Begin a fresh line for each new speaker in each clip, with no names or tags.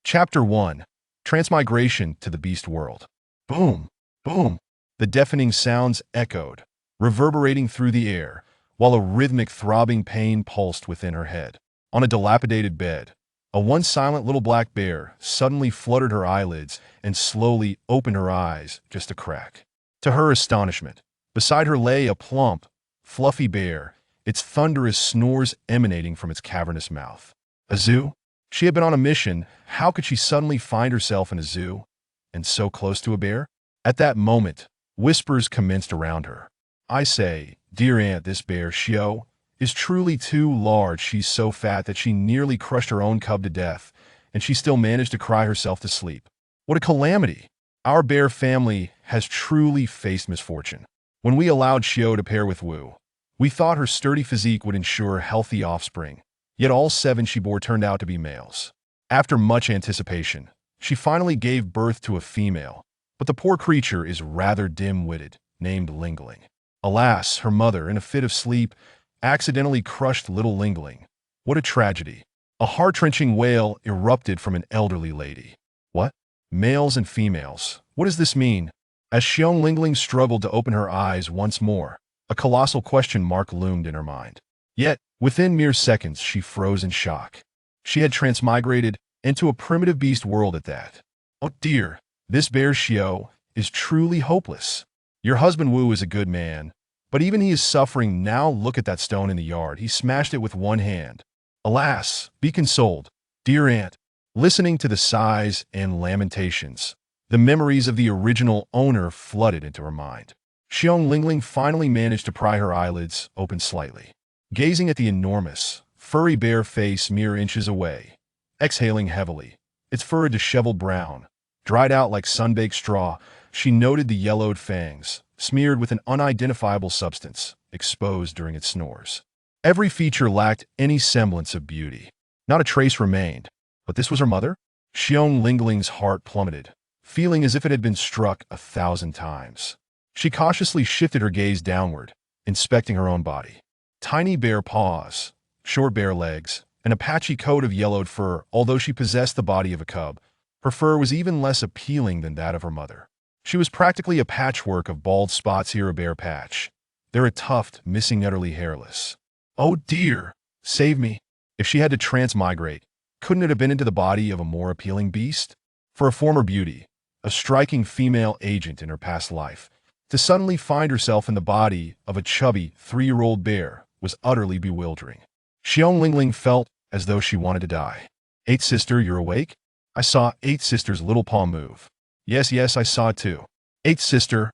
Chapter 1. Transmigration to the Beast World. Boom! Boom! The deafening sounds echoed, reverberating through the air, while a rhythmic throbbing pain pulsed within her head. On a dilapidated bed, a once silent little black bear suddenly fluttered her eyelids and slowly opened her eyes just a crack. To her astonishment, beside her lay a plump, fluffy bear, its thunderous snores emanating from its cavernous mouth. A zoo? She had been on a mission. How could she suddenly find herself in a zoo, and so close to a bear? At that moment, whispers commenced around her. I say, dear aunt, this bear, Shio, is truly too large. She's so fat that she nearly crushed her own cub to death, and she still managed to cry herself to sleep. What a calamity! Our bear family has truly faced misfortune. When we allowed Shio to pair with Wu, we thought her sturdy physique would ensure healthy offspring. Yet all 7 she bore turned out to be males. After much anticipation, she finally gave birth to a female, but the poor creature is rather dim-witted, named Lingling. Alas, her mother, in a fit of sleep, accidentally crushed little Lingling. What a tragedy. A heart-wrenching wail erupted from an elderly lady. What? Males and females. What does this mean? As Xiong Lingling struggled to open her eyes once more, a colossal question mark loomed in her mind. Yet, within mere seconds, she froze in shock. She had transmigrated into a primitive beast world at that. Oh dear, this bear Xiao is truly hopeless. Your husband Wu is a good man, but even he is suffering now. Look at that stone in the yard. He smashed it with one hand. Alas, be consoled, dear aunt. Listening to the sighs and lamentations, the memories of the original owner flooded into her mind. Xiong Lingling finally managed to pry her eyelids open slightly. Gazing at the enormous, furry bear face mere inches away, exhaling heavily, its fur a disheveled brown, dried out like sun-baked straw, she noted the yellowed fangs, smeared with an unidentifiable substance, exposed during its snores. Every feature lacked any semblance of beauty. Not a trace remained. But this was her mother? Xiong Lingling's heart plummeted, feeling as if it had been struck 1,000 times. She cautiously shifted her gaze downward, inspecting her own body. Tiny bare paws, short bare legs, and a patchy coat of yellowed fur. Although she possessed the body of a cub, her fur was even less appealing than that of her mother. She was practically a patchwork of bald spots. Here a bare patch, there a tuft, missing, utterly hairless. Oh dear, save me. If she had to transmigrate, couldn't it have been into the body of a more appealing beast? For a former beauty, a striking female agent in her past life, to suddenly find herself in the body of a chubby 3-year-old bear was utterly bewildering. Xiong Lingling felt as though she wanted to die. Eighth sister, you're awake? I saw Eighth sister's little paw move. Yes, I saw it too. Eighth sister,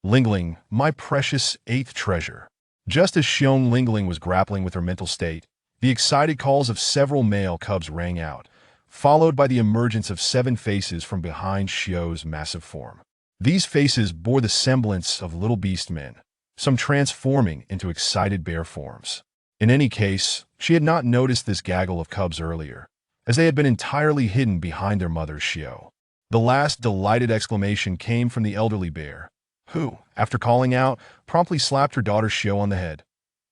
Lingling, my precious 8th treasure. Just as Xiong Lingling was grappling with her mental state, the excited calls of several male cubs rang out, followed by the emergence of 7 faces from behind Xiao's massive form. These faces bore the semblance of little beast men, some transforming into excited bear forms. In any case, she had not noticed this gaggle of cubs earlier, as they had been entirely hidden behind their mother Xiao. The last delighted exclamation came from the elderly bear, who, after calling out, promptly slapped her daughter Xiao on the head.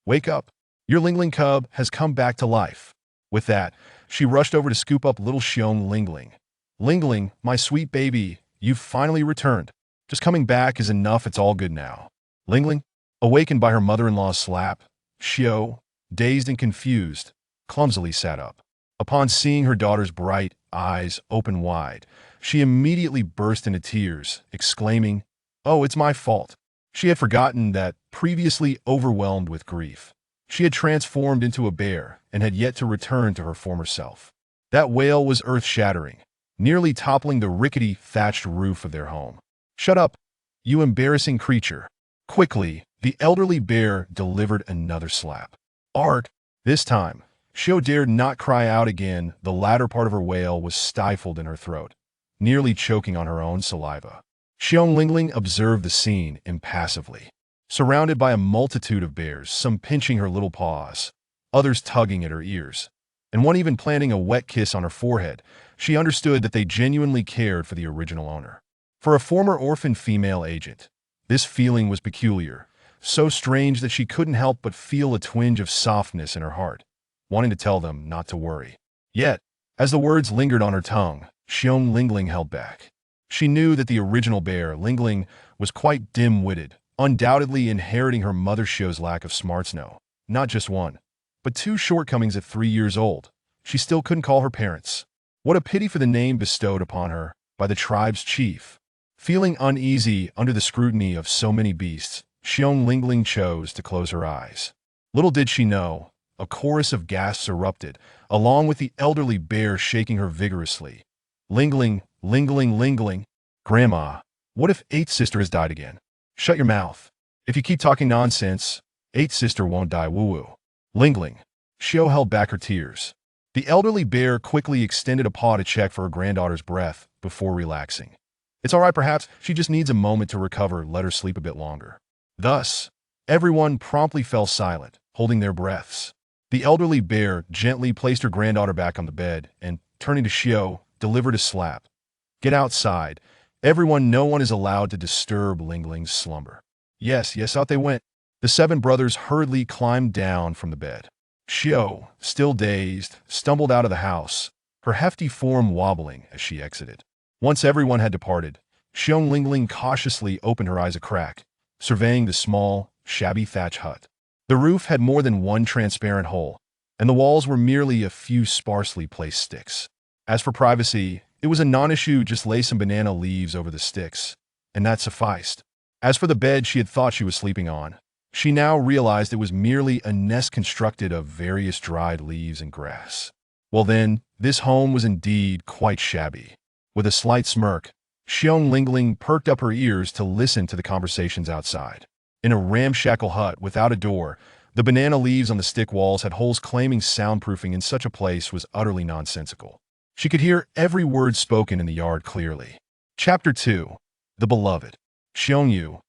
Wake up! Your Lingling cub has come back to life. With that, she rushed over to scoop up little Xiong Lingling. Lingling, my sweet baby, you've finally returned. Just coming back is enough, it's all good now. Lingling, awakened by her mother-in-law's slap, Xiao, dazed and confused, clumsily sat up. Upon seeing her daughter's bright eyes open wide, she immediately burst into tears, exclaiming, "Oh, it's my fault." She had forgotten that, previously overwhelmed with grief, she had transformed into a bear and had yet to return to her former self. That wail was earth-shattering, nearly toppling the rickety, thatched roof of their home. Shut up, you embarrassing creature. Quickly, the elderly bear delivered another slap. Art! This time, Xiao dared not cry out again. The latter part of her wail was stifled in her throat, nearly choking on her own saliva. Xiong Lingling observed the scene impassively. Surrounded by a multitude of bears, some pinching her little paws, others tugging at her ears, and one even planting a wet kiss on her forehead, she understood that they genuinely cared for the original owner. For a former orphan female agent, this feeling was peculiar, so strange that she couldn't help but feel a twinge of softness in her heart, wanting to tell them not to worry. Yet, As the words lingered on her tongue, Xiong Lingling held back. She knew that the original bear, Lingling, was quite dim-witted, undoubtedly inheriting her mother Xiao's lack of smarts. No, not just one, but two shortcomings at 3 years old. She still couldn't call her parents. What a pity for the name bestowed upon her by the tribe's chief. Feeling uneasy under the scrutiny of so many beasts, Xiong Lingling chose to close her eyes. Little did she know, a chorus of gasps erupted, along with the elderly bear shaking her vigorously. Lingling, Lingling, Lingling. Grandma, what if Eighth Sister has died again? Shut your mouth. If you keep talking nonsense, Eighth Sister won't die. Woo-woo. Lingling. Xiao held back her tears. The elderly bear quickly extended a paw to check for her granddaughter's breath before relaxing. It's all right, perhaps she just needs a moment to recover. Let her sleep a bit longer. Thus, everyone promptly fell silent, holding their breaths. The elderly bear gently placed her granddaughter back on the bed and, turning to Xiao, delivered a slap. Get outside. Everyone, no one is allowed to disturb Lingling's slumber. Yes, out they went. The 7 brothers hurriedly climbed down from the bed. Xiao, still dazed, stumbled out of the house, her hefty form wobbling as she exited. Once everyone had departed, Xiong Lingling cautiously opened her eyes a crack, surveying the small, shabby thatch hut. The roof had more than one transparent hole, and the walls were merely a few sparsely placed sticks. As for privacy, it was a non-issue. Just lay some banana leaves over the sticks, and that sufficed. As for the bed she had thought she was sleeping on, she now realized it was merely a nest constructed of various dried leaves and grass. Well then, this home was indeed quite shabby. With a slight smirk, Xiong Lingling perked up her ears to listen to the conversations outside. In a ramshackle hut without a door, the banana leaves on the stick walls had holes. Claiming soundproofing in such a place was utterly nonsensical. She could hear every word spoken in the yard clearly. Chapter 2. The Beloved. Xiong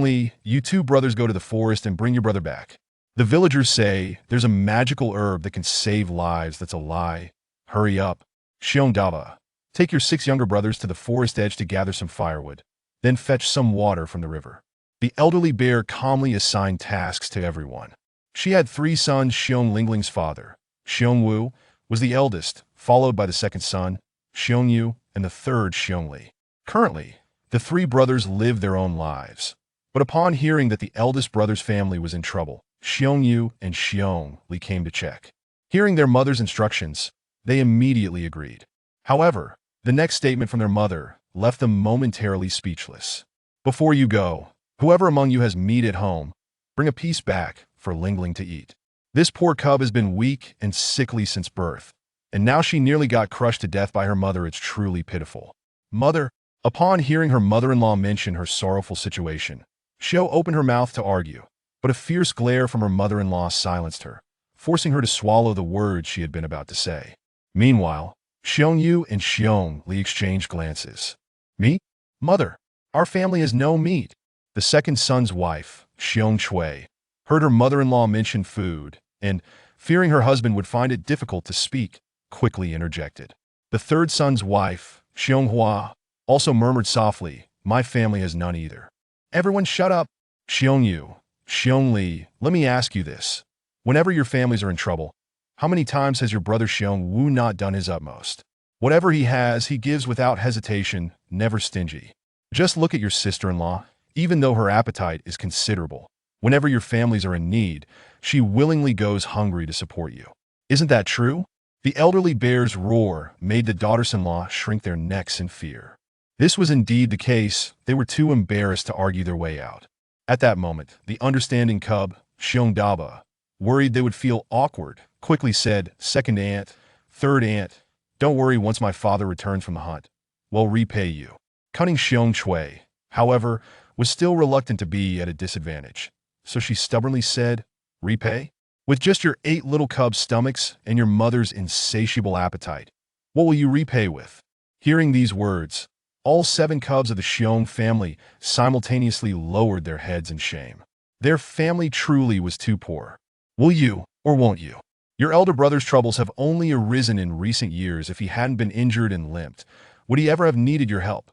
Li, you 2 brothers go to the forest and bring your brother back. The villagers say there's a magical herb that can save lives. That's a lie. Hurry up. Xiong Daba, take your 6 younger brothers to the forest edge to gather some firewood, then fetch some water from the river. The elderly bear calmly assigned tasks to everyone. She had 3 sons. Xiong Lingling's father, Xiong Wu, was the eldest, followed by the second son, Xiong Yu, and the third, Xiong Li. Currently, the 3 brothers lived their own lives. But upon hearing that the eldest brother's family was in trouble, Xiong Yu and Xiong Li came to check. Hearing their mother's instructions, they immediately agreed. However, the next statement from their mother left them momentarily speechless. Before you go, whoever among you has meat at home, bring a piece back for Lingling to eat. This poor cub has been weak and sickly since birth, and now she nearly got crushed to death by her mother. It's truly pitiful. Mother. Upon hearing her mother-in-law mention her sorrowful situation, Xiao opened her mouth to argue, but a fierce glare from her mother-in-law silenced her, forcing her to swallow the words she had been about to say. Meanwhile, Xiong Yu and Xiong Li exchanged glances. Meat? Mother, our family has no meat. The second son's wife, Xiong Chui, heard her mother-in-law mention food, and, fearing her husband would find it difficult to speak, quickly interjected. The third son's wife, Xiong Hua, also murmured softly, my family has none either. Everyone shut up. Xiong Yu, Xiong Li, let me ask you this. Whenever your families are in trouble, how many times has your brother Xiong Wu not done his utmost? Whatever he has, he gives without hesitation, never stingy. Just look at your sister-in-law. Even though her appetite is considerable, whenever your families are in need, she willingly goes hungry to support you. Isn't that true? The elderly bear's roar made the daughters-in-law shrink their necks in fear. This was indeed the case. They were too embarrassed to argue their way out. At that moment, the understanding cub, Xiong Daba, worried they would feel awkward, quickly said, second aunt, third aunt, don't worry, once my father returns from the hunt, we'll repay you. Cunning Xiong Chui, however, was still reluctant to be at a disadvantage, so she stubbornly said, repay? With just your 8 little cub stomachs and your mother's insatiable appetite, what will you repay with? Hearing these words, all 7 cubs of the Xiong family simultaneously lowered their heads in shame. Their family truly was too poor. Will you, or won't you? Your elder brother's troubles have only arisen in recent years. If he hadn't been injured and limped, would he ever have needed your help?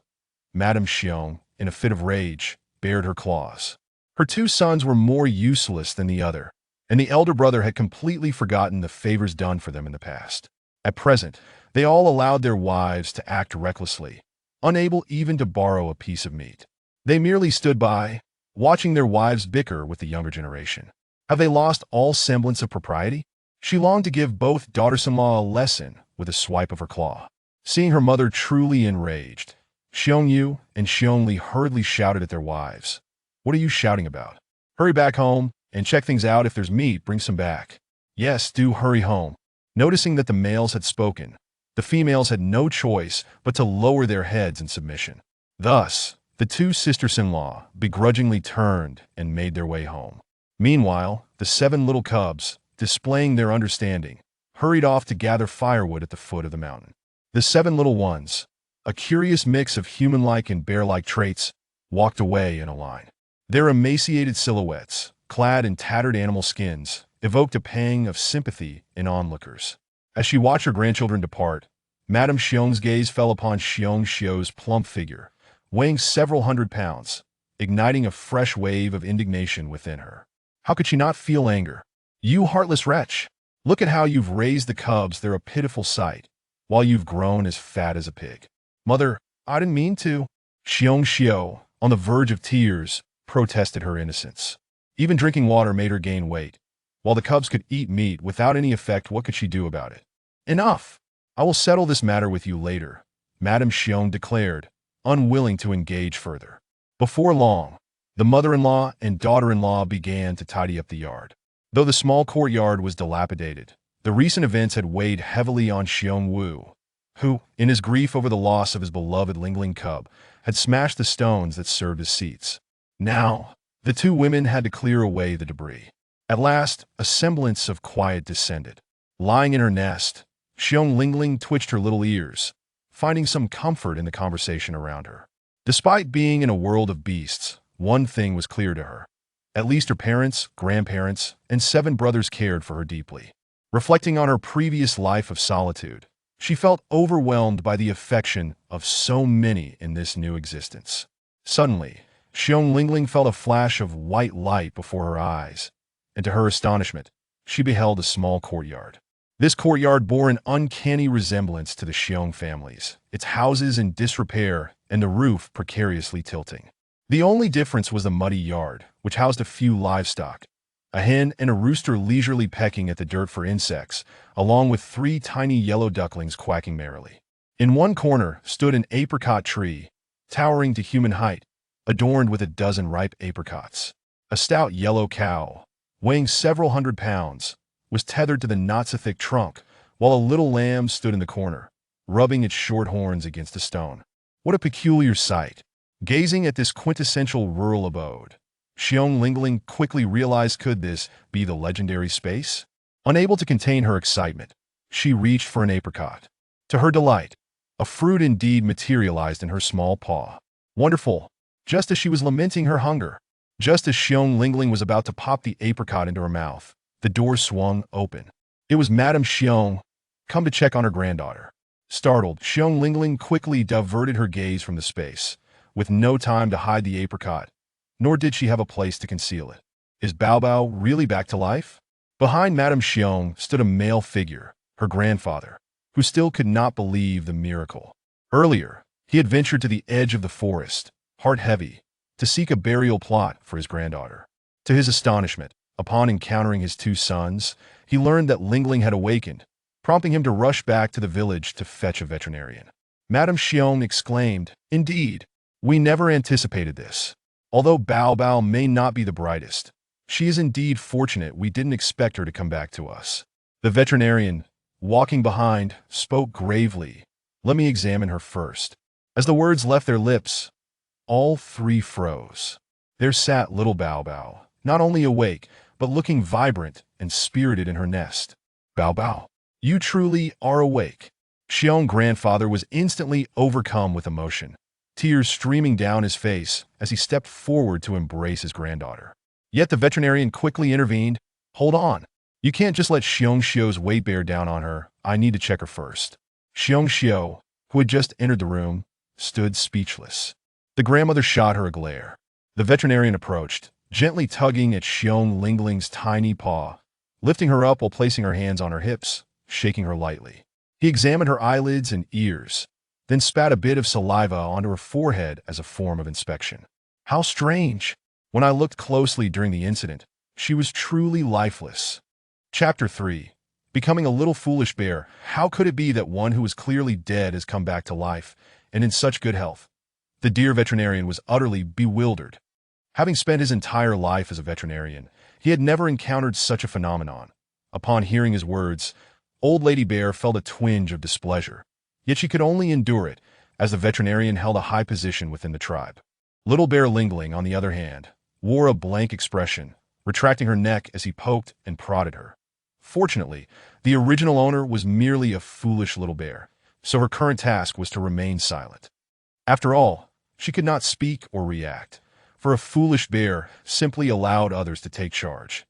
Madame Xiong, in a fit of rage, bared her claws. Her 2 sons were more useless than the other, and the elder brother had completely forgotten the favors done for them in the past. At present, they all allowed their wives to act recklessly, unable even to borrow a piece of meat. They merely stood by, watching their wives bicker with the younger generation. Have they lost all semblance of propriety? She longed to give both daughters-in-law a lesson with a swipe of her claw. Seeing her mother truly enraged, Xiongyu and Xiongli hurriedly shouted at their wives. What are you shouting about? Hurry back home and check things out. If there's meat, bring some back. Yes, do hurry home. Noticing that the males had spoken, the females had no choice but to lower their heads in submission. Thus, the two sisters-in-law begrudgingly turned and made their way home. Meanwhile, the 7 little cubs, displaying their understanding, hurried off to gather firewood at the foot of the mountain. The 7 little ones, a curious mix of human-like and bear-like traits, walked away in a line. Their emaciated silhouettes, clad in tattered animal skins, evoked a pang of sympathy in onlookers. As she watched her grandchildren depart, Madame Xiong's gaze fell upon Xiong Xiu's plump figure, weighing several hundred pounds, igniting a fresh wave of indignation within her. How could she not feel anger? You heartless wretch! Look at how you've raised the cubs. They're a pitiful sight, while you've grown as fat as a pig. Mother, I didn't mean to. Xiong Xiu, on the verge of tears, protested her innocence. Even drinking water made her gain weight. While the cubs could eat meat without any effect, what could she do about it? Enough! I will settle this matter with you later, Madame Xiong declared, unwilling to engage further. Before long, the mother-in-law and daughter-in-law began to tidy up the yard. Though the small courtyard was dilapidated, the recent events had weighed heavily on Xiong Wu, who, in his grief over the loss of his beloved Lingling cub, had smashed the stones that served as seats. Now, the two women had to clear away the debris. At last, a semblance of quiet descended. Lying in her nest, Xiong Lingling twitched her little ears, finding some comfort in the conversation around her. Despite being in a world of beasts, one thing was clear to her. At least her parents, grandparents, and 7 brothers cared for her deeply. Reflecting on her previous life of solitude, she felt overwhelmed by the affection of so many in this new existence. Suddenly, Xiong Lingling felt a flash of white light before her eyes, and to her astonishment, she beheld a small courtyard. This courtyard bore an uncanny resemblance to the Xiong families, its houses in disrepair and the roof precariously tilting. The only difference was the muddy yard, which housed a few livestock, a hen and a rooster leisurely pecking at the dirt for insects, along with 3 tiny yellow ducklings quacking merrily. In one corner stood an apricot tree, towering to human height, adorned with a dozen ripe apricots. A stout yellow cow, weighing several hundred pounds, was tethered to the not-so-thick trunk, while a little lamb stood in the corner, rubbing its short horns against a stone. What a peculiar sight! Gazing at this quintessential rural abode, Xiong Lingling quickly realized, could this be the legendary space? Unable to contain her excitement, she reached for an apricot. To her delight, a fruit indeed materialized in her small paw. Wonderful! Just as she was lamenting her hunger, just as Xiong Lingling was about to pop the apricot into her mouth, the door swung open. It was Madame Xiong, come to check on her granddaughter. Startled, Xiong Lingling quickly diverted her gaze from the space, with no time to hide the apricot, nor did she have a place to conceal it. Is Bao Bao really back to life? Behind Madame Xiong stood a male figure, her grandfather, who still could not believe the miracle. Earlier, he had ventured to the edge of the forest, heart heavy, to seek a burial plot for his granddaughter. To his astonishment, upon encountering his 2 sons, he learned that Lingling had awakened, prompting him to rush back to the village to fetch a veterinarian. Madame Xiong exclaimed, "Indeed, we never anticipated this. Although Bao Bao may not be the brightest, she is indeed fortunate. We didn't expect her to come back to us." The veterinarian, walking behind, spoke gravely. "Let me examine her first." As the words left their lips, all 3 froze. There sat little Bao Bao, not only awake, but looking vibrant and spirited in her nest. "Bao Bao, you truly are awake." Xiong grandfather was instantly overcome with emotion, tears streaming down his face as he stepped forward to embrace his granddaughter. Yet the veterinarian quickly intervened. "Hold on. You can't just let Xiong Xiu's weight bear down on her. I need to check her first." Xiong Xiu, who had just entered the room, stood speechless. The grandmother shot her a glare. The veterinarian approached, gently tugging at Xiong Lingling's tiny paw, lifting her up while placing her hands on her hips, shaking her lightly. He examined her eyelids and ears, then spat a bit of saliva onto her forehead as a form of inspection. How strange! When I looked closely during the incident, she was truly lifeless. Chapter 3. Becoming a little foolish bear. How could it be that one who was clearly dead has come back to life, and in such good health? The deer veterinarian was utterly bewildered. Having spent his entire life as a veterinarian, he had never encountered such a phenomenon. Upon hearing his words, Old Lady Bear felt a twinge of displeasure. Yet she could only endure it, as the veterinarian held a high position within the tribe. Little Bear Lingling, on the other hand, wore a blank expression, retracting her neck as he poked and prodded her. Fortunately, the original owner was merely a foolish little bear, so her current task was to remain silent. After all, she could not speak or react, for a foolish bear simply allowed others to take charge.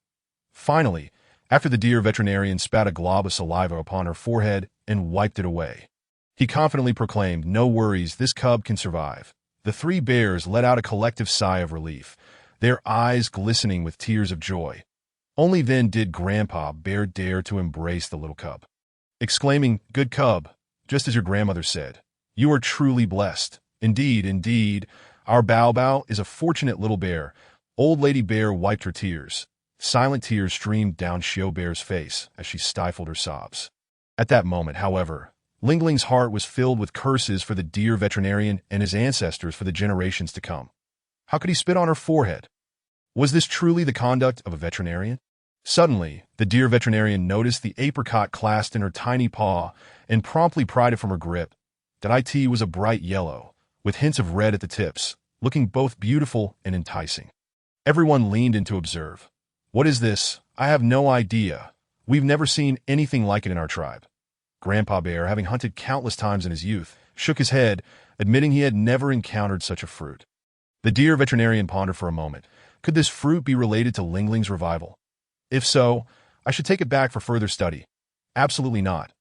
Finally, after the deer veterinarian spat a glob of saliva upon her forehead and wiped it away, he confidently proclaimed, "No worries, this cub can survive." The three bears let out a collective sigh of relief, their eyes glistening with tears of joy. Only then did Grandpa Bear dare to embrace the little cub, exclaiming, "Good cub, just as your grandmother said. You are truly blessed. Indeed, indeed, our Bow Bow is a fortunate little bear." Old Lady Bear wiped her tears. Silent tears streamed down Shio Bear's face as she stifled her sobs. At that moment, however, Lingling's heart was filled with curses for the deer veterinarian and his ancestors for the generations to come. How could he spit on her forehead? Was this truly the conduct of a veterinarian? Suddenly, the deer veterinarian noticed the apricot clasped in her tiny paw and promptly pried it from her grip. That it was a bright yellow, with hints of red at the tips, looking both beautiful and enticing. Everyone leaned in to observe. "What is this? I have no idea. We've never seen anything like it in our tribe." Grandpa Bear, having hunted countless times in his youth, shook his head, admitting he had never encountered such a fruit. The deer veterinarian pondered for a moment. Could this fruit be related to Lingling's revival? If so, I should take it back for further study. Absolutely not.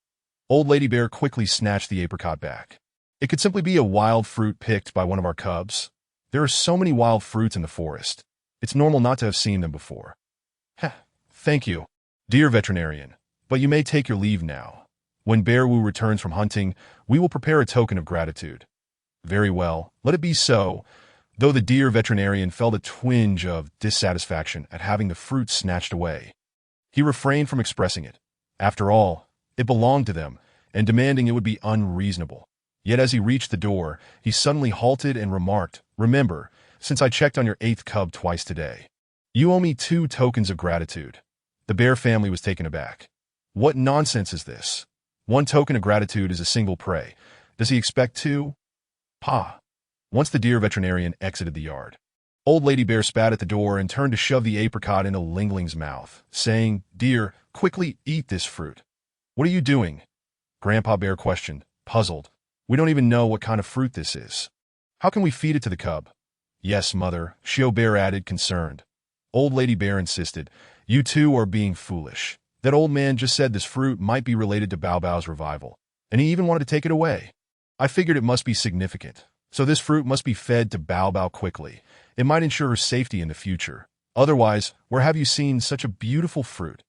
Old Lady Bear quickly snatched the apricot back. It could simply be a wild fruit picked by one of our cubs. There are so many wild fruits in the forest. It's normal not to have seen them before. Thank you, dear veterinarian, but you may take your leave now. When Bearwoo returns from hunting, we will prepare a token of gratitude. Very well, let it be so, though the deer veterinarian felt a twinge of dissatisfaction at having the fruit snatched away. He refrained from expressing it. After all, it belonged to them, and demanding it would be unreasonable. Yet as he reached the door, he suddenly halted and remarked, "Remember, since I checked on your 8th cub twice today, you owe me 2 tokens of gratitude." The bear family was taken aback. What nonsense is this? 1 token of gratitude is a single prey. Does he expect 2? Pa! Once the deer veterinarian exited the yard, Old Lady Bear spat at the door and turned to shove the apricot into Lingling's mouth, saying, "Dear, quickly eat this fruit." "What are you doing?" Grandpa Bear questioned, puzzled. "We don't even know what kind of fruit this is. How can we feed it to the cub?" "Yes, Mother," Shio Bear added, concerned. Old Lady Bear insisted, "You two are being foolish. That old man just said this fruit might be related to Bow Bow's revival, and he even wanted to take it away. I figured it must be significant, so this fruit must be fed to Bow Bow quickly. It might ensure her safety in the future. Otherwise, where have you seen such a beautiful fruit?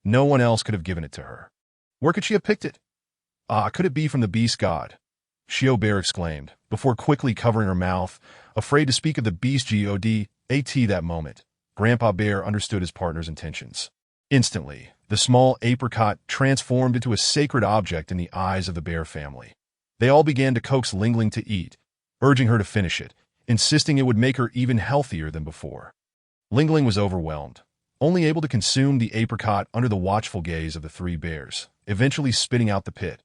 No one else could have given it to her. Where could she have picked it? Could it be from the beast god?" Shio Bear exclaimed, before quickly covering her mouth, afraid to speak of the beast god. At that moment, Grandpa Bear understood his partner's intentions. Instantly, the small apricot transformed into a sacred object in the eyes of the bear family. They all began to coax Lingling to eat, urging her to finish it, insisting it would make her even healthier than before. Lingling was overwhelmed, only able to consume the apricot under the watchful gaze of the 3 bears, eventually spitting out the pit.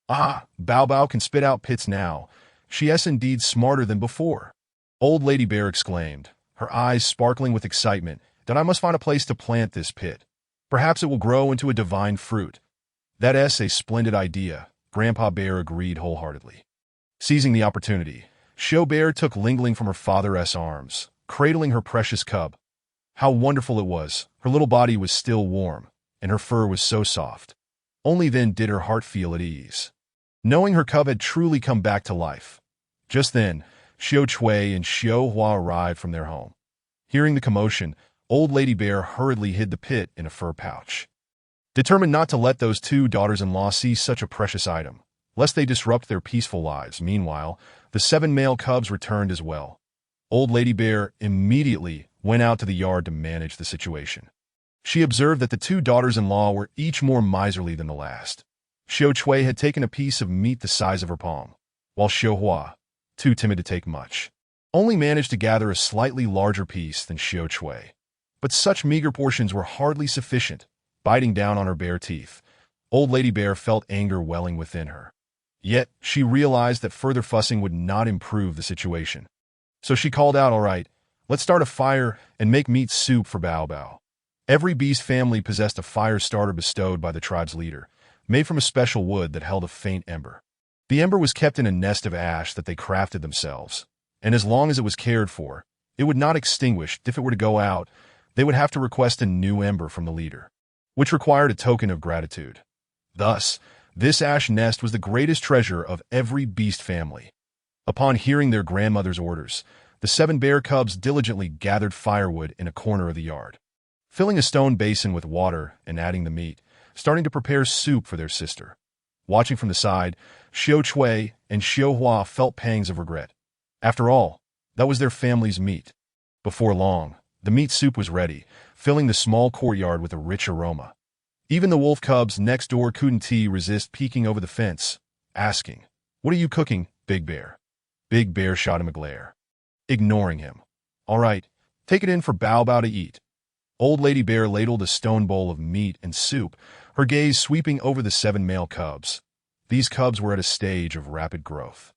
Bow Bow can spit out pits now. She is indeed smarter than before." Old Lady Bear exclaimed, her eyes sparkling with excitement, "Then I must find a place to plant this pit. Perhaps it will grow into a divine fruit." "That's a splendid idea," Grandpa Bear agreed wholeheartedly. Seizing the opportunity, Shio Bear took Lingling from her father's arms, cradling her precious cub. How wonderful it was! Her little body was still warm, and her fur was so soft. Only then did her heart feel at ease, knowing her cub had truly come back to life. Just then, Xiao Chui and Xiao Hua arrived from their home. Hearing the commotion, Old Lady Bear hurriedly hid the pit in a fur pouch. determined not to let those two daughters-in-law see such a precious item, lest they disrupt their peaceful lives. Meanwhile, the 7 male cubs returned as well. Old Lady Bear immediately went out to the yard to manage the situation. She observed that the 2 daughters-in-law were each more miserly than the last. Xiao Chui had taken a piece of meat the size of her palm, while Xiao Hua, too timid to take much, only managed to gather a slightly larger piece than Xiao Chui. But such meager portions were hardly sufficient. Biting down on her bare teeth, Old Lady Bear felt anger welling within her. Yet, she realized that further fussing would not improve the situation. So she called out, "All right, let's start a fire and make meat soup for Bao Bao." Every beast family possessed a fire starter bestowed by the tribe's leader, made from a special wood that held a faint ember. The ember was kept in a nest of ash that they crafted themselves, and as long as it was cared for, it would not extinguish. If it were to go out, they would have to request a new ember from the leader, which required a token of gratitude. Thus, this ash nest was the greatest treasure of every beast family. Upon hearing their grandmother's orders, the 7 bear cubs diligently gathered firewood in a corner of the yard, filling a stone basin with water and adding the meat, starting to prepare soup for their sister. Watching from the side, Xiao Chui and Xiao Hua felt pangs of regret. After all, that was their family's meat. Before long, the meat soup was ready, filling the small courtyard with a rich aroma. Even the wolf cubs next door couldn't resist peeking over the fence, asking, "What are you cooking, Big Bear?" Big Bear shot him a glare, ignoring him. "All right, take it in for Bao Bao to eat." Old Lady Bear ladled a stone bowl of meat and soup, her gaze sweeping over the 7 male cubs. These cubs were at a stage of rapid growth,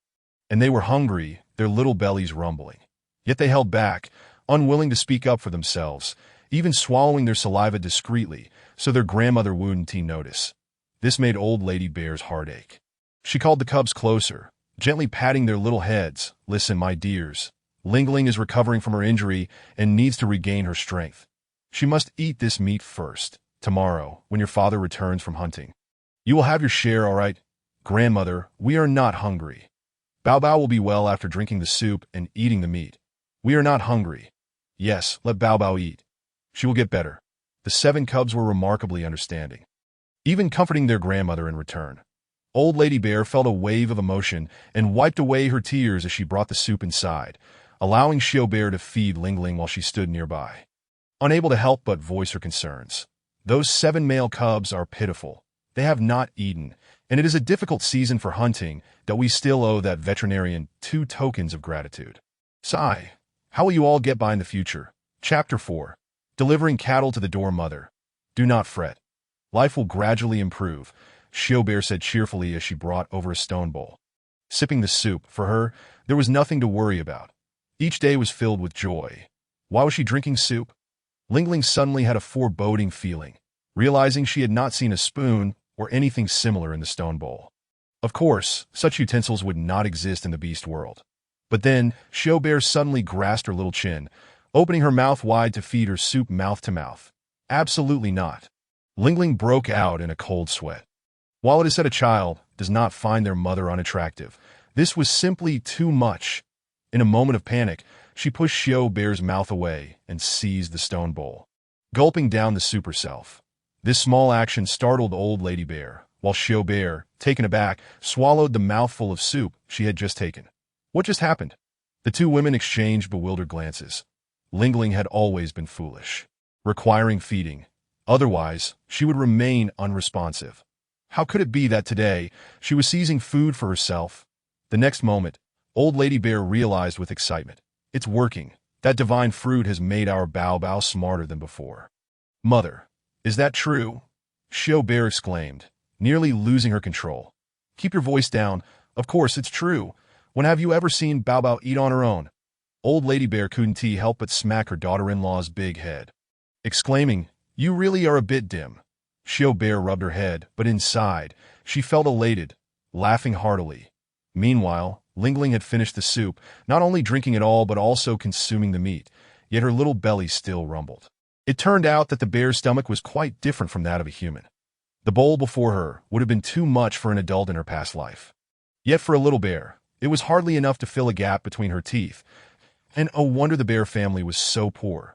and they were hungry, their little bellies rumbling. Yet they held back, unwilling to speak up for themselves, even swallowing their saliva discreetly so their grandmother wouldn't notice. This made Old Lady Bear's heart ache. She called the cubs closer, gently patting their little heads. "Listen, my dears. Ling Ling is recovering from her injury and needs to regain her strength. She must eat this meat first. Tomorrow, when your father returns from hunting, you will have your share, all right? Grandmother, we are not hungry. Bao Bao will be well after drinking the soup and eating the meat. We are not hungry. Yes, let Bao Bao eat. She will get better." The 7 cubs were remarkably understanding, even comforting their grandmother in return. Old Lady Bear felt a wave of emotion and wiped away her tears as she brought the soup inside, allowing Xiao Bear to feed Ling Ling while she stood nearby, unable to help but voice her concerns. "Those 7 male cubs are pitiful. They have not eaten, and it is a difficult season for hunting that we still owe that veterinarian 2 tokens of gratitude. Sigh. How will you all get by in the future?" Chapter 4. Delivering cattle to the door mother. "Do not fret. Life will gradually improve," Xiao Bear said cheerfully as she brought over a stone bowl. Sipping the soup, for her, there was nothing to worry about. Each day was filled with joy. Why was she drinking soup? Ling Ling suddenly had a foreboding feeling, realizing she had not seen a spoon or anything similar in the stone bowl. Of course, such utensils would not exist in the beast world. But then, Xiao Bear suddenly grasped her little chin, opening her mouth wide to feed her soup mouth to mouth. "Absolutely not." Ling Ling broke out in a cold sweat. While it is said a child does not find their mother unattractive, this was simply too much. In a moment of panic, she pushed Xiao Bear's mouth away and seized the stone bowl, gulping down the soup herself. This small action startled Old Lady Bear, while Xiao Bear, taken aback, swallowed the mouthful of soup she had just taken. What just happened? The 2 women exchanged bewildered glances. Ling Ling had always been foolish, requiring feeding. Otherwise, she would remain unresponsive. How could it be that today, she was seizing food for herself? The next moment, Old Lady Bear realized with excitement. It's working. That divine fruit has made our Bao Bao smarter than before. "Mother, is that true?" Xiao Bear exclaimed, nearly losing her control. "Keep your voice down. Of course, it's true. When have you ever seen Bao Bao eat on her own?" Old Lady Bear couldn't help but smack her daughter-in-law's big head, exclaiming, "You really are a bit dim." Xiao Bear rubbed her head, but inside, she felt elated, laughing heartily. Meanwhile, Ling Ling had finished the soup, not only drinking it all but also consuming the meat, yet her little belly still rumbled. It turned out that the bear's stomach was quite different from that of a human. The bowl before her would have been too much for an adult in her past life. Yet for a little bear, it was hardly enough to fill a gap between her teeth, and oh wonder the bear family was so poor.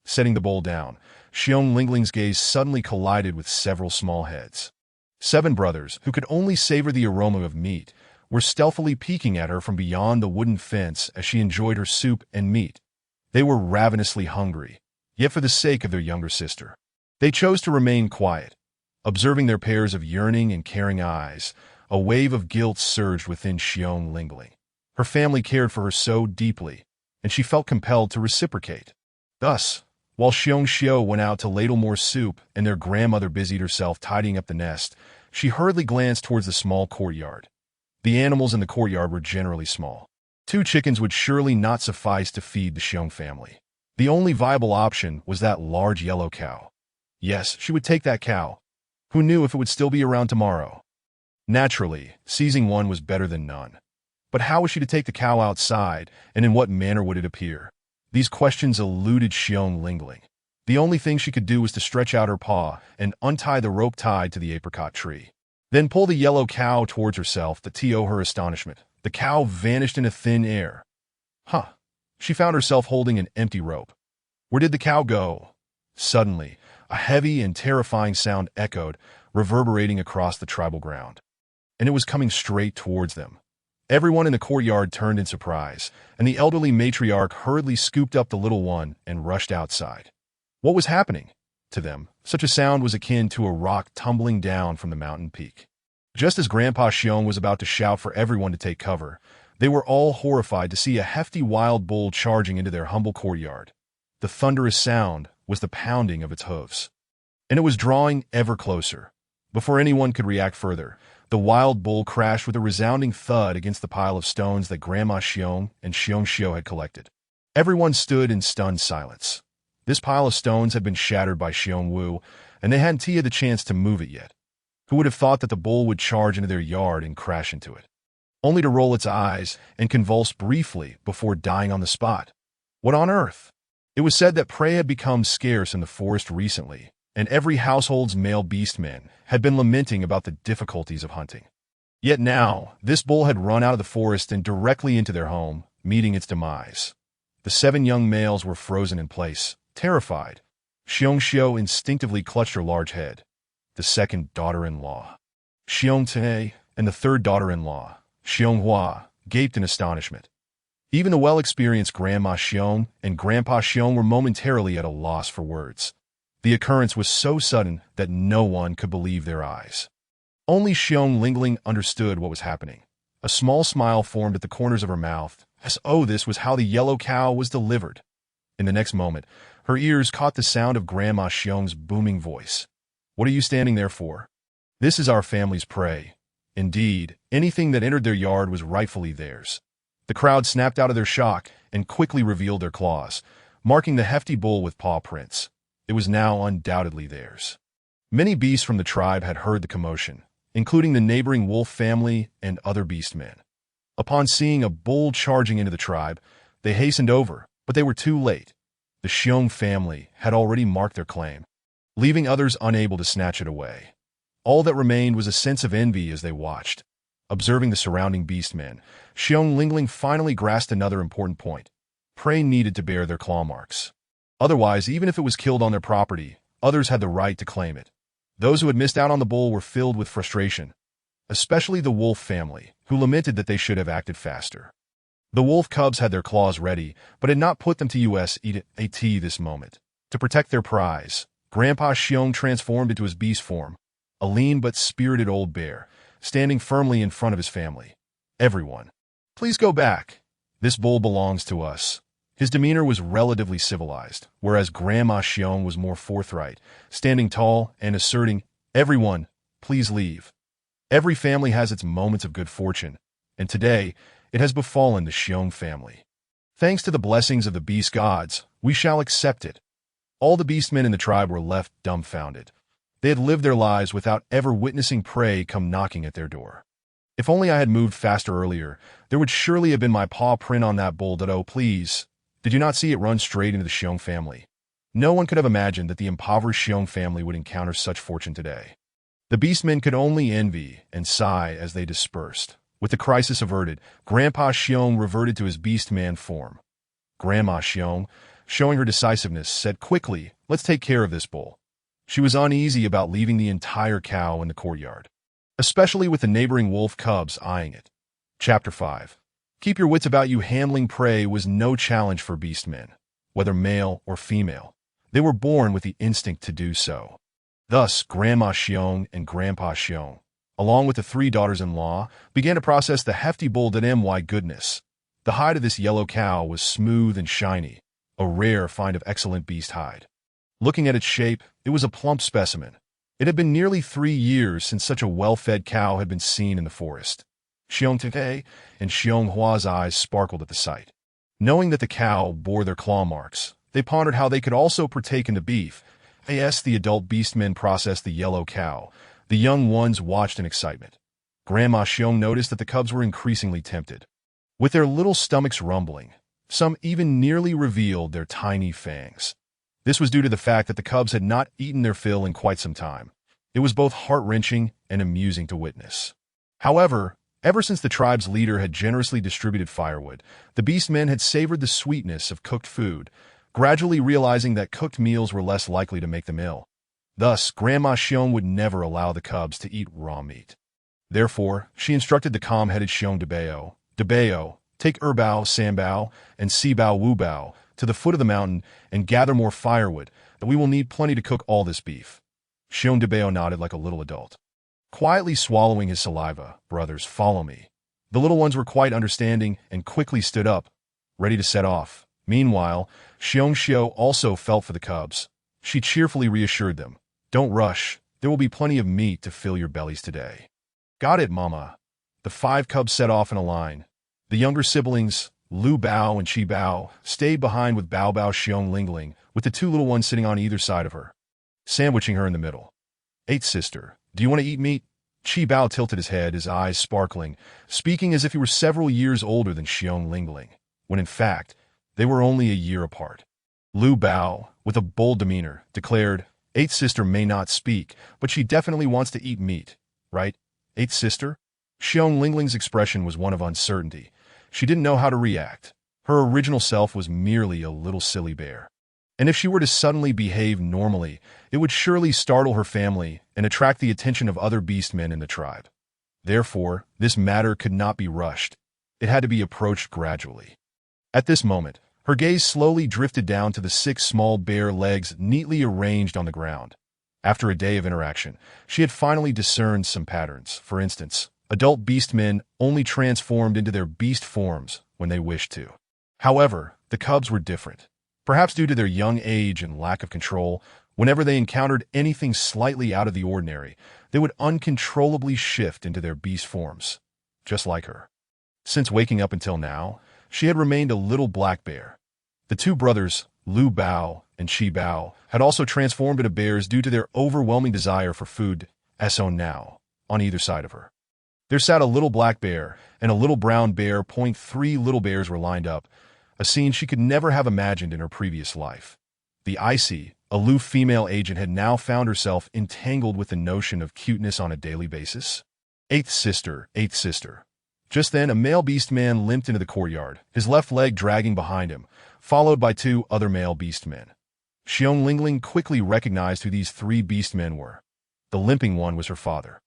Setting the bowl down, Xiong Lingling's gaze suddenly collided with several small heads. 7 brothers, who could only savor the aroma of meat, were stealthily peeking at her from beyond the wooden fence as she enjoyed her soup and meat. They were ravenously hungry, yet for the sake of their younger sister, they chose to remain quiet. Observing their pairs of yearning and caring eyes, a wave of guilt surged within Xiong Lingling. Her family cared for her so deeply, and she felt compelled to reciprocate. Thus, while Xiong Xiu went out to ladle more soup and their grandmother busied herself tidying up the nest, she hurriedly glanced towards the small courtyard. The animals in the courtyard were generally small. 2 chickens would surely not suffice to feed the Xiong family. The only viable option was that large yellow cow. Yes, she would take that cow. Who knew if it would still be around tomorrow? Naturally, seizing one was better than none. But how was she to take the cow outside, and in what manner would it appear? These questions eluded Xiong Lingling. The only thing she could do was to stretch out her paw and untie the rope tied to the apricot tree. Then pull the yellow cow towards herself. To her astonishment, the cow vanished into thin air. She found herself holding an empty rope. Where did the cow go? Suddenly, a heavy and terrifying sound echoed, reverberating across the tribal ground. And it was coming straight towards them. Everyone in the courtyard turned in surprise, and the elderly matriarch hurriedly scooped up the little one and rushed outside. What was happening? To them, such a sound was akin to a rock tumbling down from the mountain peak. Just as Grandpa Xiong was about to shout for everyone to take cover, they were all horrified to see a hefty wild bull charging into their humble courtyard. The thunderous sound was the pounding of its hooves, and it was drawing ever closer. Before anyone could react further, the wild bull crashed with a resounding thud against the pile of stones that Grandma Xiong and Xiong Xiu had collected. Everyone stood in stunned silence. This pile of stones had been shattered by Xiong Wu, and they hadn't had the chance to move it yet. Who would have thought that the bull would charge into their yard and crash into it, only to roll its eyes and convulse briefly before dying on the spot? What on earth? It was said that prey had become scarce in the forest recently, and every household's male beastman had been lamenting about the difficulties of hunting. Yet now, this bull had run out of the forest and directly into their home, meeting its demise. The 7 young males were frozen in place, terrified. Xiong Xiu instinctively clutched her large head. The second daughter-in-law, Xiong Te, and the third daughter-in-law, Xiong Hua, gaped in astonishment. Even the well-experienced Grandma Xiong and Grandpa Xiong were momentarily at a loss for words. The occurrence was so sudden that no one could believe their eyes. Only Xiong Lingling understood what was happening. A small smile formed at the corners of her mouth, as this was how the yellow cow was delivered. In the next moment, her ears caught the sound of Grandma Xiong's booming voice. What are you standing there for? This is our family's prey. Indeed, anything that entered their yard was rightfully theirs. The crowd snapped out of their shock and quickly revealed their claws, marking the hefty bull with paw prints. It was now undoubtedly theirs. Many beasts from the tribe had heard the commotion, including the neighboring wolf family and other beastmen. Upon seeing a bull charging into the tribe, they hastened over, but they were too late. The Xiong family had already marked their claim, leaving others unable to snatch it away. All that remained was a sense of envy as they watched. Observing the surrounding beastmen, Xiong Lingling finally grasped another important point. Prey needed to bear their claw marks. Otherwise, even if it was killed on their property, others had the right to claim it. Those who had missed out on the bull were filled with frustration, especially the wolf family, who lamented that they should have acted faster. The wolf cubs had their claws ready, but had not put them to use this moment. To protect their prize, Grandpa Xiong transformed into his beast form, a lean but spirited old bear, standing firmly in front of his family. Everyone, please go back. This bull belongs to us. His demeanor was relatively civilized, whereas Grandma Xiong was more forthright, standing tall and asserting, everyone, please leave. Every family has its moments of good fortune, and today it has befallen the Xiong family. Thanks to the blessings of the beast gods, we shall accept it. All the beastmen in the tribe were left dumbfounded. They had lived their lives without ever witnessing prey come knocking at their door. If only I had moved faster earlier, there would surely have been my paw print on that bull. Please. Did you not see it run straight into the Xiong family? No one could have imagined that the impoverished Xiong family would encounter such fortune today. The beastmen could only envy and sigh as they dispersed. With the crisis averted, Grandpa Xiong reverted to his beastman form. Grandma Xiong, showing her decisiveness, said quickly, "Let's take care of this bull." She was uneasy about leaving the entire cow in the courtyard, especially with the neighboring wolf cubs eyeing it. Chapter 5. Keep your wits about you. Handling prey was no challenge for beastmen, whether male or female. They were born with the instinct to do so. Thus, Grandma Xiong and Grandpa Xiong, along with the 3 daughters-in-law, began to process the hefty bull. My goodness. The hide of this yellow cow was smooth and shiny, a rare find of excellent beast hide. Looking at its shape, it was a plump specimen. It had been nearly 3 years since such a well-fed cow had been seen in the forest. Xiong Tete and Xiong Hua's eyes sparkled at the sight. Knowing that the cow bore their claw marks, they pondered how they could also partake in the beef. As the adult beastmen processed the yellow cow, the young ones watched in excitement. Grandma Xiong noticed that the cubs were increasingly tempted. With their little stomachs rumbling, some even nearly revealed their tiny fangs. This was due to the fact that the cubs had not eaten their fill in quite some time. It was both heart-wrenching and amusing to witness. However, ever since the tribe's leader had generously distributed firewood, the beastmen had savored the sweetness of cooked food, gradually realizing that cooked meals were less likely to make them ill. Thus, Grandma Xiong would never allow the cubs to eat raw meat. Therefore, she instructed the calm-headed Xiong Debao, take Bao, Sanbao, and Sibao Wubao to the foot of the mountain and gather more firewood, that we will need plenty to cook all this beef. Xiong Debao nodded like a little adult. Quietly swallowing his saliva, "Brothers, follow me." The little ones were quite understanding and quickly stood up, ready to set off. Meanwhile, Xiong Xiao also felt for the cubs. She cheerfully reassured them, "Don't rush, there will be plenty of meat to fill your bellies today." "Got it, Mama." The 5 cubs set off in a line. The younger siblings, Lu Bao and Chi Bao, stayed behind with Bao Bao Xiong Lingling, with the 2 little ones sitting on either side of her, sandwiching her in the middle. "Eighth sister, do you want to eat meat?" Chi Bao tilted his head, his eyes sparkling, speaking as if he were several years older than Xiong Lingling, when in fact, they were only a year apart. Lu Bao, with a bold demeanor, declared, "Eighth sister may not speak, but she definitely wants to eat meat, right? Eighth sister?" Xiong Lingling's expression was one of uncertainty. She didn't know how to react. Her original self was merely a little silly bear. And if she were to suddenly behave normally, it would surely startle her family and attract the attention of other beastmen in the tribe. Therefore, this matter could not be rushed. It had to be approached gradually. At this moment, her gaze slowly drifted down to the 6 small bare legs neatly arranged on the ground. After a day of interaction, she had finally discerned some patterns. For instance, adult beastmen only transformed into their beast forms when they wished to. However, the cubs were different. Perhaps due to their young age and lack of control, whenever they encountered anything slightly out of the ordinary, they would uncontrollably shift into their beast forms, just like her. Since waking up until now, she had remained a little black bear. The 2 brothers, Lu Bao and Chi Bao, had also transformed into bears due to their overwhelming desire for food, so now, on either side of her, there sat a little black bear and a little brown bear. 3 little bears were lined up, a scene she could never have imagined in her previous life. The icy, aloof female agent had now found herself entangled with the notion of cuteness on a daily basis. Eighth sister. Just then, a male beastman limped into the courtyard, his left leg dragging behind him, followed by 2 other male beastmen. Xiong Lingling quickly recognized who these 3 beastmen were. The limping one was her father,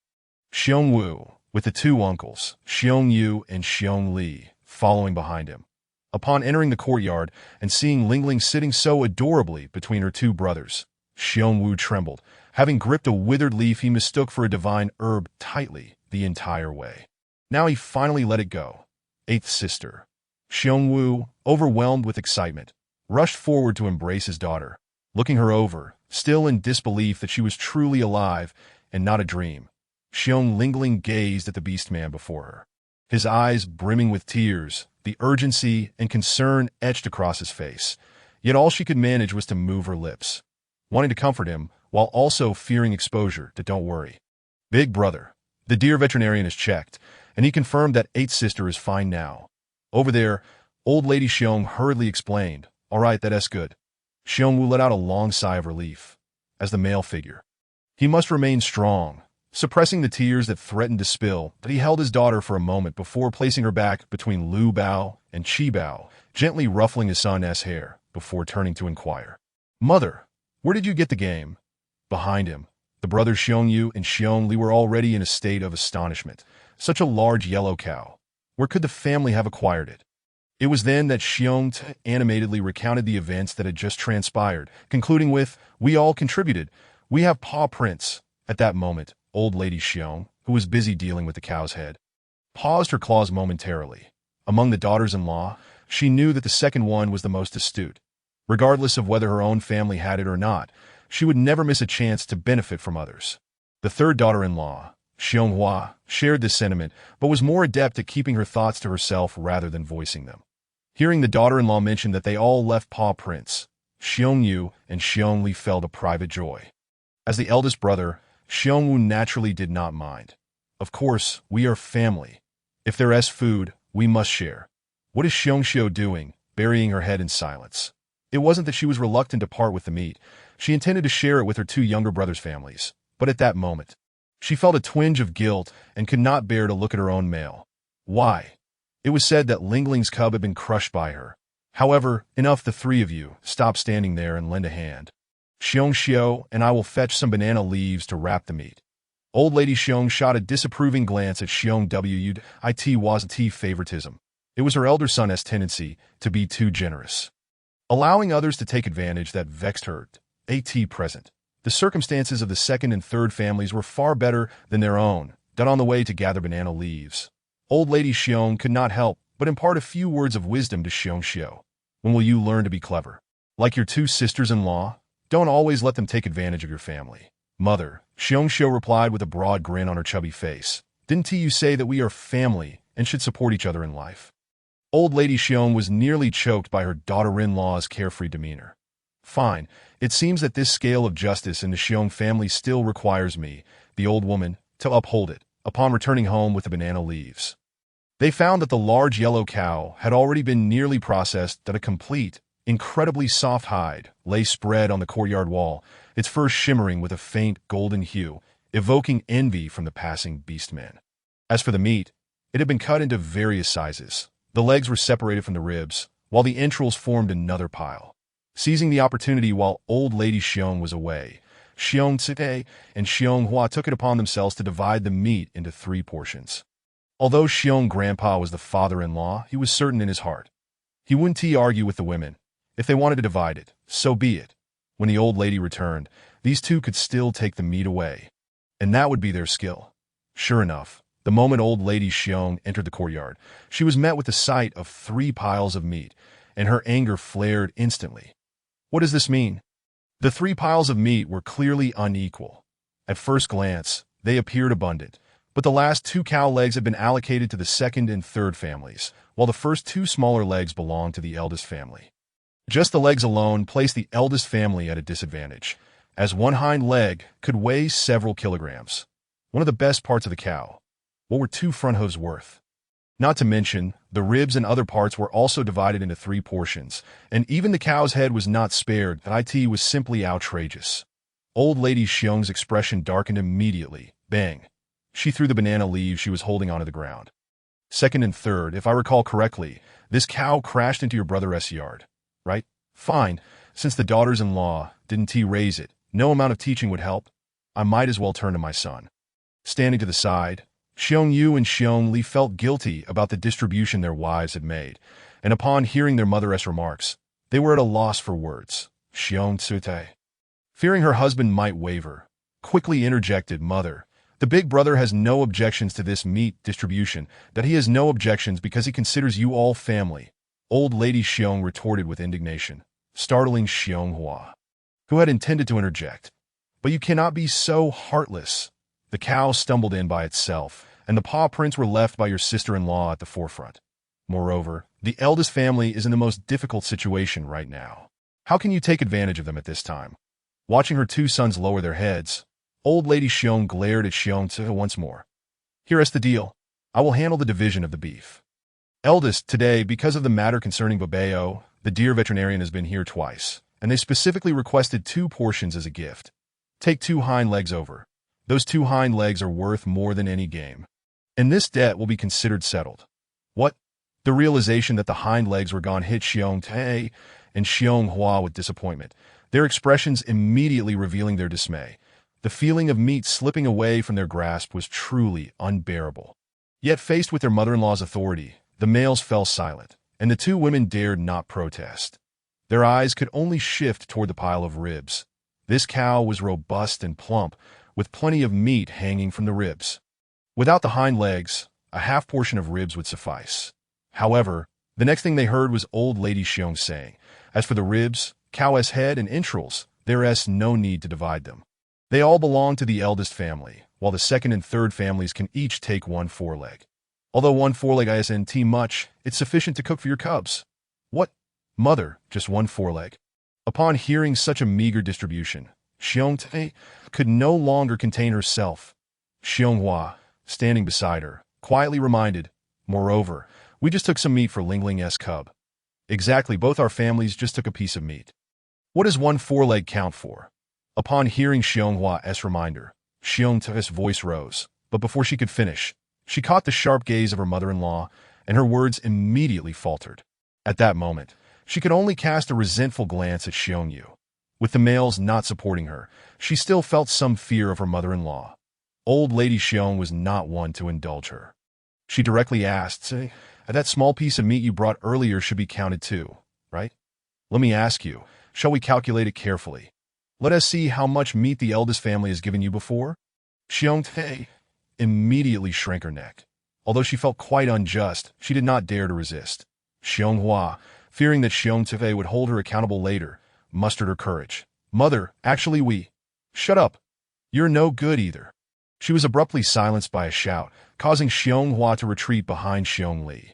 Xiong Wu, with the 2 uncles, Xiong Yu and Xiong Li, following behind him. Upon entering the courtyard and seeing Lingling sitting so adorably between her 2 brothers, Xiong Wu trembled. Having gripped a withered leaf he mistook for a divine herb tightly the entire way. Now he finally let it go. Eighth sister. Xiong Wu, overwhelmed with excitement, rushed forward to embrace his daughter, looking her over, still in disbelief that she was truly alive and not a dream. Xiong Lingling gazed at the beastman before her, his eyes brimming with tears, the urgency and concern etched across his face. Yet all she could manage was to move her lips, wanting to comfort him while also fearing exposure to "Don't worry, big brother." The dear veterinarian is checked, and he confirmed that eighth sister is fine now. Over there, old lady Xiong hurriedly explained, "All right, that's good." Xiong Wu let out a long sigh of relief. As the male figure, he must remain strong, suppressing the tears that threatened to spill, but he held his daughter for a moment before placing her back between Lu Bao and Chi Bao, gently ruffling his son's hair, before turning to inquire. "Mother, where did you get the game?" Behind him, the brothers Xiongyu and Xiongli were already in a state of astonishment. Such a large yellow cow. Where could the family have acquired it? It was then that Xiong animatedly recounted the events that had just transpired, concluding with, "We all contributed. We have paw prints." At that moment, old lady Xiong, who was busy dealing with the cow's head, paused her claws momentarily. Among the daughters-in-law, she knew that the second one was the most astute. Regardless of whether her own family had it or not, she would never miss a chance to benefit from others. The third daughter-in-law, Xianghua, shared this sentiment, but was more adept at keeping her thoughts to herself rather than voicing them. Hearing the daughter-in-law mention that they all left paw prints, Xiongyu and Xiongli felt a private joy. As the eldest brother, Xiongwu naturally did not mind. "Of course, we are family. If there's food, we must share." What is Xiongxiu doing, burying her head in silence? It wasn't that she was reluctant to part with the meat. She intended to share it with her two younger brothers' families. But at that moment, she felt a twinge of guilt and could not bear to look at her own male. Why? It was said that Lingling's cub had been crushed by her. However, enough, the three of you. Stop standing there and lend a hand. Xiongxiu and I will fetch some banana leaves to wrap the meat. Old lady Xiong shot a disapproving glance at Xiongwu. It wasn't favoritism. It was her elder son's tendency to be too generous, allowing others to take advantage that vexed her. At present, the circumstances of the second and third families were far better than their own. On the way to gather banana leaves, old lady Xiong could not help but impart a few words of wisdom to Xiongxiu. "When will you learn to be clever? Like your two sisters-in-law? Don't always let them take advantage of your family." "Mother," Xiongxiu replied with a broad grin on her chubby face, "didn't you say that we are family and should support each other in life?" Old lady Xiong was nearly choked by her daughter-in-law's carefree demeanor. "Fine. It seems that this scale of justice in the Xiong family still requires me, the old woman, to uphold it." Upon returning home with the banana leaves, they found that the large yellow cow had already been nearly processed, that a complete, incredibly soft hide lay spread on the courtyard wall, its fur shimmering with a faint golden hue, evoking envy from the passing beastmen. As for the meat, it had been cut into various sizes. The legs were separated from the ribs, while the entrails formed another pile. Seizing the opportunity while old lady Xiong was away, Xiong Cite and Xiong took it upon themselves to divide the meat into 3 portions. Although Xiong grandpa was the father-in-law, he was certain in his heart. He wouldn't argue with the women. If they wanted to divide it, so be it. When the old lady returned, these two could still take the meat away. And that would be their skill. Sure enough, the moment old lady Xiong entered the courtyard, she was met with the sight of 3 piles of meat, and her anger flared instantly. What does this mean? The 3 piles of meat were clearly unequal. At first glance, they appeared abundant, but the last 2 cow legs had been allocated to the second and third families, while the first 2 smaller legs belonged to the eldest family. Just the legs alone placed the eldest family at a disadvantage, as one hind leg could weigh several kilograms. One of the best parts of the cow. What were 2 front hooves worth? Not to mention, the ribs and other parts were also divided into 3 portions, and even the cow's head was not spared. It was simply outrageous. Old lady Xiong's expression darkened immediately. Bang! She threw the banana leaves she was holding onto the ground. Second and third, if I recall correctly, this cow crashed into your brother's yard, right? Fine. Since the daughters-in-law didn't raise it, no amount of teaching would help. I might as well turn to my son. Standing to the side, Xiongyu and Xiongli felt guilty about the distribution their wives had made, and upon hearing their mother's remarks, they were at a loss for words. Xiong Tsute, fearing her husband might waver, quickly interjected, "Mother, the big brother has no objections to this meat distribution, that he has no objections because he considers you all family." Old lady Xiong retorted with indignation, startling Xiong, who had intended to interject. "But you cannot be so heartless." The cow stumbled in by itself, and the paw prints were left by your sister-in-law at the forefront. Moreover, the eldest family is in the most difficult situation right now. How can you take advantage of them at this time? Watching her 2 sons lower their heads, old lady Xiong glared at Xiong Tse once more. "Here's the deal. I will handle the division of the beef. Eldest, today, because of the matter concerning Babeo, the deer veterinarian has been here twice, and they specifically requested 2 portions as a gift. Take 2 hind legs over. Those 2 hind legs are worth more than any game. And this debt will be considered settled." What? The realization that the hind legs were gone hit Xiong Tae, and Xiong Hua with disappointment, their expressions immediately revealing their dismay. The feeling of meat slipping away from their grasp was truly unbearable. Yet faced with their mother-in-law's authority, the males fell silent, and the two women dared not protest. Their eyes could only shift toward the pile of ribs. This cow was robust and plump, with plenty of meat hanging from the ribs. Without the hind legs, a half portion of ribs would suffice. However, the next thing they heard was old lady Xiong saying, "As for the ribs, cow's head and entrails, there's no need to divide them. They all belong to the eldest family, while the second and third families can each take one foreleg. Although one foreleg isn't much, it's sufficient to cook for your cubs." "What? Mother, just one foreleg?" Upon hearing such a meager distribution, Xiong Te could no longer contain herself. Xiong Hua, standing beside her, quietly reminded, "Moreover, we just took some meat for Ling Ling's cub." "Exactly, both our families just took a piece of meat. What does one foreleg count for?" Upon hearing Xiong Hua's reminder, Xiong Te's voice rose, but before she could finish, she caught the sharp gaze of her mother-in-law, and her words immediately faltered. At that moment, she could only cast a resentful glance at Xiong Yu. With the males not supporting her, she still felt some fear of her mother-in-law. Old Lady Xiong was not one to indulge her. She directly asked, "Say, that small piece of meat you brought earlier should be counted too, right? Let me ask you, shall we calculate it carefully? Let us see how much meat the eldest family has given you before?" Xiong Te immediately shrank her neck. Although she felt quite unjust, she did not dare to resist. Xiong Hua, fearing that Xiong Te would hold her accountable later, mustered her courage. "Mother, actually we—" "Shut up. You're no good either." She was abruptly silenced by a shout, causing Xiong Hua to retreat behind Xiong Li.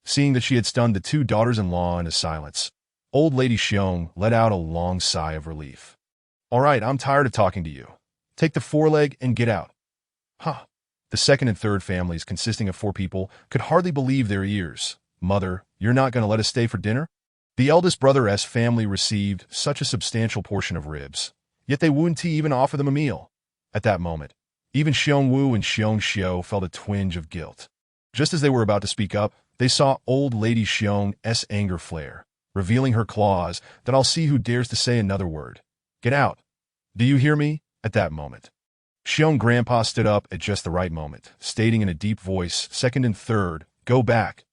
Seeing that she had stunned the two daughters-in-law into silence, old lady Xiong let out a long sigh of relief. "All right, I'm tired of talking to you. Take the foreleg and get out." Huh. The second and third families, consisting of 4 people, could hardly believe their ears. "Mother, you're not going to let us stay for dinner?" The eldest brother's family received such a substantial portion of ribs, yet they wouldn't even offer them a meal. At that moment, even Xiong Wu and Xiong Xiu felt a twinge of guilt. Just as they were about to speak up, they saw old lady Xiong's anger flare, revealing her claws that "I'll see who dares to say another word. Get out. Do you hear me?" At that moment, Xiong Grandpa stood up at just the right moment, stating in a deep voice, "Second and third, go back.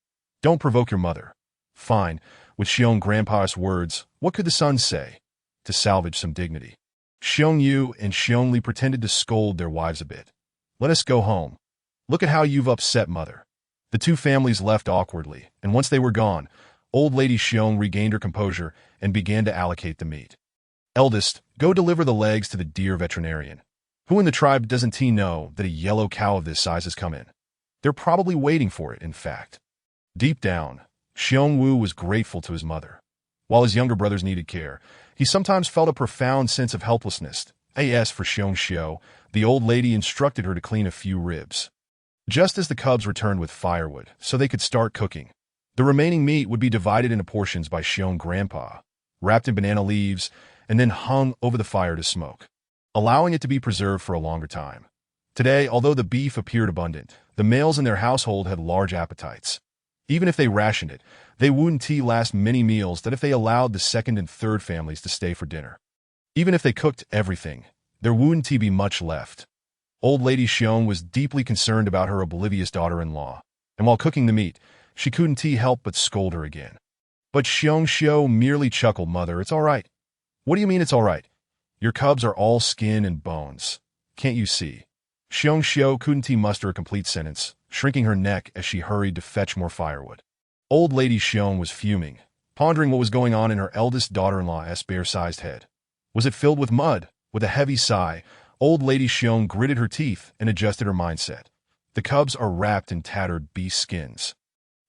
Don't provoke your mother." Fine. With Xiong Grandpa's words, what could the son say? To salvage some dignity, Xiong Yu and Xiong Li pretended to scold their wives a bit. "Let us go home. Look at how you've upset Mother." The two families left awkwardly, and once they were gone, old lady Xiong regained her composure and began to allocate the meat. "Eldest, go deliver the legs to the dear veterinarian. Who in the tribe doesn't know that a yellow cow of this size has come in? They're probably waiting for it, in fact." Deep down, Xiong Wu was grateful to his mother. While his younger brothers needed care, he sometimes felt a profound sense of helplessness. As for Xiong Xiu, the old lady instructed her to clean a few ribs. Just as the cubs returned with firewood, so they could start cooking, the remaining meat would be divided into portions by Xiong Grandpa, wrapped in banana leaves, and then hung over the fire to smoke, allowing it to be preserved for a longer time. Today, although the beef appeared abundant, the males in their household had large appetites. Even if they rationed it, they wouldn't last many meals that if they allowed the second and third families to stay for dinner. Even if they cooked everything, there wouldn't be much left. Old lady Xiong was deeply concerned about her oblivious daughter-in-law, and while cooking the meat, she couldn't help but scold her again. But Xiong Xiu merely chuckled. "Mother, it's all right." "What do you mean it's all right? Your cubs are all skin and bones. Can't you see?" Xiong Xiu couldn't muster a complete sentence, shrinking her neck as she hurried to fetch more firewood. Old lady Xiong was fuming, pondering what was going on in her eldest daughter-in-law's bare-sized head. Was it filled with mud? With a heavy sigh, old lady Xiong gritted her teeth and adjusted her mindset. The cubs are wrapped in tattered beast skins.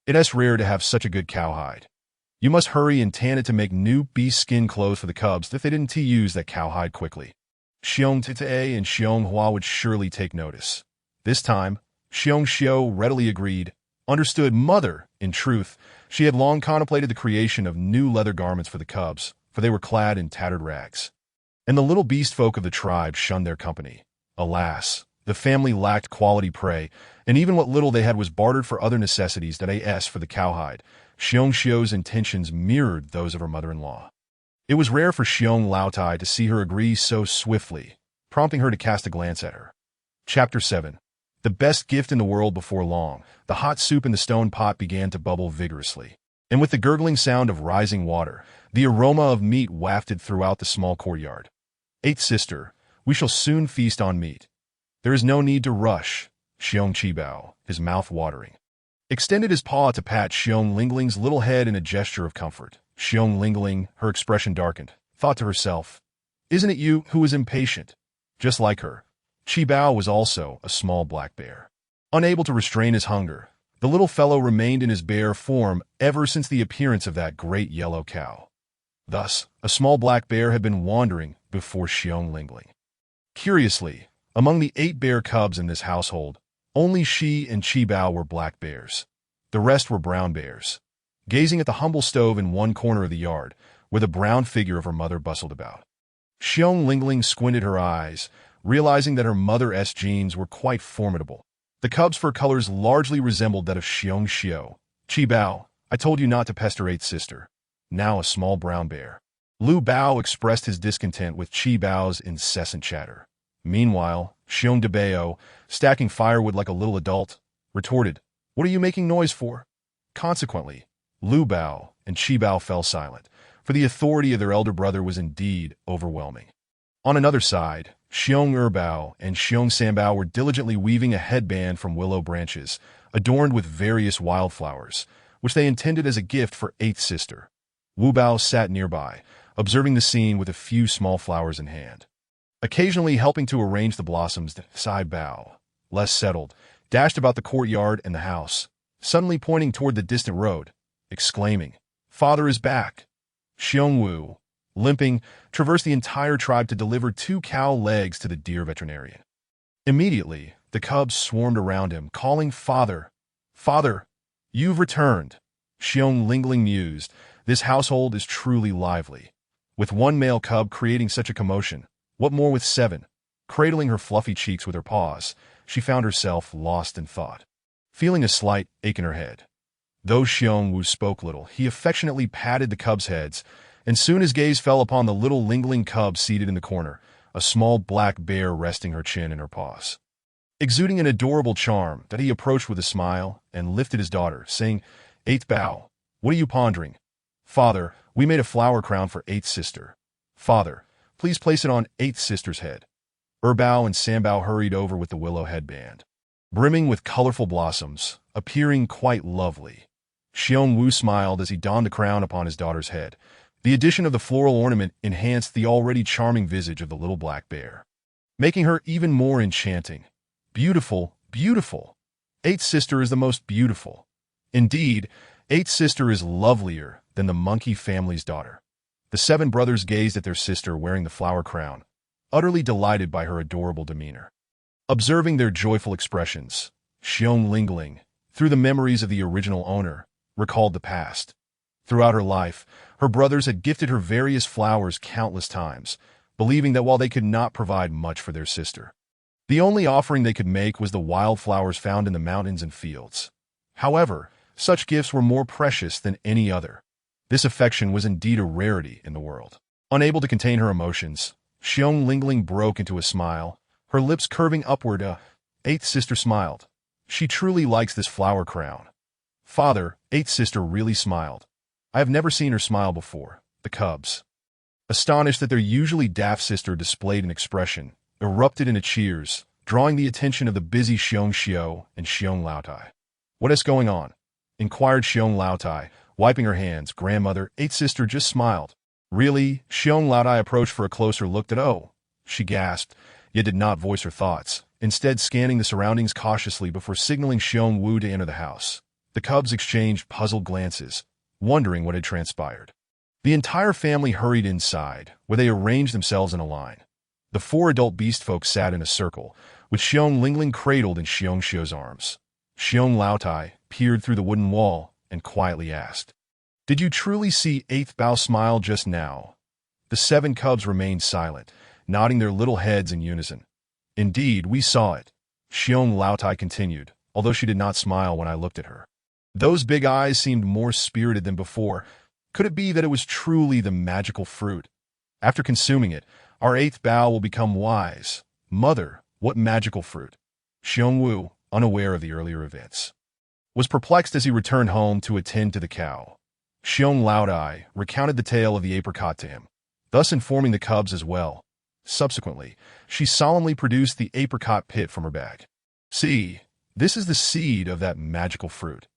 It's rare to have such a good cowhide. You must hurry and tan it to make new beast skin clothes for the cubs if they didn't use that cowhide quickly. Xiong Te and Xiong Hua would surely take notice. This time, Xiong Xiu readily agreed. Understood. Mother, in truth, she had long contemplated the creation of new leather garments for the cubs, for they were clad in tattered rags. And the little beast folk of the tribe shunned their company. Alas, The family lacked quality prey, and even what little they had was bartered for other necessities that as for the cowhide. Xiongxiu's intentions mirrored those of her mother-in-law. It was rare for Xiong Laotai to see her agree so swiftly, prompting her to cast a glance at her. Chapter 7. The best gift in the world. Before long, the hot soup in the stone pot began to bubble vigorously. And with the gurgling sound of rising water, the aroma of meat wafted throughout the small courtyard. Eighth sister, we shall soon feast on meat. There is no need to rush, Xiong Qibao, his mouth watering, extended his paw to pat Xiong Lingling's little head in a gesture of comfort. Xiong Lingling, her expression darkened, thought to herself, isn't it you who is impatient? Just like her. Qibao was also a small black bear. Unable to restrain his hunger, the little fellow remained in his bear form ever since the appearance of that great yellow cow. Thus, a small black bear had been wandering before Xiong Lingling. Curiously, among the 8 bear cubs in this household, only she and Qibao were black bears. The rest were brown bears. Gazing at the humble stove in one corner of the yard, where the brown figure of her mother bustled about, Xiong Lingling squinted her eyes, realizing that her mother's genes were quite formidable. The cub's fur colors largely resembled that of Xiong Xiu. Qibao, I told you not to pester 8th sister. Now a small brown bear. Lu Bao expressed his discontent with Qibao's incessant chatter. Meanwhile, Xiong Debao, stacking firewood like a little adult, retorted, what are you making noise for? Consequently, Lu Bao and Qibao fell silent, for the authority of their elder brother was indeed overwhelming. On another side, Xiong Erbao and Xiong Sambao were diligently weaving a headband from willow branches, adorned with various wildflowers, which they intended as a gift for 8th sister. Wu Bao sat nearby, observing the scene with a few small flowers in hand. Occasionally helping to arrange the blossoms, Sai Bao, less settled, dashed about the courtyard and the house, suddenly pointing toward the distant road, exclaiming, Father is back! Xiong Wu, limping, traversed the entire tribe to deliver 2 cow legs to the deer veterinarian. Immediately, the cubs swarmed around him, calling, Father! Father! You've returned! Xiong Lingling mused, this household is truly lively. With 1 male cub creating such a commotion, what more with 7? Cradling her fluffy cheeks with her paws, she found herself lost in thought, feeling a slight ache in her head. Though Xiong Wu spoke little, he affectionately patted the cubs' heads, and soon his gaze fell upon the little Lingling cub seated in the corner, a small black bear resting her chin in her paws. Exuding an adorable charm, that he approached with a smile and lifted his daughter, saying, 8th Bao, what are you pondering? Father, we made a flower crown for 8th sister. Father, please place it on 8th sister's head. Erbao and Sambao hurried over with the willow headband, brimming with colorful blossoms, appearing quite lovely. Xiong Wu smiled as he donned the crown upon his daughter's head. The addition of the floral ornament enhanced the already charming visage of the little black bear, making her even more enchanting. Beautiful, beautiful. 8th sister is the most beautiful. Indeed, 8th sister is lovelier than the monkey family's daughter. The 7 brothers gazed at their sister wearing the flower crown, utterly delighted by her adorable demeanor. Observing their joyful expressions, Xiong Lingling, through the memories of the original owner, recalled the past. Throughout her life, her brothers had gifted her various flowers countless times, believing that while they could not provide much for their sister, the only offering they could make was the wildflowers found in the mountains and fields. However, such gifts were more precious than any other. This affection was indeed a rarity in the world. Unable to contain her emotions, Xiong Lingling broke into a smile, her lips curving upward. 8th sister smiled. She truly likes this flower crown. Father, 8th sister really smiled. I have never seen her smile before. The cubs, astonished that their usually daft sister displayed an expression, erupted into cheers, drawing the attention of the busy Xiong Xiu and Xiong Laotai. What is going on? Inquired Xiong Laotai, wiping her hands. Grandmother, 8th sister just smiled. Really? Xiong Laotai approached for a closer look. She gasped, yet did not voice her thoughts, instead scanning the surroundings cautiously before signaling Xiong Wu to enter the house. The cubs exchanged puzzled glances, wondering what had transpired. The entire family hurried inside, where they arranged themselves in a line. The 4 adult beast folk sat in a circle, with Xiong Lingling cradled in Xiong Xiu's arms. Xiong Laotai peered through the wooden wall and quietly asked, Did you truly see 8th Bao smile just now? The 7 cubs remained silent, nodding their little heads in unison. Indeed, we saw it. Xiong Laotai continued, although she did not smile when I looked at her. Those big eyes seemed more spirited than before. Could it be that it was truly the magical fruit? After consuming it, our eighth bough will become wise. Mother, what magical fruit? Xiong Wu, unaware of the earlier events, was perplexed as he returned home to attend to the cow. Xiong Laodai recounted the tale of the apricot to him, thus informing the cubs as well. Subsequently, she solemnly produced the apricot pit from her bag. See, this is the seed of that magical fruit.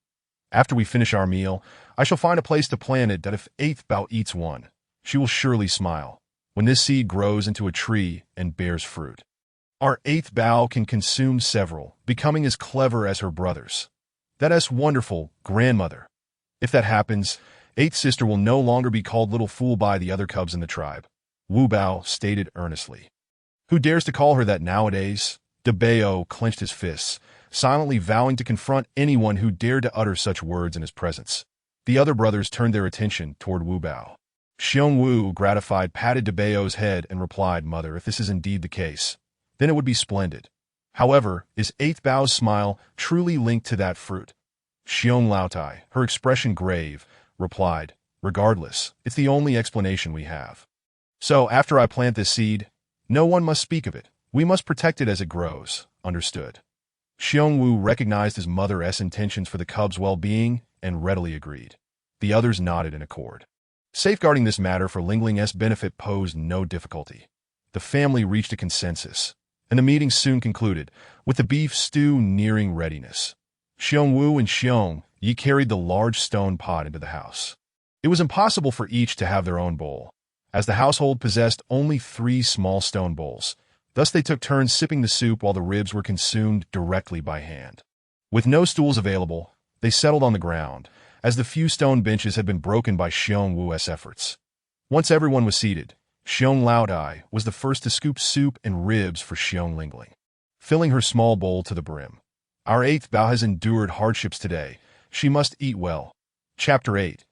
After we finish our meal, I shall find a place to plant it that if eighth bough eats one, she will surely smile, when this seed grows into a tree and bears fruit. Our eighth bough can consume several, becoming as clever as her brothers. That is wonderful, grandmother. If that happens, eighth sister will no longer be called little fool by the other cubs in the tribe, Wu Bao stated earnestly. Who dares to call her that nowadays? De Bao clenched his fists, silently vowing to confront anyone who dared to utter such words in his presence. The other brothers turned their attention toward Wu Bao. Xiong Wu, gratified, patted De Bao's head and replied, Mother, if this is indeed the case, then it would be splendid. However, is eighth Bao's smile truly linked to that fruit? Xiong Laotai, her expression grave, replied, Regardless, it's the only explanation we have. So, after I plant this seed, no one must speak of it. We must protect it as it grows. Understood. Xiong Wu recognized his mother's intentions for the cubs' well-being and readily agreed. The others nodded in accord. Safeguarding this matter for Ling Ling's benefit posed no difficulty. The family reached a consensus, and the meeting soon concluded, with the beef stew nearing readiness. Xiong Wu and Xiong Yi carried the large stone pot into the house. It was impossible for each to have their own bowl, as the household possessed only 3 small stone bowls. Thus they took turns sipping the soup while the ribs were consumed directly by hand. With no stools available, they settled on the ground, as the few stone benches had been broken by Xiong Wu's efforts. Once everyone was seated, Xiong Laodai was the first to scoop soup and ribs for Xiong Lingling, filling her small bowl to the brim. Our eighth bough has endured hardships today. She must eat well. Chapter 8.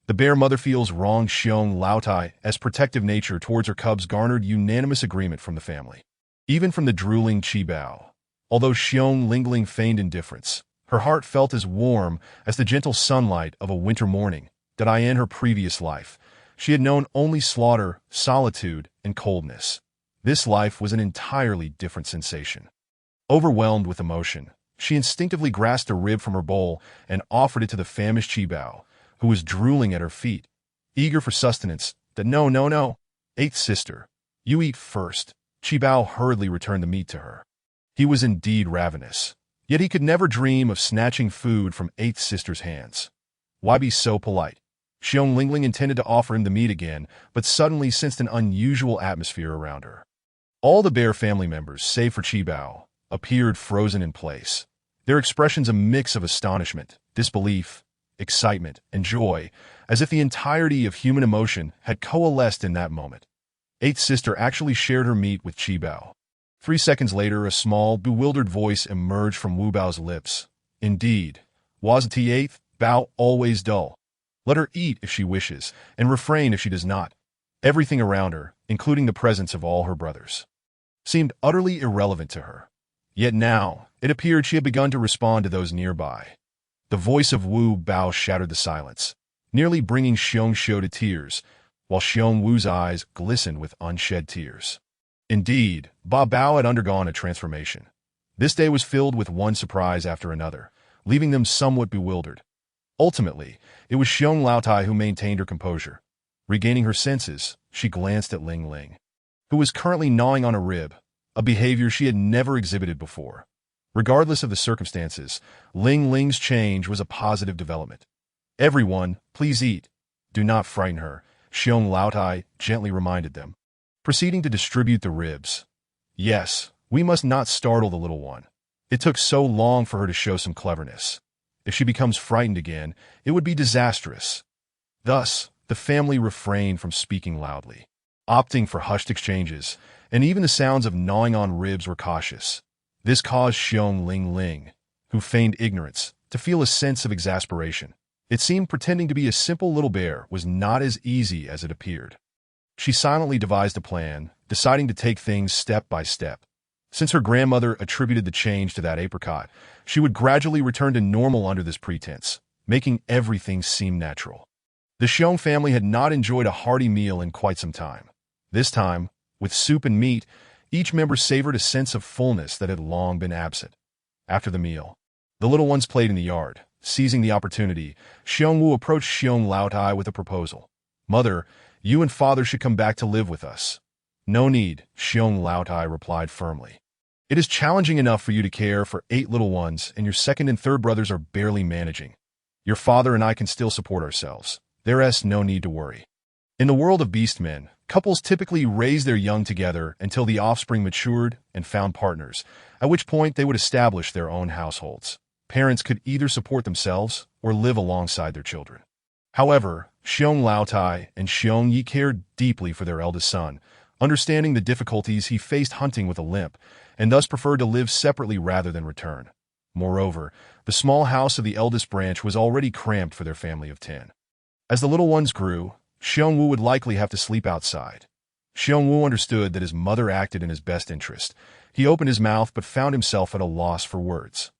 The bear mother feels wrong. Xiong Laotai, as protective nature towards her cubs, garnered unanimous agreement from the family, even from the drooling Chi Bao. Although Xiong Lingling feigned indifference, her heart felt as warm as the gentle sunlight of a winter morning. That in her previous life, she had known only slaughter, solitude, and coldness. This life was an entirely different sensation. Overwhelmed with emotion, she instinctively grasped a rib from her bowl and offered it to the famished Chi Bao, who was drooling at her feet, eager for sustenance. No. Eighth sister, you eat first. Chi Bao hurriedly returned the meat to her. He was indeed ravenous, yet he could never dream of snatching food from eighth sister's hands. Why be so polite? Xiong Lingling intended to offer him the meat again, but suddenly sensed an unusual atmosphere around her. All the bear family members, save for Chi Bao, appeared frozen in place, their expressions a mix of astonishment, disbelief, excitement, and joy, as if the entirety of human emotion had coalesced in that moment. Eighth sister actually shared her meat with Chi Bao. 3 seconds later, a small, bewildered voice emerged from Wu Bao's lips. Indeed, wasn't the eighth Bao always dull? Let her eat if she wishes, and refrain if she does not. Everything around her, including the presence of all her brothers, seemed utterly irrelevant to her. Yet now, it appeared she had begun to respond to those nearby. The voice of Wu Bao shattered the silence, nearly bringing Xiong Xiu to tears, while Xiong Wu's eyes glistened with unshed tears. Indeed, Ba Bao had undergone a transformation. This day was filled with one surprise after another, leaving them somewhat bewildered. Ultimately, it was Xiong Laotai who maintained her composure. Regaining her senses, she glanced at Ling Ling, who was currently gnawing on a rib, a behavior she had never exhibited before. Regardless of the circumstances, Ling Ling's change was a positive development. Everyone, please eat. Do not frighten her, Xiong Laotai gently reminded them, proceeding to distribute the ribs. Yes, we must not startle the little one. It took so long for her to show some cleverness. If she becomes frightened again, it would be disastrous. Thus, the family refrained from speaking loudly, opting for hushed exchanges, and even the sounds of gnawing on ribs were cautious. This caused Xiong Ling, who feigned ignorance, to feel a sense of exasperation. It seemed pretending to be a simple little bear was not as easy as it appeared. She silently devised a plan, deciding to take things step by step. Since her grandmother attributed the change to that apricot, she would gradually return to normal under this pretense, making everything seem natural. The Xiong family had not enjoyed a hearty meal in quite some time. This time, with soup and meat, each member savored a sense of fullness that had long been absent. After the meal, the little ones played in the yard. Seizing the opportunity, Xiong Wu approached Xiong Laotai with a proposal. "Mother, you and father should come back to live with us." "No need," Xiong Laotai replied firmly. "It is challenging enough for you to care for 8 little ones, and your second and third brothers are barely managing. Your father and I can still support ourselves. There's no need to worry." In the world of beastmen, couples typically raise their young together until the offspring matured and found partners, at which point they would establish their own households. Parents could either support themselves or live alongside their children. However, Xiong Laotai and Xiong Yi cared deeply for their eldest son, understanding the difficulties he faced hunting with a limp, and thus preferred to live separately rather than return. Moreover, the small house of the eldest branch was already cramped for their family of 10. As the little ones grew, Xiong Wu would likely have to sleep outside. Xiong Wu understood that his mother acted in his best interest. He opened his mouth but found himself at a loss for words.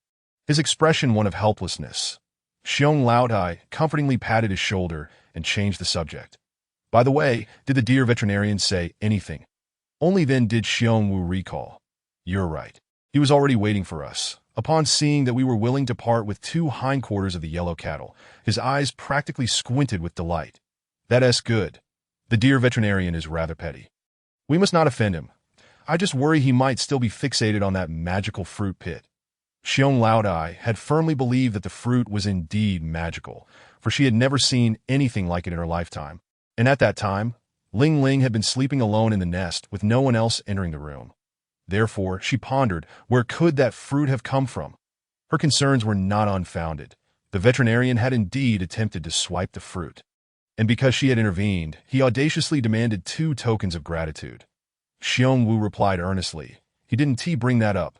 His expression one of helplessness. Xiong Laotai comfortingly patted his shoulder and changed the subject. "By the way, did the dear veterinarian say anything?" Only then did Xiong Wu recall. "You're right. He was already waiting for us. Upon seeing that we were willing to part with 2 hindquarters of the yellow cattle, his eyes practically squinted with delight. That's good. The dear veterinarian is rather petty. We must not offend him. I just worry he might still be fixated on that magical fruit pit." Xiong Laotai had firmly believed that the fruit was indeed magical, for she had never seen anything like it in her lifetime. And at that time, Ling Ling had been sleeping alone in the nest with no one else entering the room. Therefore, she pondered, where could that fruit have come from? Her concerns were not unfounded. The veterinarian had indeed attempted to swipe the fruit. And because she had intervened, he audaciously demanded 2 tokens of gratitude. Xiong Wu replied earnestly, "He didn't bring that up.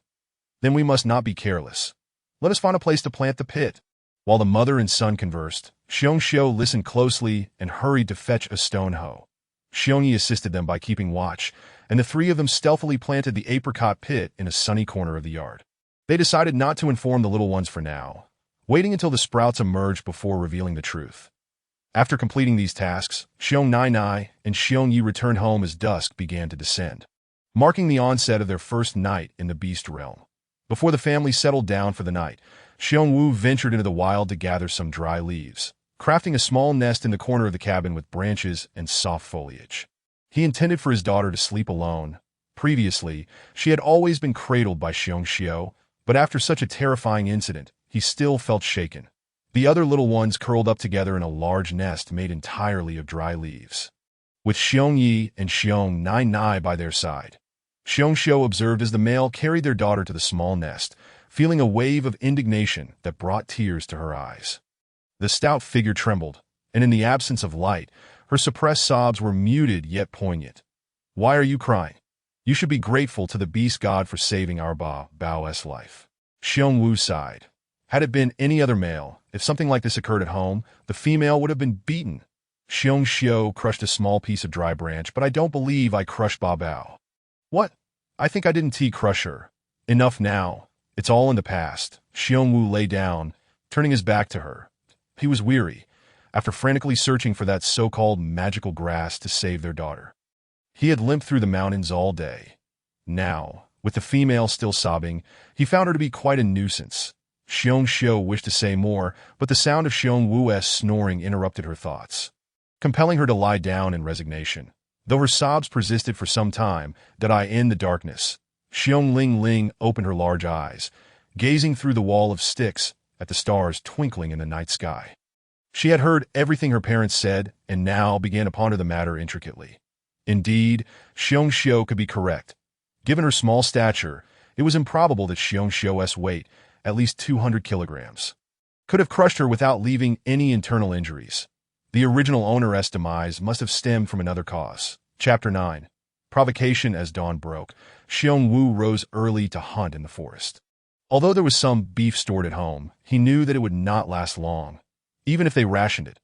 Then we must not be careless. Let us find a place to plant the pit." While the mother and son conversed, Xiong Xiu listened closely and hurried to fetch a stone hoe. Xiong Yi assisted them by keeping watch, and the 3 of them stealthily planted the apricot pit in a sunny corner of the yard. They decided not to inform the little ones for now, waiting until the sprouts emerged before revealing the truth. After completing these tasks, Xiong Nai and Xiong Yi returned home as dusk began to descend, marking the onset of their first night in the beast realm. Before the family settled down for the night, Xiong Wu ventured into the wild to gather some dry leaves, crafting a small nest in the corner of the cabin with branches and soft foliage. He intended for his daughter to sleep alone. Previously, she had always been cradled by Xiong Xiu, but after such a terrifying incident, he still felt shaken. The other little ones curled up together in a large nest made entirely of dry leaves. With Xiong Yi and Xiong Nai by their side, Xiong Xiu observed as the male carried their daughter to the small nest, feeling a wave of indignation that brought tears to her eyes. The stout figure trembled, and in the absence of light, her suppressed sobs were muted yet poignant. "Why are you crying? You should be grateful to the beast god for saving our Bao's life." Xiong Wu sighed. Had it been any other male, if something like this occurred at home, the female would have been beaten. Xiong Xiu crushed a small piece of dry branch, "But I don't believe I crushed Bao." "What? I think I didn't crush her." "Enough now. It's all in the past." Xiong Wu lay down, turning his back to her. He was weary, after frantically searching for that so-called magical grass to save their daughter. He had limped through the mountains all day. Now, with the female still sobbing, he found her to be quite a nuisance. Xiong Xiu wished to say more, but the sound of Xiong Wu's snoring interrupted her thoughts, compelling her to lie down in resignation. Though her sobs persisted for some time, in the darkness, Xiong Ling opened her large eyes, gazing through the wall of sticks at the stars twinkling in the night sky. She had heard everything her parents said and now began to ponder the matter intricately. Indeed, Xiong Xiu could be correct. Given her small stature, it was improbable that Xiong Xiu's weight, at least 200 kilograms, could have crushed her without leaving any internal injuries. The original owner's demise must have stemmed from another cause. Chapter 9. Provocation. As dawn broke, Xiong Wu rose early to hunt in the forest. Although there was some beef stored at home, he knew that it would not last long, even if they rationed it.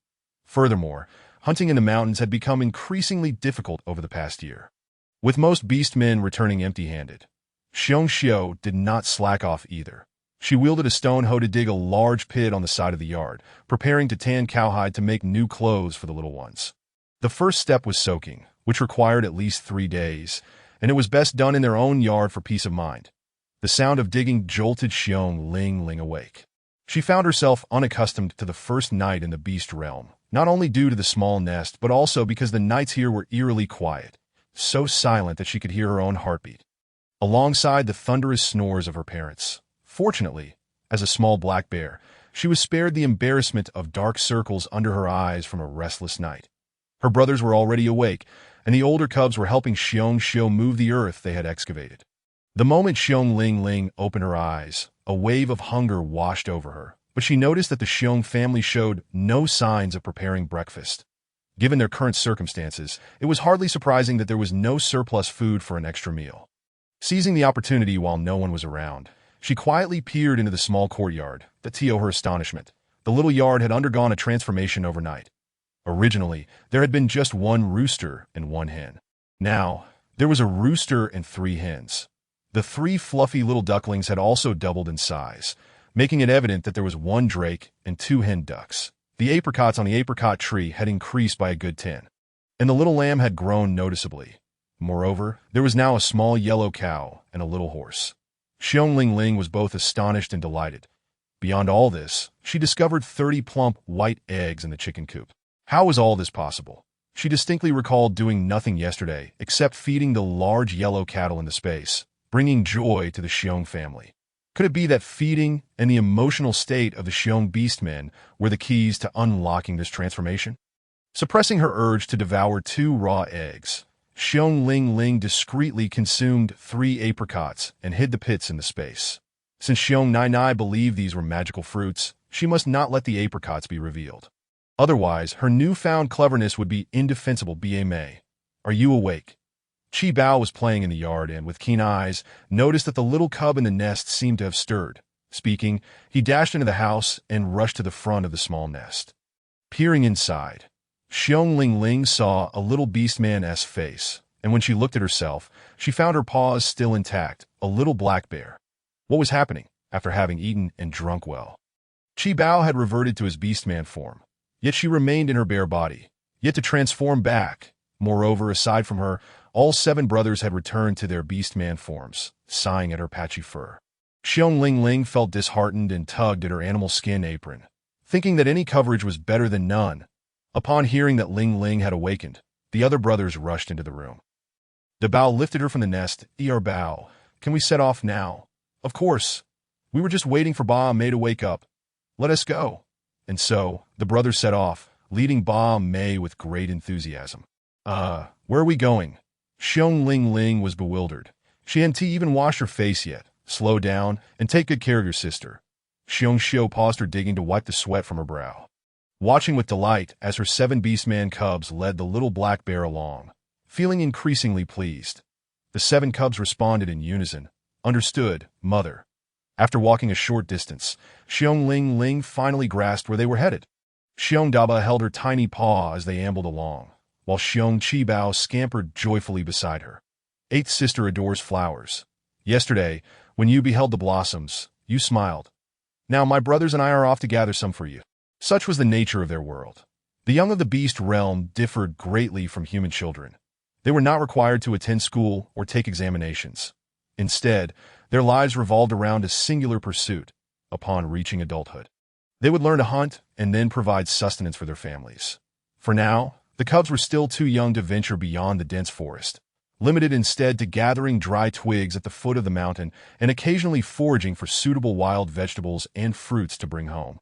Furthermore, hunting in the mountains had become increasingly difficult over the past year, with most beastmen returning empty-handed. Xiong Xiu did not slack off either. She wielded a stone hoe to dig a large pit on the side of the yard, preparing to tan cowhide to make new clothes for the little ones. The first step was soaking, which required at least 3 days, and it was best done in their own yard for peace of mind. The sound of digging jolted Xiong Ling awake. She found herself unaccustomed to the first night in the beast realm, not only due to the small nest, but also because the nights here were eerily quiet, so silent that she could hear her own heartbeat, alongside the thunderous snores of her parents. Fortunately, as a small black bear, she was spared the embarrassment of dark circles under her eyes from a restless night. Her brothers were already awake, and the older cubs were helping Xiong Xiu move the earth they had excavated. The moment Xiong Ling opened her eyes, a wave of hunger washed over her, but she noticed that the Xiong family showed no signs of preparing breakfast. Given their current circumstances, it was hardly surprising that there was no surplus food for an extra meal. Seizing the opportunity while no one was around, she quietly peered into the small courtyard. To her astonishment, the little yard had undergone a transformation overnight. Originally, there had been just one rooster and one hen. Now, there was a rooster and 3 hens. The 3 fluffy little ducklings had also doubled in size, making it evident that there was 1 drake and 2 hen ducks. The apricots on the apricot tree had increased by a good 10, and the little lamb had grown noticeably. Moreover, there was now a small yellow cow and a little horse. Xiong Ling was both astonished and delighted. Beyond all this, she discovered 30 plump white eggs in the chicken coop. How was all this possible? She distinctly recalled doing nothing yesterday except feeding the large yellow cattle into space, bringing joy to the Xiong family. Could it be that feeding and the emotional state of the Xiong beastmen were the keys to unlocking this transformation? Suppressing her urge to devour 2 raw eggs, Xiong Ling discreetly consumed 3 apricots and hid the pits in the space. Since Xiong Nai believed these were magical fruits, she must not let the apricots be revealed. Otherwise, her newfound cleverness would be indefensible. Ba Mei, are you awake? Chi Bao was playing in the yard and, with keen eyes, noticed that the little cub in the nest seemed to have stirred. Speaking, he dashed into the house and rushed to the front of the small nest. Peering inside, Xiong Ling saw a little beastman-esque face, and when she looked at herself, she found her paws still intact, a little black bear. What was happening after having eaten and drunk well? Chi Bao had reverted to his beastman form, yet she remained in her bear body, yet to transform back. Moreover, aside from her, all 7 brothers had returned to their beastman forms, sighing at her patchy fur. Xiong Ling felt disheartened and tugged at her animal skin apron, thinking that any coverage was better than none. Upon hearing that Ling had awakened, the other brothers rushed into the room. The Bao lifted her from the nest. Bao, can we set off now? Of course. We were just waiting for Ba Mei to wake up. Let us go. And so, the brothers set off, leading Ba Mei with great enthusiasm. Where are we going? Xiong Ling was bewildered. She hadn't even washed her face yet. Slow down and take good care of your sister. Xiong Xiu paused her digging to wipe the sweat from her brow, watching with delight as her 7 beastman cubs led the little black bear along, feeling increasingly pleased. The 7 cubs responded in unison. Understood, mother. After walking a short distance, Xiong Ling finally grasped where they were headed. Xiong Daba held her tiny paw as they ambled along, while Xiong Chi Bao scampered joyfully beside her. 8th sister adores flowers. Yesterday, when you beheld the blossoms, you smiled. Now my brothers and I are off to gather some for you. Such was the nature of their world. The young of the beast realm differed greatly from human children. They were not required to attend school or take examinations. Instead, their lives revolved around a singular pursuit. Upon reaching adulthood, they would learn to hunt and then provide sustenance for their families. For now, the cubs were still too young to venture beyond the dense forest, limited instead to gathering dry twigs at the foot of the mountain and occasionally foraging for suitable wild vegetables and fruits to bring home.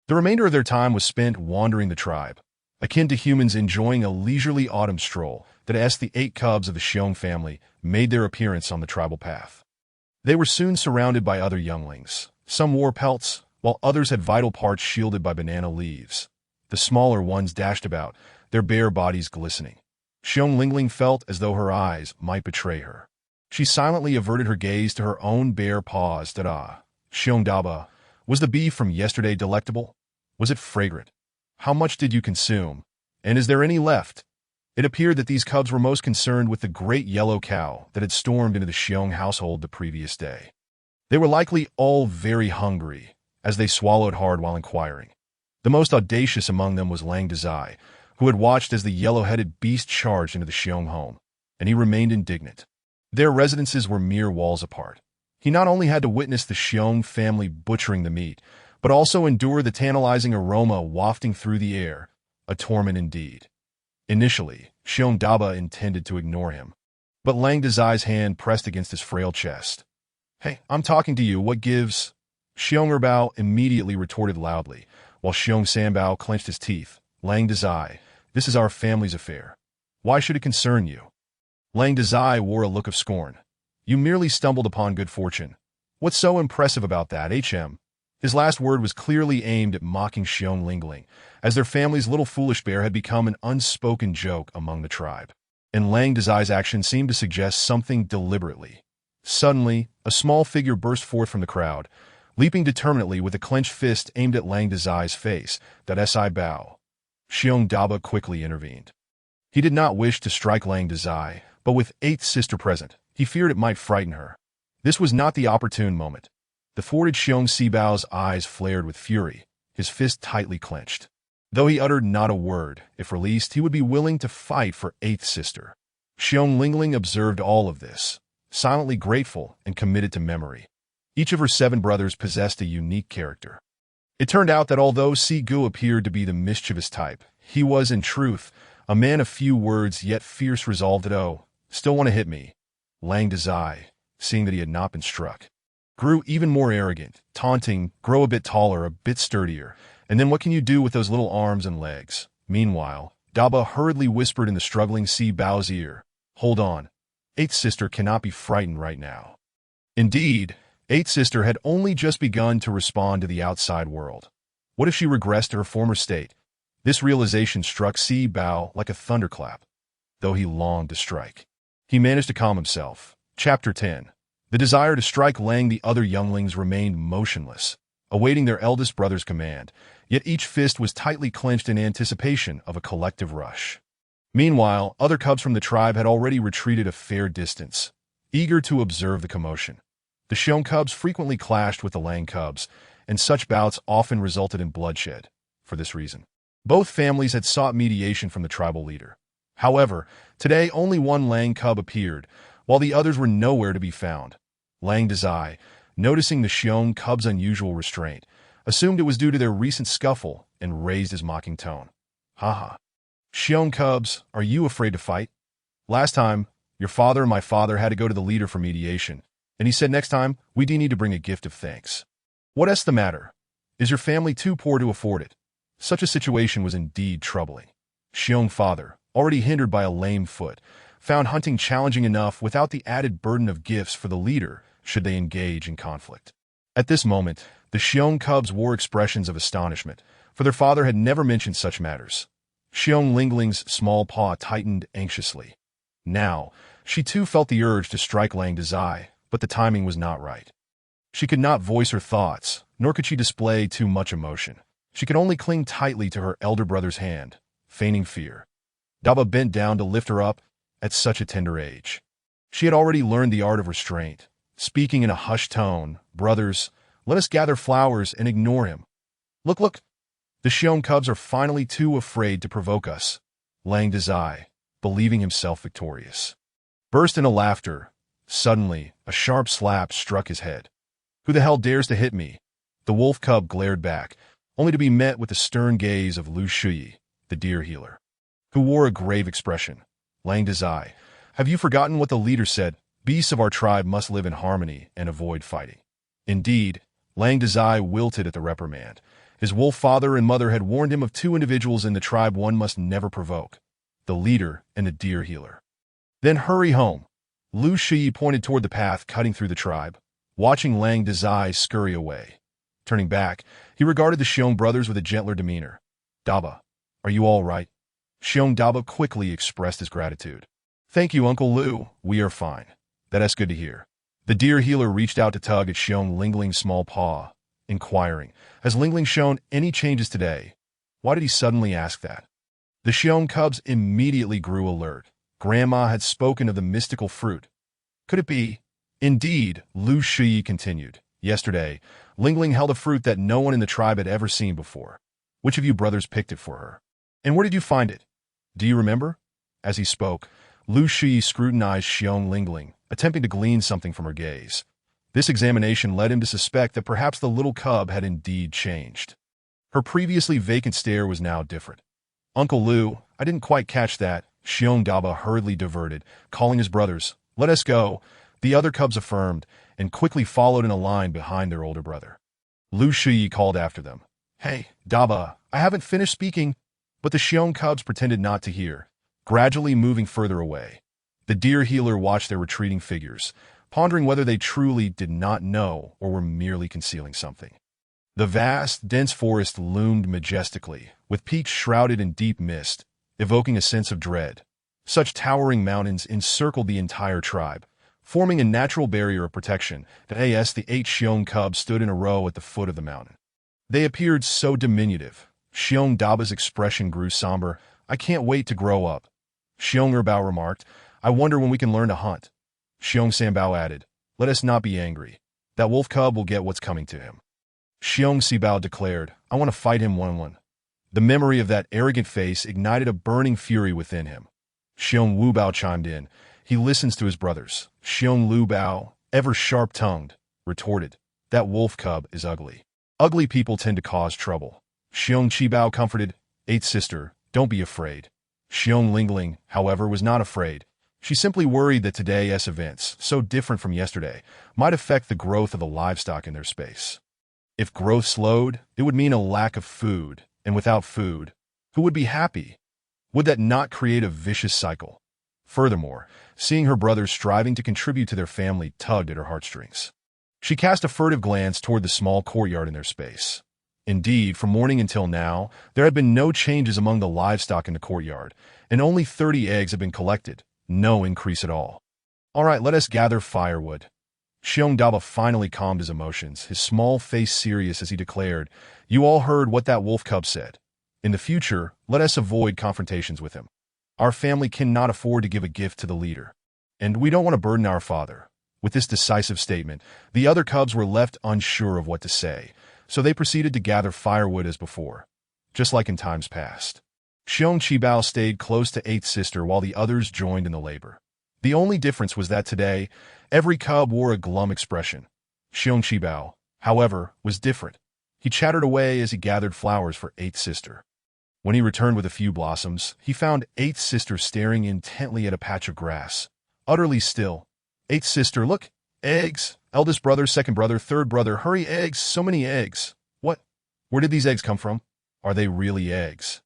The remainder of their time was spent wandering the tribe, akin to humans enjoying a leisurely autumn stroll that as the 8 cubs of the Xiong family made their appearance on the tribal path. They were soon surrounded by other younglings. Some wore pelts, while others had vital parts shielded by banana leaves. The smaller ones dashed about, their bare bodies glistening. Xiong Ling felt as though her eyes might betray her. She silently averted her gaze to her own bare paws. Xiong Daba, was the beef from yesterday delectable? Was it fragrant? How much did you consume? And is there any left? It appeared that these cubs were most concerned with the great yellow cow that had stormed into the Xiong household the previous day. They were likely all very hungry, as they swallowed hard while inquiring. The most audacious among them was Lang Dazai, who had watched as the yellow-headed beast charged into the Xiong home, and he remained indignant. Their residences were mere walls apart. He not only had to witness the Xiong family butchering the meat, but also endure the tantalizing aroma wafting through the air, a torment indeed. Initially, Xiong Daba intended to ignore him, but Lang Dazai's hand pressed against his frail chest. "Hey, I'm talking to you, what gives?" Xiong Erbao immediately retorted loudly, while Xiong Sanbao clenched his teeth. "Lang Dazai, this is our family's affair. Why should it concern you?" Lang Dazai wore a look of scorn. "You merely stumbled upon good fortune. What's so impressive about that, HM?" His last word was clearly aimed at mocking Xiong Lingling, as their family's little foolish bear had become an unspoken joke among the tribe. And Lang Dazai's action seemed to suggest something deliberately. Suddenly, a small figure burst forth from the crowd, leaping determinately with a clenched fist aimed at Lang Dazai's face. "That Si Bao." Xiong Daba quickly intervened. He did not wish to strike Lang Dazai, but with eighth sister present, he feared it might frighten her. This was not the opportune moment. The thwarted Xiong Sibao's eyes flared with fury, his fist tightly clenched. Though he uttered not a word, if released, he would be willing to fight for eighth sister. Xiong Lingling observed all of this, silently grateful and committed to memory. Each of her 7 brothers possessed a unique character. It turned out that although Si Gu appeared to be the mischievous type, he was, in truth, a man of few words yet fierce resolved at still want to hit me. Lang Dazai, seeing that he had not been struck, grew even more arrogant, taunting, "Grow a bit taller, a bit sturdier, and then what can you do with those little arms and legs?" Meanwhile, Daba hurriedly whispered in the struggling Si Bao's ear, "Hold on. Eighth sister cannot be frightened right now." Indeed, eighth sister had only just begun to respond to the outside world. What if she regressed to her former state? This realization struck Si Bao like a thunderclap, though he longed to strike. He managed to calm himself. Chapter 10. The desire to strike Lang the other younglings remained motionless, awaiting their eldest brother's command, yet each fist was tightly clenched in anticipation of a collective rush. Meanwhile, other cubs from the tribe had already retreated a fair distance, eager to observe the commotion. The Xiong cubs frequently clashed with the Lang cubs, and such bouts often resulted in bloodshed. For this reason, both families had sought mediation from the tribal leader. However, today only one Lang cub appeared, while the others were nowhere to be found. Lang Dazai, noticing the Xiong cubs' unusual restraint, assumed it was due to their recent scuffle and raised his mocking tone. "Haha. Xiong cubs, are you afraid to fight? Last time, your father and my father had to go to the leader for mediation, and he said next time, we do need to bring a gift of thanks. What's the matter? Is your family too poor to afford it?" Such a situation was indeed troubling. Xiong father, already hindered by a lame foot, found hunting challenging enough without the added burden of gifts for the leader should they engage in conflict. At this moment, the Xiong cubs wore expressions of astonishment, for their father had never mentioned such matters. Xiong Lingling's small paw tightened anxiously. Now, she too felt the urge to strike Lang Dazai, but the timing was not right. She could not voice her thoughts, nor could she display too much emotion. She could only cling tightly to her elder brother's hand, feigning fear. Daba bent down to lift her up at such a tender age. She had already learned the art of restraint, speaking in a hushed tone, "Brothers, let us gather flowers and ignore him. Look, the Xiong cubs are finally too afraid to provoke us." Lang Dazai, believing himself victorious, burst into laughter. Suddenly, a sharp slap struck his head. "Who the hell dares to hit me?" The wolf cub glared back, only to be met with the stern gaze of Lu Shuyi, the deer healer, who wore a grave expression. "Lang Dazai, have you forgotten what the leader said? Beasts of our tribe must live in harmony and avoid fighting." Indeed, Lang Dazai wilted at the reprimand. His wolf father and mother had warned him of 2 individuals in the tribe one must never provoke, the leader and the deer healer. "Then hurry home." Lu Shi pointed toward the path cutting through the tribe, watching Lang Dazai scurry away. Turning back, he regarded the Xiong brothers with a gentler demeanor. "Daba, are you all right?" Xiong Daba quickly expressed his gratitude. "Thank you, Uncle Lu. We are fine." "That's good to hear." The deer healer reached out to tug at Xiong Lingling's small paw, inquiring, "Has Lingling shown any changes today?" Why did he suddenly ask that? The Xiong cubs immediately grew alert. Grandma had spoken of the mystical fruit. Could it be? Indeed, Lu Shi continued. Yesterday, Lingling held a fruit that no one in the tribe had ever seen before. Which of you brothers picked it for her? And where did you find it? Do you remember? As he spoke, Lu Shi scrutinized Xiong Lingling, attempting to glean something from her gaze. This examination led him to suspect that perhaps the little cub had indeed changed. Her previously vacant stare was now different. Uncle Lu, I didn't quite catch that, Xiong Daba hurriedly diverted, calling his brothers. Let us go. The other cubs affirmed, and quickly followed in a line behind their older brother. Lu Shi called after them. Hey, Daba, I haven't finished speaking. But the Xiong cubs pretended not to hear, gradually moving further away. The deer healer watched their retreating figures, pondering whether they truly did not know or were merely concealing something. The vast, dense forest loomed majestically, with peaks shrouded in deep mist, evoking a sense of dread. Such towering mountains encircled the entire tribe, forming a natural barrier of protection. The 8 Xiong cubs stood in a row at the foot of the mountain. They appeared so diminutive. Xiong Daba's expression grew somber. I can't wait to grow up. Xiong Erbao remarked, I wonder when we can learn to hunt. Xiong Sambao added, let us not be angry. That wolf cub will get what's coming to him. Xiong Sibao declared, I want to fight him one-on-one. The memory of that arrogant face ignited a burning fury within him. Xiong Wubao chimed in. He listens to his brothers. Xiong Lu Bao, ever sharp-tongued, retorted, that wolf cub is ugly. Ugly people tend to cause trouble. Xiong Qibao comforted, 8th sister, don't be afraid. Xiong Lingling, however, was not afraid. She simply worried that today's events, so different from yesterday, might affect the growth of the livestock in their space. If growth slowed, it would mean a lack of food, and without food, who would be happy? Would that not create a vicious cycle? Furthermore, seeing her brothers striving to contribute to their family tugged at her heartstrings. She cast a furtive glance toward the small courtyard in their space. Indeed, from morning until now, there had been no changes among the livestock in the courtyard, and only 30 eggs had been collected, no increase at all. All right, let us gather firewood. Xiong Daba finally calmed his emotions, his small face serious as he declared, You all heard what that wolf cub said. In the future, let us avoid confrontations with him. Our family cannot afford to give a gift to the leader. And we don't want to burden our father. With this decisive statement, the other cubs were left unsure of what to say, so they proceeded to gather firewood as before, just like in times past. Xiong Qibao stayed close to 8th sister while the others joined in the labor. The only difference was that today, every cub wore a glum expression. Xiong Qibao, however, was different. He chattered away as he gathered flowers for 8th sister. When he returned with a few blossoms, he found 8th sister staring intently at a patch of grass, utterly still. 8th sister, look, eggs. Eldest brother, second brother, third brother, hurry, eggs, so many eggs. What? Where did these eggs come from? Are they really eggs?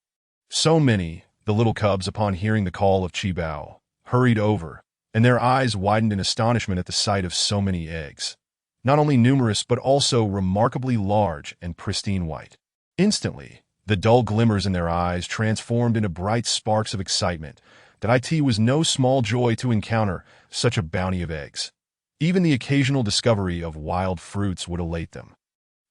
So many, the little cubs, upon hearing the call of Qibao, hurried over, and their eyes widened in astonishment at the sight of so many eggs. Not only numerous, but also remarkably large and pristine white. Instantly, the dull glimmers in their eyes transformed into bright sparks of excitement. That it was no small joy to encounter such a bounty of eggs. Even the occasional discovery of wild fruits would elate them.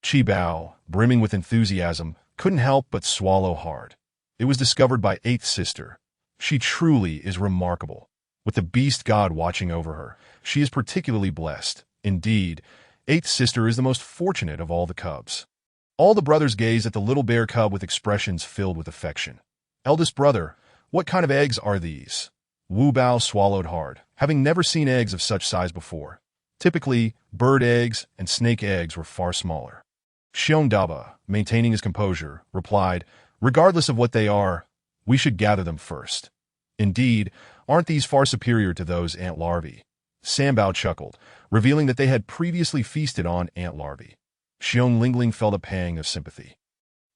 Qibao, brimming with enthusiasm, couldn't help but swallow hard. It was discovered by 8th sister. She truly is remarkable. With the beast god watching over her, she is particularly blessed. Indeed, 8th sister is the most fortunate of all the cubs. All the brothers gazed at the little bear cub with expressions filled with affection. Eldest brother, what kind of eggs are these? Wu Bao swallowed hard, having never seen eggs of such size before. Typically, bird eggs and snake eggs were far smaller. Xiong Daba, maintaining his composure, replied, Regardless of what they are, we should gather them first. Indeed, aren't these far superior to those ant larvae? Sambao chuckled, revealing that they had previously feasted on ant larvae. Xiong Lingling felt a pang of sympathy.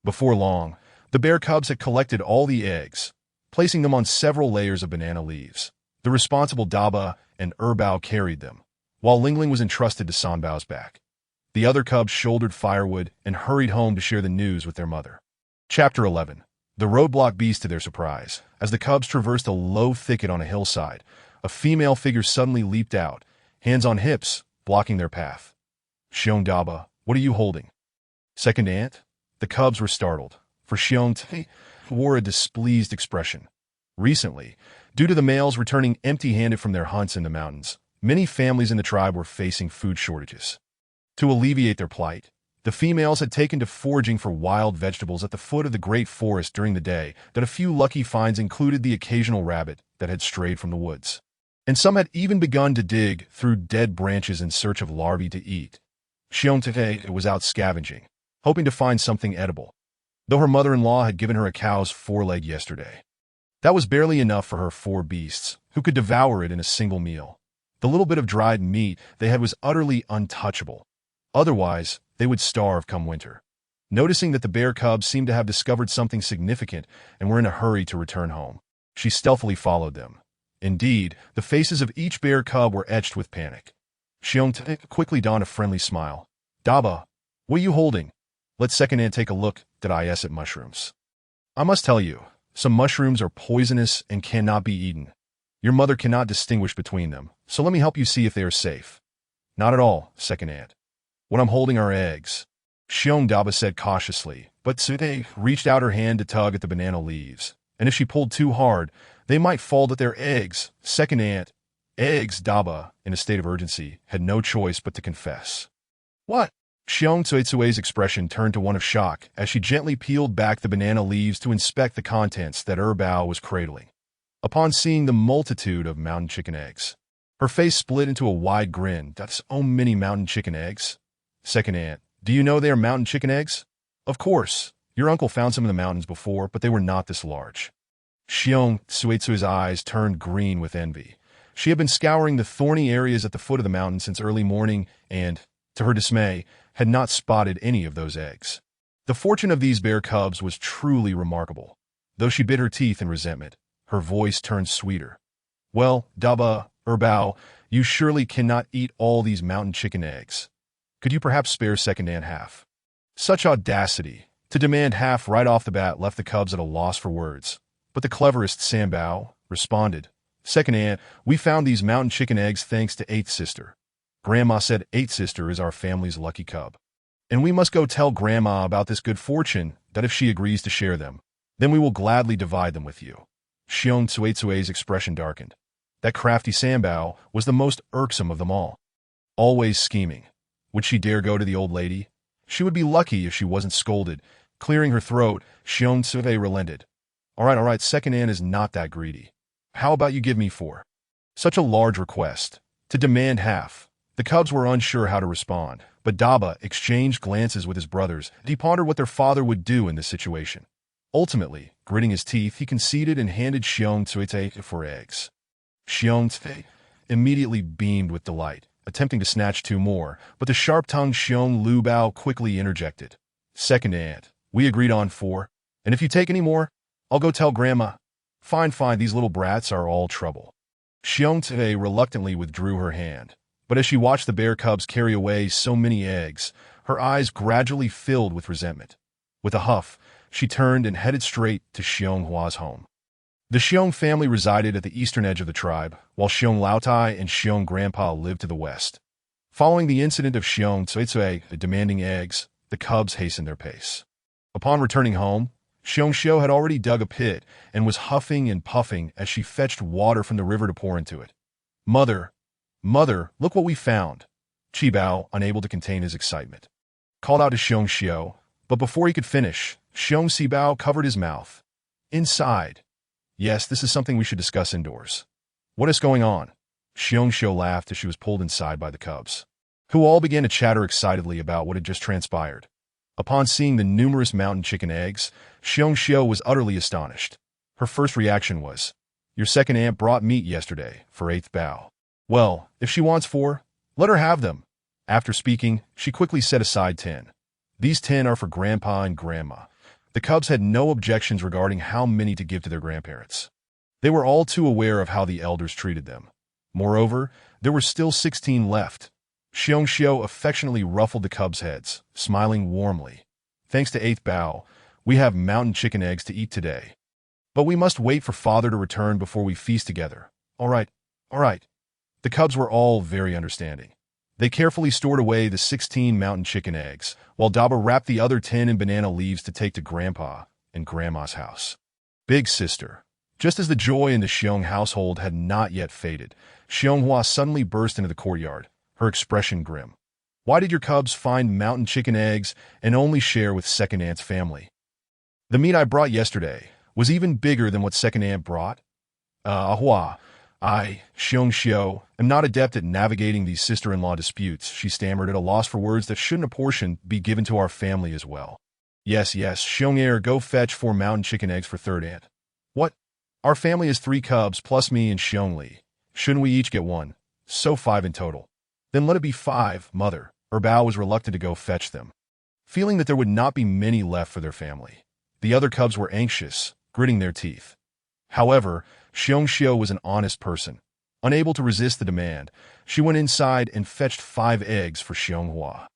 Before long, the bear cubs had collected all the eggs, placing them on several layers of banana leaves. The responsible Daba and Erbao carried them, while Lingling was entrusted to Sanbao's back. The other cubs shouldered firewood and hurried home to share the news with their mother. Chapter 11. The roadblock beast. To their surprise, as the cubs traversed a low thicket on a hillside, a female figure suddenly leaped out, hands on hips, blocking their path. Xiong Daba, what are you holding? Second ant? The cubs were startled, for Xiong wore a displeased expression. Recently, due to the males returning empty-handed from their hunts in the mountains, many families in the tribe were facing food shortages. To alleviate their plight, the females had taken to foraging for wild vegetables at the foot of the great forest during the day, that a few lucky finds included the occasional rabbit that had strayed from the woods. And some had even begun to dig through dead branches in search of larvae to eat. Xiongte was out scavenging, hoping to find something edible, though her mother-in-law had given her a cow's foreleg yesterday. That was barely enough for her 4 beasts, who could devour it in a single meal. The little bit of dried meat they had was utterly untouchable. Otherwise, they would starve come winter. Noticing that the bear cubs seemed to have discovered something significant and were in a hurry to return home, she stealthily followed them. Indeed, the faces of each bear cub were etched with panic. Xiongte quickly donned a friendly smile. "Daba, what are you holding? Let Second Ant take a look at mushrooms. I must tell you, some mushrooms are poisonous and cannot be eaten. Your mother cannot distinguish between them, so let me help you see if they are safe." "Not at all, Second Ant. What I'm holding are eggs," Daba said cautiously, but Tsude reached out her hand to tug at the banana leaves, and if she pulled too hard, they might fall to their eggs. Second Ant, eggs, Daba, in a state of urgency, had no choice but to confess. "What?" Tsue's expression turned to one of shock as she gently peeled back the banana leaves to inspect the contents that Bao was cradling. Upon seeing the multitude of mountain chicken eggs, her face split into a wide grin. "That's so many mountain chicken eggs. Second Ant, do you know they are mountain chicken eggs?" "Of course. Your uncle found some in the mountains before, but they were not this large." Tsue's eyes turned green with envy. She had been scouring the thorny areas at the foot of the mountain since early morning and, to her dismay, had not spotted any of those eggs. The fortune of these bear cubs was truly remarkable. Though she bit her teeth in resentment, her voice turned sweeter. "Well, Bao, you surely cannot eat all these mountain chicken eggs. Could you perhaps spare Second Ant half?" Such audacity to demand half right off the bat left the cubs at a loss for words. But the cleverest Bao responded, "Second Ant, we found these mountain chicken eggs thanks to Eighth Sister. Grandma said Eighth Sister is our family's lucky cub. And we must go tell Grandma about this good fortune, that if she agrees to share them, then we will gladly divide them with you." Tsue's expression darkened. That crafty Bao was the most irksome of them all. Always scheming. Would she dare go to the old lady? She would be lucky if she wasn't scolded. Clearing her throat, Tsue relented. All right, Second Ant is not that greedy. How about you give me 4? Such a large request. To demand half. The cubs were unsure how to respond, but Daba exchanged glances with his brothers, and he pondered what their father would do in this situation. Ultimately, gritting his teeth, he conceded and handed Tsue 4 eggs. Tsue immediately beamed with delight, attempting to snatch 2 more, but the sharp-tongued Bao quickly interjected. "Second Ant, we agreed on 4, and if you take any more, I'll go tell Grandma." Fine, these little brats are all trouble." Tsue reluctantly withdrew her hand, but as she watched the bear cubs carry away so many eggs, her eyes gradually filled with resentment. With a huff, she turned and headed straight to Xionghua's home. The Xiong family resided at the eastern edge of the tribe, while Xiong Laotai and Xiong Grandpa lived to the west. Following the incident of Xiong Tsue demanding eggs, the cubs hastened their pace. Upon returning home, Xiong Xiu had already dug a pit and was huffing and puffing as she fetched water from the river to pour into it. Mother, look what we found!" Bao, unable to contain his excitement, called out to Xiong Xiu, but before he could finish, Xiong Bao covered his mouth. "Inside. Yes, this is something we should discuss indoors." "What is going on?" Xiong Xiu laughed as she was pulled inside by the cubs, who all began to chatter excitedly about what had just transpired. Upon seeing the numerous mountain chicken eggs, Xiong Xiu was utterly astonished. Her first reaction was, "Your second aunt brought meat yesterday for Eighth Bao. Well, if she wants 4, let her have them." After speaking, she quickly set aside 10. These 10 are for Grandpa and Grandma. The cubs had no objections regarding how many to give to their grandparents. They were all too aware of how the elders treated them. Moreover, there were still 16 left. Xiong Xiu affectionately ruffled the cubs' heads, smiling warmly. "Thanks to Eighth Bao, we have mountain chicken eggs to eat today. But we must wait for Father to return before we feast together." All right. The cubs were all very understanding. They carefully stored away the 16 mountain chicken eggs, while Daba wrapped the other 10 in banana leaves to take to Grandpa, in Grandma's house. Big sister. Just as the joy in the Xiong household had not yet faded, Xianghua suddenly burst into the courtyard, her expression grim. Why did your cubs find mountain chicken eggs and only share with Second Aunt's family? The meat I brought yesterday was even bigger than what Second Aunt brought. Ahua. Xiong Xiao, am not adept at navigating these sister-in-law disputes, she stammered at a loss for words that shouldn't a portion be given to our family as well. Yes, Xiong Air, go fetch 4 mountain chicken eggs for Third Aunt. What? Our family is 3 cubs plus me and Xiong Li. Shouldn't we each get 1? So 5 in total. Then let it be 5, Mother. Bao was reluctant to go fetch them, feeling that there would not be many left for their family. The other cubs were anxious, gritting their teeth. However, Xiong Xiao was an honest person. Unable to resist the demand, she went inside and fetched 5 eggs for Xianghua,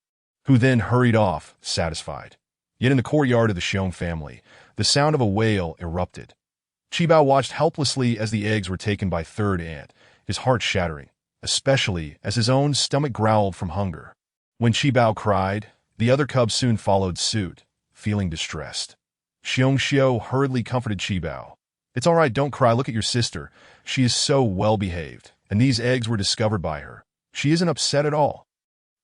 who then hurried off, satisfied. Yet in the courtyard of the Xiong family, the sound of a wail erupted. Qibao watched helplessly as the eggs were taken by Third Aunt, his heart shattering, especially as his own stomach growled from hunger. When Qibao cried, the other cubs soon followed suit, feeling distressed. Xiong Xiao hurriedly comforted Qibao. It's all right, don't cry, look at your sister. She is so well-behaved, and these eggs were discovered by her. She isn't upset at all.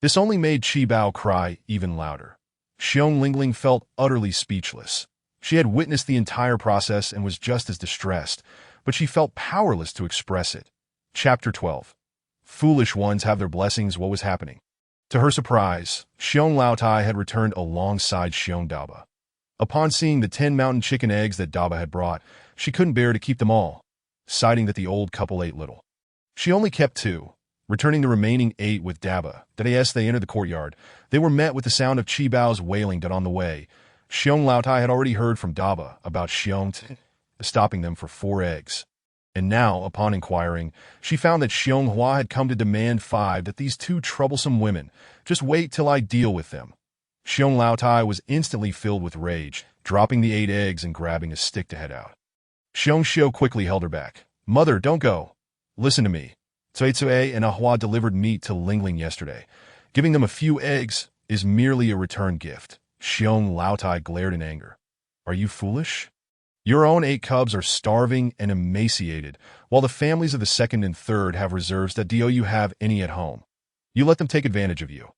This only made Qibao cry even louder. Xiong Lingling felt utterly speechless. She had witnessed the entire process and was just as distressed, but she felt powerless to express it. Chapter 12. Foolish ones have their blessings. What was happening? To her surprise, Xiong Laotai had returned alongside Xiong Daba. Upon seeing the 10 mountain chicken eggs that Daba had brought, she couldn't bear to keep them all, citing that the old couple ate little. She only kept 2, returning the remaining 8 with Daba. As they entered the courtyard, they were met with the sound of Qibao's wailing that on the way, Xiong Laotai had already heard from Daba about Xiong stopping them for 4 eggs. And now, upon inquiring, she found that Xianghua had come to demand 5, that these 2 troublesome women just wait till I deal with them. Xiong Laotai was instantly filled with rage, dropping the 8 eggs and grabbing a stick to head out. Xiong Xiao quickly held her back. Mother, don't go. Listen to me. Cui and Ahua delivered meat to Lingling yesterday. Giving them a few eggs is merely a return gift. Xiong Laotai glared in anger. Are you foolish? Your own 8 cubs are starving and emaciated, while the families of the 2nd and 3rd have reserves that do you have any at home. You let them take advantage of you.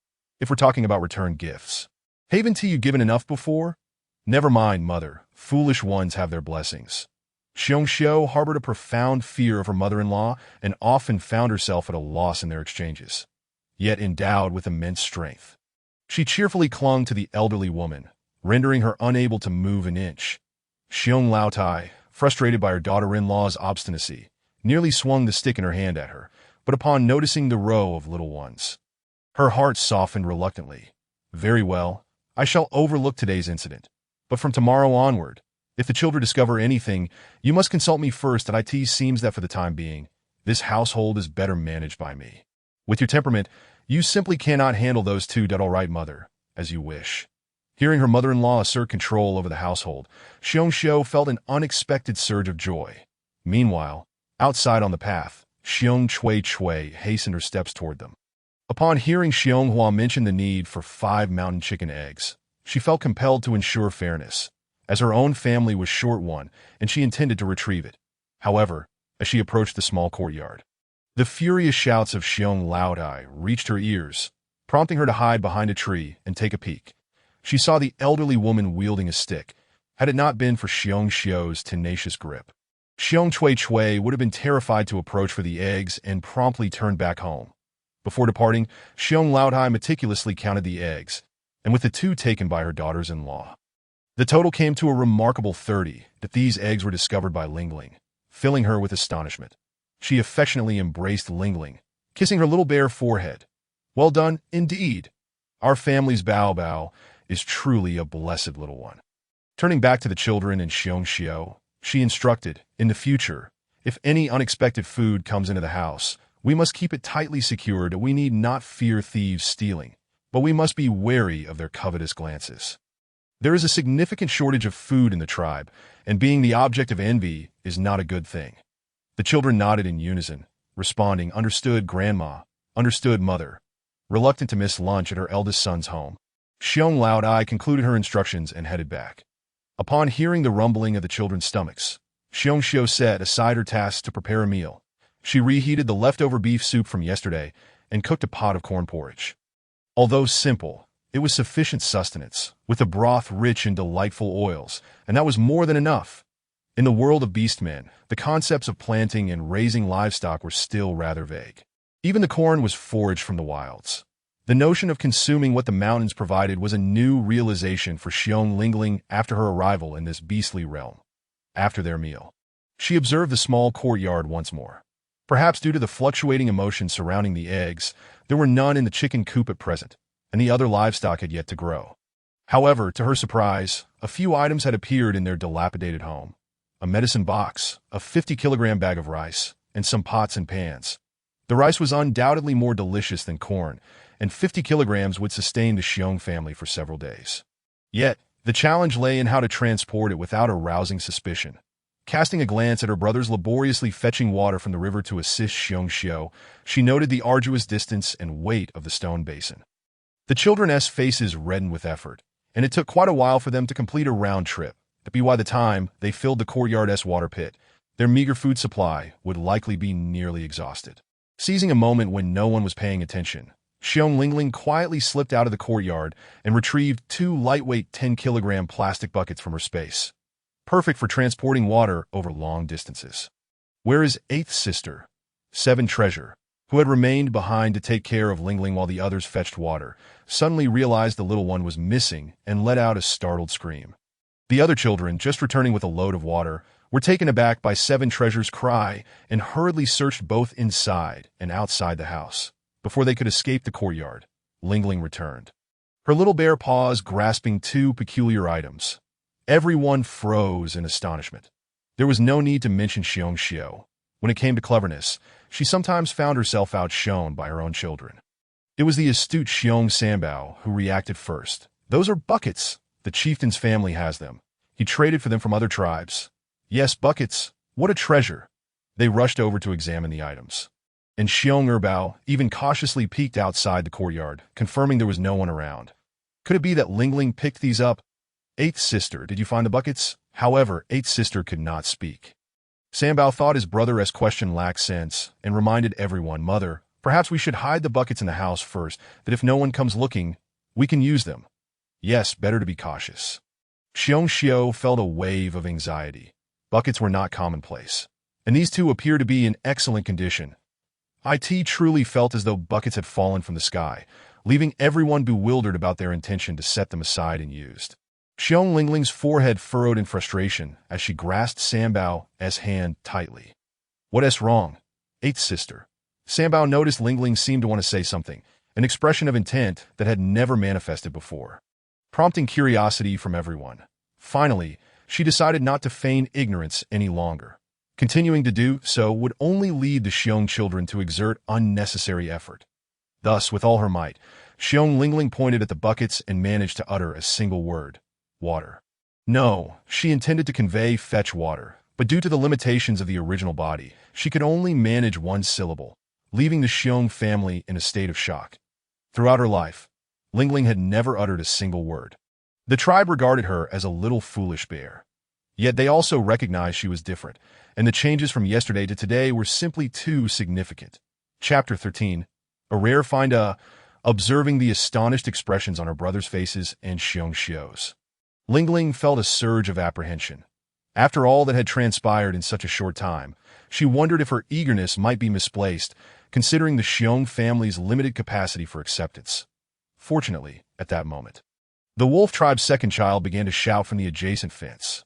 If we're talking about return gifts. Haven't you given enough before? Never mind, Mother. Foolish ones have their blessings. Xiong Xiao harbored a profound fear of her mother-in-law and often found herself at a loss in their exchanges, yet endowed with immense strength. She cheerfully clung to the elderly woman, rendering her unable to move an inch. Xiong Laotai, frustrated by her daughter-in-law's obstinacy, nearly swung the stick in her hand at her, but upon noticing the row of little ones, her heart softened reluctantly. Very well, I shall overlook today's incident, but from tomorrow onward, if the children discover anything, you must consult me first. It seems that for the time being, this household is better managed by me. With your temperament, you simply cannot handle those 2. All right, Mother, as you wish. Hearing her mother-in-law assert control over the household, Xiong Xiao felt an unexpected surge of joy. Meanwhile, outside on the path, Xiong Chui hastened her steps toward them. Upon hearing Xianghua mention the need for 5 mountain chicken eggs, she felt compelled to ensure fairness, as her own family was short 1 and she intended to retrieve it. However, as she approached the small courtyard, the furious shouts of Xiong Laotai reached her ears, prompting her to hide behind a tree and take a peek. She saw the elderly woman wielding a stick, had it not been for Xiong Xiao's tenacious grip. Xiong Chui would have been terrified to approach for the eggs and promptly turned back home. Before departing, Xiong Laotai meticulously counted the eggs, and with the 2 taken by her daughters-in-law, the total came to a remarkable 30. That these eggs were discovered by Lingling, filling her with astonishment. She affectionately embraced Lingling, kissing her little bare forehead. Well done, indeed. Our family's Bao is truly a blessed little one. Turning back to the children and Xiong Xiao, she instructed, in the future, if any unexpected food comes into the house, we must keep it tightly secured. We need not fear thieves stealing, but we must be wary of their covetous glances. There is a significant shortage of food in the tribe, and being the object of envy is not a good thing. The children nodded in unison, responding, understood, Grandma, understood, Mother. Reluctant to miss lunch at her eldest son's home, Xiong Laotai concluded her instructions and headed back. Upon hearing the rumbling of the children's stomachs, Xiongxiu set aside her tasks to prepare a meal. She reheated the leftover beef soup from yesterday and cooked a pot of corn porridge. Although simple, it was sufficient sustenance, with the broth rich in delightful oils, and that was more than enough. In the world of beastmen, the concepts of planting and raising livestock were still rather vague. Even the corn was foraged from the wilds. The notion of consuming what the mountains provided was a new realization for Xiong Lingling after her arrival in this beastly realm. After their meal, she observed the small courtyard once more. Perhaps due to the fluctuating emotions surrounding the eggs, there were none in the chicken coop at present, and the other livestock had yet to grow. However, to her surprise, a few items had appeared in their dilapidated home. A medicine box, a 50-kilogram bag of rice, and some pots and pans. The rice was undoubtedly more delicious than corn, and 50 kilograms would sustain the Xiong family for several days. Yet, the challenge lay in how to transport it without arousing suspicion. Casting a glance at her brothers laboriously fetching water from the river to assist Xiongxiu, she noted the arduous distance and weight of the stone basin. The children's faces reddened with effort, and it took quite a while for them to complete a round trip. By the time they filled the courtyard's water pit, their meager food supply would likely be nearly exhausted. Seizing a moment when no one was paying attention, Xiong Lingling quietly slipped out of the courtyard and retrieved 2 lightweight 10-kilogram plastic buckets from her space, perfect for transporting water over long distances. Where is 8th sister, 7 treasure, who had remained behind to take care of Lingling while the others fetched water, suddenly realized the little one was missing and let out a startled scream. The other children, just returning with a load of water, were taken aback by 7 treasure's cry and hurriedly searched both inside and outside the house. Before they could escape the courtyard, Lingling returned, her little bare paws grasping 2 peculiar items. Everyone froze in astonishment. There was no need to mention Xiongxiu. When it came to cleverness, she sometimes found herself outshone by her own children. It was the astute Xiong Sanbao who reacted first. "Those are buckets. The chieftain's family has them. He traded for them from other tribes." "Yes, buckets. What a treasure." They rushed over to examine the items. And Xiong Erbao even cautiously peeked outside the courtyard, confirming there was no one around. Could it be that Lingling picked these up? "8th sister, did you find the buckets?" However, 8th sister could not speak. Sanbao thought his brother's question lacked sense and reminded everyone, "Mother, perhaps we should hide the buckets in the house first, that if no one comes looking, we can use them." Yes, better to be cautious. Xiongxiu felt a wave of anxiety. Buckets were not commonplace, and these 2 appeared to be in excellent condition. It truly felt as though buckets had fallen from the sky, leaving everyone bewildered about their intention to set them aside and used. Xiong Lingling's forehead furrowed in frustration as she grasped Sanbao's hand tightly. "What's wrong? 8th sister." Sanbao noticed Lingling seemed to want to say something, an expression of intent that had never manifested before, prompting curiosity from everyone. Finally, she decided not to feign ignorance any longer. Continuing to do so would only lead the Xiong children to exert unnecessary effort. Thus, with all her might, Xiong Lingling pointed at the buckets and managed to utter a single word: "Water." No, she intended to convey "fetch water," but due to the limitations of the original body, she could only manage one syllable, leaving the Xiong family in a state of shock. Throughout her life, Lingling had never uttered a single word. The tribe regarded her as a little foolish bear. Yet they also recognized she was different, and the changes from yesterday to today were simply too significant. Chapter 13. A rare find. Observing the astonished expressions on her brothers' faces and Xiongxiu's, Lingling felt a surge of apprehension. After all that had transpired in such a short time, she wondered if her eagerness might be misplaced, considering the Xiong family's limited capacity for acceptance. Fortunately, at that moment, the wolf tribe's second child began to shout from the adjacent fence.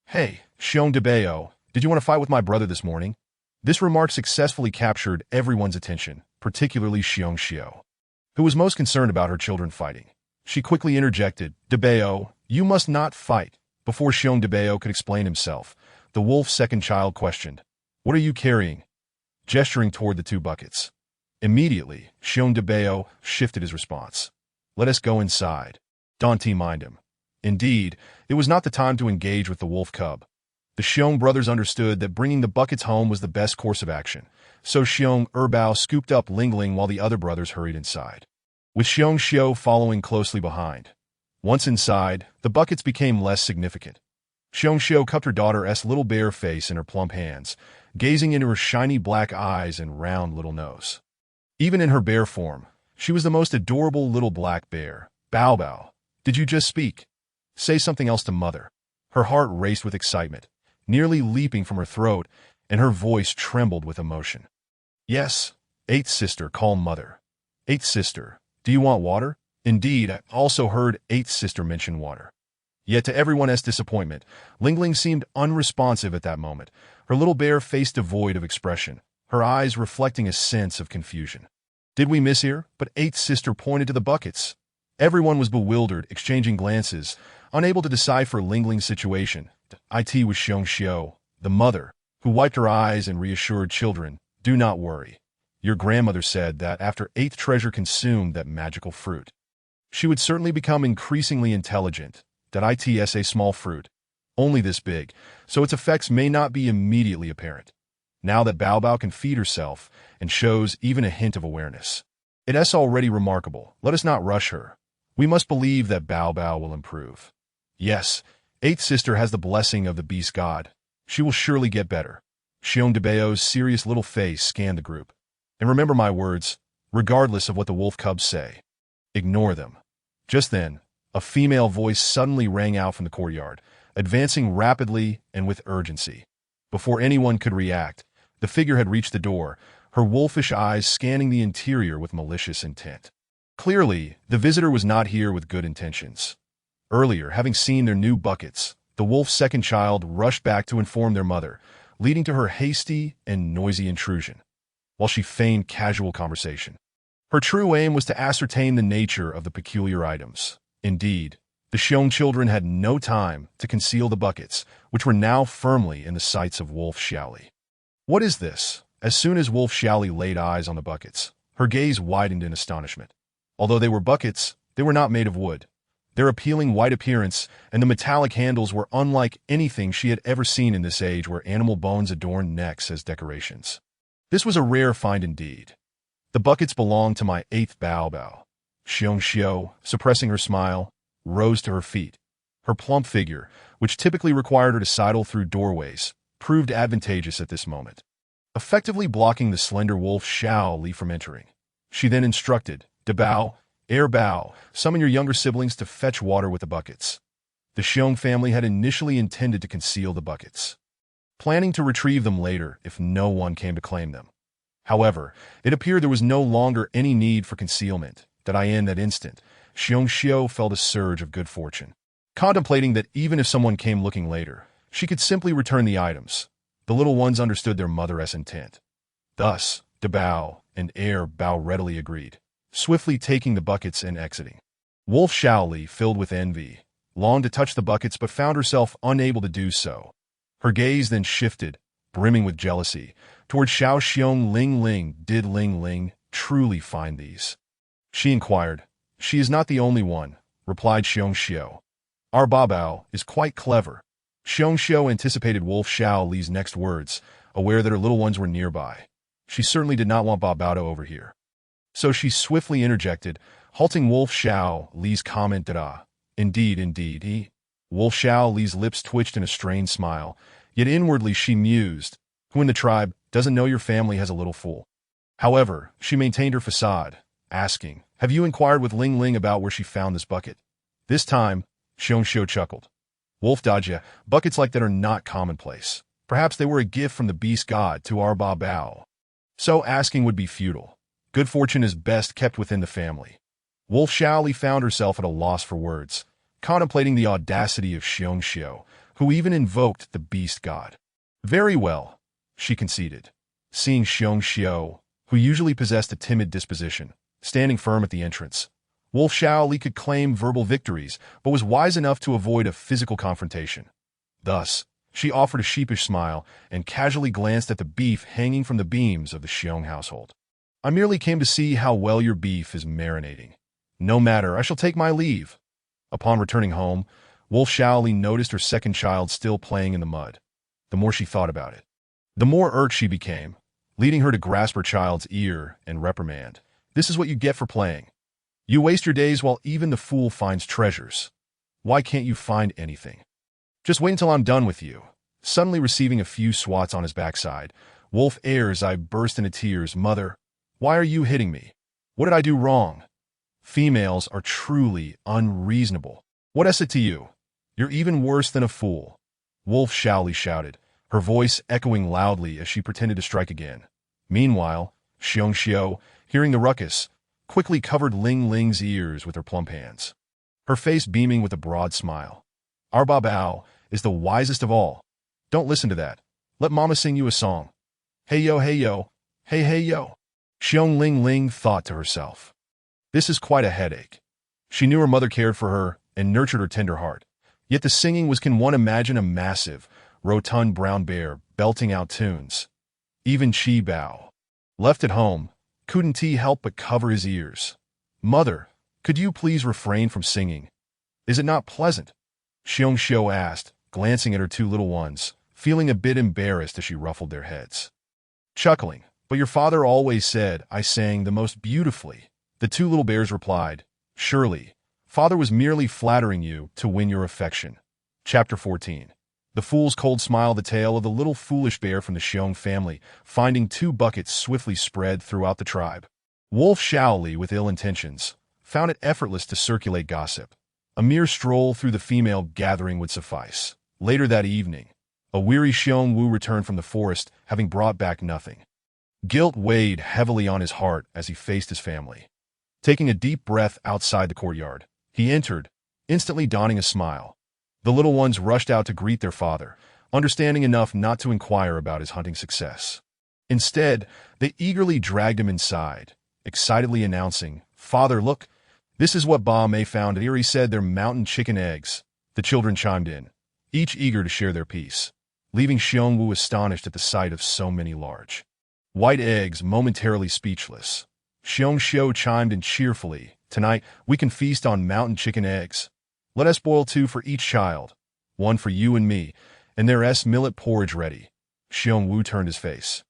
"Hey, Xiong Debao, did you want to fight with my brother this morning?" This remark successfully captured everyone's attention, particularly Xiongxiu, who was most concerned about her children fighting. She quickly interjected, "Debao, you must not fight." Before Xiong Debao could explain himself, the wolf's second child questioned, "What are you carrying?" gesturing toward the 2 buckets. Immediately, Xiong Debao shifted his response. "Let us go inside. Don't mind him." Indeed, it was not the time to engage with the wolf cub. The Xiong brothers understood that bringing the buckets home was the best course of action, so Xiong Erbao scooped up Lingling while the other brothers hurried inside, with Xiongxiu following closely behind. Once inside, the buckets became less significant. Xiongxiu cupped her daughter's little bare face in her plump hands, gazing into her shiny black eyes and round little nose. Even in her bear form, she was the most adorable little black bear. Bao Bao, did you just speak? Say something else to mother. Her heart raced with excitement, nearly leaping from her throat, and her voice trembled with emotion. Yes, eighth sister, calm mother. Eighth sister, do you want water? Indeed, I also heard eighth sister mention water. Yet to everyone's disappointment, Ling Ling seemed unresponsive at that moment, her little bear face devoid of expression, her eyes reflecting a sense of confusion. Did we miss here? But eighth sister pointed to the buckets. Everyone was bewildered, exchanging glances, unable to decipher Ling Ling's situation. It was Xiongxiu, the mother, who wiped her eyes and reassured children, do not worry. Your grandmother said that after eighth treasure consumed that magical fruit, she would certainly become increasingly intelligent. That it's a small fruit, only this big, so its effects may not be immediately apparent. Now that Bao Bao can feed herself and shows even a hint of awareness, it's already remarkable. Let us not rush her. We must believe that Bao Bao will improve. Yes, eighth sister has the blessing of the beast god. She will surely get better. Xiong Debao's serious little face scanned the group. And remember my words, regardless of what the wolf cubs say. Ignore them. Just then, a female voice suddenly rang out from the courtyard, advancing rapidly and with urgency. Before anyone could react, the figure had reached the door, her wolfish eyes scanning the interior with malicious intent. Clearly, the visitor was not here with good intentions. Earlier, having seen their new buckets, the wolf's second child rushed back to inform their mother, leading to her hasty and noisy intrusion, while she feigned casual conversation. Her true aim was to ascertain the nature of the peculiar items. Indeed, the Xiong children had no time to conceal the buckets, which were now firmly in the sights of Wolf Xiaoli. What is this? As soon as Wolf Xiaoli laid eyes on the buckets, her gaze widened in astonishment. Although they were buckets, they were not made of wood. Their appealing white appearance and the metallic handles were unlike anything she had ever seen in this age where animal bones adorned necks as decorations. This was a rare find indeed. The buckets belonged to my eighth Bao Bao. Xiongxiu, suppressing her smile, rose to her feet. Her plump figure, which typically required her to sidle through doorways, proved advantageous at this moment, effectively blocking the slender wolf Xiaoli from entering. She then instructed, Dabao, Air Bao, summon your younger siblings to fetch water with the buckets. The Xiong family had initially intended to conceal the buckets, planning to retrieve them later if no one came to claim them. However, it appeared there was no longer any need for concealment. In that instant, Xiongxiu felt a surge of good fortune, contemplating that even if someone came looking later, she could simply return the items. The little ones understood their mother's intent. Thus, Dabao and Air Bao readily agreed, swiftly taking the buckets and exiting. Wolf Xiaoli, filled with envy, longed to touch the buckets but found herself unable to do so. Her gaze then shifted, brimming with jealousy, toward Xiao Xiong Ling Ling. Did Ling Ling truly find these? She inquired. She is not the only one, replied Xiongxiu. Our Babao is quite clever. Xiongxiu anticipated Wolf Xiaoli's next words, aware that her little ones were nearby. She certainly did not want Babao to overhear. So she swiftly interjected, halting Wolf Xiaoli's comment. Indeed, he. Wolf Xiaoli's lips twitched in a strained smile, yet inwardly she mused, who in the tribe doesn't know your family has a little fool. However, she maintained her facade, asking, have you inquired with Ling Ling about where she found this bucket? This time, Xiongxiu chuckled. Wolf Dajia, buckets like that are not commonplace. Perhaps they were a gift from the beast god to our Babao. So asking would be futile. Good fortune is best kept within the family. Wolf Xiaoli found herself at a loss for words, contemplating the audacity of Xiongxiu, who even invoked the beast god. Very well, she conceded, seeing Xiongxiu, who usually possessed a timid disposition, standing firm at the entrance. Wolf Xiaoli could claim verbal victories, but was wise enough to avoid a physical confrontation. Thus, she offered a sheepish smile and casually glanced at the beef hanging from the beams of the Xiong household. I merely came to see how well your beef is marinating. No matter, I shall take my leave. Upon returning home, Wolf Xiaoli noticed her second child still playing in the mud. The more she thought about it, the more irked she became, leading her to grasp her child's ear and reprimand. This is what you get for playing. You waste your days while even the fool finds treasures. Why can't you find anything? Just wait until I'm done with you. Suddenly receiving a few swats on his backside, Wolf Ayers I burst into tears. Mother, why are you hitting me? What did I do wrong? Females are truly unreasonable. What is it to you? You're even worse than a fool. Wolf Shaoli shouted, her voice echoing loudly as she pretended to strike again. Meanwhile, Xiong Xiao, hearing the ruckus, quickly covered Ling Ling's ears with her plump hands, her face beaming with a broad smile. Our Ba Bao is the wisest of all. Don't listen to that. Let Mama sing you a song. Hey yo, hey yo, hey hey yo. Xiong Ling Ling thought to herself. This is quite a headache. She knew her mother cared for her and nurtured her tender heart. Yet the singing was, can one imagine a massive, rotund brown bear belting out tunes? Even Chi Bao, left at home, couldn't he help but cover his ears. Mother, could you please refrain from singing? Is it not pleasant? Xiong Xiao asked, glancing at her two little ones, feeling a bit embarrassed as she ruffled their heads. Chuckling, but your father always said I sang the most beautifully. The two little bears replied, surely, father was merely flattering you to win your affection. Chapter 14. The Fool's Cold Smile. The tale of the little foolish bear from the Xiong family, finding two buckets swiftly spread throughout the tribe. Wolf Shaoli, with ill intentions, found it effortless to circulate gossip. A mere stroll through the female gathering would suffice. Later that evening, a weary Xiong Wu returned from the forest, having brought back nothing. Guilt weighed heavily on his heart as he faced his family. Taking a deep breath outside the courtyard, he entered, instantly donning a smile. The little ones rushed out to greet their father, understanding enough not to inquire about his hunting success. Instead, they eagerly dragged him inside, excitedly announcing, Father, look, this is what Ba Mei found here. He said they're mountain chicken eggs. The children chimed in, each eager to share their piece, leaving Xiong Wu astonished at the sight of so many large white eggs, momentarily speechless. Xiong Xiao chimed in cheerfully, tonight we can feast on mountain chicken eggs. Let us boil 2 for each child, 1 for you and me, and there's millet porridge ready. Xiong Wu turned his face,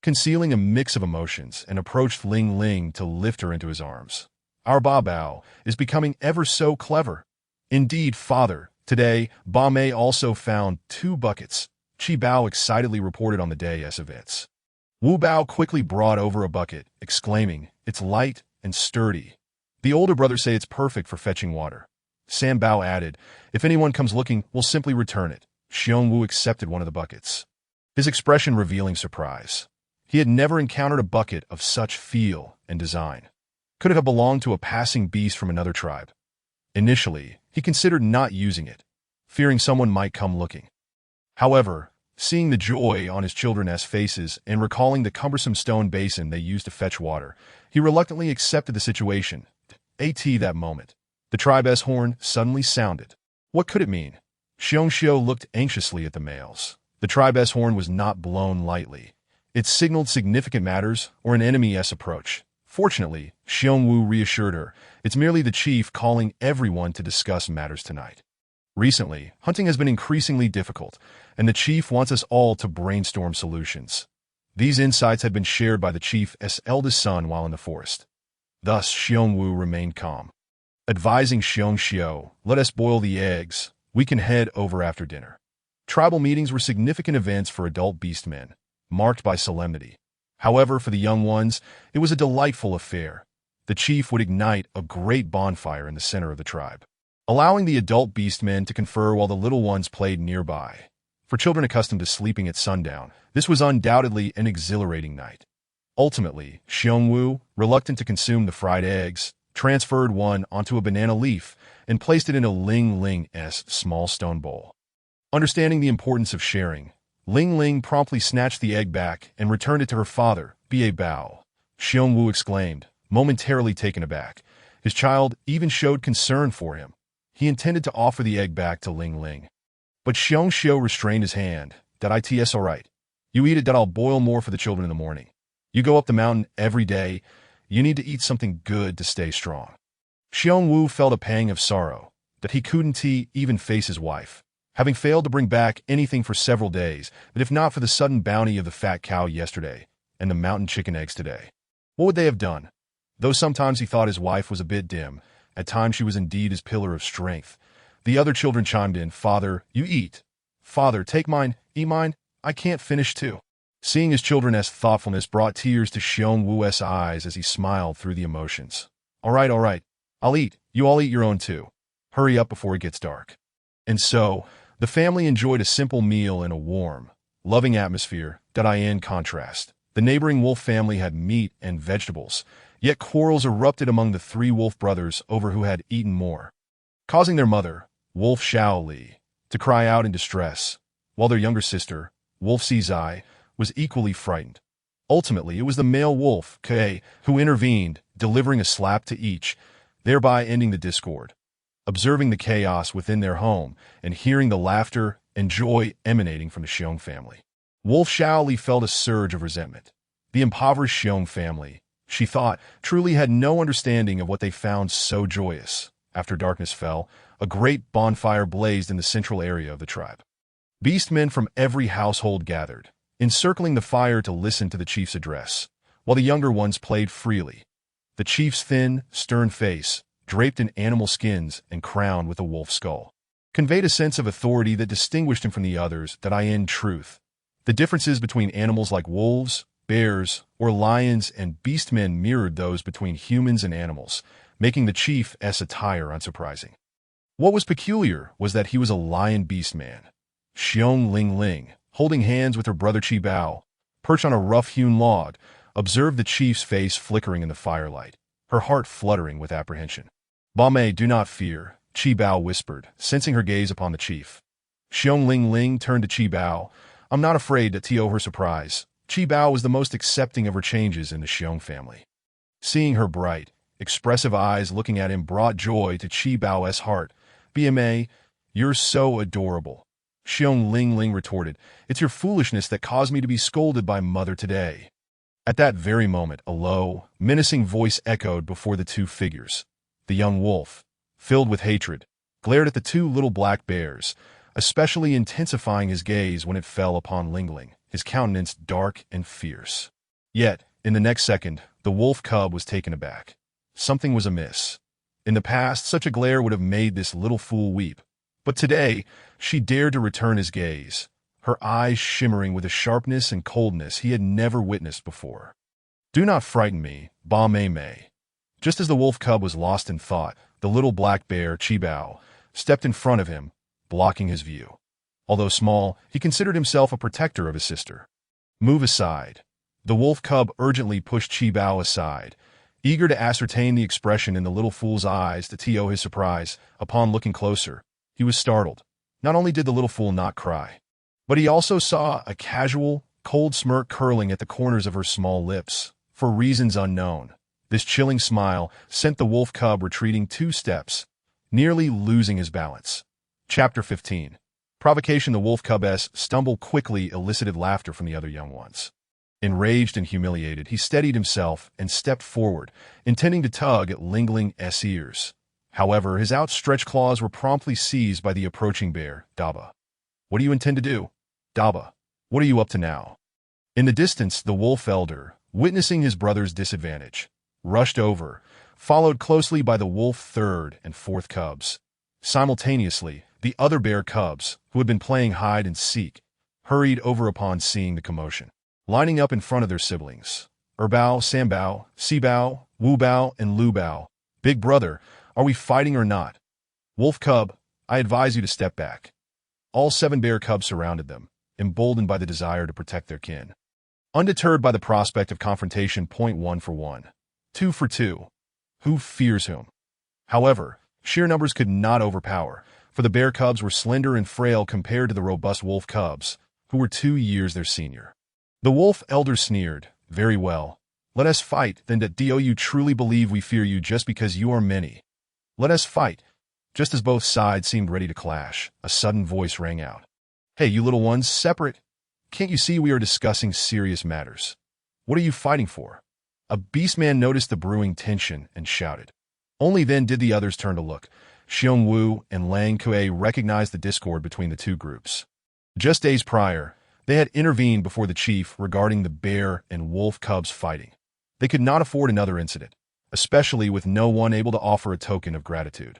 concealing a mix of emotions, and approached Ling Ling to lift her into his arms. Our Ba Bao is becoming ever so clever. Indeed, father, today, Ba Mei also found 2 buckets, Chi Bao excitedly reported on the day's events. Wu Bao quickly brought over a bucket, exclaiming, it's light and sturdy. The older brother say it's perfect for fetching water. Sam Bao added, if anyone comes looking, we'll simply return it. Xiong Wu accepted one of the buckets, his expression revealing surprise. He had never encountered a bucket of such feel and design. Could it have belonged to a passing beast from another tribe? Initially, he considered not using it, fearing someone might come looking. However, seeing the joy on his children's faces and recalling the cumbersome stone basin they used to fetch water, he reluctantly accepted the situation. That moment, the tribe's horn suddenly sounded. What could it mean? Xiong Xiao looked anxiously at the males. The tribe's horn was not blown lightly. It signaled significant matters or an enemy's approach. Fortunately, Xiong Wu reassured her, it's merely the chief calling everyone to discuss matters tonight. Recently, hunting has been increasingly difficult, and the chief wants us all to brainstorm solutions. These insights had been shared by the chief's eldest son while in the forest. Thus, Xiong Wu remained calm, advising Xiong Xiao, let us boil the eggs, we can head over after dinner. Tribal meetings were significant events for adult beastmen, marked by solemnity. However, for the young ones, it was a delightful affair. The chief would ignite a great bonfire in the center of the tribe, allowing the adult beastmen to confer while the little ones played nearby. For children accustomed to sleeping at sundown, this was undoubtedly an exhilarating night. Ultimately, Xiong Wu, reluctant to consume the fried eggs, transferred one onto a banana leaf and placed it in a Ling Ling's small stone bowl. Understanding the importance of sharing, Ling Ling promptly snatched the egg back and returned it to her father, Ba Bao. Xiong Wu exclaimed, momentarily taken aback. His child even showed concern for him. He intended to offer the egg back to Ling Ling, but Xiong Xiao restrained his hand. It's all right. You eat it, I'll boil more for the children in the morning. You go up the mountain every day. You need to eat something good to stay strong. Xiong Wu felt a pang of sorrow that he couldn't even face his wife, having failed to bring back anything for several days, but if not for the sudden bounty of the fat cow yesterday and the mountain chicken eggs today, what would they have done? Though sometimes he thought his wife was a bit dim, at times she was indeed his pillar of strength, The other children chimed in, "Father, you eat. Father, take mine, eat mine. I can't finish too." Seeing his children's thoughtfulness brought tears to Xiong Wu's eyes as he smiled through the emotions. All right. I'll eat. You all eat your own too. Hurry up before it gets dark." And so, the family enjoyed a simple meal in a warm, loving atmosphere. In contrast, the neighboring wolf family had meat and vegetables, yet quarrels erupted among the three wolf brothers over who had eaten more, causing their mother, Wolf Shaoli, to cry out in distress, while their younger sister, Wolf Sizai, was equally frightened. Ultimately, it was the male wolf, Kei, who intervened, delivering a slap to each, thereby ending the discord. Observing the chaos within their home and hearing the laughter and joy emanating from the Xiong family, Wolf Shaoli felt a surge of resentment. The impoverished Xiong family, she thought, truly had no understanding of what they found so joyous. After darkness fell, a great bonfire blazed in the central area of the tribe. Beastmen from every household gathered, encircling the fire to listen to the chief's address, while the younger ones played freely. The chief's thin, stern face, draped in animal skins and crowned with a wolf skull, conveyed a sense of authority that distinguished him from the others. In truth, the differences between animals like wolves, bears, or lions and beastmen mirrored those between humans and animals, making the chief's attire unsurprising. What was peculiar was that he was a lion beastman. Xiong Ling, holding hands with her brother Chi Bao, perched on a rough-hewn log, observed the chief's face flickering in the firelight, her heart fluttering with apprehension. "Ba Mei, do not fear," Chi Bao whispered, sensing her gaze upon the chief. Xiong Ling turned to Chi Bao. "I'm not afraid," to her surprise. Chi Bao was the most accepting of her changes in the Xiong family. Seeing her bright, expressive eyes looking at him brought joy to Chi Bao's heart. "Bma, you're so adorable." Xiong Ling retorted, "It's your foolishness that caused me to be scolded by Mother today." At that very moment, a low, menacing voice echoed before the two figures. The young wolf, filled with hatred, glared at the two little black bears, especially intensifying his gaze when it fell upon Lingling, his countenance dark and fierce. Yet, in the next second, the wolf cub was taken aback. Something was amiss. In the past, such a glare would have made this little fool weep. But today, she dared to return his gaze, her eyes shimmering with a sharpness and coldness he had never witnessed before. "Do not frighten me, Ba Mei." Just as the wolf cub was lost in thought, the little black bear, Chi Bao, stepped in front of him, blocking his view. Although small, he considered himself a protector of his sister. "Move aside." The wolf cub urgently pushed Chi Bao aside, eager to ascertain the expression in the little fool's eyes. To his surprise, upon looking closer, he was startled. Not only did the little fool not cry, but he also saw a casual, cold smirk curling at the corners of her small lips, for reasons unknown. This chilling smile sent the wolf cub retreating 2 steps, nearly losing his balance. Chapter 15. Provocation. The wolf cub's stumble quickly elicited laughter from the other young ones. Enraged and humiliated, he steadied himself and stepped forward, intending to tug at Lingling's ears. However, his outstretched claws were promptly seized by the approaching bear. "Daba, what do you intend to do? Daba, what are you up to now?" In the distance, the wolf elder, witnessing his brother's disadvantage, rushed over, followed closely by the wolf third and fourth cubs. Simultaneously, the other bear cubs, who had been playing hide and seek, hurried over upon seeing the commotion. Lining up in front of their siblings, Erbao, Sambao, Sibao, Wubao, and Lubao. "Big brother, are we fighting or not?" "Wolf cub, I advise you to step back." All 7 bear cubs surrounded them, emboldened by the desire to protect their kin. Undeterred by the prospect of confrontation. 1 for 1. 2 for 2. Who fears whom? However, sheer numbers could not overpower, for the bear cubs were slender and frail compared to the robust wolf cubs, who were 2 years their senior. The wolf elder sneered, "Very well. Let us fight, then. Do you truly believe we fear you just because you are many? Let us fight." Just as both sides seemed ready to clash, a sudden voice rang out. "Hey, you little ones, separate! Can't you see we are discussing serious matters? What are you fighting for?" A beastman noticed the brewing tension and shouted. Only then did the others turn to look. Xiong Wu and Lang Kue recognized the discord between the 2 groups. Just days prior, they had intervened before the chief regarding the bear and wolf cubs fighting. They could not afford another incident, especially with no one able to offer a token of gratitude.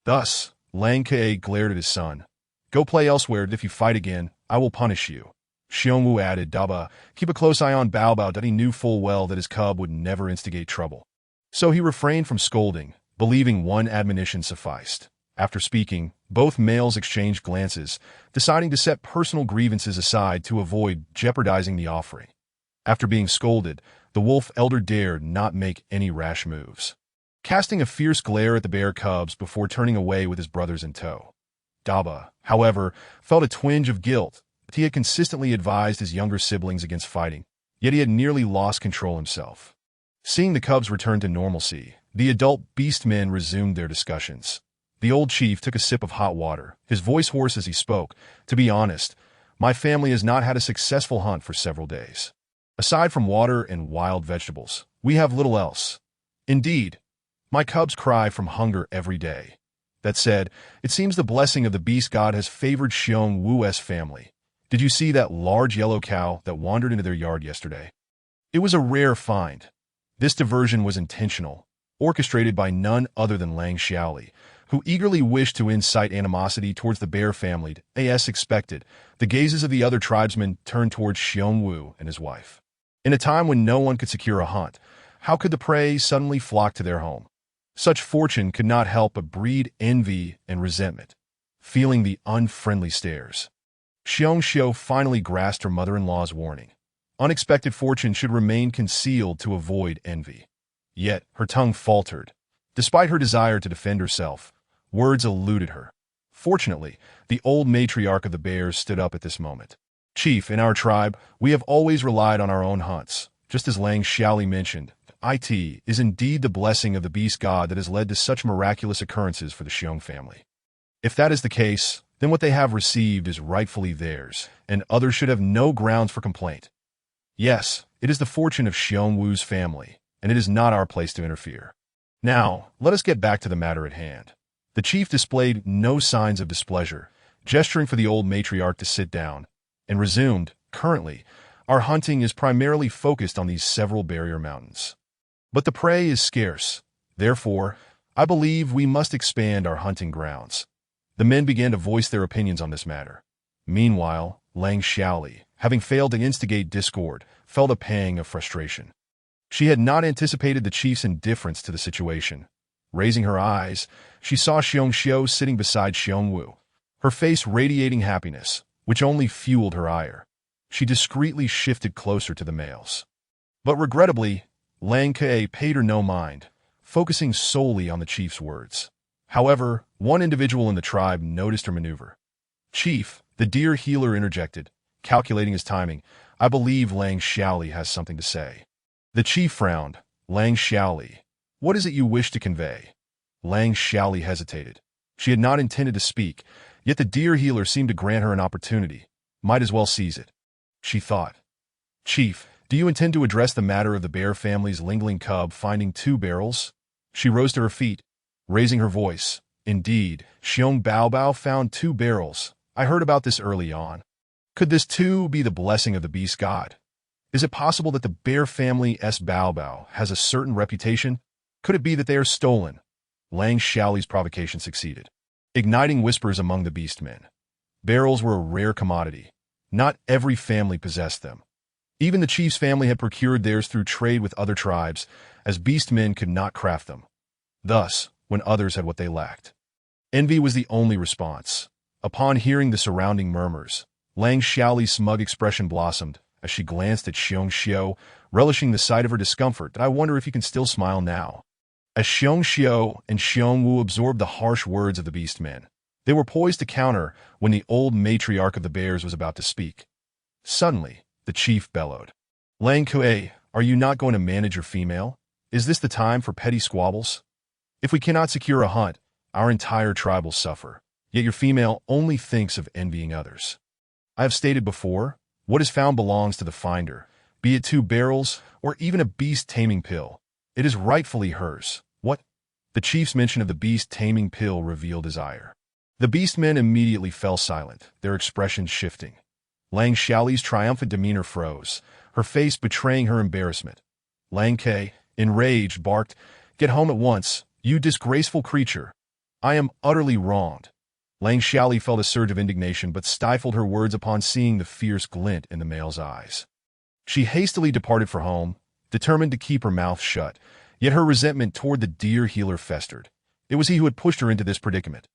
Thus, Lang Ke glared at his son. Go play elsewhere, and if you fight again, I will punish you. Xiongwu added, Daba, keep a close eye on Bao Bao, that he knew full well that his cub would never instigate trouble. So he refrained from scolding, believing one admonition sufficed. After speaking, both males exchanged glances, deciding to set personal grievances aside to avoid jeopardizing the offering. After being scolded, the wolf elder dared not make any rash moves, casting a fierce glare at the bear cubs before turning away with his brothers in tow. Daba, however, felt a twinge of guilt. He had consistently advised his younger siblings against fighting, yet he had nearly lost control himself. Seeing the cubs return to normalcy, the adult beastmen resumed their discussions. The old chief took a sip of hot water, his voice hoarse as he spoke. To be honest, my family has not had a successful hunt for several days. Aside from water and wild vegetables, we have little else. Indeed, my cubs cry from hunger every day. That said, it seems the blessing of the beast god has favored Xiong Wu's family. Did you see that large yellow cow that wandered into their yard yesterday? It was a rare find. This diversion was intentional, orchestrated by none other than Lang Xiaoli, who eagerly wished to incite animosity towards the bear family. As expected, the gazes of the other tribesmen turned towards Xiong Wu and his wife. In a time when no one could secure a hunt, how could the prey suddenly flock to their home? Such fortune could not help but breed envy and resentment. Feeling the unfriendly stares, Xiong Xiu finally grasped her mother-in-law's warning. Unexpected fortune should remain concealed to avoid envy. Yet her tongue faltered. Despite her desire to defend herself, words eluded her. Fortunately, the old matriarch of the bears stood up at this moment. Chief, in our tribe, we have always relied on our own hunts. Just as Lang Xiaoli mentioned, it is indeed the blessing of the beast god that has led to such miraculous occurrences for the Xiong family. If that is the case, then what they have received is rightfully theirs, and others should have no grounds for complaint. Yes, it is the fortune of Xiong Wu's family, and it is not our place to interfere. Now, let us get back to the matter at hand. The chief displayed no signs of displeasure, gesturing for the old matriarch to sit down, and resumed, currently, our hunting is primarily focused on these several barrier mountains. But the prey is scarce. Therefore, I believe we must expand our hunting grounds. The men began to voice their opinions on this matter. Meanwhile, Lang Xiaoli, having failed to instigate discord, felt a pang of frustration. She had not anticipated the chief's indifference to the situation. Raising her eyes, she saw Xiong Xiu sitting beside Xiong Wu, her face radiating happiness, which only fueled her ire. She discreetly shifted closer to the males. But regrettably, Lang Ke paid her no mind, focusing solely on the chief's words. However, one individual in the tribe noticed her maneuver. Chief, the deer healer interjected, calculating his timing. I believe Lang Xiaoli has something to say. The chief frowned. Lang Xiaoli, what is it you wish to convey? Lang Xiaoli hesitated. She had not intended to speak, yet the deer healer seemed to grant her an opportunity. Might as well seize it. She thought. Chief, do you intend to address the matter of the bear family's lingling cub finding 2 barrels? She rose to her feet, raising her voice. Indeed, Xiong Bao Bao found 2 barrels. I heard about this early on. Could this too be the blessing of the beast god? Is it possible that the bear family's Bao Bao has a certain reputation? Could it be that they are stolen? Lang Xiaoli's provocation succeeded, igniting whispers among the beastmen. Barrels were a rare commodity. Not every family possessed them. Even the chief's family had procured theirs through trade with other tribes, as beastmen could not craft them. Thus, when others had what they lacked. Envy was the only response. Upon hearing the surrounding murmurs, Lang Xiaoli's smug expression blossomed as she glanced at Xiong Xiu, relishing the sight of her discomfort. I wonder if you can still smile now. As Xiong Xiu and Xiong Wu absorbed the harsh words of the beastmen, they were poised to counter when the old matriarch of the bears was about to speak. Suddenly, the chief bellowed. Lang Kue, are you not going to manage your female? Is this the time for petty squabbles? If we cannot secure a hunt, our entire tribe will suffer, yet your female only thinks of envying others. I have stated before, what is found belongs to the finder, be it 2 barrels or even a beast-taming pill. It is rightfully hers. What? The chief's mention of the beast-taming pill revealed his ire. The beastmen immediately fell silent, their expressions shifting. Lang Xiaoli's triumphant demeanor froze, her face betraying her embarrassment. Lang Ke, enraged, barked, Get home at once, you disgraceful creature. I am utterly wronged. Lang Xiaoli felt a surge of indignation but stifled her words upon seeing the fierce glint in the male's eyes. She hastily departed for home, determined to keep her mouth shut, yet her resentment toward the dear healer festered. It was he who had pushed her into this predicament.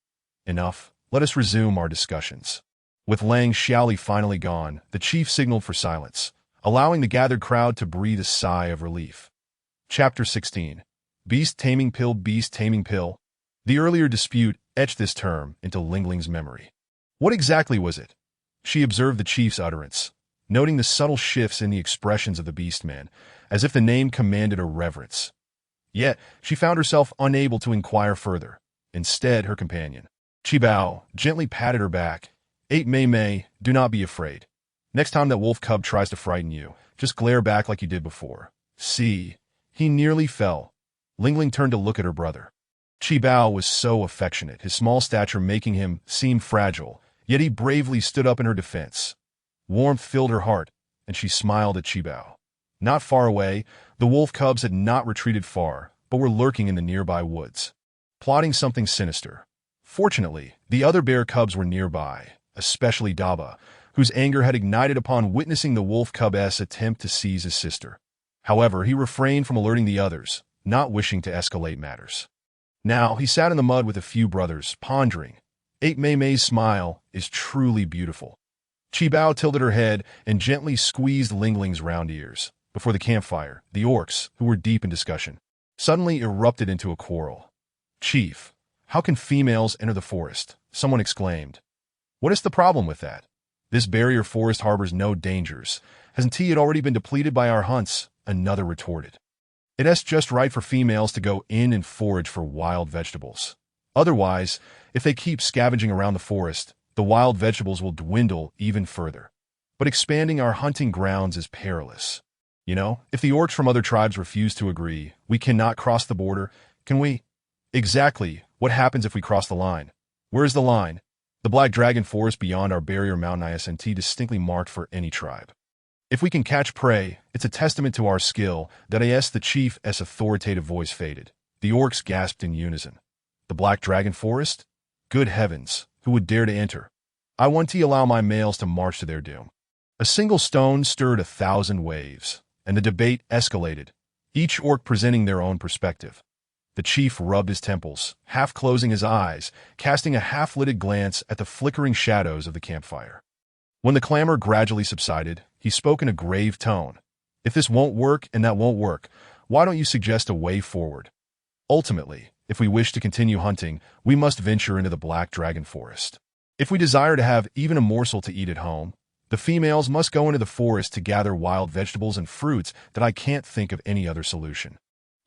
Enough, let us resume our discussions. With Lang Xiaoli finally gone, the chief signaled for silence, allowing the gathered crowd to breathe a sigh of relief. Chapter 16. Beast Taming Pill. Beast Taming Pill. The earlier dispute etched this term into Ling Ling's memory. What exactly was it? She observed the chief's utterance, noting the subtle shifts in the expressions of the beastman, as if the name commanded a reverence. Yet, she found herself unable to inquire further. Instead, her companion, Qibao, gently patted her back. 8 Mei Mei, do not be afraid. Next time that wolf cub tries to frighten you, just glare back like you did before. See, he nearly fell. Ling Ling turned to look at her brother. Qibao was so affectionate, his small stature making him seem fragile, yet he bravely stood up in her defense. Warmth filled her heart, and she smiled at Qibao. Not far away, the wolf cubs had not retreated far, but were lurking in the nearby woods, plotting something sinister. Fortunately, the other bear cubs were nearby, especially Daba, whose anger had ignited upon witnessing the wolf cub's attempt to seize his sister. However, he refrained from alerting the others, not wishing to escalate matters. Now, he sat in the mud with a few brothers, pondering. 8 Mei Mei's smile is truly beautiful. Qibao tilted her head and gently squeezed Ling Ling's round ears. Before the campfire, the orcs, who were deep in discussion, suddenly erupted into a quarrel. Chief, how can females enter the forest? Someone exclaimed. What is the problem with that? This barrier forest harbors no dangers. Hasn't it already been depleted by our hunts? Another retorted. It's just right for females to go in and forage for wild vegetables. Otherwise, if they keep scavenging around the forest, the wild vegetables will dwindle even further. But expanding our hunting grounds is perilous. You know, if the orcs from other tribes refuse to agree, we cannot cross the border, can we? Exactly. What happens if we cross the line? Where is the line? The Black Dragon Forest beyond our barrier mountain isn't distinctly marked for any tribe. If we can catch prey, it's a testament to our skill. The chief's authoritative voice faded. The orcs gasped in unison. The Black Dragon Forest? Good heavens, who would dare to enter? I want to allow my males to march to their doom. A single stone stirred 1,000 waves, and the debate escalated, each orc presenting their own perspective. The chief rubbed his temples, half closing his eyes, casting a half-lidded glance at the flickering shadows of the campfire. When the clamor gradually subsided, he spoke in a grave tone. If this won't work and that won't work, why don't you suggest a way forward? Ultimately, if we wish to continue hunting, we must venture into the Black Dragon Forest. If we desire to have even a morsel to eat at home, the females must go into the forest to gather wild vegetables and fruits. That I can't think of any other solution.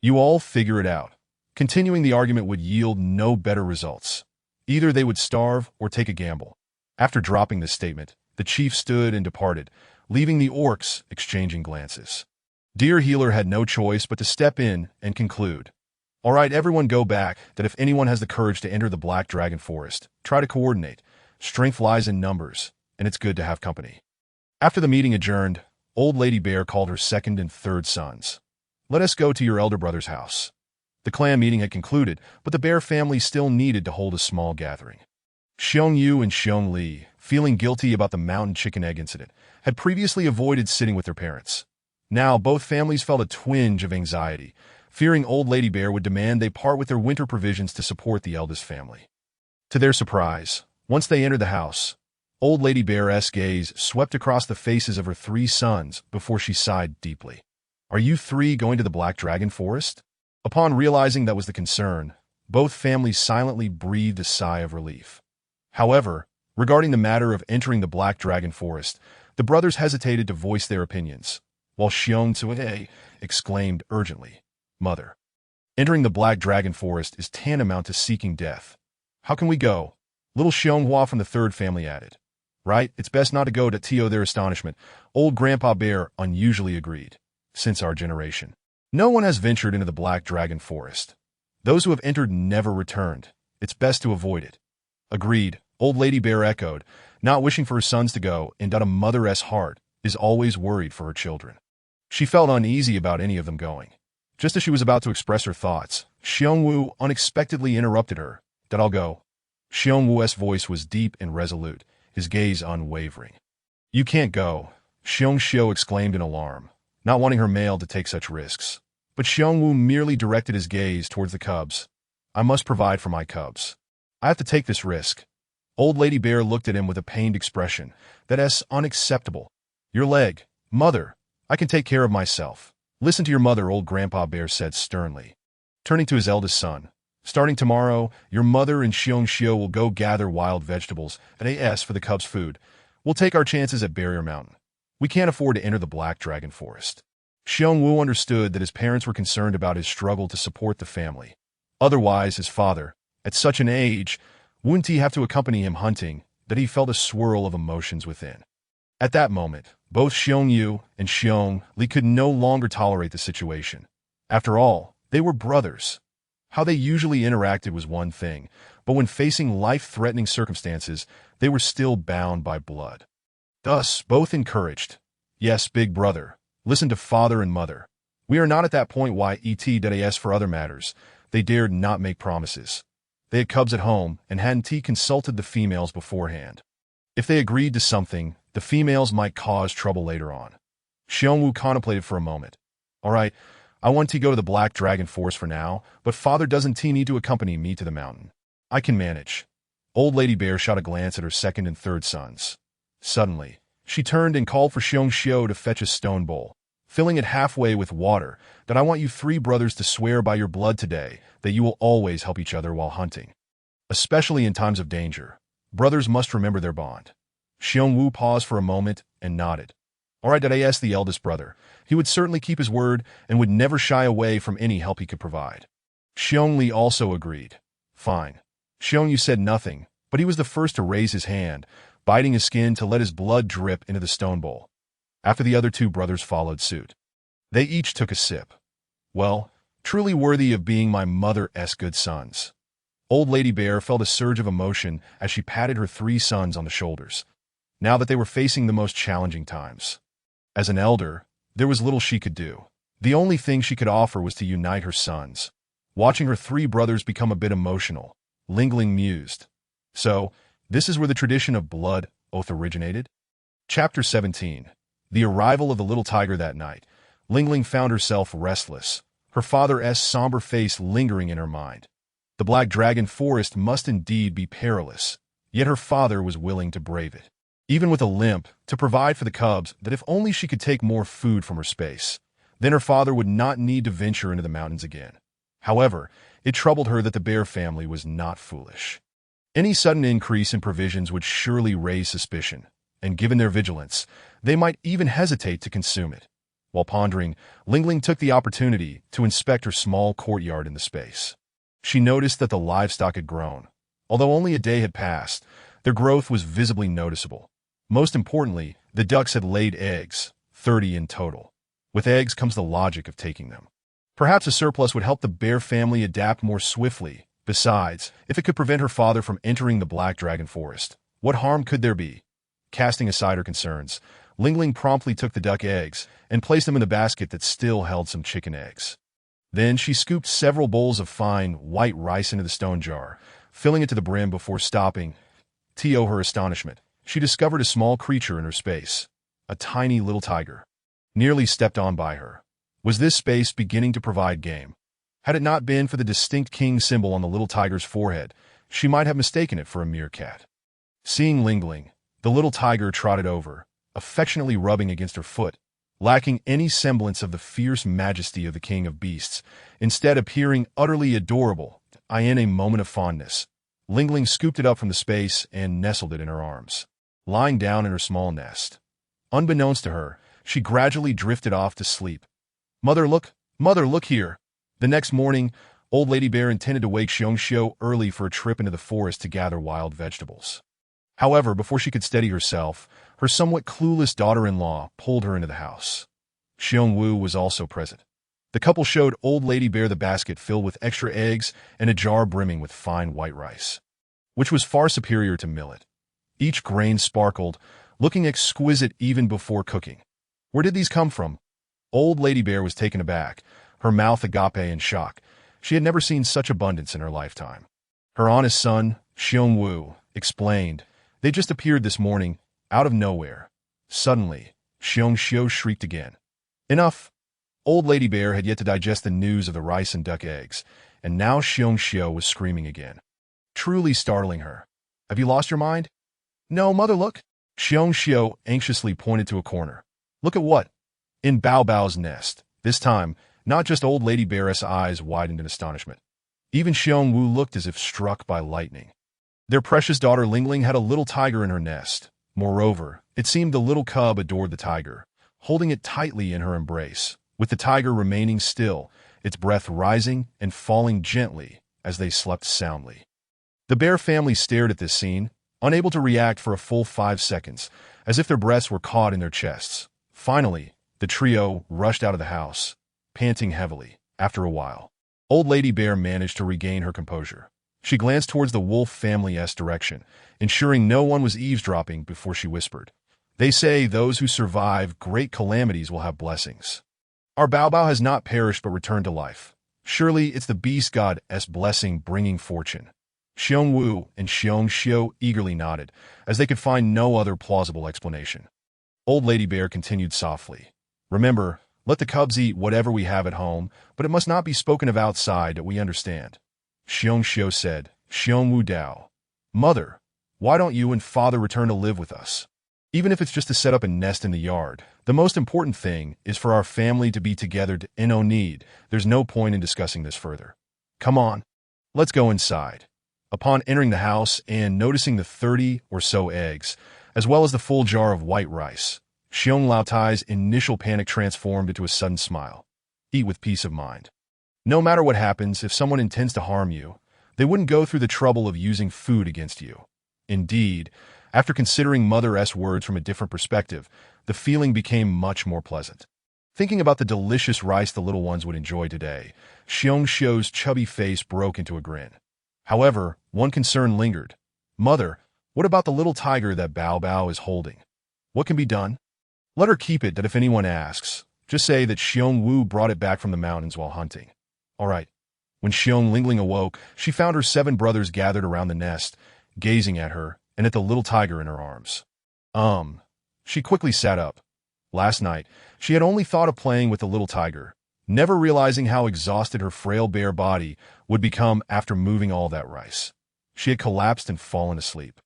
You all figure it out. Continuing the argument would yield no better results. Either they would starve or take a gamble. After dropping this statement, the chief stood and departed, leaving the orcs exchanging glances. Dear Healer had no choice but to step in and conclude. All right, everyone go back. That if anyone has the courage to enter the Black Dragon Forest, try to coordinate. Strength lies in numbers, and it's good to have company. After the meeting adjourned, Old Lady Bear called her second and third sons. Let us go to your elder brother's house. The clan meeting had concluded, but the bear family still needed to hold a small gathering. Xiong Yu and Xiong Li, feeling guilty about the mountain chicken egg incident, had previously avoided sitting with their parents. Now both families felt a twinge of anxiety, fearing Old Lady Bear would demand they part with their winter provisions to support the eldest family. To their surprise, once they entered the house, Old Lady Bear's gaze swept across the faces of her 3 sons before she sighed deeply. Are you 3 going to the Black Dragon Forest? Upon realizing that was the concern, both families silently breathed a sigh of relief. However, regarding the matter of entering the Black Dragon Forest, the brothers hesitated to voice their opinions, while Xiong Tsuhe exclaimed urgently, Mother, entering the Black Dragon Forest is tantamount to seeking death. How can we go? Little Xiong from the third family added. Right, it's best not to go. To their astonishment, old Grandpa Bear unusually agreed. Since our generation, no one has ventured into the Black Dragon Forest. Those who have entered never returned. It's best to avoid it. Agreed, Old Lady Bear echoed, not wishing for her sons to go, and that a mother's heart is always worried for her children. She felt uneasy about any of them going. Just as she was about to express her thoughts, Xiong Wu unexpectedly interrupted her. that I'll go. Xiong Wu's voice was deep and resolute, his gaze unwavering. You can't go, Xiong Xiu exclaimed in alarm, not wanting her male to take such risks. But Xiong Wu merely directed his gaze towards the cubs. I must provide for my cubs. I have to take this risk. Old Lady Bear looked at him with a pained expression. That's unacceptable. Your leg, mother. I can take care of myself. Listen to your mother, old Grandpa Bear said sternly. Turning to his eldest son. Starting tomorrow, your mother and Xiong Xiu will go gather wild vegetables for the cubs' food. We'll take our chances at Barrier Mountain. We can't afford to enter the Black Dragon Forest. Xiong Wu understood that his parents were concerned about his struggle to support the family. Otherwise, his father, at such an age, wouldn't he have to accompany him hunting, that he felt a swirl of emotions within. At that moment, both Xiong Yu and Xiong Li could no longer tolerate the situation. After all, they were brothers. How they usually interacted was one thing, but when facing life-threatening circumstances, they were still bound by blood. Thus, both encouraged. Yes, big brother, listen to father and mother. We are not at that point yet for other matters. They dared not make promises. They had cubs at home and hadn't consulted the females beforehand. If they agreed to something, the females might cause trouble later on. Xiong Wu contemplated for a moment. All right, I want to go to the Black Dragon Forest for now, but father doesn't need to accompany me to the mountain. I can manage. Old Lady Bear shot a glance at her second and third sons. Suddenly, she turned and called for Xiong Xiu to fetch a stone bowl, filling it halfway with water, that I want you three brothers to swear by your blood today that you will always help each other while hunting. Especially in times of danger, brothers must remember their bond. Xiong Wu paused for a moment and nodded. All right, the eldest brother. He would certainly keep his word and would never shy away from any help he could provide. Xiong Li also agreed. Fine. Xiong Yu said nothing, but he was the first to raise his hand, biting his skin to let his blood drip into the stone bowl. After the other two brothers followed suit. They each took a sip. Well, truly worthy of being my mother's good sons. Old Lady Bear felt a surge of emotion as she patted her three sons on the shoulders, now that they were facing the most challenging times. As an elder, there was little she could do. The only thing she could offer was to unite her sons. Watching her three brothers become a bit emotional, Lingling mused. So, this is where the tradition of blood oath originated? Chapter 17. The arrival of the little tiger that night. Lingling found herself restless, her father's somber face lingering in her mind. The Black Dragon Forest must indeed be perilous, yet her father was willing to brave it. Even with a limp, to provide for the cubs that if only she could take more food from her space, then her father would not need to venture into the mountains again. However, it troubled her that the bear family was not foolish. Any sudden increase in provisions would surely raise suspicion, and given their vigilance, they might even hesitate to consume it. While pondering, Lingling took the opportunity to inspect her small courtyard in the space. She noticed that the livestock had grown. Although only a day had passed, their growth was visibly noticeable. Most importantly, the ducks had laid eggs, 30 in total. With eggs comes the logic of taking them. Perhaps a surplus would help the bear family adapt more swiftly. Besides, if it could prevent her father from entering the Black Dragon Forest, what harm could there be? Casting aside her concerns, Lingling promptly took the duck eggs and placed them in the basket that still held some chicken eggs. Then she scooped several bowls of fine, white rice into the stone jar, filling it to the brim before stopping. To her astonishment, she discovered a small creature in her space, a tiny little tiger. Nearly stepped on by her. Was this space beginning to provide game? Had it not been for the distinct king symbol on the little tiger's forehead, she might have mistaken it for a meerkat. Seeing Lingling, the little tiger trotted over, affectionately rubbing against her foot, lacking any semblance of the fierce majesty of the king of beasts, instead appearing utterly adorable. In a moment of fondness, Lingling scooped it up from the space and nestled it in her arms, lying down in her small nest. Unbeknownst to her, she gradually drifted off to sleep. Mother, look here. The next morning, Old Lady Bear intended to wake Xiong Xiu early for a trip into the forest to gather wild vegetables. However, before she could steady herself, her somewhat clueless daughter-in-law pulled her into the house. Xiong Wu was also present. The couple showed Old Lady Bear the basket filled with extra eggs and a jar brimming with fine white rice, which was far superior to millet. Each grain sparkled, looking exquisite even before cooking. Where did these come from? Old Lady Bear was taken aback, her mouth agape in shock. She had never seen such abundance in her lifetime. Her honest son, Xiongwu, explained. They just appeared this morning, out of nowhere. Suddenly, Xiongxiu shrieked again. Enough! Old Lady Bear had yet to digest the news of the rice and duck eggs, and now Xiongxiu was screaming again, truly startling her. Have you lost your mind? No, mother, look. Xiongxiu anxiously pointed to a corner. Look at what? In Bao Bao's nest. This time, not just Old Lady Bear's eyes widened in astonishment. Even Xiongwu looked as if struck by lightning. Their precious daughter Lingling had a little tiger in her nest. Moreover, it seemed the little cub adored the tiger, holding it tightly in her embrace, with the tiger remaining still, its breath rising and falling gently as they slept soundly. The bear family stared at this scene, unable to react for a full 5 seconds, as if their breaths were caught in their chests. Finally, the trio rushed out of the house, panting heavily. After a while, Old Lady Bear managed to regain her composure. She glanced towards the wolf family's direction, ensuring no one was eavesdropping before she whispered, They say those who survive great calamities will have blessings. Our Bao Bao has not perished but returned to life. Surely it's the beast god's blessing bringing fortune. Xiongwu and Xiongxiu eagerly nodded, as they could find no other plausible explanation. Old Lady Bear continued softly. Remember, let the cubs eat whatever we have at home, but it must not be spoken of outside that we understand. Xiongxiu said, Xiongwu Dao. Mother, why don't you and father return to live with us? Even if it's just to set up a nest in the yard, the most important thing is for our family to be together. No need. There's no point in discussing this further. Come on, let's go inside. Upon entering the house and noticing the 30 or so eggs, as well as the full jar of white rice, Xiong Laotai's initial panic transformed into a sudden smile. Eat with peace of mind. No matter what happens, if someone intends to harm you, they wouldn't go through the trouble of using food against you. Indeed, after considering Mother's words from a different perspective, the feeling became much more pleasant. Thinking about the delicious rice the little ones would enjoy today, Xiongxiu's chubby face broke into a grin. However, one concern lingered. Mother, what about the little tiger that Bao Bao is holding? What can be done? Let her keep it. That if anyone asks, just say that Xiongwu brought it back from the mountains while hunting. All right. When Xiong Lingling awoke, she found her 7 brothers gathered around the nest, gazing at her and at the little tiger in her arms. She quickly sat up. Last night, she had only thought of playing with the little tiger, never realizing how exhausted her frail bare body would become after moving all that rice. She had collapsed and fallen asleep,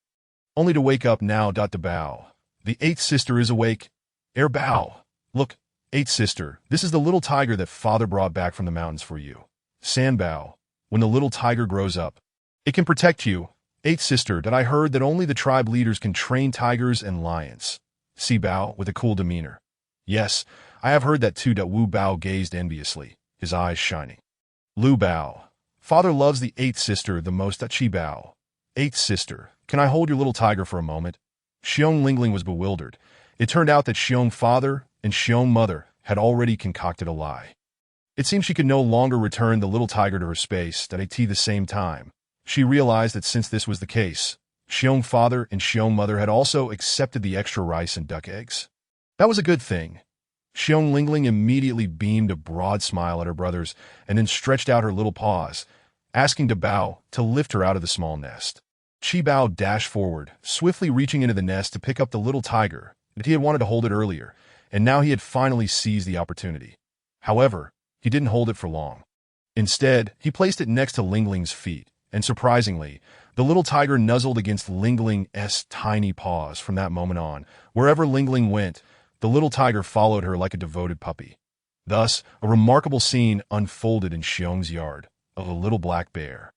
only to wake up now. To Bao. The 8th sister is awake. Bao. Look, 8th sister, this is the little tiger that father brought back from the mountains for you. San Bao, when the little tiger grows up, it can protect you. 8th sister, that I heard that only the tribe leaders can train tigers and lions. Si Bao, with a cool demeanor. Yes, I have heard that too. Wu Bao gazed enviously, his eyes shining. Lu Bao. Father loves the 8th sister the most. Chi Bao. 8th sister, can I hold your little tiger for a moment? Xiong Lingling was bewildered. It turned out that Xiong father and Xiong mother had already concocted a lie. It seemed she could no longer return the little tiger to her space at the same time. She realized that since this was the case, Xiong father and Xiong mother had also accepted the extra rice and duck eggs. That was a good thing. Xiong Lingling immediately beamed a broad smile at her brothers and then stretched out her little paws, asking Bao to lift her out of the small nest. Chi Bao dashed forward, swiftly reaching into the nest to pick up the little tiger that he had wanted to hold it earlier, and now he had finally seized the opportunity. However, he didn't hold it for long. Instead, he placed it next to Lingling's feet, and surprisingly, the little tiger nuzzled against Lingling's tiny paws. From that moment on, wherever Lingling went, the little tiger followed her like a devoted puppy. Thus, a remarkable scene unfolded in Xiong's yard of a little black bear,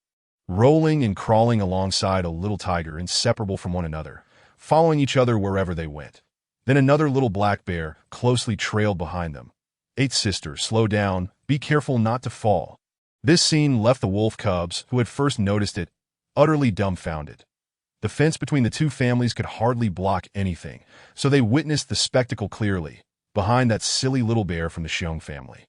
rolling and crawling alongside a little tiger inseparable from one another, following each other wherever they went. Then another little black bear closely trailed behind them. 8th sister, slow down, be careful not to fall. This scene left the wolf cubs, who had first noticed it, utterly dumbfounded. The fence between the two families could hardly block anything, so they witnessed the spectacle clearly, behind that silly little bear from the Xiong family.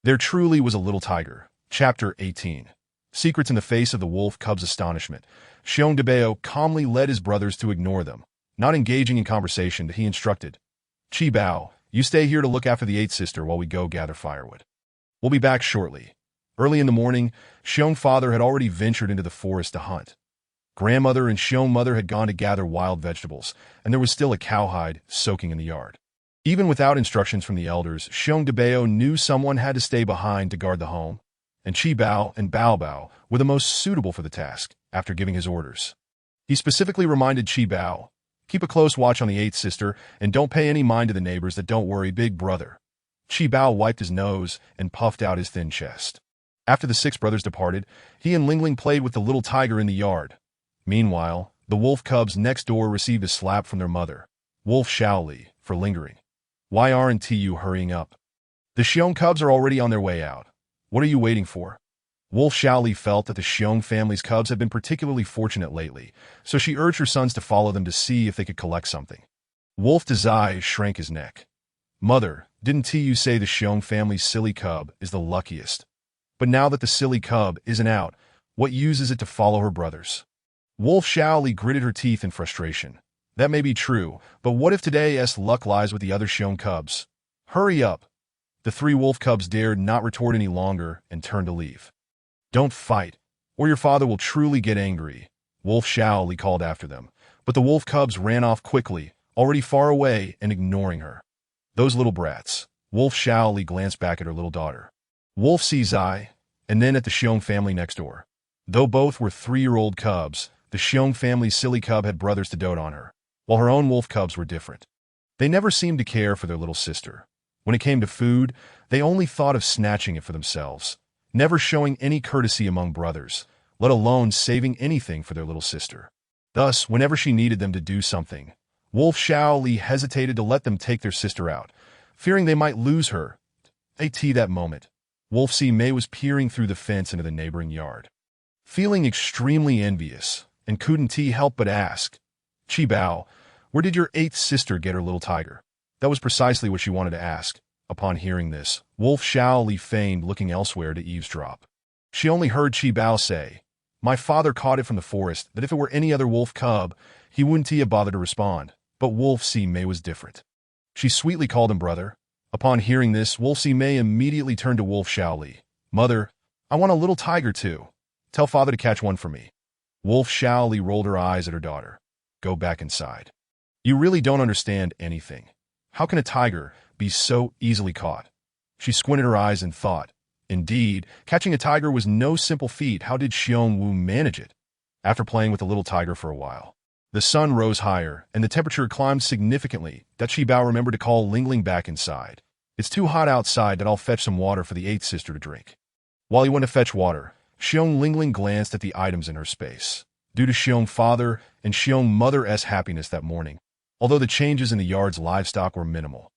There truly was a little tiger. Chapter 18. Secrets in the face of the wolf cubs' astonishment. Xiong Debao calmly led his brothers to ignore them, not engaging in conversation. That he instructed, Chi Bao, you stay here to look after the 8th sister while we go gather firewood. We'll be back shortly. Early in the morning, Xiong father had already ventured into the forest to hunt. Grandmother and Xiong mother had gone to gather wild vegetables, and there was still a cowhide soaking in the yard. Even without instructions from the elders, Xiong Debao knew someone had to stay behind to guard the home, and Chi Bao and Bao Bao were the most suitable for the task after giving his orders. He specifically reminded Chi Bao, "Keep a close watch on the eighth sister, and don't pay any mind to the neighbors that don't worry, big brother." Chi Bao wiped his nose and puffed out his thin chest. After the six brothers departed, he and Ling Ling played with the little tiger in the yard. Meanwhile, the wolf cubs next door received a slap from their mother, Wolf Shaoli, for lingering. "Why aren't you hurrying up? The Xiong cubs are already on their way out. What are you waiting for?" Wolf Shaoli felt that the Xiong family's cubs had been particularly fortunate lately, so she urged her sons to follow them to see if they could collect something. Wolf Dazai shrank his neck. "Mother, didn't you say the Xiong family's silly cub is the luckiest? But now that the silly cub isn't out, what use is it to follow her brothers?" Wolf Shaoli gritted her teeth in frustration. "That may be true, but what if today's luck lies with the other Xiong cubs? Hurry up." The three wolf cubs dared not retort any longer and turned to leave. "Don't fight, or your father will truly get angry," Wolf Shaoli called after them, but the wolf cubs ran off quickly, already far away and ignoring her. "Those little brats." Wolf Shaoli glanced back at her little daughter. Wolf Zai, and then at the Xiong family next door. Though both were 3-year-old cubs, the Xiong family's silly cub had brothers to dote on her, while her own wolf cubs were different. They never seemed to care for their little sister. When it came to food, they only thought of snatching it for themselves, never showing any courtesy among brothers, let alone saving anything for their little sister. Thus, whenever she needed them to do something, Wolf Shaoli hesitated to let them take their sister out, fearing they might lose her. At that moment, Wolf Si Mei was peering through the fence into the neighboring yard. Feeling extremely envious, and couldn't help but ask, "Chi Bao, where did your eighth sister get her little tiger?" That was precisely what she wanted to ask. Upon hearing this, Wolf Shaoli feigned looking elsewhere to eavesdrop. She only heard Chi Bao say, "My father caught it from the forest, that if it were any other wolf cub, he wouldn't have bothered to respond, but Wolf Si Mei was different." She sweetly called him brother. Upon hearing this, Wolf Si Mei immediately turned to Wolf Shaoli. "Mother, I want a little tiger too. Tell father to catch one for me." Wolf Shaoli rolled her eyes at her daughter. "Go back inside. You really don't understand anything. How can a tiger be so easily caught?" She squinted her eyes and thought. Indeed, catching a tiger was no simple feat. How did Xiong Wu manage it? After playing with the little tiger for a while, the sun rose higher, and the temperature climbed significantly. That Chi Bao remembered to call Ling Ling back inside. "It's too hot outside that I'll fetch some water for the eighth sister to drink." While he went to fetch water, Xiong Ling Ling glanced at the items in her space. Due to Xiong father and Xiong mother's happiness that morning, although the changes in the yard's livestock were minimal,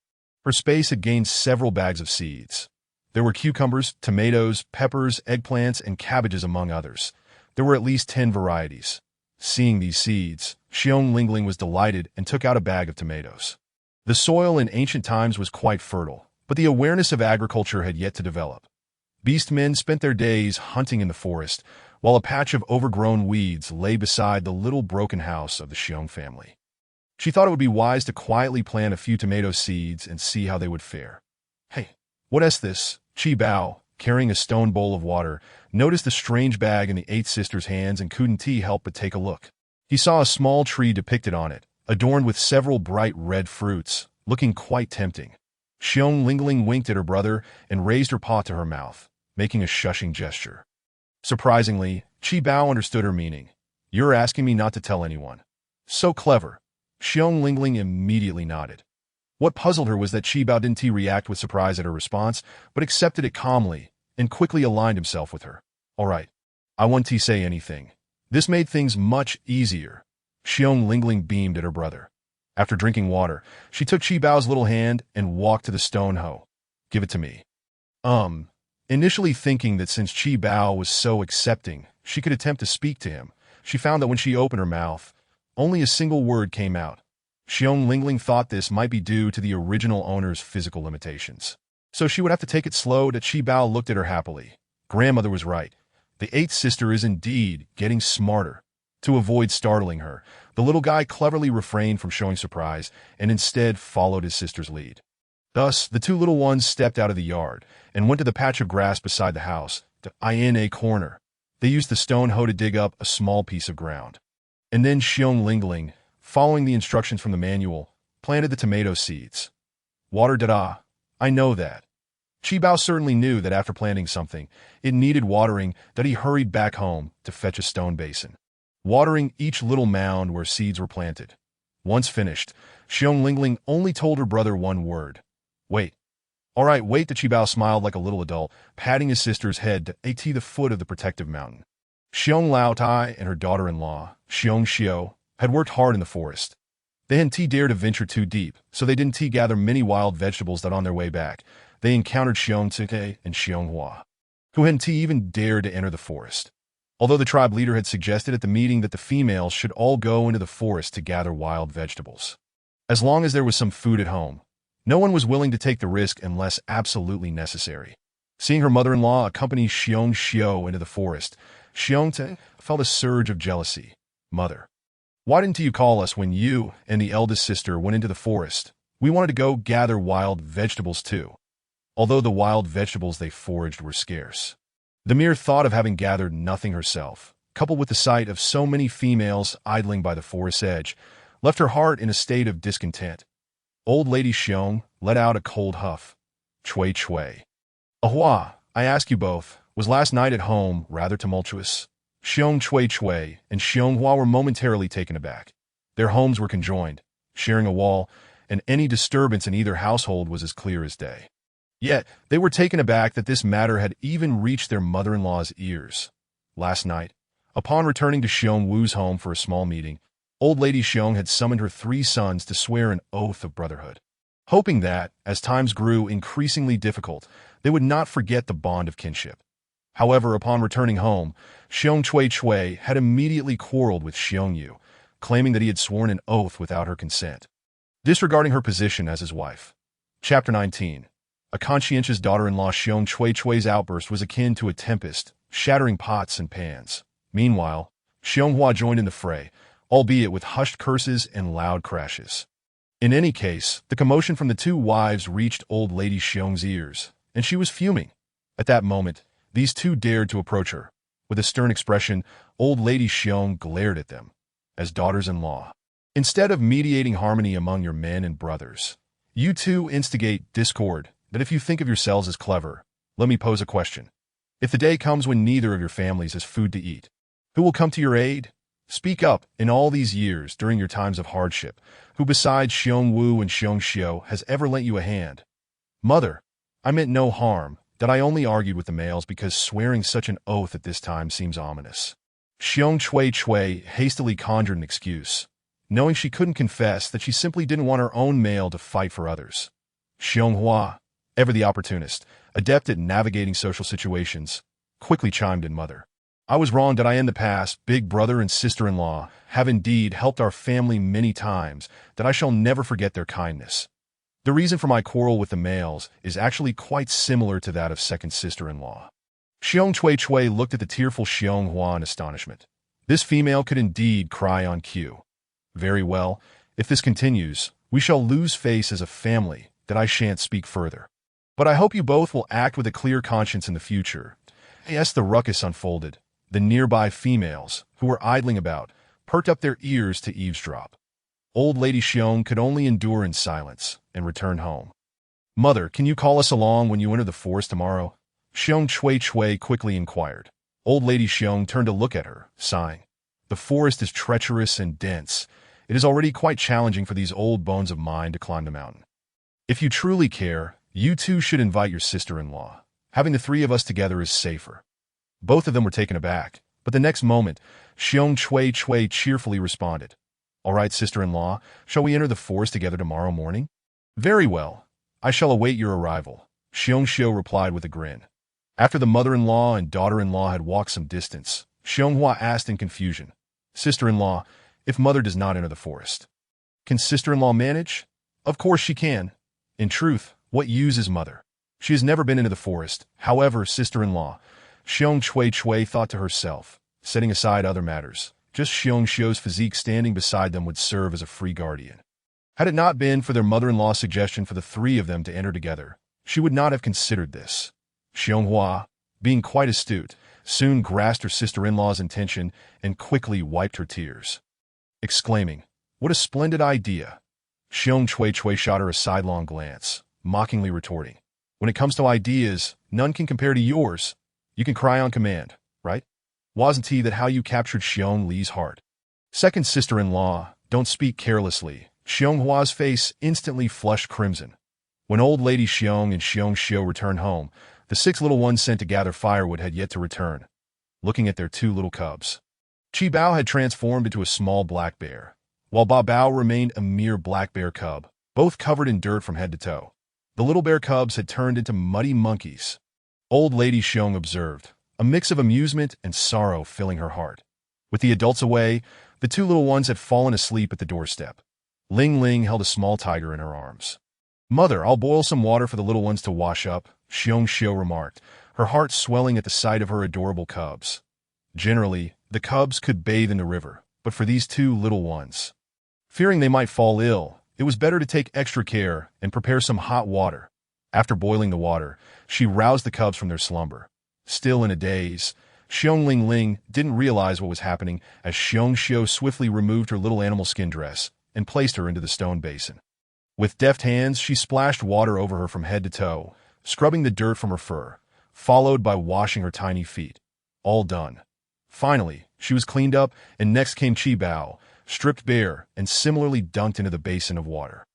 her space had gained several bags of seeds. There were cucumbers, tomatoes, peppers, eggplants, and cabbages among others. There were at least 10 varieties. Seeing these seeds, Xiong Ling Ling was delighted and took out a bag of tomatoes. The soil in ancient times was quite fertile, but the awareness of agriculture had yet to develop. Beastmen spent their days hunting in the forest, while a patch of overgrown weeds lay beside the little broken house of the Xiong family. She thought it would be wise to quietly plant a few tomato seeds and see how they would fare. "Hey, what's this?" Chi Bao, carrying a stone bowl of water, noticed the strange bag in the eighth sister's hands and couldn't help but take a look. He saw a small tree depicted on it, adorned with several bright red fruits, looking quite tempting. Xiong Ling Ling winked at her brother and raised her paw to her mouth, making a shushing gesture. Surprisingly, Chi Bao understood her meaning. "You're asking me not to tell anyone." "So clever." Xiong Ling Ling immediately nodded. What puzzled her was that Chi Bao didn't react with surprise at her response, but accepted it calmly and quickly aligned himself with her. "All right, I won't say anything." This made things much easier. Xiong Ling Ling beamed at her brother. After drinking water, she took Chi Bao's little hand and walked to the stone hoe. "Give it to me." Initially thinking that since Chi Bao was so accepting, she could attempt to speak to him, she found that when she opened her mouth, only a single word came out. Xiong Ling Ling thought this might be due to the original owner's physical limitations, so she would have to take it slow. That Chi Bao looked at her happily. Grandmother was right. The eighth sister is indeed getting smarter. To avoid startling her, the little guy cleverly refrained from showing surprise and instead followed his sister's lead. Thus, the two little ones stepped out of the yard and went to the patch of grass beside the house, in a corner. They used the stone hoe to dig up a small piece of ground. And then Xiong Lingling, following the instructions from the manual, planted the tomato seeds. Water da-da. I know that. Qibao certainly knew that after planting something, it needed watering, that he hurried back home to fetch a stone basin, watering each little mound where seeds were planted. Once finished, Xiong Lingling only told her brother one word. Wait. All right, wait. The Qibao smiled like a little adult, patting his sister's head at the foot of the protective mountain. Xiong Lao Tai and her daughter-in-law, Xiong Xiao, had worked hard in the forest. They hadn't dared to venture too deep, so they didn't gather many wild vegetables that on their way back, they encountered Xiong Tsuke and Xiong Hua, who hadn't even dared to enter the forest. Although the tribe leader had suggested at the meeting that the females should all go into the forest to gather wild vegetables. As long as there was some food at home, no one was willing to take the risk unless absolutely necessary. Seeing her mother-in-law accompany Xiong Xiao into the forest, Xiong Te felt a surge of jealousy. Mother, why didn't you call us when you and the eldest sister went into the forest? We wanted to go gather wild vegetables too. Although the wild vegetables they foraged were scarce. The mere thought of having gathered nothing herself, coupled with the sight of so many females idling by the forest's edge, left her heart in a state of discontent. Old Lady Xiong let out a cold huff. Chui chui. Ahua, I ask you both, was last night at home rather tumultuous? Xiong Chui Chui and Xiong Hua were momentarily taken aback. Their homes were conjoined, sharing a wall, and any disturbance in either household was as clear as day. Yet, they were taken aback that this matter had even reached their mother-in-law's ears. Last night, upon returning to Xiong Wu's home for a small meeting, old Lady Xiong had summoned her 3 sons to swear an oath of brotherhood, hoping that, as times grew increasingly difficult, they would not forget the bond of kinship. However, upon returning home, Xiong Chui Chui had immediately quarreled with Xiong Yu, claiming that he had sworn an oath without her consent, disregarding her position as his wife. Chapter 19. A conscientious daughter-in-law Xiong Chui Chui's outburst was akin to a tempest, shattering pots and pans. Meanwhile, Xiong Hua joined in the fray, albeit with hushed curses and loud crashes. In any case, the commotion from the 2 wives reached old Lady Xiong's ears, and she was fuming. At that moment, these 2 dared to approach her. With a stern expression, old Lady Xiong glared at them, as daughters-in-law. Instead of mediating harmony among your men and brothers, you 2 instigate discord. That if you think of yourselves as clever, let me pose a question. If the day comes when neither of your families has food to eat, who will come to your aid? Speak up. In all these years, during your times of hardship, who besides Xiong Wu and Xiong Xiao has ever lent you a hand? Mother, I meant no harm, that I only argued with the males because swearing such an oath at this time seems ominous. Xiong Chui Chui hastily conjured an excuse, knowing she couldn't confess that she simply didn't want her own male to fight for others. Xiong Hua, ever the opportunist, adept at navigating social situations, quickly chimed in. Mother, I was wrong. That I in the past, big brother and sister-in-law, have indeed helped our family many times, that I shall never forget their kindness. The reason for my quarrel with the males is actually quite similar to that of second sister-in-law. Xiong Chui Chui looked at the tearful Xiong Hua in astonishment. This female could indeed cry on cue. Very well, if this continues, we shall lose face as a family, that I shan't speak further. But I hope you both will act with a clear conscience in the future. As the ruckus unfolded, the nearby females, who were idling about, perked up their ears to eavesdrop. Old Lady Xiong could only endure in silence and return home. Mother, can you call us along when you enter the forest tomorrow? Xiong Chui Chui quickly inquired. Old Lady Xiong turned to look at her, sighing. The forest is treacherous and dense. It is already quite challenging for these old bones of mine to climb the mountain. If you truly care, you 2 should invite your sister-in-law. Having the 3 of us together is safer. Both of them were taken aback, but the next moment, Xiong Chui Chui cheerfully responded. All right, sister-in-law, shall we enter the forest together tomorrow morning? Very well. I shall await your arrival, Xiong Xiao replied with a grin. After the mother-in-law and daughter-in-law had walked some distance, Xiong Hua asked in confusion, Sister-in-law, if mother does not enter the forest, can sister-in-law manage? Of course she can. In truth, what use is mother? She has never been into the forest. However, sister-in-law, Xiong Chui Chui thought to herself, setting aside other matters, just Xiong Xiao's physique standing beside them would serve as a free guardian. Had it not been for their mother-in-law's suggestion for the 3 of them to enter together, she would not have considered this. Xiong Hua, being quite astute, soon grasped her sister-in-law's intention and quickly wiped her tears, exclaiming, "What a splendid idea!" Xiong Chui shot her a sidelong glance, mockingly retorting, "When it comes to ideas, none can compare to yours. You can cry on command, right? Wasn't that how you captured Xiong Li's heart?" Second sister-in-law, don't speak carelessly. Xiong Hua's face instantly flushed crimson. When old lady Xiong and Xiong Xiu returned home, the 6 little ones sent to gather firewood had yet to return. Looking at their 2 little cubs, Chi Bao had transformed into a small black bear, while Ba Bao remained a mere black bear cub, both covered in dirt from head to toe. The little bear cubs had turned into muddy monkeys. Old lady Xiong observed, a mix of amusement and sorrow filling her heart. With the adults away, the 2 little ones had fallen asleep at the doorstep. Ling Ling held a small tiger in her arms. "Mother, I'll boil some water for the little ones to wash up," Xiong Xiu remarked, her heart swelling at the sight of her adorable cubs. Generally, the cubs could bathe in the river, but for these 2 little ones, fearing they might fall ill, it was better to take extra care and prepare some hot water. After boiling the water, she roused the cubs from their slumber. Still in a daze, Xiong Ling Ling didn't realize what was happening as Xiong Xiu swiftly removed her little animal skin dress and placed her into the stone basin. With deft hands, she splashed water over her from head to toe, scrubbing the dirt from her fur, followed by washing her tiny feet. All done. Finally, she was cleaned up, and next came Chi Bao, stripped bare and similarly dunked into the basin of water.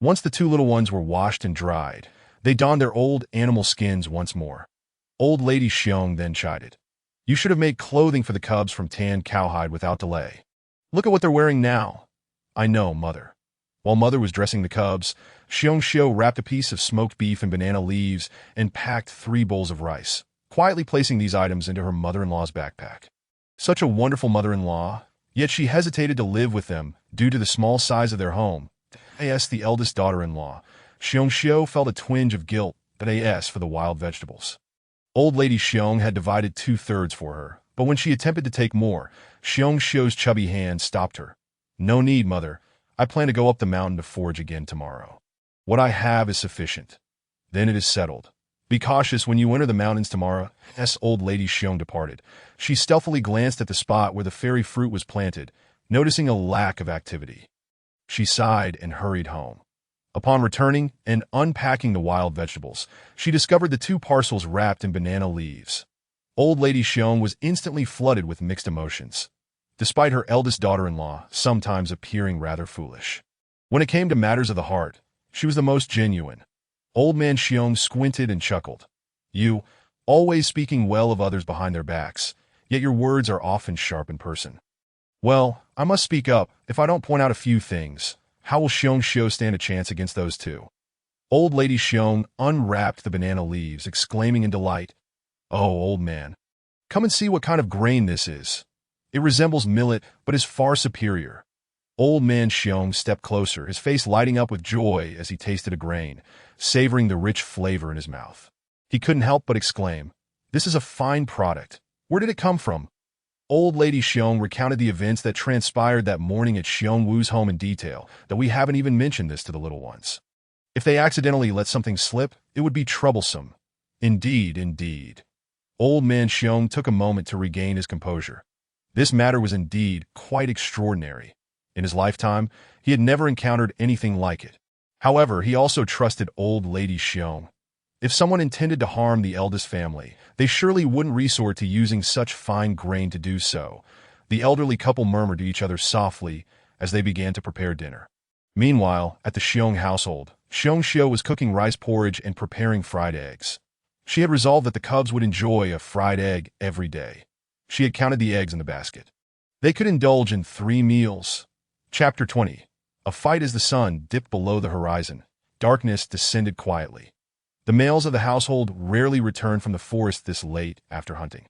Once the 2 little ones were washed and dried, they donned their old animal skins once more. Old lady Xiong then chided, "You should have made clothing for the cubs from tanned cowhide without delay. Look at what they're wearing now." "I know, Mother." While Mother was dressing the cubs, Xiong Xiu wrapped a piece of smoked beef in banana leaves and packed 3 bowls of rice, quietly placing these items into her mother-in-law's backpack. Such a wonderful mother-in-law, yet she hesitated to live with them due to the small size of their home. As the eldest daughter-in-law, Xiong Xiu felt a twinge of guilt for the wild vegetables. Old lady Xiong had divided 2/3 for her, but when she attempted to take more, Xiong Xiu's chubby hand stopped her. "No need, Mother. I plan to go up the mountain to forage again tomorrow. What I have is sufficient." "Then it is settled. Be cautious when you enter the mountains tomorrow." As old lady Xiong departed, she stealthily glanced at the spot where the fairy fruit was planted, noticing a lack of activity. She sighed and hurried home. Upon returning and unpacking the wild vegetables, she discovered the 2 parcels wrapped in banana leaves. Old lady Xiong was instantly flooded with mixed emotions, despite her eldest daughter-in-law sometimes appearing rather foolish. When it came to matters of the heart, she was the most genuine. Old man Xiong squinted and chuckled. "You, always speaking well of others behind their backs, yet your words are often sharp in person." "Well, I must speak up. If I don't point out a few things, how will Xiong Xiu stand a chance against those 2? Old lady Xiong unwrapped the banana leaves, exclaiming in delight, "Oh, old man, come and see what kind of grain this is. It resembles millet, but is far superior." Old man Xiong stepped closer, his face lighting up with joy as he tasted a grain, savoring the rich flavor in his mouth. He couldn't help but exclaim, "This is a fine product. Where did it come from?" Old lady Xiong recounted the events that transpired that morning at Xiong Wu's home in detail, though we haven't even mentioned this to the little ones. If they accidentally let something slip, it would be troublesome. Indeed, indeed. Old man Xiong took a moment to regain his composure. This matter was indeed quite extraordinary. In his lifetime, he had never encountered anything like it. However, he also trusted old lady Xiong. If someone intended to harm the eldest family, they surely wouldn't resort to using such fine grain to do so. The elderly couple murmured to each other softly as they began to prepare dinner. Meanwhile, at the Xiong household, Xiong Xiu was cooking rice porridge and preparing fried eggs. She had resolved that the cubs would enjoy a fried egg every day. She had counted the eggs in the basket. They could indulge in 3 meals. Chapter 20. A fight as the sun dipped below the horizon. Darkness descended quietly. The males of the household rarely returned from the forest this late after hunting.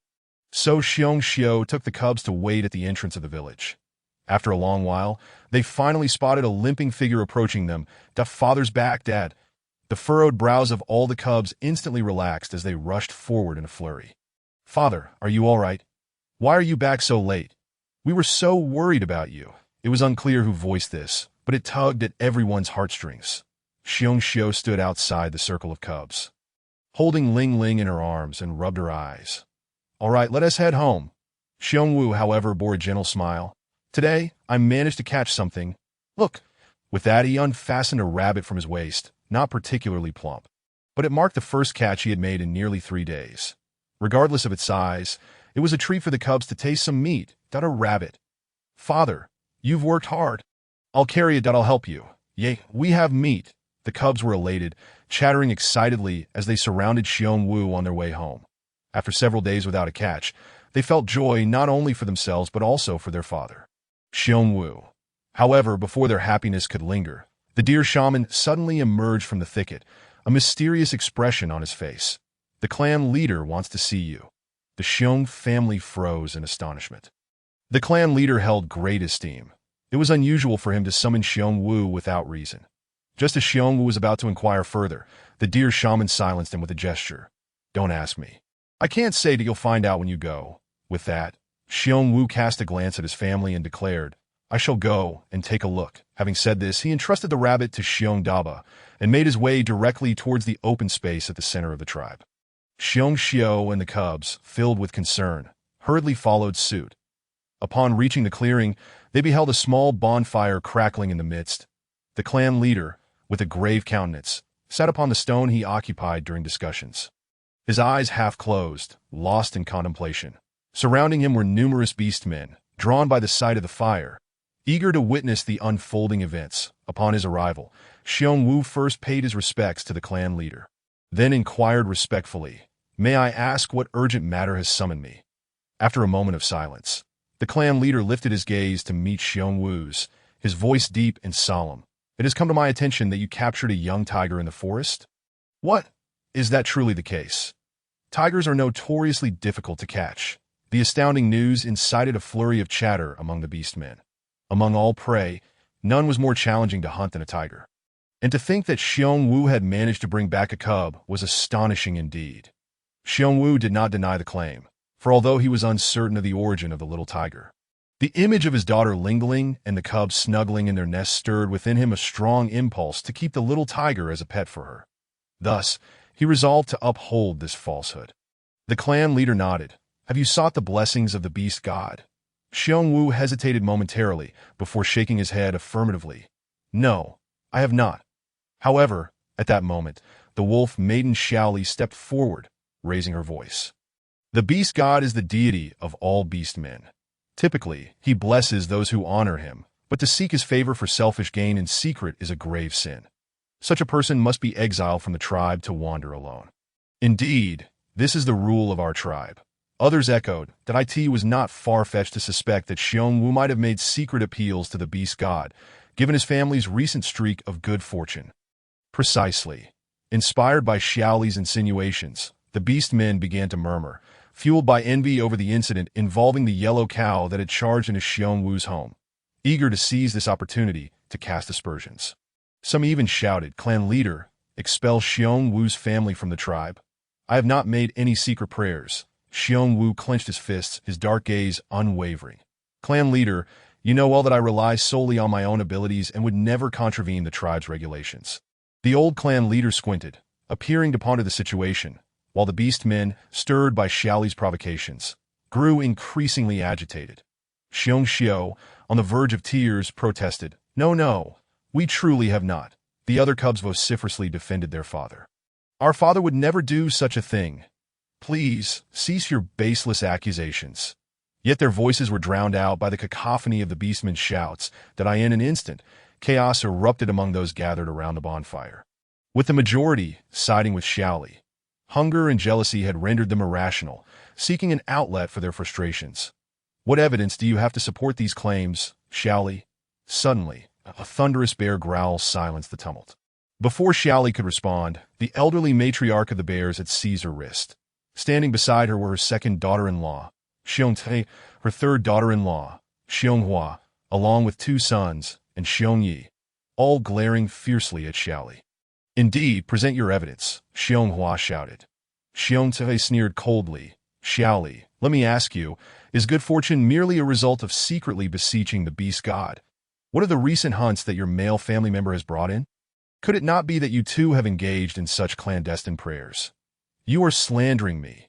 So Xiong Xiu took the cubs to wait at the entrance of the village. After a long while, they finally spotted a limping figure approaching them. "Father's back, Dad." The furrowed brows of all the cubs instantly relaxed as they rushed forward in a flurry. "Father, are you all right? Why are you back so late? We were so worried about you." It was unclear who voiced this, but it tugged at everyone's heartstrings. Xiong Xiu stood outside the circle of cubs. holding Ling Ling in her arms, and rubbed her eyes. "All right, let us head home." Xiongwu, however, bore a gentle smile. "Today, I managed to catch something. Look." With that, he unfastened a rabbit from his waist, not particularly plump. But it marked the first catch he had made in nearly 3 days. Regardless of its size, it was a treat for the cubs to taste some meat. "A rabbit. Father, you've worked hard. I'll carry it. I'll help you. Yay, we have meat." The cubs were elated, chattering excitedly as they surrounded Xiongwu on their way home. After several days without a catch, they felt joy not only for themselves but also for their father. Xiongwu. However, before their happiness could linger, the deer shaman suddenly emerged from the thicket, a mysterious expression on his face. "The clan leader wants to see you." The Xiong family froze in astonishment. The clan leader held great esteem. It was unusual for him to summon Xiongwu without reason. Just as Xiongwu was about to inquire further, the deer shaman silenced him with a gesture. "Don't ask me. I can't say that you'll find out when you go." With that, Xiongwu cast a glance at his family and declared, "I shall go and take a look." Having said this, he entrusted the rabbit to Xiongdaba and made his way directly towards the open space at the center of the tribe. Xiongxiu and the cubs, filled with concern, hurriedly followed suit. Upon reaching the clearing, they beheld a small bonfire crackling in the midst. The clan leader, with a grave countenance, sat upon the stone he occupied during discussions. His eyes half closed, lost in contemplation. Surrounding him were numerous beastmen, drawn by the sight of the fire, eager to witness the unfolding events. Upon his arrival, Xiongwu first paid his respects to the clan leader, then inquired respectfully, "May I ask what urgent matter has summoned me?" After a moment of silence, the clan leader lifted his gaze to meet Xiongwu's, his voice deep and solemn. "It has come to my attention that you captured a young tiger in the forest." "What? Is that truly the case?" Tigers are notoriously difficult to catch. The astounding news incited a flurry of chatter among the beastmen. Among all prey, none was more challenging to hunt than a tiger. And to think that Xiongwu had managed to bring back a cub was astonishing indeed. Xiongwu did not deny the claim, for although he was uncertain of the origin of the little tiger, the image of his daughter Ling Ling and the cubs snuggling in their nest stirred within him a strong impulse to keep the little tiger as a pet for her. Thus, he resolved to uphold this falsehood. The clan leader nodded. "Have you sought the blessings of the beast god?" Xiongwu hesitated momentarily before shaking his head affirmatively. "No, I have not." However, at that moment, the wolf maiden Xiaoli stepped forward, raising her voice. "The beast god is the deity of all beastmen. Typically, he blesses those who honor him, but to seek his favor for selfish gain in secret is a grave sin. Such a person must be exiled from the tribe to wander alone. Indeed, this is the rule of our tribe." Others echoed that it was not far-fetched to suspect that Xiongwu might have made secret appeals to the beast god, given his family's recent streak of good fortune. Precisely. Inspired by Xiaoli's insinuations, the beast men began to murmur, fueled by envy over the incident involving the yellow cow that had charged into Xiongwu's home, eager to seize this opportunity to cast aspersions. Some even shouted, "Clan leader, expel Xiongwu's family from the tribe." "I have not made any secret prayers." Xiongwu clenched his fists, his dark gaze unwavering. "Clan leader, you know well that I rely solely on my own abilities and would never contravene the tribe's regulations." The old clan leader squinted, appearing to ponder the situation, while the beast men, stirred by Xiaoli's provocations, grew increasingly agitated. Xiongxiu, on the verge of tears, protested, No, we truly have not." The other cubs vociferously defended their father. "Our father would never do such a thing. Please, cease your baseless accusations." Yet their voices were drowned out by the cacophony of the beastmen's shouts that in an instant, chaos erupted among those gathered around the bonfire. With the majority siding with Xiaoli, hunger and jealousy had rendered them irrational, seeking an outlet for their frustrations. "What evidence do you have to support these claims, Xiaoli?" Suddenly, a thunderous bear growl silenced the tumult. Before Xiaoli could respond, the elderly matriarch of the bears had seized her wrist. Standing beside her were her second daughter-in-law, Xiongte, her third daughter-in-law, Xionghua, along with 2 sons, and Xiongyi, all glaring fiercely at Xiaoli. "Indeed, present your evidence," Xionghua shouted. Xiongte sneered coldly. "Xiaoli, let me ask you, is good fortune merely a result of secretly beseeching the beast god? What are the recent hunts that your male family member has brought in? Could it not be that you too have engaged in such clandestine prayers?" You are slandering me,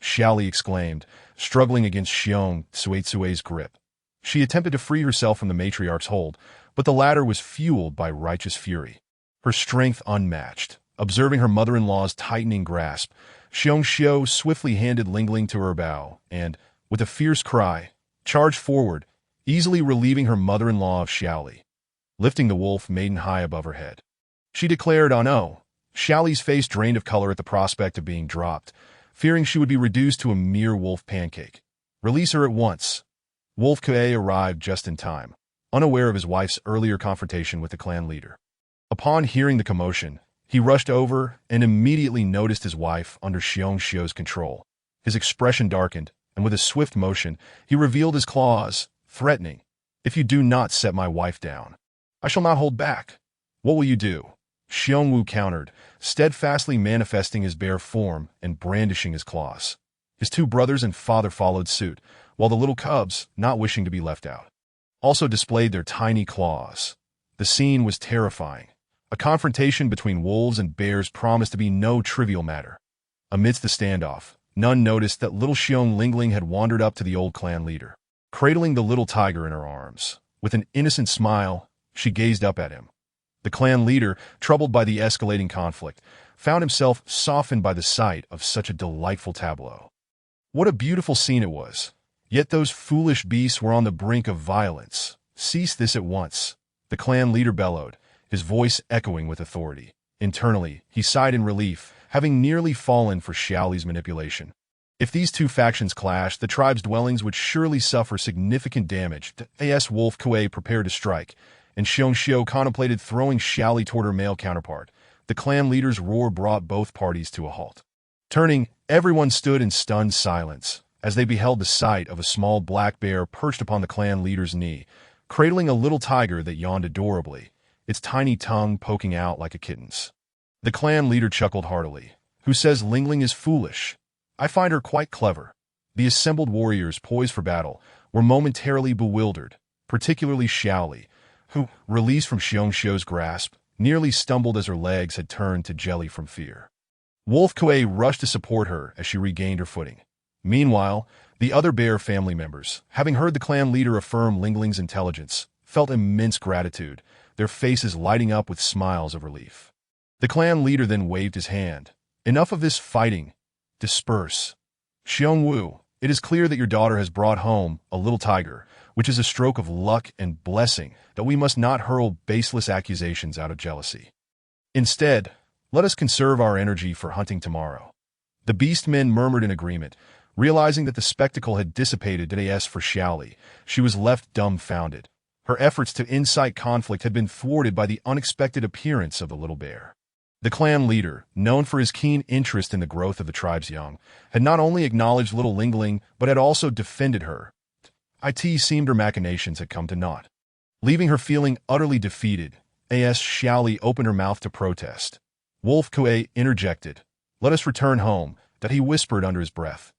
Xiaoli exclaimed, struggling against Xiong Tsuetsue's grip. She attempted to free herself from the matriarch's hold, but the latter was fueled by righteous fury. Her strength unmatched. Observing her mother-in-law's tightening grasp, Xiong Xiu swiftly handed Lingling to her bow and, with a fierce cry, charged forward, easily relieving her mother-in-law of Xiaoli. Lifting the wolf maiden high above her head, she declared, "Oh no." Xiaoli's face drained of color at the prospect of being dropped, fearing she would be reduced to a mere wolf pancake. "Release her at once." Wolf Kuei arrived just in time, unaware of his wife's earlier confrontation with the clan leader. Upon hearing the commotion, he rushed over and immediately noticed his wife under Xiong Xiu's control. His expression darkened, and with a swift motion, he revealed his claws, threatening, "If you do not set my wife down, I shall not hold back." "What will you do?" Xiong Wu countered, steadfastly manifesting his bare form and brandishing his claws. His two brothers and father followed suit, while the little cubs, not wishing to be left out, also displayed their tiny claws. The scene was terrifying. A confrontation between wolves and bears promised to be no trivial matter. Amidst the standoff, none noticed that little Xiong Lingling had wandered up to the old clan leader. Cradling the little tiger in her arms, with an innocent smile, she gazed up at him. The clan leader, troubled by the escalating conflict, found himself softened by the sight of such a delightful tableau. What a beautiful scene it was! Yet those foolish beasts were on the brink of violence. "Cease this at once," the clan leader bellowed, his voice echoing with authority. Internally, he sighed in relief, having nearly fallen for Xiaoli's manipulation. If these two factions clashed, the tribe's dwellings would surely suffer significant damage. As Wolf Kuei prepared to strike, and Xiong Xiu contemplated throwing Xiaoli toward her male counterpart, the clan leader's roar brought both parties to a halt. Turning, everyone stood in stunned silence as they beheld the sight of a small black bear perched upon the clan leader's knee, cradling a little tiger that yawned adorably, its tiny tongue poking out like a kitten's. The clan leader chuckled heartily. "Who says Lingling is foolish? I find her quite clever." The assembled warriors, poised for battle, were momentarily bewildered, particularly Xiaoli, who, released from Xiong Xiu's grasp, nearly stumbled as her legs had turned to jelly from fear. Wolf Kuei rushed to support her as she regained her footing. Meanwhile, the other bear family members, having heard the clan leader affirm Lingling's intelligence, felt immense gratitude, their faces lighting up with smiles of relief. The clan leader then waved his hand. "Enough of this fighting. Disperse. Xiong Wu, it is clear that your daughter has brought home a little tiger, which is a stroke of luck and blessing that we must not hurl baseless accusations out of jealousy. Instead, let us conserve our energy for hunting tomorrow." The beastmen murmured in agreement, realizing that the spectacle had dissipated as for Xiaoli. She was left dumbfounded. Her efforts to incite conflict had been thwarted by the unexpected appearance of the little bear. The clan leader, known for his keen interest in the growth of the tribe's young, had not only acknowledged little Lingling, but had also defended her. It seemed her machinations had come to naught. Leaving her feeling utterly defeated, Xiaoli opened her mouth to protest. Wolf Kuei interjected. "Let us return home," that he whispered under his breath.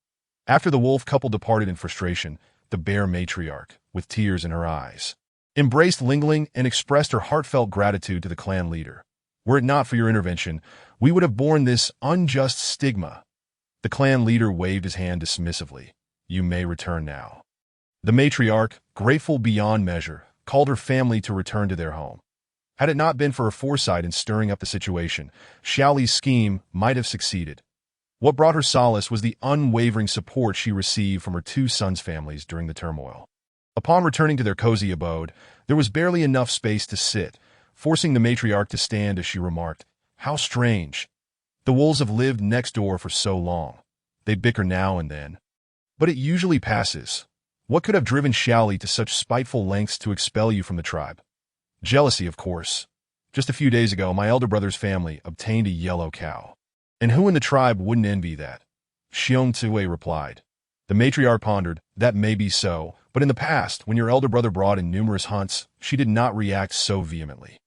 After the wolf couple departed in frustration, the bear matriarch, with tears in her eyes, embraced Lingling and expressed her heartfelt gratitude to the clan leader. "Were it not for your intervention, we would have borne this unjust stigma." The clan leader waved his hand dismissively. "You may return now." The matriarch, grateful beyond measure, called her family to return to their home. Had it not been for her foresight in stirring up the situation, Xiaoli's scheme might have succeeded. What brought her solace was the unwavering support she received from her two sons' families during the turmoil. Upon returning to their cozy abode, there was barely enough space to sit, forcing the matriarch to stand as she remarked, "How strange. The wolves have lived next door for so long. They bicker now and then, but it usually passes. What could have driven Xiaoli to such spiteful lengths to expel you from the tribe?" "Jealousy, of course. Just a few days ago, my elder brother's family obtained a yellow cow. And who in the tribe wouldn't envy that?" Xiong Tsue replied. The matriarch pondered. "That may be so, but in the past, when your elder brother brought in numerous hunts, she did not react so vehemently."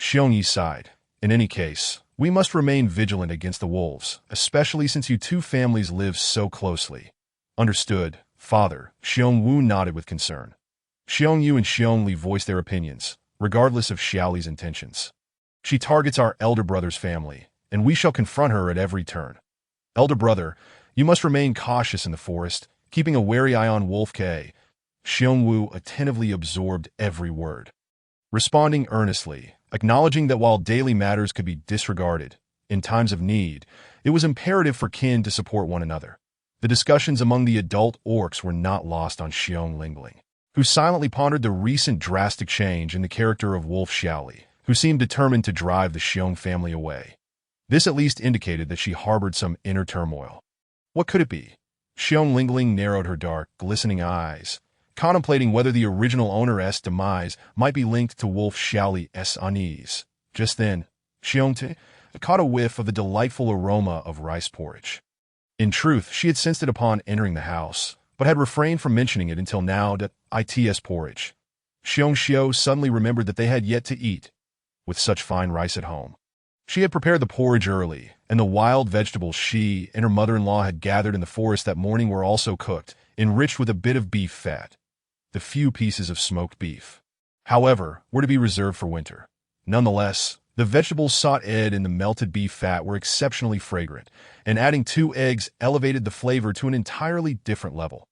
Xiong Yi sighed. "In any case, we must remain vigilant against the wolves, especially since you two families live so closely." "Understood, father." Xiong Wu nodded with concern. Xiong Yu and Xiong Li voiced their opinions, regardless of Xiaoli's intentions. "She targets our elder brother's family, and we shall confront her at every turn." Elder brother, you must remain cautious in the forest, keeping a wary eye on Wolf K. Xiongwu attentively absorbed every word, responding earnestly, acknowledging that while daily matters could be disregarded, in times of need, it was imperative for kin to support one another. The discussions among the adult orcs were not lost on Xiong Lingling, who silently pondered the recent drastic change in the character of Wolf Xiaoli, who seemed determined to drive the Xiong family away. This at least indicated that she harbored some inner turmoil. What could it be? Xiong Lingling narrowed her dark, glistening eyes, contemplating whether the original owner's demise might be linked to Wolf Xiaoli's unease. Just then, Xiong Te caught a whiff of the delightful aroma of rice porridge. In truth, she had sensed it upon entering the house, but had refrained from mentioning it until now that its porridge. Xiong Xiao suddenly remembered that they had yet to eat, with such fine rice at home. She had prepared the porridge early, and the wild vegetables she and her mother-in-law had gathered in the forest that morning were also cooked, enriched with a bit of beef fat. The few pieces of smoked beef, however, were to be reserved for winter. Nonetheless, the vegetables sautéed in the melted beef fat were exceptionally fragrant, and adding 2 eggs elevated the flavor to an entirely different level.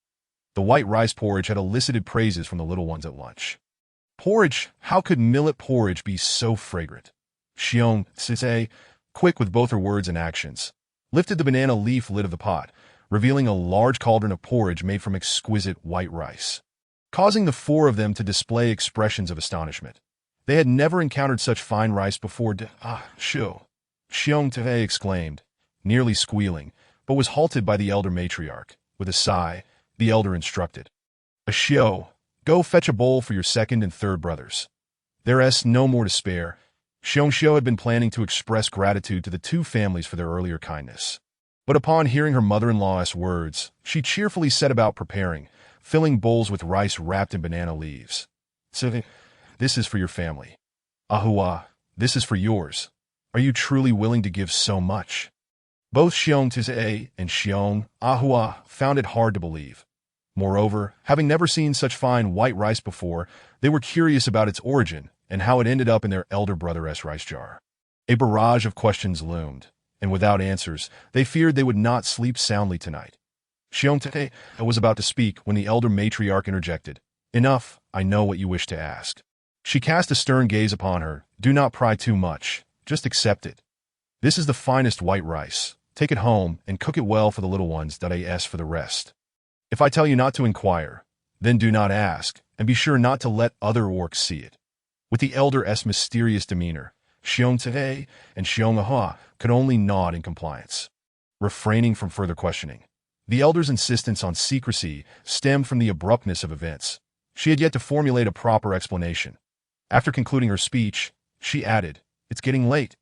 The white rice porridge had elicited praises from the little ones at lunch. Porridge? How could millet porridge be so fragrant? Xiong Te, quick with both her words and actions, lifted the banana leaf lid of the pot, revealing a large cauldron of porridge made from exquisite white rice, causing the 4 of them to display expressions of astonishment. They had never encountered such fine rice before. Xiong Te exclaimed, nearly squealing, but was halted by the elder matriarch. With a sigh, the elder instructed, Xiao, go fetch a bowl for your second and third brothers. There's no more to spare. Xiong Xiao had been planning to express gratitude to the 2 families for their earlier kindness. But upon hearing her mother-in-law's words, she cheerfully set about preparing, filling bowls with rice wrapped in banana leaves. This is for your family. Ahua, this is for yours. Are you truly willing to give so much? Both Xiong Te and Xiong Ahua found it hard to believe. Moreover, having never seen such fine white rice before, they were curious about its origin and how it ended up in their elder brother's rice jar. A barrage of questions loomed, and without answers, they feared they would not sleep soundly tonight. Xiong Te was about to speak when the elder matriarch interjected. Enough, I know what you wish to ask. She cast a stern gaze upon her. Do not pry too much. Just accept it. This is the finest white rice. Take it home and cook it well for the little ones. As for the rest, if I tell you not to inquire, then do not ask, and be sure not to let other orcs see it. With the elder's mysterious demeanor, Xiong Te and Xiong Aha could only nod in compliance, refraining from further questioning. The elder's insistence on secrecy stemmed from the abruptness of events. She had yet to formulate a proper explanation. After concluding her speech, she added, It's getting late.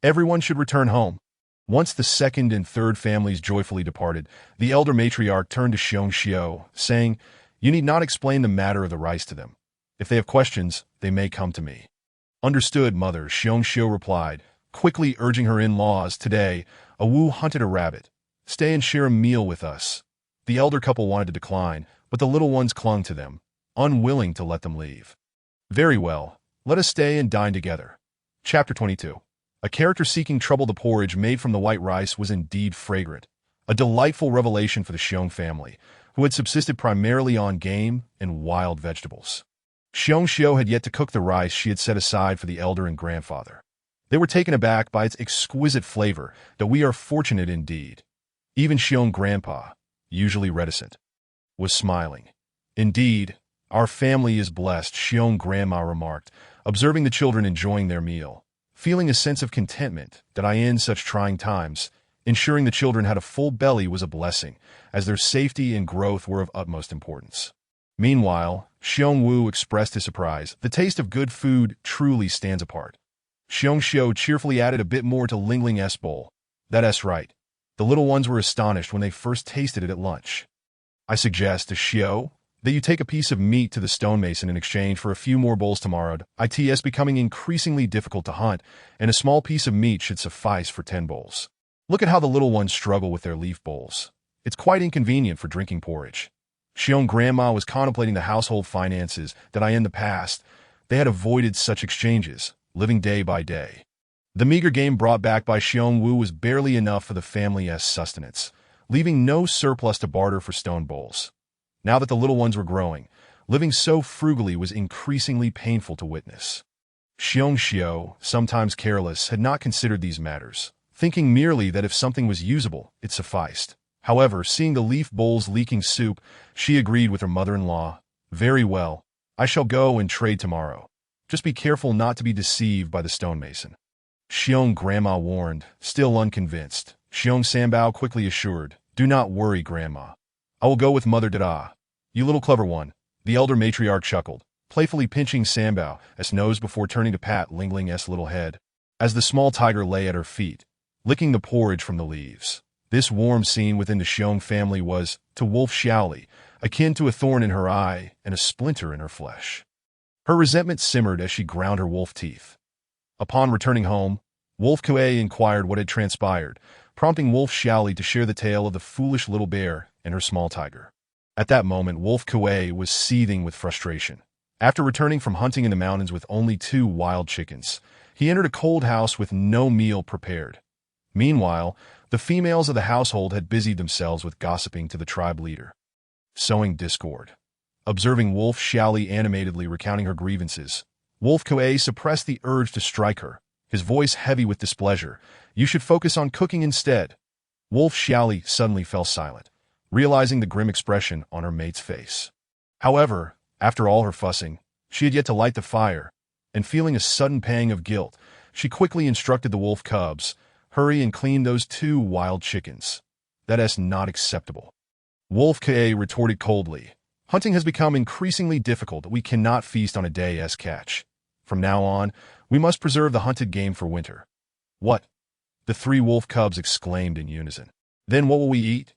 Everyone should return home. Once the second and third families joyfully departed, the elder matriarch turned to Xiong Xiao, saying, You need not explain the matter of the rice to them. If they have questions, they may come to me. Understood, mother, Xiong Xiao replied, quickly urging her in-laws. Today, Awu hunted a rabbit. Stay and share a meal with us. The elder couple wanted to decline, but the little ones clung to them, unwilling to let them leave. Very well, let us stay and dine together. Chapter 22. A character seeking trouble. The porridge made from the white rice was indeed fragrant, a delightful revelation for the Xiong family, who had subsisted primarily on game and wild vegetables. Xiong Xiao had yet to cook the rice she had set aside for the elder and grandfather. They were taken aback by its exquisite flavor. That we are fortunate indeed. Even Xiong Grandpa, usually reticent, was smiling. Indeed, our family is blessed, Xiong Grandma remarked, observing the children enjoying their meal. Feeling a sense of contentment that in such trying times, ensuring the children had a full belly was a blessing, as their safety and growth were of utmost importance. Meanwhile, Xiong Wu expressed his surprise. The taste of good food truly stands apart. Xiong Xiao cheerfully added a bit more to Lingling's bowl. That's right. The little ones were astonished when they first tasted it at lunch. I suggest to Xiao that you take a piece of meat to the stonemason in exchange for a few more bowls tomorrow. It's becoming increasingly difficult to hunt, and a small piece of meat should suffice for 10 bowls. Look at how the little ones struggle with their leaf bowls. It's quite inconvenient for drinking porridge. Xiong Grandma was contemplating the household finances that in the past they had avoided such exchanges, living day by day. The meager game brought back by Xiong Wu was barely enough for the family's sustenance, leaving no surplus to barter for stone bowls. Now that the little ones were growing, living so frugally was increasingly painful to witness. Xiong Xiao, sometimes careless, had not considered these matters, thinking merely that if something was usable, it sufficed. However, seeing the leaf bowls leaking soup, she agreed with her mother-in-law. "Very well, I shall go and trade tomorrow. Just be careful not to be deceived by the stonemason." Xiong Grandma warned, still unconvinced. Xiong Sanbao quickly assured, "Do not worry, Grandma. I will go with Mother Dada." "You little clever one," the elder matriarch chuckled, playfully pinching Sanbao's nose before turning to pat Lingling's little head, as the small tiger lay at her feet, licking the porridge from the leaves. This warm scene within the Xiong family was, to Wolf Xiaoli, akin to a thorn in her eye and a splinter in her flesh. Her resentment simmered as she ground her wolf teeth. Upon returning home, Wolf Kuei inquired what had transpired, prompting Wolf Xiaoli to share the tale of the foolish little bear and her small tiger. At that moment, Wolf Kuei was seething with frustration. After returning from hunting in the mountains with only 2 wild chickens, he entered a cold house with no meal prepared. Meanwhile, the females of the household had busied themselves with gossiping to the tribe leader, sowing discord. Observing Wolf Xiaoli animatedly recounting her grievances, Wolf Kuei suppressed the urge to strike her, his voice heavy with displeasure. "You should focus on cooking instead." Wolf Xiaoli suddenly fell silent, realizing the grim expression on her mate's face. However, after all her fussing, she had yet to light the fire, and feeling a sudden pang of guilt, she quickly instructed the wolf cubs, "Hurry and clean those 2 wild chickens. That's not acceptable." Wolf Kuei retorted coldly, "Hunting has become increasingly difficult. We cannot feast on a day's catch. From now on, we must preserve the hunted game for winter." "What?" the 3 wolf cubs exclaimed in unison. "Then what will we eat?"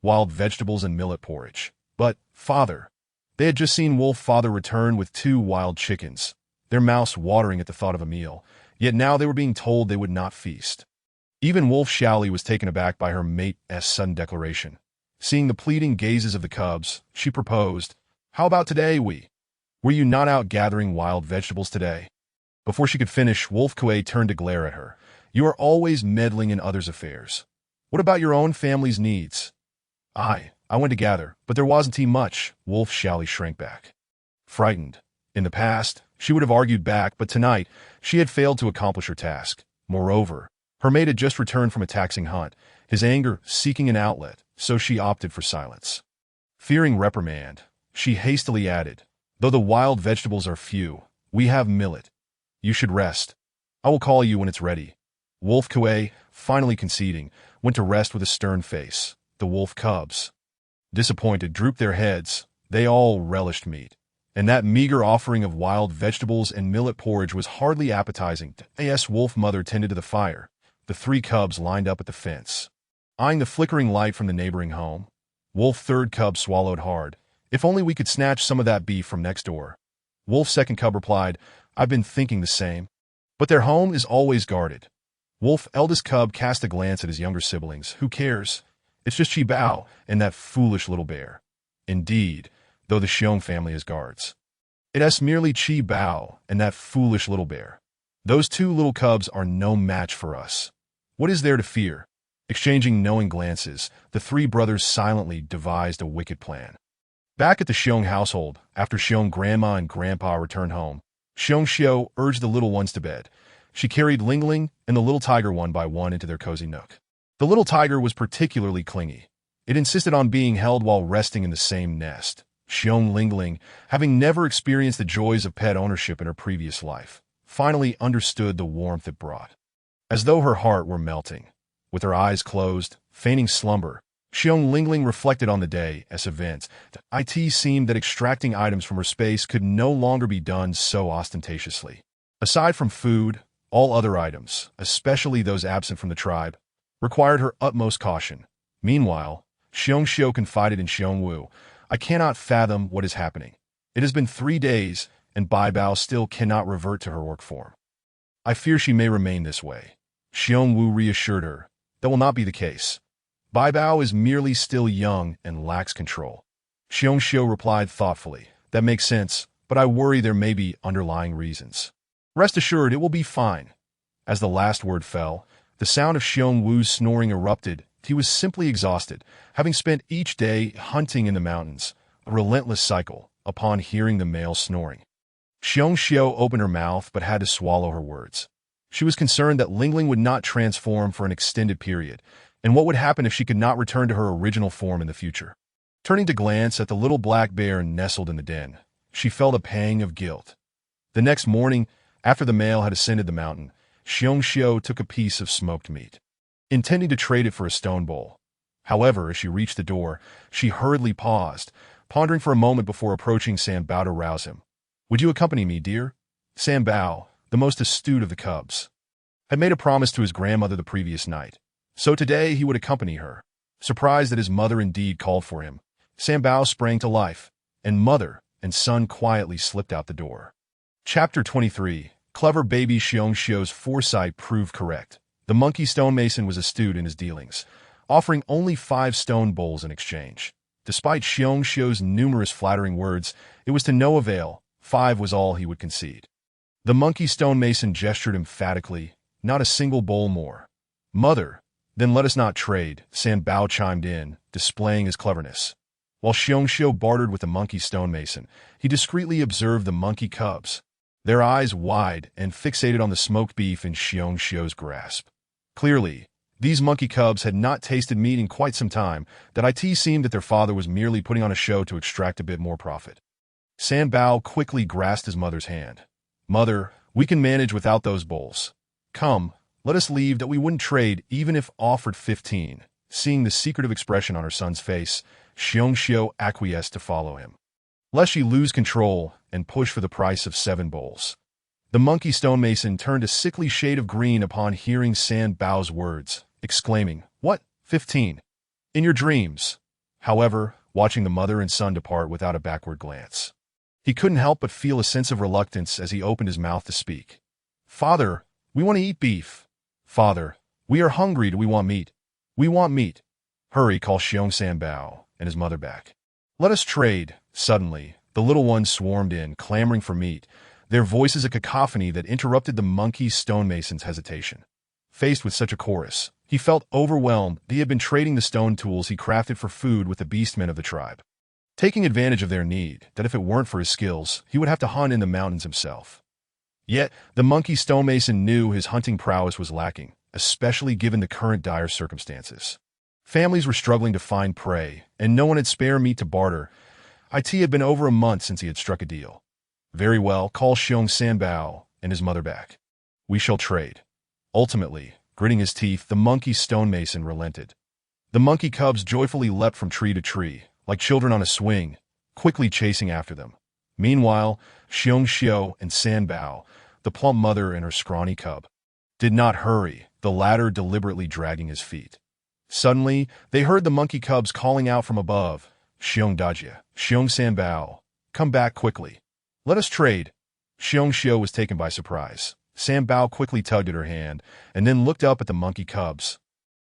"Wild vegetables and millet porridge." "But, father..." They had just seen Wolf Father return with 2 wild chickens, their mouths watering at the thought of a meal, yet now they were being told they would not feast. Even Wolf Xiaoli was taken aback by her mate's sudden declaration. Seeing the pleading gazes of the cubs, she proposed, "How about today, Were you not out gathering wild vegetables today?" Before she could finish, Wolf Kuei turned to glare at her. "You are always meddling in others' affairs. What about your own family's needs?" I went to gather, but there wasn't much." Wolf Xiaoli shrank back, frightened. In the past, she would have argued back, but tonight, she had failed to accomplish her task. Moreover, her mate had just returned from a taxing hunt, his anger seeking an outlet, so she opted for silence. Fearing reprimand, she hastily added, "Though the wild vegetables are few, we have millet. You should rest. I will call you when it's ready." Wolf Kuei, finally conceding, went to rest with a stern face. The wolf cubs, disappointed, drooped their heads. They all relished meat, and that meager offering of wild vegetables and millet porridge was hardly appetizing. As Wolf Mother tended to the fire, the 3 cubs lined up at the fence, eyeing the flickering light from the neighboring home. Wolf Third Cub swallowed hard. "If only we could snatch some of that beef from next door." Wolf Second Cub replied, "I've been thinking the same. But their home is always guarded." Wolf Eldest Cub cast a glance at his younger siblings. "Who cares? It's just Chi Bao and that foolish little bear." Indeed, though the Xiong family has guards, it's merely Chi Bao and that foolish little bear. Those 2 little cubs are no match for us. What is there to fear? Exchanging knowing glances, the 3 brothers silently devised a wicked plan. Back at the Xiong household, after Xiong Grandma and Grandpa returned home, Xiong Xiao urged the little ones to bed. She carried Lingling and the little tiger one by one into their cozy nook. The little tiger was particularly clingy. It insisted on being held while resting in the same nest. Xiong Lingling, having never experienced the joys of pet ownership in her previous life, finally understood the warmth it brought. As though her heart were melting, with her eyes closed, feigning slumber, Xiong Lingling reflected on the day's events. It seemed that extracting items from her space could no longer be done so ostentatiously. Aside from food, all other items, especially those absent from the tribe, required her utmost caution. Meanwhile, Xiong Xiao confided in Xiong Wu, "I cannot fathom what is happening. It has been 3 days, and Bai Bao still cannot revert to her orc form. I fear she may remain this way." Xiong Wu reassured her, "That will not be the case. Bai Bao is merely still young and lacks control." Xiong Xiao replied thoughtfully, "That makes sense, but I worry there may be underlying reasons. Rest assured it will be fine." As the last word fell, the sound of Xiong Wu's snoring erupted. He was simply exhausted, having spent each day hunting in the mountains, a relentless cycle, upon hearing the male snoring. Xiong Xiu opened her mouth but had to swallow her words. She was concerned that Lingling would not transform for an extended period, and what would happen if she could not return to her original form in the future. Turning to glance at the little black bear nestled in the den, she felt a pang of guilt. The next morning, after the male had ascended the mountain, Xiong Xiu took a piece of smoked meat, intending to trade it for a stone bowl. However, as she reached the door, she hurriedly paused, pondering for a moment before approaching San Bao to rouse him. "Would you accompany me, dear?" San Bao, the most astute of the cubs, had made a promise to his grandmother the previous night, so today he would accompany her. Surprised that his mother indeed called for him, San Bao sprang to life, and mother and son quietly slipped out the door. Chapter 23. Clever baby Xiong Xiu's foresight proved correct. The monkey stonemason was astute in his dealings, offering only 5 stone bowls in exchange. Despite Xiong Xiu's numerous flattering words, it was to no avail. 5 was all he would concede. The monkey stonemason gestured emphatically, "Not a single bowl more." "Mother, then let us not trade," San Bao chimed in, displaying his cleverness. While Xiong Xiu bartered with the monkey stonemason, he discreetly observed the monkey cubs, their eyes wide and fixated on the smoked beef in Xiong Xiu's grasp. Clearly, these monkey cubs had not tasted meat in quite some time. That it seemed that their father was merely putting on a show to extract a bit more profit. San Bao quickly grasped his mother's hand. "Mother, we can manage without those bowls. Come, let us leave that we wouldn't trade even if offered 15. Seeing the secretive expression on her son's face, Xiong Xiu acquiesced to follow him, lest she lose control and push for the price of 7 bowls. The monkey stonemason turned a sickly shade of green upon hearing San Bao's words, exclaiming, "What, 15? In your dreams?" However, watching the mother and son depart without a backward glance, he couldn't help but feel a sense of reluctance as he opened his mouth to speak. "Father, we want to eat beef. Father, we are hungry. Do we want meat? We want meat." "Hurry," called Xiong San Bao and his mother back. "Let us trade." Suddenly, the little ones swarmed in, clamoring for meat, their voices a cacophony that interrupted the monkey stonemason's hesitation. Faced with such a chorus, he felt overwhelmed. He had been trading the stone tools he crafted for food with the beastmen of the tribe, taking advantage of their need, that if it weren't for his skills, he would have to hunt in the mountains himself. Yet, the monkey stonemason knew his hunting prowess was lacking, especially given the current dire circumstances. Families were struggling to find prey, and no one had spare meat to barter. It had been over a month since he had struck a deal. "Very well," called Xiong San Bao and his mother back. "We shall trade." Ultimately, gritting his teeth, the monkey stonemason relented. The monkey cubs joyfully leapt from tree to tree, like children on a swing, quickly chasing after them. Meanwhile, Xiong Xiu and San Bao, the plump mother and her scrawny cub, did not hurry, the latter deliberately dragging his feet. Suddenly, they heard the monkey cubs calling out from above, "Xiong Dajia, Xiong San Bao, come back quickly. Let us trade." Xiong Xiu was taken by surprise. San Bao quickly tugged at her hand and then looked up at the monkey cubs,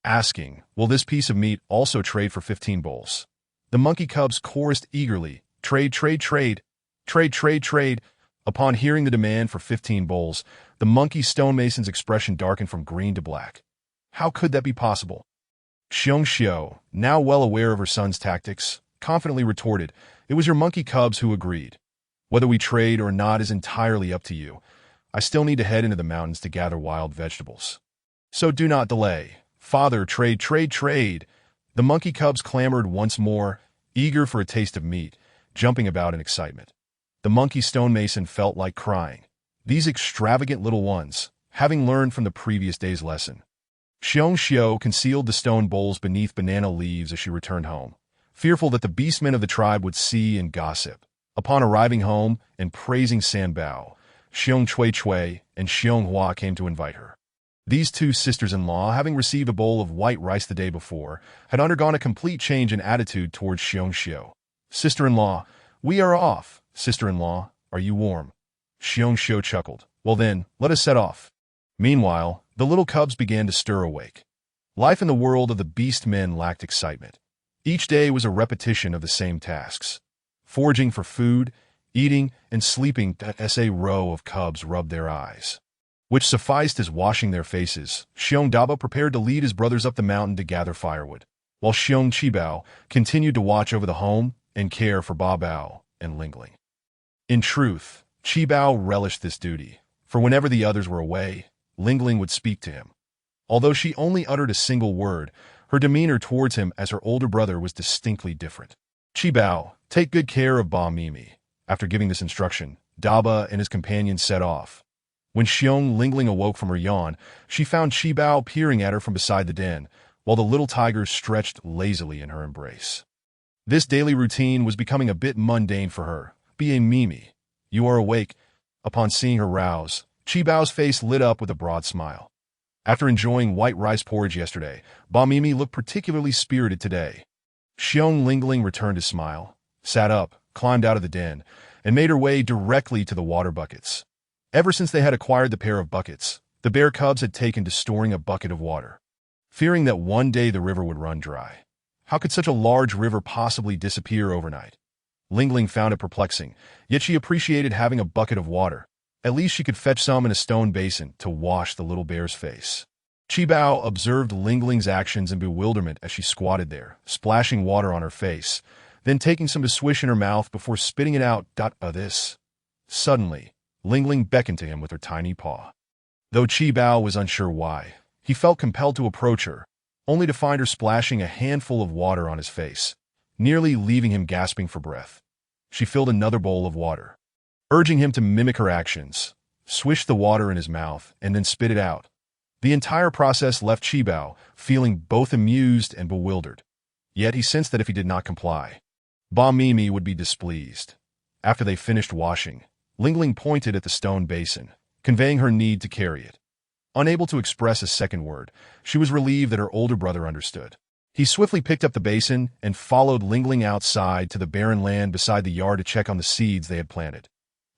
asking, "Will this piece of meat also trade for 15 bowls?" The monkey cubs chorused eagerly, "Trade, trade, trade, trade, trade, trade." Upon hearing the demand for 15 bowls, the monkey stonemason's expression darkened from green to black. How could that be possible? Xiong Xiu, now well aware of her son's tactics, confidently retorted, "It was your monkey cubs who agreed. Whether we trade or not is entirely up to you. I still need to head into the mountains to gather wild vegetables. So do not delay. Father, trade, trade, trade." The monkey cubs clamored once more, eager for a taste of meat, jumping about in excitement. The monkey stonemason felt like crying. These extravagant little ones, having learned from the previous day's lesson. Xiong Xiu concealed the stone bowls beneath banana leaves as she returned home, fearful that the beastmen of the tribe would see and gossip. Upon arriving home and praising San Bao, Xiong Chui and Xiong Hua came to invite her. These 2 sisters-in-law, having received a bowl of white rice the day before, had undergone a complete change in attitude towards Xiong Xiu. "Sister-in-law, we are off." "Sister-in-law, are you warm?" Xiong Xiu chuckled. "Well then, let us set off." Meanwhile, the little cubs began to stir awake. Life in the world of the beast men lacked excitement. Each day was a repetition of the same tasks. Foraging for food, eating, and sleeping. As a row of cubs rubbed their eyes. which sufficed as washing their faces. Xiong Daba prepared to lead his brothers up the mountain to gather firewood, while Xiong Qibao continued to watch over the home and care for Ba Bao and Lingling. In truth, Qibao relished this duty, for whenever the others were away, Lingling would speak to him. Although she only uttered a single word, her demeanor towards him as her older brother was distinctly different. Qibao, take good care of Ba Mimi. After giving this instruction, Daba and his companions set off. When Xiong Lingling awoke from her yawn, she found Qibao peering at her from beside the den, while the little tiger stretched lazily in her embrace. This daily routine was becoming a bit mundane for her. "Be a Mimi. You are awake." Upon seeing her rouse, Qibao's face lit up with a broad smile. After enjoying white rice porridge yesterday, Ba Mimi looked particularly spirited today. Xiong Lingling returned his smile, sat up, climbed out of the den, and made her way directly to the water buckets. Ever since they had acquired the pair of buckets, the bear cubs had taken to storing a bucket of water, fearing that one day the river would run dry. How could such a large river possibly disappear overnight? Lingling found it perplexing, yet she appreciated having a bucket of water. At least she could fetch some in a stone basin to wash the little bear's face. Qibao observed Lingling's actions in bewilderment as she squatted there, splashing water on her face, then taking some to swish in her mouth before spitting it out. This. Suddenly, Lingling beckoned to him with her tiny paw. Though Qibao was unsure why, he felt compelled to approach her, only to find her splashing a handful of water on his face, nearly leaving him gasping for breath. She filled another bowl of water, urging him to mimic her actions, swished the water in his mouth, and then spit it out. The entire process left Qibao feeling both amused and bewildered. Yet he sensed that if he did not comply, Ba Mimi would be displeased. After they finished washing, Lingling pointed at the stone basin, conveying her need to carry it. Unable to express a second word, she was relieved that her older brother understood. He swiftly picked up the basin and followed Lingling outside to the barren land beside the yard to check on the seeds they had planted.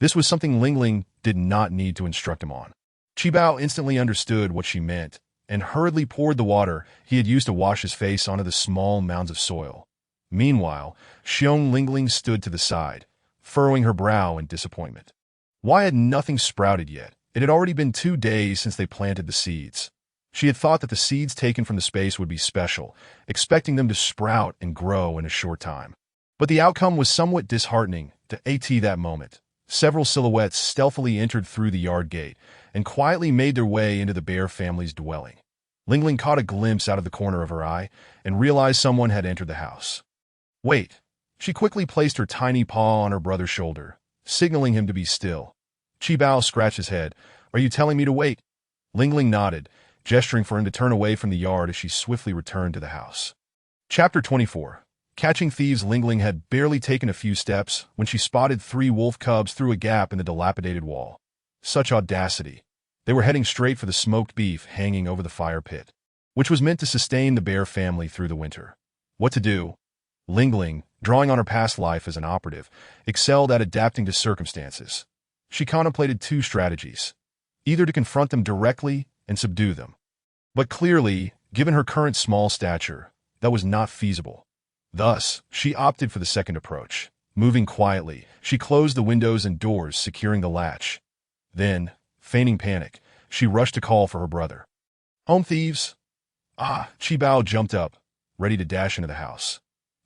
This was something Lingling did not need to instruct him on. Qibao instantly understood what she meant and hurriedly poured the water he had used to wash his face onto the small mounds of soil. Meanwhile, Xiong Lingling stood to the side, furrowing her brow in disappointment. Why had nothing sprouted yet? It had already been 2 days since they planted the seeds. She had thought that the seeds taken from the space would be special, expecting them to sprout and grow in a short time. But the outcome was somewhat disheartening. To that moment, several silhouettes stealthily entered through the yard gate and quietly made their way into the bear family's dwelling. Lingling caught a glimpse out of the corner of her eye and realized someone had entered the house. "Wait." She quickly placed her tiny paw on her brother's shoulder, signaling him to be still. Qibao scratched his head. "Are you telling me to wait?" Lingling nodded, gesturing for him to turn away from the yard as she swiftly returned to the house. Chapter 24. Catching thieves. Lingling had barely taken a few steps when she spotted 3 wolf cubs through a gap in the dilapidated wall. Such audacity. They were heading straight for the smoked beef hanging over the fire pit, which was meant to sustain the bear family through the winter. What to do? Lingling, drawing on her past life as an operative, excelled at adapting to circumstances. She contemplated 2 strategies, either to confront them directly and subdue them. But clearly, given her current small stature, that was not feasible. Thus, she opted for the second approach. Moving quietly, she closed the windows and doors, securing the latch. Then, feigning panic, she rushed to call for her brother. "Home thieves!" Qibao jumped up, ready to dash into the house.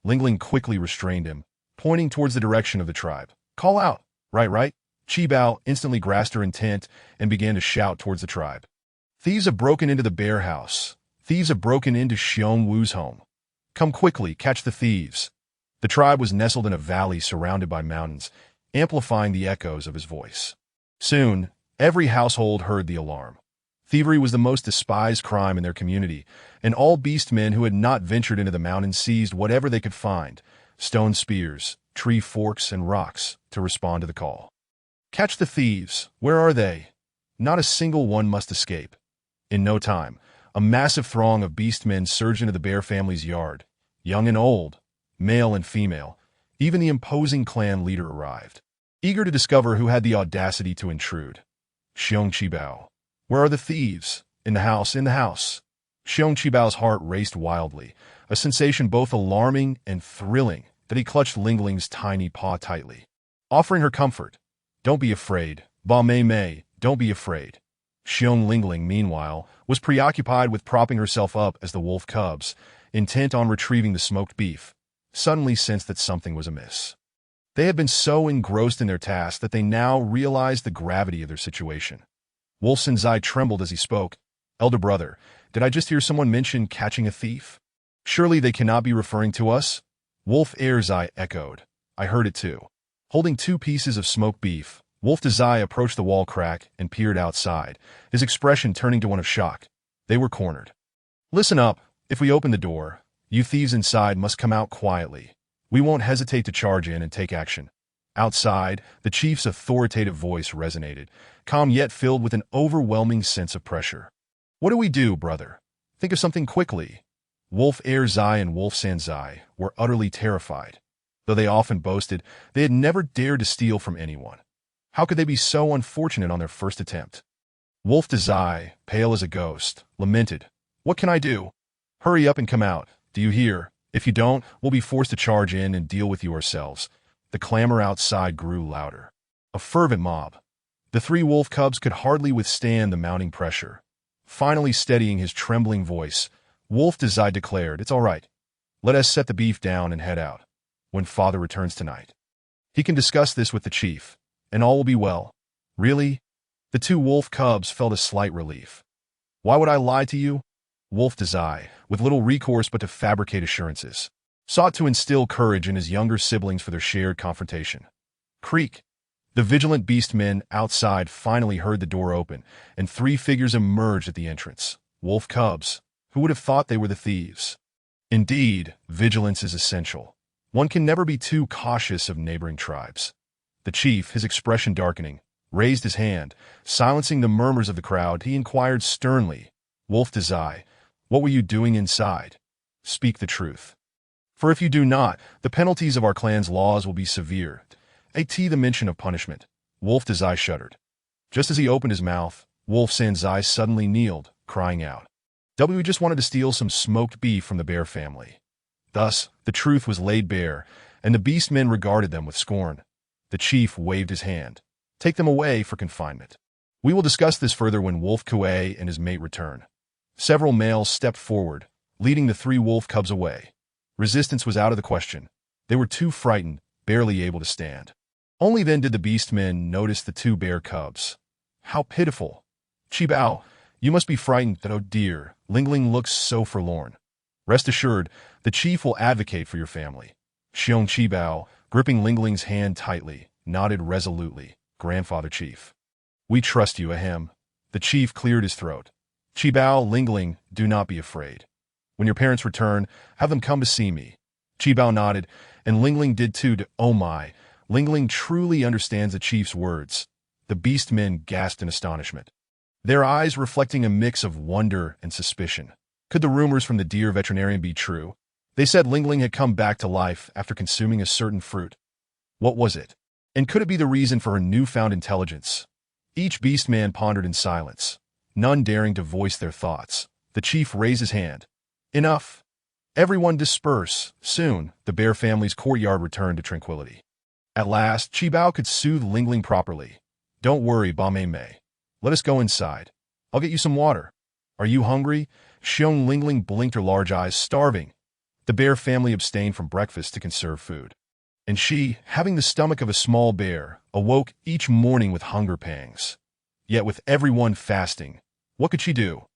Lingling quickly restrained him, pointing towards the direction of the tribe. "Call out!" Right. Qibao instantly grasped her intent and began to shout towards the tribe. "Thieves have broken into the bear house. Thieves have broken into Xiong Wu's home. Come quickly, catch the thieves." The tribe was nestled in a valley surrounded by mountains, amplifying the echoes of his voice. Soon, every household heard the alarm. Thievery was the most despised crime in their community, and all beastmen who had not ventured into the mountains seized whatever they could find, stone spears, tree forks, and rocks, to respond to the call. "Catch the thieves! Where are they? Not a single one must escape." In no time, a massive throng of beastmen surged into the bear family's yard. Young and old, male and female, even the imposing clan leader arrived, eager to discover who had the audacity to intrude. Xiong Qibao. "Where are the thieves?" In the house. Xiong Qibao's heart raced wildly, a sensation both alarming and thrilling that he clutched Lingling's tiny paw tightly, offering her comfort. "Don't be afraid, Ba Mei Mei, don't be afraid." Xiong Lingling, meanwhile, was preoccupied with propping herself up as the wolf cubs, intent on retrieving the smoked beef, suddenly sensed that something was amiss. They had been so engrossed in their task that they now realized the gravity of their situation. Wolf Senzai trembled as he spoke. "Elder brother, did I just hear someone mention catching a thief? Surely they cannot be referring to us?" Wolf Erzai echoed. "I heard it too." Holding 2 pieces of smoked beef, Wolf Dazai approached the wall crack and peered outside, his expression turning to one of shock. They were cornered. "Listen up. If we open the door, you thieves inside must come out quietly. We won't hesitate to charge in and take action." Outside, the chief's authoritative voice resonated, calm yet filled with an overwhelming sense of pressure. "What do we do, brother? Think of something quickly." Wolf Erzai and Wolf Sanzai were utterly terrified. Though they often boasted, they had never dared to steal from anyone. How could they be so unfortunate on their first attempt? Wolf Dazai, pale as a ghost, lamented. "What can I do? Hurry up and come out. Do you hear? If you don't, we'll be forced to charge in and deal with you ourselves." The clamor outside grew louder. A fervent mob. The 3 wolf cubs could hardly withstand the mounting pressure. Finally steadying his trembling voice, Wolf Dazai declared, "It's all right. Let us set the beef down and head out. When father returns tonight, he can discuss this with the chief, and all will be well." "Really?" The 2 wolf cubs felt a slight relief. "Why would I lie to you?" Wolf Dazai, with little recourse but to fabricate assurances, sought to instill courage in his younger siblings for their shared confrontation. Creak! The vigilant beast men outside finally heard the door open, and 3 figures emerged at the entrance. Wolf cubs. Who would have thought they were the thieves? Indeed, vigilance is essential. One can never be too cautious of neighboring tribes. The chief, his expression darkening, raised his hand. Silencing the murmurs of the crowd, he inquired sternly, "Wolf Dazai, what were you doing inside? Speak the truth. For if you do not, the penalties of our clan's laws will be severe." The mention of punishment. Wolf Dazai shuddered. Just as he opened his mouth, Wolf Sanzai suddenly kneeled, crying out, "We just wanted to steal some smoked beef from the bear family." Thus, the truth was laid bare, and the beast men regarded them with scorn. The chief waved his hand. "Take them away for confinement. We will discuss this further when Wolf Kuei and his mate return." Several males stepped forward, leading the 3 wolf cubs away. Resistance was out of the question. They were too frightened, barely able to stand. Only then did the beast men notice the 2 bear cubs. How pitiful! "Qibao, you must be frightened that, oh dear, Lingling looks so forlorn. Rest assured, the chief will advocate for your family." Xiong Qibao, gripping Lingling's hand tightly, nodded resolutely. "Grandfather Chief, we trust you, ahem." The chief cleared his throat. "Qibao, Lingling, do not be afraid. When your parents return, have them come to see me." Qibao nodded, and Lingling did too. "Oh my, Lingling truly understands the chief's words." The beast men gasped in astonishment, their eyes reflecting a mix of wonder and suspicion. Could the rumors from the deer veterinarian be true? They said Lingling had come back to life after consuming a certain fruit. What was it? And could it be the reason for her newfound intelligence? Each beast man pondered in silence, none daring to voice their thoughts. The chief raised his hand. "Enough. Everyone disperse." Soon, the bear family's courtyard returned to tranquility. At last, Qibao could soothe Lingling properly. "Don't worry, Ba Mei Mei. Let us go inside. I'll get you some water. Are you hungry?" Xiong Lingling blinked her large eyes. "Starving." The bear family abstained from breakfast to conserve food. And she, having the stomach of a small bear, awoke each morning with hunger pangs. Yet with everyone fasting, what could she do?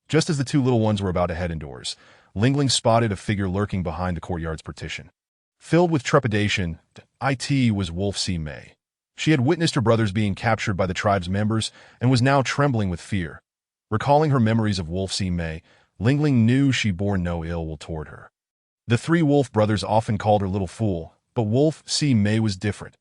Just as the 2 little ones were about to head indoors, Lingling spotted a figure lurking behind the courtyard's partition. Filled with trepidation, it was Wolf Si Mei. She had witnessed her brothers being captured by the tribe's members and was now trembling with fear. Recalling her memories of Wolf Si Mei, Lingling knew she bore no ill will toward her. The 3 wolf brothers often called her Little Fool, but Wolf Si Mei was different.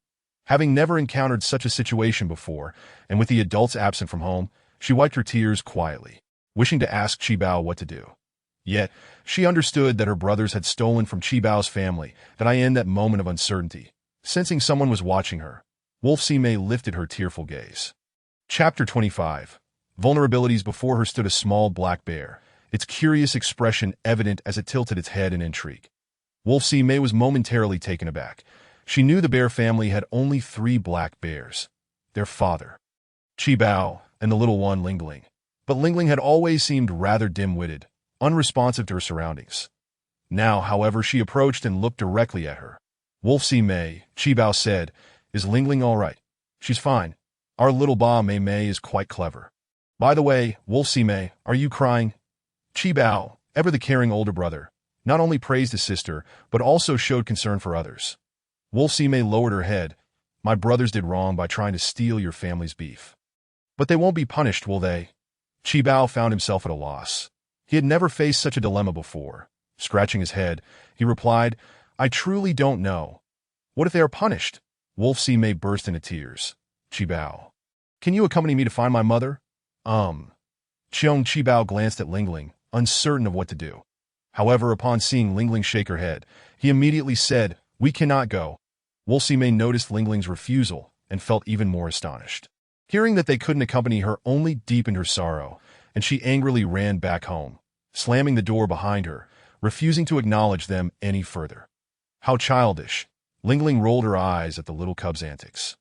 Having never encountered such a situation before, and with the adults absent from home, she wiped her tears quietly, wishing to ask Qibao what to do. Yet, she understood that her brothers had stolen from Qibao's family, in that moment of uncertainty. Sensing someone was watching her, Wolf Si Mei lifted her tearful gaze. Chapter 25. Vulnerabilities. Before her stood a small black bear, its curious expression evident as it tilted its head in intrigue. Wolf Si Mei was momentarily taken aback. She knew the bear family had only 3 black bears. Their father, Qibao, and the little one Lingling. But Lingling had always seemed rather dim-witted, unresponsive to her surroundings. Now, however, she approached and looked directly at her. "Wolf Si Mei," Qibao said, "is Lingling all right?" "She's fine. Our little Ba Mei Mei is quite clever." "By the way, Wolf Si Mei, are you crying?" Qibao, ever the caring older brother, not only praised his sister, but also showed concern for others. Wolf Si Mei lowered her head. "My brothers did wrong by trying to steal your family's beef. But they won't be punished, will they?" Qibao found himself at a loss. He had never faced such a dilemma before. Scratching his head, he replied, "I truly don't know." "What if they are punished?" Wolf Si Mei burst into tears. "Qibao, can you accompany me to find my mother?" Cheong Qibao glanced at Lingling, uncertain of what to do. However, upon seeing Lingling shake her head, he immediately said, "We cannot go." Wolf Si Mei noticed Lingling's refusal and felt even more astonished. Hearing that they couldn't accompany her only deepened her sorrow, and she angrily ran back home, slamming the door behind her, refusing to acknowledge them any further. How childish! Lingling rolled her eyes at the little cub's antics.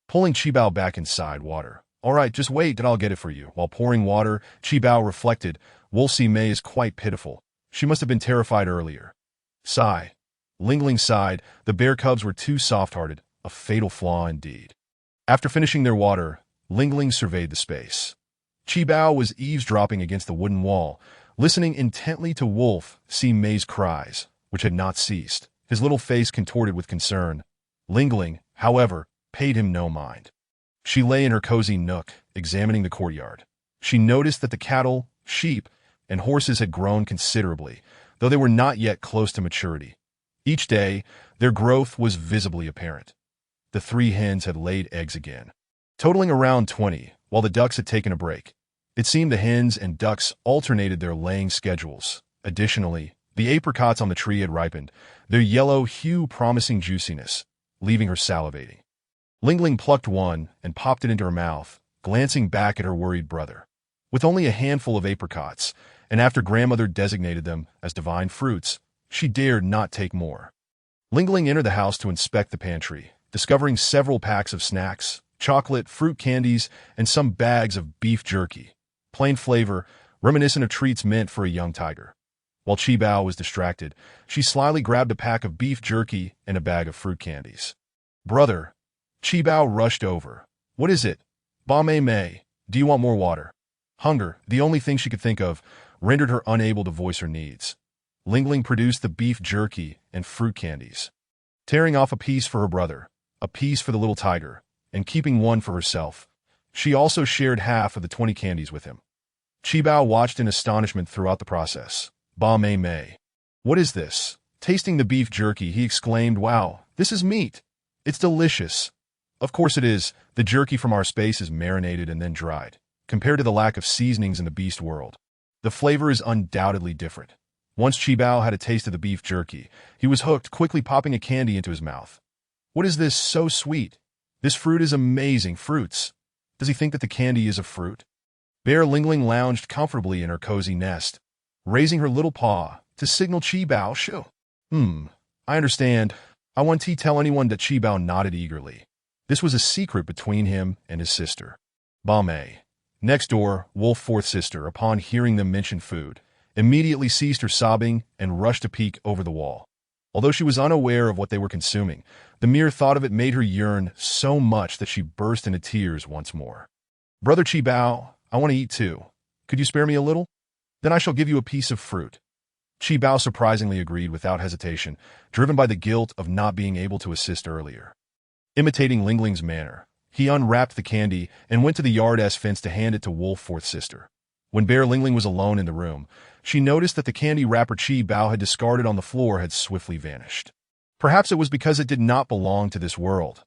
Pulling Qibao back inside, "Water. All right, just wait and I'll get it for you." While pouring water, Qibao reflected, "Wolf Si Mei is quite pitiful. She must have been terrified earlier." Sigh. Lingling sighed. The bear cubs were too soft-hearted, a fatal flaw indeed. After finishing their water, Lingling surveyed the space. Qibao was eavesdropping against the wooden wall, listening intently to Wolf Si Mei's cries, which had not ceased, his little face contorted with concern. Lingling, however, paid him no mind. She lay in her cozy nook, examining the courtyard. She noticed that the cattle, sheep, and horses had grown considerably, though they were not yet close to maturity. Each day, their growth was visibly apparent. The 3 hens had laid eggs again, totaling around 20, while the ducks had taken a break. It seemed the hens and ducks alternated their laying schedules. Additionally, the apricots on the tree had ripened, their yellow hue promising juiciness, leaving her salivating. Lingling plucked one and popped it into her mouth, glancing back at her worried brother. With only a handful of apricots, and after grandmother designated them as divine fruits, she dared not take more. Lingling entered the house to inspect the pantry, discovering several packs of snacks, chocolate, fruit candies, and some bags of beef jerky. Plain flavor, reminiscent of treats meant for a young tiger. While Qibao was distracted, she slyly grabbed a pack of beef jerky and a bag of fruit candies. "Brother," Qibao rushed over. "What is it?" "Ba Mei Mei, do you want more water?" Hunger, the only thing she could think of, rendered her unable to voice her needs. Lingling produced the beef jerky and fruit candies. Tearing off a piece for her brother, a piece for the little tiger, and keeping one for herself, she also shared half of the 20 candies with him. Qibao watched in astonishment throughout the process. "Ba Mei Mei. What is this?" Tasting the beef jerky, he exclaimed, "Wow, this is meat. It's delicious." "Of course it is. The jerky from our space is marinated and then dried. Compared to the lack of seasonings in the beast world, the flavor is undoubtedly different." Once Qibao had a taste of the beef jerky, he was hooked, quickly popping a candy into his mouth. "What is this so sweet? This fruit is amazing. Fruits." Does he think that the candy is a fruit? Bear Lingling lounged comfortably in her cozy nest, raising her little paw to signal Qibao, "Shoo." I understand. I won't tell anyone." That Qibao nodded eagerly. This was a secret between him and his sister. Ba Mei. Next door, Wolf fourth sister, upon hearing them mention food, immediately ceased her sobbing and rushed to peek over the wall. Although she was unaware of what they were consuming, the mere thought of it made her yearn so much that she burst into tears once more. "Brother Qibao, I want to eat too. Could you spare me a little? Then I shall give you a piece of fruit." Qibao surprisingly agreed without hesitation, driven by the guilt of not being able to assist earlier. Imitating Lingling's manner, he unwrapped the candy and went to the yard-s fence to hand it to Wolf fourth sister. When Bear Lingling was alone in the room, she noticed that the candy wrapper Qibao had discarded on the floor had swiftly vanished. Perhaps it was because it did not belong to this world.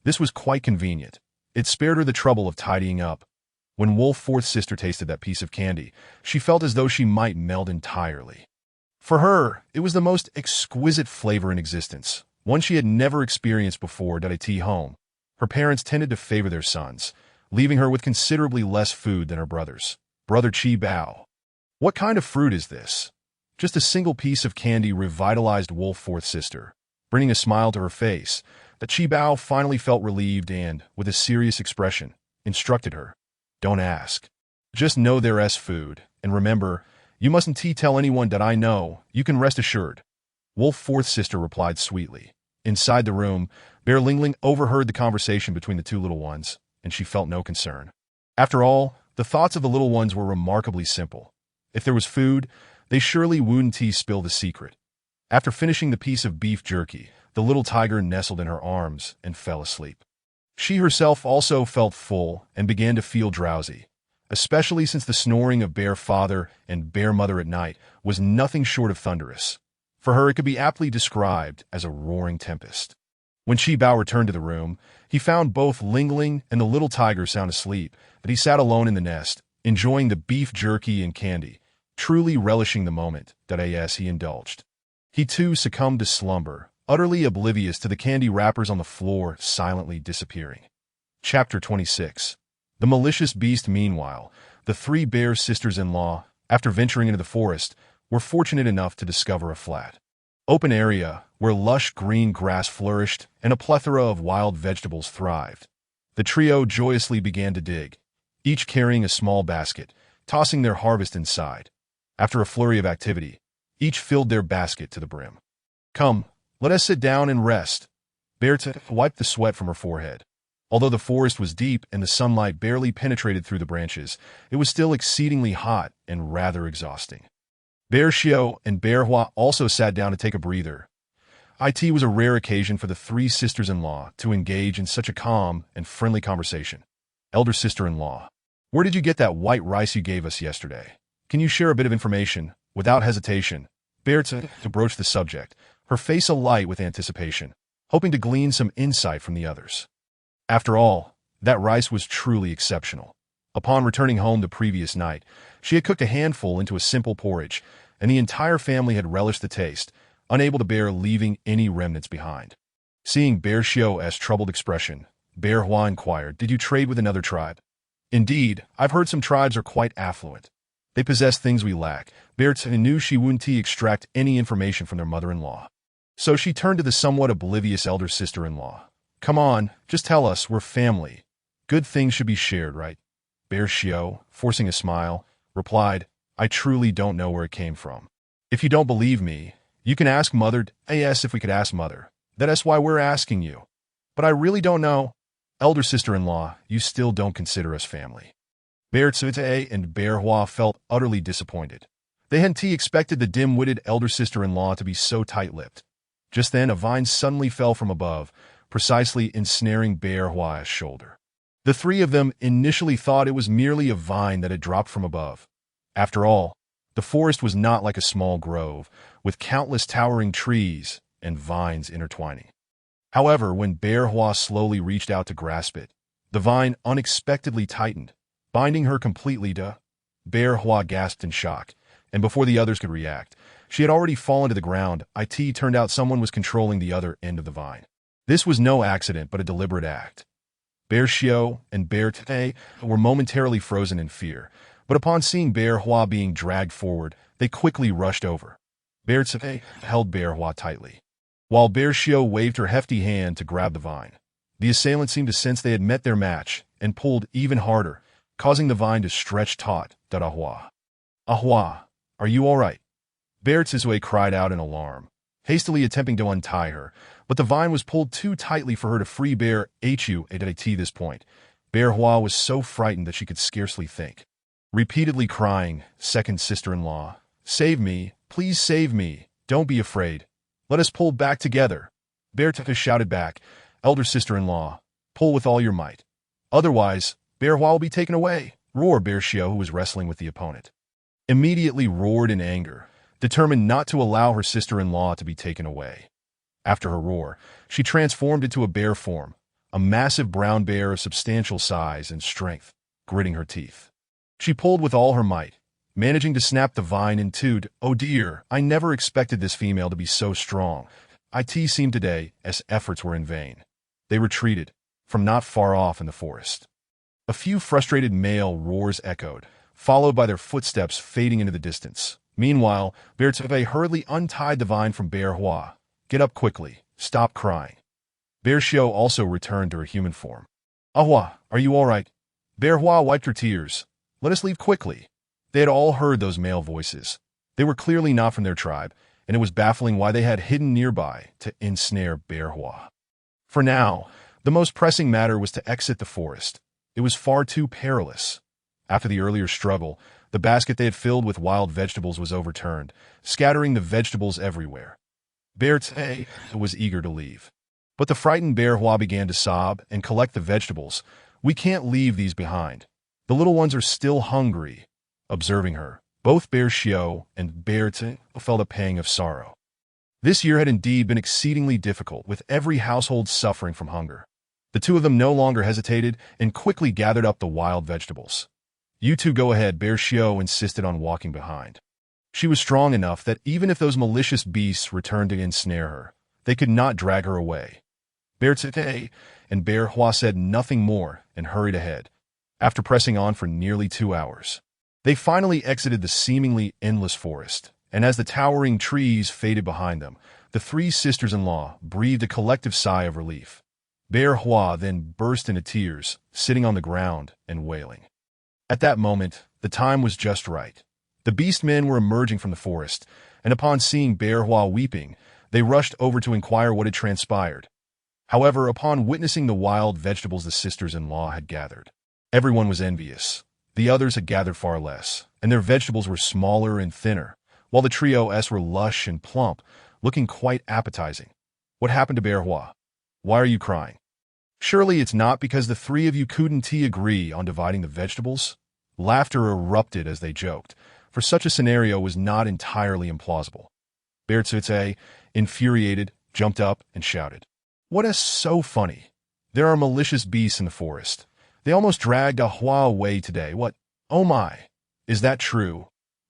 This was quite convenient. It spared her the trouble of tidying up. When Wolf fourth sister tasted that piece of candy, she felt as though she might melt entirely. For her, it was the most exquisite flavor in existence, one she had never experienced before. At home, her parents tended to favor their sons, leaving her with considerably less food than her brothers. Brother Qibao. "What kind of fruit is this?" Just a single piece of candy revitalized Wolf fourth sister, bringing a smile to her face. That Qibao finally felt relieved and, with a serious expression, instructed her. Don't ask. Just know there's food, and remember, you mustn't tell anyone that I know, you can rest assured. Wolf fourth sister replied sweetly. Inside the room, Bear Lingling overheard the conversation between the two little ones, and she felt no concern. After all, the thoughts of the little ones were remarkably simple. If there was food, they surely wouldn't spill the secret. After finishing the piece of beef jerky, the little tiger nestled in her arms and fell asleep. She herself also felt full and began to feel drowsy, especially since the snoring of Bear Father and Bear Mother at night was nothing short of thunderous. For her, it could be aptly described as a roaring tempest. When Chi Bao returned to the room, he found both Lingling and the little tiger sound asleep, but he sat alone in the nest, enjoying the beef jerky and candy, truly relishing the moment that he indulged. He too succumbed to slumber, utterly oblivious to the candy wrappers on the floor silently disappearing. Chapter 26. The malicious beast. Meanwhile, the three bear sisters-in-law, after venturing into the forest, were fortunate enough to discover a flat, open area where lush green grass flourished and a plethora of wild vegetables thrived. The trio joyously began to dig, each carrying a small basket, tossing their harvest inside. After a flurry of activity, each filled their basket to the brim. Come, let us sit down and rest. Berta wiped the sweat from her forehead. Although the forest was deep and the sunlight barely penetrated through the branches, it was still exceedingly hot and rather exhausting. Bear Xiao and Bear Hua also sat down to take a breather. It was a rare occasion for the three sisters-in-law to engage in such a calm and friendly conversation. Elder sister-in-law, where did you get that white rice you gave us yesterday? Can you share a bit of information? Without hesitation, Berta broached the subject, her face alight with anticipation, hoping to glean some insight from the others. After all, that rice was truly exceptional. Upon returning home the previous night, she had cooked a handful into a simple porridge, and the entire family had relished the taste, unable to bear leaving any remnants behind. Seeing Bear Xiao's troubled expression, Bear Hua inquired, "Did you trade with another tribe?" "Indeed, I've heard some tribes are quite affluent. They possess things we lack." Berta knew she wouldn't extract any information from their mother-in-law. So she turned to the somewhat oblivious elder sister-in-law. "Come on, just tell us, we're family. Good things should be shared, right?" Bear Xiao, forcing a smile, replied, "I truly don't know where it came from. If you don't believe me, you can ask Mother. Yes, if we could ask Mother. That's why we're asking you. But I really don't know. Elder sister-in-law, you still don't consider us family." Bear Tsute and Bear Hua felt utterly disappointed. They hadn't expected the dim-witted elder sister-in-law to be so tight-lipped. Just then, a vine suddenly fell from above, precisely ensnaring Bear Hua's shoulder. The three of them initially thought it was merely a vine that had dropped from above. After all, the forest was not like a small grove, with countless towering trees and vines intertwining. However, when Bear Hua slowly reached out to grasp it, the vine unexpectedly tightened, binding her completely to. Bear Hua gasped in shock, and before the others could react, she had already fallen to the ground. It turned out someone was controlling the other end of the vine. This was no accident, but a deliberate act. Bear Xiao and Bear Te were momentarily frozen in fear, but upon seeing Bear Hua being dragged forward, they quickly rushed over. Bear Te held Bear Hua tightly, while Bear Xiao waved her hefty hand to grab the vine. The assailants seemed to sense they had met their match and pulled even harder, causing the vine to stretch taut. "Ahua! Ahua! Are you all right?" Bear Tizue cried out in alarm, hastily attempting to untie her, but the vine was pulled too tightly for her to free Bear Hu at this point. Bear Hua was so frightened that she could scarcely think. Repeatedly crying, "Second sister-in-law, save me, please save me, don't be afraid. Let us pull back together." Bear Tata shouted back, "Elder sister-in-law, pull with all your might. Otherwise, Bear Hua will be taken away." Roar Bear Xiao, who was wrestling with the opponent, immediately roared in anger, determined not to allow her sister-in-law to be taken away. After her roar, she transformed into a bear form, a massive brown bear of substantial size and strength, gritting her teeth. She pulled with all her might, managing to snap the vine in two. "Oh dear, I never expected this female to be so strong." It seemed today as efforts were in vain. They retreated, from not far off in the forest. A few frustrated male roars echoed, followed by their footsteps fading into the distance. Meanwhile, Bear Teve hurriedly untied the vine from Bear Hua. "Get up quickly. Stop crying." Bear Xiao also returned to her human form. "Ahua, are you all right?" Bear Hua wiped her tears. Let us leave quickly. They had all heard those male voices. They were clearly not from their tribe, and it was baffling why they had hidden nearby to ensnare Bear Hua. For now, the most pressing matter was to exit the forest. It was far too perilous. After the earlier struggle, the basket they had filled with wild vegetables was overturned, scattering the vegetables everywhere. Bear Te was eager to leave. But the frightened Bear Hua began to sob and collect the vegetables. We can't leave these behind. The little ones are still hungry. Observing her, both Bear Xiao and Bear Te felt a pang of sorrow. This year had indeed been exceedingly difficult, with every household suffering from hunger. The two of them no longer hesitated and quickly gathered up the wild vegetables. You two go ahead, Bear Xiao insisted on walking behind. She was strong enough that even if those malicious beasts returned to ensnare her, they could not drag her away. Bear Te and Bear Hua said nothing more and hurried ahead. After pressing on for nearly 2 hours, they finally exited the seemingly endless forest, and as the towering trees faded behind them, the three sisters-in-law breathed a collective sigh of relief. Bear Hua then burst into tears, sitting on the ground and wailing. At that moment, the time was just right. The beast men were emerging from the forest, and upon seeing Bear Hua weeping, they rushed over to inquire what had transpired. However, upon witnessing the wild vegetables the sisters-in-law had gathered, everyone was envious. The others had gathered far less, and their vegetables were smaller and thinner, while the trio-s were lush and plump, looking quite appetizing. What happened to Bear Hua? Why are you crying? Surely it's not because the three of you couldn't agree on dividing the vegetables? Laughter erupted as they joked, for such a scenario was not entirely implausible. Bear Tse, infuriated, jumped up and shouted, "What is so funny? There are malicious beasts in the forest. They almost dragged a Hua away today. What? Oh my! Is that true?"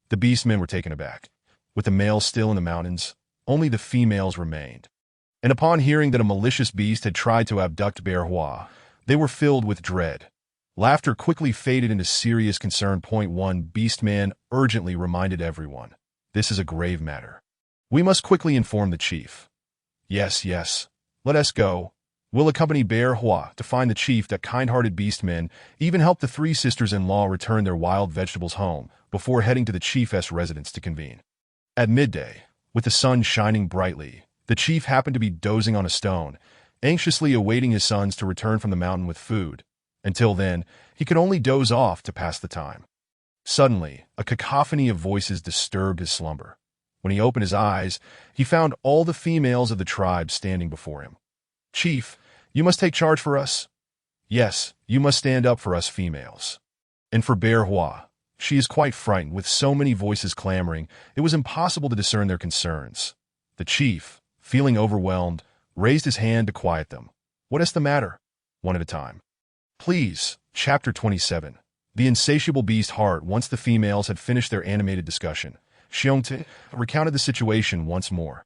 The beastmen were taken aback. With the males still in the mountains, only the females remained. And upon hearing that a malicious beast had tried to abduct Bear Hua, they were filled with dread. Laughter quickly faded into serious concern. One beastman urgently reminded everyone, "This is a grave matter. We must quickly inform the chief." Yes, let us go. We'll accompany Bear Hua to find the chief." The kind-hearted beastmen even helped the three sisters-in-law return their wild vegetables home before heading to the chief's residence to convene. At midday, with the sun shining brightly, the chief happened to be dozing on a stone, anxiously awaiting his sons to return from the mountain with food. Until then, he could only doze off to pass the time. Suddenly, a cacophony of voices disturbed his slumber. When he opened his eyes, he found all the females of the tribe standing before him. "Chief, you must take charge for us." "Yes, you must stand up for us females." And for Bear Hua, she is quite frightened. With so many voices clamoring, it was impossible to discern their concerns. The chief, feeling overwhelmed, raised his hand to quiet them. "What is the matter?" One at a time. "Please." Chapter 27. The insatiable beast heart. Once the females had finished their animated discussion, Xiongte recounted the situation once more.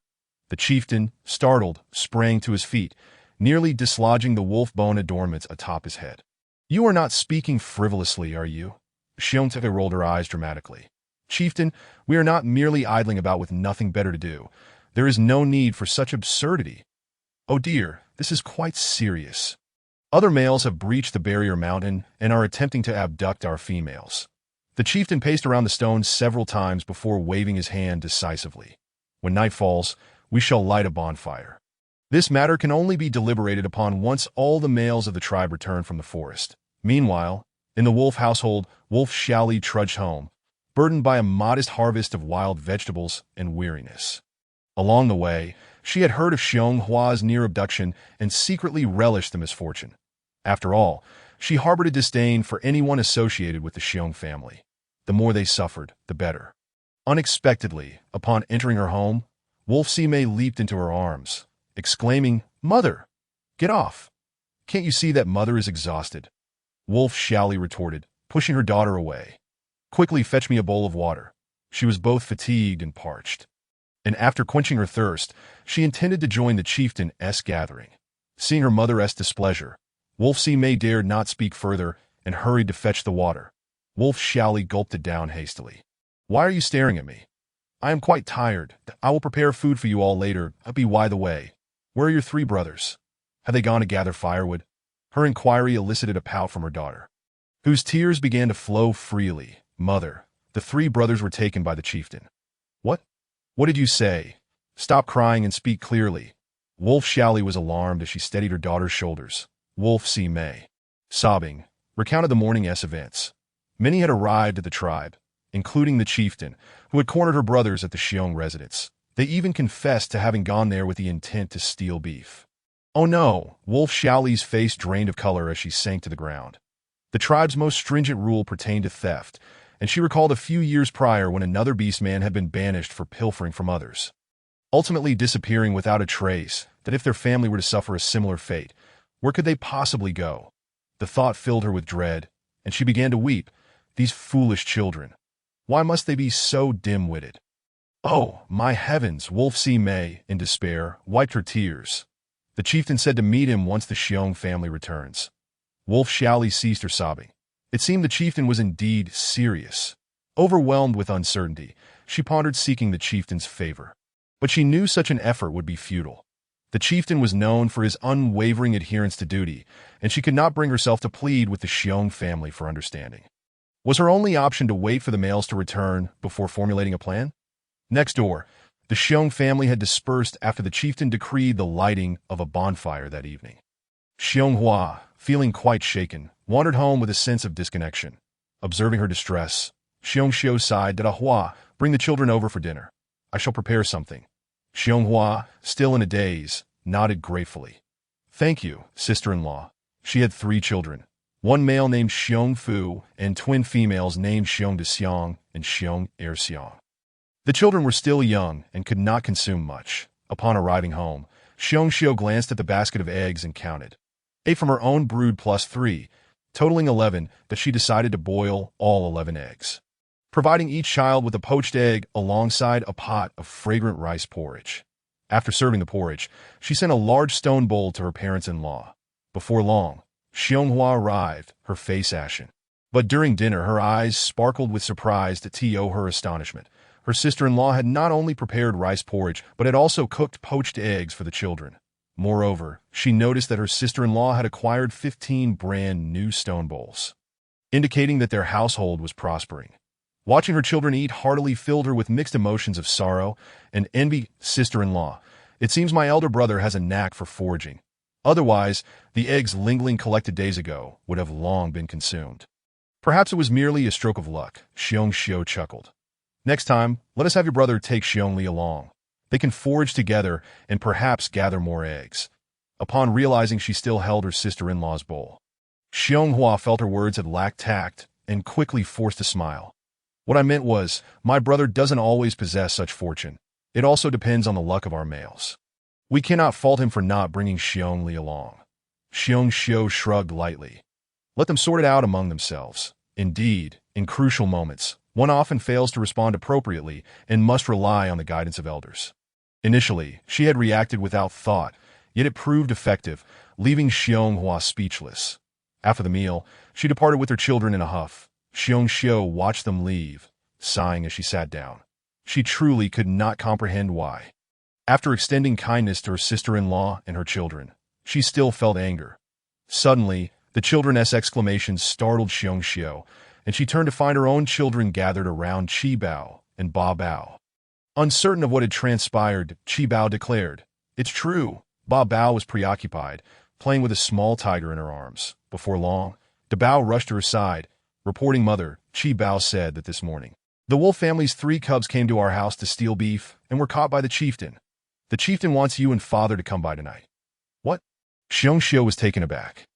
The chieftain, startled, sprang to his feet, nearly dislodging the wolf bone adornments atop his head. "You are not speaking frivolously, are you?" Xiongte rolled her eyes dramatically. "Chieftain, we are not merely idling about with nothing better to do. There is no need for such absurdity. Oh dear, this is quite serious. Other males have breached the barrier mountain and are attempting to abduct our females." The chieftain paced around the stones several times before waving his hand decisively. "When night falls, we shall light a bonfire. This matter can only be deliberated upon once all the males of the tribe return from the forest." Meanwhile, in the wolf household, Wolf Xiaoli trudged home, burdened by a modest harvest of wild vegetables and weariness. Along the way, she had heard of Xiong Hua's near abduction and secretly relished the misfortune. After all, she harbored a disdain for anyone associated with the Xiong family. The more they suffered, the better. Unexpectedly, upon entering her home, Wolf Sime leaped into her arms, exclaiming, "Mother! Get off! Can't you see that Mother is exhausted?" Wolf Xiaoli retorted, pushing her daughter away. "Quickly fetch me a bowl of water." She was both fatigued and parched. And after quenching her thirst, she intended to join the chieftain's gathering. Seeing her mother's displeasure, Wolf Sime dared not speak further and hurried to fetch the water. Wolf Xiaoli gulped it down hastily. "Why are you staring at me? I am quite tired. I will prepare food for you all later. By the way, where are your three brothers? Have they gone to gather firewood?" Her inquiry elicited a pout from her daughter. whose tears began to flow freely. Mother, the three brothers were taken by the chieftain. What? What did you say? Stop crying and speak clearly. Wolf Shally was alarmed as she steadied her daughter's shoulders. Wolf C. May, sobbing, recounted the morning's events. Many had arrived at the tribe, including the chieftain, who had cornered her brothers at the Xiong residence. They even confessed to having gone there with the intent to steal beef. Oh no! Wolf Shally's face drained of color as she sank to the ground. The tribe's most stringent rule pertained to theft, and she recalled a few years prior when another beastman had been banished for pilfering from others, ultimately disappearing without a trace. That if their family were to suffer a similar fate, where could they possibly go? The thought filled her with dread, and she began to weep. These foolish children. Why must they be so dim-witted? Oh, my heavens! Wolf C. May, in despair, wiped her tears. The chieftain said to meet him once the Xiong family returns. Wolf Shally ceased her sobbing. It seemed the chieftain was indeed serious. Overwhelmed with uncertainty, she pondered seeking the chieftain's favor. But she knew such an effort would be futile. The chieftain was known for his unwavering adherence to duty, and she could not bring herself to plead with the Xiong family for understanding. Was her only option to wait for the males to return before formulating a plan? Next door, the Xiong family had dispersed after the chieftain decreed the lighting of a bonfire that evening. Xiong Hua, feeling quite shaken, wandered home with a sense of disconnection. Observing her distress, Xiong Xiu sighed that Hua, bring the children over for dinner. I shall prepare something. Xiong Hua, still in a daze, nodded gratefully. Thank you, sister-in-law. She had 3 children, one male named Xiong Fu and twin females named Xiong De Xiong and Xiong Er Xiong. The children were still young and could not consume much. Upon arriving home, Xiong Xiu glanced at the basket of eggs and counted. 8 from her own brood plus 3, totaling 11, that she decided to boil all 11 eggs, providing each child with a poached egg alongside a pot of fragrant rice porridge. After serving the porridge, she sent a large stone bowl to her parents-in-law. Before long, Xiong Hua arrived, her face ashen. But during dinner, her eyes sparkled with surprise to her astonishment. Her sister-in-law had not only prepared rice porridge, but had also cooked poached eggs for the children. Moreover, she noticed that her sister-in-law had acquired 15 brand new stone bowls, indicating that their household was prospering. Watching her children eat heartily filled her with mixed emotions of sorrow and envy. Sister-in-law, it seems my elder brother has a knack for foraging. Otherwise, the eggs Lingling collected days ago would have long been consumed. Perhaps it was merely a stroke of luck, Xiong Xiu chuckled. Next time, let us have your brother take Xiong Li along. They can forage together and perhaps gather more eggs. Upon realizing she still held her sister-in-law's bowl, Xiong Hua felt her words had lacked tact and quickly forced a smile. What I meant was, my brother doesn't always possess such fortune. It also depends on the luck of our males. We cannot fault him for not bringing Xiong Li along. Xiong Xiu shrugged lightly. Let them sort it out among themselves. Indeed, in crucial moments, one often fails to respond appropriately and must rely on the guidance of elders. Initially, she had reacted without thought, yet it proved effective, leaving Xiong Hua speechless. After the meal, she departed with her children in a huff. Xiong Xiu watched them leave, sighing as she sat down. She truly could not comprehend why. After extending kindness to her sister-in-law and her children, she still felt anger. Suddenly, the children's exclamations startled Xiong Xiu, and she turned to find her own children gathered around Qi Bao and Ba Bao. Uncertain of what had transpired, Qi Bao declared, "It's true." Ba Bao was preoccupied, playing with a small tiger in her arms. Before long, Da Bao rushed to her side, reporting, "Mother," Qi Bao said that this morning, the wolf family's 3 cubs came to our house to steal beef and were caught by the chieftain. The chieftain wants you and father to come by tonight. What? Xiong Xiu was taken aback.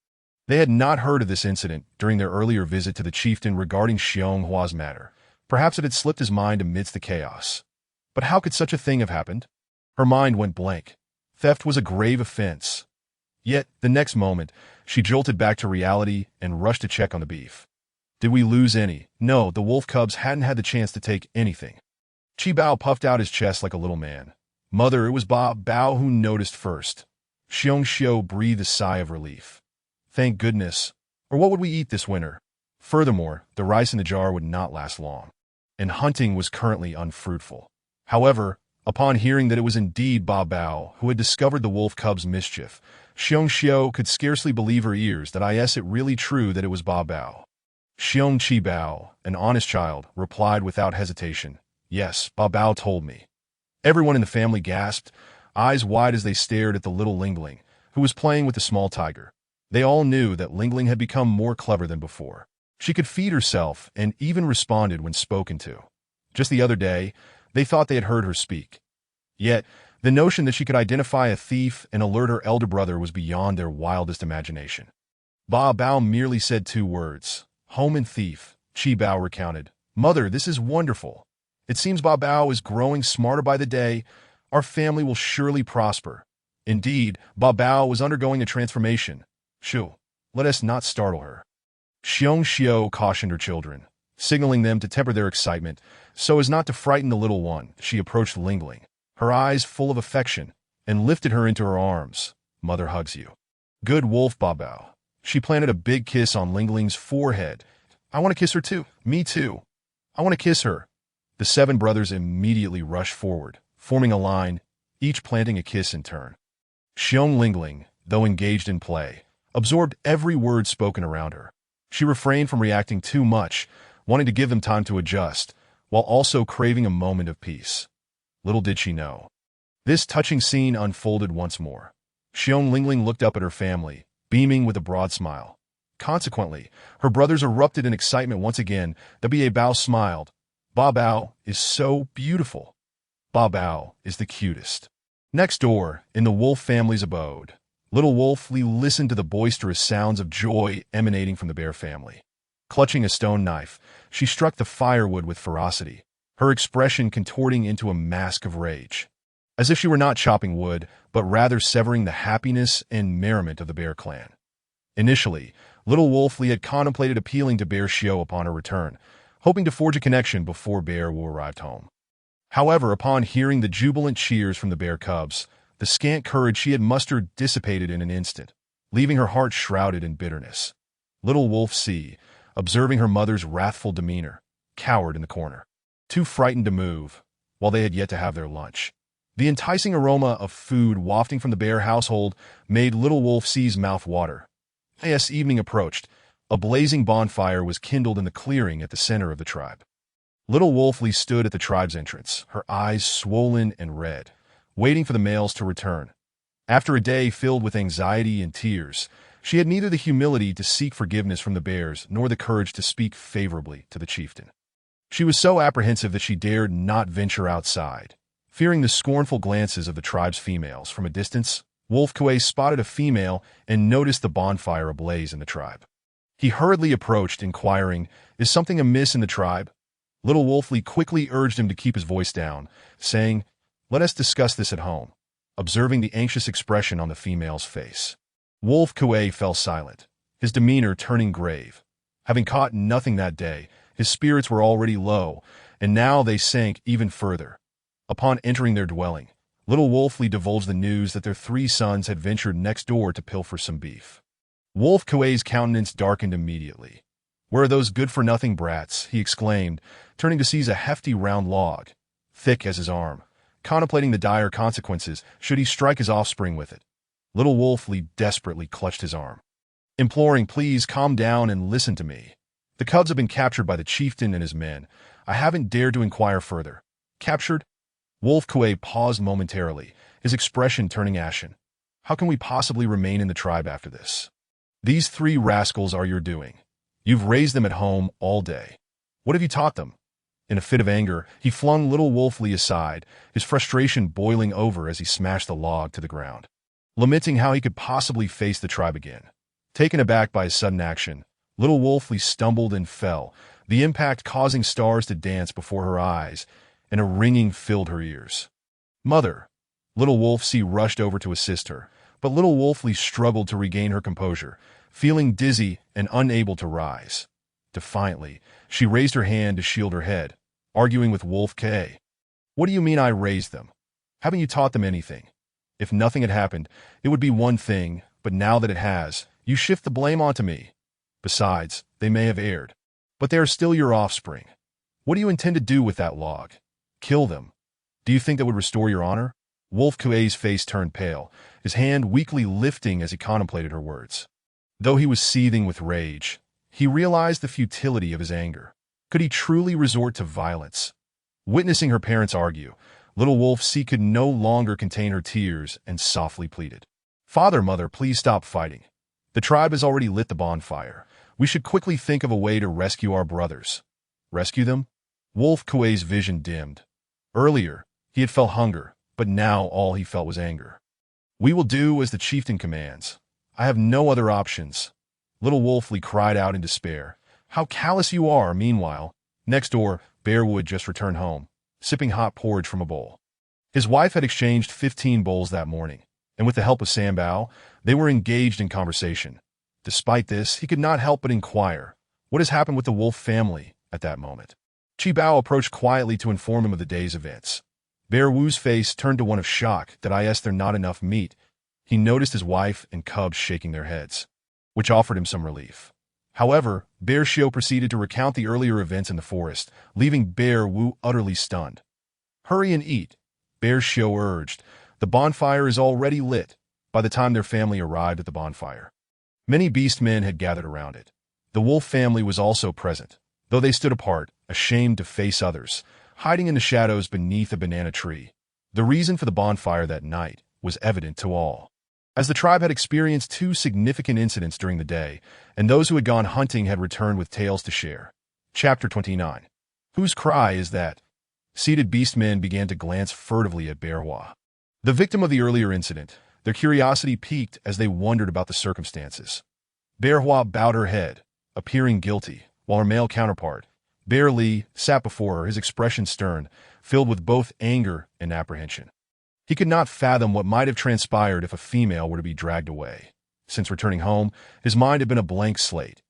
They had not heard of this incident during their earlier visit to the chieftain regarding Xiong Hua's matter. Perhaps it had slipped his mind amidst the chaos. But how could such a thing have happened? Her mind went blank. Theft was a grave offense. Yet, the next moment, she jolted back to reality and rushed to check on the beef. Did we lose any? No, the wolf cubs hadn't had the chance to take anything. Qi Bao puffed out his chest like a little man. Mother, it was Ba Bao who noticed first. Xiong Xiu breathed a sigh of relief. Thank goodness. Or what would we eat this winter? Furthermore, the rice in the jar would not last long, and hunting was currently unfruitful. However, upon hearing that it was indeed Ba Bao who had discovered the wolf cub's mischief, Xiong Xiu could scarcely believe her ears that it really true that it was Ba Bao. Xiong Chi Bao, an honest child, replied without hesitation. Yes, Ba Bao told me. Everyone in the family gasped, eyes wide as they stared at the little Lingling, who was playing with the small tiger. They all knew that Lingling had become more clever than before. She could feed herself and even responded when spoken to. Just the other day, they thought they had heard her speak. Yet, the notion that she could identify a thief and alert her elder brother was beyond their wildest imagination. Ba Bao merely said 2 words. Home and thief, Chi Bao recounted. Mother, this is wonderful. It seems Ba Bao is growing smarter by the day. Our family will surely prosper. Indeed, Ba Bao was undergoing a transformation. Shoo, let us not startle her. Xiong Xiao cautioned her children, signaling them to temper their excitement so as not to frighten the little one. She approached Lingling, her eyes full of affection, and lifted her into her arms. Mother hugs you. Good wolf, Ba Bao. She planted a big kiss on Lingling's forehead. I want to kiss her too. Me too. I want to kiss her. The 7 brothers immediately rushed forward, forming a line, each planting a kiss in turn. Xiong Lingling, though engaged in play, absorbed every word spoken around her. She refrained from reacting too much, wanting to give them time to adjust, while also craving a moment of peace. Little did she know. This touching scene unfolded once more. Xiong Lingling looked up at her family, beaming with a broad smile. Consequently, her brothers erupted in excitement once again. The Ba Bao smiled. Ba Bao is so beautiful. Ba Bao is the cutest. Next door, in the wolf family's abode, little Wolfly listened to the boisterous sounds of joy emanating from the bear family. Clutching a stone knife, she struck the firewood with ferocity, her expression contorting into a mask of rage. As if she were not chopping wood, but rather severing the happiness and merriment of the bear clan. Initially, little Wolfly had contemplated appealing to Bear Xiao upon her return, hoping to forge a connection before Bear Wu arrived home. However, upon hearing the jubilant cheers from the bear cubs, the scant courage she had mustered dissipated in an instant, leaving her heart shrouded in bitterness. Little Wolf C, observing her mother's wrathful demeanor, cowered in the corner, too frightened to move, while they had yet to have their lunch. The enticing aroma of food wafting from the bear household made little Wolf C's mouth water. As evening approached, a blazing bonfire was kindled in the clearing at the center of the tribe. Little Wolfly stood at the tribe's entrance, her eyes swollen and red, waiting for the males to return. After a day filled with anxiety and tears, she had neither the humility to seek forgiveness from the bears nor the courage to speak favorably to the chieftain. She was so apprehensive that she dared not venture outside. Fearing the scornful glances of the tribe's females from a distance, Wolf Kuei spotted a female and noticed the bonfire ablaze in the tribe. He hurriedly approached, inquiring, "Is something amiss in the tribe?" Little Wolfly quickly urged him to keep his voice down, saying, "Let us discuss this at home," observing the anxious expression on the female's face. Wolf Kuei fell silent, his demeanor turning grave. Having caught nothing that day, his spirits were already low, and now they sank even further. Upon entering their dwelling, little Wolfly divulged the news that their 3 sons had ventured next door to pilfer some beef. Wolf Kuei's countenance darkened immediately. "Where are those good-for-nothing brats?" he exclaimed, turning to seize a hefty round log, thick as his arm, contemplating the dire consequences should he strike his offspring with it. Little Wolfly desperately clutched his arm, imploring, "Please calm down and listen to me. The cubs have been captured by the chieftain and his men. I haven't dared to inquire further." "Captured?" Wolf Kuei paused momentarily, his expression turning ashen. "How can we possibly remain in the tribe after this? These 3 rascals are your doing. You've raised them at home all day. What have you taught them?" In a fit of anger, he flung little Wolfly aside, his frustration boiling over as he smashed the log to the ground. Lamenting how he could possibly face the tribe again. Taken aback by his sudden action, little Wolfly stumbled and fell, the impact causing stars to dance before her eyes, and a ringing filled her ears. "Mother!" Little Wolf C rushed over to assist her, but little Wolfly struggled to regain her composure, feeling dizzy and unable to rise. Defiantly, she raised her hand to shield her head, arguing with Wolf K. "What do you mean I raised them? Haven't you taught them anything? If nothing had happened, it would be one thing, but now that it has, you shift the blame onto me. Besides, they may have erred, but they are still your offspring. What do you intend to do with that log? Kill them? Do you think that would restore your honor?" Wolf Kuei's face turned pale, his hand weakly lifting as he contemplated her words. Though he was seething with rage, He realized the futility of his anger. Could he truly resort to violence? Witnessing her parents argue, little Wolf C could no longer contain her tears and softly pleaded. "Father, mother, please stop fighting. The tribe has already lit the bonfire. We should quickly think of a way to rescue our brothers." Rescue them? Wolf Kuei's vision dimmed. Earlier, he had felt hunger, but now all he felt was anger. "We will do as the chieftain commands. I have no other options." Little Wolfly cried out in despair. "How callous you are!" Meanwhile, next door, Bearwood just returned home, sipping hot porridge from a bowl. His wife had exchanged 15 bowls that morning, and with the help of Sambao, they were engaged in conversation. Despite this, he could not help but inquire, what has happened with the Wolf family at that moment? Chi Bao approached quietly to inform him of the day's events. Bear Wu's face turned to one of shock that there not enough meat. He noticed his wife and cubs shaking their heads, which offered him some relief. However, Bear Xiao proceeded to recount the earlier events in the forest, leaving Bear Wu utterly stunned. "Hurry and eat," Bear Xiao urged. "The bonfire is already lit." By the time their family arrived at the bonfire, many beast men had gathered around it. The wolf family was also present, though they stood apart, ashamed to face others, hiding in the shadows beneath a banana tree. The reason for the bonfire that night was evident to all, as the tribe had experienced 2 significant incidents during the day, and those who had gone hunting had returned with tales to share. Chapter 29. Whose cry is that? Seated beastmen began to glance furtively at Bear Hua, the victim of the earlier incident. Their curiosity piqued as they wondered about the circumstances. Bear Hua bowed her head, appearing guilty, while her male counterpart, Bear Li, sat before her, his expression stern, filled with both anger and apprehension. He could not fathom what might have transpired if a female were to be dragged away. Since returning home, his mind had been a blank slate.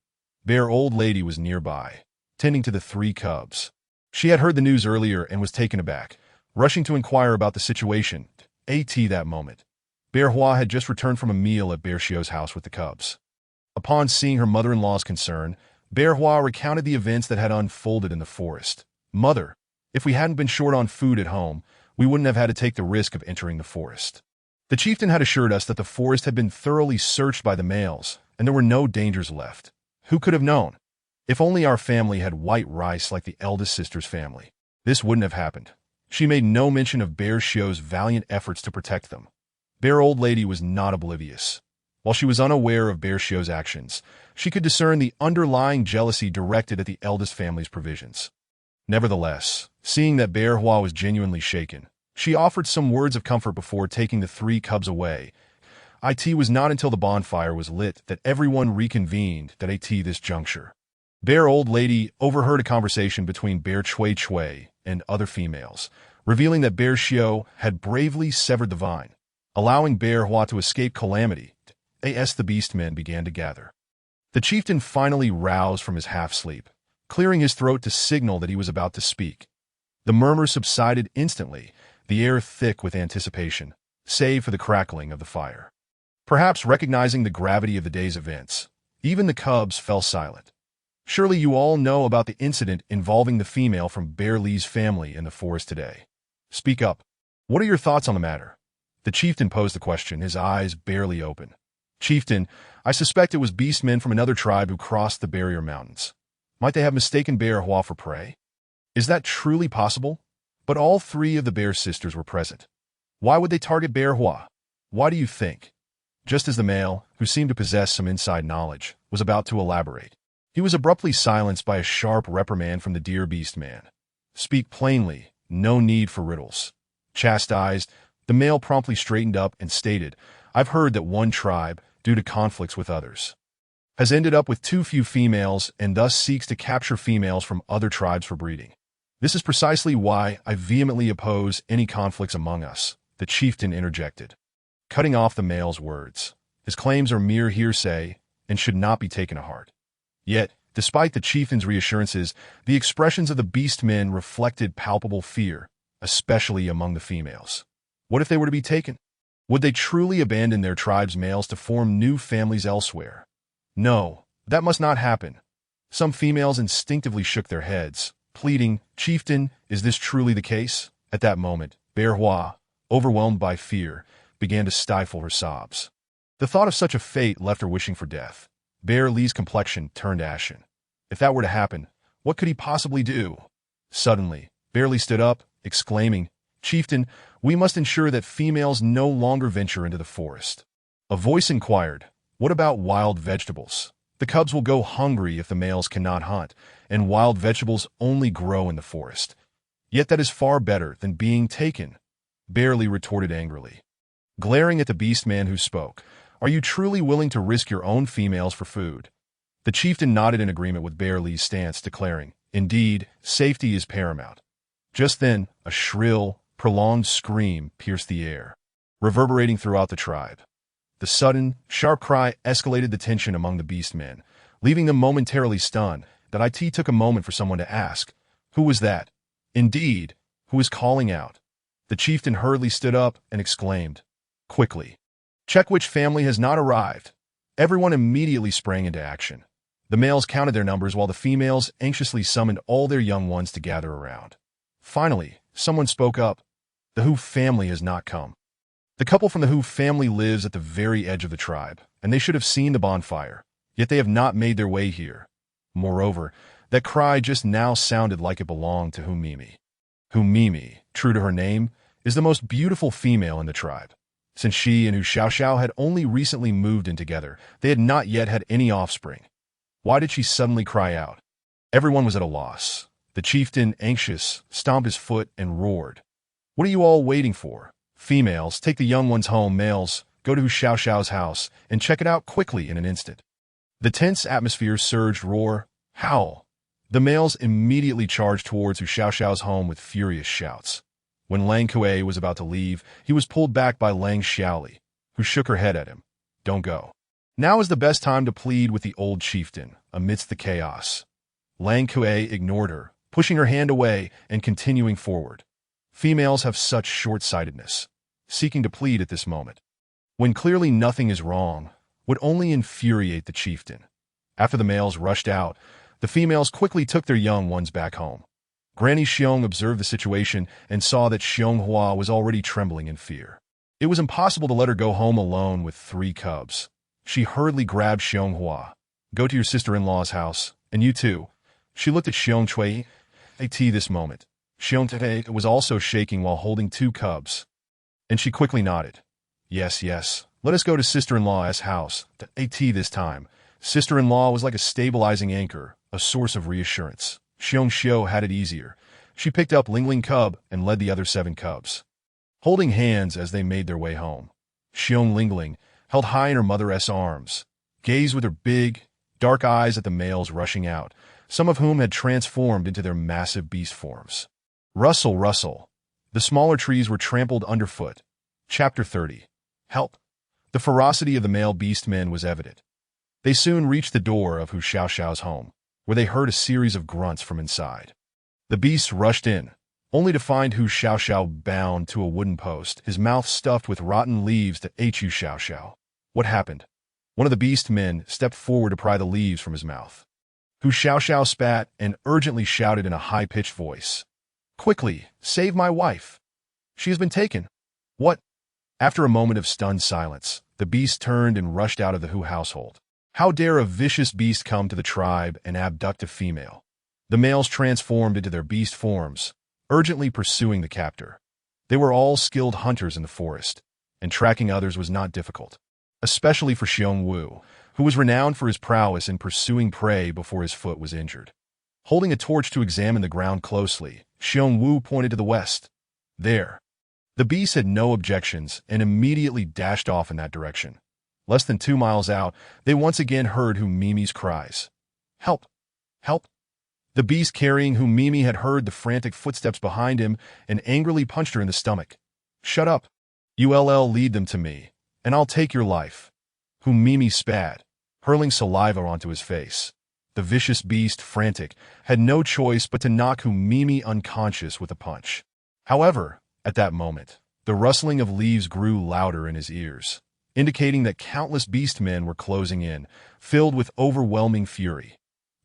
Bear Old Lady was nearby, tending to the 3 cubs. She had heard the news earlier and was taken aback, rushing to inquire about the situation. That moment, Bear Hua had just returned from a meal at Bear Xiao's house with the cubs. Upon seeing her mother-in-law's concern, Bear Hua recounted the events that had unfolded in the forest. "Mother, if we hadn't been short on food at home, we wouldn't have had to take the risk of entering the forest. The chieftain had assured us that the forest had been thoroughly searched by the males, and there were no dangers left. Who could have known? If only our family had white rice like the eldest sister's family, this wouldn't have happened." She made no mention of Bear Xiao's valiant efforts to protect them. Bear Old Lady was not oblivious. While she was unaware of Bear Xiao's actions, she could discern the underlying jealousy directed at the eldest family's provisions. Nevertheless, seeing that Bear Hua was genuinely shaken, she offered some words of comfort before taking the 3 cubs away. It was not until the bonfire was lit that everyone reconvened at this juncture. Bear Old Lady overheard a conversation between Bear Chui Chui and other females, revealing that Bear Xiao had bravely severed the vine, allowing Bear Hua to escape calamity. The beastmen began to gather. The chieftain finally roused from his half-sleep, clearing his throat to signal that he was about to speak. The murmurs subsided instantly, the air thick with anticipation, save for the crackling of the fire. Perhaps recognizing the gravity of the day's events, even the cubs fell silent. "Surely you all know about the incident involving the female from Bear Li's family in the forest today. Speak up. What are your thoughts on the matter?" The chieftain posed the question, his eyes barely open. "Chieftain, I suspect it was beastmen from another tribe who crossed the barrier mountains. Might they have mistaken Bear Hua for prey? Is that truly possible?" But all 3 of the Bear sisters were present. Why would they target Bear Hua? Why do you think? Just as the male, who seemed to possess some inside knowledge, was about to elaborate, he was abruptly silenced by a sharp reprimand from the Deer Beast Man. "Speak plainly, no need for riddles." Chastised, the male promptly straightened up and stated, "I've heard that one tribe, due to conflicts with others, has ended up with too few females and thus seeks to capture females from other tribes for breeding. This is precisely why I vehemently oppose any conflicts among us," the chieftain interjected, cutting off the male's words. "His claims are mere hearsay and should not be taken to heart." Yet, despite the chieftain's reassurances, the expressions of the beastmen reflected palpable fear, especially among the females. What if they were to be taken? Would they truly abandon their tribe's males to form new families elsewhere? No, that must not happen. Some females instinctively shook their heads, pleading, "Chieftain, is this truly the case?" At that moment, Bear Hua, overwhelmed by fear, began to stifle her sobs. The thought of such a fate left her wishing for death. Bear Lee's complexion turned ashen. If that were to happen, what could he possibly do? Suddenly, Bear Lee stood up, exclaiming, "Chieftain, we must ensure that females no longer venture into the forest." A voice inquired, "What about wild vegetables? The cubs will go hungry if the males cannot hunt, and wild vegetables only grow in the forest. Yet that is far better than being taken," Bear Lee retorted angrily. Glaring at the beast man who spoke, "Are you truly willing to risk your own females for food?" The chieftain nodded in agreement with Bear Lee's stance, declaring, "Indeed, safety is paramount." Just then, a shrill, prolonged scream pierced the air, reverberating throughout the tribe. The sudden, sharp cry escalated the tension among the beast men, leaving them momentarily stunned. That IT took a moment for someone to ask, "Who was that? Indeed, who is calling out?" The chieftain hurriedly stood up and exclaimed, "Quickly, check which family has not arrived." Everyone immediately sprang into action. The males counted their numbers while the females anxiously summoned all their young ones to gather around. Finally, someone spoke up. "The Who family has not come." The couple from the Who family lives at the very edge of the tribe, and they should have seen the bonfire, yet they have not made their way here. Moreover, that cry just now sounded like it belonged to Mimi. Mimi, true to her name, is the most beautiful female in the tribe. Since she and Xiao Xiao had only recently moved in together, they had not yet had any offspring. Why did she suddenly cry out? Everyone was at a loss. The chieftain, anxious, stomped his foot and roared, "What are you all waiting for? Females, take the young ones home. Males, go to Xiao Xiao's house and check it out quickly in an instant." The tense atmosphere surged, roar, howl. The males immediately charged towards Xiao Xiao's home with furious shouts. When Lang Kuei was about to leave, he was pulled back by Lang Xiaoli, who shook her head at him. "Don't go. Now is the best time to plead with the old chieftain, amidst the chaos." Lang Kuei ignored her, pushing her hand away and continuing forward. Females have such short-sightedness, seeking to plead at this moment, when clearly nothing is wrong, would only infuriate the chieftain. After the males rushed out, the females quickly took their young ones back home. Granny Xiong observed the situation and saw that Xiong Hua was already trembling in fear. It was impossible to let her go home alone with 3 cubs. She hurriedly grabbed Xiong Hua. "Go to your sister-in-law's house, and you too." She looked at Xiong Chui. At this moment, Xiong Tete was also shaking while holding 2 cubs. And she quickly nodded. Yes, let us go to sister-in-law's house. At this time, sister-in-law was like a stabilizing anchor, a source of reassurance. Xiong Xiu had it easier. She picked up Lingling cub and led the other 7 cubs, holding hands as they made their way home. Xiong Lingling, held high in her mother's arms, gazed with her big, dark eyes at the males rushing out, some of whom had transformed into their massive beast forms. Rustle, rustle. The smaller trees were trampled underfoot. Chapter 30. Help. The ferocity of the male beastmen was evident. They soon reached the door of Hu Xiaoxiao's home, where they heard a series of grunts from inside. The beasts rushed in, only to find Hu Xiaoxiao bound to a wooden post, his mouth stuffed with rotten leaves that ate Hu Xiaoxiao. What happened? One of the beast men stepped forward to pry the leaves from his mouth. Hu Xiaoxiao spat and urgently shouted in a high-pitched voice, "Quickly, save my wife. She has been taken." What? After a moment of stunned silence, the beast turned and rushed out of the Hu household. How dare a vicious beast come to the tribe and abduct a female? The males transformed into their beast forms, urgently pursuing the captor. They were all skilled hunters in the forest, and tracking others was not difficult, especially for Xiong Wu, who was renowned for his prowess in pursuing prey before his foot was injured. Holding a torch to examine the ground closely, Xiong Wu pointed to the west. There. The beast had no objections and immediately dashed off in that direction. Less than 2 miles out, they once again heard Hu Mimi's cries. Help! Help! The beast carrying Hu Mimi had heard the frantic footsteps behind him and angrily punched her in the stomach. Shut up! Ull lead them to me, and I'll take your life. Hu Mimi spat, hurling saliva onto his face. The vicious beast, frantic, had no choice but to knock Hu Mimi unconscious with a punch. However, at that moment, the rustling of leaves grew louder in his ears, indicating that countless beastmen were closing in, filled with overwhelming fury.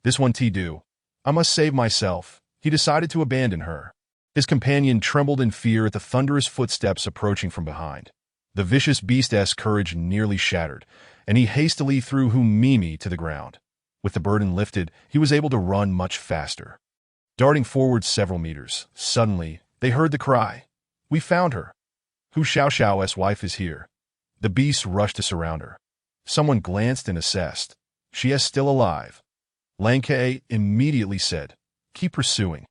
This one do. I must save myself. He decided to abandon her. His companion trembled in fear at the thunderous footsteps approaching from behind. The vicious beast's courage nearly shattered, and he hastily threw Mimi to the ground. With the burden lifted, he was able to run much faster. Darting forward several meters, suddenly, they heard the cry. "We found her! Hu Xiaoxiao's wife is here." The beasts rushed to surround her. Someone glanced and assessed. "She is still alive." Lang Ke immediately said, "Keep pursuing."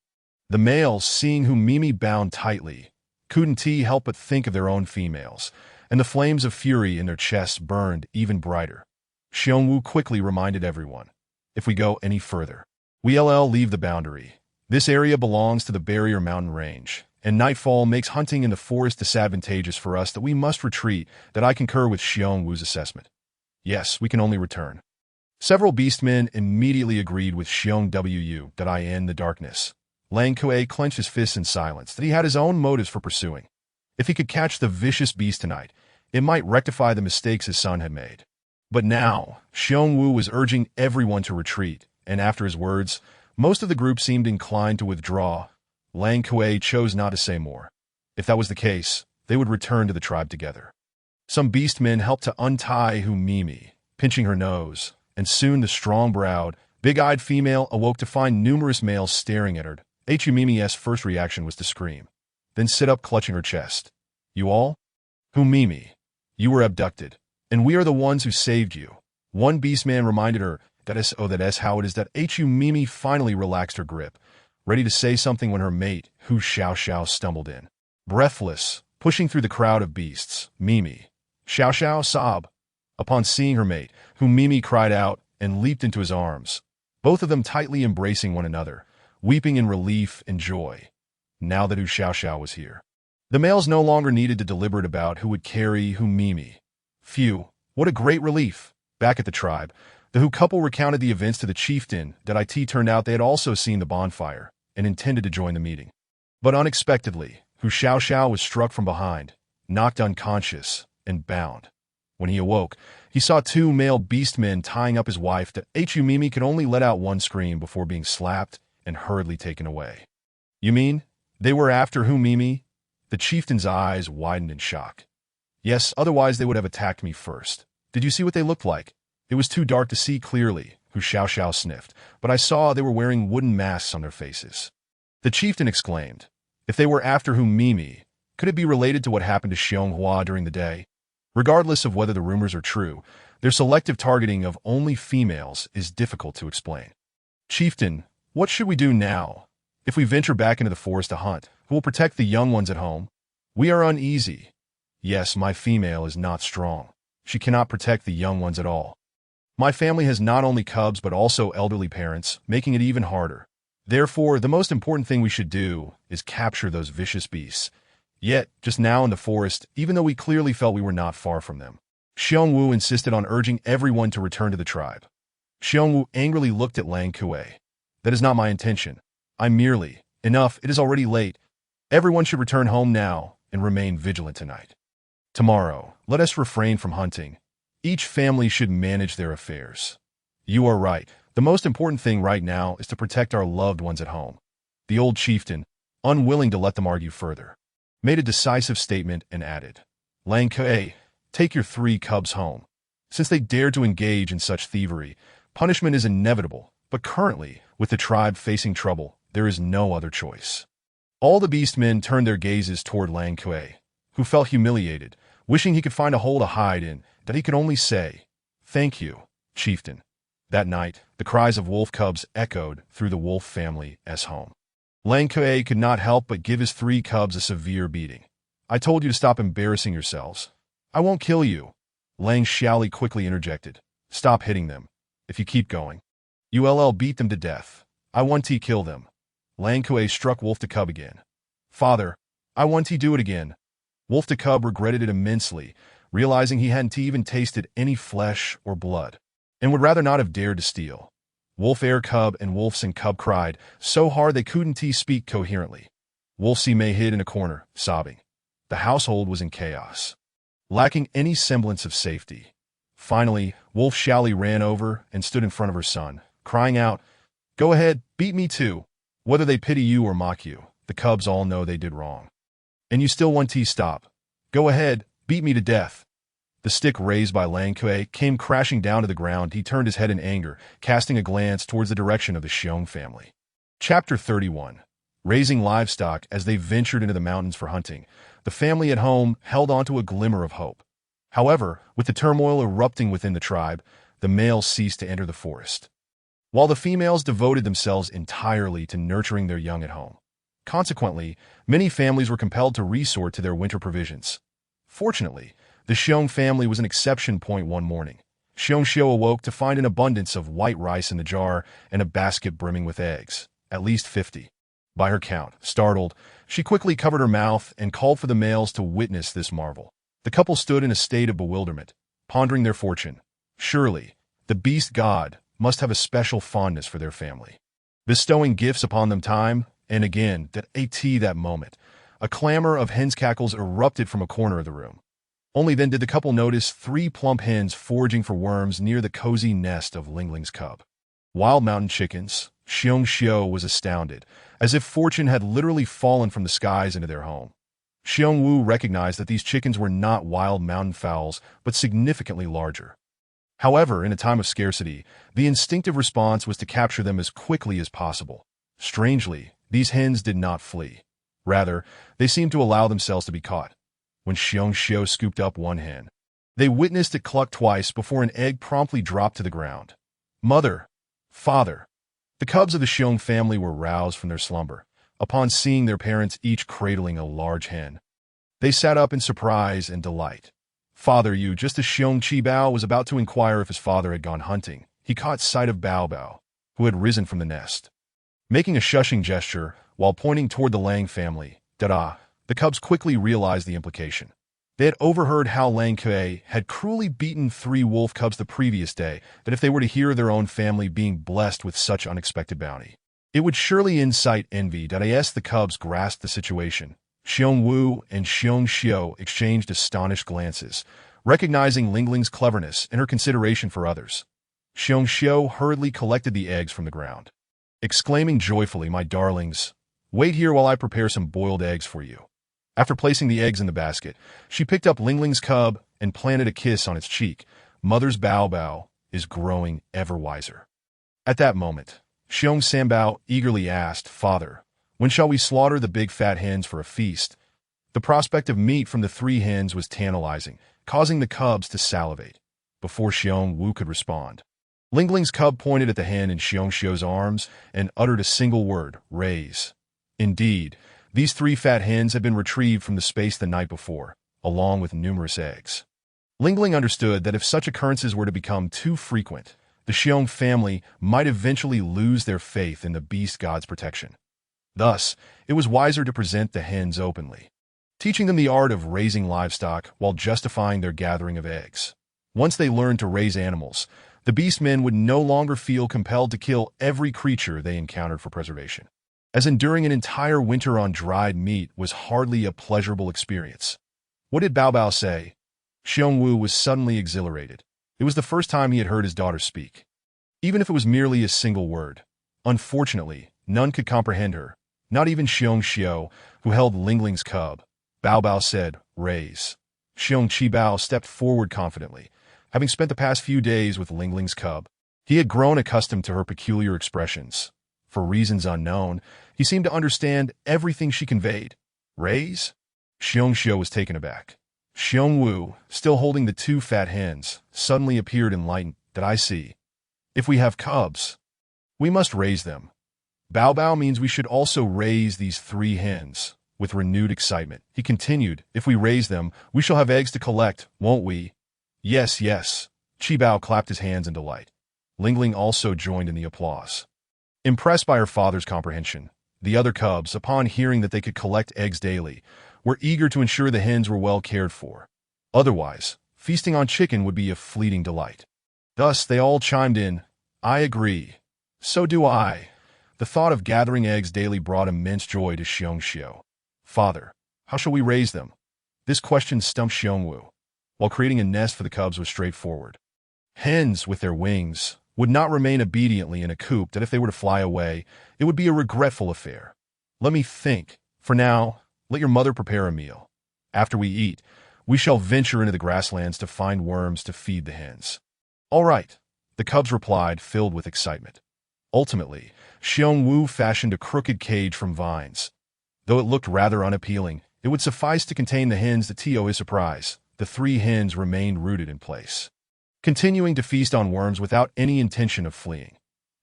The males, seeing Mimi bound tightly, couldn't help but think of their own females, and the flames of fury in their chests burned even brighter. Xiongwu quickly reminded everyone, "If we go any further, we'll leave the boundary. This area belongs to the barrier mountain range, and nightfall makes hunting in the forest disadvantageous for us that we must retreat." That I concur with Xiongwu's assessment. Yes, we can only return. Several beastmen immediately agreed with Xiongwu that I in the darkness. Lang Ke clenched his fists in silence, that he had his own motives for pursuing. If he could catch the vicious beast tonight, it might rectify the mistakes his son had made. But now, Xiongwu was urging everyone to retreat, and after his words, most of the group seemed inclined to withdraw. Lang Ke chose not to say more. If that was the case, they would return to the tribe together. Some beastmen helped to untie Mimi, pinching her nose, and soon the strong-browed, big-eyed female awoke to find numerous males staring at her. Mimi's first reaction was to scream, then sit up clutching her chest. "You all? Mimi, you were abducted, and we are the ones who saved you." One beastman reminded her, that is how it is that Mimi finally relaxed her grip, ready to say something when her mate, Hu Xiaoxiao, stumbled in. Breathless, pushing through the crowd of beasts, Mimi, Xiaoxiao sobbed. Upon seeing her mate, Mimi cried out and leaped into his arms, both of them tightly embracing one another, weeping in relief and joy. Now that Hu Xiaoxiao was here, the males no longer needed to deliberate about who would carry Mimi. Phew, what a great relief! Back at the tribe, the Hu couple recounted the events to the chieftain. That it turned out they had also seen the bonfire and intended to join the meeting. But unexpectedly, Hu Xiaoxiao was struck from behind, knocked unconscious, and bound. When he awoke, he saw two male beastmen tying up his wife. That Mimi could only let out one scream before being slapped and hurriedly taken away. "You mean they were after Mimi?" The chieftain's eyes widened in shock. "Yes, otherwise they would have attacked me first. Did you see what they looked like?" "It was too dark to see clearly," Hu Xiaoxiao sniffed, "but I saw they were wearing wooden masks on their faces." The chieftain exclaimed, "If they were after Mimi, could it be related to what happened to Xianghua during the day?" Regardless of whether the rumors are true, their selective targeting of only females is difficult to explain. "Chieftain, what should we do now? If we venture back into the forest to hunt, who will protect the young ones at home? We are uneasy." "Yes, my female is not strong. She cannot protect the young ones at all. My family has not only cubs but also elderly parents, making it even harder. Therefore, the most important thing we should do is capture those vicious beasts. Yet, just now in the forest, even though we clearly felt we were not far from them, Xiongwu insisted on urging everyone to return to the tribe." Xiongwu angrily looked at Lang Ke. "That is not my intention. I merely... Enough, it is already late. Everyone should return home now and remain vigilant tonight. Tomorrow, let us refrain from hunting. Each family should manage their affairs." "You are right. The most important thing right now is to protect our loved ones at home." The old chieftain, unwilling to let them argue further, made a decisive statement and added, "Lang Ke, take your 3 cubs home. Since they dared to engage in such thievery, punishment is inevitable, but currently, with the tribe facing trouble, there is no other choice." All the beastmen turned their gazes toward Lang Ke, who felt humiliated, wishing he could find a hole to hide in, that he could only say, "Thank you, chieftain." That night, the cries of wolf cubs echoed through the wolf family's home. Lang Ke could not help but give his 3 cubs a severe beating. "I told you to stop embarrassing yourselves. I won't kill you." Lang Xiaoli quickly interjected, "Stop hitting them. If you keep going, you'll beat them to death. I want to kill them." Lang Ke struck Wolf the cub again. "Father, I want to do it again." Wolf the cub regretted it immensely, realizing he hadn't even tasted any flesh or blood, and would rather not have dared to steal. Wolf Air Cub and Wolfson Cub cried so hard they couldn't speak coherently. Wolfsie May hid in a corner, sobbing. The household was in chaos, lacking any semblance of safety. Finally, Wolf Xiaoli ran over and stood in front of her son, crying out, "Go ahead, beat me too. Whether they pity you or mock you, the cubs all know they did wrong. And you still want to stop. Go ahead, beat me to death." The stick raised by Lang Kui came crashing down to the ground. He turned his head in anger, casting a glance towards the direction of the Xiong family. Chapter 31. Raising livestock. As they ventured into the mountains for hunting, the family at home held on to a glimmer of hope. However, with the turmoil erupting within the tribe, the males ceased to enter the forest, while the females devoted themselves entirely to nurturing their young at home. Consequently, many families were compelled to resort to their winter provisions. Fortunately, the Xiong family was an exception. One morning, Xiong Xiu awoke to find an abundance of white rice in the jar and a basket brimming with eggs, at least 50. By her count, startled, she quickly covered her mouth and called for the males to witness this marvel. The couple stood in a state of bewilderment, pondering their fortune. Surely, the beast god must have a special fondness for their family, bestowing gifts upon them time and again. That moment, a clamor of hens' cackles erupted from a corner of the room. Only then did the couple notice 3 plump hens foraging for worms near the cozy nest of Lingling's cub. Wild mountain chickens. Xiong Xiu was astounded, as if fortune had literally fallen from the skies into their home. Xiong Wu recognized that these chickens were not wild mountain fowls, but significantly larger. However, in a time of scarcity, the instinctive response was to capture them as quickly as possible. Strangely, these hens did not flee. Rather, they seemed to allow themselves to be caught. When Xiong Xiu scooped up one hen, they witnessed it cluck twice before an egg promptly dropped to the ground. Mother! Father! The cubs of the Xiong family were roused from their slumber upon seeing their parents each cradling a large hen. They sat up in surprise and delight. Father, you, just as Xiong Qibao was about to inquire if his father had gone hunting, he caught sight of Bao Bao, who had risen from the nest. Making a shushing gesture while pointing toward the Lang family, "Da-da," the cubs quickly realized the implication. They had overheard how Lang Kui had cruelly beaten 3 wolf cubs the previous day, that if they were to hear their own family being blessed with such unexpected bounty, it would surely incite envy. As the cubs grasped the situation, Xiong Wu and Xiong Xiu exchanged astonished glances, recognizing Lingling's cleverness and her consideration for others. Xiong Xiu hurriedly collected the eggs from the ground, exclaiming joyfully, "My darlings, wait here while I prepare some boiled eggs for you." After placing the eggs in the basket, she picked up Lingling's cub and planted a kiss on its cheek. Mother's Bao Bao is growing ever wiser. At that moment, Xiong Sambao eagerly asked, "Father, when shall we slaughter the big fat hens for a feast?" The prospect of meat from the 3 hens was tantalizing, causing the cubs to salivate. Before Xiong Wu could respond, Lingling's cub pointed at the hen in Xiong Xiu's arms and uttered a single word, "Raise." Indeed, these 3 fat hens had been retrieved from the space the night before, along with numerous eggs. Lingling understood that if such occurrences were to become too frequent, the Xiong family might eventually lose their faith in the beast god's protection. Thus, it was wiser to present the hens openly, teaching them the art of raising livestock while justifying their gathering of eggs. Once they learned to raise animals, the beastmen would no longer feel compelled to kill every creature they encountered for preservation, as enduring an entire winter on dried meat was hardly a pleasurable experience. What did Bao Bao say? Xiong Wu was suddenly exhilarated. It was the first time he had heard his daughter speak, even if it was merely a single word. Unfortunately, none could comprehend her, not even Xiong Xiu, who held Lingling's cub. Bao Bao said, "Raise." Xiong Qibao stepped forward confidently. Having spent the past few days with Lingling's cub, he had grown accustomed to her peculiar expressions. For reasons unknown, he seemed to understand everything she conveyed. "Raise?" Xiong Xiu was taken aback. Xiong Wu, still holding the 2 fat hens, suddenly appeared enlightened. "That I see. If we have cubs, we must raise them. Bao Bao means we should also raise these 3 hens." With renewed excitement, he continued, "If we raise them, we shall have eggs to collect, won't we?" "Yes, yes." Qibao clapped his hands in delight. Lingling also joined in the applause. Impressed by her father's comprehension, the other cubs, upon hearing that they could collect eggs daily, were eager to ensure the hens were well cared for. Otherwise, feasting on chicken would be a fleeting delight. Thus, they all chimed in, "I agree." "So do I." The thought of gathering eggs daily brought immense joy to Xiong Xiu. "Father, how shall we raise them?" This question stumped Xiong Wu, while creating a nest for the cubs was straightforward. Hens, with their wings, would not remain obediently in a coop that if they were to fly away, it would be a regretful affair. "Let me think. For now, let your mother prepare a meal. After we eat, We shall venture into the grasslands to find worms to feed the hens." "All right," the cubs replied, filled with excitement. Ultimately, Xiongwu fashioned a crooked cage from vines. Though it looked rather unappealing, it would suffice to contain the hens. To his surprise, the 3 hens remained rooted in place, continuing to feast on worms without any intention of fleeing.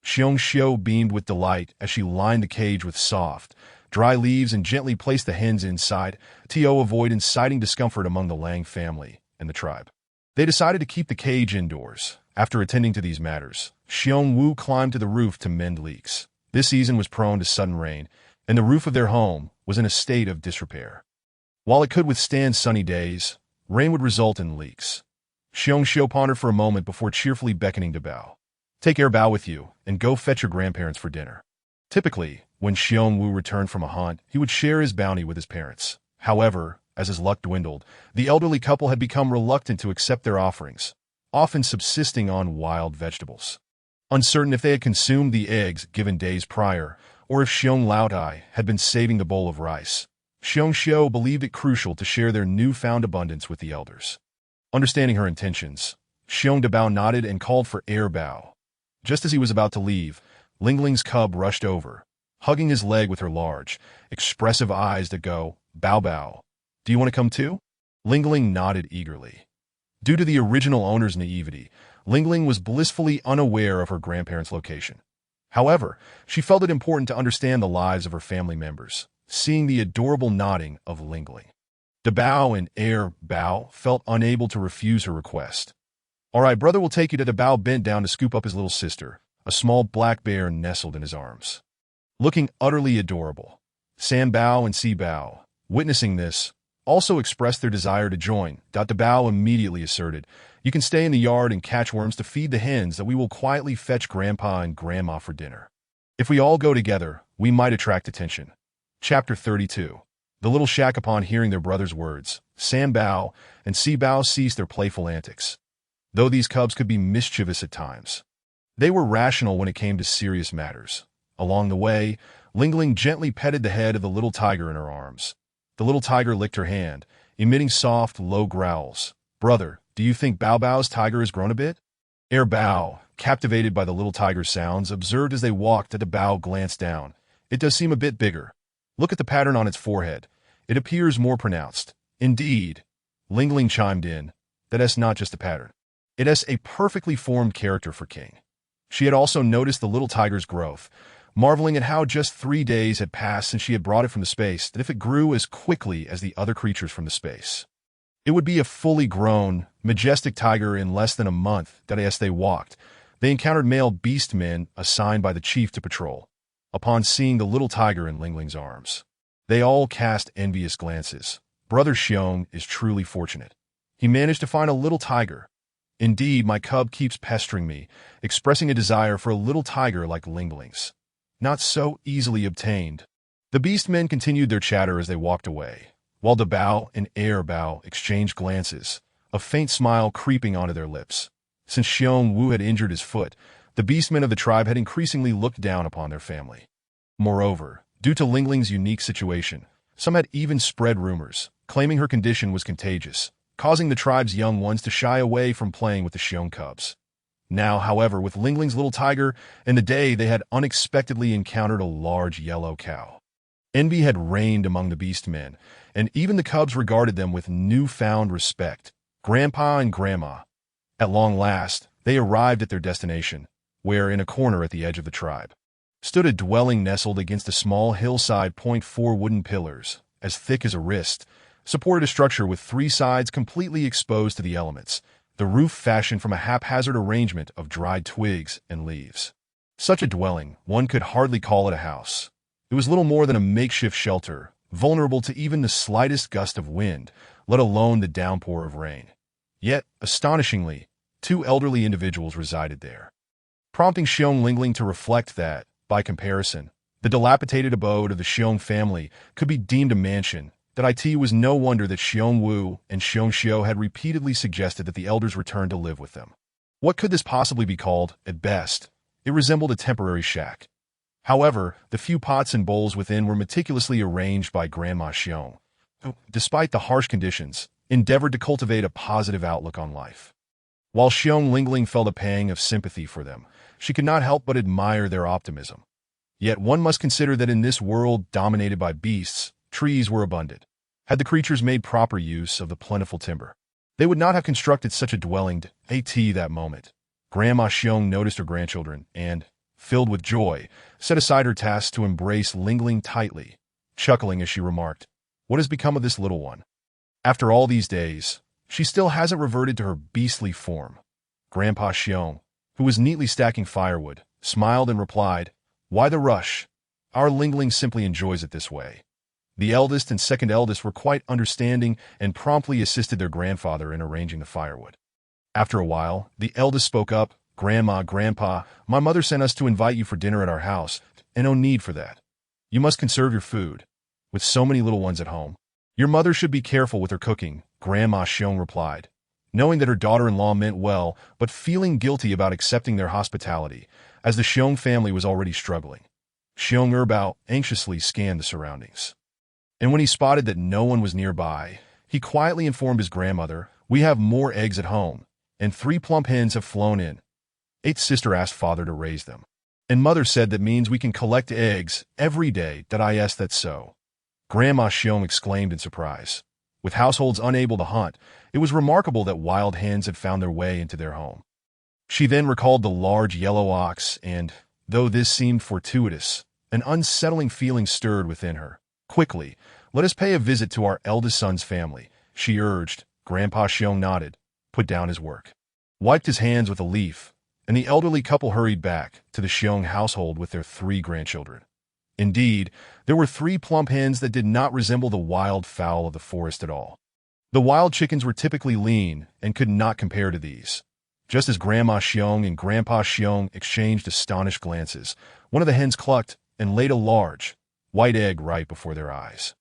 Xiongxiu beamed with delight as she lined the cage with soft, dry leaves and gently placed the hens inside to avoid inciting discomfort among the Lang family and the tribe. They decided to keep the cage indoors. After attending to these matters, Xiongwu climbed to the roof to mend leaks. This season was prone to sudden rain, and the roof of their home was in a state of disrepair. While it could withstand sunny days, rain would result in leaks. Xiongxiu pondered for a moment before cheerfully beckoning to Bao. "Take Bao with you, and go fetch your grandparents for dinner." Typically, when Xiongwu returned from a hunt, he would share his bounty with his parents. However, as his luck dwindled, the elderly couple had become reluctant to accept their offerings, often subsisting on wild vegetables. Uncertain if they had consumed the eggs given days prior, or if Xiong Laotai had been saving the bowl of rice, Xiongxiu believed it crucial to share their newfound abundance with the elders. Understanding her intentions, Xiong Dabao nodded and called for Bao. Just as he was about to leave, Lingling's cub rushed over, hugging his leg with her large, expressive eyes that go, "Bao Bao, do you want to come too?" Lingling nodded eagerly. Due to the original owner's naivety, Lingling was blissfully unaware of her grandparents' location. However, she felt it important to understand the lives of her family members, seeing the adorable nodding of Lingling. Dabao and Bao felt unable to refuse her request. "All right, brother will take you to." Dabao bent down to scoop up his little sister, a small black bear nestled in his arms. Looking utterly adorable, Sam Bao and Si Bao, witnessing this, also expressed their desire to join. Dabao immediately asserted, "You can stay in the yard and catch worms to feed the hens, that we will quietly fetch Grandpa and Grandma for dinner. If we all go together, we might attract attention." Chapter 32. The little shack. Upon hearing their brother's words, Sam Bao and Si Bao ceased their playful antics. Though these cubs could be mischievous at times, they were rational when it came to serious matters. Along the way, Lingling gently petted the head of the little tiger in her arms. The little tiger licked her hand, emitting soft, low growls. "Brother, do you think Bao Bao's tiger has grown a bit?" Bao, captivated by the little tiger's sounds, observed as they walked. Bao glanced down. "It does seem a bit bigger. Look at the pattern on its forehead. It appears more pronounced." "Indeed," Lingling chimed in, "that's not just a pattern. It has a perfectly formed character for King." She had also noticed the little tiger's growth, marveling at how just 3 days had passed since she had brought it from the space, that if it grew as quickly as the other creatures from the space, it would be a fully grown, majestic tiger in less than a month. As they walked, they encountered male beast men assigned by the chief to patrol. Upon seeing the little tiger in Lingling's arms, they all cast envious glances. "Brother Xiong is truly fortunate. He managed to find a little tiger. Indeed, my cub keeps pestering me, expressing a desire for a little tiger like Lingling's. Not so easily obtained." The beast men continued their chatter as they walked away, while Dabao and Bao exchanged glances, a faint smile creeping onto their lips. Since Xiong Wu had injured his foot, the beastmen of the tribe had increasingly looked down upon their family. Moreover, due to Lingling's unique situation, some had even spread rumors, claiming her condition was contagious, causing the tribe's young ones to shy away from playing with the Xiong cubs. Now, however, with Lingling's little tiger, in the day they had unexpectedly encountered a large yellow cow. Envy had reigned among the beastmen, and even the cubs regarded them with newfound respect. Grandpa and Grandma. At long last, they arrived at their destination, where, in a corner at the edge of the tribe, stood a dwelling nestled against a small hillside. 4 wooden pillars, as thick as a wrist, supported a structure with 3 sides completely exposed to the elements, the roof fashioned from a haphazard arrangement of dried twigs and leaves. Such a dwelling, one could hardly call it a house. It was little more than a makeshift shelter, vulnerable to even the slightest gust of wind, let alone the downpour of rain. Yet, astonishingly, 2 elderly individuals resided there, prompting Xiong Lingling to reflect that, by comparison, the dilapidated abode of the Xiong family could be deemed a mansion. It was no wonder that Xiong Wu and Xiong Xiu had repeatedly suggested that the elders return to live with them. What could this possibly be called? At best, it resembled a temporary shack. However, the few pots and bowls within were meticulously arranged by Grandma Xiong, who, despite the harsh conditions, endeavored to cultivate a positive outlook on life. While Xiong Lingling felt a pang of sympathy for them, she could not help but admire their optimism. Yet one must consider that in this world dominated by beasts, trees were abundant. Had the creatures made proper use of the plentiful timber, they would not have constructed such a dwelling at that moment. Grandma Xiong noticed her grandchildren and, filled with joy, set aside her task to embrace Lingling tightly, chuckling as she remarked, "What has become of this little one? After all these days, she still hasn't reverted to her beastly form." Grandpa Xiong, who was neatly stacking firewood, smiled and replied, "Why the rush? Our Lingling simply enjoys it this way." The eldest and second eldest were quite understanding and promptly assisted their grandfather in arranging the firewood. After a while, the eldest spoke up, Grandpa, my mother sent us to invite you for dinner at our house, and no need for that. You must conserve your food. With so many little ones at home, your mother should be careful with her cooking," Grandma Xiong replied, knowing that her daughter-in-law meant well, but feeling guilty about accepting their hospitality, as the Xiong family was already struggling. Xiong Erbao anxiously scanned the surroundings. And when he spotted that no one was nearby, he quietly informed his grandmother, "We have more eggs at home, and 3 plump hens have flown in." Eighth sister asked father to raise them. And mother said that means we can collect eggs every day. That's so. Grandma Xiong exclaimed in surprise. With households unable to hunt, it was remarkable that wild hens had found their way into their home. She then recalled the large yellow ox and, though this seemed fortuitous, an unsettling feeling stirred within her. "Quickly, let us pay a visit to our eldest son's family," she urged. Grandpa Xiong nodded, put down his work, wiped his hands with a leaf, and the elderly couple hurried back to the Xiong household with their 3 grandchildren. Indeed, there were 3 plump hens that did not resemble the wild fowl of the forest at all. The wild chickens were typically lean and could not compare to these. Just as Grandma Xiong and Grandpa Xiong exchanged astonished glances, one of the hens clucked and laid a large, white egg right before their eyes.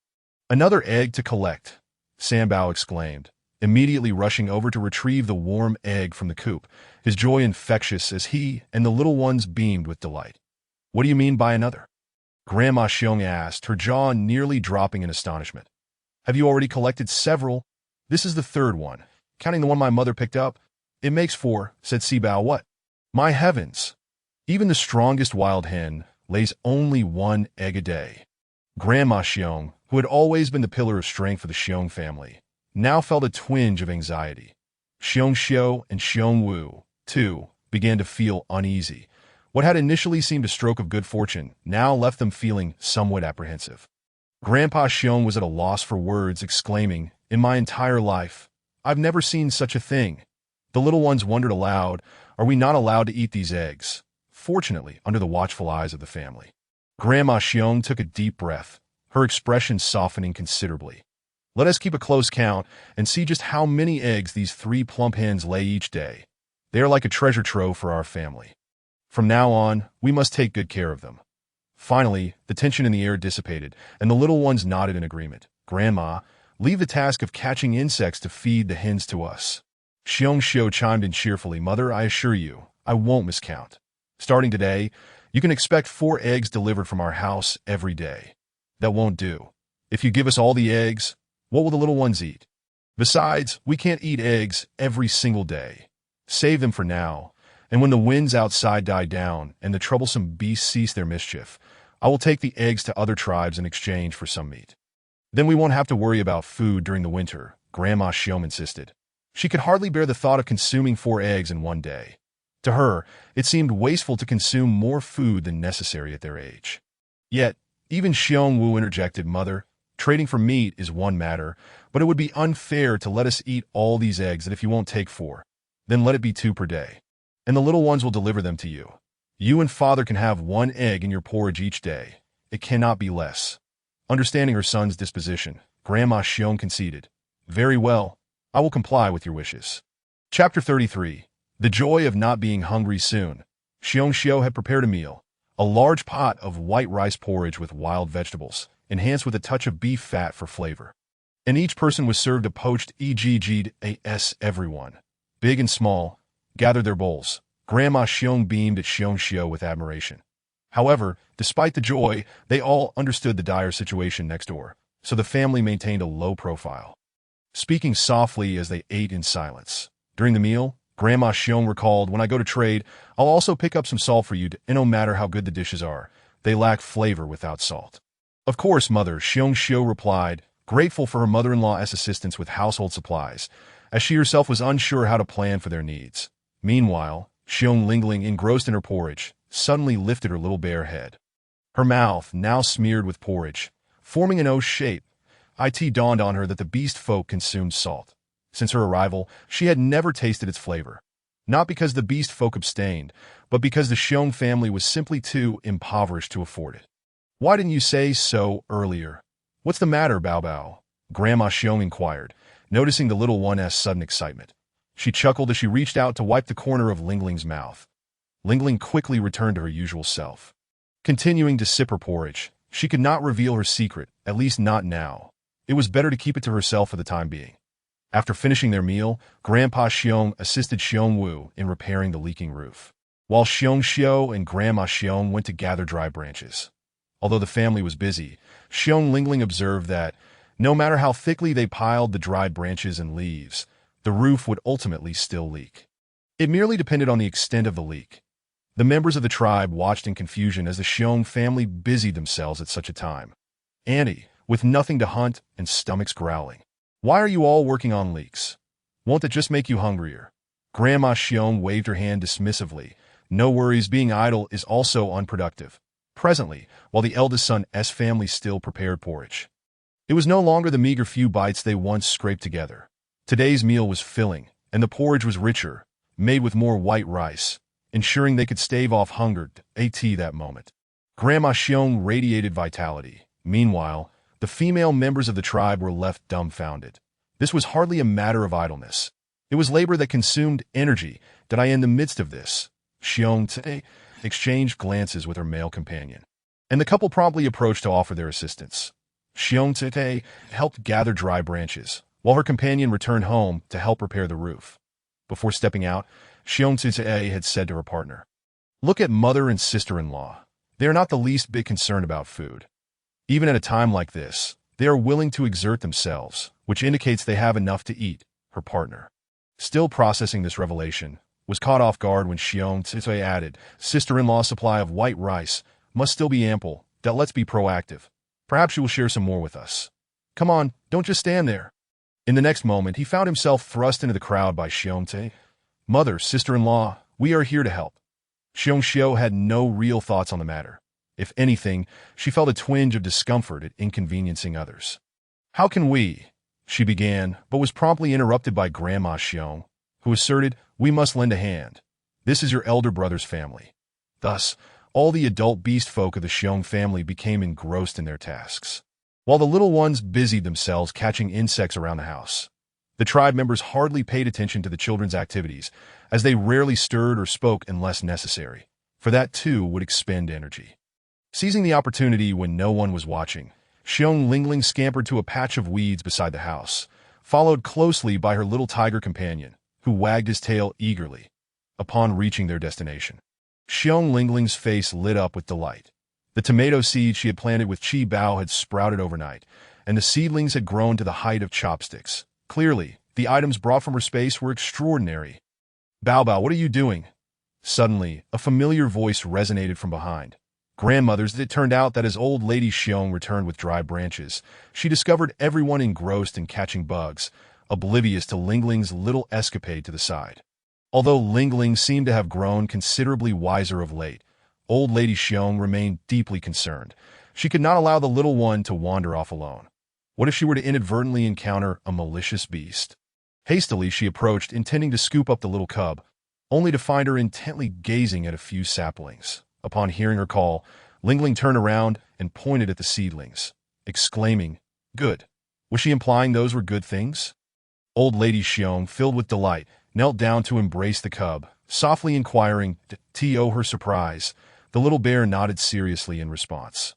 "Another egg to collect," Sambao exclaimed, immediately rushing over to retrieve the warm egg from the coop, his joy infectious as he and the little ones beamed with delight. "What do you mean by another?" Grandma Xiong asked, her jaw nearly dropping in astonishment. "Have you already collected several? This is the 3rd one, counting the one my mother picked up. It makes 4, said Sibao. "What? My heavens! Even the strongest wild hen lays only 1 egg a day." Grandma Xiong, who had always been the pillar of strength for the Xiong family, now felt a twinge of anxiety. Xiong Xiu and Xiong Wu, too, began to feel uneasy. What had initially seemed a stroke of good fortune now left them feeling somewhat apprehensive. Grandpa Xiong was at a loss for words, exclaiming, "In my entire life, I've never seen such a thing." The little ones wondered aloud, "Are we not allowed to eat these eggs?" Fortunately, under the watchful eyes of the family, Grandma Xiong took a deep breath, her expression softening considerably. "Let us keep a close count and see just how many eggs these 3 plump hens lay each day. They are like a treasure trove for our family. From now on, we must take good care of them." Finally, the tension in the air dissipated, and the little ones nodded in agreement. "Grandma, leave the task of catching insects to feed the hens to us." Xiong Xiu chimed in cheerfully, "Mother, I assure you, I won't miscount. Starting today, you can expect 4 eggs delivered from our house every day." "That won't do. If you give us all the eggs, what will the little ones eat? Besides, we can't eat eggs every single day. Save them for now, and when the winds outside die down and the troublesome beasts cease their mischief, I will take the eggs to other tribes in exchange for some meat. Then we won't have to worry about food during the winter," Grandma Xiong insisted. She could hardly bear the thought of consuming 4 eggs in one day. To her, it seemed wasteful to consume more food than necessary at their age. Yet, even Xiong Wu interjected, "Mother, trading for meat is one matter, but it would be unfair to let us eat all these eggs that if you won't take 4, then let it be 2 per day. And the little ones will deliver them to you. You and father can have 1 egg in your porridge each day. It cannot be less." Understanding her son's disposition, Grandma Xiong conceded, "Very well, I will comply with your wishes." Chapter 33. The Joy of Not Being Hungry Soon. Xiong Xiu had prepared a meal, a large pot of white rice porridge with wild vegetables, enhanced with a touch of beef fat for flavor. And each person was served a poached eggs. Everyone, big and small, gathered their bowls. Grandma Xiong beamed at Xiong Xiu with admiration. However, despite the joy, they all understood the dire situation next door, so the family maintained a low profile. speaking softly as they ate in silence. During the meal, Grandma Xiong recalled, "When I go to trade, I'll also pick up some salt for you, and no matter how good the dishes are, they lack flavor without salt." "Of course, Mother," Xiong Xiu replied, grateful for her mother-in-law's assistance with household supplies, as she herself was unsure how to plan for their needs. Meanwhile, Xiong Lingling, engrossed in her porridge, suddenly lifted her little bare head. Her mouth, now smeared with porridge, forming an O shape. It dawned on her that the beast folk consumed salt. Since her arrival, she had never tasted its flavor. Not because the beast folk abstained, but because the Xiong family was simply too impoverished to afford it. "Why didn't you say so earlier? What's the matter, Bao Bao?" Grandma Xiong inquired, noticing the little one's sudden excitement. She chuckled as she reached out to wipe the corner of Lingling's mouth. Lingling quickly returned to her usual self. Continuing to sip her porridge, she could not reveal her secret, at least not now. It was better to keep it to herself for the time being. After finishing their meal, Grandpa Xiong assisted Xiong Wu in repairing the leaking roof, while Xiong Xiu and Grandma Xiong went to gather dry branches. Although the family was busy, Xiong Lingling observed that, no matter how thickly they piled the dried branches and leaves, the roof would ultimately still leak. It merely depended on the extent of the leak. The members of the tribe watched in confusion as the Xiong family busied themselves at such a time. Annie, with nothing to hunt and stomachs growling. "Why are you all working on leeks? Won't that just make you hungrier?" Grandma Xiong waved her hand dismissively. "No worries, being idle is also unproductive." Presently, while the eldest son's family still prepared porridge, it was no longer the meager few bites they once scraped together. Today's meal was filling, and the porridge was richer, made with more white rice, ensuring they could stave off hunger at that moment. Grandma Xiong radiated vitality. Meanwhile, the female members of the tribe were left dumbfounded. This was hardly a matter of idleness. It was labor that consumed energy. "Did I in the midst of this?" Xiong Tse exchanged glances with her male companion, and the couple promptly approached to offer their assistance. Xiong Tse helped gather dry branches, while her companion returned home to help repair the roof. Before stepping out, Xiong Tse had said to her partner, "Look at mother and sister-in-law. They are not the least bit concerned about food. Even at a time like this, they are willing to exert themselves, which indicates they have enough to eat." Her partner, still processing this revelation, was caught off guard when Xiong Tse added, "Sister-in-law's supply of white rice must still be ample. Let's be proactive. Perhaps you will share some more with us. Come on, don't just stand there." In the next moment, he found himself thrust into the crowd by Xiong Tse. "Mother, sister-in-law, we are here to help." Xiong Xiu had no real thoughts on the matter. If anything, she felt a twinge of discomfort at inconveniencing others. "How can we?" she began, but was promptly interrupted by Grandma Xiong, who asserted, "We must lend a hand. This is your elder brother's family." Thus, all the adult beast folk of the Xiong family became engrossed in their tasks, while the little ones busied themselves catching insects around the house. The tribe members hardly paid attention to the children's activities, as they rarely stirred or spoke unless necessary, for that too would expend energy. Seizing the opportunity when no one was watching, Xiong Lingling scampered to a patch of weeds beside the house, followed closely by her little tiger companion, who wagged his tail eagerly. Upon reaching their destination, Xiong Lingling's face lit up with delight. The tomato seeds she had planted with Qi Bao had sprouted overnight, and the seedlings had grown to the height of chopsticks. Clearly, the items brought from her space were extraordinary. "Bao Bao, what are you doing?" Suddenly, a familiar voice resonated from behind. Grandmother's. It turned out that as old lady Xiong returned with dry branches, she discovered everyone engrossed in catching bugs, oblivious to Lingling's little escapade to the side. Although Lingling seemed to have grown considerably wiser of late, old lady Xiong remained deeply concerned. She could not allow the little one to wander off alone. What if she were to inadvertently encounter a malicious beast? Hastily she approached, intending to scoop up the little cub, only to find her intently gazing at a few saplings. Upon hearing her call, Lingling turned around and pointed at the seedlings, exclaiming, "Good." Was she implying those were good things? Old lady Xiong, filled with delight, knelt down to embrace the cub, softly inquiring, to her surprise. The little bear nodded seriously in response.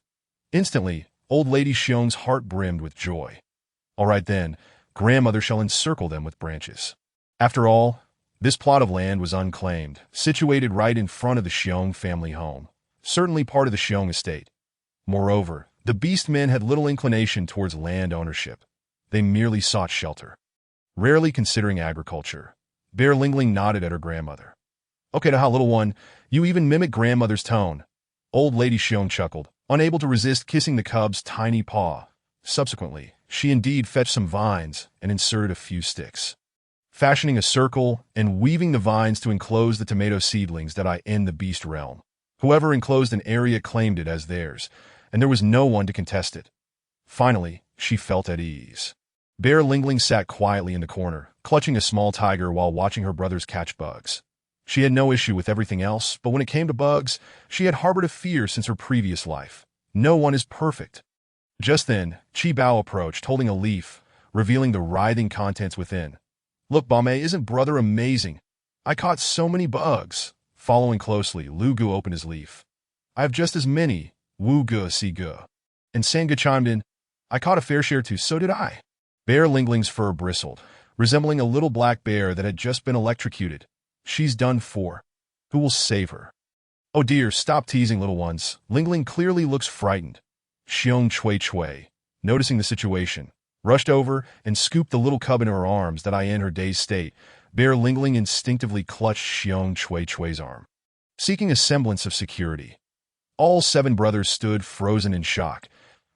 Instantly, old lady Xiong's heart brimmed with joy. "All right then, grandmother shall encircle them with branches." After all, this plot of land was unclaimed, situated right in front of the Xiong family home, certainly part of the Xiong estate. Moreover, the beast men had little inclination towards land ownership. They merely sought shelter. rarely considering agriculture. Bear Lingling nodded at her grandmother. Okay, now, little one, you even mimic grandmother's tone. Old Lady Xiong chuckled, unable to resist kissing the cub's tiny paw. Subsequently, she indeed fetched some vines and inserted a few sticks, fashioning a circle and weaving the vines to enclose the tomato seedlings that I in the beast realm. Whoever enclosed an area claimed it as theirs, and there was no one to contest it. Finally, she felt at ease. Bear Lingling sat quietly in the corner, clutching a small tiger while watching her brothers catch bugs. She had no issue with everything else, but when it came to bugs, she had harbored a fear since her previous life. No one is perfect. Just then, Chi Bao approached, holding a leaf, revealing the writhing contents within. Look, Bame, isn't brother amazing? I caught so many bugs. Following closely, Lu Gu opened his leaf. I have just as many. Wu Gu si Gu. And Sanga chimed in. I caught a fair share too, so did I. Bear Lingling's fur bristled, resembling a little black bear that had just been electrocuted. She's done for. Who will save her? Oh dear, stop teasing, little ones. Lingling clearly looks frightened. Xiong Chui Chui, noticing the situation, rushed over and scooped the little cub in her arms that I in her dazed state. Bear Lingling instinctively clutched Xiong Chui Chui's arm, seeking a semblance of security. All 7 brothers stood frozen in shock.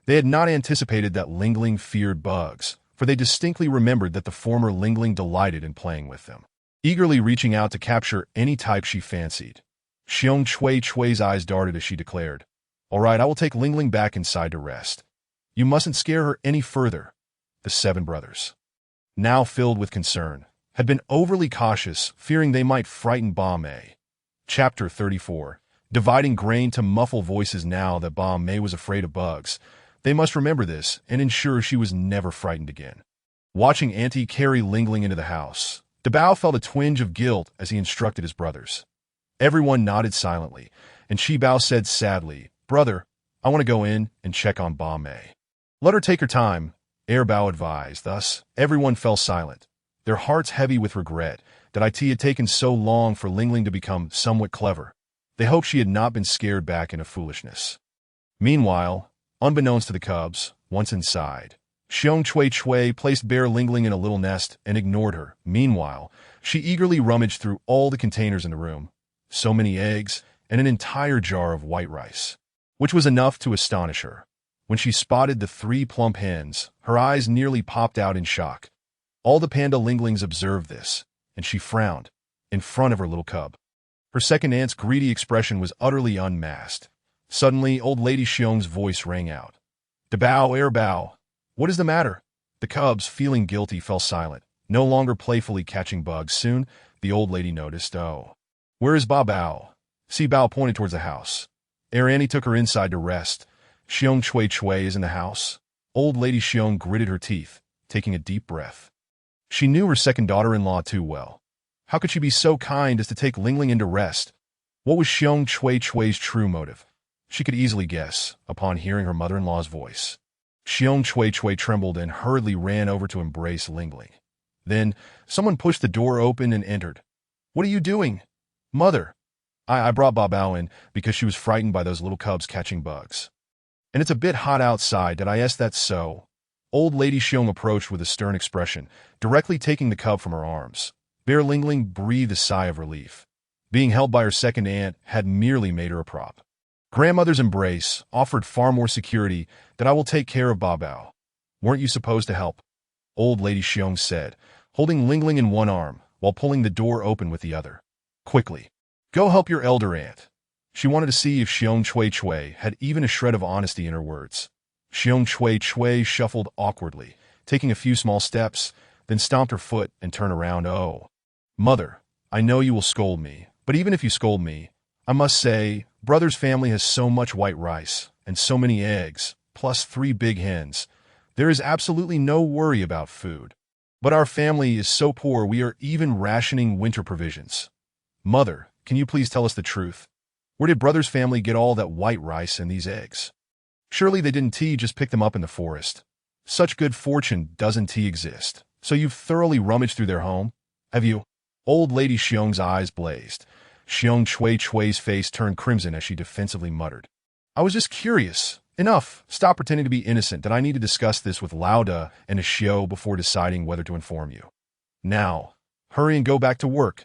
They had not anticipated that Lingling feared bugs, for they distinctly remembered that the former Lingling delighted in playing with them, eagerly reaching out to capture any type she fancied. Xiong Chui Chui's eyes darted as she declared, All right, I will take Lingling back inside to rest. You mustn't scare her any further. The 7 brothers, now filled with concern, had been overly cautious, fearing they might frighten Ba Mei. Chapter 34. Dividing grain to muffle voices. Now that Ba Mei was afraid of bugs, they must remember this and ensure she was never frightened again. Watching Auntie carry Lingling into the house, Dabao felt a twinge of guilt as he instructed his brothers. Everyone nodded silently, and Shi Bao said sadly, Brother, I want to go in and check on Ba Mei. Let her take her time, Air Bao advised. Thus, everyone fell silent, their hearts heavy with regret that it had taken so long for Lingling to become somewhat clever. They hoped she had not been scared back into foolishness. Meanwhile, unbeknownst to the cubs, once inside, Xiong Chui Chui placed Bear Lingling in a little nest and ignored her. Meanwhile, she eagerly rummaged through all the containers in the room. So many eggs and an entire jar of white rice, which was enough to astonish her. When she spotted the 3 plump hens, her eyes nearly popped out in shock. All the panda Linglings observed this, and she frowned, in front of her little cub. Her second aunt's greedy expression was utterly unmasked. Suddenly, old Lady Xiong's voice rang out. Dabao, Air Bao. What is the matter? The cubs, feeling guilty, fell silent, no longer playfully catching bugs. Soon, the old lady noticed, Oh, where is Ba Bao? Si Bao pointed towards the house. Air Annie took her inside to rest. Xiong Chui Chui is in the house. Old Lady Xiong gritted her teeth, taking a deep breath. She knew her second daughter-in-law too well. How could she be so kind as to take Lingling into rest? What was Xiong Chui Chui's true motive? She could easily guess, upon hearing her mother-in-law's voice. Xiong Chui Chui trembled and hurriedly ran over to embrace Lingling. Then, someone pushed the door open and entered. What are you doing? Mother. I brought Ba Bao in because she was frightened by those little cubs catching bugs. And it's a bit hot outside. Did I ask that so? Old Lady Xiong approached with a stern expression, directly taking the cub from her arms. Bear Lingling breathed a sigh of relief. Being held by her second aunt had merely made her a prop. Grandmother's embrace offered far more security that I will take care of Ba Bao. Weren't you supposed to help? Old Lady Xiong said, holding Lingling in one arm while pulling the door open with the other. Quickly, go help your elder aunt. She wanted to see if Xiong Chui Chui had even a shred of honesty in her words. Xiong Chui Chui shuffled awkwardly, taking a few small steps, then stomped her foot and turned around. Oh, Mother, I know you will scold me, but even if you scold me, I must say, Brother's family has so much white rice and so many eggs, plus 3 big hens. There is absolutely no worry about food. But our family is so poor we are even rationing winter provisions. Mother, can you please tell us the truth? Where did Brother's family get all that white rice and these eggs? Surely they didn't just pick them up in the forest. Such good fortune doesn't exist. So you've thoroughly rummaged through their home, have you? Old Lady Xiong's eyes blazed. Xiong Chui Chui's face turned crimson as she defensively muttered. I was just curious. Enough. Stop pretending to be innocent. That I need to discuss this with Lauda and a Xiao before deciding whether to inform you. Now, hurry and go back to work,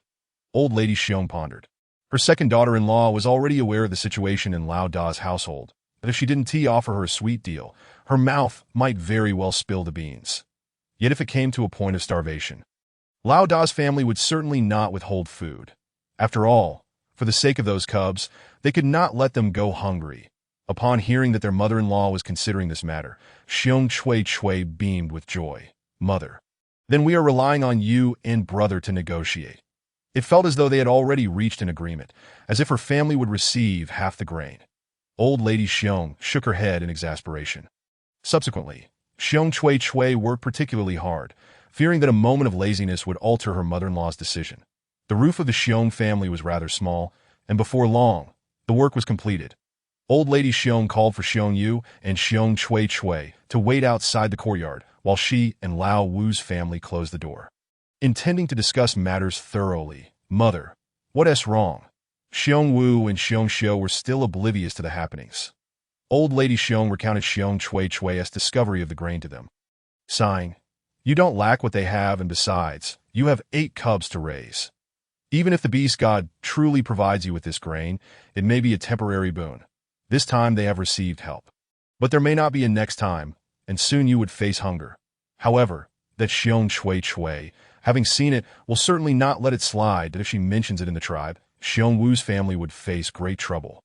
old lady Xiong pondered. Her second daughter-in-law was already aware of the situation in Lao Da's household, that if she didn't offer her a sweet deal, her mouth might very well spill the beans. Yet if it came to a point of starvation, Lao Da's family would certainly not withhold food. After all, for the sake of those cubs, they could not let them go hungry. Upon hearing that their mother-in-law was considering this matter, Xiong Chui beamed with joy. Mother, then we are relying on you and brother to negotiate. It felt as though they had already reached an agreement, as if her family would receive half the grain. Old lady Xiong shook her head in exasperation. Subsequently, Xiong Chui worked particularly hard, fearing that a moment of laziness would alter her mother-in-law's decision. The roof of the Xiong family was rather small, and before long, the work was completed. Old lady Xiong called for Xiong Yu and Xiong Chui to wait outside the courtyard, while she and Lao Wu's family closed the door. Intending to discuss matters thoroughly, Mother, what's wrong? Xiong Wu and Xiong Xiu were still oblivious to the happenings. Old lady Xiong recounted Xiong Chui's discovery of the grain to them. Sighing, you don't lack what they have, and besides, you have 8 cubs to raise. Even if the beast god truly provides you with this grain, it may be a temporary boon. This time they have received help. But there may not be a next time, and soon you would face hunger. However, that Xiong Chui, having seen it, will certainly not let it slide that if she mentions it in the tribe, Xiong Wu's family would face great trouble.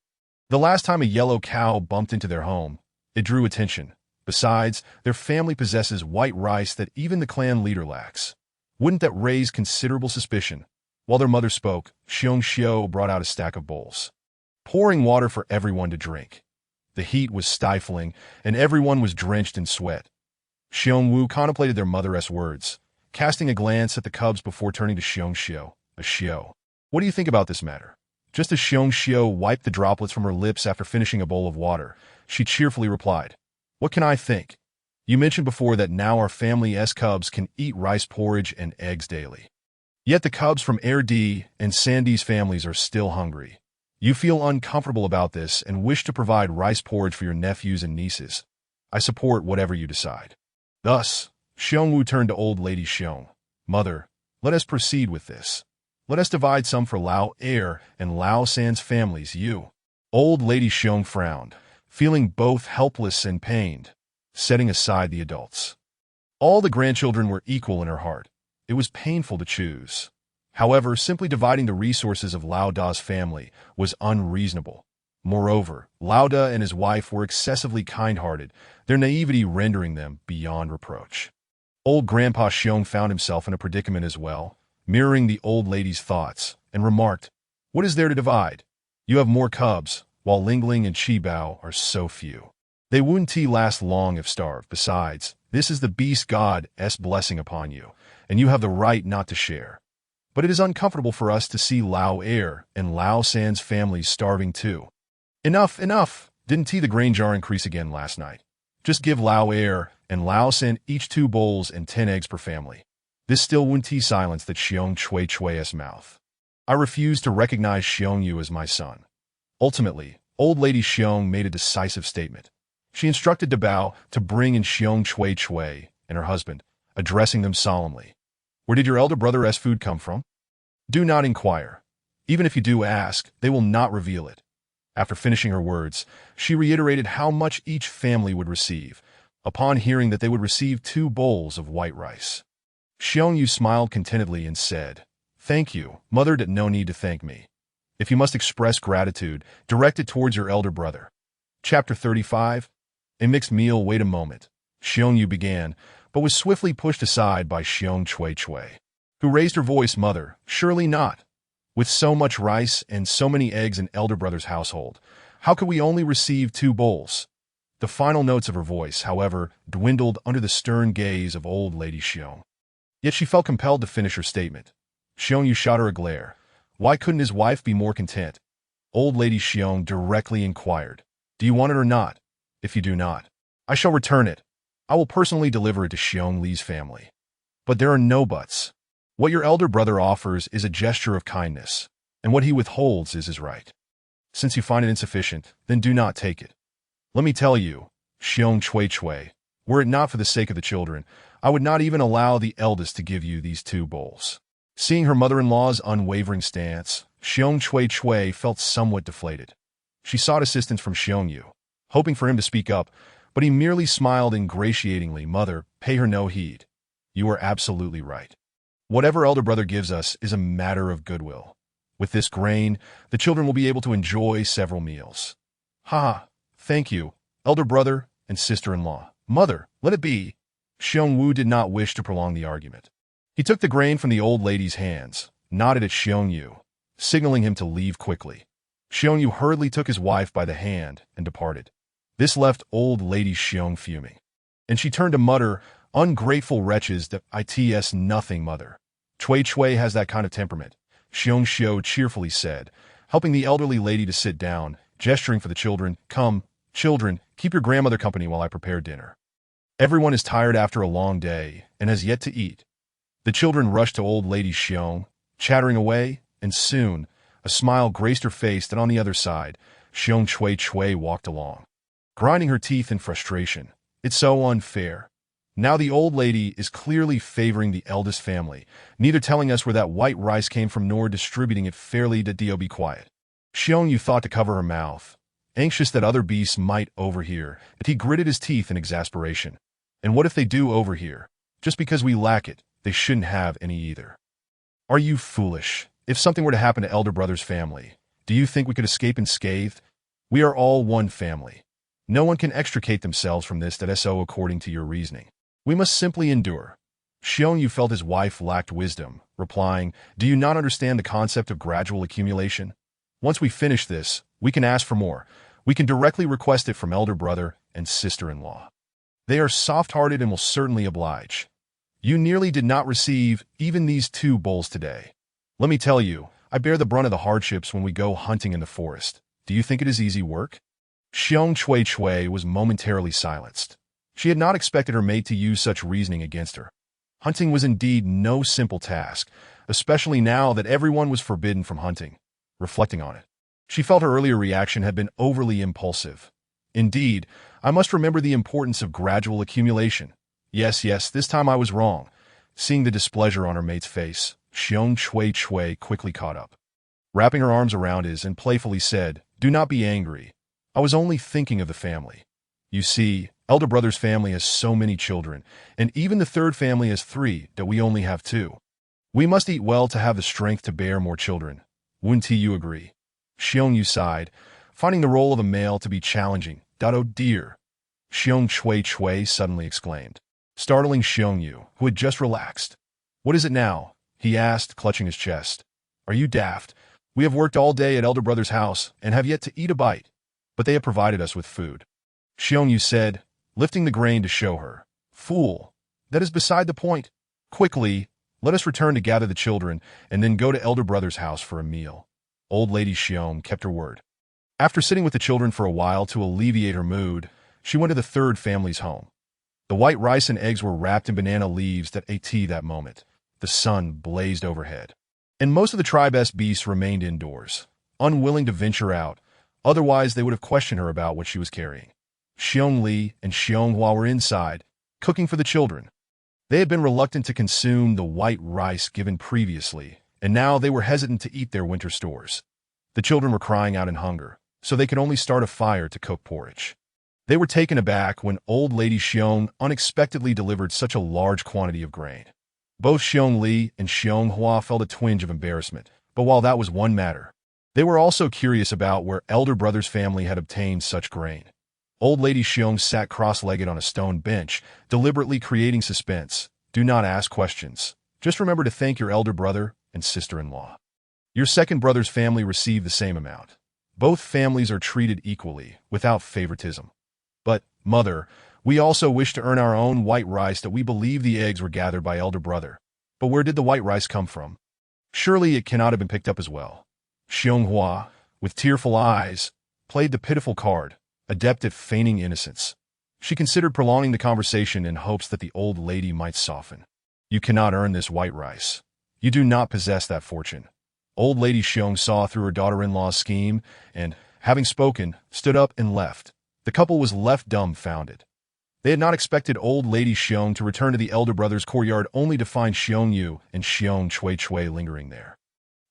The last time a yellow cow bumped into their home, it drew attention. Besides, their family possesses white rice that even the clan leader lacks. Wouldn't that raise considerable suspicion? While their mother spoke, Xiong Xiu brought out a stack of bowls, pouring water for everyone to drink. The heat was stifling, and everyone was drenched in sweat. Xiong Wu contemplated their mother's words, casting a glance at the cubs before turning to Xiong Xiu. Xiu, what do you think about this matter? Just as Xiong Xiu wiped the droplets from her lips after finishing a bowl of water, she cheerfully replied, What can I think? You mentioned before that now our family's cubs can eat rice porridge and eggs daily. Yet the cubs from Air D and Sandy's families are still hungry. You feel uncomfortable about this and wish to provide rice porridge for your nephews and nieces. I support whatever you decide. Thus, Xiong Wu turned to old lady Xiong. Mother, let us proceed with this. Let us divide some for Lao Air and Lao San's families. Old lady Xiong frowned, feeling both helpless and pained, setting aside the adults. All the grandchildren were equal in her heart. It was painful to choose. However, simply dividing the resources of Lao Da's family was unreasonable. Moreover, Lao Da and his wife were excessively kind-hearted, their naivety rendering them beyond reproach. Old Grandpa Xiong found himself in a predicament as well, mirroring the old lady's thoughts, and remarked, What is there to divide? You have more cubs, while Ling Ling and Chi Bao are so few. They wouldn't last long if starved. Besides, this is the beast god's blessing upon you, and you have the right not to share. But it is uncomfortable for us to see Lao Air and Lao San's families starving too. Enough, enough! Didn't the grain jar increase again last night? Just give Lao Air and Lao San each 2 bowls and 10 eggs per family. This still wouldn't silence that Xiong Chui's mouth. I refuse to recognize Xiong Yu as my son. Ultimately, old lady Xiong made a decisive statement. She instructed Dabao to bring in Xiong Chui and her husband, addressing them solemnly. Where did your elder brother's food come from? Do not inquire. Even if you do ask, they will not reveal it. After finishing her words, she reiterated how much each family would receive, upon hearing that they would receive 2 bowls of white rice. Xiong Yu smiled contentedly and said, Thank you, mother, no need to thank me. If you must express gratitude, direct it towards your elder brother. Chapter 35. A mixed meal. Wait a moment. Xiong Yu began, but was swiftly pushed aside by Xiong Chui, who raised her voice. Mother, surely not. With so much rice and so many eggs in elder brother's household, how could we only receive 2 bowls? The final notes of her voice, however, dwindled under the stern gaze of old lady Xiong. Yet she felt compelled to finish her statement. Xiong Yu shot her a glare. Why couldn't his wife be more content? Old lady Xiong directly inquired, Do you want it or not? If you do not, I shall return it. I will personally deliver it to Xiong Li's family. But there are no buts. What your elder brother offers is a gesture of kindness, and what he withholds is his right. Since you find it insufficient, then do not take it. Let me tell you, Xiong Chui, were it not for the sake of the children, I would not even allow the eldest to give you these 2 bowls." Seeing her mother-in-law's unwavering stance, Xiong Chui felt somewhat deflated. She sought assistance from Xiong Yu, hoping for him to speak up, but he merely smiled ingratiatingly. "Mother, pay her no heed. You are absolutely right. Whatever elder brother gives us is a matter of goodwill. With this grain, the children will be able to enjoy several meals." "Ha! Thank you, elder brother and sister-in-law." "Mother, let it be." Xiong Wu did not wish to prolong the argument. He took the grain from the old lady's hands, nodded at Xiong Yu, signaling him to leave quickly. Xiong Yu hurriedly took his wife by the hand and departed. This left old lady Xiong fuming, and she turned to mutter, "Ungrateful wretches that it's nothing, mother. Chui has that kind of temperament," Xiong Xiu cheerfully said, helping the elderly lady to sit down, gesturing for the children. "Come, children, keep your grandmother company while I prepare dinner. Everyone is tired after a long day and has yet to eat." The children rushed to old lady Xiong, chattering away, and soon a smile graced her face. That on the other side, Xiong Chui walked along, grinding her teeth in frustration. "It's so unfair. Now the old lady is clearly favoring the eldest family, neither telling us where that white rice came from nor distributing it fairly. To be quiet." Xiong Yu thought to cover her mouth, anxious that other beasts might overhear, but he gritted his teeth in exasperation. "And what if they do overhear? Just because we lack it, they shouldn't have any either. Are you foolish? If something were to happen to elder brother's family, do you think we could escape unscathed? We are all one family. No one can extricate themselves from this. So according to your reasoning, we must simply endure." Xiong Yu felt his wife lacked wisdom, replying, "Do you not understand the concept of gradual accumulation? Once we finish this, we can ask for more. We can directly request it from elder brother and sister-in-law. They are soft-hearted and will certainly oblige. You nearly did not receive even these 2 bowls today. Let me tell you, I bear the brunt of the hardships when we go hunting in the forest. Do you think it is easy work?" Xiong Chui was momentarily silenced. She had not expected her mate to use such reasoning against her. Hunting was indeed no simple task, especially now that everyone was forbidden from hunting. Reflecting on it, she felt her earlier reaction had been overly impulsive. Indeed, I must remember the importance of gradual accumulation. Yes, this time I was wrong. Seeing the displeasure on her mate's face, Xiong Chui quickly caught up, wrapping her arms around his and playfully said, "Do not be angry. I was only thinking of the family. You see, elder brother's family has so many children, and even the 3rd family has 3, that we only have 2. We must eat well to have the strength to bear more children. Wouldn't you agree?" Xiong Yu sighed, finding the role of a male to be challenging. "Oh dear," Xiong Chui suddenly exclaimed, startling Xiong Yu, who had just relaxed. "What is it now?" he asked, clutching his chest. "Are you daft? We have worked all day at elder brother's house and have yet to eat a bite, but they have provided us with food," Xiong Yu said, lifting the grain to show her. "Fool, that is beside the point. Quickly, let us return to gather the children and then go to elder brother's house for a meal." Old lady Xiong kept her word. After sitting with the children for a while to alleviate her mood, she went to the 3rd family's home. The white rice and eggs were wrapped in banana leaves. That moment, the sun blazed overhead, and most of the tribe's beasts remained indoors, unwilling to venture out. Otherwise, they would have questioned her about what she was carrying. Xiong Li and Xiong Hua were inside, cooking for the children. They had been reluctant to consume the white rice given previously, and now they were hesitant to eat their winter stores. The children were crying out in hunger, so they could only start a fire to cook porridge. They were taken aback when old lady Xiong unexpectedly delivered such a large quantity of grain. Both Xiong Li and Xiong Hua felt a twinge of embarrassment, but while that was one matter, they were also curious about where elder brother's family had obtained such grain. Old lady Xiong sat cross-legged on a stone bench, deliberately creating suspense. "Do not ask questions. Just remember to thank your elder brother and sister-in-law. Your 2nd brother's family received the same amount. Both families are treated equally, without favoritism. But, mother, we also wish to earn our own white rice. That we believe the eggs were gathered by elder brother. But where did the white rice come from? Surely it cannot have been picked up as well." Xiong Hua, with tearful eyes, played the pitiful card, adept at feigning innocence. She considered prolonging the conversation in hopes that the old lady might soften. "You cannot earn this white rice. You do not possess that fortune." Old lady Xiong saw through her daughter-in-law's scheme and, having spoken, stood up and left. The couple was left dumbfounded. They had not expected old lady Xiong to return to the elder brother's courtyard only to find Xiong Yu and Xiong Chui lingering there.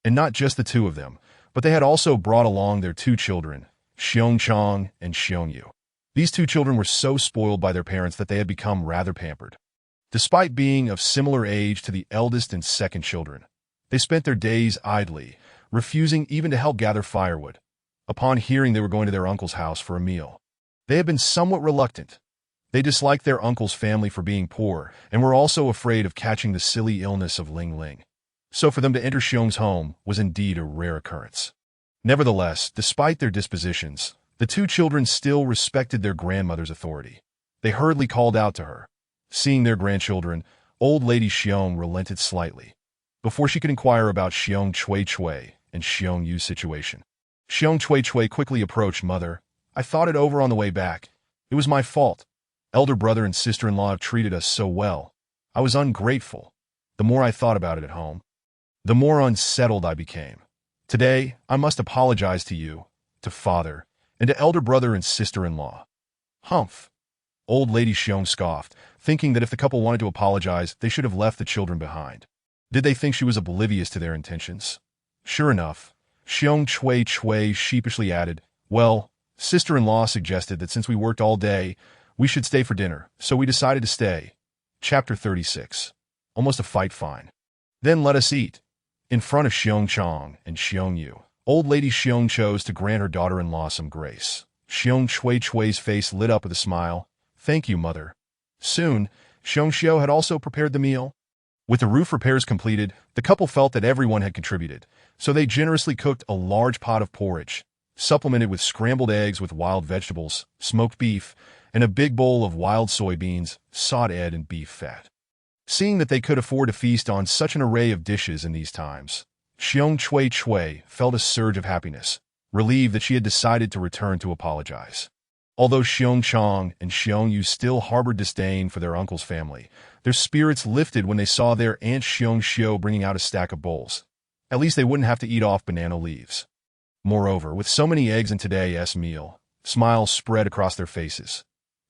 And not just the two of them, but they had also brought along their two children, Xiong Chong and Xiong Yu. These two children were so spoiled by their parents that they had become rather pampered. Despite being of similar age to the eldest and second children, they spent their days idly, refusing even to help gather firewood. Upon hearing they were going to their uncle's house for a meal, they had been somewhat reluctant. They disliked their uncle's family for being poor and were also afraid of catching the silly illness of Ling Ling. So for them to enter Xiong's home was indeed a rare occurrence. Nevertheless, despite their dispositions, the two children still respected their grandmother's authority. They hurriedly called out to her. Seeing their grandchildren, old lady Xiong relented slightly. Before she could inquire about Xiong Chui and Xiong Yu's situation, Xiong Chui quickly approached. Mother, I thought it over on the way back. It was my fault. Elder brother and sister-in-law have treated us so well. I was ungrateful. The more I thought about it at home, the more unsettled I became. Today, I must apologize to you, to father, and to elder brother and sister-in-law. Humph. Old lady Xiong scoffed, thinking that if the couple wanted to apologize, they should have left the children behind. Did they think she was oblivious to their intentions? Sure enough, Xiong Chui sheepishly added, well, sister-in-law suggested that since we worked all day, we should stay for dinner, so we decided to stay. Chapter 36. Almost a fight fine. Then let us eat. In front of Xiong Chong and Xiong Yu, old lady Xiong chose to grant her daughter-in-law some grace. Xiong Chui's face lit up with a smile. Thank you, mother. Soon, Xiong Xiu had also prepared the meal. With the roof repairs completed, the couple felt that everyone had contributed, so they generously cooked a large pot of porridge, supplemented with scrambled eggs with wild vegetables, smoked beef, and a big bowl of wild soybeans, sod ed, and beef fat. Seeing that they could afford to feast on such an array of dishes in these times, Xiong Chui felt a surge of happiness, relieved that she had decided to return to apologize. Although Xiong Chong and Xiong Yu still harbored disdain for their uncle's family, their spirits lifted when they saw their aunt Xiong Xiu bringing out a stack of bowls. At least they wouldn't have to eat off banana leaves. Moreover, with so many eggs in today's meal, smiles spread across their faces.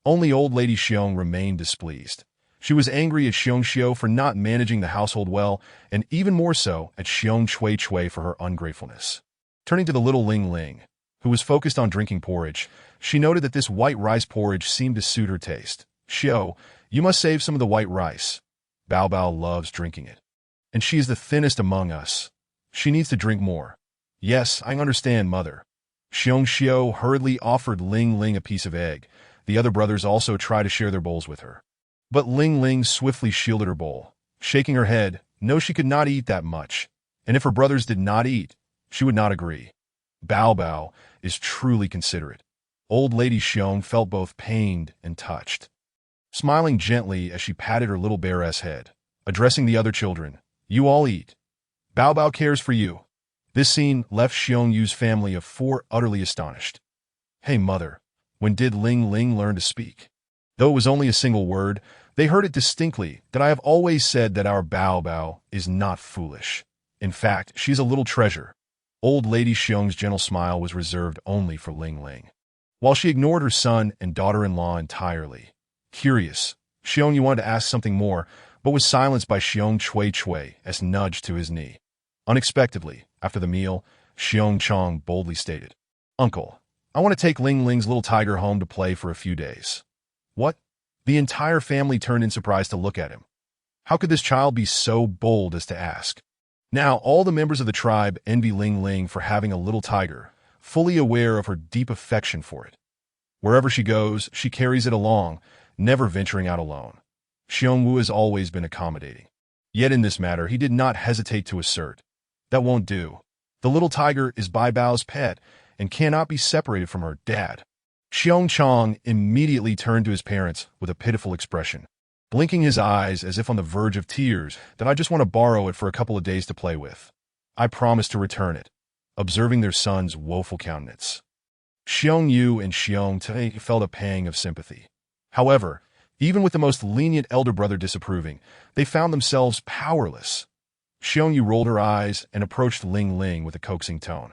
Only old lady Xiong remained displeased. She was angry at Xiong Xiu for not managing the household well, and even more so at Xiong Chui for her ungratefulness. Turning to the little Ling Ling, who was focused on drinking porridge, she noted that this white rice porridge seemed to suit her taste. Xiu, you must save some of the white rice. Bao Bao loves drinking it. And she is the thinnest among us. She needs to drink more. Yes, I understand, mother. Xiong Xiu hurriedly offered Ling Ling a piece of egg. The other brothers also tried to share their bowls with her. But Ling Ling swiftly shielded her bowl, shaking her head. No, she could not eat that much. And if her brothers did not eat, she would not agree. Bao Bao is truly considerate. Old lady Xiong felt both pained and touched. Smiling gently as she patted her little bear's head, addressing the other children, you all eat. Bao Bao cares for you. This scene left Xiong Yu's family of four utterly astonished. Hey, mother, when did Ling Ling learn to speak? Though it was only a single word, they heard it distinctly that I have always said that our Bao Bao is not foolish. In fact, she's a little treasure. Old lady Xiong's gentle smile was reserved only for Ling Ling, while she ignored her son and daughter-in-law entirely. Curious, Xiong Yu wanted to ask something more, but was silenced by Xiong Chui as nudged to his knee. Unexpectedly, after the meal, Xiong Chong boldly stated, Uncle, I want to take Ling Ling's little tiger home to play for a few days. What? The entire family turned in surprise to look at him. How could this child be so bold as to ask? Now, all the members of the tribe envy Ling Ling for having a little tiger, fully aware of her deep affection for it. Wherever she goes, she carries it along, never venturing out alone. Xiong Wu has always been accommodating. Yet in this matter, he did not hesitate to assert, that won't do. The little tiger is Bai Bao's pet and cannot be separated from her dad. Xiong Chong immediately turned to his parents with a pitiful expression, blinking his eyes as if on the verge of tears, that I just want to borrow it for a couple of days to play with. I promise to return it, observing their son's woeful countenance. Xiong Yu and Xiong Te felt a pang of sympathy. However, even with the most lenient elder brother disapproving, they found themselves powerless. Xiong Yu rolled her eyes and approached Ling Ling with a coaxing tone,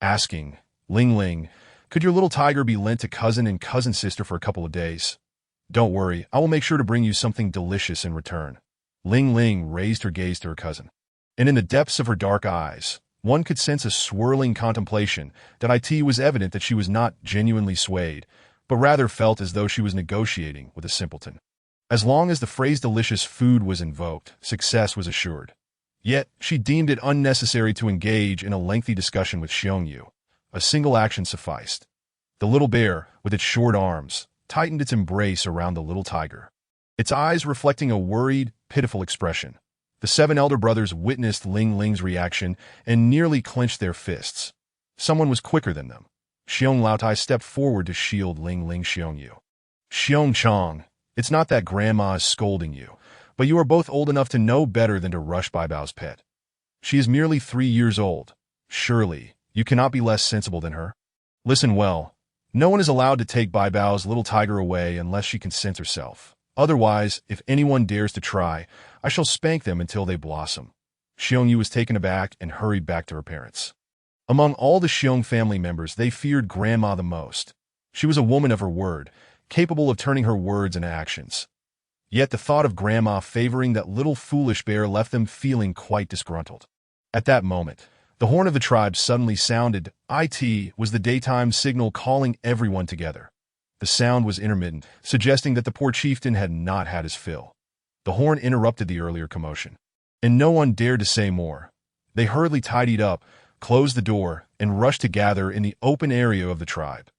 asking, Ling Ling, could your little tiger be lent to cousin and cousin sister for a couple of days? Don't worry, I will make sure to bring you something delicious in return. Ling Ling raised her gaze to her cousin. And in the depths of her dark eyes, one could sense a swirling contemplation that it was evident that she was not genuinely swayed, but rather felt as though she was negotiating with a simpleton. As long as the phrase delicious food was invoked, success was assured. Yet, she deemed it unnecessary to engage in a lengthy discussion with Xiongyu. A single action sufficed. The little bear, with its short arms, tightened its embrace around the little tiger, its eyes reflecting a worried, pitiful expression. The 7 elder brothers witnessed Ling Ling's reaction and nearly clenched their fists. Someone was quicker than them. Xiong Laotai stepped forward to shield Ling Ling Xiongyu. Xiong Chong, it's not that Grandma is scolding you, but you are both old enough to know better than to rush Bai Bao's pet. She is merely 3 years old. Surely, you cannot be less sensible than her. Listen well. No one is allowed to take Bai Bao's little tiger away unless she consents herself. Otherwise, if anyone dares to try, I shall spank them until they blossom. Xiongyu was taken aback and hurried back to her parents. Among all the Xiong family members, they feared Grandma the most. She was a woman of her word, capable of turning her words into actions. Yet the thought of Grandma favoring that little foolish bear left them feeling quite disgruntled. At that moment, the horn of the tribe suddenly sounded. It was the daytime signal calling everyone together. The sound was intermittent, suggesting that the poor chieftain had not had his fill. The horn interrupted the earlier commotion, and no one dared to say more. They hurriedly tidied up, closed the door, and rushed to gather in the open area of the tribe.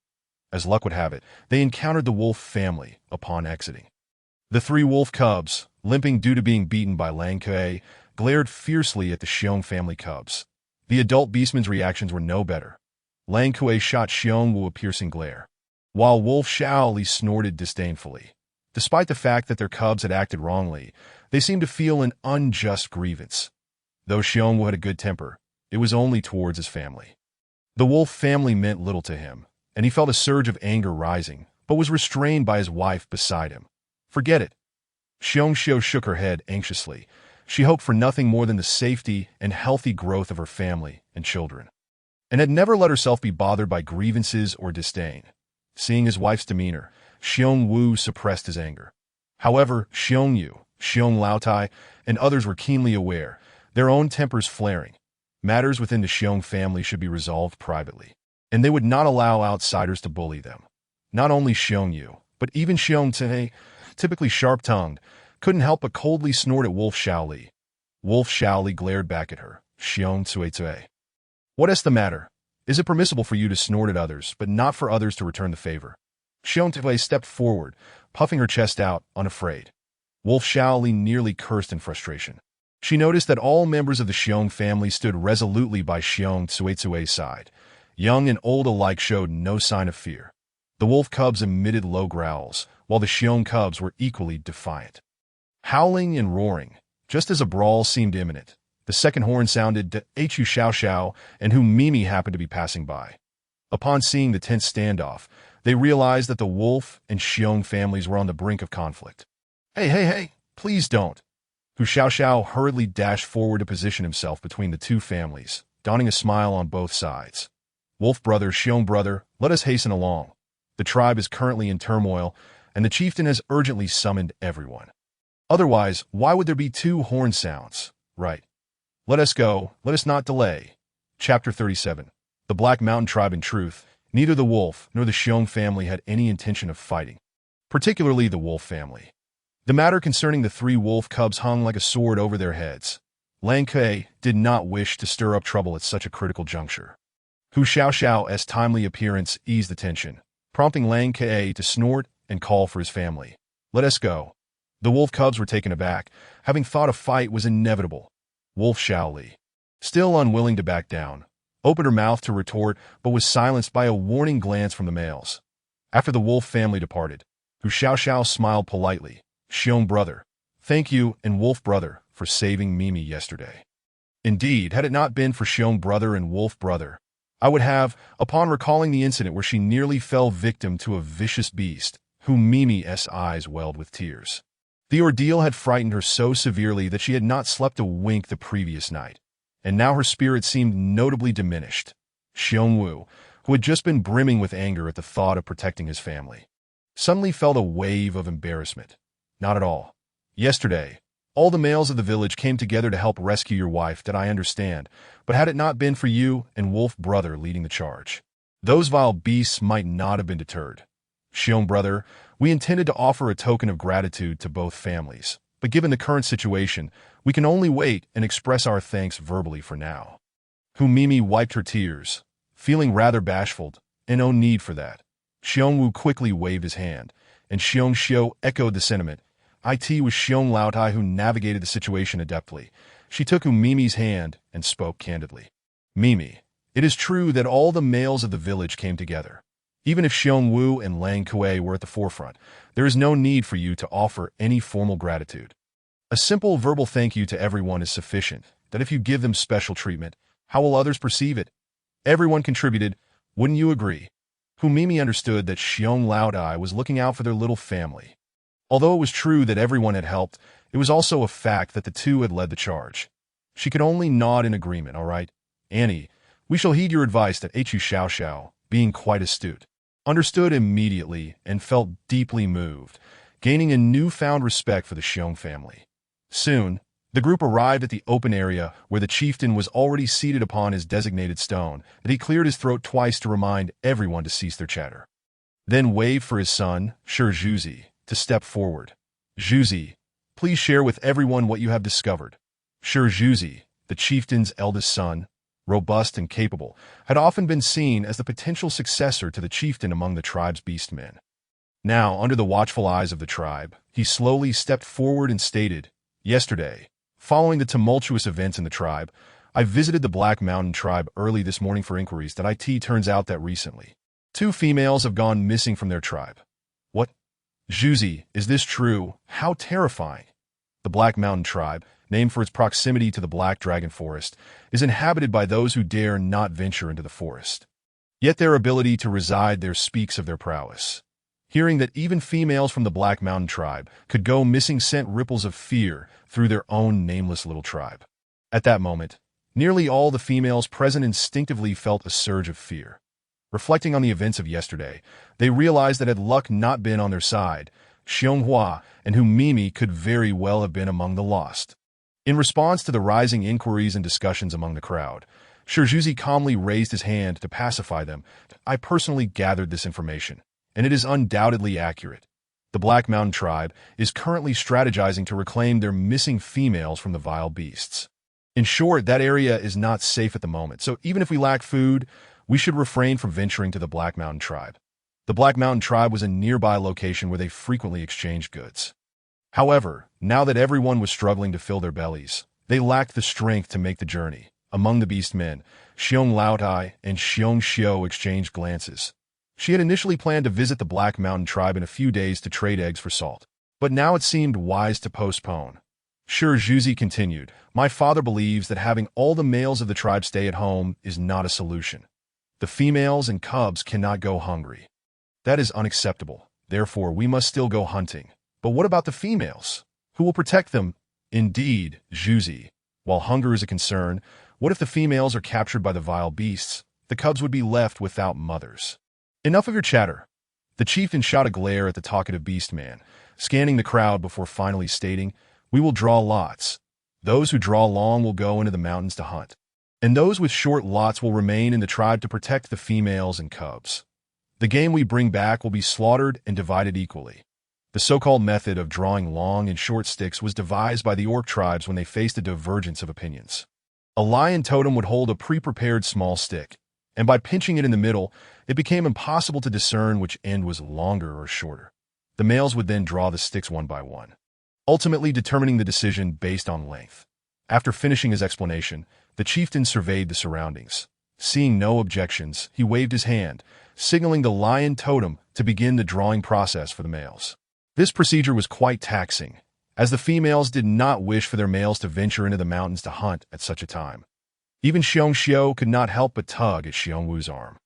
As luck would have it, they encountered the wolf family upon exiting. The 3 wolf cubs, limping due to being beaten by Lang Kuei, glared fiercely at the Xiong family cubs. The adult beastmen's reactions were no better. Lang Kuei shot Xiongwu a piercing glare, while Wolf Shaoli snorted disdainfully. Despite the fact that their cubs had acted wrongly, they seemed to feel an unjust grievance. Though Xiongwu had a good temper, it was only towards his family. The wolf family meant little to him, and he felt a surge of anger rising, but was restrained by his wife beside him. Forget it. Xiongxiu shook her head anxiously. She hoped for nothing more than the safety and healthy growth of her family and children, and had never let herself be bothered by grievances or disdain. Seeing his wife's demeanor, Xiongwu suppressed his anger. However, Xiongyu, Xiong Laotai, and others were keenly aware, their own tempers flaring. Matters within the Xiong family should be resolved privately, and they would not allow outsiders to bully them. Not only Xiongyu, but even Xiong Tse, typically sharp-tongued, couldn't help but coldly snort at Wolf Shaoli. Wolf Shaoli glared back at her. Xiong Tse. What is the matter? Is it permissible for you to snort at others, but not for others to return the favor? Xiong Tse stepped forward, puffing her chest out, unafraid. Wolf Shaoli nearly cursed in frustration. She noticed that all members of the Xiong family stood resolutely by Xiong Tse's side. Young and old alike showed no sign of fear. The wolf cubs emitted low growls, while the Xiong cubs were equally defiant. Howling and roaring, just as a brawl seemed imminent, the second horn sounded to Hu Xiao Xiao and whom Mimi happened to be passing by. Upon seeing the tense standoff, they realized that the wolf and Xiong families were on the brink of conflict. Hey, please don't. Hu Xiao Xiao hurriedly dashed forward to position himself between the 2 families, donning a smile on both sides. Wolf brother, Xiong brother, let us hasten along. The tribe is currently in turmoil, and the chieftain has urgently summoned everyone. Otherwise, why would there be 2 horn sounds? Right. Let us go, let us not delay. Chapter 37. The Black Mountain Tribe. In truth, neither the wolf nor the Xiong family had any intention of fighting, particularly the wolf family. The matter concerning the 3 wolf cubs hung like a sword over their heads. Lang Kuei did not wish to stir up trouble at such a critical juncture. Hu Xiao Xiao's timely appearance eased the tension, prompting Lang Kuei to snort and call for his family. Let us go. The wolf cubs were taken aback, having thought a fight was inevitable. Wolf Shaoli, still unwilling to back down, opened her mouth to retort but was silenced by a warning glance from the males. After the wolf family departed, Hu Xiao Xiao smiled politely. Xiong brother, thank you and wolf brother for saving Mimi yesterday. Indeed, had it not been for Xiong brother and wolf brother, I would have, upon recalling the incident where she nearly fell victim to a vicious beast, whom Mimi's eyes welled with tears. The ordeal had frightened her so severely that she had not slept a wink the previous night, and now her spirit seemed notably diminished. Xiongwu, who had just been brimming with anger at the thought of protecting his family, suddenly felt a wave of embarrassment. Not at all. Yesterday, all the males of the village came together to help rescue your wife, that I understand, but had it not been for you and Wolf Brother leading the charge, those vile beasts might not have been deterred. Xiong Brother, we intended to offer a token of gratitude to both families, but given the current situation, we can only wait and express our thanks verbally for now. Mimi wiped her tears, feeling rather bashful, and no need for that. Xiong Wu quickly waved his hand, and Xiong Xiu echoed the sentiment. It was Xiong Laotai who navigated the situation adeptly. She took Mimi's hand and spoke candidly. Mimi, it is true that all the males of the village came together. Even if Xiong Wu and Lang Kuei were at the forefront, there is no need for you to offer any formal gratitude. A simple verbal thank you to everyone is sufficient, that if you give them special treatment, how will others perceive it? Everyone contributed, wouldn't you agree? Mimi understood that Xiong Laodai was looking out for their little family. Although it was true that everyone had helped, it was also a fact that the two had led the charge. She could only nod in agreement. All right, Annie, we shall heed your advice. That Hu Xiao Xiao, being quite astute, understood immediately and felt deeply moved, gaining a newfound respect for the Xiong family. Soon, the group arrived at the open area where the chieftain was already seated upon his designated stone, and he cleared his throat twice to remind everyone to cease their chatter. Then waved for his son, Shi Zhuzi, to step forward. Zhuzi, please share with everyone what you have discovered. Shi Zhuzi, the chieftain's eldest son, robust and capable, had often been seen as the potential successor to the chieftain among the tribe's beastmen. Now, under the watchful eyes of the tribe, he slowly stepped forward and stated, Yesterday, following the tumultuous events in the tribe, I visited the Black Mountain tribe early this morning for inquiries. That it turns out that recently, 2 females have gone missing from their tribe. What? Zhuzi, is this true? How terrifying! The Black Mountain tribe, named for its proximity to the Black Dragon Forest, is inhabited by those who dare not venture into the forest. Yet their ability to reside there speaks of their prowess. Hearing that even females from the Black Mountain tribe could go missing sent ripples of fear through their own nameless little tribe. At that moment, nearly all the females present instinctively felt a surge of fear. Reflecting on the events of yesterday, they realized that had luck not been on their side, Xiong Hua and Mimi could very well have been among the lost. In response to the rising inquiries and discussions among the crowd, Shi Zhuzi calmly raised his hand to pacify them. I personally gathered this information, and it is undoubtedly accurate. The Black Mountain tribe is currently strategizing to reclaim their missing females from the vile beasts. In short, that area is not safe at the moment, so even if we lack food, we should refrain from venturing to the Black Mountain tribe. The Black Mountain tribe was a nearby location where they frequently exchanged goods. However, now that everyone was struggling to fill their bellies, they lacked the strength to make the journey. Among the beast men, Xiong Laotai and Xiong Xiu exchanged glances. She had initially planned to visit the Black Mountain tribe in a few days to trade eggs for salt, but now it seemed wise to postpone. Shi Zhuzi continued, My father believes that having all the males of the tribe stay at home is not a solution. The females and cubs cannot go hungry. That is unacceptable. Therefore, we must still go hunting. But what about the females? Who will protect them? Indeed, Zhuzi, while hunger is a concern, what if the females are captured by the vile beasts? The cubs would be left without mothers. Enough of your chatter. The chieftain shot a glare at the talkative beast man, scanning the crowd before finally stating, We will draw lots. Those who draw long will go into the mountains to hunt, and those with short lots will remain in the tribe to protect the females and cubs. The game we bring back will be slaughtered and divided equally. The so-called method of drawing long and short sticks was devised by the orc tribes when they faced a divergence of opinions. A lion totem would hold a pre-prepared small stick, and by pinching it in the middle, it became impossible to discern which end was longer or shorter. The males would then draw the sticks one by one, ultimately determining the decision based on length. After finishing his explanation, the chieftain surveyed the surroundings. Seeing no objections, he waved his hand, signaling the lion totem to begin the drawing process for the males. This procedure was quite taxing, as the females did not wish for their males to venture into the mountains to hunt at such a time. Even Xiong Xiu could not help but tug at Xiong Wu's arm.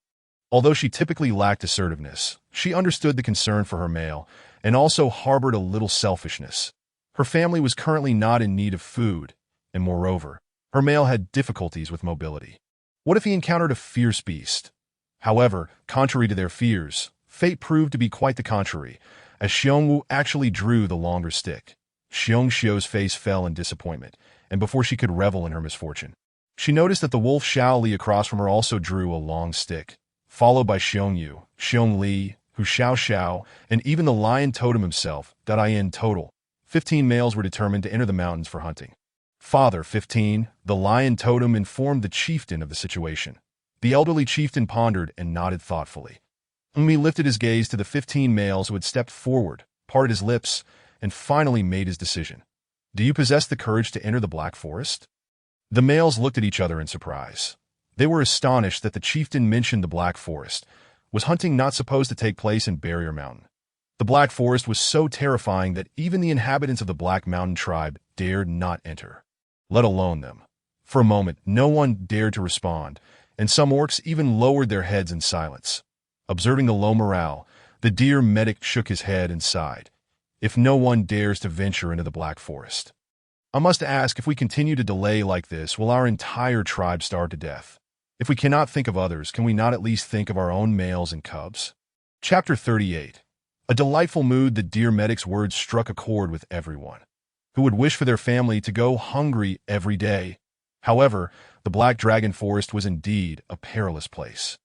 Although she typically lacked assertiveness, she understood the concern for her male and also harbored a little selfishness. Her family was currently not in need of food, and moreover, her male had difficulties with mobility. What if he encountered a fierce beast? However, contrary to their fears, Fate proved to be quite the contrary, as Xiongwu actually drew the longer stick. Xiongxiu's face fell in disappointment, and before she could revel in her misfortune, she noticed that the wolf Xiaoli across from her also drew a long stick, followed by Xiongyu, Xiongli, Hu Xiao, and even the lion totem himself, that in total, 15 males were determined to enter the mountains for hunting. Father, 15, the lion totem informed the chieftain of the situation. The elderly chieftain pondered and nodded thoughtfully. Umi lifted his gaze to the 15 males who had stepped forward, parted his lips, and finally made his decision. Do you possess the courage to enter the Black Forest? The males looked at each other in surprise. They were astonished that the chieftain mentioned the Black Forest. Was hunting not supposed to take place in Barrier Mountain? The Black Forest was so terrifying that even the inhabitants of the Black Mountain tribe dared not enter, let alone them. For a moment, no one dared to respond, and some orcs even lowered their heads in silence. Observing the low morale, the deer medic shook his head and sighed. If no one dares to venture into the Black Forest, I must ask, if we continue to delay like this, will our entire tribe starve to death? If we cannot think of others, can we not at least think of our own males and cubs? Chapter 38. A delightful mood. The deer medic's words struck a chord with everyone. Who would wish for their family to go hungry every day? However, the Black Dragon Forest was indeed a perilous place,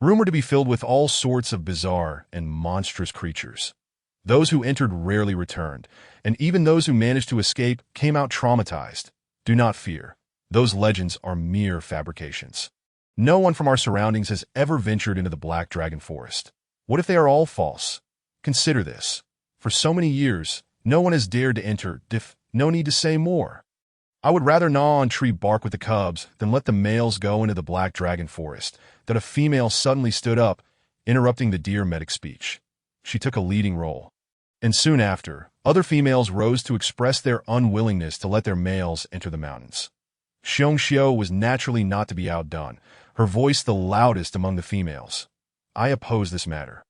rumored to be filled with all sorts of bizarre and monstrous creatures. Those who entered rarely returned, and even those who managed to escape came out traumatized. Do not fear. Those legends are mere fabrications. No one from our surroundings has ever ventured into the Black Dragon Forest. What if they are all false? Consider this. For so many years, no one has dared to enter. No need to say more. I would rather gnaw on tree bark with the cubs than let the males go into the Black Dragon Forest. That a female suddenly stood up, interrupting the deer medic's speech. She took a leading role. And soon after, other females rose to express their unwillingness to let their males enter the mountains. Xiongxiu was naturally not to be outdone, her voice the loudest among the females. I oppose this matter.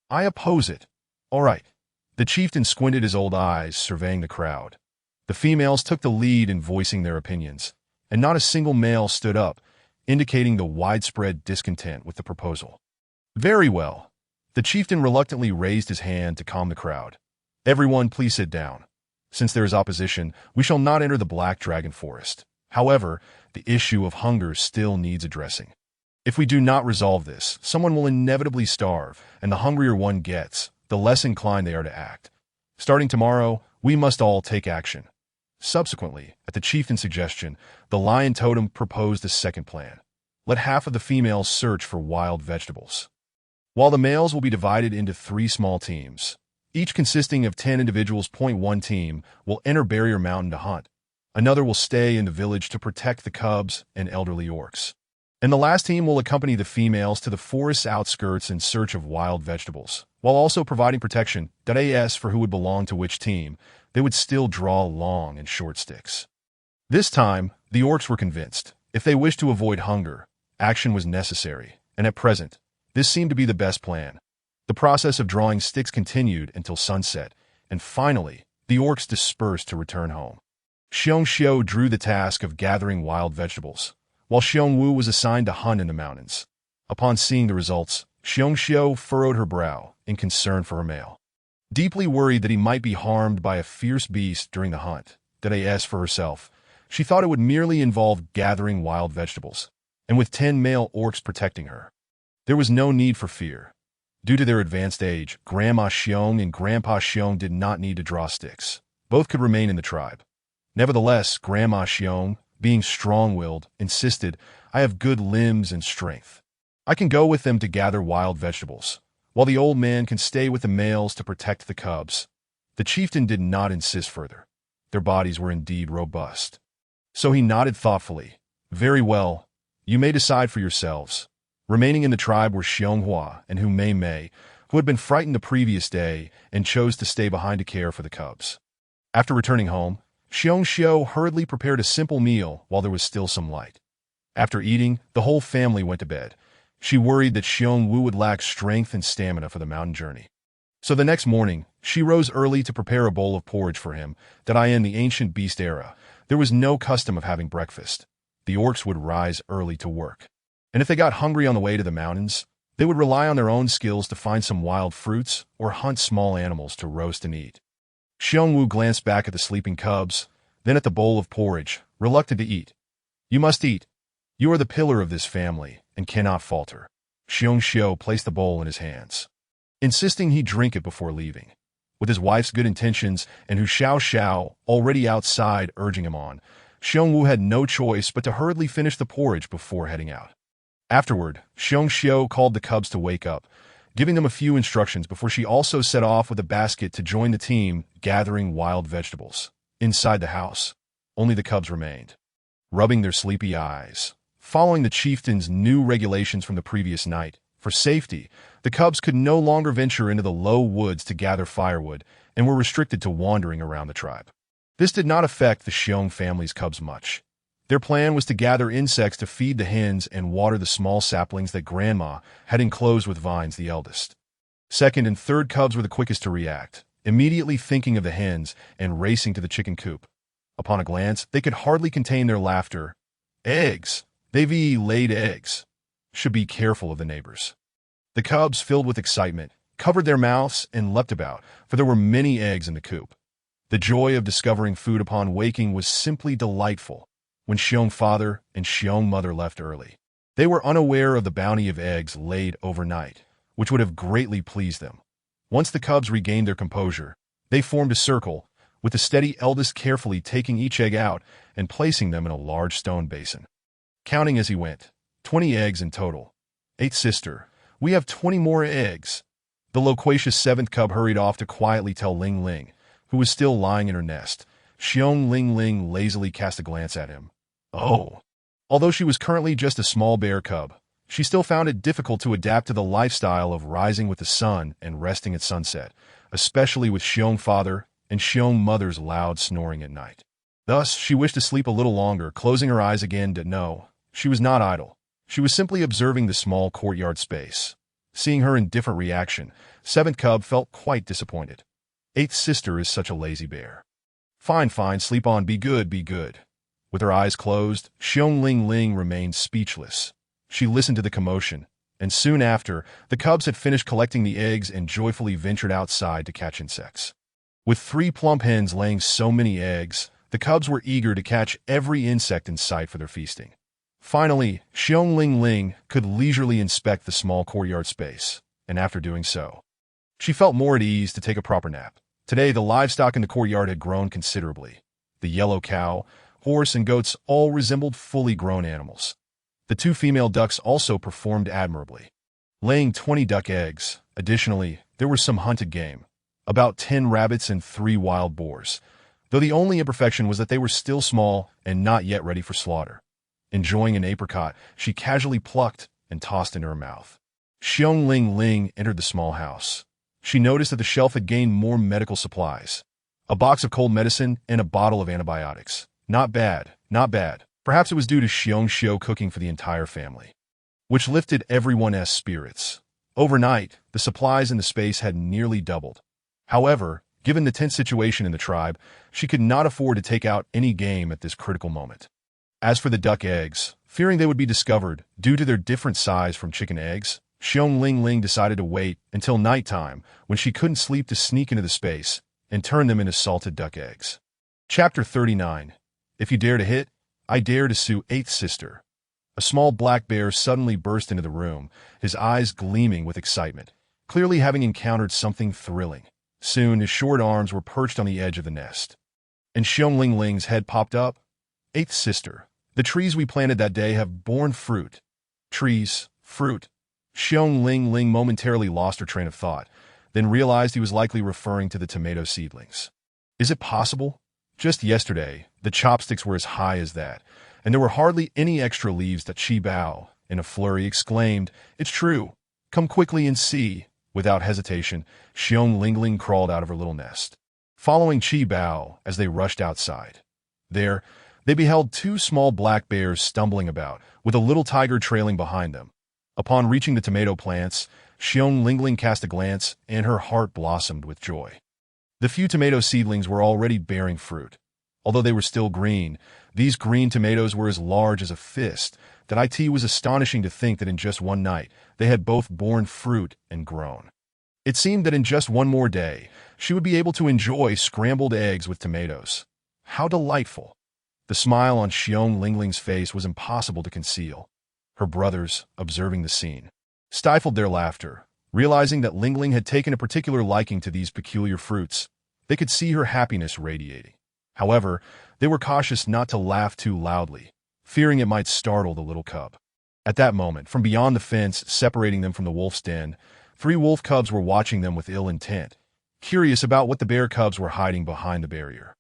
I oppose it. All right. The chieftain squinted his old eyes, surveying the crowd. The females took the lead in voicing their opinions, and not a single male stood up, indicating the widespread discontent with the proposal. Very well. The chieftain reluctantly raised his hand to calm the crowd. Everyone, please sit down. Since there is opposition, we shall not enter the Black Dragon Forest. However, the issue of hunger still needs addressing. If we do not resolve this, someone will inevitably starve, and the hungrier one gets, the less inclined they are to act. Starting tomorrow, we must all take action. Subsequently, at the chieftain's suggestion, the lion totem proposed a second plan. Let half of the females search for wild vegetables, while the males will be divided into 3 small teams, each consisting of 10 individuals. One team will enter Barrier Mountain to hunt. Another will stay in the village to protect the cubs and elderly orcs. And the last team will accompany the females to the forest's outskirts in search of wild vegetables, while also providing protection. As for who would belong to which team, they would still draw long and short sticks. This time, the orcs were convinced. If they wished to avoid hunger, action was necessary, and at present, this seemed to be the best plan. The process of drawing sticks continued until sunset, and finally, the orcs dispersed to return home. Xiongxiu drew the task of gathering wild vegetables, while Xiongwu was assigned to hunt in the mountains. Upon seeing the results, Xiongxiu furrowed her brow in concern for her male. Deeply worried that he might be harmed by a fierce beast during the hunt, as for herself, she thought it would merely involve gathering wild vegetables, and with 10 male orcs protecting her, there was no need for fear. Due to their advanced age, Grandma Xiong and Grandpa Xiong did not need to draw sticks. Both could remain in the tribe. Nevertheless, Grandma Xiong, being strong-willed, insisted, I have good limbs and strength. I can go with them to gather wild vegetables, while the old man can stay with the males to protect the cubs. The chieftain did not insist further. Their bodies were indeed robust. So he nodded thoughtfully. Very well. You may decide for yourselves. Remaining in the tribe were Xianghua and Hu Mei, who had been frightened the previous day and chose to stay behind to care for the cubs. After returning home, Xiongxiu hurriedly prepared a simple meal while there was still some light. After eating, the whole family went to bed. She worried that Xiongwu would lack strength and stamina for the mountain journey. So the next morning, she rose early to prepare a bowl of porridge for him. In the ancient beast era, there was no custom of having breakfast. The orcs would rise early to work. And if they got hungry on the way to the mountains, They would rely on their own skills to find some wild fruits or hunt small animals to roast and eat. Xiongwu glanced back at the sleeping cubs, then at the bowl of porridge, reluctant to eat. You must eat. You are the pillar of this family and cannot falter. Xiongxiu placed the bowl in his hands, insisting he drink it before leaving. With his wife's good intentions and Hu Xiao already outside urging him on, Xiongwu had no choice but to hurriedly finish the porridge before heading out. Afterward, Xiongxiu called the cubs to wake up, giving them a few instructions before she also set off with a basket to join the team gathering wild vegetables. Inside the house, only the cubs remained, rubbing their sleepy eyes. Following the chieftain's new regulations from the previous night, for safety, the cubs could no longer venture into the low woods to gather firewood and were restricted to wandering around the tribe. This did not affect the Xiong family's cubs much. Their plan was to gather insects to feed the hens and water the small saplings that Grandma had enclosed with vines, the eldest. Second and third cubs were the quickest to react, immediately thinking of the hens and racing to the chicken coop. Upon a glance, they could hardly contain their laughter. Eggs! They've laid eggs. Should be careful of the neighbors. The cubs, filled with excitement, covered their mouths and leapt about, for there were many eggs in the coop. The joy of discovering food upon waking was simply delightful. When Xiong father and Xiong mother left early, they were unaware of the bounty of eggs laid overnight, which would have greatly pleased them. Once the cubs regained their composure, they formed a circle, with the steady eldest carefully taking each egg out and placing them in a large stone basin. Counting as he went, 20 eggs in total. Eighth sister, we have 20 more eggs. The loquacious seventh cub hurried off to quietly tell Ling Ling, who was still lying in her nest. Xiong Ling Ling lazily cast a glance at him. Oh. Although she was currently just a small bear cub, she still found it difficult to adapt to the lifestyle of rising with the sun and resting at sunset, especially with Xiong father and Xiong mother's loud snoring at night. Thus, she wished to sleep a little longer, closing her eyes again to know she was not idle. She was simply observing the small courtyard space. Seeing her indifferent reaction, seventh cub felt quite disappointed. Eighth sister is such a lazy bear. Fine, fine, sleep on, be good, be good. With her eyes closed, Xiong Ling Ling remained speechless. She listened to the commotion, and soon after, the cubs had finished collecting the eggs and joyfully ventured outside to catch insects. With 3 plump hens laying so many eggs, the cubs were eager to catch every insect in sight for their feasting. Finally, Xiong Ling Ling could leisurely inspect the small courtyard space, and after doing so, she felt more at ease to take a proper nap. Today, the livestock in the courtyard had grown considerably. The yellow cow, horse, and goats all resembled fully grown animals. The 2 female ducks also performed admirably, laying 20 duck eggs. Additionally, there was some hunted game, about 10 rabbits and 3 wild boars, though the only imperfection was that they were still small and not yet ready for slaughter. Enjoying an apricot, she casually plucked and tossed into her mouth. Xiong Ling Ling entered the small house. She noticed that the shelf had gained more medical supplies. A box of cold medicine and a bottle of antibiotics. Not bad, not bad. Perhaps it was due to Xiongxiu cooking for the entire family, which lifted everyone's spirits. Overnight, the supplies in the space had nearly doubled. However, given the tense situation in the tribe, she could not afford to take out any game at this critical moment. As for the duck eggs, fearing they would be discovered due to their different size from chicken eggs, Xiong Ling Ling decided to wait until nighttime when she couldn't sleep to sneak into the space and turn them into salted duck eggs. Chapter 39. If you dare to hit, I dare to sue eighth sister. A small black bear suddenly burst into the room, his eyes gleaming with excitement, clearly having encountered something thrilling. Soon his short arms were perched on the edge of the nest, and Xiong Ling Ling's head popped up. Eighth sister. The trees we planted that day have borne fruit. Trees, fruit. Xiong Ling Ling momentarily lost her train of thought, then realized he was likely referring to the tomato seedlings. Is it possible? Just yesterday, the chopsticks were as high as that, and there were hardly any extra leaves that Qi Bao, in a flurry, exclaimed, "It's true. Come quickly and see." Without hesitation, Xiong Ling Ling crawled out of her little nest, following Qi Bao as they rushed outside. There, they beheld 2 small black bears stumbling about, with a little tiger trailing behind them. Upon reaching the tomato plants, Xiong Ling Ling cast a glance, and her heart blossomed with joy. The few tomato seedlings were already bearing fruit. Although they were still green, these green tomatoes were as large as a fist, that it was astonishing to think that in just one night, they had both borne fruit and grown. It seemed that in just one more day, she would be able to enjoy scrambled eggs with tomatoes. How delightful! The smile on Xiong Lingling's face was impossible to conceal. Her brothers, observing the scene, stifled their laughter, realizing that Lingling had taken a particular liking to these peculiar fruits. They could see her happiness radiating. However, they were cautious not to laugh too loudly, fearing it might startle the little cub. At that moment, from beyond the fence separating them from the wolf's den, 3 wolf cubs were watching them with ill intent, curious about what the bear cubs were hiding behind the barrier.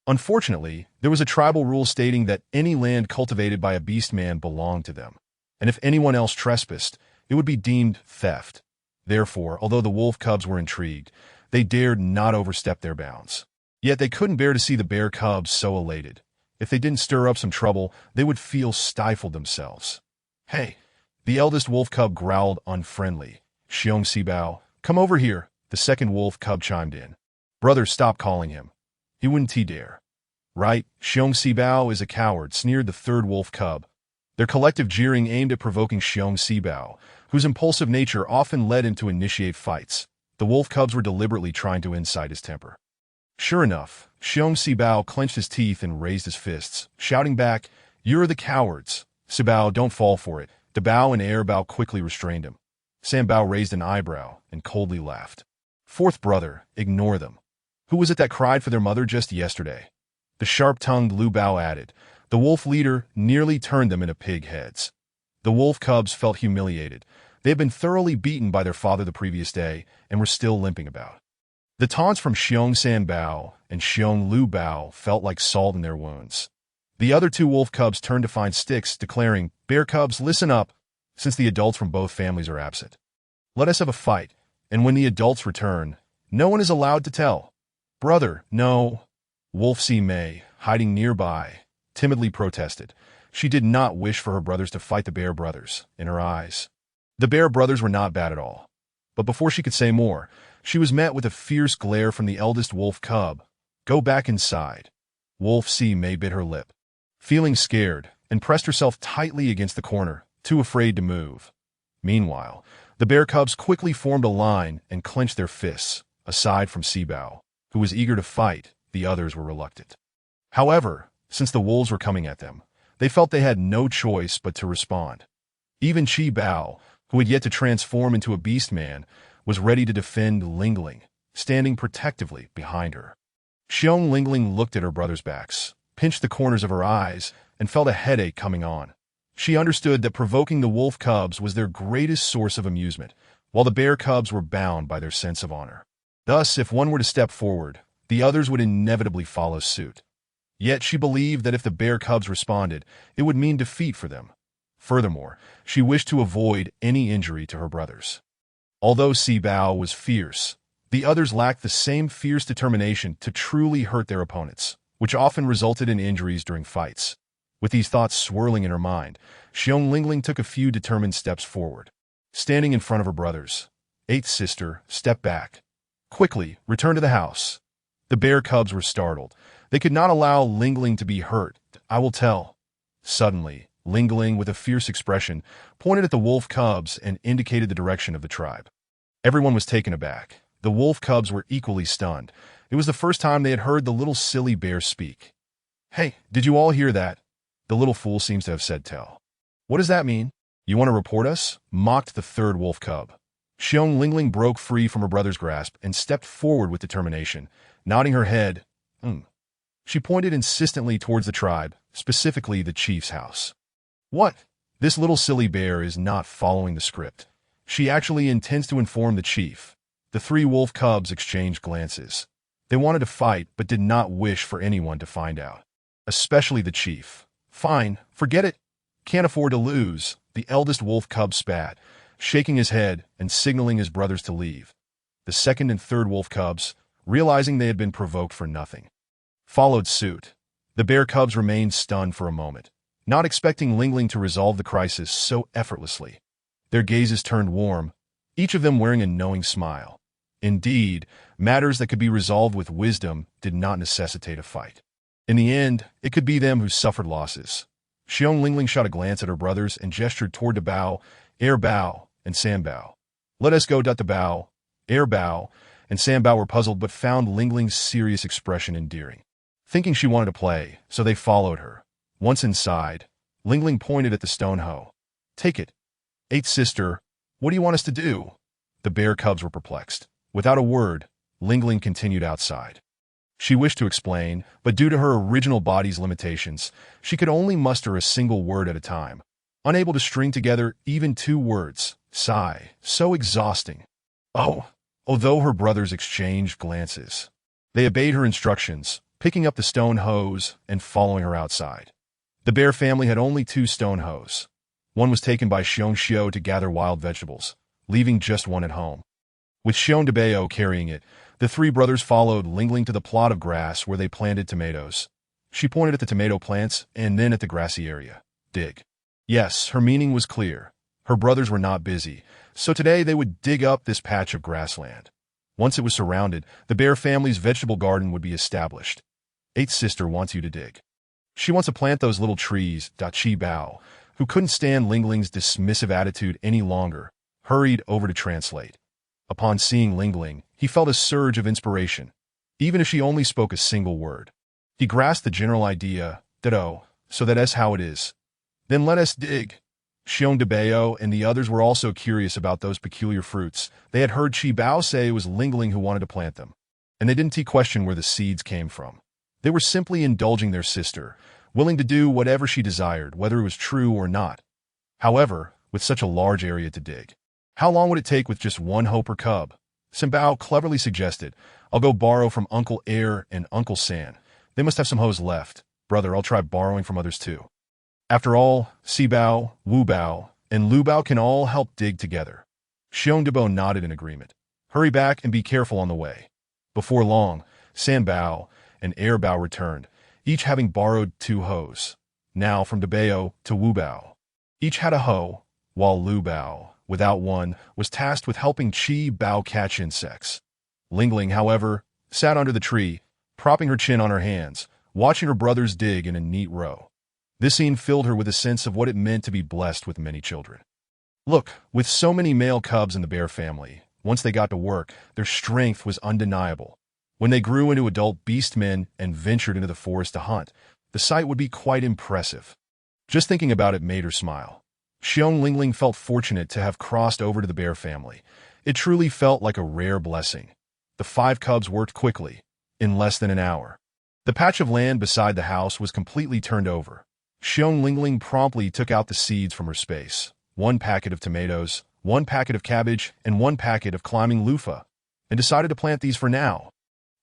Unfortunately, there was a tribal rule stating that any land cultivated by a beast man belonged to them, and if anyone else trespassed, it would be deemed theft. Therefore, although the wolf cubs were intrigued, they dared not overstep their bounds. Yet they couldn't bear to see the bear cubs so elated. If they didn't stir up some trouble, they would feel stifled themselves. "Hey!" The eldest wolf cub growled unfriendly. "Xiong Sibao, come over here," the second wolf cub chimed in. "Brother, stop calling him. He wouldn't dare." "Right, Xiong Sibao is a coward," sneered the third wolf cub. Their collective jeering aimed at provoking Xiong Sibao, whose impulsive nature often led him to initiate fights. The wolf cubs were deliberately trying to incite his temper. Sure enough, Xiong Sibao clenched his teeth and raised his fists, shouting back, "You're the cowards. Sibao, don't fall for it." The Bao and Air Bao quickly restrained him. Sam Bao raised an eyebrow and coldly laughed. "Fourth brother, ignore them. Who was it that cried for their mother just yesterday?" The sharp-tongued Lu Bao added. The wolf leader nearly turned them into pig heads. The wolf cubs felt humiliated. They had been thoroughly beaten by their father the previous day and were still limping about. The taunts from Xiong San Bao and Xiong Lu Bao felt like salt in their wounds. The other 2 wolf cubs turned to find sticks, declaring, "Bear cubs, listen up, since the adults from both families are absent. Let us have a fight, and when the adults return, no one is allowed to tell." "Brother, no." Wolf Si Mei, hiding nearby, timidly protested. She did not wish for her brothers to fight the bear brothers. In her eyes, the bear brothers were not bad at all. But before she could say more, she was met with a fierce glare from the eldest wolf cub. "Go back inside." Wolf Si Mei bit her lip, feeling scared, and pressed herself tightly against the corner, too afraid to move. Meanwhile, the bear cubs quickly formed a line and clenched their fists. Aside from Sibao, who was eager to fight, the others were reluctant. However, since the wolves were coming at them, they felt they had no choice but to respond. Even Chi Bao, who had yet to transform into a beast man, was ready to defend Lingling, standing protectively behind her. Xiong Lingling looked at her brothers' backs, pinched the corners of her eyes, and felt a headache coming on. She understood that provoking the wolf cubs was their greatest source of amusement, while the bear cubs were bound by their sense of honor. Thus, if one were to step forward, the others would inevitably follow suit. Yet she believed that if the bear cubs responded, it would mean defeat for them. Furthermore, she wished to avoid any injury to her brothers. Although Si Bao was fierce, the others lacked the same fierce determination to truly hurt their opponents, which often resulted in injuries during fights. With these thoughts swirling in her mind, Xiong Lingling took a few determined steps forward. Standing in front of her brothers, "Eighth sister, step back. Quickly, return to the house." The bear cubs were startled. They could not allow Lingling to be hurt. "I will tell." Suddenly, Lingling, with a fierce expression, pointed at the wolf cubs and indicated the direction of the tribe. Everyone was taken aback. The wolf cubs were equally stunned. It was the first time they had heard the little silly bear speak. "Hey, did you all hear that?" The little fool seems to have said tell. "What does that mean? You want to report us?" mocked the third wolf cub. Xiong Lingling broke free from her brother's grasp and stepped forward with determination, nodding her head. She pointed insistently towards the tribe, specifically the chief's house. "What? This little silly bear is not following the script. She actually intends to inform the chief." The 3 wolf cubs exchanged glances. They wanted to fight, but did not wish for anyone to find out. Especially the chief. "Fine, forget it. Can't afford to lose," the eldest wolf cub spat, shaking his head and signaling his brothers to leave. The second and third wolf cubs, realizing they had been provoked for nothing, followed suit. The bear cubs remained stunned for a moment, not expecting Lingling to resolve the crisis so effortlessly. Their gazes turned warm, each of them wearing a knowing smile. Indeed, matters that could be resolved with wisdom did not necessitate a fight. In the end, it could be them who suffered losses. Xiong Lingling shot a glance at her brothers and gestured toward the bow, air bow, and sand bow. Let us go. The bow, air bow, and sand bow were puzzled but found Lingling's serious expression endearing. Thinking she wanted to play, so they followed her. Once inside, Lingling pointed at the stone hoe. Take it. Eighth sister, what do you want us to do? The bear cubs were perplexed. Without a word, Lingling continued outside. She wished to explain, but due to her original body's limitations, she could only muster a single word at a time, unable to string together even 2 words. Sigh, so exhausting. Although her brothers exchanged glances, they obeyed her instructions, picking up the stone hoes and following her outside. The bear family had only 2 stone hoes. One was taken by Xiong Xiao to gather wild vegetables, leaving just one at home. With Xiong Debao carrying it, the 3 brothers followed Lingling to the plot of grass where they planted tomatoes. She pointed at the tomato plants and then at the grassy area. Dig. Yes, her meaning was clear. Her brothers were not busy, so today they would dig up this patch of grassland. Once it was surrounded, the bear family's vegetable garden would be established. Eighth sister wants you to dig. She wants to plant those little trees. Chi Bao, who couldn't stand Lingling's dismissive attitude any longer, hurried over to translate. Upon seeing Lingling, he felt a surge of inspiration, even if she only spoke a single word. He grasped the general idea, so that's how it is. Then let us dig. Xiong Debao and the others were also curious about those peculiar fruits. They had heard Chi Bao say it was Lingling who wanted to plant them, and they didn't question where the seeds came from. They were simply indulging their sister, willing to do whatever she desired, whether it was true or not. However, with such a large area to dig, how long would it take with just 1 hoe per cub? Simbao cleverly suggested, I'll go borrow from Uncle Air and Uncle San. They must have some hoes left. Brother, I'll try borrowing from others too. After all, Sibao, Wubao, and Lubao can all help dig together. Xiong Debo nodded in agreement. Hurry back and be careful on the way. Before long, Sanbao and Airbao returned, each having borrowed 2 hoes. Now from Debao to Wubao. Each had a hoe, while Lubao, without one, was tasked with helping Chi Bao catch insects. Lingling, however, sat under the tree, propping her chin on her hands, watching her brothers dig in a neat row. This scene filled her with a sense of what it meant to be blessed with many children. Look, with so many male cubs in the bear family, once they got to work, their strength was undeniable. When they grew into adult beast men and ventured into the forest to hunt, the sight would be quite impressive. Just thinking about it made her smile. Xiong Lingling felt fortunate to have crossed over to the bear family. It truly felt like a rare blessing. The 5 cubs worked quickly, in less than an hour. The patch of land beside the house was completely turned over. Xiong Lingling promptly took out the seeds from her space, 1 packet of tomatoes, 1 packet of cabbage, and 1 packet of climbing loofah, and decided to plant these for now.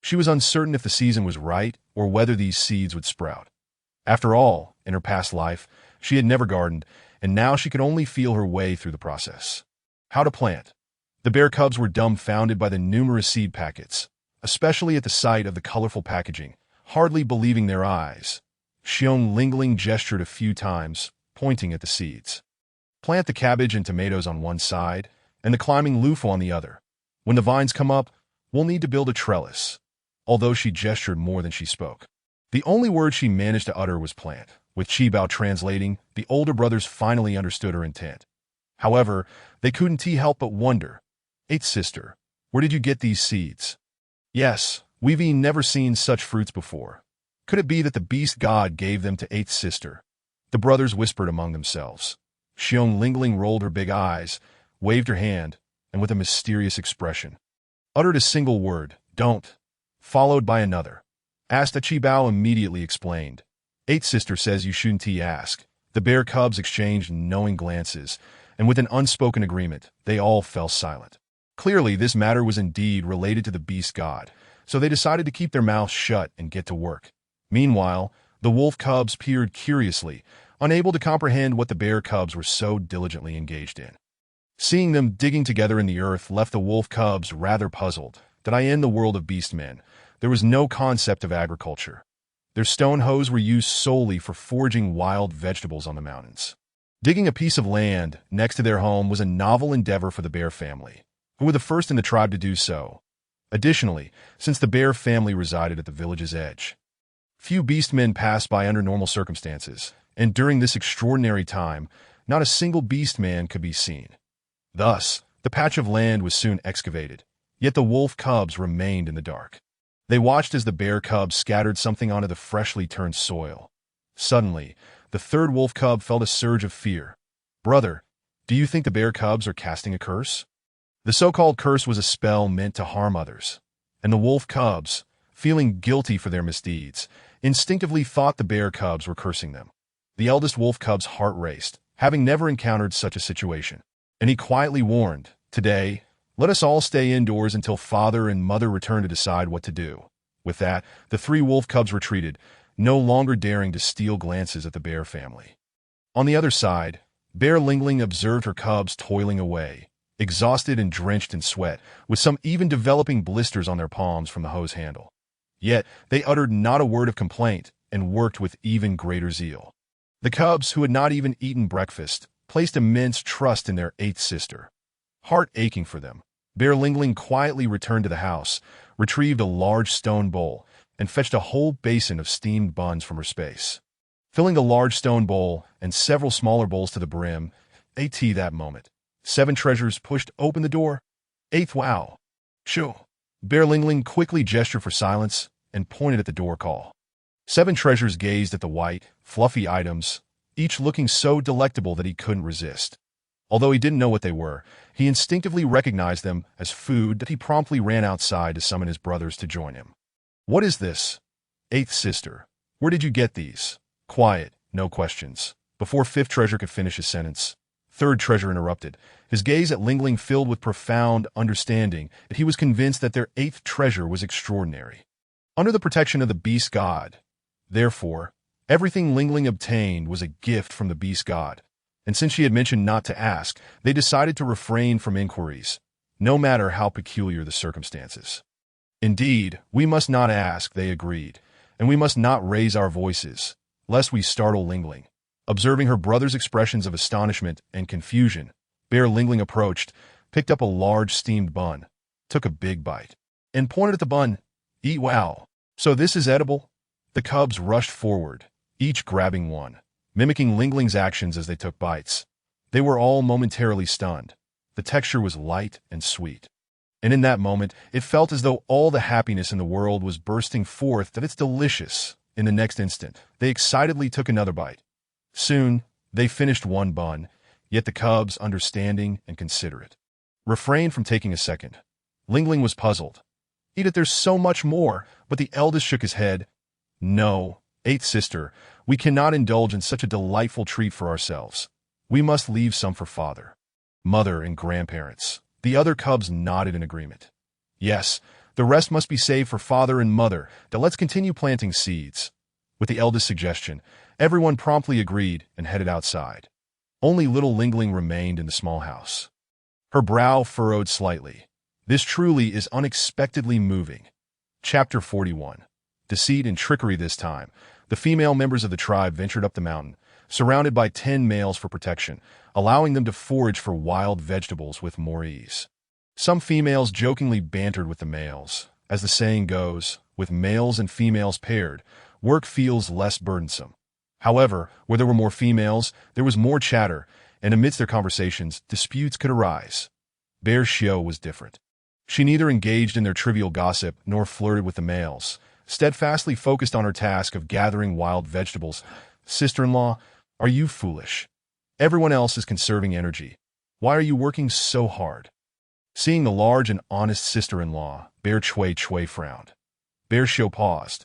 She was uncertain if the season was right or whether these seeds would sprout. After all, in her past life, she had never gardened, and now she could only feel her way through the process. How to plant. The bear cubs were dumbfounded by the numerous seed packets, especially at the sight of the colorful packaging, hardly believing their eyes. Xiong Lingling gestured a few times, pointing at the seeds. Plant the cabbage and tomatoes on one side, and the climbing loofah on the other. When the vines come up, we'll need to build a trellis. Although she gestured more than she spoke. The only word she managed to utter was plant. With Chi Bao translating, the older brothers finally understood her intent. However, they couldn't help but wonder. Eighth sister, where did you get these seeds? Yes, we've never seen such fruits before. Could it be that the beast god gave them to eighth sister? The brothers whispered among themselves. Xiong Lingling rolled her big eyes, waved her hand, and with a mysterious expression, uttered a single word, don't, followed by another. Asta Chi Bao immediately explained. Eighth sister says you shouldn't ask. The bear cubs exchanged knowing glances, and with an unspoken agreement, they all fell silent. Clearly, this matter was indeed related to the beast god, so they decided to keep their mouths shut and get to work. Meanwhile, the wolf cubs peered curiously, unable to comprehend what the bear cubs were so diligently engaged in. Seeing them digging together in the earth left the wolf cubs rather puzzled. In the world of beast men, there was no concept of agriculture. Their stone hoes were used solely for foraging wild vegetables on the mountains. Digging a piece of land next to their home was a novel endeavor for the bear family, who were the first in the tribe to do so. Additionally, since the bear family resided at the village's edge, few beast men passed by under normal circumstances, and during this extraordinary time, not a single beast man could be seen. Thus, the patch of land was soon excavated, yet the wolf cubs remained in the dark. They watched as the bear cubs scattered something onto the freshly turned soil. Suddenly, the third wolf cub felt a surge of fear. "Brother, do you think the bear cubs are casting a curse?" The so-called curse was a spell meant to harm others, and the wolf cubs, feeling guilty for their misdeeds, instinctively thought the bear cubs were cursing them. The eldest wolf cub's heart raced, having never encountered such a situation, and he quietly warned, "Today, let us all stay indoors until father and mother return to decide what to do." With that, the three wolf cubs retreated, no longer daring to steal glances at the bear family. On the other side, Bear Lingling observed her cubs toiling away, exhausted and drenched in sweat, with some even developing blisters on their palms from the hose handle. Yet, they uttered not a word of complaint and worked with even greater zeal. The cubs, who had not even eaten breakfast, placed immense trust in their eighth sister. Heart aching for them, Bear Lingling quietly returned to the house, retrieved a large stone bowl, and fetched a whole basin of steamed buns from her space. Filling the large stone bowl and several smaller bowls to the brim, that moment, Seven Treasures pushed open the door. "Eighth wow." "Shoo." Bear Lingling quickly gestured for silence and pointed at the door call. Seven Treasures gazed at the white, fluffy items, each looking so delectable that he couldn't resist. Although he didn't know what they were, he instinctively recognized them as food that he promptly ran outside to summon his brothers to join him. "What is this?" "Eighth sister, where did you get these?" "Quiet, no questions." Before Fifth Treasure could finish his sentence, Third Treasure interrupted, his gaze at Lingling filled with profound understanding that he was convinced that their eighth treasure was extraordinary. Under the protection of the beast god, therefore, everything Lingling obtained was a gift from the beast god, and since she had mentioned not to ask, they decided to refrain from inquiries, no matter how peculiar the circumstances. "Indeed, we must not ask," they agreed, "and we must not raise our voices, lest we startle Lingling." Observing her brother's expressions of astonishment and confusion, Bear Lingling approached, picked up a large steamed bun, took a big bite, and pointed at the bun. "Eat wow. So this is edible?" The cubs rushed forward, each grabbing one, mimicking Lingling's actions as they took bites. They were all momentarily stunned. The texture was light and sweet. And in that moment, it felt as though all the happiness in the world was bursting forth that it's delicious. In the next instant, they excitedly took another bite. Soon, they finished one bun, yet the cubs, understanding and considerate, refrained from taking a second. Lingling was puzzled. "Eat it, there's so much more," but the eldest shook his head. "No, eighth sister, we cannot indulge in such a delightful treat for ourselves. We must leave some for father, mother, and grandparents." The other cubs nodded in agreement. "Yes, the rest must be saved for father and mother. Now let's continue planting seeds." With the eldest suggestion, everyone promptly agreed and headed outside. Only little Lingling remained in the small house. Her brow furrowed slightly. This truly is unexpectedly moving. Chapter 41. Deceit and trickery. This time, the female members of the tribe ventured up the mountain, surrounded by 10 males for protection, allowing them to forage for wild vegetables with more ease. Some females jokingly bantered with the males. As the saying goes, with males and females paired, work feels less burdensome. However, where there were more females, there was more chatter, and amidst their conversations, disputes could arise. Bear Shio was different. She neither engaged in their trivial gossip nor flirted with the males, steadfastly focused on her task of gathering wild vegetables. "Sister-in-law, are you foolish? Everyone else is conserving energy. Why are you working so hard?" Seeing the large and honest sister-in-law, Bear Chui frowned. Bear Shio paused.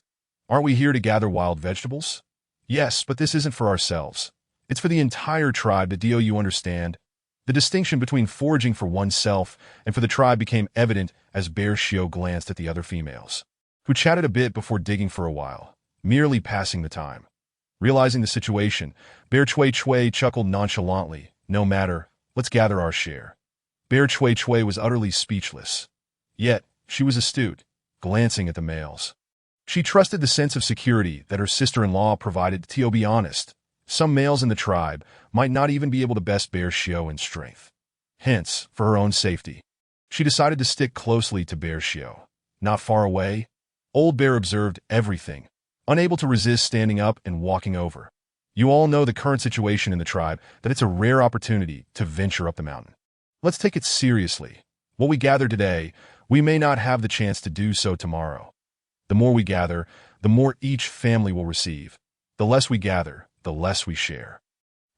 "Aren't we here to gather wild vegetables?" "Yes, but this isn't for ourselves. It's for the entire tribe. Do you understand?" The distinction between foraging for oneself and for the tribe became evident as Bear Shio glanced at the other females, who chatted a bit before digging for a while, merely passing the time. Realizing the situation, Bear Chui chuckled nonchalantly. "No matter, let's gather our share." Bear Chui was utterly speechless. Yet, she was astute, glancing at the males. She trusted the sense of security that her sister-in-law provided. To be honest, some males in the tribe might not even be able to best Bear Shio in strength. Hence, for her own safety, she decided to stick closely to Bear Shio. Not far away, Old Bear observed everything, unable to resist standing up and walking over. You all know the current situation in the tribe, that it's a rare opportunity to venture up the mountain. Let's take it seriously. What we gather today, we may not have the chance to do so tomorrow. The more we gather, the more each family will receive. The less we gather, the less we share.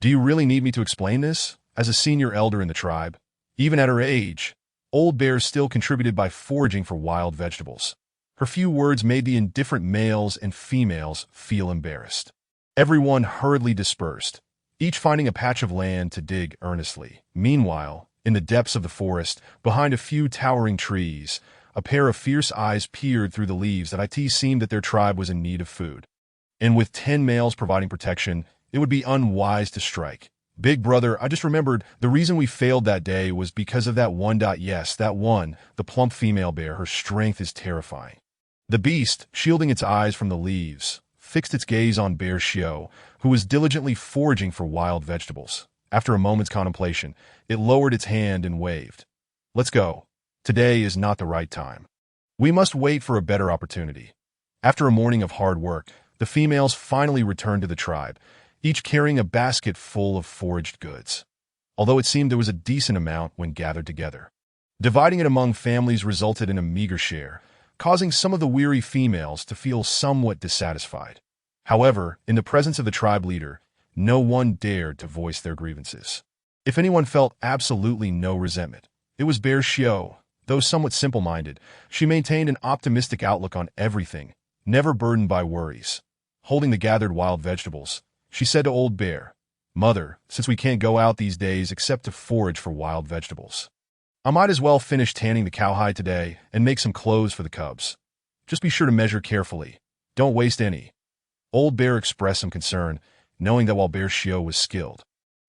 Do you really need me to explain this? As a senior elder in the tribe, even at her age, Old Bear still contributed by foraging for wild vegetables. Her few words made the indifferent males and females feel embarrassed. Everyone hurriedly dispersed, each finding a patch of land to dig earnestly. Meanwhile, in the depths of the forest, behind a few towering trees, a pair of fierce eyes peered through the leaves that it seemed that their tribe was in need of food. And with 10 males providing protection, it would be unwise to strike. Big brother, I just remembered the reason we failed that day was because of that one. Yes, that one, the plump female bear. Her strength is terrifying. The beast, shielding its eyes from the leaves, fixed its gaze on Bear Shio, who was diligently foraging for wild vegetables. After a moment's contemplation, it lowered its hand and waved. Let's go. Today is not the right time. We must wait for a better opportunity. After a morning of hard work, the females finally returned to the tribe, each carrying a basket full of foraged goods. Although it seemed there was a decent amount when gathered together. Dividing it among families resulted in a meager share, causing some of the weary females to feel somewhat dissatisfied. However, in the presence of the tribe leader, no one dared to voice their grievances. If anyone felt absolutely no resentment, it was Bear Shio. Though somewhat simple-minded, she maintained an optimistic outlook on everything, never burdened by worries. Holding the gathered wild vegetables, she said to Old Bear, "Mother, since we can't go out these days except to forage for wild vegetables, I might as well finish tanning the cowhide today and make some clothes for the cubs. Just be sure to measure carefully. Don't waste any." Old Bear expressed some concern, knowing that while Bear Shio was skilled,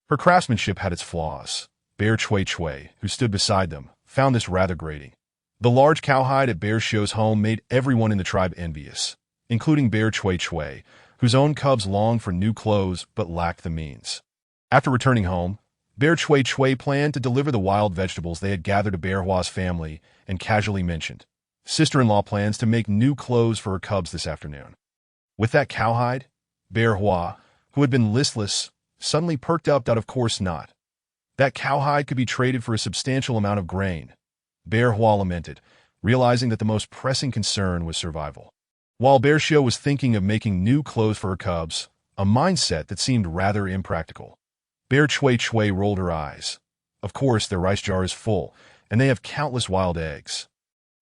her craftsmanship had its flaws. Bear Chue, who stood beside them, found this rather grating. The large cowhide at Bear Shio's home made everyone in the tribe envious, including Bear Chue, whose own cubs longed for new clothes but lacked the means. After returning home, Bear Chue planned to deliver the wild vegetables they had gathered to Bear Hua's family and casually mentioned, "Sister-in-law plans to make new clothes for her cubs this afternoon." With that cowhide, Bear Hua, who had been listless, suddenly perked up. Of course not. That cowhide could be traded for a substantial amount of grain. Bear Hua lamented, realizing that the most pressing concern was survival. While Bear Shio was thinking of making new clothes for her cubs, a mindset that seemed rather impractical. Bear Chue rolled her eyes. Of course, their rice jar is full, and they have countless wild eggs.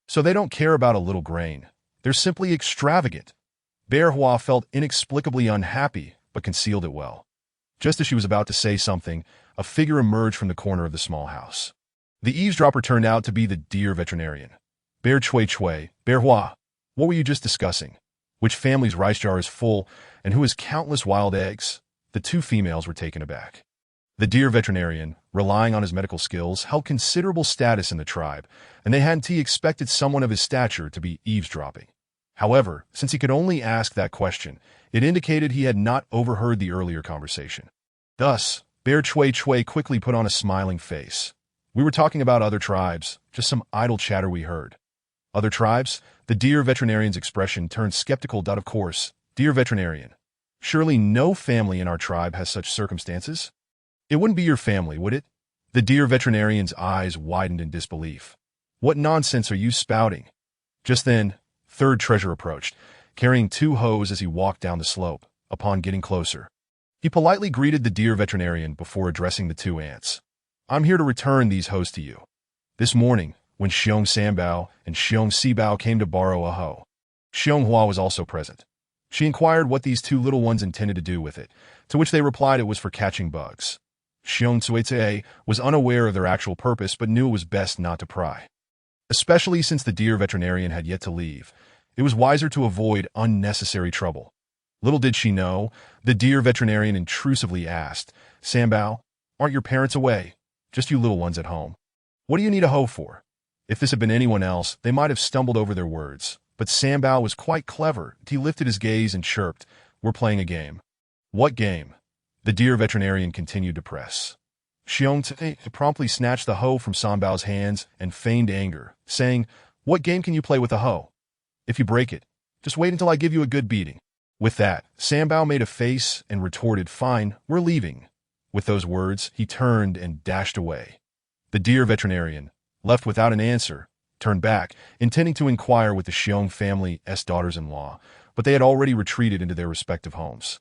So they don't care about a little grain. They're simply extravagant. Bear Hua felt inexplicably unhappy, but concealed it well. Just as she was about to say something, a figure emerged from the corner of the small house. The eavesdropper turned out to be the deer veterinarian. Bear Chue, Bear Hua, what were you just discussing? Which family's rice jar is full, and who has countless wild eggs? The two females were taken aback. The deer veterinarian, relying on his medical skills, held considerable status in the tribe, and they hadn't expected someone of his stature to be eavesdropping. However, since he could only ask that question, it indicated he had not overheard the earlier conversation. Thus, Bear Chue quickly put on a smiling face. "We were talking about other tribes, just some idle chatter we heard." "Other tribes?" The deer veterinarian's expression turned skeptical. Of course, deer veterinarian. Surely no family in our tribe has such circumstances? It wouldn't be your family, would it? The deer veterinarian's eyes widened in disbelief. "What nonsense are you spouting?" Just then, Third Treasure approached, carrying 2 hoes as he walked down the slope. Upon getting closer, he politely greeted the deer veterinarian before addressing the 2 ants. "I'm here to return these hoes to you. This morning, when Xiong Sanbao and Xiong Sibao came to borrow a hoe, Xiong Hua was also present. She inquired what these 2 little ones intended to do with it, to which they replied it was for catching bugs. Xiong Tsuete was unaware of their actual purpose but knew it was best not to pry. Especially since the deer veterinarian had yet to leave, it was wiser to avoid unnecessary trouble. Little did she know, the deer veterinarian intrusively asked, "Sanbao, aren't your parents away? Just you little ones at home. What do you need a hoe for?" If this had been anyone else, they might have stumbled over their words, but Sanbao was quite clever. He lifted his gaze and chirped, "We're playing a game." "What game?" The deer veterinarian continued to press. Xiong Tse promptly snatched the hoe from Sanbao's hands and feigned anger, saying, "What game can you play with a hoe? If you break it, just wait until I give you a good beating." With that, Sambao made a face and retorted, "Fine, we're leaving." With those words, he turned and dashed away. The deer veterinarian, left without an answer, turned back, intending to inquire with the Xiong family's daughters-in-law, but they had already retreated into their respective homes.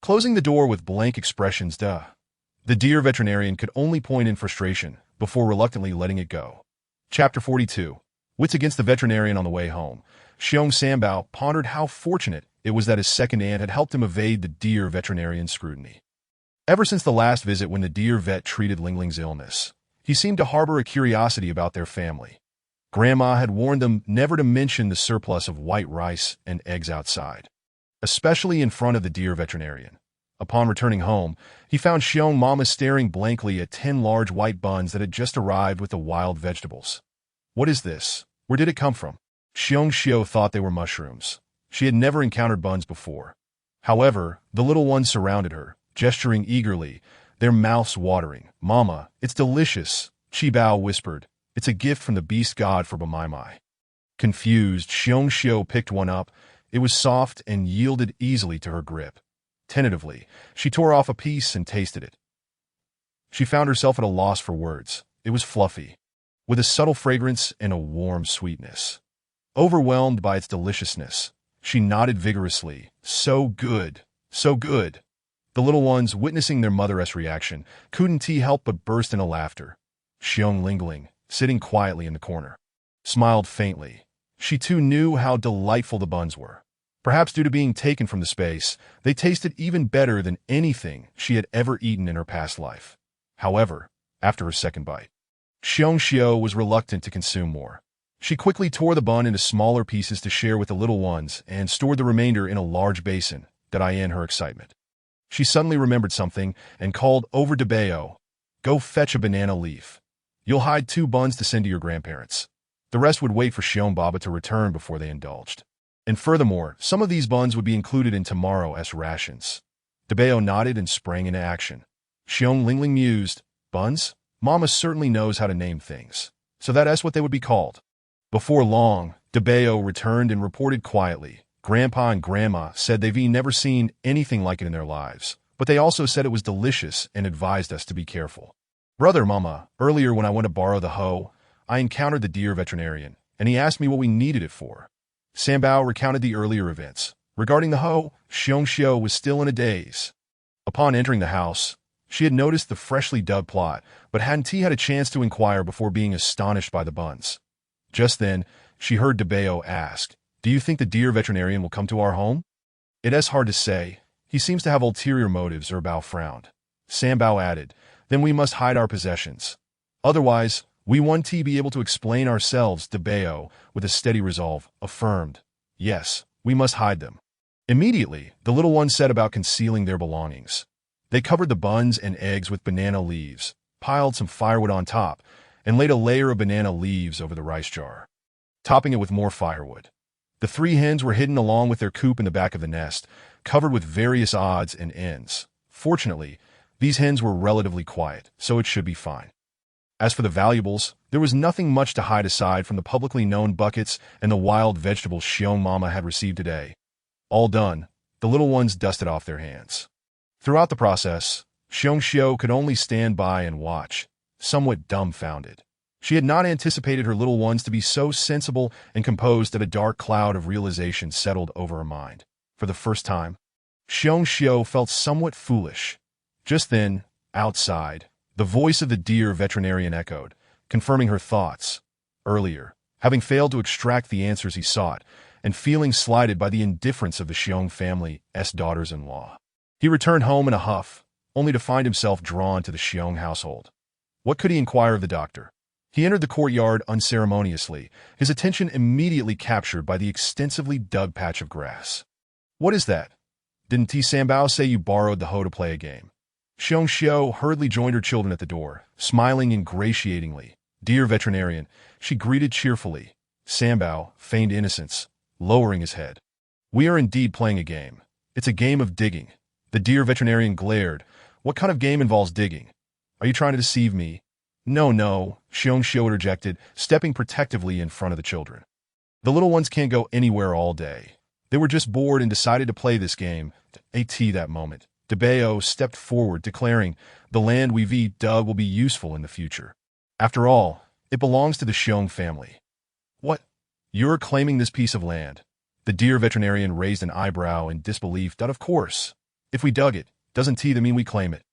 Closing the door with blank expressions, the deer veterinarian could only point in frustration before reluctantly letting it go. Chapter 42. Wits against the veterinarian. On the way home, Xiong Sambao pondered how fortunate it was that his second aunt had helped him evade the deer veterinarian's scrutiny. Ever since the last visit when the deer vet treated Ling Ling's illness, he seemed to harbor a curiosity about their family. Grandma had warned them never to mention the surplus of white rice and eggs outside, especially in front of the deer veterinarian. Upon returning home, he found Xiong Mama staring blankly at 10 large white buns that had just arrived with the wild vegetables. "What is this? Where did it come from?" Xiong Xiao thought they were mushrooms. She had never encountered buns before. However, the little ones surrounded her, gesturing eagerly, their mouths watering. "Mama, it's delicious," Chi Bao whispered. "It's a gift from the beast god for Bamaimai." Confused, Xiong Xiao picked one up. It was soft and yielded easily to her grip. Tentatively, she tore off a piece and tasted it. She found herself at a loss for words. It was fluffy, with a subtle fragrance and a warm sweetness. Overwhelmed by its deliciousness, she nodded vigorously. "So good, so good." The little ones, witnessing their mother's reaction, couldn't help but burst into laughter. Xiong Lingling, sitting quietly in the corner, smiled faintly. She too knew how delightful the buns were. Perhaps due to being taken from the space, they tasted even better than anything she had ever eaten in her past life. However, after her second bite, Xiong Xiao was reluctant to consume more. She quickly tore the bun into smaller pieces to share with the little ones and stored the remainder in a large basin, in her excitement. She suddenly remembered something and called over to Bao, "Go fetch a banana leaf. You'll hide 2 buns to send to your grandparents." The rest would wait for Xiong Baba to return before they indulged. And furthermore, some of these buns would be included in tomorrow's rations. Bao nodded and sprang into action. Xiong Lingling mused, "Buns? Mama certainly knows how to name things. So that's what they would be called." Before long, Bao returned and reported quietly. "Grandpa and Grandma said they've never seen anything like it in their lives, but they also said it was delicious and advised us to be careful." "Brother, Mama, earlier when I went to borrow the hoe, I encountered the deer veterinarian, and he asked me what we needed it for." Sambao recounted the earlier events. Regarding the hoe, Xiong Xiao was still in a daze. Upon entering the house, she had noticed the freshly dug plot, but hadn't had a chance to inquire before being astonished by the buns. Just then, she heard Bao ask, "Do you think the deer veterinarian will come to our home?" "It's hard to say. He seems to have ulterior motives," Bao frowned. Sambao added, "Then we must hide our possessions. Otherwise, we won't be able to explain ourselves." Bao, with a steady resolve, affirmed, "Yes, we must hide them." Immediately, the little ones set about concealing their belongings. They covered the buns and eggs with banana leaves, piled some firewood on top, and laid a layer of banana leaves over the rice jar, topping it with more firewood. The 3 hens were hidden along with their coop in the back of the nest, covered with various odds and ends. Fortunately, these hens were relatively quiet, so it should be fine. As for the valuables, there was nothing much to hide aside from the publicly known buckets and the wild vegetables Xiong Mama had received today. All done, the little ones dusted off their hands. Throughout the process, Xiong Xiao could only stand by and watch, somewhat dumbfounded. She had not anticipated her little ones to be so sensible and composed that a dark cloud of realization settled over her mind. For the first time, Xiong Xiao felt somewhat foolish. Just then, outside, the voice of the deer veterinarian echoed, confirming her thoughts. Earlier, having failed to extract the answers he sought, and feeling slighted by the indifference of the Xiong family's daughters-in-law, he returned home in a huff, only to find himself drawn to the Xiong household. What could he inquire of the doctor? He entered the courtyard unceremoniously, his attention immediately captured by the extensively dug patch of grass. "What is that? Didn't Sambao say you borrowed the hoe to play a game?" Xiong Xiao hurriedly joined her children at the door, smiling ingratiatingly. "Dear veterinarian," she greeted cheerfully. Sambao feigned innocence, lowering his head. "We are indeed playing a game. It's a game of digging." The deer veterinarian glared. "What kind of game involves digging? Are you trying to deceive me?" No, Xiong Xiao interjected, stepping protectively in front of the children. "The little ones can't go anywhere all day. They were just bored and decided to play this game. At that moment, DeBeo stepped forward, declaring, "The land we've dug will be useful in the future. After all, it belongs to the Xiong family." "What? You're claiming this piece of land?" The deer veterinarian raised an eyebrow in disbelief. "Of course. If we dug it, doesn't that mean we claim it?"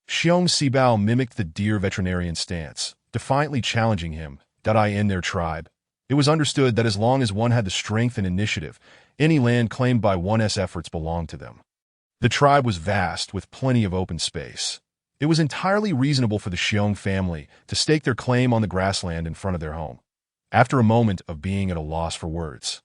Xiong Sibao mimicked the deer veterinarian's stance, defiantly challenging him. "I in their tribe. It was understood that as long as one had the strength and initiative, any land claimed by one's efforts belonged to them. The tribe was vast, with plenty of open space. It was entirely reasonable for the Xiong family to stake their claim on the grassland in front of their home." After a moment of being at a loss for words,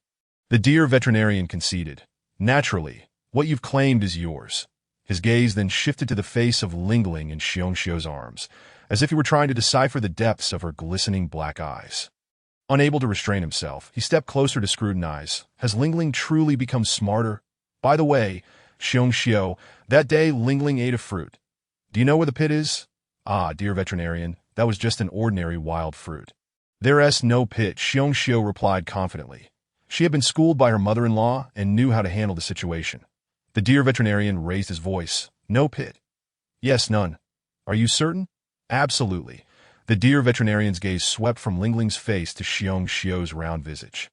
the deer veterinarian conceded, "Naturally, what you've claimed is yours." His gaze then shifted to the face of Lingling in Xiongxiu's arms, as if he were trying to decipher the depths of her glistening black eyes. Unable to restrain himself, he stepped closer to scrutinize. Has Lingling truly become smarter? By the way, Xiongxiu, that day Lingling ate a fruit. Do you know where the pit is? Ah, dear veterinarian, that was just an ordinary wild fruit. There's no pit, Xiongxiu replied confidently. She had been schooled by her mother-in-law and knew how to handle the situation. The deer veterinarian raised his voice. No pit. Yes, none. Are you certain? Absolutely. The deer veterinarian's gaze swept from Lingling's face to Xiongxiu's round visage.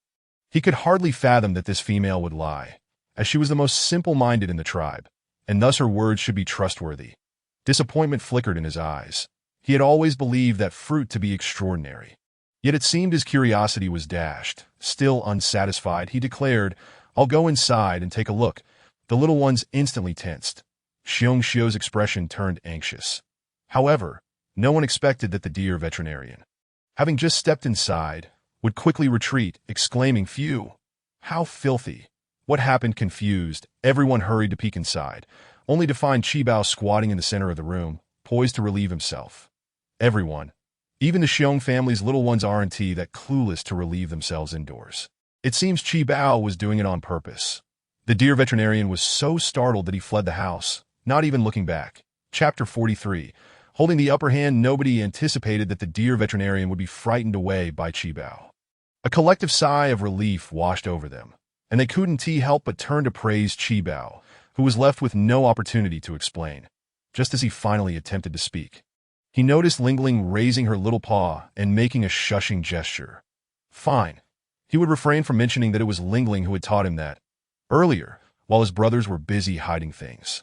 He could hardly fathom that this female would lie, as she was the most simple-minded in the tribe, and thus her words should be trustworthy. Disappointment flickered in his eyes. He had always believed that fruit to be extraordinary. Yet it seemed his curiosity was dashed. Still unsatisfied, he declared, "I'll go inside and take a look." The little ones instantly tensed. Xiongxiu's expression turned anxious. However, no one expected that the deer veterinarian, having just stepped inside, would quickly retreat, exclaiming, "Phew! How filthy!" What happened? Confused, everyone hurried to peek inside, only to find Qibao squatting in the center of the room, poised to relieve himself. Everyone, even the Xiong family's little ones, aren't that clueless to relieve themselves indoors. It seems Qibao was doing it on purpose. The deer veterinarian was so startled that he fled the house, not even looking back. Chapter 43. Holding the upper hand, nobody anticipated that the deer veterinarian would be frightened away by Qibao. A collective sigh of relief washed over them, and they couldn't help but turn to praise Qibao, who was left with no opportunity to explain. Just as he finally attempted to speak, he noticed Lingling raising her little paw and making a shushing gesture. Fine. He would refrain from mentioning that it was Lingling who had taught him that earlier, while his brothers were busy hiding things.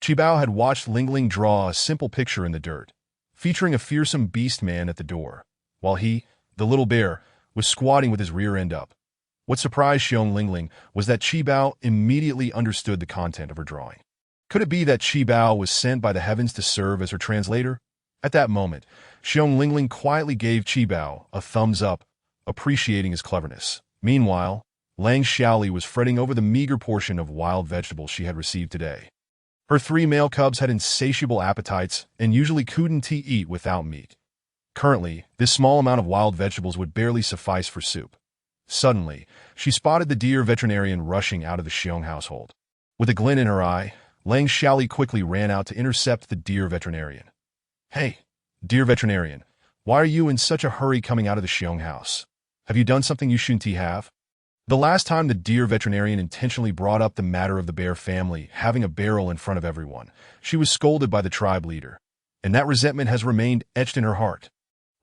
Qibao had watched Lingling draw a simple picture in the dirt, featuring a fearsome beast man at the door, while he, the little bear, was squatting with his rear end up. What surprised Xiong Lingling was that Qibao immediately understood the content of her drawing. Could it be that Qibao was sent by the heavens to serve as her translator? At that moment, Xiong Lingling quietly gave Qibao a thumbs up, appreciating his cleverness. Meanwhile, Lang Xiaoli was fretting over the meager portion of wild vegetables she had received today. Her 3 male cubs had insatiable appetites and usually couldn't eat without meat. Currently, this small amount of wild vegetables would barely suffice for soup. Suddenly, she spotted the deer veterinarian rushing out of the Xiong household. With a glint in her eye, Lang Xiaoli quickly ran out to intercept the deer veterinarian. "Hey, deer veterinarian, why are you in such a hurry coming out of the Xiong house? Have you done something you shouldn't have?" The last time the deer veterinarian intentionally brought up the matter of the bear family having a barrel in front of everyone, she was scolded by the tribe leader, and that resentment has remained etched in her heart.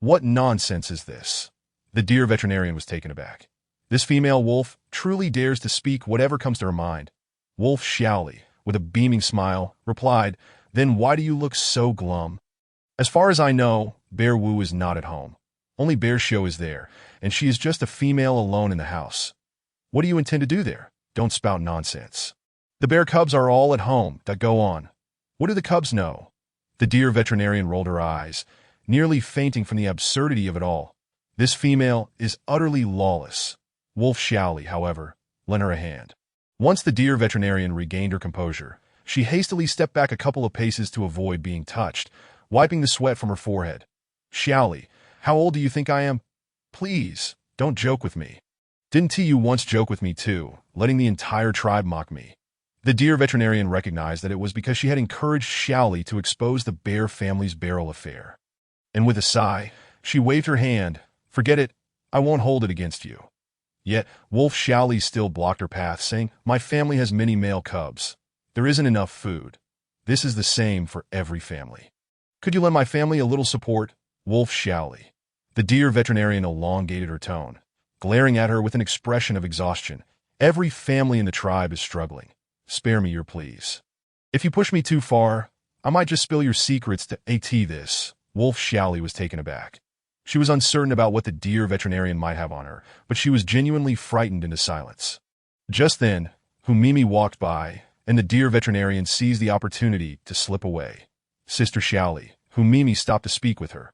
What nonsense is this? The deer veterinarian was taken aback. This female wolf truly dares to speak whatever comes to her mind. Wolf Xiaoli, with a beaming smile, replied, "Then why do you look so glum?" "As far as I know, Bear Wu is not at home. Only Bear Shou is there, and she is just a female alone in the house. What do you intend to do there? Don't spout nonsense. The bear cubs are all at home. Go on. What do the cubs know?" The deer veterinarian rolled her eyes, nearly fainting from the absurdity of it all. This female is utterly lawless. Wolf Xiaoli, however, lent her a hand. Once the deer veterinarian regained her composure, she hastily stepped back a couple of paces to avoid being touched, wiping the sweat from her forehead. "Xiaoli, how old do you think I am? Please, don't joke with me. Didn't you once joke with me too, letting the entire tribe mock me?" The deer veterinarian recognized that it was because she had encouraged Xiaoli to expose the bear family's barrel affair. And with a sigh, she waved her hand. "Forget it. I won't hold it against you." Yet, Wolf Xiaoli still blocked her path, saying, "My family has many male cubs. There isn't enough food. This is the same for every family. Could you lend my family a little support?" Wolf Xiaoli. The deer veterinarian elongated her tone, glaring at her with an expression of exhaustion. "Every family in the tribe is struggling. Spare me your pleas. If you push me too far, I might just spill your secrets to this." Wolf Xiaoli was taken aback. She was uncertain about what the deer veterinarian might have on her, but she was genuinely frightened into silence. Just then, Humimi walked by, and the deer veterinarian seized the opportunity to slip away. "Sister Xiaoli," Humimi stopped to speak with her,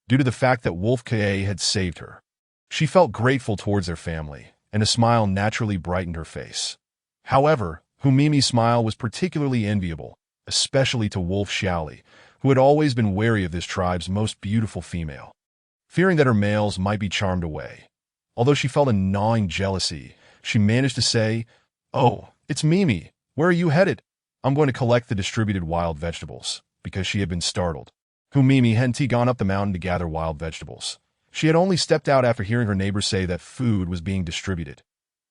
due to the fact that Wolf Ka had saved her. She felt grateful towards their family, and a smile naturally brightened her face. However, Humimi's smile was particularly enviable, especially to Wolf Xiaoli, who had always been wary of this tribe's most beautiful female, fearing that her males might be charmed away. Although she felt a gnawing jealousy, she managed to say, "Oh, it's Mimi. Where are you headed?" "I'm going to collect the distributed wild vegetables," because she had been startled. Humimi hadn't gone up the mountain to gather wild vegetables. She had only stepped out after hearing her neighbors say that food was being distributed.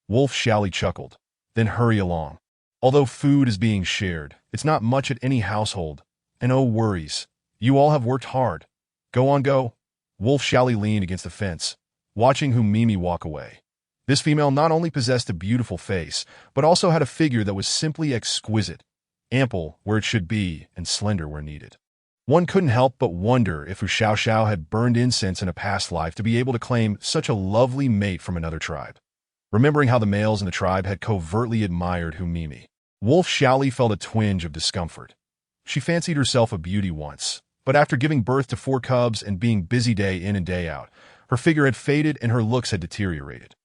Wolf Xiaoli chuckled. "Then hurry along. Although food is being shared, it's not much at any household. And oh worries, you all have worked hard. Go on, go." Wolf Xiaoli leaned against the fence, watching Humimi walk away. This female not only possessed a beautiful face, but also had a figure that was simply exquisite, ample where it should be and slender where needed. One couldn't help but wonder if Hu Xiao had burned incense in a past life to be able to claim such a lovely mate from another tribe. Remembering how the males in the tribe had covertly admired Humimi, Wolf Xiaoli felt a twinge of discomfort. She fancied herself a beauty once, but after giving birth to 4 cubs and being busy day in and day out, her figure had faded and her looks had deteriorated.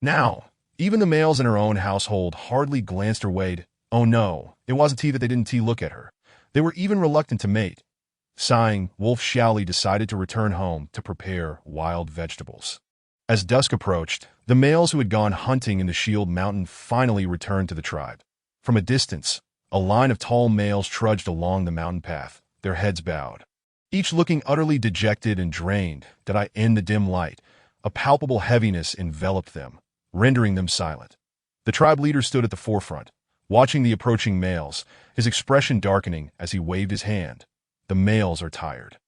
Now, even the males in her own household hardly glanced her way. Oh no, it wasn't that they didn't look at her. They were even reluctant to mate. Sighing, Wolf Xiaoli decided to return home to prepare wild vegetables. As dusk approached, the males who had gone hunting in the Shield Mountain finally returned to the tribe. From a distance, a line of tall males trudged along the mountain path, their heads bowed, each looking utterly dejected and drained. In the dim light, a palpable heaviness enveloped them, rendering them silent. The tribe leader stood at the forefront, watching the approaching males, his expression darkening as he waved his hand. "The males are tired.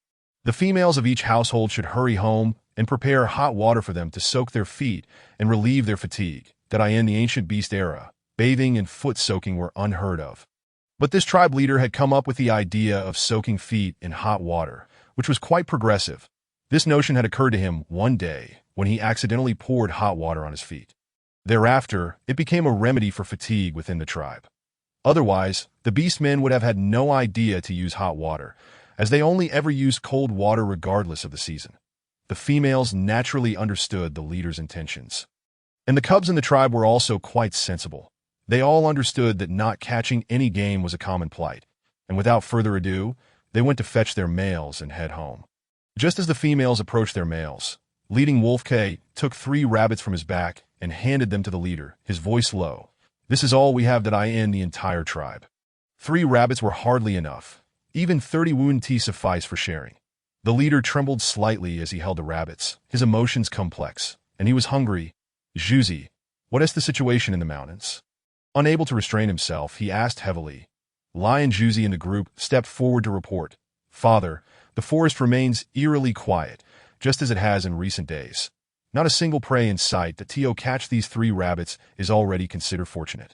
The females of each household should hurry home and prepare hot water for them to soak their feet and relieve their fatigue." In the ancient beast era, bathing and foot soaking were unheard of. But this tribe leader had come up with the idea of soaking feet in hot water, which was quite progressive. This notion had occurred to him one day when he accidentally poured hot water on his feet. Thereafter, it became a remedy for fatigue within the tribe. Otherwise, the beastmen would have had no idea to use hot water, as they only ever used cold water regardless of the season. The females naturally understood the leader's intentions. And the cubs in the tribe were also quite sensible. They all understood that not catching any game was a common plight, and without further ado, they went to fetch their males and head home. Just as the females approached their males, leading Wolf K took 3 rabbits from his back and handed them to the leader, his voice low. "This is all we have in the entire tribe." 3 rabbits were hardly enough. Even 30 wound tea sufficed for sharing. The leader trembled slightly as he held the rabbits, his emotions complex, and he was hungry. "Juzi, what is the situation in the mountains?" Unable to restrain himself, he asked heavily. Lion Juzi in the group stepped forward to report. "Father, the forest remains eerily quiet, just as it has in recent days. Not a single prey in sight. To catch these 3 rabbits is already considered fortunate."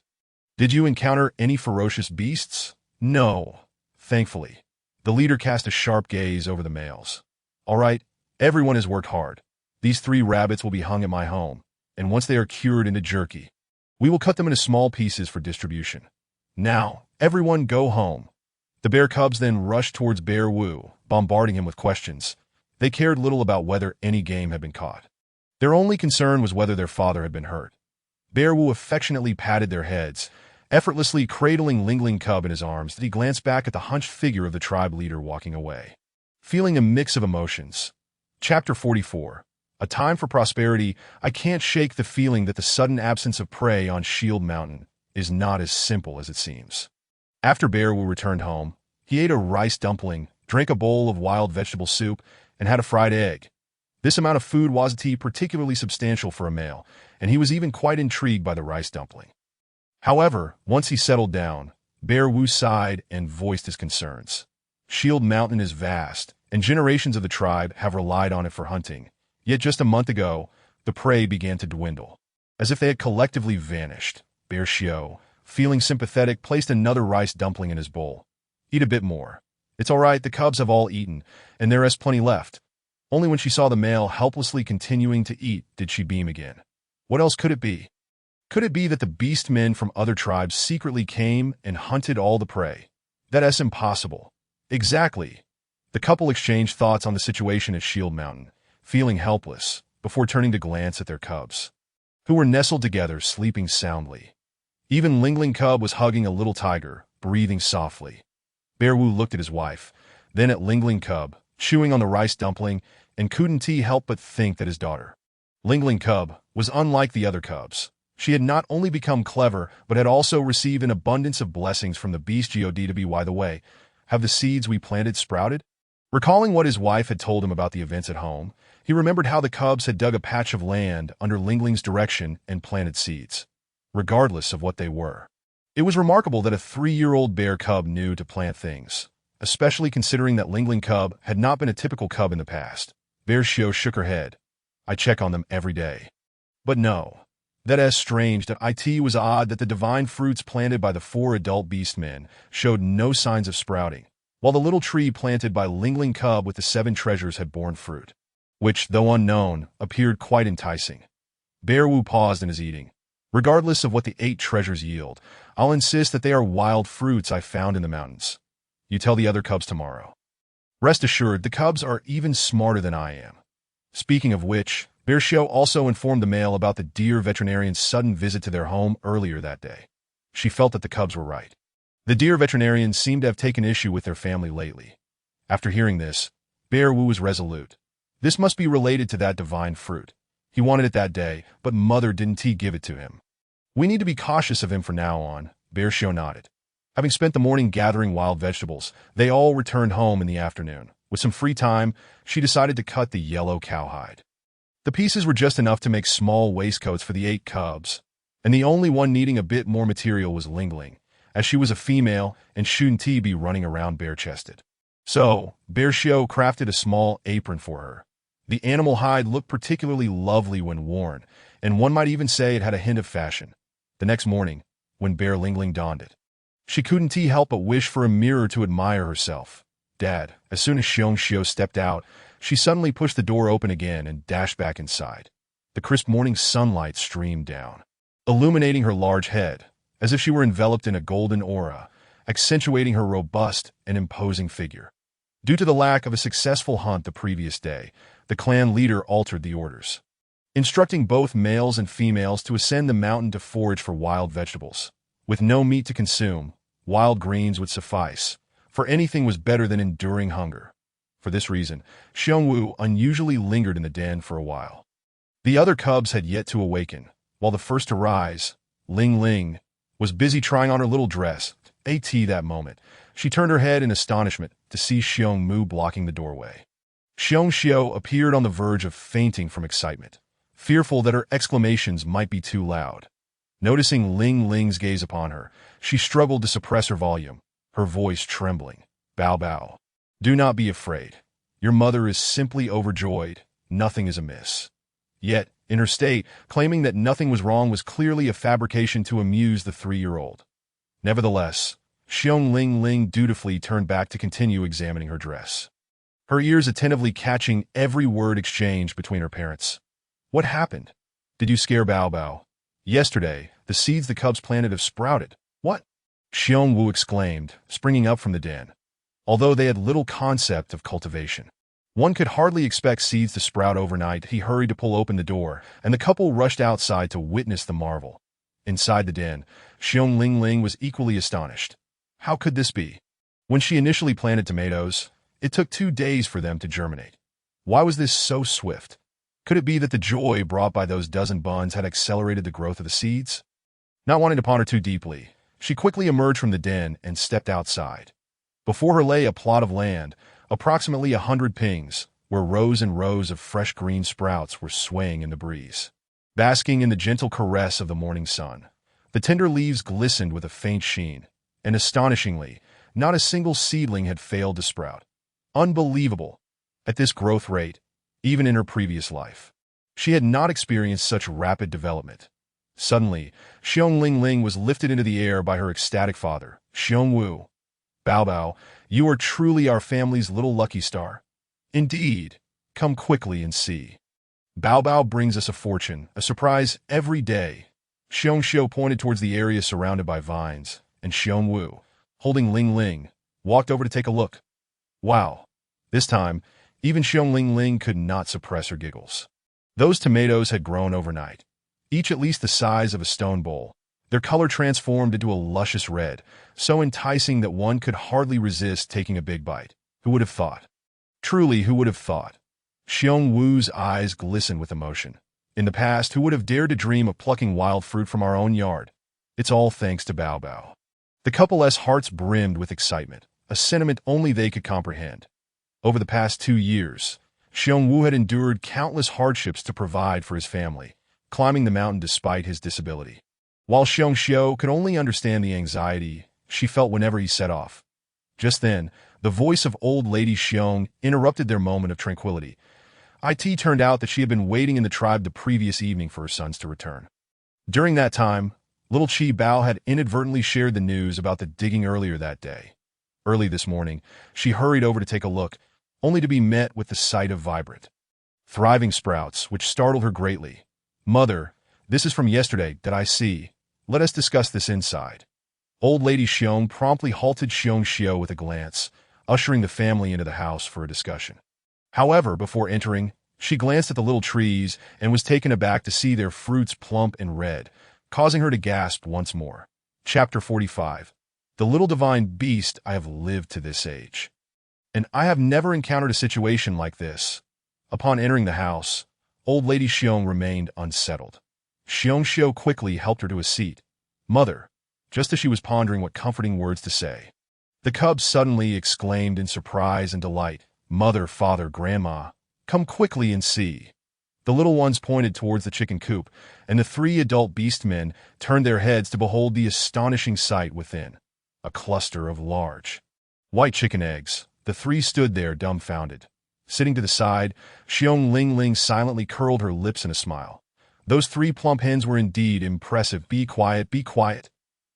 "Did you encounter any ferocious beasts?" "No, thankfully." The leader cast a sharp gaze over the males. "All right, everyone has worked hard. These 3 rabbits will be hung at my home, and once they are cured into jerky, we will cut them into small pieces for distribution. Now, everyone go home." The bear cubs then rushed towards Bear Wu, bombarding him with questions. They cared little about whether any game had been caught. Their only concern was whether their father had been hurt. Bear Wu affectionately patted their heads, effortlessly cradling Lingling cub in his arms. He glanced back at the hunched figure of the tribe leader walking away, feeling a mix of emotions. Chapter 44. A Time for Prosperity. I can't shake the feeling that the sudden absence of prey on Shield Mountain is not as simple as it seems. After Bear Wu returned home, he ate a rice dumpling, drank a bowl of wild vegetable soup, and had a fried egg. This amount of food wasn't particularly substantial for a male, and he was even quite intrigued by the rice dumpling. However, once he settled down, Bear Wu sighed and voiced his concerns. Shield Mountain is vast, and generations of the tribe have relied on it for hunting. Yet just a month ago, the prey began to dwindle. As if they had collectively vanished, Bear Xiao, feeling sympathetic, placed another rice dumpling in his bowl. Eat a bit more. It's all right, the cubs have all eaten, and there is plenty left. Only when she saw the male helplessly continuing to eat did she beam again. What else could it be? Could it be that the beast men from other tribes secretly came and hunted all the prey? That's impossible. Exactly. The couple exchanged thoughts on the situation at Shield Mountain, feeling helpless, before turning to glance at their cubs, who were nestled together, sleeping soundly. Even Lingling Cub was hugging a little tiger, breathing softly. Bear Wu looked at his wife, then at Lingling Cub, chewing on the rice dumpling, and couldn't he help but think that his daughter, Lingling Cub, was unlike the other cubs. She had not only become clever, but had also received an abundance of blessings from the beast god. By the way, have the seeds we planted sprouted? Recalling what his wife had told him about the events at home, he remembered how the cubs had dug a patch of land under Lingling's direction and planted seeds, regardless of what they were. It was remarkable that a 3-year-old bear cub knew to plant things, especially considering that Lingling Cub had not been a typical cub in the past. Bear Xiao shook her head. I check on them every day. But no. That's strange. That it was odd that the divine fruits planted by the 4 adult beast men showed no signs of sprouting, while the little tree planted by Lingling Cub with the 7 treasures had borne fruit, which, though unknown, appeared quite enticing. Bear Wu paused in his eating. Regardless of what the 8 treasures yield, I'll insist that they are wild fruits I found in the mountains. You tell the other cubs tomorrow. Rest assured, the cubs are even smarter than I am. Speaking of which, Bear Xiao also informed the male about the deer veterinarian's sudden visit to their home earlier that day. She felt that the cubs were right. The deer veterinarian seemed to have taken issue with their family lately. After hearing this, Bear Wu was resolute. This must be related to that divine fruit. He wanted it that day, but mother didn't give it to him. We need to be cautious of him from now on, Bear Xiao nodded. Having spent the morning gathering wild vegetables, they all returned home in the afternoon. With some free time, she decided to cut the yellow cowhide. The pieces were just enough to make small waistcoats for the 8 cubs, and the only one needing a bit more material was Lingling, as she was a female and shouldn't be running around bare-chested. So, Bear Xiao crafted a small apron for her. The animal hide looked particularly lovely when worn, and one might even say it had a hint of fashion. The next morning, when Bear Lingling donned it, she couldn't help but wish for a mirror to admire herself. Dad, as soon as Xiong Xiao stepped out, she suddenly pushed the door open again and dashed back inside. The crisp morning sunlight streamed down, illuminating her large head, as if she were enveloped in a golden aura, accentuating her robust and imposing figure. Due to the lack of a successful hunt the previous day, the clan leader altered the orders, instructing both males and females to ascend the mountain to forage for wild vegetables. With no meat to consume, wild greens would suffice, for anything was better than enduring hunger. For this reason, Xiongwu unusually lingered in the den for a while. The other cubs had yet to awaken, while the first to rise, Ling Ling, was busy trying on her little dress. That moment, she turned her head in astonishment to see Xiong Mu blocking the doorway. Xiong Xiao appeared on the verge of fainting from excitement, fearful that her exclamations might be too loud. Noticing Ling Ling's gaze upon her, she struggled to suppress her volume, her voice trembling. Bow bow. Do not be afraid. Your mother is simply overjoyed. Nothing is amiss. Yet, in her state, claiming that nothing was wrong was clearly a fabrication to amuse the 3-year-old. Nevertheless, Xiong Ling Ling dutifully turned back to continue examining her dress, her ears attentively catching every word exchanged between her parents. What happened? Did you scare Bao Bao? Yesterday, the seeds the cubs planted have sprouted. What? Xiong Wu exclaimed, springing up from the den. Although they had little concept of cultivation, one could hardly expect seeds to sprout overnight. He hurried to pull open the door, and the couple rushed outside to witness the marvel. Inside the den, Xiong Ling Ling was equally astonished. How could this be? When she initially planted tomatoes, it took 2 days for them to germinate. Why was this so swift? Could it be that the joy brought by those dozen buns had accelerated the growth of the seeds? Not wanting to ponder too deeply, she quickly emerged from the den and stepped outside. Before her lay a plot of land, approximately 100 pings, where rows and rows of fresh green sprouts were swaying in the breeze, basking in the gentle caress of the morning sun. The tender leaves glistened with a faint sheen, and astonishingly, not a single seedling had failed to sprout. Unbelievable! At this growth rate, even in her previous life, she had not experienced such rapid development. Suddenly, Xiong Ling was lifted into the air by her ecstatic father, Xiong Wu. Bao Bao, you are truly our family's little lucky star. Indeed, come quickly and see. Bao Bao brings us a fortune, a surprise every day. Xiong Xiu pointed towards the area surrounded by vines, and Xiong Wu, holding Ling, walked over to take a look. Wow! This time, even Xiong Ling could not suppress her giggles. Those tomatoes had grown overnight, each at least the size of a stone bowl. Their color transformed into a luscious red, so enticing that one could hardly resist taking a big bite. Who would have thought? Truly, who would have thought? Xiong Wu's eyes glistened with emotion. In the past, who would have dared to dream of plucking wild fruit from our own yard? It's all thanks to Bao Bao. The couple's hearts brimmed with excitement, a sentiment only they could comprehend. Over the past 2 years, Xiong Wu had endured countless hardships to provide for his family, climbing the mountain despite his disability. While Xiong Xiu could only understand the anxiety she felt whenever he set off. Just then, the voice of old lady Xiong interrupted their moment of tranquility. It turned out that she had been waiting in the tribe the previous evening for her sons to return. During that time, little Chi Bao had inadvertently shared the news about the digging earlier that day. Early this morning, she hurried over to take a look, only to be met with the sight of vibrant, thriving sprouts, which startled her greatly. Mother, this is from yesterday that I see. Let us discuss this inside. Old Lady Xiong promptly halted Xiong Xiu with a glance, ushering the family into the house for a discussion. However, before entering, she glanced at the little trees and was taken aback to see their fruits plump and red, causing her to gasp once more. Chapter 45. The little divine beast, I have lived to this age, and I have never encountered a situation like this. Upon entering the house, Old Lady Xiong remained unsettled. Xiong Xiu quickly helped her to a seat. Mother, just as she was pondering what comforting words to say, the cubs suddenly exclaimed in surprise and delight, Mother, Father, Grandma, come quickly and see. The little ones pointed towards the chicken coop, and the 3 adult beastmen turned their heads to behold the astonishing sight within. A cluster of large, white chicken eggs. The 3 stood there dumbfounded. Sitting to the side, Xiong Ling silently curled her lips in a smile. Those 3 plump hens were indeed impressive. Be quiet, be quiet.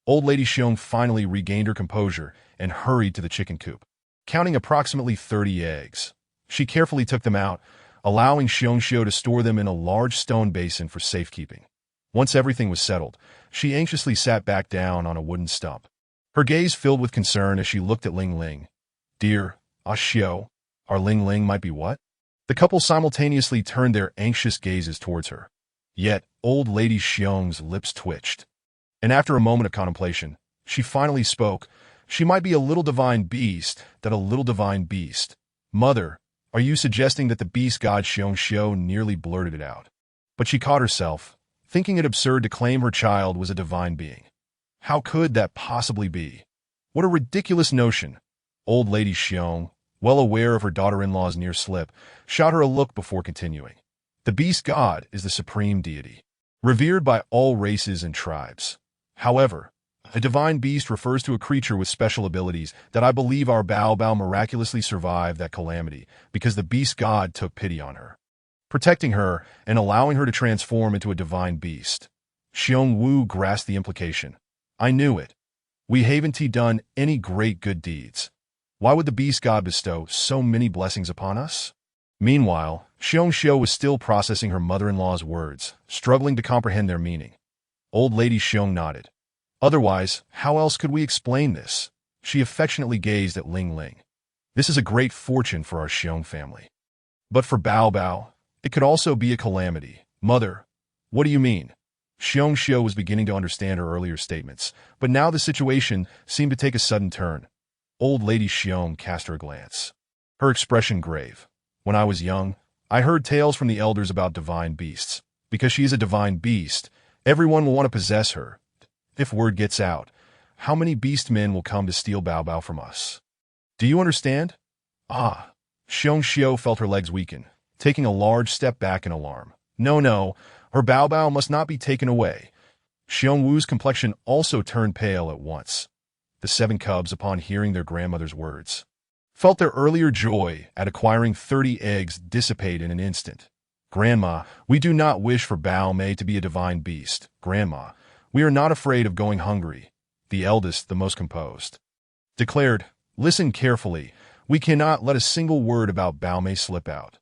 Old Lady Xiong finally regained her composure and hurried to the chicken coop. Counting approximately 30 eggs, she carefully took them out, allowing Xiong Xiu to store them in a large stone basin for safekeeping. Once everything was settled, she anxiously sat back down on a wooden stump. Her gaze filled with concern as she looked at Ling. Dear, Xiu, our Ling might be what? The couple simultaneously turned their anxious gazes towards her. Yet, Old Lady Xiong's lips twitched. And after a moment of contemplation, she finally spoke. She might be a little divine beast, that a little divine beast. Mother, are you suggesting that the beast god Xiong Xiu nearly blurted it out? But she caught herself, thinking it absurd to claim her child was a divine being. How could that possibly be? What a ridiculous notion. Old Lady Xiong, well aware of her daughter-in-law's near slip, shot her a look before continuing. The beast god is the supreme deity, revered by all races and tribes. However, a divine beast refers to a creature with special abilities that I believe our Bao Bao miraculously survived that calamity because the beast god took pity on her, protecting her and allowing her to transform into a divine beast. Xiong Wu grasped the implication. I knew it. We haven't done any great good deeds. Why would the beast god bestow so many blessings upon us? Meanwhile, Xiong Xiu was still processing her mother-in-law's words, struggling to comprehend their meaning. Old Lady Xiong nodded. Otherwise, how else could we explain this? She affectionately gazed at Ling. This is a great fortune for our Xiong family. But for Bao Bao, it could also be a calamity. Mother, what do you mean? Xiong Xiu was beginning to understand her earlier statements, but now the situation seemed to take a sudden turn. Old Lady Xiong cast her a glance, her expression grave. When I was young, I heard tales from the elders about divine beasts. Because she is a divine beast, everyone will want to possess her. If word gets out, how many beast men will come to steal Bao Bao from us? Do you understand? Ah, Xiong Xiu felt her legs weaken, taking a large step back in alarm. No, no, her Bao Bao must not be taken away. Xiong Wu's complexion also turned pale at once. The 7 cubs, upon hearing their grandmother's words, felt their earlier joy at acquiring 30 eggs dissipate in an instant. Grandma, we do not wish for Bao Mei to be a divine beast. Grandma, we are not afraid of going hungry. The eldest, the most composed, declared, listen carefully. We cannot let a single word about Bao Mei slip out.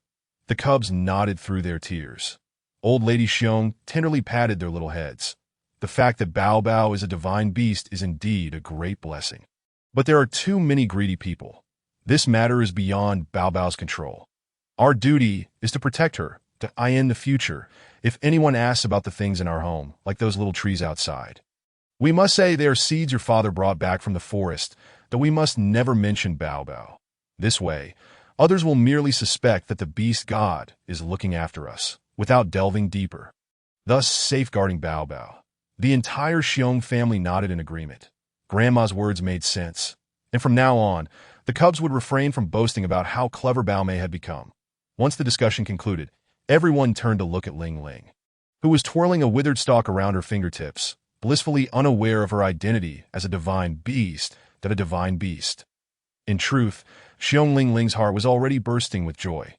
The cubs nodded through their tears. Old Lady Xiong tenderly patted their little heads. The fact that Bao Bao is a divine beast is indeed a great blessing. But there are too many greedy people. This matter is beyond Bao Bao's control. Our duty is to protect her, to in the future, if anyone asks about the things in our home, like those little trees outside. We must say they are seeds your father brought back from the forest, though we must never mention Bao Bao. This way, others will merely suspect that the beast god is looking after us, without delving deeper, thus safeguarding Bao Bao. The entire Xiong family nodded in agreement. Grandma's words made sense, and from now on, the cubs would refrain from boasting about how clever Bao Mei had become. Once the discussion concluded, everyone turned to look at Ling Ling, who was twirling a withered stalk around her fingertips, blissfully unaware of her identity as a divine beast, that a divine beast. In truth, Xiong Ling Ling's heart was already bursting with joy.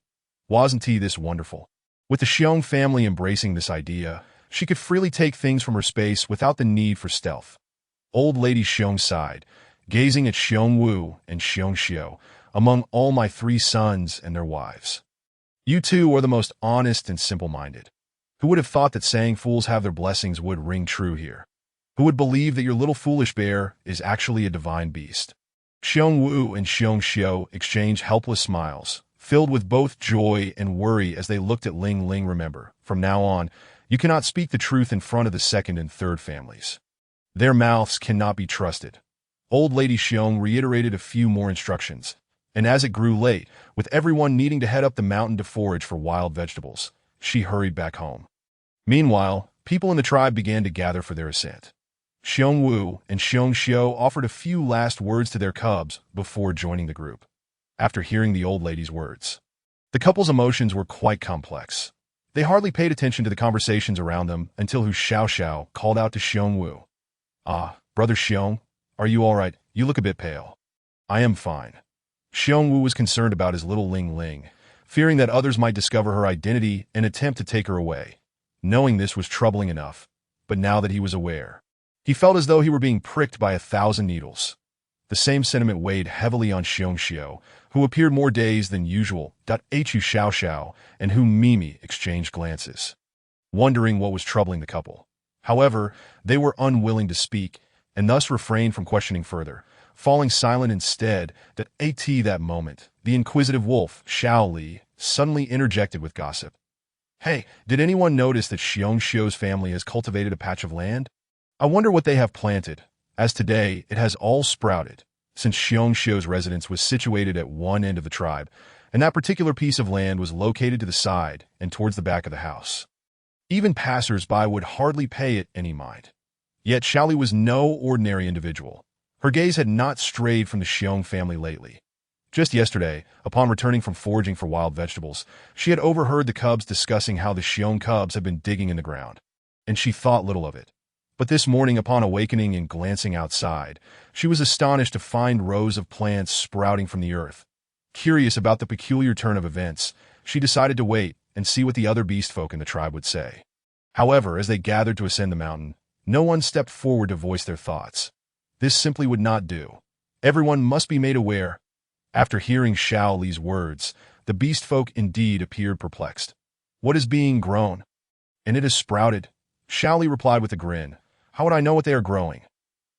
Wasn't he this wonderful? With the Xiong family embracing this idea, she could freely take things from her space without the need for stealth. Old Lady Xiong sighed, gazing at Xiong Wu and Xiong Xiu, among all my 3 sons and their wives. You two are the most honest and simple-minded. Who would have thought that saying fools have their blessings would ring true here? Who would believe that your little foolish bear is actually a divine beast? Xiong Wu and Xiong Xiu exchanged helpless smiles, filled with both joy and worry as they looked at Ling Ling. Remember, from now on, you cannot speak the truth in front of the 2nd and 3rd families. Their mouths cannot be trusted. Old Lady Xiong reiterated a few more instructions, and as it grew late, with everyone needing to head up the mountain to forage for wild vegetables, she hurried back home. Meanwhile, people in the tribe began to gather for their ascent. Xiong Wu and Xiong Xiu offered a few last words to their cubs before joining the group. After hearing the old lady's words, the couple's emotions were quite complex. They hardly paid attention to the conversations around them until Hu Xiao called out to Xiong Wu. Ah, Brother Xiong, are you all right? You look a bit pale. I am fine. Xiong Wu was concerned about his little Ling Ling, fearing that others might discover her identity and attempt to take her away. Knowing this was troubling enough, but now that he was aware, he felt as though he were being pricked by 1,000 needles. The same sentiment weighed heavily on Xiong Xiu, who appeared more dazed than usual. Hu Xiao and Hu Mimi exchanged glances, wondering what was troubling the couple. However, they were unwilling to speak, and thus refrained from questioning further, falling silent instead. That moment, the inquisitive wolf, Xiao Li, suddenly interjected with gossip. Hey, did anyone notice that Xiong Xiu's family has cultivated a patch of land? I wonder what they have planted, as today it has all sprouted, since Xiong Xiu's residence was situated at one end of the tribe, and that particular piece of land was located to the side and towards the back of the house. Even passers-by would hardly pay it any mind. Yet Xiaoli was no ordinary individual. Her gaze had not strayed from the Xiong family lately. Just yesterday, upon returning from foraging for wild vegetables, she had overheard the cubs discussing how the Xiong cubs had been digging in the ground, and she thought little of it. But this morning, upon awakening and glancing outside, she was astonished to find rows of plants sprouting from the earth. Curious about the peculiar turn of events, she decided to wait and see what the other beast folk in the tribe would say. However, as they gathered to ascend the mountain, no one stepped forward to voice their thoughts. This simply would not do. Everyone must be made aware. After hearing Xiao Li's words, the beast folk indeed appeared perplexed. What is being grown? And it has sprouted. Xiao Li replied with a grin. How would I know what they are growing?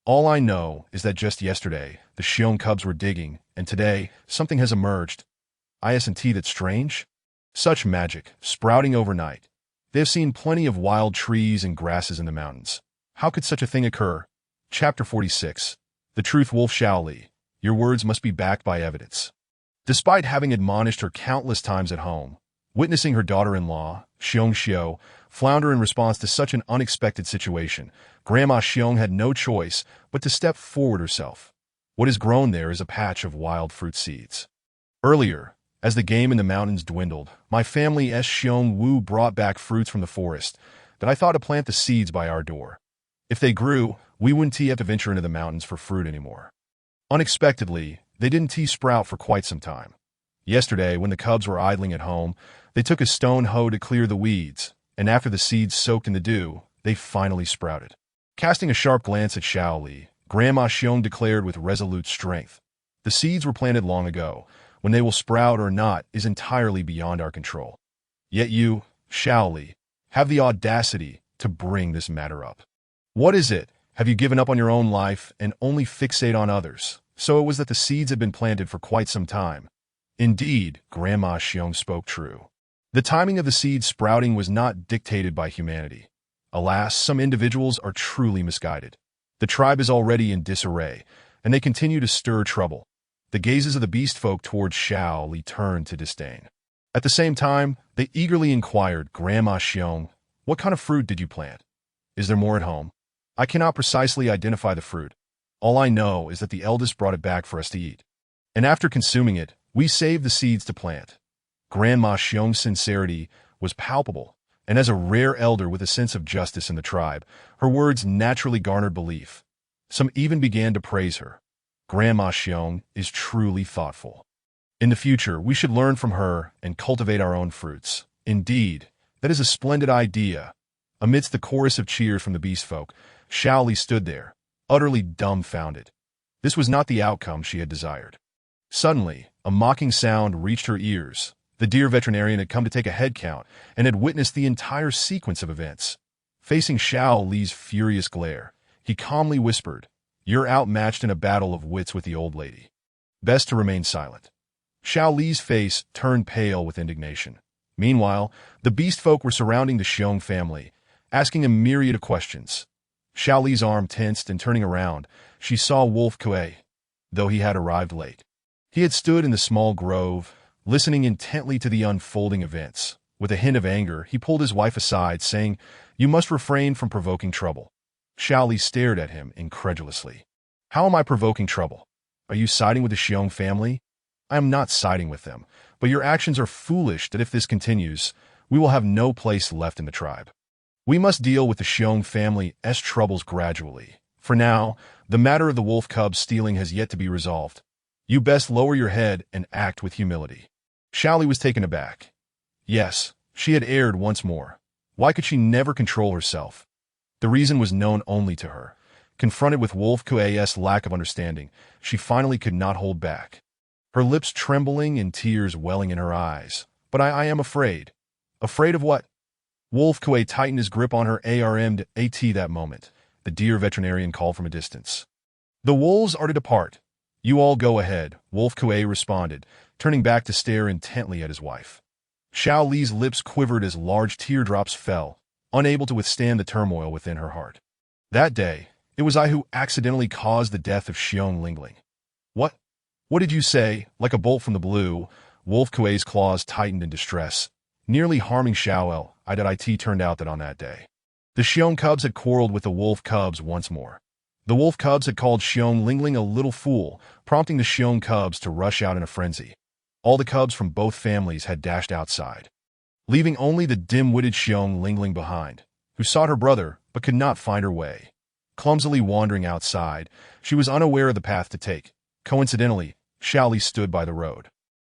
All I know is that just yesterday, the Xiong cubs were digging, and today, something has emerged. Isn't that strange? Such magic, sprouting overnight. They have seen plenty of wild trees and grasses in the mountains. How could such a thing occur? Chapter 46. The Truth Wolf Xiao Li. Your words must be backed by evidence. Despite having admonished her countless times at home, witnessing her daughter-in-law, Xiong Xiu, flounder in response to such an unexpected situation, Grandma Xiong had no choice but to step forward herself. What is grown there is a patch of wild fruit seeds. Earlier, As the game in the mountains dwindled, my family Xiong Wu brought back fruits from the forest that I thought to plant the seeds by our door. If they grew, we wouldn't have to venture into the mountains for fruit anymore. Unexpectedly, they didn't sprout for quite some time. Yesterday, when the cubs were idling at home, they took a stone hoe to clear the weeds, and after the seeds soaked in the dew, they finally sprouted. Casting a sharp glance at Shaoli, Grandma Xiong declared with resolute strength, "The seeds were planted long ago. When they will sprout or not is entirely beyond our control. Yet you, Shaoli, have the audacity to bring this matter up. What is it? Have you given up on your own life and only fixate on others? So it was that the seeds had been planted for quite some time." Indeed, Grandma Xiong spoke true. The timing of the seed sprouting was not dictated by humanity. Alas, some individuals are truly misguided. The tribe is already in disarray, and they continue to stir trouble. The gazes of the beast folk towards Shaoli turned to disdain. At the same time, they eagerly inquired, "Grandma Xiong, what kind of fruit did you plant? Is there more at home?" "I cannot precisely identify the fruit. All I know is that the eldest brought it back for us to eat. And after consuming it, we saved the seeds to plant." Grandma Xiong's sincerity was palpable, and as a rare elder with a sense of justice in the tribe, her words naturally garnered belief. Some even began to praise her. Grandma Xiong is truly thoughtful. In the future, we should learn from her and cultivate our own fruits. Indeed, that is a splendid idea. Amidst the chorus of cheers from the beast folk, Shaoli stood there, utterly dumbfounded. This was not the outcome she had desired. Suddenly, a mocking sound reached her ears. The deer veterinarian had come to take a head count and had witnessed the entire sequence of events. Facing Shaoli's furious glare, he calmly whispered, "You're outmatched in a battle of wits with the old lady. Best to remain silent." Shaoli's face turned pale with indignation. Meanwhile, the beast folk were surrounding the Xiong family, asking a myriad of questions. Shaoli's arm tensed, and turning around, she saw Wolf Kuei, though he had arrived late. He had stood in the small grove, listening intently to the unfolding events. With a hint of anger, he pulled his wife aside, saying, "You must refrain from provoking trouble." Shaoli stared at him incredulously. "How am I provoking trouble? Are you siding with the Xiong family?" "I am not siding with them, but your actions are foolish that if this continues, we will have no place left in the tribe. We must deal with the Xiong family's troubles gradually. For now, the matter of the wolf cubs stealing has yet to be resolved. You best lower your head and act with humility." Shaoli was taken aback. Yes, she had erred once more. Why could she never control herself? The reason was known only to her. Confronted with Wolf Kuei's lack of understanding, she finally could not hold back. Her lips trembling and tears welling in her eyes. "But I am afraid." "Afraid of what?" Wolf Kuei tightened his grip on her AT that moment. The deer veterinarian called from a distance. "The wolves are to depart. You all go ahead," Wolf Kuei responded, turning back to stare intently at his wife. Shaoli's lips quivered as large teardrops fell, unable to withstand the turmoil within her heart. "That day, it was I who accidentally caused the death of Xiong Lingling." "What? What did you say?" Like a bolt from the blue, Wolf Kuei's claws tightened in distress, nearly harming Xiaoel. It turned out that on that day, the Xiong cubs had quarreled with the wolf cubs once more. The wolf cubs had called Xiong Lingling a little fool, prompting the Xiong cubs to rush out in a frenzy. All the cubs from both families had dashed outside, leaving only the dim-witted Xiong Lingling behind, who sought her brother but could not find her way. Clumsily wandering outside, she was unaware of the path to take. Coincidentally, Shaoli stood by the road,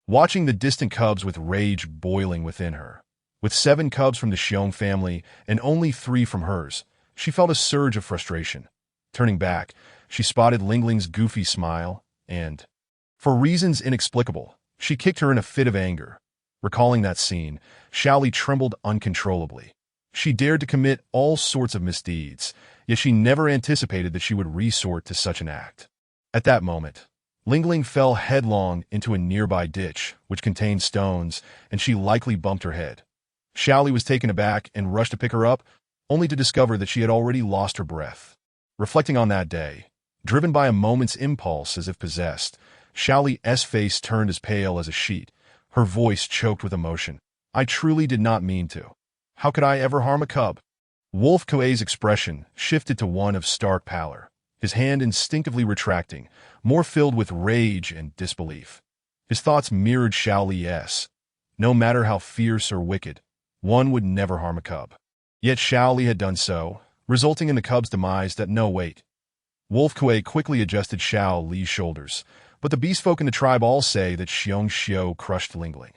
watching the distant cubs with rage boiling within her. With 7 cubs from the Xiong family and only 3 from hers, she felt a surge of frustration. Turning back, she spotted Lingling's goofy smile, and, for reasons inexplicable, she kicked her in a fit of anger. Recalling that scene, Shaoli trembled uncontrollably. She dared to commit all sorts of misdeeds, yet she never anticipated that she would resort to such an act. At that moment, Lingling fell headlong into a nearby ditch, which contained stones, and she likely bumped her head. Shaoli was taken aback and rushed to pick her up, only to discover that she had already lost her breath. Reflecting on that day, driven by a moment's impulse as if possessed, Shaoli's face turned as pale as a sheet, her voice choked with emotion. "I truly did not mean to. How could I ever harm a cub?" Wolf Kuei's expression shifted to one of stark pallor, his hand instinctively retracting, more filled with rage and disbelief. His thoughts mirrored Xiao Li's. No matter how fierce or wicked, one would never harm a cub. Yet Xiao Li had done so, resulting in the cub's demise. No, wait. Wolf Kuei quickly adjusted Xiao Li's shoulders, but the beast folk in the tribe all say that Xiong Xiu crushed Lingling.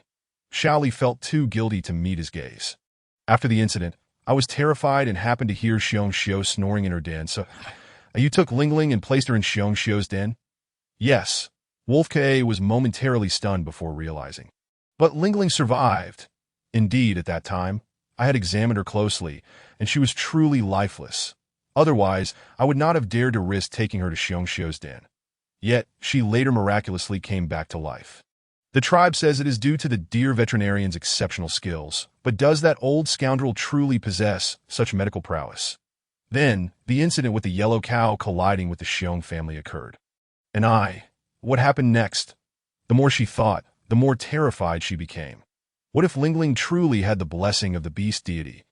Xiao Li felt too guilty to meet his gaze. After the incident, I was terrified and happened to hear Xiong Xiu snoring in her den, so you took Lingling and placed her in Xiong Xiu's den? Yes. Wolf Kuei was momentarily stunned before realizing. But Lingling survived. Indeed, at that time, I had examined her closely, and she was truly lifeless. Otherwise, I would not have dared to risk taking her to Xiong Xiu's den. Yet, she later miraculously came back to life. The tribe says it is due to the deer veterinarian's exceptional skills, but does that old scoundrel truly possess such medical prowess? Then, the incident with the yellow cow colliding with the Xiong family occurred. What happened next? The more she thought, the more terrified she became. What if Lingling truly had the blessing of the beast deity?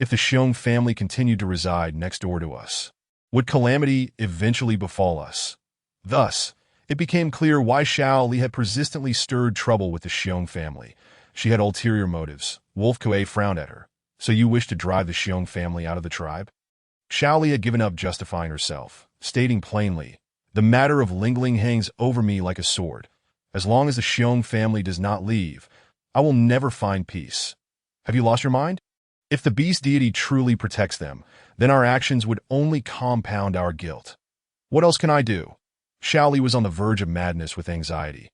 If the Xiong family continued to reside next door to us, would calamity eventually befall us? Thus, it became clear why Xiao Li had persistently stirred trouble with the Xiong family. She had ulterior motives. Wolf Kuei frowned at her. So you wish to drive the Xiong family out of the tribe? Xiao Li had given up justifying herself, stating plainly, the matter of Lingling hangs over me like a sword. As long as the Xiong family does not leave, I will never find peace. Have you lost your mind? If the beast deity truly protects them, then our actions would only compound our guilt. What else can I do? Xiao Li was on the verge of madness with anxiety.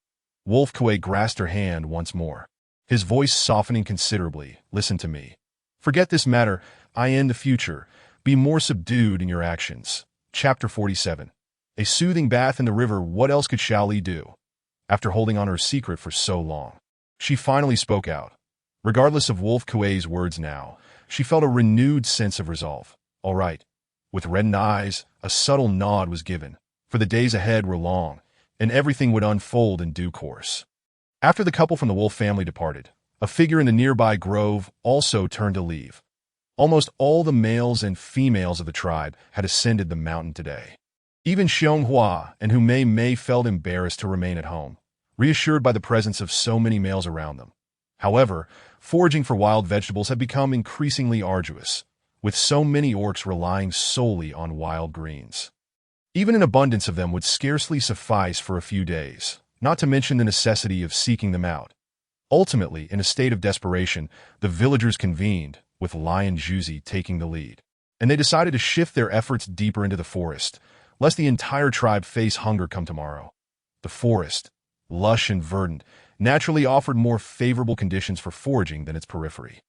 Wolf Kuei grasped her hand once more, his voice softening considerably. Listen to me. Forget this matter. I end the future. Be more subdued in your actions. Chapter 47. A soothing bath in the river. What else could Xiao Li do? After holding on her secret for so long, she finally spoke out. Regardless of Wolf Kuei's words now, she felt a renewed sense of resolve. All right. With reddened eyes, a subtle nod was given, for the days ahead were long, and everything would unfold in due course. After the couple from the Wolf family departed, a figure in the nearby grove also turned to leave. Almost all the males and females of the tribe had ascended the mountain today. Even Xiong Hua and Hu Mei felt embarrassed to remain at home, reassured by the presence of so many males around them. However, foraging for wild vegetables had become increasingly arduous, with so many orcs relying solely on wild greens. Even an abundance of them would scarcely suffice for a few days, not to mention the necessity of seeking them out. Ultimately, in a state of desperation, the villagers convened, with Lion Juzi taking the lead, and they decided to shift their efforts deeper into the forest, lest the entire tribe face hunger come tomorrow. The forest, lush and verdant, naturally offered more favorable conditions for foraging than its periphery.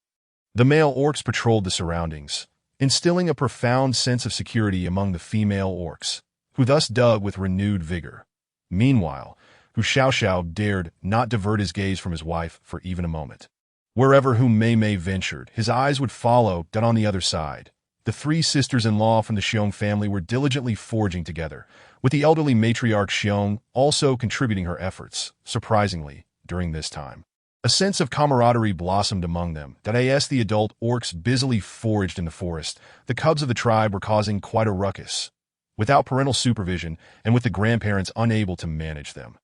The male orcs patrolled the surroundings, instilling a profound sense of security among the female orcs, who thus dug with renewed vigor. Meanwhile, Hu Xiaoxiao dared not divert his gaze from his wife for even a moment. Wherever Hu Mei ventured, his eyes would follow. On the other side, the three sisters-in-law from the Xiong family were diligently foraging together, with the elderly matriarch Xiong also contributing her efforts. Surprisingly, during this time, a sense of camaraderie blossomed among them. As the adult orcs busily foraged in the forest, the cubs of the tribe were causing quite a ruckus, without parental supervision and with the grandparents unable to manage them.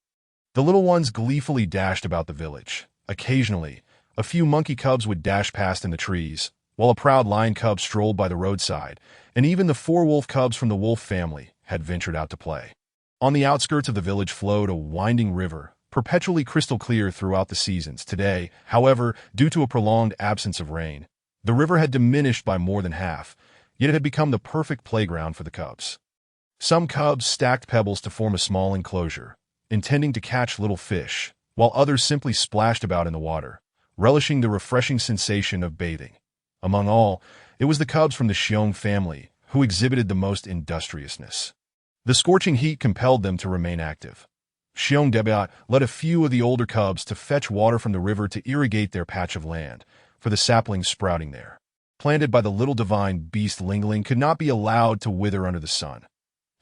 The little ones gleefully dashed about the village. Occasionally, a few monkey cubs would dash past in the trees, while a proud lion cub strolled by the roadside, and even the 4 wolf cubs from the wolf family had ventured out to play. On the outskirts of the village flowed a winding river, perpetually crystal clear throughout the seasons. Today, however, due to a prolonged absence of rain, the river had diminished by more than half, yet it had become the perfect playground for the cubs. Some cubs stacked pebbles to form a small enclosure, intending to catch little fish, while others simply splashed about in the water, relishing the refreshing sensation of bathing. Among all, it was the cubs from the Xiong family who exhibited the most industriousness. The scorching heat compelled them to remain active. Xiong Debiat led a few of the older cubs to fetch water from the river to irrigate their patch of land, for the saplings sprouting there, planted by the little divine beast Lingling, could not be allowed to wither under the sun.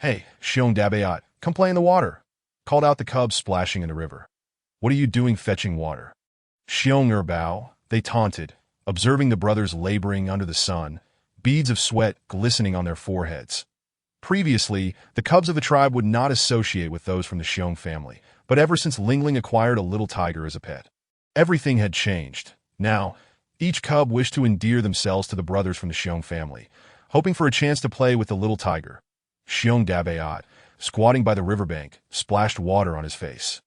"Hey, Xiong Dabayat, come play in the water," called out the cubs splashing in the river. "What are you doing fetching water?" "Xiong Erbao," they taunted, observing the brothers laboring under the sun, beads of sweat glistening on their foreheads. Previously, the cubs of the tribe would not associate with those from the Xiong family, but ever since Lingling acquired a little tiger as a pet, everything had changed. Now, each cub wished to endear themselves to the brothers from the Xiong family, hoping for a chance to play with the little tiger. Xiong Dabayat, squatting by the riverbank, splashed water on his face.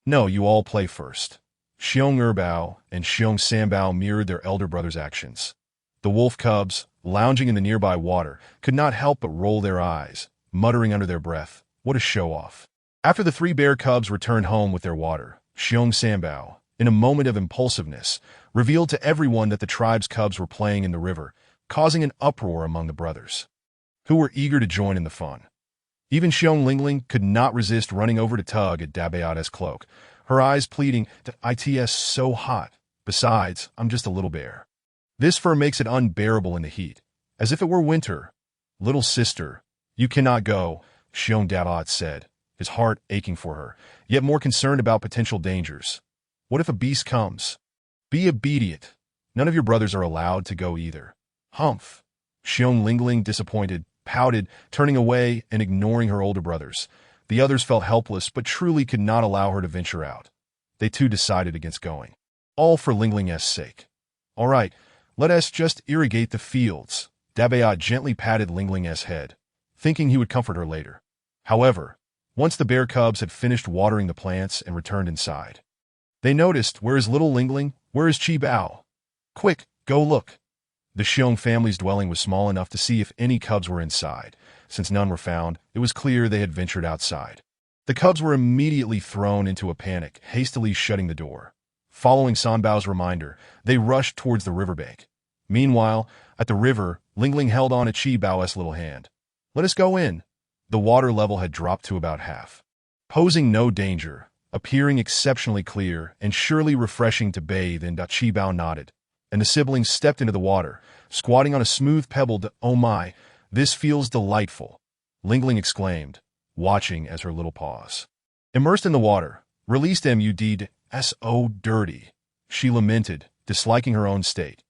No, you all play first. Xiong Erbao and Xiong Sambao mirrored their elder brother's actions. The wolf cubs, lounging in the nearby water, could not help but roll their eyes, muttering under their breath, "What a show-off." After the three bear cubs returned home with their water, Xiong Sambao, in a moment of impulsiveness, revealed to everyone that the tribe's cubs were playing in the river, causing an uproar among the brothers, who were eager to join in the fun. Even Xiong Lingling could not resist running over to tug at Dabayat's cloak, her eyes pleading that "It's so hot. Besides, I'm just a little bear. This fur makes it unbearable in the heat, as if it were winter." "Little sister, you cannot go," Xiong Dabayat said, his heart aching for her, yet more concerned about potential dangers. "What if a beast comes?" "Be obedient. None of your brothers are allowed to go either." "Humph." Xiong Lingling, disappointed, pouted, turning away and ignoring her older brothers. The others felt helpless but truly could not allow her to venture out. They too decided against going. All for Lingling's sake. "All right, let us just irrigate the fields." Dabayat gently patted Lingling's head, thinking he would comfort her later. However, once the bear cubs had finished watering the plants and returned inside, they noticed, "Where is little Lingling? Where is Chi Bao? Quick, go look." The Xiong family's dwelling was small enough to see if any cubs were inside. Since none were found, it was clear they had ventured outside. The cubs were immediately thrown into a panic, hastily shutting the door. Following Sanbao's reminder, they rushed towards the riverbank. Meanwhile, at the river, Lingling held on to Chi Bao's little hand. "Let us go in." The water level had dropped to about half, posing no danger, appearing exceptionally clear and surely refreshing to bathe in. Chi Bao nodded, and the siblings stepped into the water, squatting on a smooth pebble. "Oh my, this feels delightful," Lingling exclaimed, watching as her little paws immersed in the water. "Released so dirty," she lamented, disliking her own state.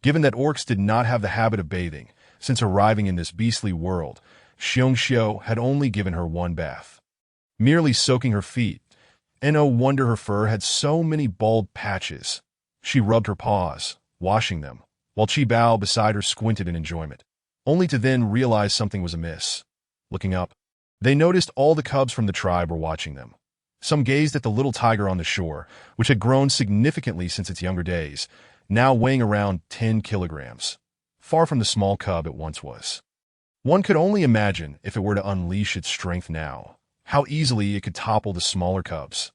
Given that orcs did not have the habit of bathing, since arriving in this beastly world, Xiong Xiu had only given her one bath, merely soaking her feet, and no wonder her fur had so many bald patches. She rubbed her paws, washing them, while Chi Bao beside her squinted in enjoyment, only to then realize something was amiss. Looking up, they noticed all the cubs from the tribe were watching them. Some gazed at the little tiger on the shore, which had grown significantly since its younger days, now weighing around 10 kilograms, far from the small cub it once was. One could only imagine, if it were to unleash its strength now, how easily it could topple the smaller cubs.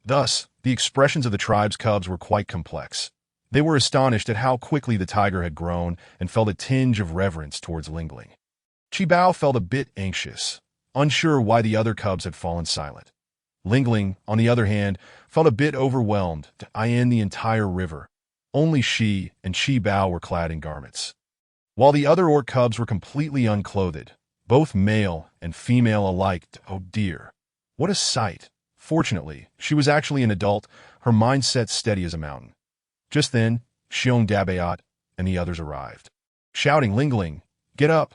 Thus, the expressions of the tribe's cubs were quite complex. They were astonished at how quickly the tiger had grown and felt a tinge of reverence towards Lingling. Chi Bao felt a bit anxious, unsure why the other cubs had fallen silent. Lingling, on the other hand, felt a bit overwhelmed to in the entire river. Only she and Chi Bao were clad in garments, while the other orc cubs were completely unclothed, both male and female alike. Oh dear, what a sight! Fortunately, she was actually an adult, her mind set steady as a mountain. Just then, Xiong Dabayat and the others arrived, shouting, "Lingling, get up!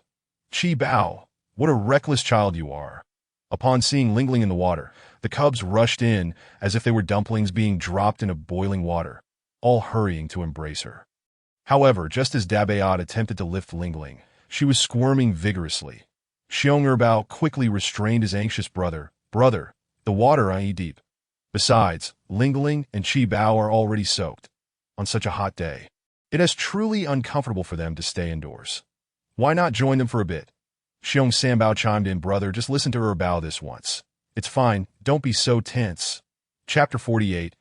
Chi Bao, what a reckless child you are!" Upon seeing Lingling in the water, the cubs rushed in as if they were dumplings being dropped into boiling water, all hurrying to embrace her. However, just as Dabayat attempted to lift Lingling, she was squirming vigorously. Xiong Erbao quickly restrained his anxious brother. "Brother, the water deep. Besides, Lingling and Chi Bao are already soaked. On such a hot day, it is truly uncomfortable for them to stay indoors. Why not join them for a bit?" Xiong Sambao chimed in. "Brother, just listen to Erbao this once. It's fine, don't be so tense." Chapter 48.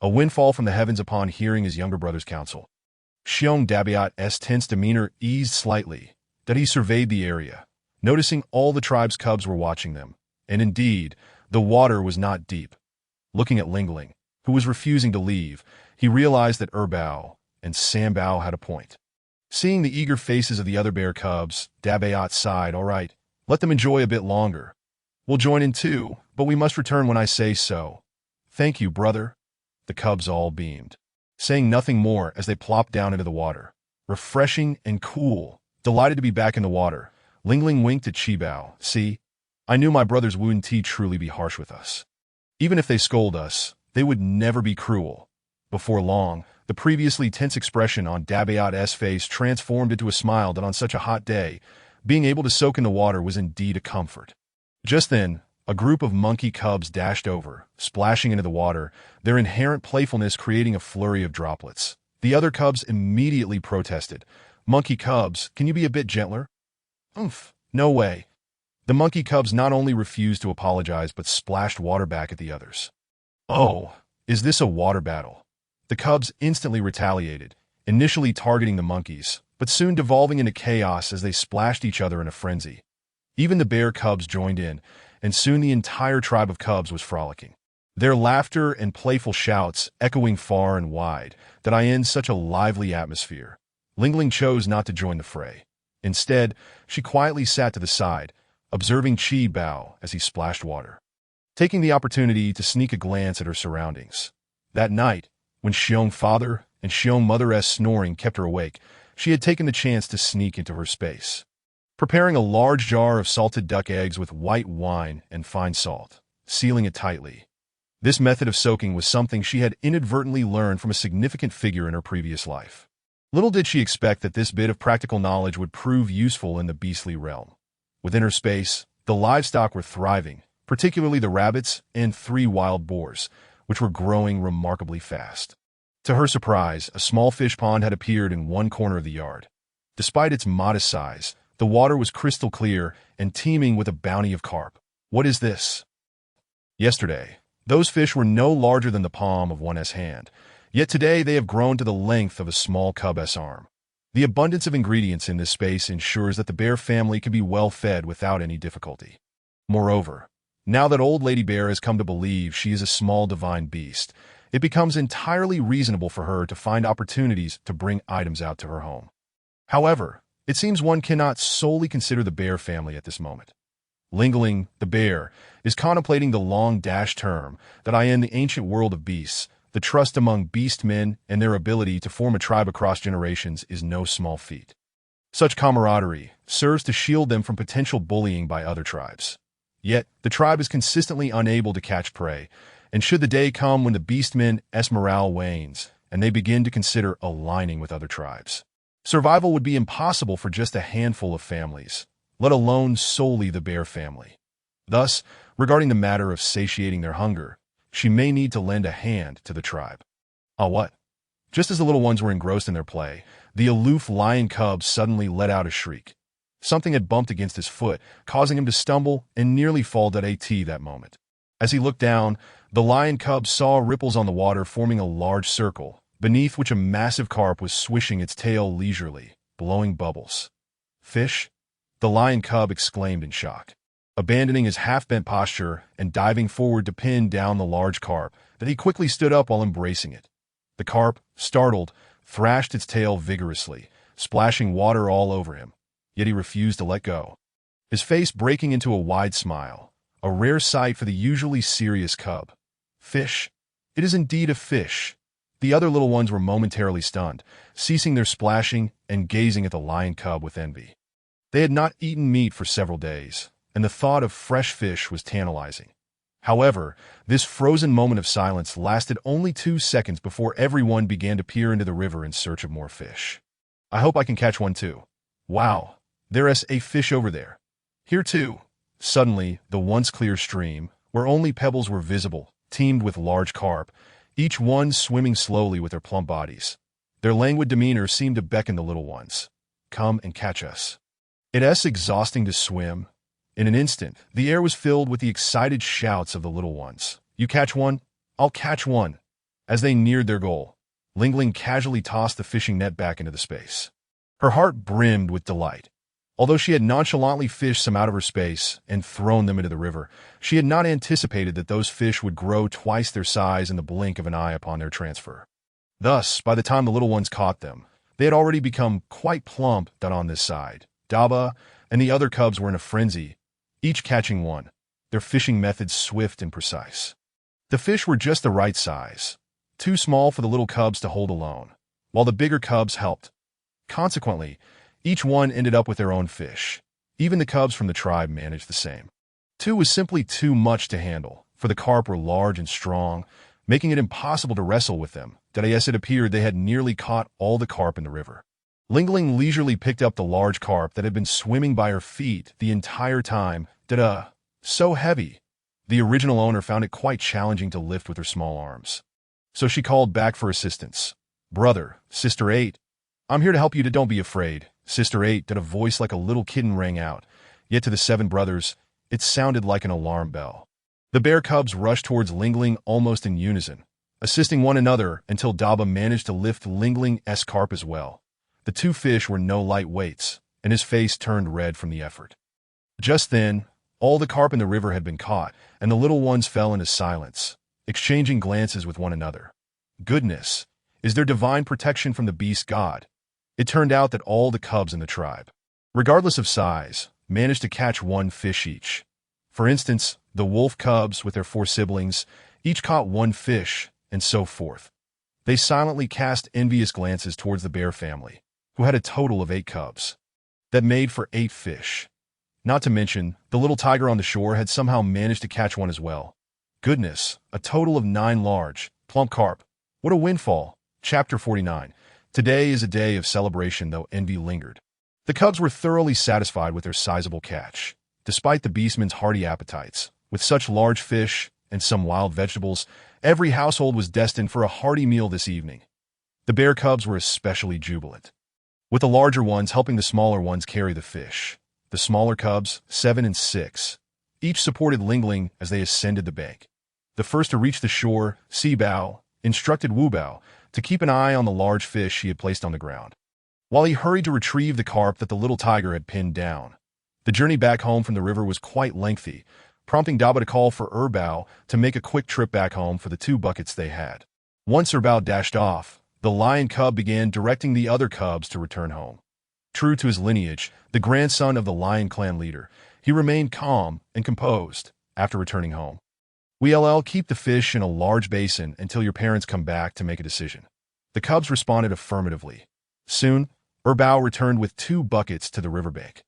A windfall from the heavens. Upon hearing his younger brother's counsel, Xiong Dabayat's tense demeanor eased slightly, that he surveyed the area, noticing all the tribe's cubs were watching them, and indeed, the water was not deep. Looking at Lingling, who was refusing to leave, he realized that Erbao and Sambao had a point. Seeing the eager faces of the other bear cubs, Dabayat sighed. "All right, let them enjoy a bit longer. We'll join in too, but we must return when I say so." "Thank you, brother." The cubs all beamed, saying nothing more as they plopped down into the water. Refreshing and cool, delighted to be back in the water, Lingling winked at Qibao. See, I knew my brothers wouldn't truly be harsh with us. Even if they scold us, they would never be cruel. Before long, the previously tense expression on Dabayat's face transformed into a smile that on such a hot day, being able to soak in the water was indeed a comfort. Just then, a group of monkey cubs dashed over, splashing into the water, their inherent playfulness creating a flurry of droplets. The other cubs immediately protested. Monkey cubs, can you be a bit gentler? Oomph, no way. The monkey cubs not only refused to apologize but splashed water back at the others. Oh, is this a water battle? The cubs instantly retaliated, initially targeting the monkeys, but soon devolving into chaos as they splashed each other in a frenzy. Even the bear cubs joined in, and soon the entire tribe of cubs was frolicking. Their laughter and playful shouts echoing far and wide, that I in such a lively atmosphere. Lingling chose not to join the fray. Instead, she quietly sat to the side, observing Qibao as he splashed water, taking the opportunity to sneak a glance at her surroundings. That night, when Xiong father and Xiong mother's snoring kept her awake, she had taken the chance to sneak into her space, preparing a large jar of salted duck eggs with white wine and fine salt, sealing it tightly. This method of soaking was something she had inadvertently learned from a significant figure in her previous life. Little did she expect that this bit of practical knowledge would prove useful in the beastly realm. Within her space, the livestock were thriving, particularly the rabbits and 3 wild boars, which were growing remarkably fast. To her surprise, a small fish pond had appeared in one corner of the yard. Despite its modest size, the water was crystal clear and teeming with a bounty of carp. What is this? Yesterday, those fish were no larger than the palm of one's hand, yet today they have grown to the length of a small cub's arm. The abundance of ingredients in this space ensures that the bear family can be well fed without any difficulty. Moreover, now that old Lady Bear has come to believe she is a small divine beast, it becomes entirely reasonable for her to find opportunities to bring items out to her home. However, it seems one cannot solely consider the bear family at this moment. Lingling, the bear, is contemplating the long-term that in the ancient world of beasts, the trust among beast men and their ability to form a tribe across generations is no small feat. Such camaraderie serves to shield them from potential bullying by other tribes. Yet, the tribe is consistently unable to catch prey, and should the day come when the beastmen's morale wanes, and they begin to consider aligning with other tribes, survival would be impossible for just a handful of families, let alone solely the bear family. Thus, regarding the matter of satiating their hunger, she may need to lend a hand to the tribe. Ah, what? Just as the little ones were engrossed in their play, the aloof lion cub suddenly let out a shriek. Something had bumped against his foot, causing him to stumble and nearly fall dead that moment. As he looked down, the lion cub saw ripples on the water forming a large circle, beneath which a massive carp was swishing its tail leisurely, blowing bubbles. Fish? The lion cub exclaimed in shock, abandoning his half-bent posture and diving forward to pin down the large carp, that he quickly stood up while embracing it. The carp, startled, thrashed its tail vigorously, splashing water all over him, yet he refused to let go, his face breaking into a wide smile, a rare sight for the usually serious cub. Fish? It is indeed a fish. The other little ones were momentarily stunned, ceasing their splashing and gazing at the lion cub with envy. They had not eaten meat for several days, and the thought of fresh fish was tantalizing. However, this frozen moment of silence lasted only 2 seconds before everyone began to peer into the river in search of more fish. I hope I can catch one too. Wow, there's a fish over there. Here too. Suddenly, the once clear stream, where only pebbles were visible, teemed with large carp, each one swimming slowly with their plump bodies. Their languid demeanor seemed to beckon the little ones. Come and catch us. It's exhausting to swim. In an instant, the air was filled with the excited shouts of the little ones. You catch one? I'll catch one. As they neared their goal, Lingling casually tossed the fishing net back into the space. Her heart brimmed with delight. Although she had nonchalantly fished some out of her space and thrown them into the river, she had not anticipated that those fish would grow twice their size in the blink of an eye upon their transfer. Thus, by the time the little ones caught them, they had already become quite plump on this side. Daba and the other cubs were in a frenzy, each catching one, their fishing methods swift and precise. The fish were just the right size, too small for the little cubs to hold alone, while the bigger cubs helped. Consequently, each one ended up with their own fish, Even the cubs from the tribe managed the same. 2 was simply too much to handle, for the carp were large and strong, making it impossible to wrestle with them. As it appeared, they had nearly caught all the carp in the river. Lingling leisurely picked up the large carp that had been swimming by her feet the entire time. So heavy. The original owner found it quite challenging to lift with her small arms. So she called back for assistance. "Brother, Sister 8, I'm here to help you. Don't be afraid." Sister 8, a voice like a little kitten rang out. Yet to the 7 brothers, it sounded like an alarm bell. The bear cubs rushed towards Lingling almost in unison, assisting one another until Daba managed to lift Lingling's carp as well. The 2 fish were no light weights, and his face turned red from the effort. Just then, all the carp in the river had been caught, and the little ones fell into silence, exchanging glances with one another. Goodness, is there divine protection from the beast god? It turned out that all the cubs in the tribe, regardless of size, managed to catch 1 fish each. For instance, the wolf cubs with their 4 siblings each caught 1 fish, and so forth. They silently cast envious glances towards the bear family, who had a total of 8 cubs. That made for 8 fish. Not to mention, the little tiger on the shore had somehow managed to catch 1 as well. Goodness, a total of 9 large, plump carp. What a windfall. Chapter 49. Today is a day of celebration, though envy lingered. The cubs were thoroughly satisfied with their sizable catch. Despite the beastmen's hearty appetites, with such large fish and some wild vegetables, every household was destined for a hearty meal this evening. The bear cubs were especially jubilant, with the larger ones helping the smaller ones carry the fish. The smaller cubs, 7 and 6, each supported Lingling as they ascended the bank. The first to reach the shore, Seabao, instructed Wubao to keep an eye on the large fish he had placed on the ground, while he hurried to retrieve the carp that the little tiger had pinned down. The journey back home from the river was quite lengthy, prompting Daba to call for Erbao to make a quick trip back home for the 2 buckets they had. Once Erbao dashed off, the lion cub began directing the other cubs to return home. True to his lineage, the grandson of the lion clan leader, he remained calm and composed after returning home. "We'll keep the fish in a large basin until your parents come back to make a decision." The cubs responded affirmatively. Soon, Erbao returned with 2 buckets to the riverbank,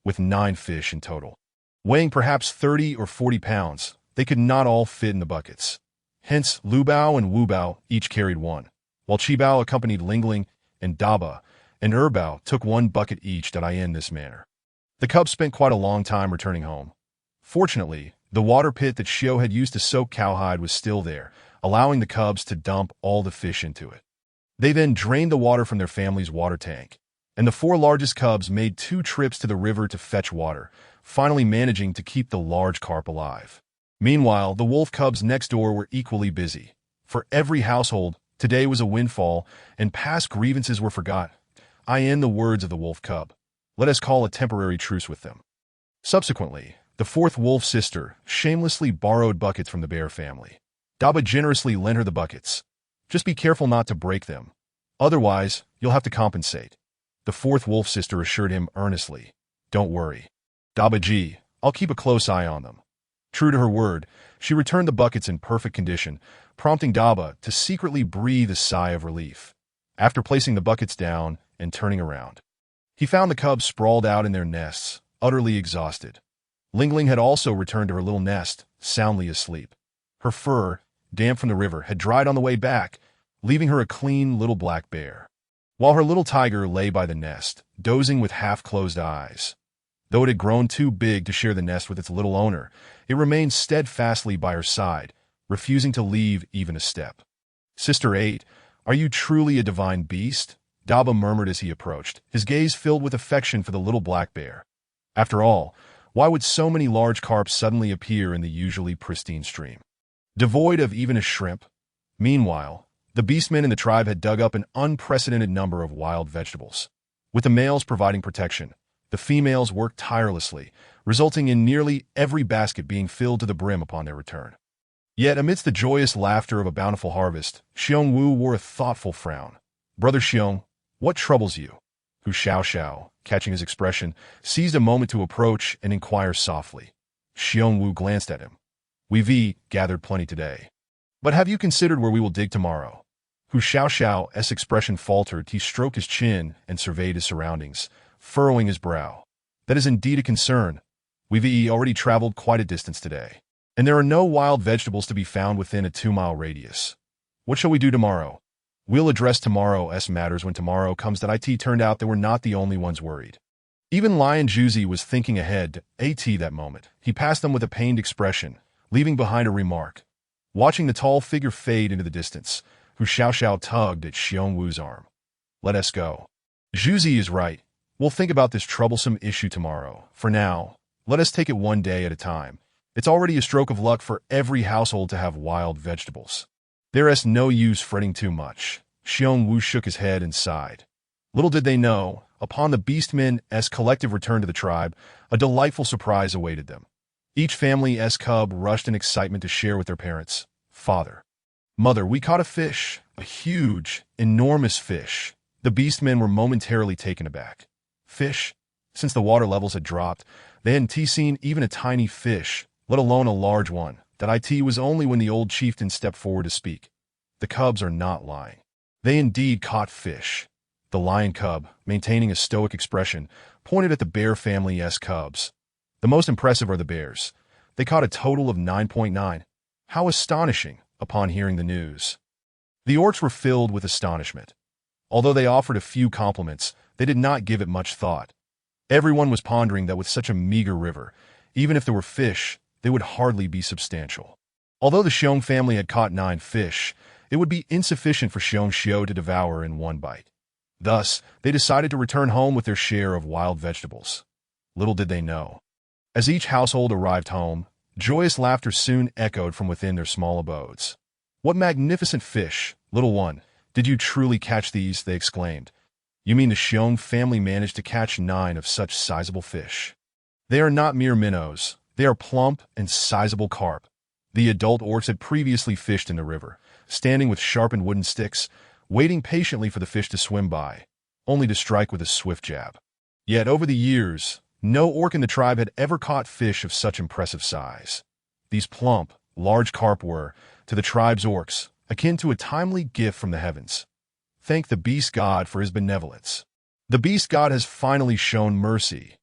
with 9 fish in total. Weighing perhaps 30 or 40 pounds, they could not all fit in the buckets. Hence, Lubao and Wubao each carried 1, while Chibao accompanied Lingling, and Daba and Erbao took 1 bucket each. In this manner, the cubs spent quite a long time returning home. Fortunately, the water pit that Shio had used to soak cowhide was still there, allowing the cubs to dump all the fish into it. They then drained the water from their family's water tank, and the 4 largest cubs made 2 trips to the river to fetch water, finally managing to keep the large carp alive. Meanwhile, the wolf cubs next door were equally busy. For every household, today was a windfall, and past grievances were forgot. In the words of the wolf cub, let us call a temporary truce with them. Subsequently, the 4th wolf sister shamelessly borrowed buckets from the bear family. Daba generously lent her the buckets. "Just be careful not to break them. Otherwise, you'll have to compensate." The 4th wolf sister assured him earnestly. "Don't worry, Daba Ji, I'll keep a close eye on them." True to her word, she returned the buckets in perfect condition, prompting Daba to secretly breathe a sigh of relief. After placing the buckets down and turning around, he found the cubs sprawled out in their nests, utterly exhausted. Lingling had also returned to her little nest, soundly asleep. Her fur, damp from the river, had dried on the way back, leaving her a clean little black bear, while her little tiger lay by the nest, dozing with half-closed eyes. Though it had grown too big to share the nest with its little owner, it remained steadfastly by her side, refusing to leave even a step. "Sister 8, are you truly a divine beast?" Daba murmured as he approached, his gaze filled with affection for the little black bear. After all, why would so many large carp suddenly appear in the usually pristine stream, devoid of even a shrimp? Meanwhile, the beastmen in the tribe had dug up an unprecedented number of wild vegetables. With the males providing protection, the females worked tirelessly, resulting in nearly every basket being filled to the brim upon their return. Yet amidst the joyous laughter of a bountiful harvest, Xiong Wu wore a thoughtful frown. "Brother Xiong, what troubles you?" Hu Xiao, catching his expression, seized a moment to approach and inquire softly. Xiong Wu glanced at him. "We've gathered plenty today. But have you considered where we will dig tomorrow?" Hu Xiao's expression faltered. He stroked his chin and surveyed his surroundings, furrowing his brow. That is indeed a concern. We've already traveled quite a distance today, and there are no wild vegetables to be found within a 2-mile radius. What shall we do tomorrow? We'll address tomorrow's matters when tomorrow comes. That it turned out they were not the only ones worried. Even Lion Juicy was thinking ahead to that moment. He passed them with a pained expression, leaving behind a remark. Watching the tall figure fade into the distance, Hu Xiaoxiao tugged at Xiong Wu's arm. Let us go. Juicy is right. We'll think about this troublesome issue tomorrow. For now, let us take it one day at a time. It's already a stroke of luck for every household to have wild vegetables. There's no use fretting too much. Xiong Wu shook his head and sighed. Little did they know, upon the Beastmen's collective return to the tribe, a delightful surprise awaited them. Each family's cub rushed in excitement to share with their parents. Father, Mother, we caught a fish. A huge, enormous fish. The Beastmen were momentarily taken aback. Fish? Since the water levels had dropped, they hadn't seen even a tiny fish, let alone a large one. That was only when the old chieftain stepped forward to speak. The cubs are not lying. They indeed caught fish. The lion cub, maintaining a stoic expression, pointed at the bear family's cubs. The most impressive are the bears. They caught a total of 9.9. How astonishing, upon hearing the news. The orcs were filled with astonishment. Although they offered a few compliments, they did not give it much thought. Everyone was pondering that with such a meager river, even if there were fish, they would hardly be substantial. Although the Xiong family had caught 9 fish, it would be insufficient for Xiong Xiu to devour in one bite. Thus, they decided to return home with their share of wild vegetables. Little did they know. As each household arrived home, joyous laughter soon echoed from within their small abodes. What magnificent fish, little one! Did you truly catch these? They exclaimed. You mean the Xiong family managed to catch 9 of such sizable fish? They are not mere minnows. They are plump and sizable carp. The adult orcs had previously fished in the river, standing with sharpened wooden sticks, waiting patiently for the fish to swim by, only to strike with a swift jab. Yet over the years, no orc in the tribe had ever caught fish of such impressive size. These plump, large carp were, to the tribe's orcs, akin to a timely gift from the heavens. Thank the beast god for his benevolence. The beast god has finally shown mercy.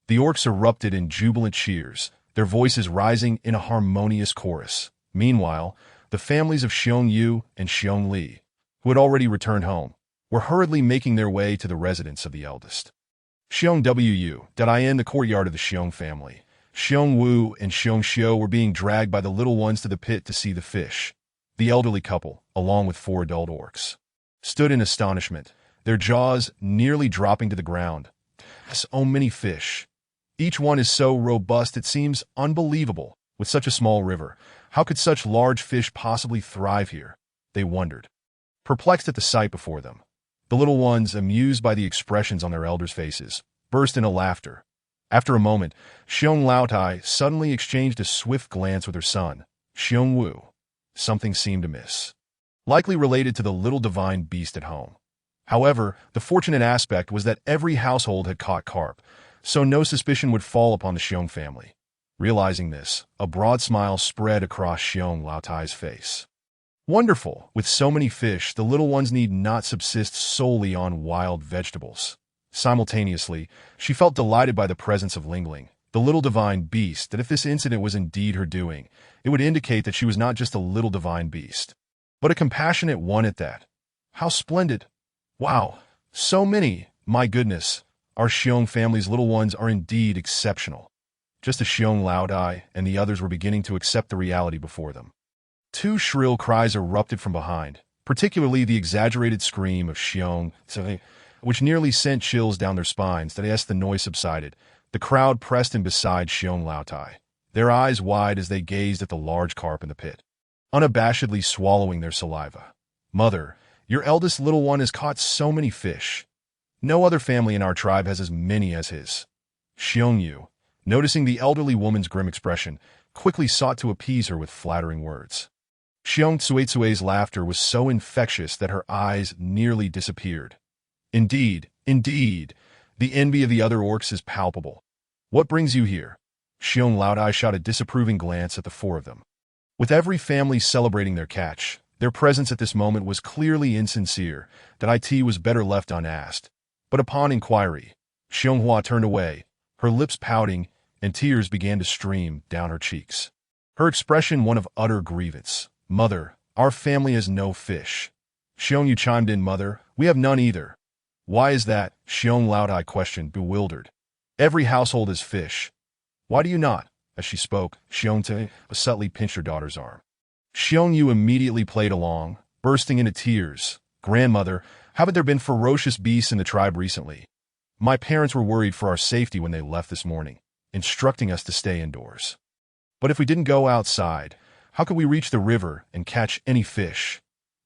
The orcs erupted in jubilant cheers, their voices rising in a harmonious chorus. Meanwhile, the families of Xiong Yu and Xiong Li, who had already returned home, were hurriedly making their way to the residence of the eldest. Xiong Wu, in the courtyard of the Xiong family. Xiong Wu and Xiong Xiu were being dragged by the little ones to the pit to see the fish. The elderly couple, along with 4 adult orcs, stood in astonishment, their jaws nearly dropping to the ground. So many fish. Each one is so robust it seems unbelievable. With such a small river, how could such large fish possibly thrive here? They wondered. Perplexed at the sight before them, the little ones, amused by the expressions on their elders' faces, burst into laughter. After a moment, Xiong Laotai suddenly exchanged a swift glance with her son, Xiong Wu. Something seemed amiss, likely related to the little divine beast at home. However, the fortunate aspect was that every household had caught carp, so no suspicion would fall upon the Xiong family. Realizing this, a broad smile spread across Xiong Laotai's face. Wonderful! With so many fish, the little ones need not subsist solely on wild vegetables. Simultaneously, she felt delighted by the presence of Lingling, the little divine beast, that if this incident was indeed her doing, it would indicate that she was not just a little divine beast, but a compassionate one at that. How splendid! Wow! So many! My goodness! Our Xiong family's little ones are indeed exceptional. Just as Xiong Laodai and the others were beginning to accept the reality before them, 2 shrill cries erupted from behind, particularly the exaggerated scream of Xiong, which nearly sent chills down their spines. As the noise subsided, the crowd pressed in beside Xiong Laotai, their eyes wide as they gazed at the large carp in the pit, unabashedly swallowing their saliva. Mother, your eldest little one has caught so many fish. No other family in our tribe has as many as his. Xiong Yu, noticing the elderly woman's grim expression, quickly sought to appease her with flattering words. Xiong Tsuetsue's laughter was so infectious that her eyes nearly disappeared. Indeed, the envy of the other orcs is palpable. What brings you here? Xiong Laodai shot a disapproving glance at the 4 of them. With every family celebrating their catch, their presence at this moment was clearly insincere. That was better left unasked. But upon inquiry, Xiong Hua turned away, her lips pouting, and tears began to stream down her cheeks. Her expression one of utter grievance. "Mother, our family has no fish." Xiongyu chimed in, "Mother, we have none either." "Why is that?" Xiong Laotai questioned, bewildered. "Every household has fish. Why do you not?" As she spoke, Xiongte subtly pinched her daughter's arm. Xiongyu immediately played along, bursting into tears. "Grandmother, haven't there been ferocious beasts in the tribe recently? My parents were worried for our safety when they left this morning, instructing us to stay indoors. But if we didn't go outside, how could we reach the river and catch any fish?"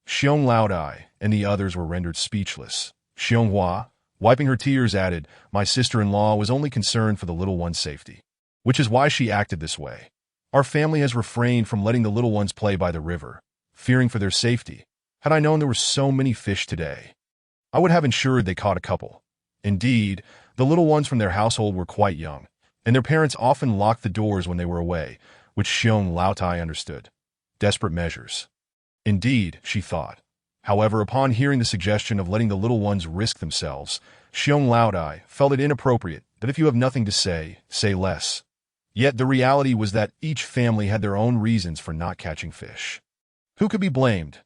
Xiong Laodai and the others were rendered speechless. Xiong wiping her tears, added, "My sister-in-law was only concerned for the little one's safety, which is why she acted this way. Our family has refrained from letting the little ones play by the river, fearing for their safety. Had I known there were so many fish today, I would have ensured they caught a couple." Indeed, the little ones from their household were quite young, and their parents often locked the doors when they were away, which Xiong Laotai understood. Desperate measures. Indeed, she thought. However, upon hearing the suggestion of letting the little ones risk themselves, Xiong Laodai felt it inappropriate that if you have nothing to say, say less. Yet the reality was that each family had their own reasons for not catching fish. Who could be blamed?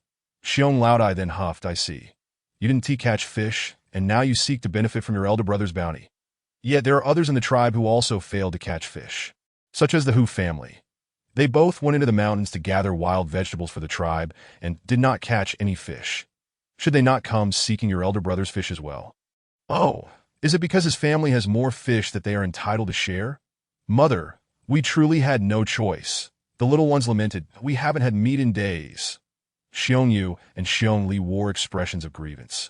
Xiong Laodai then huffed, "I see. You didn't catch fish, and now you seek to benefit from your elder brother's bounty. Yet there are others in the tribe who also failed to catch fish, such as the Hu family. They both went into the mountains to gather wild vegetables for the tribe and did not catch any fish. Should they not come seeking your elder brother's fish as well? Oh, is it because his family has more fish that they are entitled to share? Mother, we truly had no choice." The little ones lamented, "We haven't had meat in days." Xiong Yu and Xiong Li wore expressions of grievance.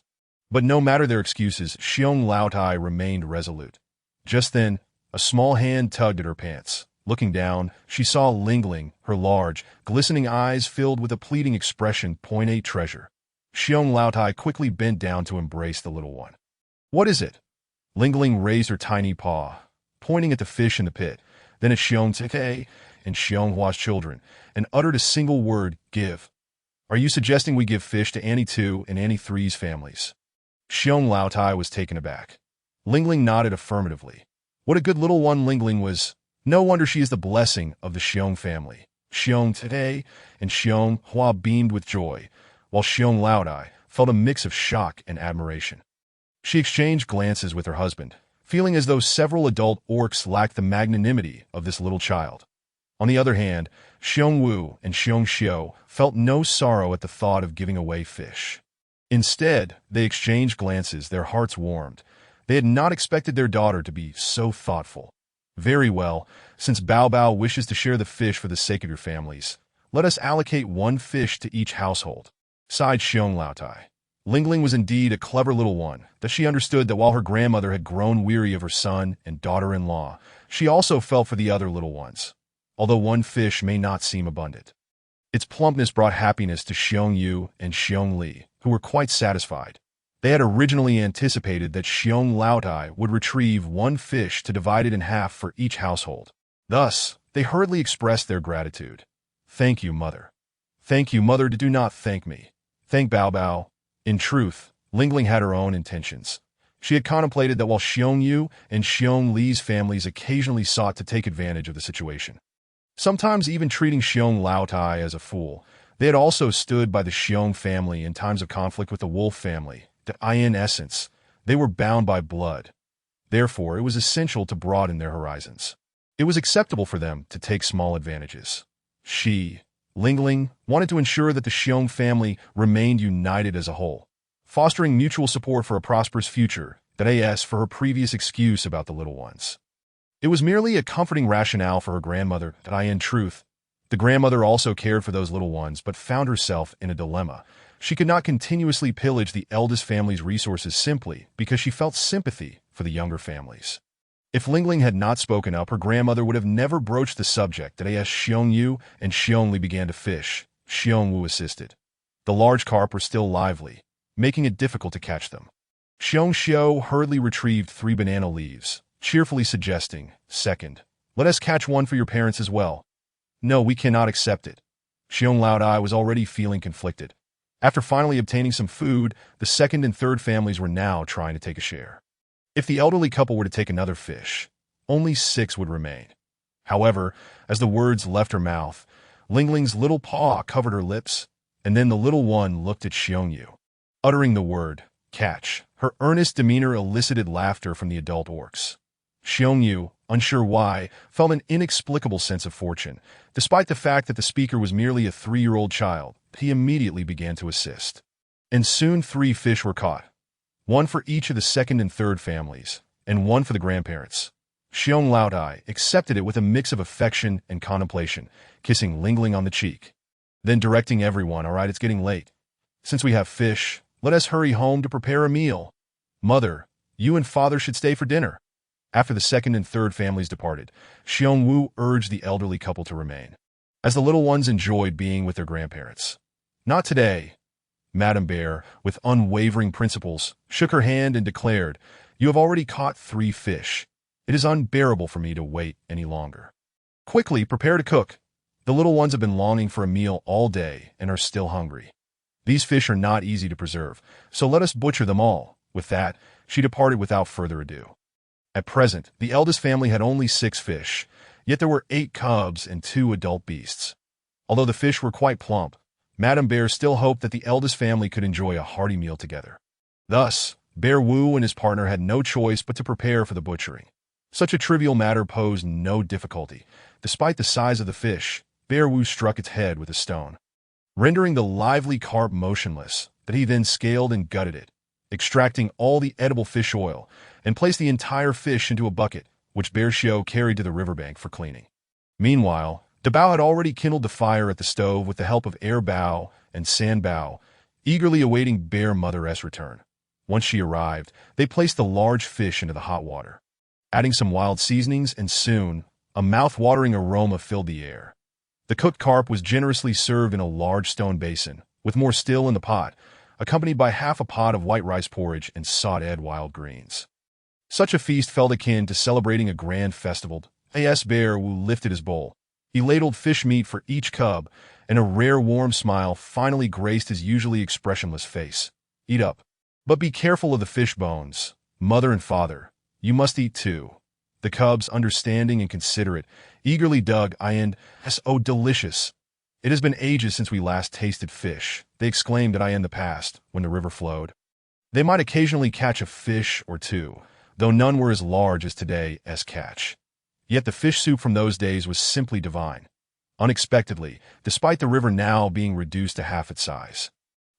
But no matter their excuses, Xiong Laotai remained resolute. Just then, a small hand tugged at her pants. Looking down, she saw Lingling, her large, glistening eyes filled with a pleading expression, point a treasure. Xiong Laotai quickly bent down to embrace the little one. "What is it?" Lingling raised her tiny paw, pointing at the fish in the pit, then at Xiong Teke and Xiong Hua's children, and uttered a single word, "Give." "Are you suggesting we give fish to Annie 2 and Annie 3's families?" Xiong Laotai was taken aback. Lingling nodded affirmatively. What a good little one Lingling was. No wonder she is the blessing of the Xiong family. Xiong Tete and Xiong Hua beamed with joy, while Xiong Laodai felt a mix of shock and admiration. She exchanged glances with her husband, feeling as though several adult orcs lacked the magnanimity of this little child. On the other hand, Xiong Wu and Xiong Xiu felt no sorrow at the thought of giving away fish. Instead, they exchanged glances, their hearts warmed. They had not expected their daughter to be so thoughtful. "Very well, since Bao Bao wishes to share the fish for the sake of your families, let us allocate one fish to each household," sighed Xiong Laotai. Lingling was indeed a clever little one, that she understood that while her grandmother had grown weary of her son and daughter-in-law, she also felt for the other little ones. Although one fish may not seem abundant, its plumpness brought happiness to Xiong Yu and Xiong Li, who were quite satisfied. They had originally anticipated that Xiong Laotai would retrieve one fish to divide it in half for each household. Thus, they hurriedly expressed their gratitude. "Thank you, Mother." "Thank you, Mother, do not thank me. Thank Bao Bao." In truth, Lingling had her own intentions. She had contemplated that while Xiong Yu and Xiong Li's families occasionally sought to take advantage of the situation, sometimes even treating Xiong Laotai as a fool, they had also stood by the Xiong family in times of conflict with the Wolf family. In essence, they were bound by blood. Therefore, it was essential to broaden their horizons. It was acceptable for them to take small advantages. She, Lingling, wanted to ensure that the Xiong family remained united as a whole, fostering mutual support for a prosperous future, for her previous excuse about the little ones. It was merely a comforting rationale for her grandmother, in truth. The grandmother also cared for those little ones, but found herself in a dilemma. She could not continuously pillage the eldest family's resources simply because she felt sympathy for the younger families. If Lingling had not spoken up, her grandmother would have never broached the subject as Xiong Yu and Xiong Li began to fish. Xiong Wu assisted. The large carp were still lively, making it difficult to catch them. Xiong Xiu hurriedly retrieved 3 banana leaves, cheerfully suggesting, "Second, let us catch one for your parents as well." "No, we cannot accept it." Xiong Laodai was already feeling conflicted. After finally obtaining some food, the second and third families were now trying to take a share. If the elderly couple were to take another fish, only 6 would remain. However, as the words left her mouth, Lingling's little paw covered her lips, and then the little one looked at Xiongyu. Uttering the word, catch, her earnest demeanor elicited laughter from the adult orcs. Xiongyu, unsure why, felt an inexplicable sense of fortune. Despite the fact that the speaker was merely a 3-year-old child, he immediately began to assist. And soon 3 fish were caught. 1 for each of the second and third families, and 1 for the grandparents. Xiong Laodai accepted it with a mix of affection and contemplation, kissing Lingling on the cheek. Then directing everyone, "All right, it's getting late. Since we have fish, let us hurry home to prepare a meal. Mother, you and father should stay for dinner." After the second and third families departed, Xiong Wu urged the elderly couple to remain, as the little ones enjoyed being with their grandparents. "Not today." Madame Bear, with unwavering principles, shook her hand and declared, "You have already caught 3 fish. It is unbearable for me to wait any longer. Quickly, prepare to cook. The little ones have been longing for a meal all day and are still hungry. These fish are not easy to preserve, so let us butcher them all." With that, she departed without further ado. At present, the eldest family had only 6 fish, yet there were 8 cubs and 2 adult beasts. Although the fish were quite plump, Madame Bear still hoped that the eldest family could enjoy a hearty meal together. Thus, Bear Wu and his partner had no choice but to prepare for the butchering. Such a trivial matter posed no difficulty. Despite the size of the fish, Bear Wu struck its head with a stone, rendering the lively carp motionless, that he then scaled and gutted it, extracting all the edible fish oil, and placed the entire fish into a bucket, which Bear Xiao carried to the riverbank for cleaning. Meanwhile, Dabao had already kindled the fire at the stove with the help of Air Bao and San Bao, eagerly awaiting Bear Mother's return. Once she arrived, they placed the large fish into the hot water, adding some wild seasonings, and soon, a mouth-watering aroma filled the air. The cooked carp was generously served in a large stone basin, with more still in the pot, accompanied by half a pot of white rice porridge and sautéed wild greens. Such a feast felt akin to celebrating a grand festival. A.S. Bear Wu lifted his bowl. He ladled fish meat for each cub, and a rare warm smile finally graced his usually expressionless face. "Eat up. But be careful of the fish bones. Mother and father, you must eat too." The cubs, understanding and considerate, eagerly dug in. "Oh, delicious. It has been ages since we last tasted fish," they exclaimed in the past, when the river flowed. They might occasionally catch a fish or 2, though none were as large as today's catch. Yet the fish soup from those days was simply divine. Unexpectedly, despite the river now being reduced to half its size,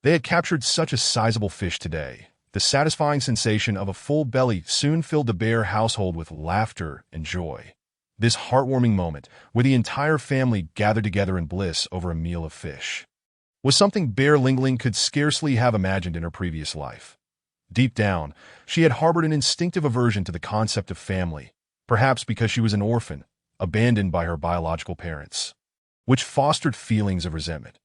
they had captured such a sizable fish today. The satisfying sensation of a full belly soon filled the Bear household with laughter and joy. This heartwarming moment, where the entire family gathered together in bliss over a meal of fish, was something Bear Lingling could scarcely have imagined in her previous life. Deep down, she had harbored an instinctive aversion to the concept of family, perhaps because she was an orphan, abandoned by her biological parents, which fostered feelings of resentment.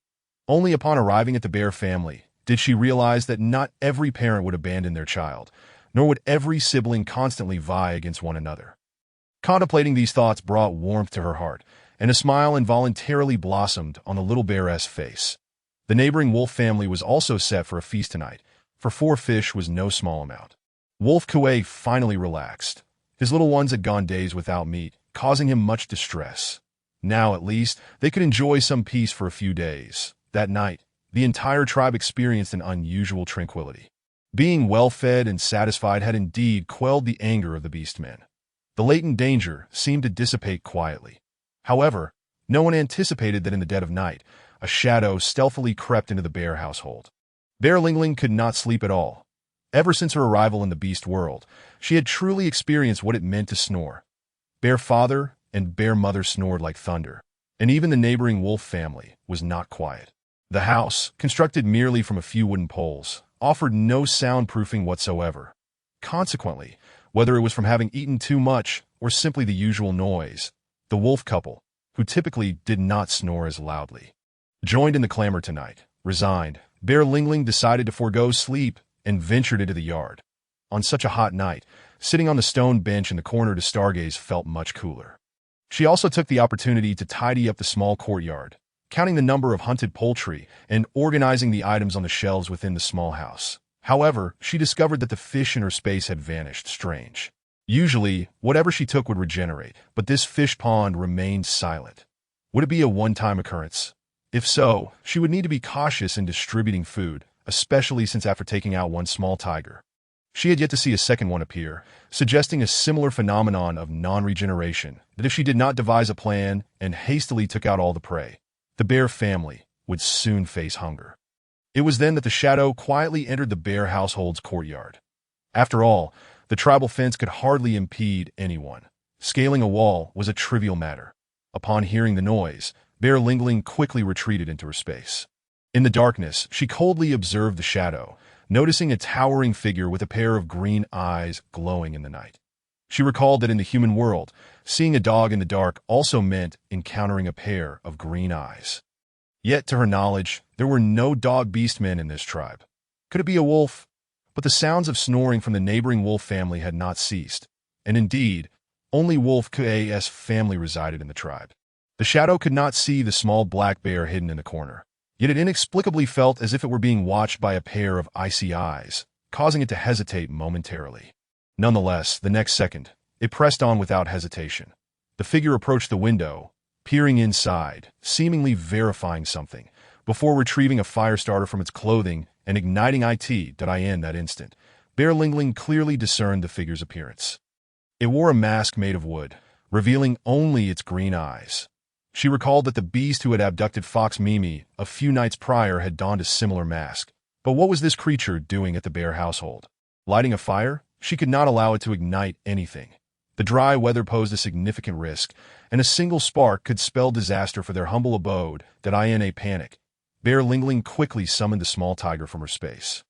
Only upon arriving at the Bear family did she realize that not every parent would abandon their child, nor would every sibling constantly vie against one another. Contemplating these thoughts brought warmth to her heart, and a smile involuntarily blossomed on the little bear's face. The neighboring wolf family was also set for a feast tonight, for 4 fish was no small amount. Wolf Kuei finally relaxed. His little ones had gone days without meat, causing him much distress. Now, at least, they could enjoy some peace for a few days. That night, the entire tribe experienced an unusual tranquility. Being well-fed and satisfied had indeed quelled the anger of the beastmen. The latent danger seemed to dissipate quietly. However, no one anticipated that in the dead of night, a shadow stealthily crept into the Bear household. Bear Lingling could not sleep at all. Ever since her arrival in the beast world, she had truly experienced what it meant to snore. Bear Father and Bear Mother snored like thunder, and even the neighboring wolf family was not quiet. The house, constructed merely from a few wooden poles, offered no soundproofing whatsoever. Consequently, whether it was from having eaten too much or simply the usual noise, the wolf couple, who typically did not snore as loudly, joined in the clamor tonight. Resigned, Bear Lingling decided to forego sleep and ventured into the yard. On such a hot night, sitting on the stone bench in the corner to stargaze felt much cooler. She also took the opportunity to tidy up the small courtyard, counting the number of hunted poultry and organizing the items on the shelves within the small house. However, she discovered that the fish in her space had vanished. Strange. Usually, whatever she took would regenerate, but this fish pond remained silent. Would it be a one-time occurrence? If so, she would need to be cautious in distributing food, especially since after taking out one small tiger, she had yet to see a second one appear, suggesting a similar phenomenon of non-regeneration, that if she did not devise a plan and hastily took out all the prey, the bear family would soon face hunger. It was then that the shadow quietly entered the bear household's courtyard. After all, the tribal fence could hardly impede anyone. Scaling a wall was a trivial matter. Upon hearing the noise, Bear Lingling quickly retreated into her space. In the darkness, she coldly observed the shadow, noticing a towering figure with a pair of green eyes glowing in the night. She recalled that in the human world, seeing a dog in the dark also meant encountering a pair of green eyes. Yet, to her knowledge, there were no dog-beast men in this tribe. Could it be a wolf? But the sounds of snoring from the neighboring wolf family had not ceased, and indeed, only Wolf Ka's family resided in the tribe. The shadow could not see the small black bear hidden in the corner, yet it inexplicably felt as if it were being watched by a pair of icy eyes, causing it to hesitate momentarily. Nonetheless, the next second, it pressed on without hesitation. The figure approached the window, peering inside, seemingly verifying something, before retrieving a fire starter from its clothing and igniting it.in that instant. Bear Lingling clearly discerned the figure's appearance. It wore a mask made of wood, revealing only its green eyes. She recalled that the beast who had abducted Fox Mimi a few nights prior had donned a similar mask. But what was this creature doing at the bear household? Lighting a fire? She could not allow it to ignite anything. The dry weather posed a significant risk, and a single spark could spell disaster for their humble abode. In a panic, Bear Lingling quickly summoned the small tiger from her space.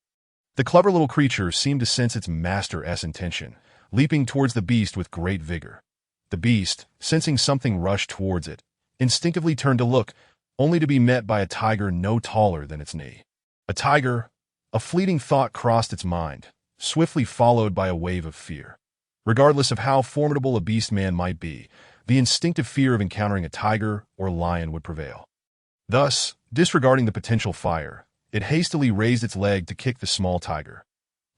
The clever little creature seemed to sense its master's intention, leaping towards the beast with great vigor. The beast, sensing something rush towards it, instinctively turned to look, only to be met by a tiger no taller than its knee. A tiger? A fleeting thought crossed its mind, swiftly followed by a wave of fear. Regardless of how formidable a beast man might be, the instinctive fear of encountering a tiger or lion would prevail. Thus, disregarding the potential fire, it hastily raised its leg to kick the small tiger.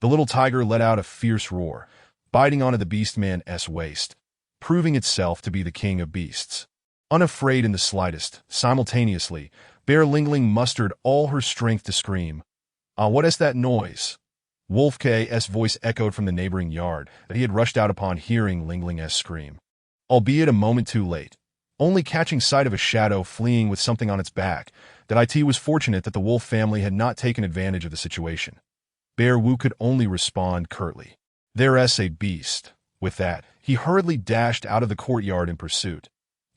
The little tiger let out a fierce roar, biting onto the beastman's waist, proving itself to be the king of beasts. Unafraid in the slightest, simultaneously, Bear Lingling mustered all her strength to scream, "Ah, what is that noise?" Wolf K's voice echoed from the neighboring yard that he had rushed out upon hearing Lingling's scream. Albeit a moment too late, only catching sight of a shadow fleeing with something on its back, that it was fortunate that the wolf family had not taken advantage of the situation. Bear Wu could only respond curtly, "There's a beast." With that, he hurriedly dashed out of the courtyard in pursuit.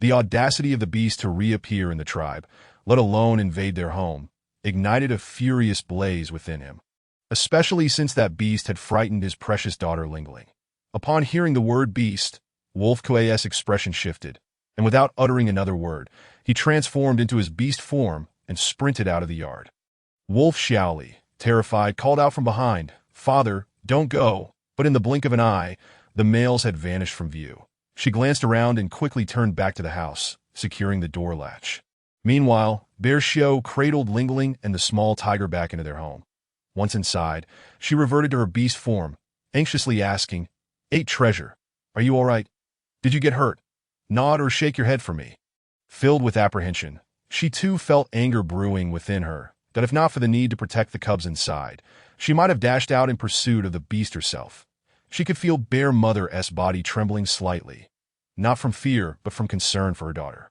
The audacity of the beast to reappear in the tribe, let alone invade their home, ignited a furious blaze within him, especially since that beast had frightened his precious daughter Lingling. Upon hearing the word beast, Wolf Kue's expression shifted, and without uttering another word, he transformed into his beast form and sprinted out of the yard. Wolf Xiaoli, terrified, called out from behind, "Father, don't go," but in the blink of an eye, the males had vanished from view. She glanced around and quickly turned back to the house, securing the door latch. Meanwhile, Bear Xiao cradled Lingling and the small tiger back into their home. Once inside, she reverted to her beast form, anxiously asking, "Ate treasure, are you all right? Did you get hurt? Nod or shake your head for me." Filled with apprehension, she too felt anger brewing within her, that if not for the need to protect the cubs inside, she might have dashed out in pursuit of the beast herself. She could feel Bear Mother's body trembling slightly, not from fear, but from concern for her daughter.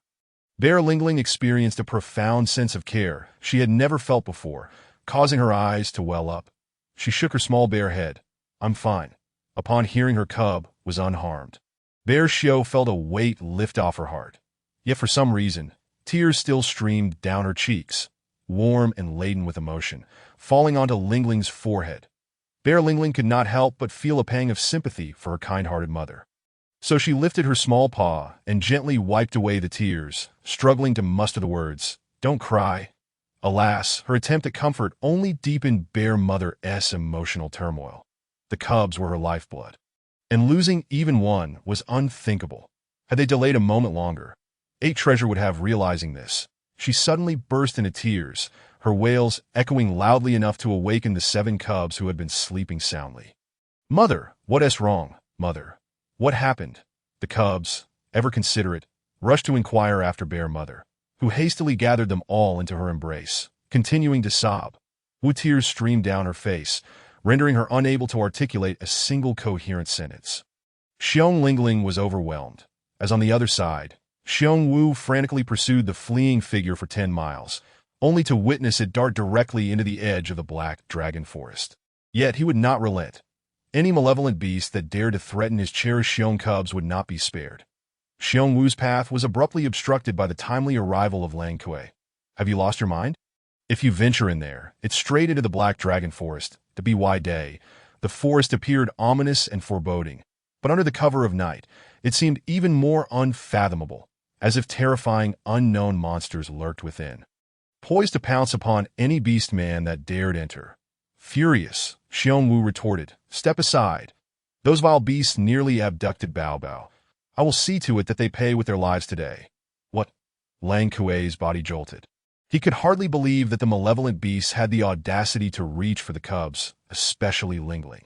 Bear Lingling experienced a profound sense of care she had never felt before, causing her eyes to well up. She shook her small bear head. "I'm fine," upon hearing her cub was unharmed. Bear Xiao felt a weight lift off her heart. Yet for some reason, tears still streamed down her cheeks, warm and laden with emotion, falling onto Lingling's forehead. Bear Lingling could not help but feel a pang of sympathy for her kind-hearted mother. So she lifted her small paw and gently wiped away the tears, struggling to muster the words, "Don't cry." Alas, her attempt at comfort only deepened Bear Mother's emotional turmoil. The cubs were her lifeblood, and losing even one was unthinkable. Had they delayed a moment longer, Treasure would have realizing this. She suddenly burst into tears, her wails echoing loudly enough to awaken the 7 cubs who had been sleeping soundly. "Mother, what is wrong, Mother?" What happened? The cubs, ever considerate, rushed to inquire after Bear Mother, who hastily gathered them all into her embrace, continuing to sob. Tears streamed down her face, rendering her unable to articulate a single coherent sentence. Xiong Lingling was overwhelmed, as on the other side, Xiong Wu frantically pursued the fleeing figure for 10 miles, only to witness it dart directly into the edge of the black dragon forest. Yet he would not relent. Any malevolent beast that dared to threaten his cherished Xiong cubs would not be spared. Xiong Wu's path was abruptly obstructed by the timely arrival of Lang Kuei. Have you lost your mind? If you venture in there, it's straight into the black dragon forest. To be wide day, the forest appeared ominous and foreboding, but under the cover of night, it seemed even more unfathomable, as if terrifying unknown monsters lurked within, poised to pounce upon any beast man that dared enter. Furious, Xiong Wu retorted, "Step aside. Those vile beasts nearly abducted Bao Bao. I will see to it that they pay with their lives today." What? Lang Kuei's body jolted. He could hardly believe that the malevolent beasts had the audacity to reach for the cubs, especially Lingling.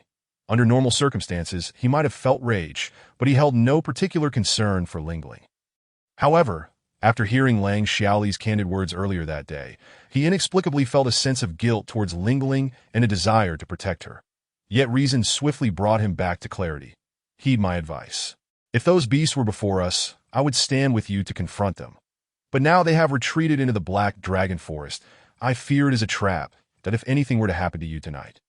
Under normal circumstances, he might have felt rage, but he held no particular concern for Lingling. However, after hearing Lang Xiaoli's candid words earlier that day, he inexplicably felt a sense of guilt towards Lingling and a desire to protect her. Yet reason swiftly brought him back to clarity. Heed my advice. If those beasts were before us, I would stand with you to confront them. But now they have retreated into the black dragon forest. I fear it is a trap, that if anything were to happen to you tonight.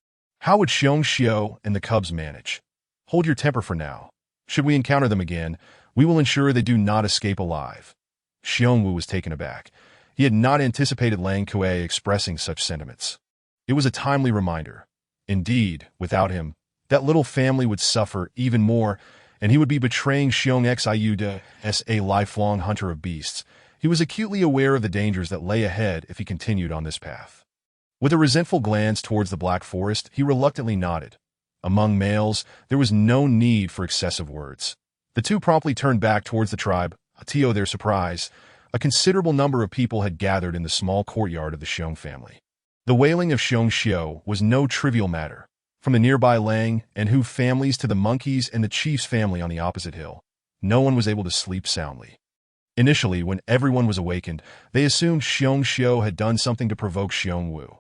How would Xiong Xiao and the cubs manage? Hold your temper for now. Should we encounter them again, we will ensure they do not escape alive. Xiong Wu was taken aback. He had not anticipated Lang Kuei expressing such sentiments. It was a timely reminder. Indeed, without him, that little family would suffer even more, and he would be betraying Xiong Xiu as a lifelong hunter of beasts. He was acutely aware of the dangers that lay ahead if he continued on this path. With a resentful glance towards the black forest, he reluctantly nodded. Among males, there was no need for excessive words. The two promptly turned back towards the tribe. To their surprise, a considerable number of people had gathered in the small courtyard of the Xiong family. The wailing of Xiong Xiao was no trivial matter. From the nearby Lang and Hu families to the monkeys and the chief's family on the opposite hill, no one was able to sleep soundly. Initially, when everyone was awakened, they assumed Xiong Xiao had done something to provoke Xiong Wu.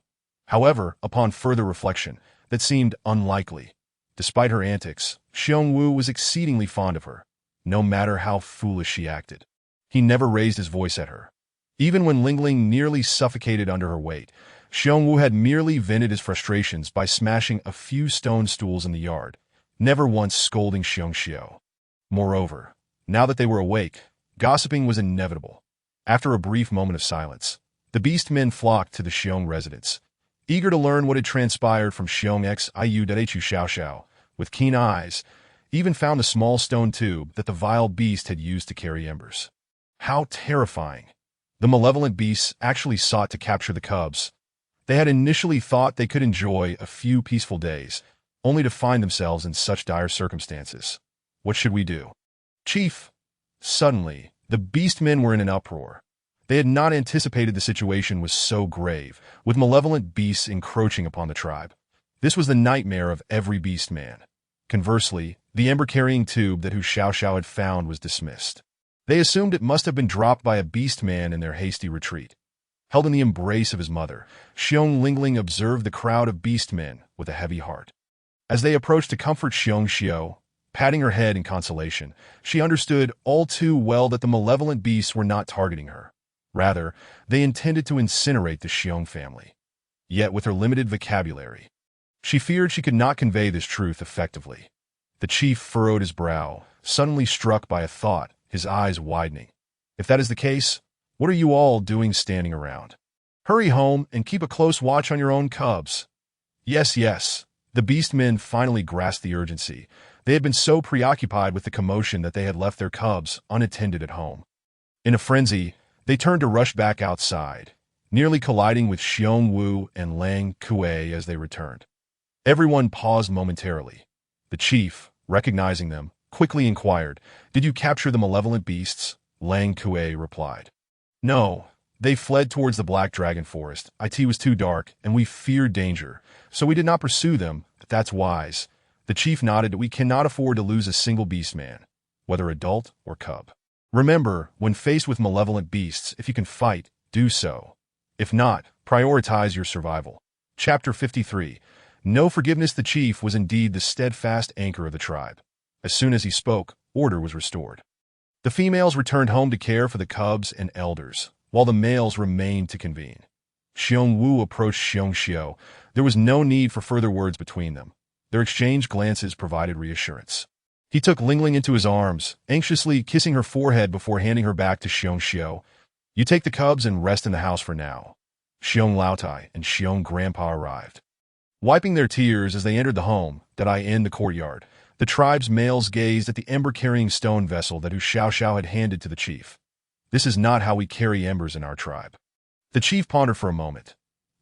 However, upon further reflection, that seemed unlikely. Despite her antics, Xiong Wu was exceedingly fond of her, no matter how foolish she acted. He never raised his voice at her. Even when Lingling nearly suffocated under her weight, Xiong Wu had merely vented his frustrations by smashing a few stone stools in the yard, never once scolding Xiong Xiao. Moreover, now that they were awake, gossiping was inevitable. After a brief moment of silence, the beast men flocked to the Xiong residence, eager to learn what had transpired from Xiong Xiu Xiao Xiao. With keen eyes, even found a small stone tube that the vile beast had used to carry embers. How terrifying! The malevolent beasts actually sought to capture the cubs. They had initially thought they could enjoy a few peaceful days, only to find themselves in such dire circumstances. What should we do? Chief! Suddenly, the beast men were in an uproar. They had not anticipated the situation was so grave, with malevolent beasts encroaching upon the tribe. This was the nightmare of every beast man. Conversely, the ember-carrying tube that Hu Xiaoxiao had found was dismissed. They assumed it must have been dropped by a beast man in their hasty retreat. Held in the embrace of his mother, Xiong Lingling observed the crowd of beast men with a heavy heart. As they approached to comfort Xiong Xiao, patting her head in consolation, she understood all too well that the malevolent beasts were not targeting her. Rather, they intended to incinerate the Xiong family. Yet with her limited vocabulary, she feared she could not convey this truth effectively. The chief furrowed his brow, suddenly struck by a thought, his eyes widening. If that is the case, what are you all doing standing around? Hurry home and keep a close watch on your own cubs. Yes, yes. The beast men finally grasped the urgency. They had been so preoccupied with the commotion that they had left their cubs unattended at home. In a frenzy, they turned to rush back outside, nearly colliding with Xiong Wu and Lang Kuei as they returned. Everyone paused momentarily. The chief, recognizing them, quickly inquired, "Did you capture the malevolent beasts?" Lang Kuei replied, "No, they fled towards the black dragon forest. It was too dark, and we feared danger, so we did not pursue them, but that's wise. The chief nodded. We cannot afford to lose a single beastman, whether adult or cub. Remember, when faced with malevolent beasts, if you can fight, do so. If not, prioritize your survival. Chapter 53. No forgiveness. The chief was indeed the steadfast anchor of the tribe. As soon as he spoke, order was restored. The females returned home to care for the cubs and elders, while the males remained to convene. Xiong Wu approached Xiong Xiao. There was no need for further words between them. Their exchanged glances provided reassurance. He took Lingling into his arms, anxiously kissing her forehead before handing her back to Xiong Xiao. You take the cubs and rest in the house for now. Xiong Laotai and Xiong Grandpa arrived. Wiping their tears as they entered the home, in the courtyard, the tribe's males gazed at the ember-carrying stone vessel that Hu Xiao had handed to the chief. This is not how we carry embers in our tribe. The chief pondered for a moment.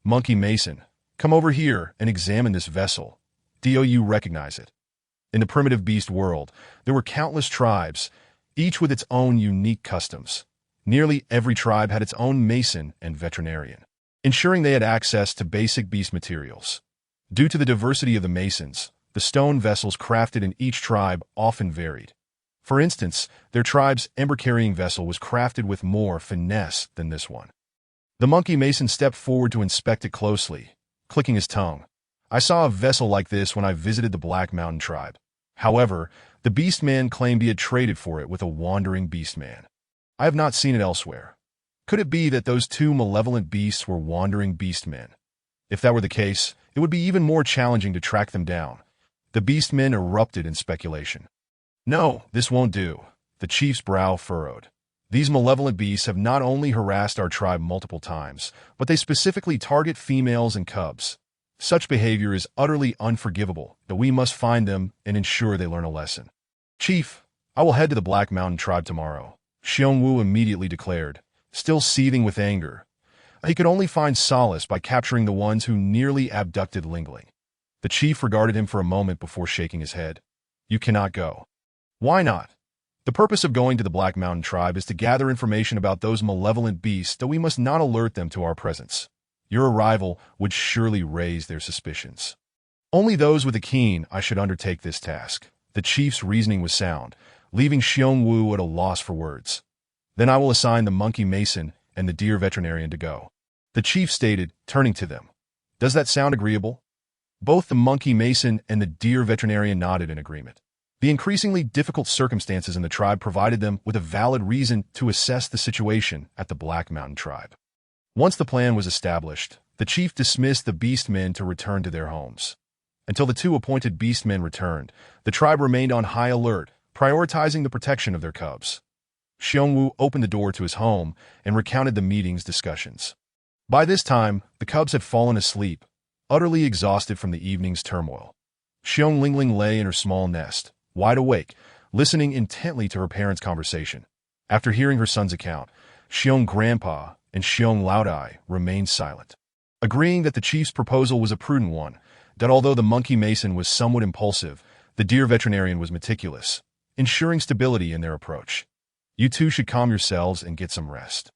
Monkey Mason, come over here and examine this vessel. Do you recognize it? In the primitive beast world, there were countless tribes, each with its own unique customs. Nearly every tribe had its own mason and veterinarian, ensuring they had access to basic beast materials. Due to the diversity of the masons, the stone vessels crafted in each tribe often varied. For instance, their tribe's ember-carrying vessel was crafted with more finesse than this one. The monkey mason stepped forward to inspect it closely, clicking his tongue. I saw a vessel like this when I visited the Black Mountain tribe. However, the beastman claimed he had traded for it with a wandering beastman. I have not seen it elsewhere. Could it be that those two malevolent beasts were wandering beastmen? If that were the case, it would be even more challenging to track them down. The beastmen erupted in speculation. No, this won't do. The chief's brow furrowed. These malevolent beasts have not only harassed our tribe multiple times, but they specifically target females and cubs. Such behavior is utterly unforgivable, but we must find them and ensure they learn a lesson. Chief, I will head to the Black Mountain tribe tomorrow, Xiong Wu immediately declared, still seething with anger. He could only find solace by capturing the ones who nearly abducted Lingling. The chief regarded him for a moment before shaking his head. You cannot go. Why not? The purpose of going to the Black Mountain tribe is to gather information about those malevolent beasts, though we must not alert them to our presence. Your arrival would surely raise their suspicions. Only those with a keen eye should undertake this task. The chief's reasoning was sound, leaving Xiong Wu at a loss for words. Then I will assign the monkey mason and the deer veterinarian to go. The chief stated, turning to them. Does that sound agreeable? Both the monkey mason and the deer veterinarian nodded in agreement. The increasingly difficult circumstances in the tribe provided them with a valid reason to assess the situation at the Black Mountain tribe. Once the plan was established, the chief dismissed the beastmen to return to their homes. Until the two appointed beastmen returned, the tribe remained on high alert, prioritizing the protection of their cubs. Xiong Wu opened the door to his home and recounted the meeting's discussions. By this time, the cubs had fallen asleep, utterly exhausted from the evening's turmoil. Xiong Lingling lay in her small nest, wide awake, listening intently to her parents' conversation. After hearing her son's account, Xiong Grandpa and Xiong Laodai remained silent, agreeing that the chief's proposal was a prudent one, that although the monkey mason was somewhat impulsive, the deer veterinarian was meticulous, ensuring stability in their approach. You two should calm yourselves and get some rest.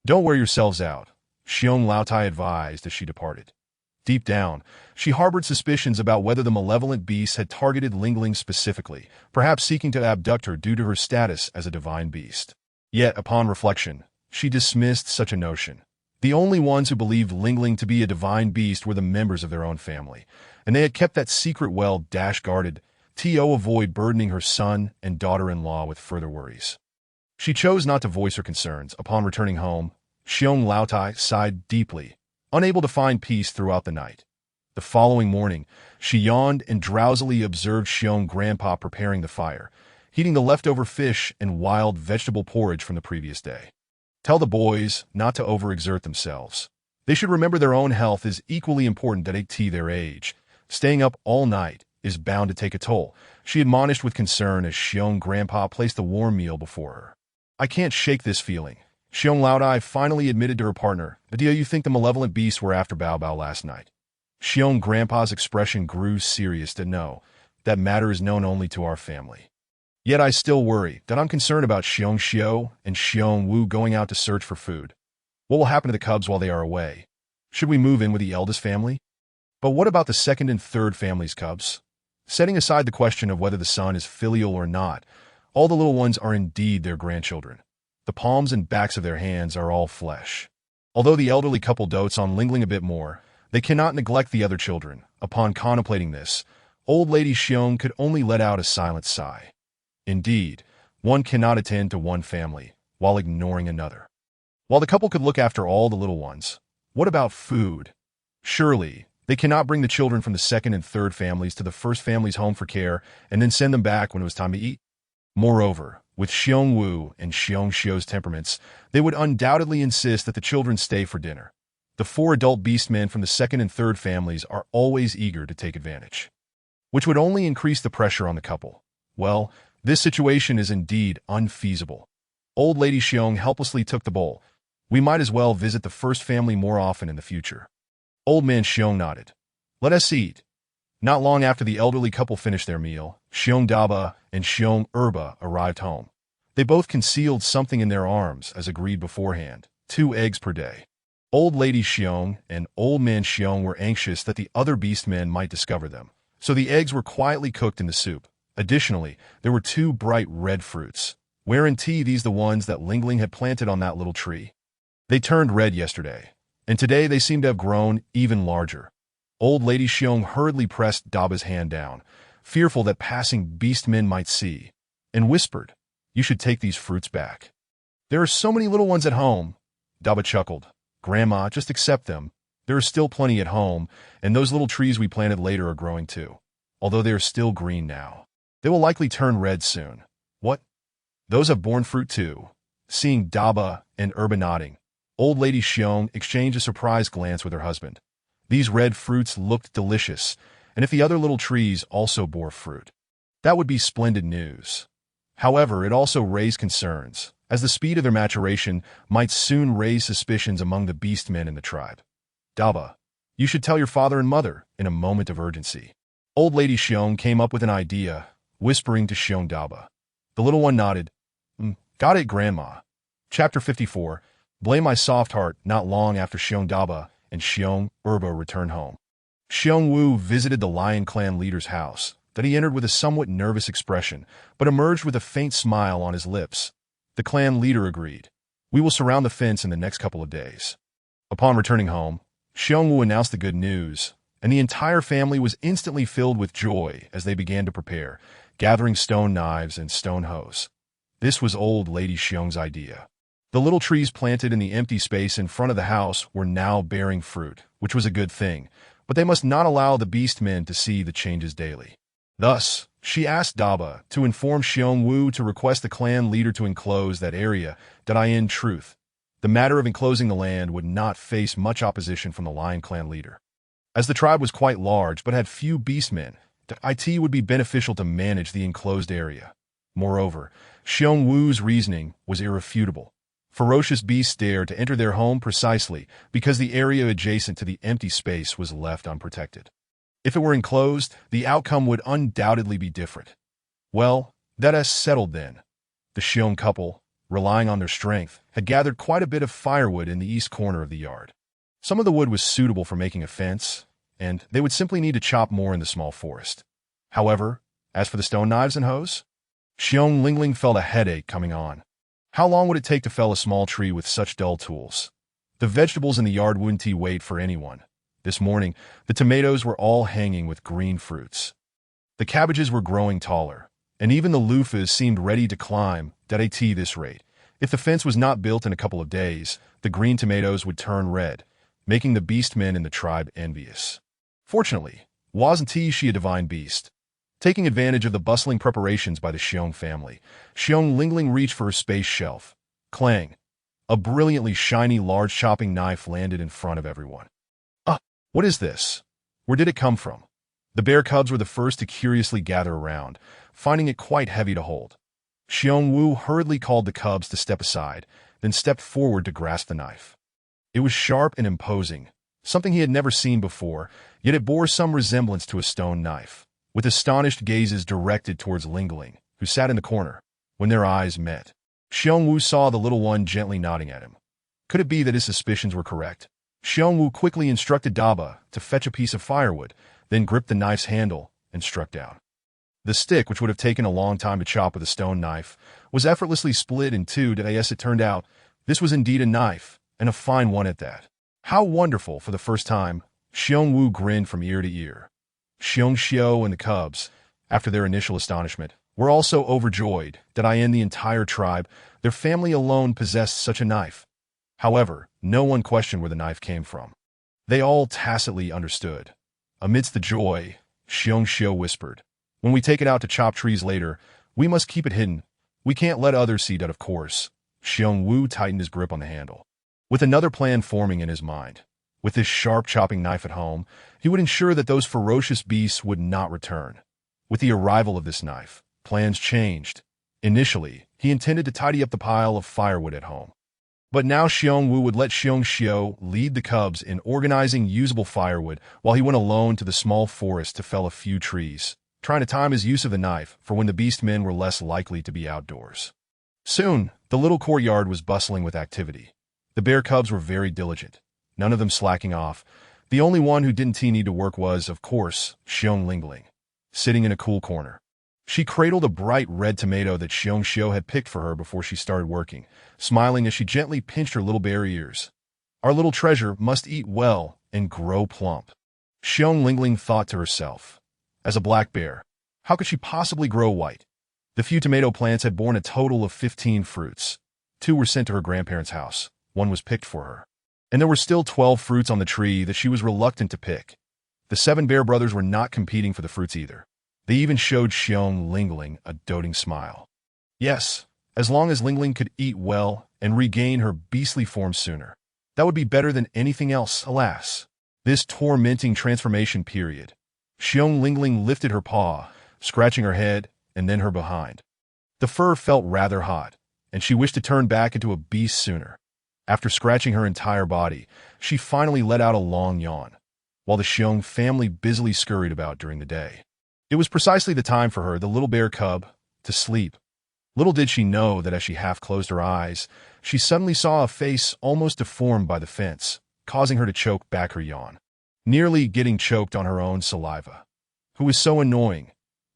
Don't wear yourselves out, Xiong Laotai advised as she departed. Deep down, she harbored suspicions about whether the malevolent beast had targeted Lingling specifically, perhaps seeking to abduct her due to her status as a divine beast. Yet, upon reflection, she dismissed such a notion. The only ones who believed Lingling to be a divine beast were the members of their own family, and they had kept that secret well guarded to avoid burdening her son and daughter-in-law with further worries. She chose not to voice her concerns. Upon returning home, Xiong Laotai sighed deeply, unable to find peace throughout the night. The following morning, she yawned and drowsily observed Xiong Grandpa preparing the fire, heating the leftover fish and wild vegetable porridge from the previous day. Tell the boys not to overexert themselves. They should remember their own health is equally important at their age. Staying up all night is bound to take a toll, she admonished with concern as Xiong Grandpa placed the warm meal before her. I can't shake this feeling. Xiong Laodai finally admitted to her partner, do you think the malevolent beasts were after Bao Bao last night? Xiong Grandpa's expression grew serious. No, that matter is known only to our family. Yet I still worry that I'm concerned about Xiong Xiao and Xiong Wu going out to search for food. What will happen to the cubs while they are away? Should we move in with the eldest family? But what about the second and third family's cubs? Setting aside the question of whether the son is filial or not, all the little ones are indeed their grandchildren. The palms and backs of their hands are all flesh. Although the elderly couple dotes on lingling a bit more, they cannot neglect the other children. Upon contemplating this, old lady Xiong could only let out a silent sigh. Indeed, one cannot attend to one family while ignoring another. While the couple could look after all the little ones, what about food? Surely, they cannot bring the children from the second and third families to the first family's home for care and then send them back when it was time to eat. Moreover, with Xiong Wu and Xiong Xiu's temperaments, they would undoubtedly insist that the children stay for dinner. The 4 adult beastmen from the second and third families are always eager to take advantage, which would only increase the pressure on the couple. Well, this situation is indeed unfeasible. Old lady Xiong helplessly took the bowl. We might as well visit the first family more often in the future. Old man Xiong nodded. Let us eat. Not long after the elderly couple finished their meal, Xiong Daba and Xiong Erba arrived home. They both concealed something in their arms, as agreed beforehand, 2 eggs per day. Old lady Xiong and old man Xiong were anxious that the other beastmen might discover them, so the eggs were quietly cooked in the soup. Additionally, there were 2 bright red fruits. Weren't these the ones that Lingling had planted on that little tree? They turned red yesterday, and today they seemed to have grown even larger. Old lady Xiong hurriedly pressed Daba's hand down, fearful that passing beastmen might see, and whispered, You should take these fruits back. There are so many little ones at home. Daba chuckled. Grandma, just accept them. There are still plenty at home, and those little trees we planted later are growing too. Although they are still green now, they will likely turn red soon. What? Those have borne fruit too. Seeing Daba and Erba nodding, old lady Xiong exchanged a surprised glance with her husband. These red fruits looked delicious, and if the other little trees also bore fruit, that would be splendid news. However, it also raised concerns, as the speed of their maturation might soon raise suspicions among the beastmen in the tribe. Daba, you should tell your father and mother in a moment of urgency. Old lady Xiong came up with an idea, whispering to Xiong Daba. The little one nodded. Got it, Grandma. Chapter 54. Blame my soft heart. Not long after Xiong Daba and Xiong Erba returned home, Xiong Wu visited the Lion Clan leader's house, that he entered with a somewhat nervous expression, but emerged with a faint smile on his lips. The clan leader agreed. We will surround the fence in the next couple of days. Upon returning home, Xiong Wu announced the good news, and the entire family was instantly filled with joy as they began to prepare, gathering stone knives and stone hoes. This was old lady Xiong's idea. The little trees planted in the empty space in front of the house were now bearing fruit, which was a good thing, but they must not allow the beastmen to see the changes daily. Thus, she asked Daba to inform Xiong Wu to request the clan leader to enclose that area. In truth, the matter of enclosing the land would not face much opposition from the Lion Clan leader. As the tribe was quite large but had few beastmen, it would be beneficial to manage the enclosed area. Moreover, Xiong Wu's reasoning was irrefutable. Ferocious beasts dared to enter their home precisely because the area adjacent to the empty space was left unprotected. If it were enclosed, the outcome would undoubtedly be different. Well, that is settled then. The Xiong couple, relying on their strength, had gathered quite a bit of firewood in the east corner of the yard. Some of the wood was suitable for making a fence, and they would simply need to chop more in the small forest. However, as for the stone knives and hoes, Xiong Lingling felt a headache coming on. How long would it take to fell a small tree with such dull tools? The vegetables in the yard wouldn't wait for anyone. This morning, the tomatoes were all hanging with green fruits. The cabbages were growing taller, and even the loofahs seemed ready to climb at this rate. If the fence was not built in a couple of days, the green tomatoes would turn red, making the beastmen in the tribe envious. Fortunately, wasn't she a divine beast? Taking advantage of the bustling preparations by the Xiong family, Xiong Lingling reached for her space shelf. Clang! A brilliantly shiny large chopping knife landed in front of everyone. What is this? Where did it come from? The bear cubs were the first to curiously gather around, finding it quite heavy to hold. Xiong Wu hurriedly called the cubs to step aside, then stepped forward to grasp the knife. It was sharp and imposing, something he had never seen before, yet it bore some resemblance to a stone knife. With astonished gazes directed towards Lingling, who sat in the corner, when their eyes met, Xiong Wu saw the little one gently nodding at him. Could it be that his suspicions were correct? Xiong Wu quickly instructed Daba to fetch a piece of firewood, then gripped the knife's handle and struck down. The stick, which would have taken a long time to chop with a stone knife, was effortlessly split in two. Yes, it turned out this was indeed a knife, and a fine one at that. How wonderful! For the first time, Xiong Wu grinned from ear to ear. Xiong Xiao and the cubs, after their initial astonishment, were also overjoyed that the entire tribe, their family alone, possessed such a knife. However, no one questioned where the knife came from. They all tacitly understood. Amidst the joy, Xiong Xiao whispered, "When we take it out to chop trees later, we must keep it hidden. We can't let others see that, of course." Xiong Wu tightened his grip on the handle, with another plan forming in his mind. With this sharp chopping knife at home, he would ensure that those ferocious beasts would not return. With the arrival of this knife, plans changed. Initially, he intended to tidy up the pile of firewood at home. But now Xiong Wu would let Xiong Xiao lead the cubs in organizing usable firewood while he went alone to the small forest to fell a few trees, trying to time his use of the knife for when the beast men were less likely to be outdoors. Soon, the little courtyard was bustling with activity. The bear cubs were very diligent, none of them slacking off. The only one who didn't need to work was, of course, Xiong Lingling, sitting in a cool corner. She cradled a bright red tomato that Xiong Xiao had picked for her before she started working, smiling as she gently pinched her little bare ears. Our little treasure must eat well and grow plump. Xiong Lingling thought to herself. As a black bear, how could she possibly grow white? The few tomato plants had borne a total of 15 fruits. 2 were sent to her grandparents' house. 1 was picked for her. And there were still 12 fruits on the tree that she was reluctant to pick. The 7 bear brothers were not competing for the fruits either. They even showed Xiong Lingling a doting smile. Yes, as long as Lingling could eat well and regain her beastly form sooner. That would be better than anything else, alas. This tormenting transformation period. Xiong Lingling lifted her paw, scratching her head and then her behind. The fur felt rather hot, and she wished to turn back into a beast sooner. After scratching her entire body, she finally let out a long yawn, while the Xiong family busily scurried about during the day. It was precisely the time for her, the little bear cub, to sleep. Little did she know that as she half closed her eyes, she suddenly saw a face almost deformed by the fence, causing her to choke back her yawn, nearly getting choked on her own saliva. Who was so annoying?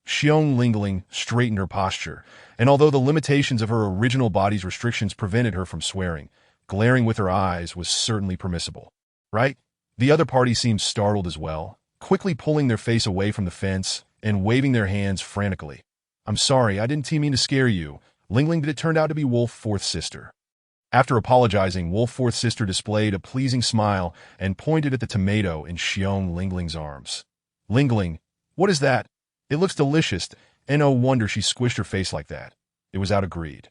Xiong Lingling straightened her posture, and although the limitations of her original body's restrictions prevented her from swearing, glaring with her eyes was certainly permissible. Right? The other party seemed startled as well, quickly pulling their face away from the fence and waving their hands frantically. "I'm sorry, I didn't mean to scare you." Lingling, but it turned out to be Wolf Fourth Sister. After apologizing, Wolf Fourth Sister displayed a pleasing smile and pointed at the tomato in Xiong Lingling's arms. "Lingling, what is that? It looks delicious," and no wonder she squished her face like that. It was out of greed.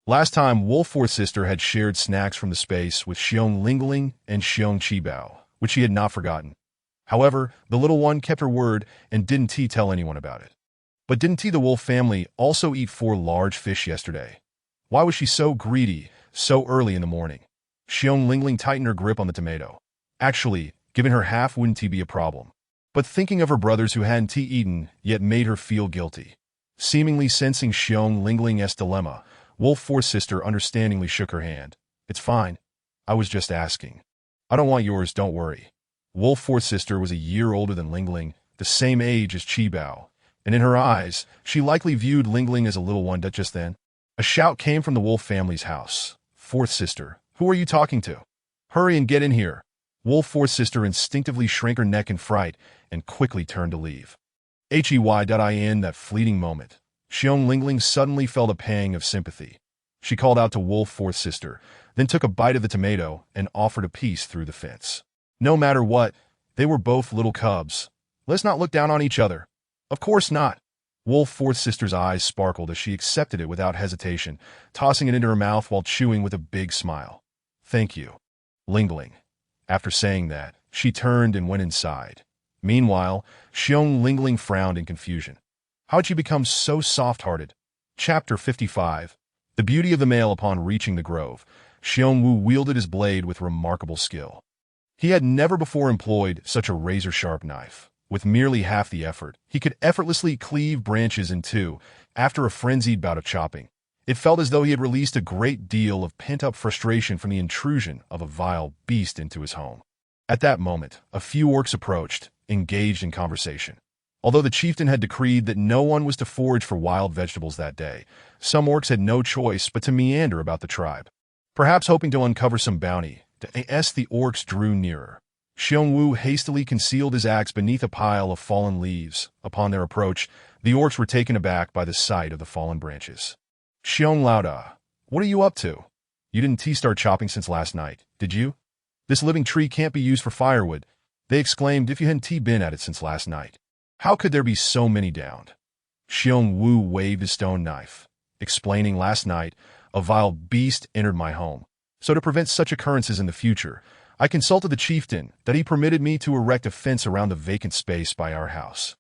Last time, Wolf Fourth Sister had shared snacks from the space with Xiong Lingling and Xiong Qibao, which she had not forgotten. However, the little one kept her word and didn't tell anyone about it. But didn't the wolf family also eat 4 large fish yesterday? Why was she so greedy so early in the morning? Xiong Lingling tightened her grip on the tomato. Actually, giving her half wouldn't be a problem. But thinking of her brothers who hadn't eaten yet made her feel guilty. Seemingly sensing Xiong Lingling's dilemma, Wolf Fourth Sister understandingly shook her hand. "It's fine. I was just asking. I don't want yours, don't worry." Wolf Fourth Sister was a year older than Lingling, the same age as Qibao, and in her eyes, she likely viewed Lingling as a little one. Just then, a shout came from the Wolf family's house. "Fourth Sister, who are you talking to? Hurry and get in here." Wolf Fourth Sister instinctively shrank her neck in fright and quickly turned to leave. In that fleeting moment, Xiong Lingling suddenly felt a pang of sympathy. She called out to Wolf Fourth Sister, then took a bite of the tomato and offered a piece through the fence. No matter what, they were both little cubs. Let's not look down on each other. Of course not. Wolf Fourth Sister's eyes sparkled as she accepted it without hesitation, tossing it into her mouth while chewing with a big smile. "Thank you, Lingling." After saying that, she turned and went inside. Meanwhile, Xiong Lingling frowned in confusion. How had she become so soft-hearted? Chapter 55. The beauty of the male. Upon reaching the grove, Xiong Wu wielded his blade with remarkable skill. He had never before employed such a razor-sharp knife. With merely half the effort, he could effortlessly cleave branches in two after a frenzied bout of chopping. It felt as though he had released a great deal of pent-up frustration from the intrusion of a vile beast into his home. At that moment, a few orcs approached, engaged in conversation. Although the chieftain had decreed that no one was to forage for wild vegetables that day, some orcs had no choice but to meander about the tribe. Perhaps hoping to uncover some bounty, the orcs drew nearer. Xiongwu hastily concealed his axe beneath a pile of fallen leaves. Upon their approach, the orcs were taken aback by the sight of the fallen branches. Xiong Lauda, what are you up to? You didn't start chopping since last night, did you? This living tree can't be used for firewood, they exclaimed, if you hadn't been at it since last night. How could there be so many downed? Xiongwu waved his stone knife, explaining, last night, a vile beast entered my home. So to prevent such occurrences in the future, I consulted the chieftain that he permitted me to erect a fence around the vacant space by our house,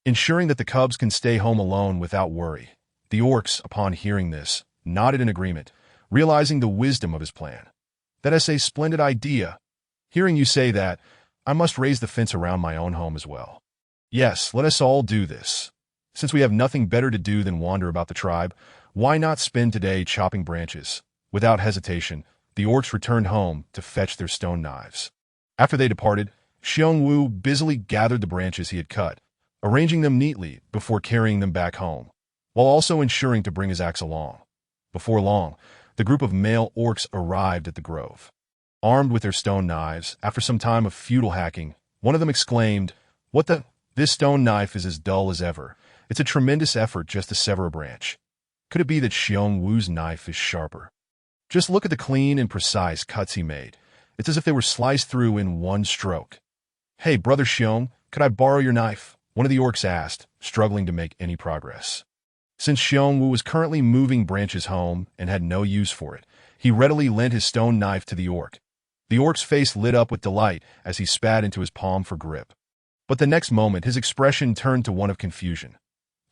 ensuring that the cubs can stay home alone without worry. The orcs, upon hearing this, nodded in agreement, realizing the wisdom of his plan. That is a splendid idea. Hearing you say that, I must raise the fence around my own home as well. Yes, let us all do this. Since we have nothing better to do than wander about the tribe, why not spend today chopping branches? Without hesitation, the orcs returned home to fetch their stone knives. After they departed, Xiongwu busily gathered the branches he had cut, arranging them neatly before carrying them back home, while also ensuring to bring his axe along. Before long, the group of male orcs arrived at the grove. Armed with their stone knives, after some time of futile hacking, one of them exclaimed, "What the? This stone knife is as dull as ever. It's a tremendous effort just to sever a branch. Could it be that Xiongwu's knife is sharper? Just look at the clean and precise cuts he made. It's as if they were sliced through in one stroke." "Hey, Brother Xiong, could I borrow your knife?" one of the orcs asked, struggling to make any progress. Since Xiongwu was currently moving branches home and had no use for it, he readily lent his stone knife to the orc. The orc's face lit up with delight as he spat into his palm for grip. But the next moment his expression turned to one of confusion.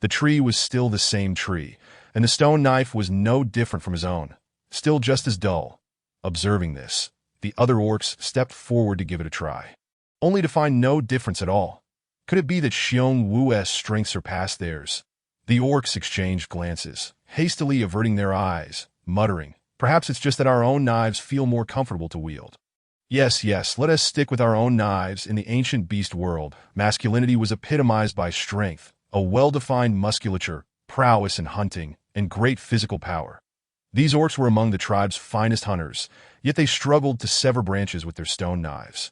The tree was still the same tree, and the stone knife was no different from his own, still just as dull. Observing this, the other orcs stepped forward to give it a try, only to find no difference at all. Could it be that Xiongwu's strength surpassed theirs? The orcs exchanged glances, hastily averting their eyes, muttering, "Perhaps it's just that our own knives feel more comfortable to wield." Yes, let us stick with our own knives. In the ancient beast world, masculinity was epitomized by strength, a well-defined musculature, prowess in hunting, and great physical power. These orcs were among the tribe's finest hunters, yet they struggled to sever branches with their stone knives,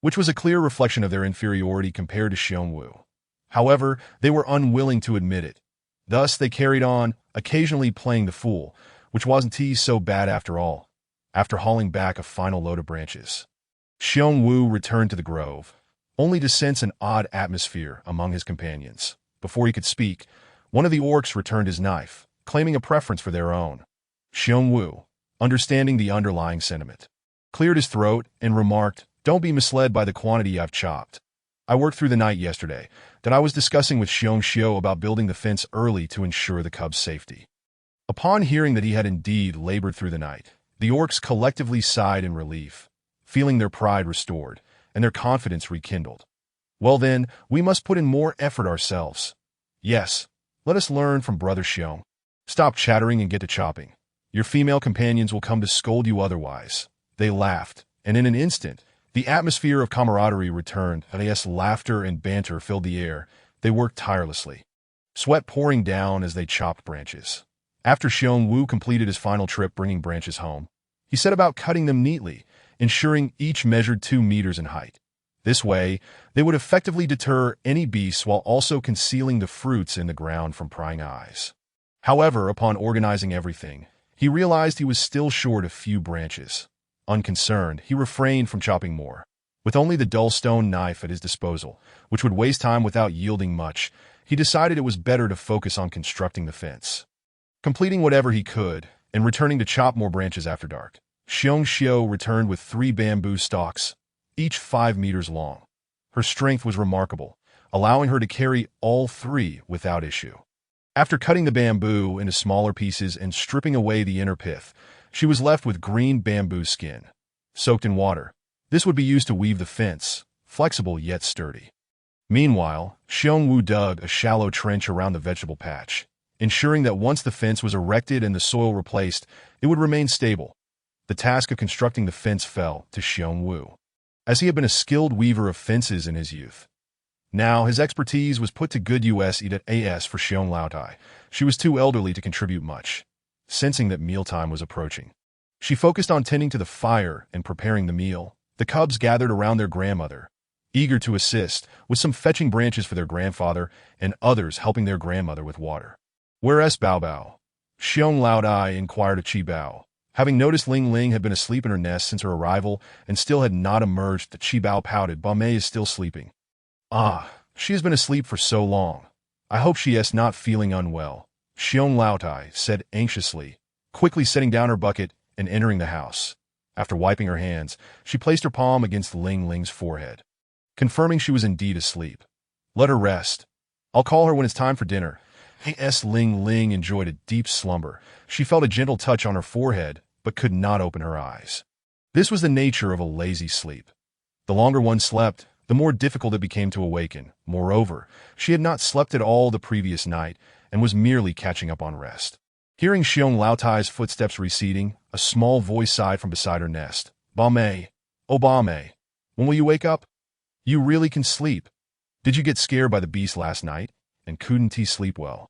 which was a clear reflection of their inferiority compared to Xiongwu. However, they were unwilling to admit it. Thus they carried on, occasionally playing the fool, which wasn't so bad after all. After hauling back a final load of branches, Xiongwu returned to the grove, only to sense an odd atmosphere among his companions. Before he could speak, one of the orcs returned his knife, claiming a preference for their own. Xiongwu, understanding the underlying sentiment, cleared his throat and remarked, "Don't be misled by the quantity I've chopped. I worked through the night yesterday, that I was discussing with Xiongxiu about building the fence early to ensure the cub's safety." Upon hearing that he had indeed labored through the night, the orcs collectively sighed in relief, feeling their pride restored and their confidence rekindled. "Well then, we must put in more effort ourselves. Yes, let us learn from Brother Xiong. Stop chattering and get to chopping. Your female companions will come to scold you otherwise." They laughed, and in an instant, the atmosphere of camaraderie returned. As laughter and banter filled the air, they worked tirelessly, sweat pouring down as they chopped branches. After Xiongwu completed his final trip bringing branches home, he set about cutting them neatly, ensuring each measured 2 meters in height. This way, they would effectively deter any beasts while also concealing the fruits in the ground from prying eyes. However, upon organizing everything, he realized he was still short a few branches. Unconcerned, he refrained from chopping more. With only the dull stone knife at his disposal, which would waste time without yielding much, he decided it was better to focus on constructing the fence. Completing whatever he could, and returning to chop more branches after dark, Xiongxiu returned with 3 bamboo stalks, each 5 meters long. Her strength was remarkable, allowing her to carry all 3 without issue. After cutting the bamboo into smaller pieces and stripping away the inner pith, she was left with green bamboo skin, soaked in water. This would be used to weave the fence, flexible yet sturdy. Meanwhile, Xiongwu dug a shallow trench around the vegetable patch, ensuring that once the fence was erected and the soil replaced, it would remain stable. The task of constructing the fence fell to Xiongwu, as he had been a skilled weaver of fences in his youth. Now, his expertise was put to good US for Xiong Laotai. She was too elderly to contribute much. Sensing that mealtime was approaching, she focused on tending to the fire and preparing the meal. The cubs gathered around their grandmother, eager to assist, with some fetching branches for their grandfather and others helping their grandmother with water. "Where's Bao Bao?" Xiong Laodai inquired of Qi Bao. Having noticed Ling Ling had been asleep in her nest since her arrival and still had not emerged, Qi Bao pouted. "Ba Mei is still sleeping." "Ah, she has been asleep for so long. I hope she is not feeling unwell," Xiong Laotai said anxiously, quickly setting down her bucket and entering the house. After wiping her hands, she placed her palm against Ling Ling's forehead, confirming she was indeed asleep. "Let her rest. I'll call her when it's time for dinner." Ling Ling enjoyed a deep slumber. She felt a gentle touch on her forehead, but could not open her eyes. This was the nature of a lazy sleep. The longer one slept, the more difficult it became to awaken. Moreover, she had not slept at all the previous night and was merely catching up on rest. Hearing Xiong Laotai's footsteps receding, a small voice sighed from beside her nest. "Ba Mei, oh Ba Mei, when will you wake up? You really can sleep. Did you get scared by the beast last night? And couldn't he sleep well?"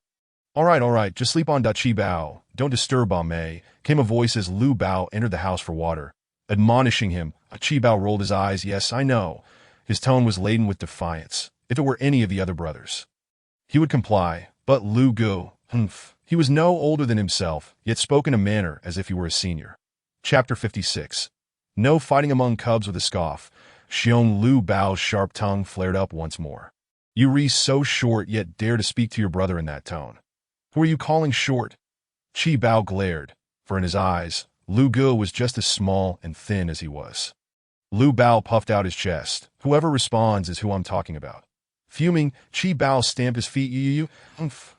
All right, just sleep on. Qi Bao, don't disturb Ba Mei," came a voice as Lu Bao entered the house for water, admonishing him. Qi Bao rolled his eyes. "Yes, I know." His tone was laden with defiance. If it were any of the other brothers, he would comply, but Lu Gu, he was no older than himself, yet spoke in a manner as if he were a senior. Chapter 56. No fighting among cubs. With a scoff, Xiong Lu Bao's sharp tongue flared up once more. "You re so short, yet dare to speak to your brother in that tone. Who are you calling short?" Qi Bao glared, for in his eyes, Lu Gu was just as small and thin as he was. Lu Bao puffed out his chest. "Whoever responds is who I'm talking about." Fuming, Qi Bao stamped his feet. You.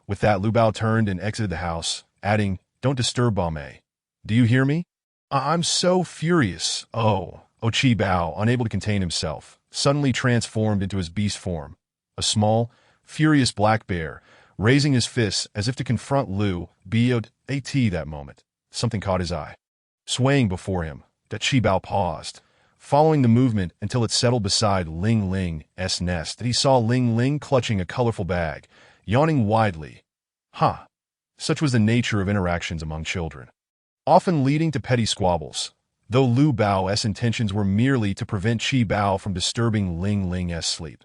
With that, Lu Bao turned and exited the house, adding, "Don't disturb Ba Mei. Do you hear me? I'm so furious." Oh, Qi Bao, unable to contain himself, suddenly transformed into his beast form. A small, furious black bear, raising his fists as if to confront Lu Bao. That moment, something caught his eye. Swaying before him, Qi Bao paused, following the movement until it settled beside Ling Ling's nest. He saw Ling Ling clutching a colorful bag, yawning widely. Such was the nature of interactions among children, often leading to petty squabbles, though Lu Bao's intentions were merely to prevent Qi Bao from disturbing Ling Ling's sleep.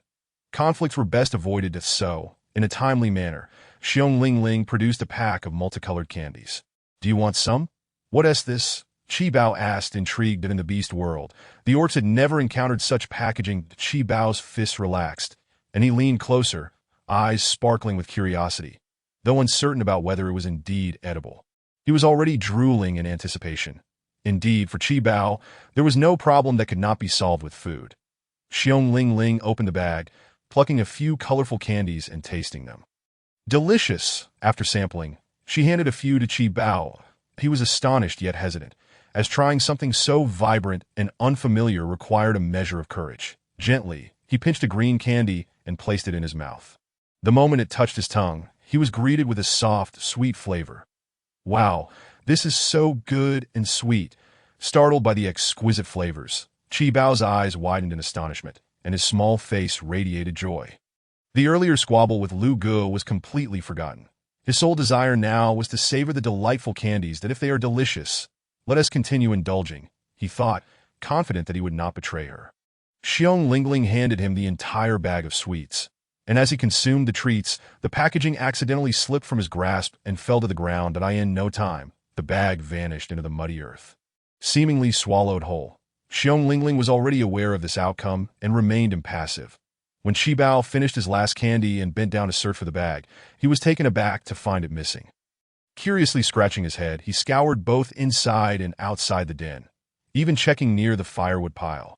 Conflicts were best avoided, so, in a timely manner, Xiong Ling Ling produced a pack of multicolored candies. "Do you want some?" "What is this?" Qi Bao asked, intrigued that in the beast world, the orcs had never encountered such packaging. Qi Bao's fists relaxed, and he leaned closer, eyes sparkling with curiosity, though uncertain about whether it was indeed edible. He was already drooling in anticipation. Indeed, for Qi Bao, there was no problem that could not be solved with food. Xiong Ling Ling opened the bag, plucking a few colorful candies and tasting them. Delicious. After sampling, she handed a few to Qi Bao. He was astonished yet hesitant, as trying something so vibrant and unfamiliar required a measure of courage. Gently, he pinched a green candy and placed it in his mouth. The moment it touched his tongue, he was greeted with a soft, sweet flavor. "Wow, this is so good and sweet." Startled by the exquisite flavors, Qi Bao's eyes widened in astonishment, and his small face radiated joy. The earlier squabble with Lu Gu was completely forgotten. His sole desire now was to savor the delightful candies that, if they are delicious, let us continue indulging, he thought, confident that he would not betray her. Xiong Ling Ling handed him the entire bag of sweets, and as he consumed the treats, the packaging accidentally slipped from his grasp and fell to the ground, and in no time, the bag vanished into the muddy earth, seemingly swallowed whole. Xiong Ling Ling was already aware of this outcome and remained impassive. When Qi Bao finished his last candy and bent down to search for the bag, he was taken aback to find it missing. Curiously scratching his head, he scoured both inside and outside the den, even checking near the firewood pile.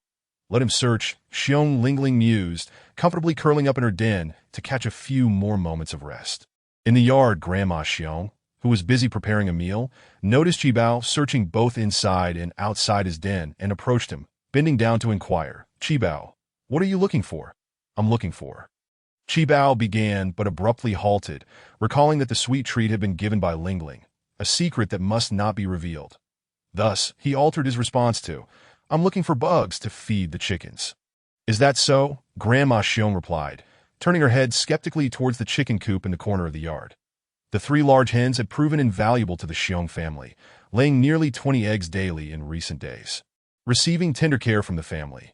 Let him search, Xiong Ling Ling mused, comfortably curling up in her den to catch a few more moments of rest. In the yard, Grandma Xiong, who was busy preparing a meal, noticed Qi Bao searching both inside and outside his den and approached him, bending down to inquire. "Qi Bao, what are you looking for?" "I'm looking for." Qi Bao began, but abruptly halted, recalling that the sweet treat had been given by Ling Ling, a secret that must not be revealed. Thus, he altered his response to, "I'm looking for bugs to feed the chickens." "Is that so?" Grandma Xiong replied, turning her head skeptically towards the chicken coop in the corner of the yard. The 3 large hens had proven invaluable to the Xiong family, laying nearly 20 eggs daily in recent days. Receiving tender care from the family.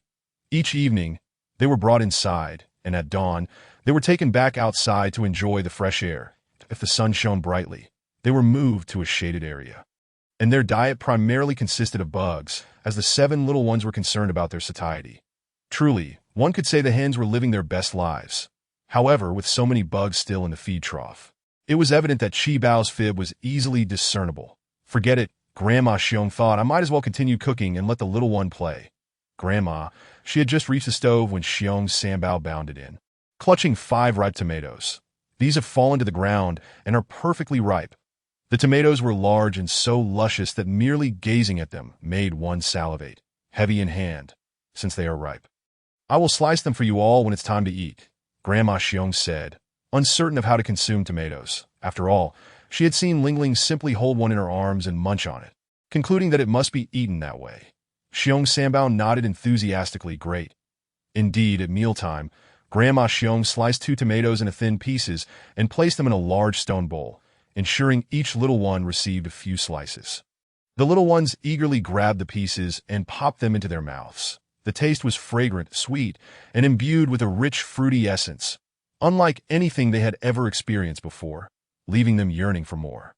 Each evening, they were brought inside, and at dawn, they were taken back outside to enjoy the fresh air. If the sun shone brightly, they were moved to a shaded area. And their diet primarily consisted of bugs, as the 7 little ones were concerned about their satiety. Truly, one could say the hens were living their best lives. However, with so many bugs still in the feed trough, it was evident that Qi Bao's fib was easily discernible. Forget it, Grandma Xiong thought. I might as well continue cooking and let the little one play. Grandma, she had just reached the stove when Xiong Sanbao bounded in, clutching 5 ripe tomatoes. These have fallen to the ground and are perfectly ripe. The tomatoes were large and so luscious that merely gazing at them made one salivate, heavy in hand, since they are ripe. I will slice them for you all when it's time to eat, Grandma Xiong said, uncertain of how to consume tomatoes. After all, she had seen Lingling simply hold one in her arms and munch on it, concluding that it must be eaten that way. Xiong Sanbao nodded enthusiastically. Great. Indeed, at mealtime, Grandma Xiong sliced 2 tomatoes into thin pieces and placed them in a large stone bowl, ensuring each little one received a few slices. The little ones eagerly grabbed the pieces and popped them into their mouths. The taste was fragrant, sweet, and imbued with a rich, fruity essence, unlike anything they had ever experienced before, leaving them yearning for more.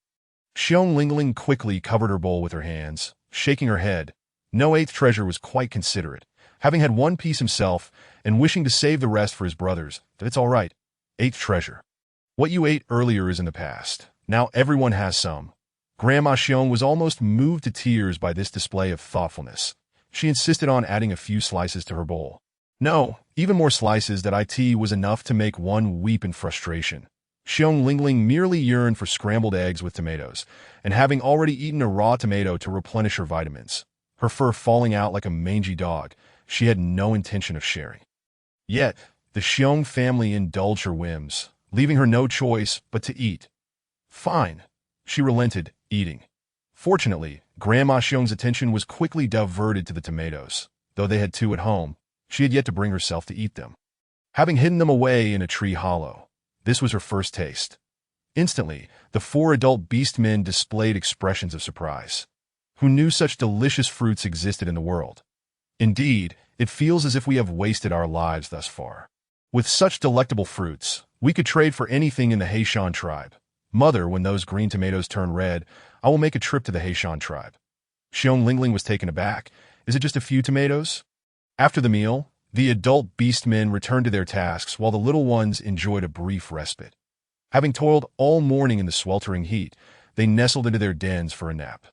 Xiong Lingling quickly covered her bowl with her hands, shaking her head. No 8th treasure was quite considerate, having had 1 piece himself and wishing to save the rest for his brothers. It's all right. 8th treasure. What you ate earlier is in the past. Now everyone has some. Grandma Xiong was almost moved to tears by this display of thoughtfulness. She insisted on adding a few slices to her bowl. No, even more slices that it was enough to make one weep in frustration. Xiong Lingling merely yearned for scrambled eggs with tomatoes, and having already eaten a raw tomato to replenish her vitamins, her fur falling out like a mangy dog, she had no intention of sharing. Yet, the Xiong family indulged her whims, leaving her no choice but to eat. Fine. She relented, eating. Fortunately, Grandma Xiong's attention was quickly diverted to the tomatoes. Though they had 2 at home, she had yet to bring herself to eat them. Having hidden them away in a tree hollow, this was her first taste. Instantly, the 4 adult beast men displayed expressions of surprise. Who knew such delicious fruits existed in the world? Indeed, it feels as if we have wasted our lives thus far. With such delectable fruits, we could trade for anything in the Haishan tribe. Mother, when those green tomatoes turn red, I will make a trip to the Haishan tribe. Xiong Lingling was taken aback. Is it just a few tomatoes? After the meal, the adult beast men returned to their tasks while the little ones enjoyed a brief respite. Having toiled all morning in the sweltering heat, they nestled into their dens for a nap.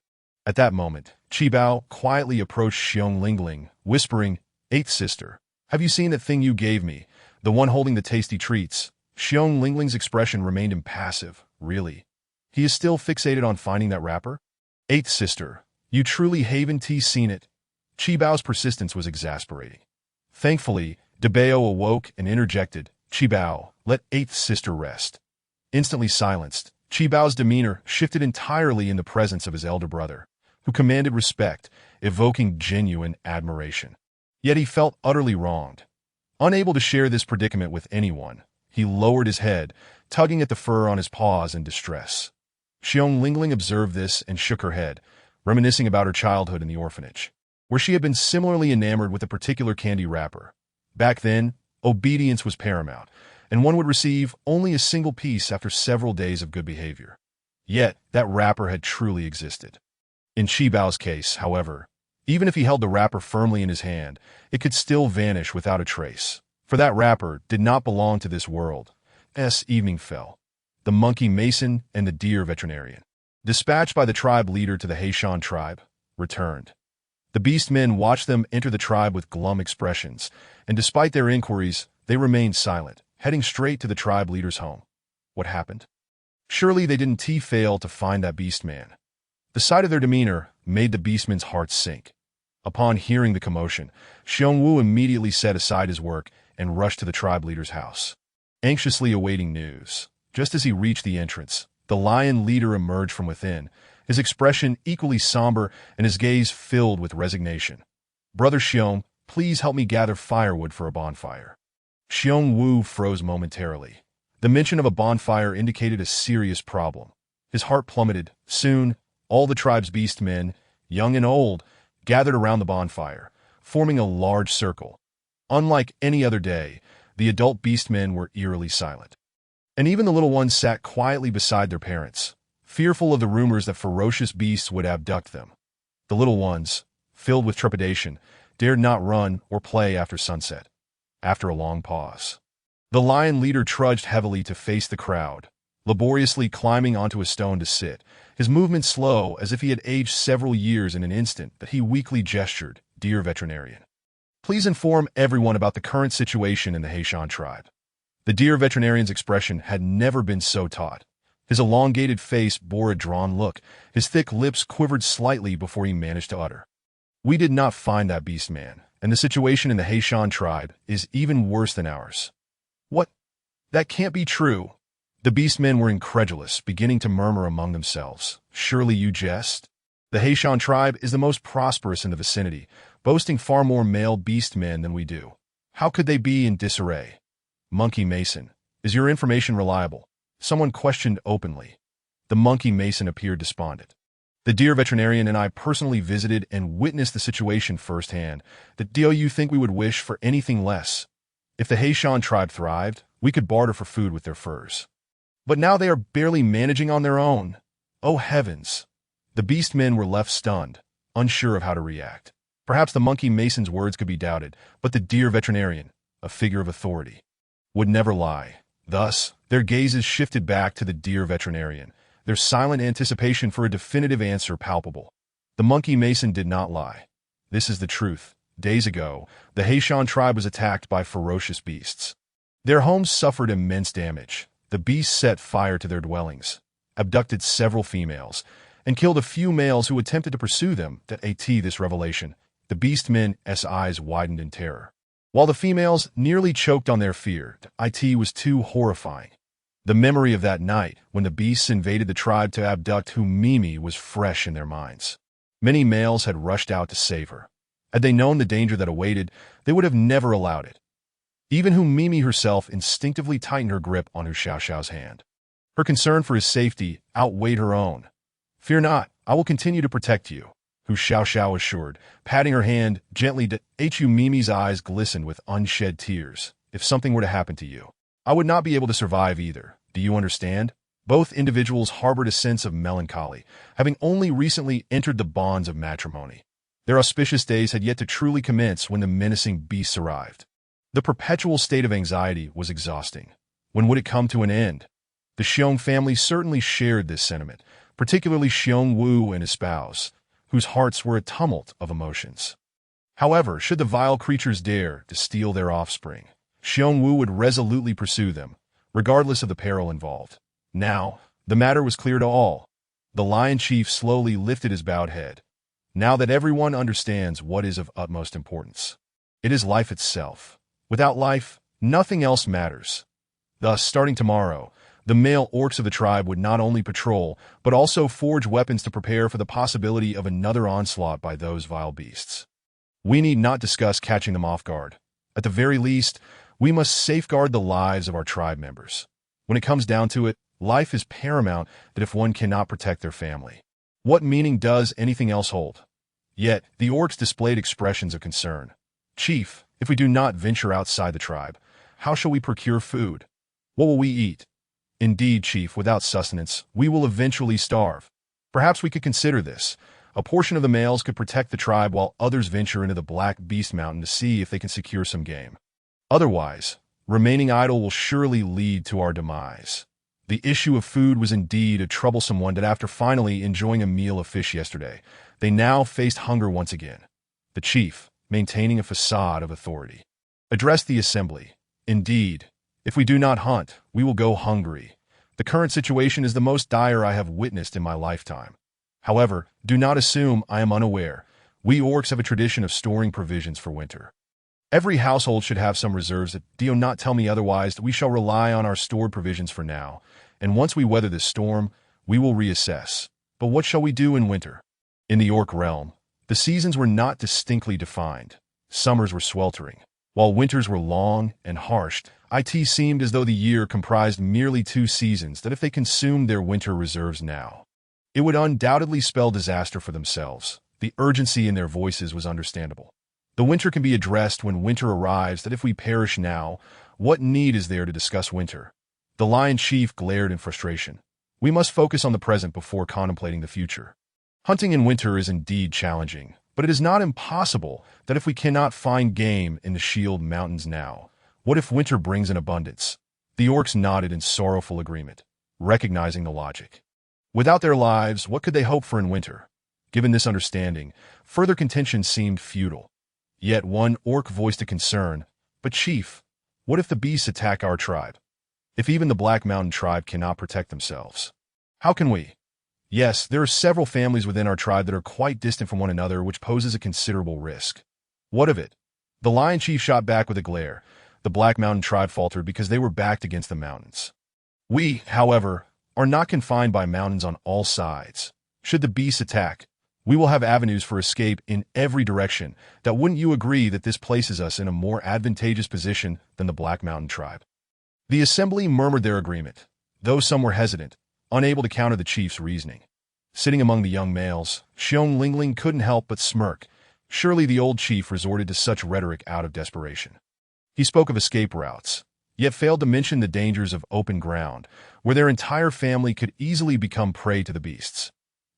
At that moment, Qi Bao quietly approached Xiong Lingling, whispering, 8th sister, have you seen that thing you gave me, the one holding the tasty treats? Xiong Lingling's expression remained impassive. Really? He is still fixated on finding that wrapper? 8th sister, you truly haven't seen it? Qi Bao's persistence was exasperating. Thankfully, De Bao awoke and interjected, Qi Bao, let 8th sister rest. Instantly silenced, Qi Bao's demeanor shifted entirely in the presence of his elder brother, who commanded respect, evoking genuine admiration. Yet he felt utterly wronged. Unable to share this predicament with anyone, he lowered his head, tugging at the fur on his paws in distress. Xiong Lingling observed this and shook her head, reminiscing about her childhood in the orphanage, where she had been similarly enamored with a particular candy wrapper. Back then, obedience was paramount, and one would receive only a single piece after several days of good behavior. Yet, that wrapper had truly existed. In Qi Bao's case, however, even if he held the wrapper firmly in his hand, it could still vanish without a trace, for that wrapper did not belong to this world. Evening fell. The monkey mason and the deer veterinarian, dispatched by the tribe leader to the Haishan tribe, returned. The beast men watched them enter the tribe with glum expressions, and despite their inquiries, they remained silent, heading straight to the tribe leader's home. What happened? Surely they didn't fail to find that beast man. The sight of their demeanor made the beastman's heart sink. Upon hearing the commotion, Xiong Wu immediately set aside his work and rushed to the tribe leader's house, anxiously awaiting news. Just as he reached the entrance, the lion leader emerged from within, his expression equally somber and his gaze filled with resignation. Brother Xiong, please help me gather firewood for a bonfire. Xiong Wu froze momentarily. The mention of a bonfire indicated a serious problem. His heart plummeted. Soon, all the tribe's beast men, young and old, gathered around the bonfire, forming a large circle. Unlike any other day, the adult beast men were eerily silent. And even the little ones sat quietly beside their parents, fearful of the rumors that ferocious beasts would abduct them. The little ones, filled with trepidation, dared not run or play after sunset. After a long pause, the lion leader trudged heavily to face the crowd, laboriously climbing onto a stone to sit, his movement slow as if he had aged several years in an instant that he weakly gestured, "Dear veterinarian, please inform everyone about the current situation in the Haishan tribe." The dear veterinarian's expression had never been so taut. His elongated face bore a drawn look. His thick lips quivered slightly before he managed to utter, "We did not find that beast man, and the situation in the Haishan tribe is even worse than ours." "What? That can't be true." The beast men were incredulous, beginning to murmur among themselves. "Surely you jest? The Haishan tribe is the most prosperous in the vicinity, boasting far more male beast men than we do. How could they be in disarray?" "Monkey Mason, is your information reliable?" someone questioned openly. The Monkey Mason appeared despondent. "The dear veterinarian and I personally visited and witnessed the situation firsthand. Do you think we would wish for anything less? If the Haishan tribe thrived, we could barter for food with their furs. But now they are barely managing on their own. Oh heavens!" The beast men were left stunned, unsure of how to react. Perhaps the Monkey Mason's words could be doubted, but the dear veterinarian, a figure of authority, would never lie. Thus, their gazes shifted back to the dear veterinarian, their silent anticipation for a definitive answer palpable. The Monkey Mason did not lie. "This is the truth. Days ago, the Haishan tribe was attacked by ferocious beasts. Their homes suffered immense damage. The beasts set fire to their dwellings, abducted several females, and killed a few males who attempted to pursue them. This revelation, the beast men's eyes widened in terror, while the females nearly choked on their fear. It was too horrifying. The memory of that night when the beasts invaded the tribe to abduct Mimi was fresh in their minds. Many males had rushed out to save her. Had they known the danger that awaited, they would have never allowed it. Even Mimi herself instinctively tightened her grip on Hu Xiaoxiao's hand. Her concern for his safety outweighed her own. "Fear not, I will continue to protect you," Hu Xiaoxiao assured, patting her hand gently. Mimi's eyes glistened with unshed tears. "If something were to happen to you, I would not be able to survive either. Do you understand?" Both individuals harbored a sense of melancholy, having only recently entered the bonds of matrimony. Their auspicious days had yet to truly commence when the menacing beasts arrived. The perpetual state of anxiety was exhausting. When would it come to an end? The Xiong family certainly shared this sentiment, particularly Xiong Wu and his spouse, whose hearts were a tumult of emotions. However, should the vile creatures dare to steal their offspring, Xiong Wu would resolutely pursue them, regardless of the peril involved. Now, the matter was clear to all. The lion chief slowly lifted his bowed head. "Now that everyone understands what is of utmost importance, it is life itself. Without life, nothing else matters. Thus, starting tomorrow, the male orcs of the tribe would not only patrol, but also forge weapons to prepare for the possibility of another onslaught by those vile beasts. We need not discuss catching them off guard. At the very least, we must safeguard the lives of our tribe members. When it comes down to it, life is paramount. That if one cannot protect their family, what meaning does anything else hold?" Yet, the orcs displayed expressions of concern. "Chief, if we do not venture outside the tribe, how shall we procure food? What will we eat?" "Indeed, Chief, without sustenance, we will eventually starve. Perhaps we could consider this. A portion of the males could protect the tribe while others venture into the Black Beast Mountain to see if they can secure some game. Otherwise, remaining idle will surely lead to our demise." The issue of food was indeed a troublesome one. That after finally enjoying a meal of fish yesterday, they now faced hunger once again. The chief, maintaining a facade of authority, addressed the assembly. "Indeed, if we do not hunt, we will go hungry. The current situation is the most dire I have witnessed in my lifetime. However, do not assume I am unaware. We orcs have a tradition of storing provisions for winter. Every household should have some reserves. Do not tell me otherwise. We shall rely on our stored provisions for now, and once we weather this storm, we will reassess. But what shall we do in winter?" In the orc realm, the seasons were not distinctly defined. Summers were sweltering, While winters were long and harsh, it seemed as though the year comprised merely 2 seasons, that if they consumed their winter reserves now, it would undoubtedly spell disaster for themselves. The urgency in their voices was understandable. The winter can be addressed when winter arrives, that if we perish now, what need is there to discuss winter? The Lion Chief glared in frustration. We must focus on the present before contemplating the future. Hunting in winter is indeed challenging, but it is not impossible that if we cannot find game in the Shield Mountains now, what if winter brings an abundance? The orcs nodded in sorrowful agreement, recognizing the logic. Without their lives, what could they hope for in winter? Given this understanding, further contention seemed futile. Yet one orc voiced a concern. But Chief, what if the beasts attack our tribe? If even the Black Mountain tribe cannot protect themselves, how can we? Yes, there are several families within our tribe that are quite distant from one another, which poses a considerable risk. What of it? The Lion Chief shot back with a glare. The Black Mountain tribe faltered because they were backed against the mountains. We, however, are not confined by mountains on all sides. Should the beasts attack, we will have avenues for escape in every direction. That wouldn't you agree that this places us in a more advantageous position than the Black Mountain tribe? The assembly murmured their agreement, though some were hesitant, unable to counter the chief's reasoning. Sitting among the young males, Xiong Lingling couldn't help but smirk. Surely the old chief resorted to such rhetoric out of desperation. He spoke of escape routes, yet failed to mention the dangers of open ground, where their entire family could easily become prey to the beasts.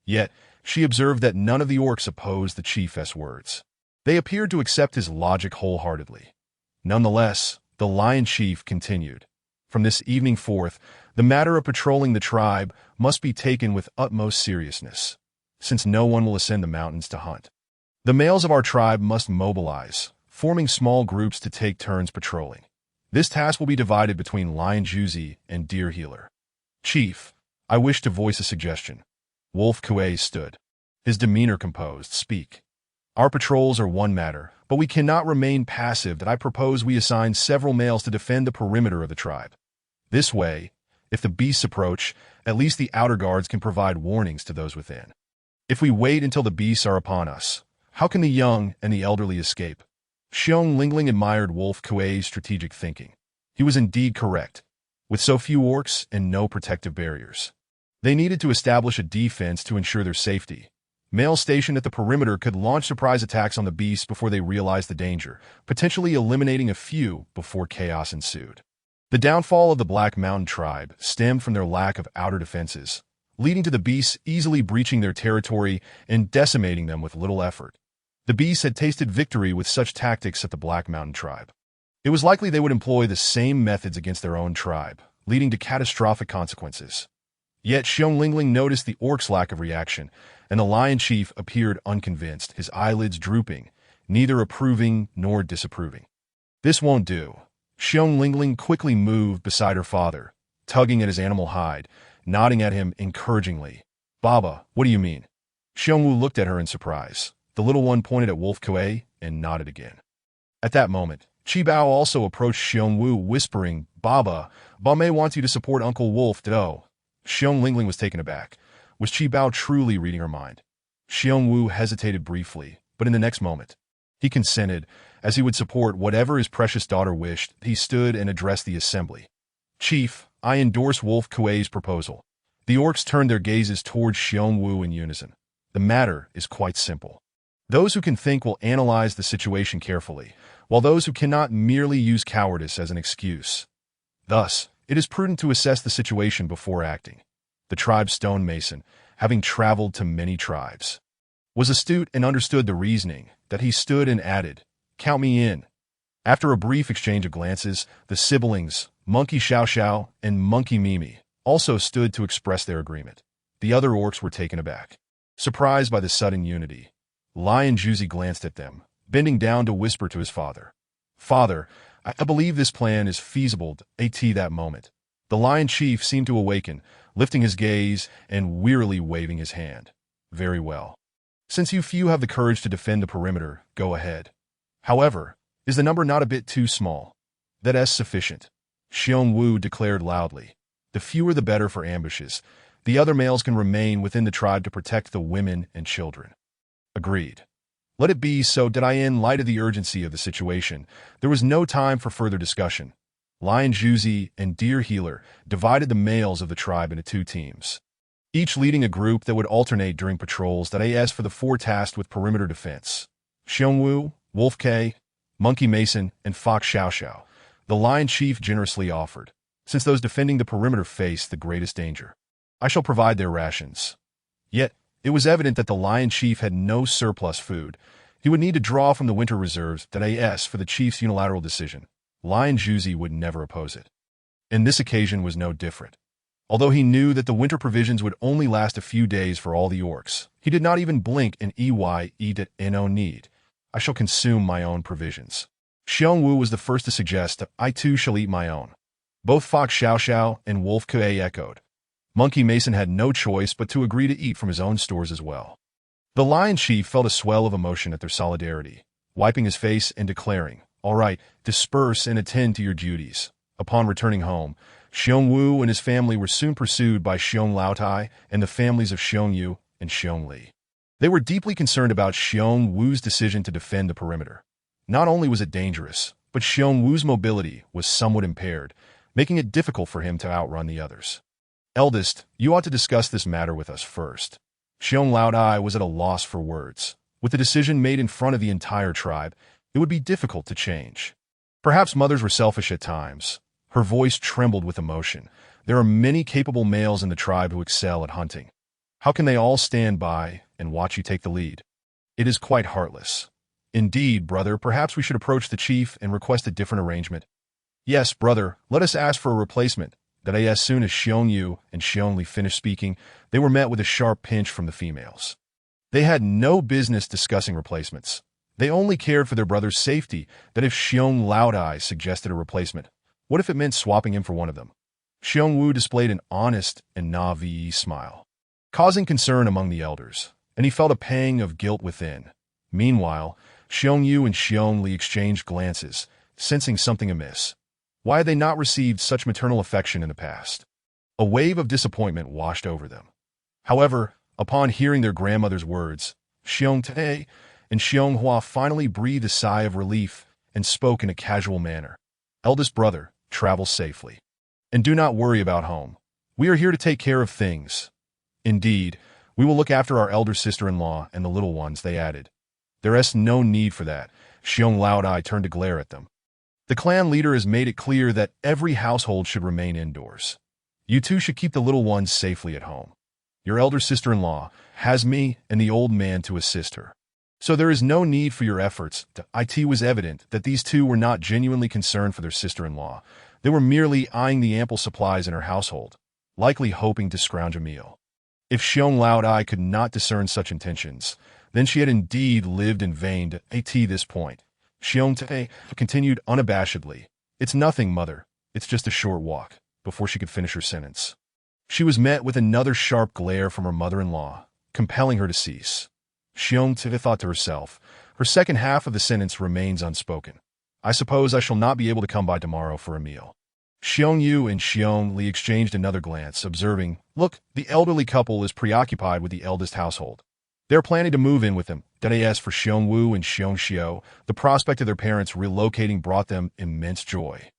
Yet, she observed that none of the orcs opposed the chief's words. They appeared to accept his logic wholeheartedly. Nonetheless, the Lion Chief continued. From this evening forth, the matter of patrolling the tribe must be taken with utmost seriousness, since no one will ascend the mountains to hunt. The males of our tribe must mobilize, forming small groups to take turns patrolling. This task will be divided between Lion Juzi and Deer Healer. Chief, I wish to voice a suggestion. Wolf Kuei stood, his demeanor composed. Speak. Our patrols are one matter, but we cannot remain passive. That I propose we assign several males to defend the perimeter of the tribe. This way, if the beasts approach, at least the outer guards can provide warnings to those within. If we wait until the beasts are upon us, how can the young and the elderly escape? Xiong Lingling admired Wolf Kuei's strategic thinking. He was indeed correct. With so few orcs and no protective barriers, they needed to establish a defense to ensure their safety. Males stationed at the perimeter could launch surprise attacks on the beasts before they realized the danger, potentially eliminating a few before chaos ensued. The downfall of the Black Mountain tribe stemmed from their lack of outer defenses, leading to the beasts easily breaching their territory and decimating them with little effort. The beasts had tasted victory with such tactics at the Black Mountain tribe. It was likely they would employ the same methods against their own tribe, leading to catastrophic consequences. Yet Xiong Lingling noticed the orc's lack of reaction, and the Lion Chief appeared unconvinced, his eyelids drooping, neither approving nor disapproving. This won't do. Xiong Lingling quickly moved beside her father, tugging at his animal hide, nodding at him encouragingly. Baba, what do you mean? Xiongwu looked at her in surprise. The little one pointed at Wolf Kuei and nodded again. At that moment, Chi Bao also approached Xiongwu, whispering, Baba, Bame wants you to support Uncle Wolf. Do. Xiong Lingling was taken aback. Was Chi Bao truly reading her mind? Xiongwu hesitated briefly, but in the next moment, he consented, as he would support whatever his precious daughter wished. He stood and addressed the assembly. Chief, I endorse Wolf Kuei's proposal. The orcs turned their gazes towards Xiongwu in unison. The matter is quite simple. Those who can think will analyze the situation carefully, while those who cannot merely use cowardice as an excuse. Thus, it is prudent to assess the situation before acting. The tribe's stonemason, having traveled to many tribes, was astute and understood the reasoning, that he stood and added, Count me in. After a brief exchange of glances, the siblings, Monkey Xiao Xiao and Monkey Mimi, also stood to express their agreement. The other orcs were taken aback. Surprised by the sudden unity, Lion Juzi glanced at them, bending down to whisper to his father. Father, I believe this plan is feasible. At that moment, the Lion Chief seemed to awaken, lifting his gaze and wearily waving his hand. Very well. Since you few have the courage to defend the perimeter, go ahead. However, is the number not a bit too small? That's sufficient. Xiongwu declared loudly. The fewer the better for ambushes. The other males can remain within the tribe to protect the women and children. Agreed. Let it be so. In light of the urgency of the situation, there was no time for further discussion. Lion Juzi and Deer Healer divided the males of the tribe into two teams, each leading a group that would alternate during patrols for the four tasked with perimeter defense. Xiongwu, Wolf K, Monkey Mason, and Fox Xiaoxiao, the Lion Chief generously offered, since those defending the perimeter faced the greatest danger. I shall provide their rations. Yet, it was evident that the Lion Chief had no surplus food. He would need to draw from the winter reserves for the Chief's unilateral decision. Lion Juzi would never oppose it. And this occasion was no different. Although he knew that the winter provisions would only last a few days for all the orcs, he did not even blink an no need. I shall consume my own provisions. Xiongwu was the first to suggest that I too shall eat my own. Both Fox Xiaoxiao and Wolf Kuei echoed. Monkey Mason had no choice but to agree to eat from his own stores as well. The Lion Chief felt a swell of emotion at their solidarity, wiping his face and declaring, "All right, disperse and attend to your duties." Upon returning home, Xiongwu and his family were soon pursued by Xiong Laotai and the families of Xiongyu and Xiongli. They were deeply concerned about Xiongwu's decision to defend the perimeter. Not only was it dangerous, but Xiongwu's mobility was somewhat impaired, making it difficult for him to outrun the others. "Eldest, you ought to discuss this matter with us first." Xiong Laotai was at a loss for words. With the decision made in front of the entire tribe, it would be difficult to change. Perhaps mothers were selfish at times. Her voice trembled with emotion. There are many capable males in the tribe who excel at hunting. How can they all stand by and watch you take the lead? It is quite heartless. Indeed, brother, perhaps we should approach the chief and request a different arrangement. Yes, brother, let us ask for a replacement. As soon as Xiongyu and Xiongli finished speaking, they were met with a sharp pinch from the females. They had no business discussing replacements. They only cared for their brother's safety. If Xiong Laotai suggested a replacement, what if it meant swapping him for one of them? Xiongwu displayed an honest and naive smile, causing concern among the elders, and he felt a pang of guilt within. Meanwhile, Xiongyu and Xiongli exchanged glances, sensing something amiss. Why had they not received such maternal affection in the past? A wave of disappointment washed over them. However, upon hearing their grandmother's words, Xiong Te and Xiong Hua finally breathed a sigh of relief and spoke in a casual manner. "Eldest brother, travel safely. And do not worry about home. We are here to take care of things. Indeed, we will look after our elder sister-in-law and the little ones," they added. "There is no need for that." Xiong Laotai turned to glare at them. "The clan leader has made it clear that every household should remain indoors. You two should keep the little ones safely at home. Your elder sister-in-law has me and the old man to assist her. So there is no need for your efforts." It was evident that these two were not genuinely concerned for their sister-in-law. They were merely eyeing the ample supplies in her household, likely hoping to scrounge a meal. If Xiong Laotai could not discern such intentions, then she had indeed lived in vain. At this point, Xiong Te continued unabashedly, "It's nothing, mother. It's just a short walk," before she could finish her sentence. She was met with another sharp glare from her mother-in-law, compelling her to cease. Xiong Te thought to herself, her second half of the sentence remains unspoken. "I suppose I shall not be able to come by tomorrow for a meal." Xiongyu and Xiongli exchanged another glance, observing, "Look, the elderly couple is preoccupied with the eldest household. They're planning to move in with them." As for Xiongwu and Xiongxiu, the prospect of their parents relocating brought them immense joy,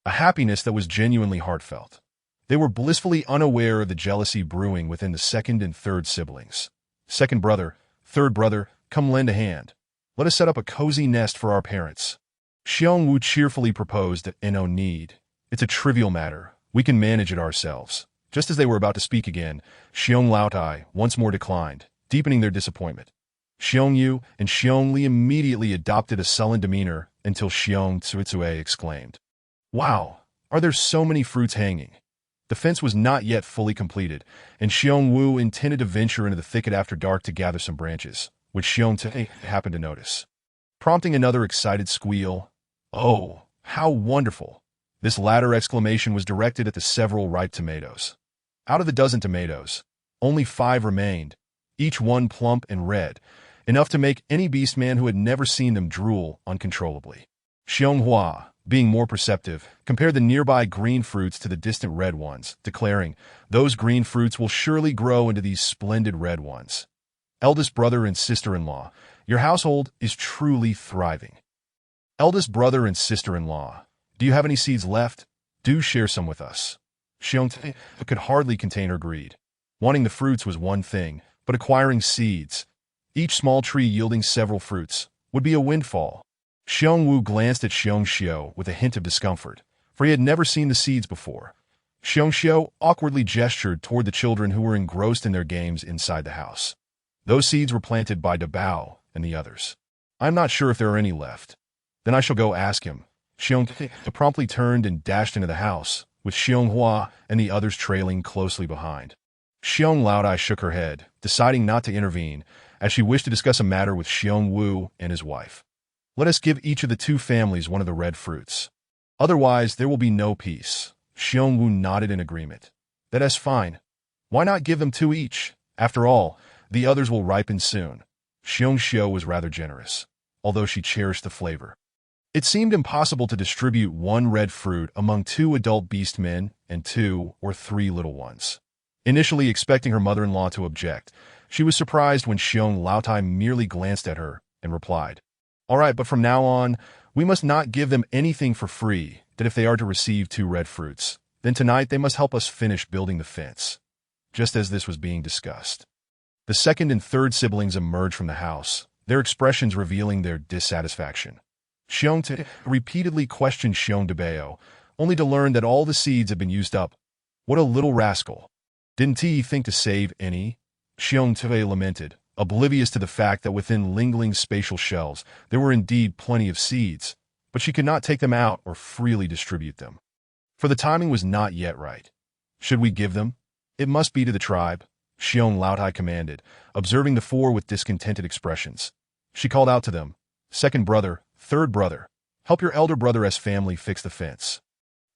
a happiness that was genuinely heartfelt. They were blissfully unaware of the jealousy brewing within the second and third siblings. "Second brother, third brother, come lend a hand. Let us set up a cozy nest for our parents." Xiongwu cheerfully proposed that no need. "It's a trivial matter. We can manage it ourselves." Just as they were about to speak again, Xiong Laotai once more declined, deepening their disappointment. Xiongyu and Xiongli immediately adopted a sullen demeanor until Xiong Tsuitsue exclaimed, "Wow, are there so many fruits hanging?" The fence was not yet fully completed, and Xiongwu intended to venture into the thicket after dark to gather some branches, which Xiong Te happened to notice, prompting another excited squeal. "Oh, how wonderful!" This latter exclamation was directed at the several ripe tomatoes. Out of the dozen tomatoes, only 5 remained, each one plump and red, enough to make any beastman who had never seen them drool uncontrollably. Xiong Hua, being more perceptive, compared the nearby green fruits to the distant red ones, declaring, "Those green fruits will surely grow into these splendid red ones." Eldest brother and sister-in-law, Your household is truly thriving. Eldest brother and sister-in-law, do you have any seeds left? Do share some with us. Xiong could hardly contain her greed. Wanting the fruits was one thing, but acquiring seeds, each small tree yielding several fruits, would be a windfall. Xiong Wu glanced at Xiong Xiu with a hint of discomfort, for he had never seen the seeds before. Xiong Xiu awkwardly gestured toward the children who were engrossed in their games inside the house. Those seeds were planted by Dabao and the others. I'm not sure if there are any left. Then I shall go ask him. Xiong promptly turned and dashed into the house, with Xiong Hua and the others trailing closely behind. Xiong Laodai shook her head, deciding not to intervene, as she wished to discuss a matter with Xiong Wu and his wife. Let us give each of the two families one of the red fruits. Otherwise, there will be no peace. Xiong Wu nodded in agreement. That is fine. Why not give them two each? After all, the others will ripen soon. Xiong Xiu was rather generous, although she cherished the flavor. It seemed impossible to distribute one red fruit among two adult beast men and 2 or 3 little ones. Initially expecting her mother-in-law to object, she was surprised when Xiong Laotai merely glanced at her and replied, "All right, but from now on, we must not give them anything for free, that if they are to receive 2 red fruits, then tonight they must help us finish building the fence." Just as this was being discussed, the second and third siblings emerged from the house, their expressions revealing their dissatisfaction. Xiong Te repeatedly questioned Xiong Dabao, only to learn that all the seeds had been used up. What a little rascal. Didn't he think to save any? Xiong Te lamented, oblivious to the fact that within Lingling spatial shells there were indeed plenty of seeds, but she could not take them out or freely distribute them. For the timing was not yet right. Should we give them? It must be to the tribe, Xiong Laotai commanded, observing the 4 with discontented expressions. She called out to them, "Second brother, third brother, help your elder brother's family fix the fence.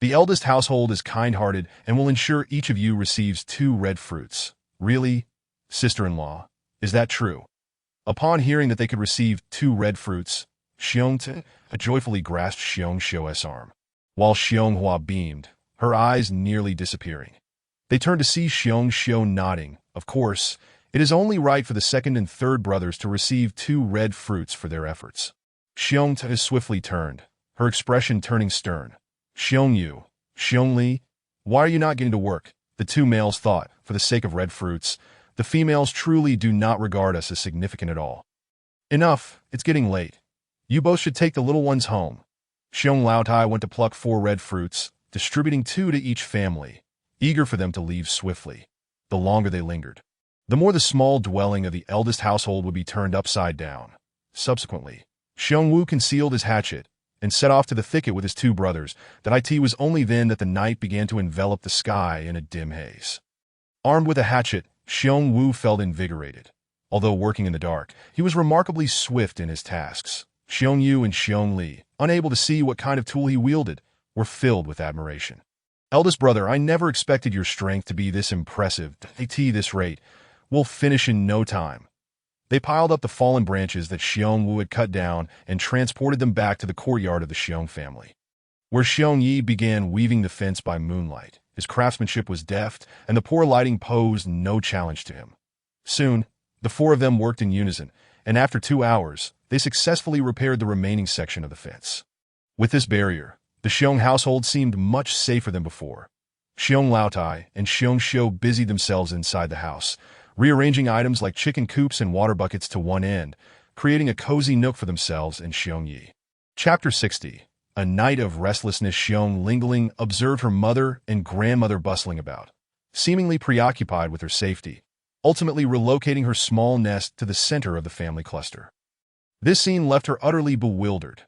The eldest household is kind-hearted and will ensure each of you receives 2 red fruits." Really? Sister-in-law, is that true? Upon hearing that they could receive 2 red fruits, Xiong Te joyfully grasped Xiong Xiu's arm, while Xiong Hua beamed, her eyes nearly disappearing. They turned to see Xiong Xiu nodding. Of course, it is only right for the second and third brothers to receive 2 red fruits for their efforts. Xiong Te swiftly turned, her expression turning stern. "Xiong Yu, Xiong Li, why are you not getting to work?" The 2 males thought, for the sake of red fruits, the females truly do not regard us as significant at all. "Enough, it's getting late. You both should take the little ones home." Xiong Laotai went to pluck 4 red fruits, distributing 2 to each family, eager for them to leave swiftly. The longer they lingered, the more the small dwelling of the eldest household would be turned upside down. Subsequently, Xiong Wu concealed his hatchet and set off to the thicket with his 2 brothers. It was only then that the night began to envelop the sky in a dim haze. Armed with a hatchet, Xiong Wu felt invigorated. Although working in the dark, he was remarkably swift in his tasks. Xiong Yu and Xiong Li, unable to see what kind of tool he wielded, were filled with admiration. "Eldest brother, I never expected your strength to be this impressive. At this rate, we'll finish in no time." They piled up the fallen branches that Xiong Wu had cut down and transported them back to the courtyard of the Xiong family, where Xiong Yi began weaving the fence by moonlight. His craftsmanship was deft, and the poor lighting posed no challenge to him. Soon, the 4 of them worked in unison, and after 2 hours, they successfully repaired the remaining section of the fence. With this barrier, the Xiong household seemed much safer than before. Xiong Laotai and Xiong Xiu busied themselves inside the house, rearranging items like chicken coops and water buckets to one end, creating a cozy nook for themselves and Xiong Yi. Chapter 60. A night of restlessness. Xiong Lingling observed her mother and grandmother bustling about, seemingly preoccupied with her safety, ultimately relocating her small nest to the center of the family cluster. This scene left her utterly bewildered.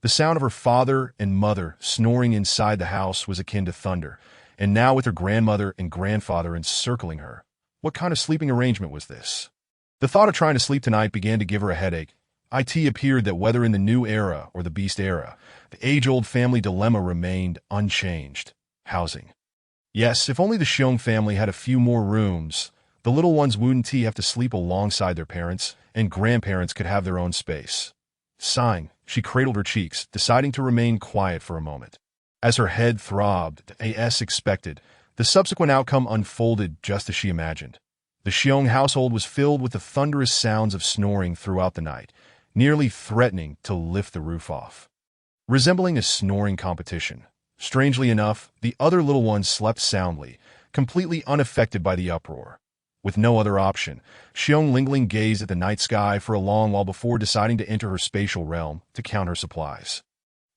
The sound of her father and mother snoring inside the house was akin to thunder, and now with her grandmother and grandfather encircling her, what kind of sleeping arrangement was this? The thought of trying to sleep tonight began to give her a headache. It appeared that whether in the new era or the beast era, the age-old family dilemma remained unchanged. Housing. Yes, if only the Xiong family had a few more rooms, the little ones wouldn't have to sleep alongside their parents, and grandparents could have their own space. Sighing, she cradled her cheeks, deciding to remain quiet for a moment. As her head throbbed, as expected, the subsequent outcome unfolded just as she imagined. The Xiong household was filled with the thunderous sounds of snoring throughout the night, nearly threatening to lift the roof off. Resembling a snoring competition, strangely enough, the other little ones slept soundly, completely unaffected by the uproar. With no other option, Xiong Lingling gazed at the night sky for a long while before deciding to enter her spatial realm to count her supplies.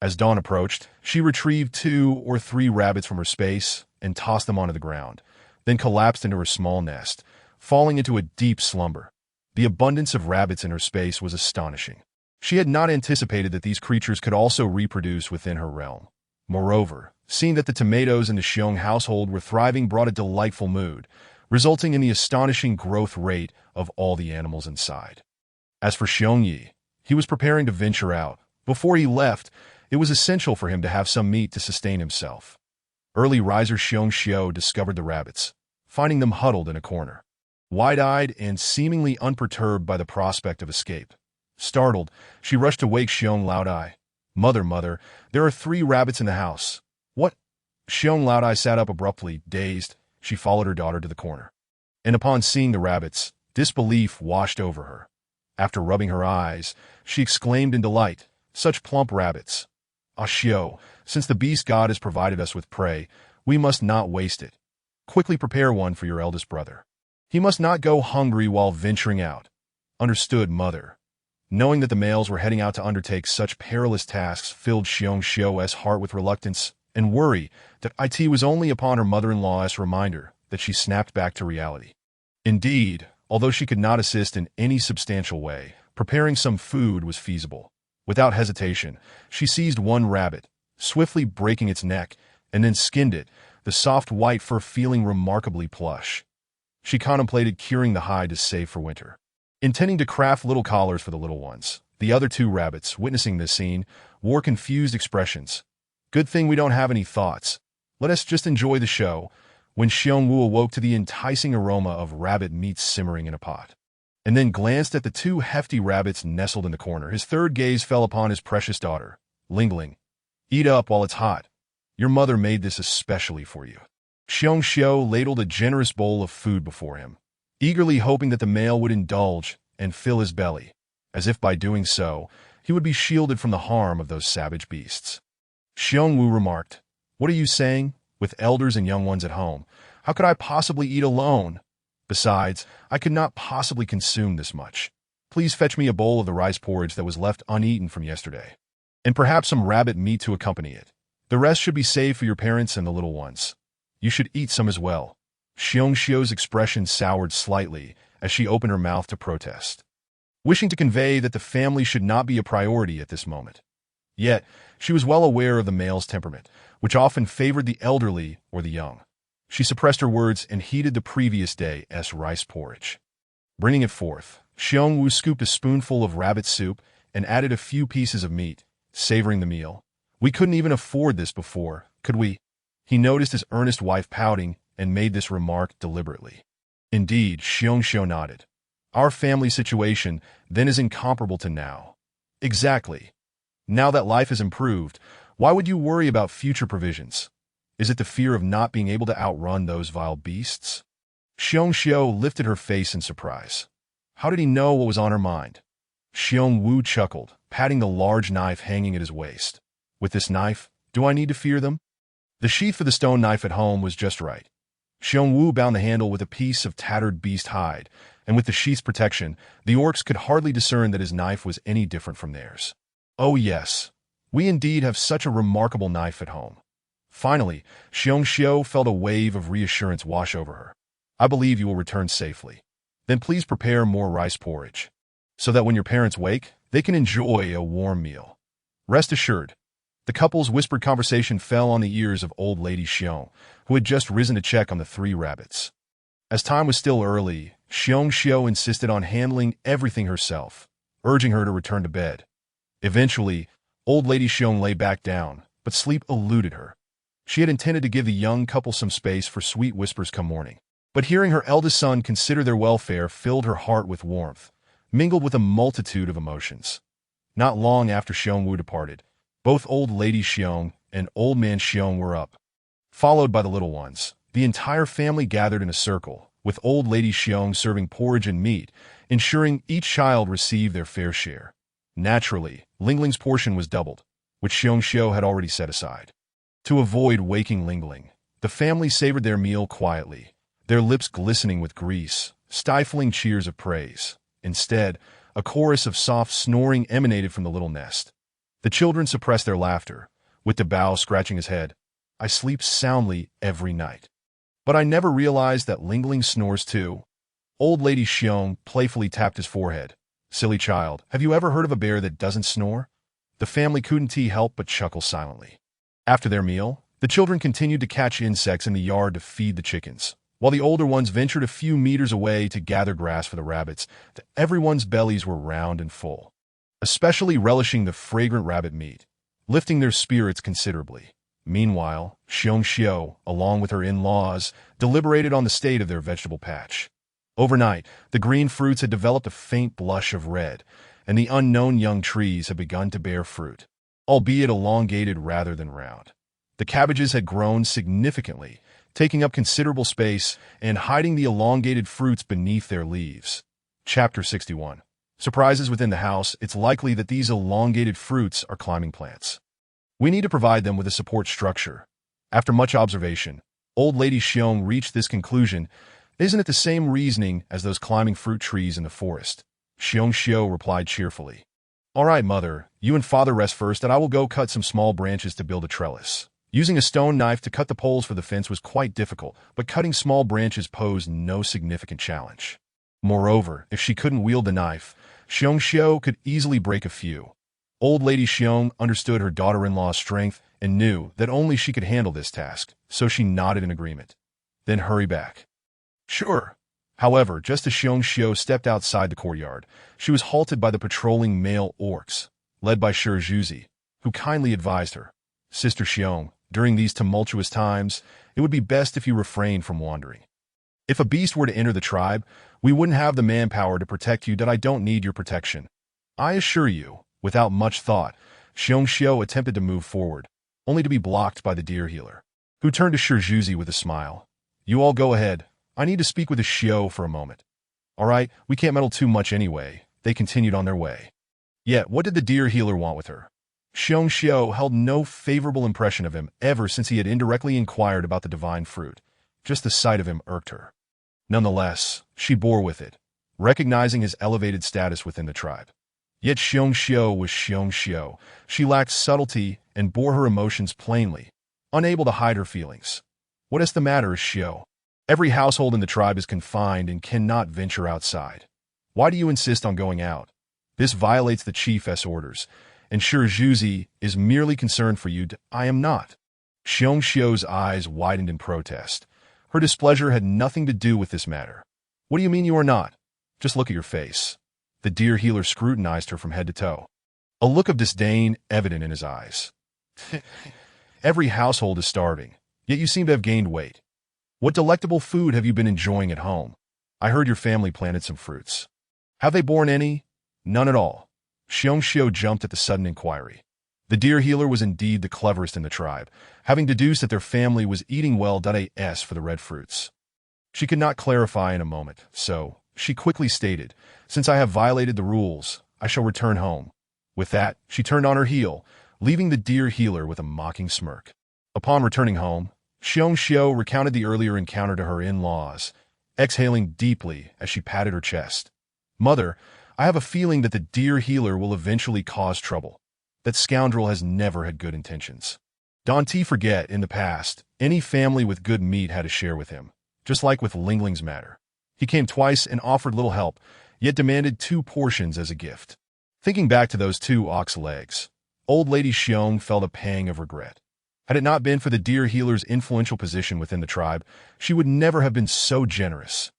As dawn approached, she retrieved 2 or 3 rabbits from her space and tossed them onto the ground, then collapsed into her small nest, falling into a deep slumber. The abundance of rabbits in her space was astonishing. She had not anticipated that these creatures could also reproduce within her realm. Moreover, seeing that the tomatoes in the Xiong household were thriving brought a delightful mood, resulting in the astonishing growth rate of all the animals inside. As for Xiong Yi, he was preparing to venture out. Before he left, it was essential for him to have some meat to sustain himself. Early riser Xiong Xiao discovered the rabbits, finding them huddled in a corner, wide-eyed and seemingly unperturbed by the prospect of escape. Startled, she rushed to wake Xiong Laodai. Mother, there are 3 rabbits in the house." "What?" Xiong Laodai sat up abruptly, dazed. She followed her daughter to the corner, and upon seeing the rabbits, disbelief washed over her. After rubbing her eyes, she exclaimed in delight, "Such plump rabbits! Ah Xiao, since the beast god has provided us with prey, we must not waste it. Quickly prepare one for your eldest brother. He must not go hungry while venturing out." "Understood, mother." Knowing that the males were heading out to undertake such perilous tasks filled Xiong Xiao's heart with reluctance and worry that it was only upon her mother-in-law's reminder that she snapped back to reality. Indeed, although she could not assist in any substantial way, preparing some food was feasible. Without hesitation, she seized one rabbit, swiftly breaking its neck, and then skinned it, the soft white fur feeling remarkably plush. She contemplated curing the hide to save for winter, intending to craft little collars for the little ones. The other 2 rabbits, witnessing this scene, wore confused expressions. "Good thing we don't have any thoughts. Let us just enjoy the show." When Xiong Wu awoke to the enticing aroma of rabbit meat simmering in a pot, and then glanced at the 2 hefty rabbits nestled in the corner, his third gaze fell upon his precious daughter. "Lingling, eat up while it's hot. Your mother made this especially for you." Xiong Xiao ladled a generous bowl of food before him, eagerly hoping that the male would indulge and fill his belly, as if by doing so, he would be shielded from the harm of those savage beasts. Xiong Wu remarked, "What are you saying? With elders and young ones at home, how could I possibly eat alone? Besides, I could not possibly consume this much. Please fetch me a bowl of the rice porridge that was left uneaten from yesterday, and perhaps some rabbit meat to accompany it. The rest should be saved for your parents and the little ones. You should eat some as well." Xiong Xiao's expression soured slightly as she opened her mouth to protest, wishing to convey that the family should not be a priority at this moment. Yet, she was well aware of the male's temperament, which often favored the elderly or the young. She suppressed her words and heated the previous day's rice porridge. Bringing it forth, Xiong Wu scooped a spoonful of rabbit soup and added a few pieces of meat, savoring the meal. "We couldn't even afford this before, could we?" He noticed his earnest wife pouting and made this remark deliberately. Indeed, Xiong Xiao nodded. "Our family situation then is incomparable to now." "Exactly. Now that life has improved, why would you worry about future provisions? Is it the fear of not being able to outrun those vile beasts?" Xiong Xiao lifted her face in surprise. How did he know what was on her mind? Xiong Wu chuckled, patting the large knife hanging at his waist. "With this knife, do I need to fear them?" The sheath for the stone knife at home was just right. Xiong Wu bound the handle with a piece of tattered beast hide, and with the sheath's protection, the orcs could hardly discern that his knife was any different from theirs. "Oh yes, we indeed have such a remarkable knife at home." Finally, Xiong Xiao felt a wave of reassurance wash over her. "I believe you will return safely. Then please prepare more rice porridge, so that when your parents wake, they can enjoy a warm meal." Rest assured. The couple's whispered conversation fell on the ears of old lady Xiong, who had just risen to check on the 3 rabbits. As time was still early, Xiong Xiao insisted on handling everything herself, urging her to return to bed. Eventually, old lady Xiong lay back down, but sleep eluded her. She had intended to give the young couple some space for sweet whispers come morning, but hearing her eldest son consider their welfare filled her heart with warmth, mingled with a multitude of emotions. Not long after Xiong Wu departed, both old lady Xiong and old man Xiong were up. Followed by the little ones, the entire family gathered in a circle, with old lady Xiong serving porridge and meat, ensuring each child received their fair share. Naturally, Lingling's portion was doubled, which Xiong Xiu had already set aside. To avoid waking Lingling, the family savored their meal quietly, their lips glistening with grease, stifling cheers of praise. Instead, a chorus of soft snoring emanated from the little nest. The children suppressed their laughter, with the Bao scratching his head. I sleep soundly every night. But I never realized that Lingling snores too. Old lady Xiong playfully tapped his forehead. Silly child, have you ever heard of a bear that doesn't snore? The family couldn't help but chuckle silently. After their meal, the children continued to catch insects in the yard to feed the chickens, while the older ones ventured a few meters away to gather grass for the rabbits. Everyone's bellies were round and full, especially relishing the fragrant rabbit meat, lifting their spirits considerably. Meanwhile, Xiong Xiu, along with her in-laws, deliberated on the state of their vegetable patch. Overnight, the green fruits had developed a faint blush of red, and the unknown young trees had begun to bear fruit, albeit elongated rather than round. The cabbages had grown significantly, taking up considerable space and hiding the elongated fruits beneath their leaves. Chapter 61. Surprises within the house. It's likely that these elongated fruits are climbing plants. We need to provide them with a support structure. After much observation, old lady Xiong reached this conclusion. Isn't it the same reasoning as those climbing fruit trees in the forest? Xiong Xiu replied cheerfully. All right, mother, you and father rest first, and I will go cut some small branches to build a trellis. Using a stone knife to cut the poles for the fence was quite difficult, but cutting small branches posed no significant challenge. Moreover, if she couldn't wield the knife, Xiong Xiu could easily break a few. Old lady Xiong understood her daughter-in-law's strength and knew that only she could handle this task, so she nodded in agreement. Then hurry back. Sure. However, just as Xiong Xiu stepped outside the courtyard, she was halted by the patrolling male orcs, led by Shi Zhuzi, who kindly advised her. Sister Xiong, during these tumultuous times, it would be best if you refrained from wandering. If a beast were to enter the tribe, we wouldn't have the manpower to protect you. That I don't need your protection. I assure you. Without much thought, Xiong Xiu attempted to move forward, only to be blocked by the deer healer, who turned to Shi Zhuzi with a smile. You all go ahead. I need to speak with the Xiu for a moment. All right, we can't meddle too much anyway. They continued on their way. Yet, what did the deer healer want with her? Xiong Xiu held no favorable impression of him ever since he had indirectly inquired about the divine fruit. Just the sight of him irked her. Nonetheless, she bore with it, recognizing his elevated status within the tribe. Yet Xiong Xiu was Xiong Xiu. She lacked subtlety and bore her emotions plainly, unable to hide her feelings. What is the matter, Xiu? Every household in the tribe is confined and cannot venture outside. Why do you insist on going out? This violates the chief's orders, and Shi Zhuzi is merely concerned for you. I am not. Xiong Xiu's eyes widened in protest. Her displeasure had nothing to do with this matter. What do you mean you are not? Just look at your face. The deer healer scrutinized her from head to toe, a look of disdain evident in his eyes. Every household is starving, yet you seem to have gained weight. What delectable food have you been enjoying at home? I heard your family planted some fruits. Have they borne any? None at all. Xiong Xiu jumped at the sudden inquiry. The deer healer was indeed the cleverest in the tribe, having deduced that their family was eating well. As for the red fruits, she could not clarify in a moment, so she quickly stated, since I have violated the rules, I shall return home. With that, she turned on her heel, leaving the deer healer with a mocking smirk. Upon returning home, Xiong Xiu recounted the earlier encounter to her in-laws, exhaling deeply as she patted her chest. Mother, I have a feeling that the deer healer will eventually cause trouble. That scoundrel has never had good intentions. Don't forget, in the past, any family with good meat had a share with him, just like with Lingling's matter. He came twice and offered little help, yet demanded 2 portions as a gift. Thinking back to those 2 ox legs, old lady Xiong felt a pang of regret. Had it not been for the deer healer's influential position within the tribe, she would never have been so generous.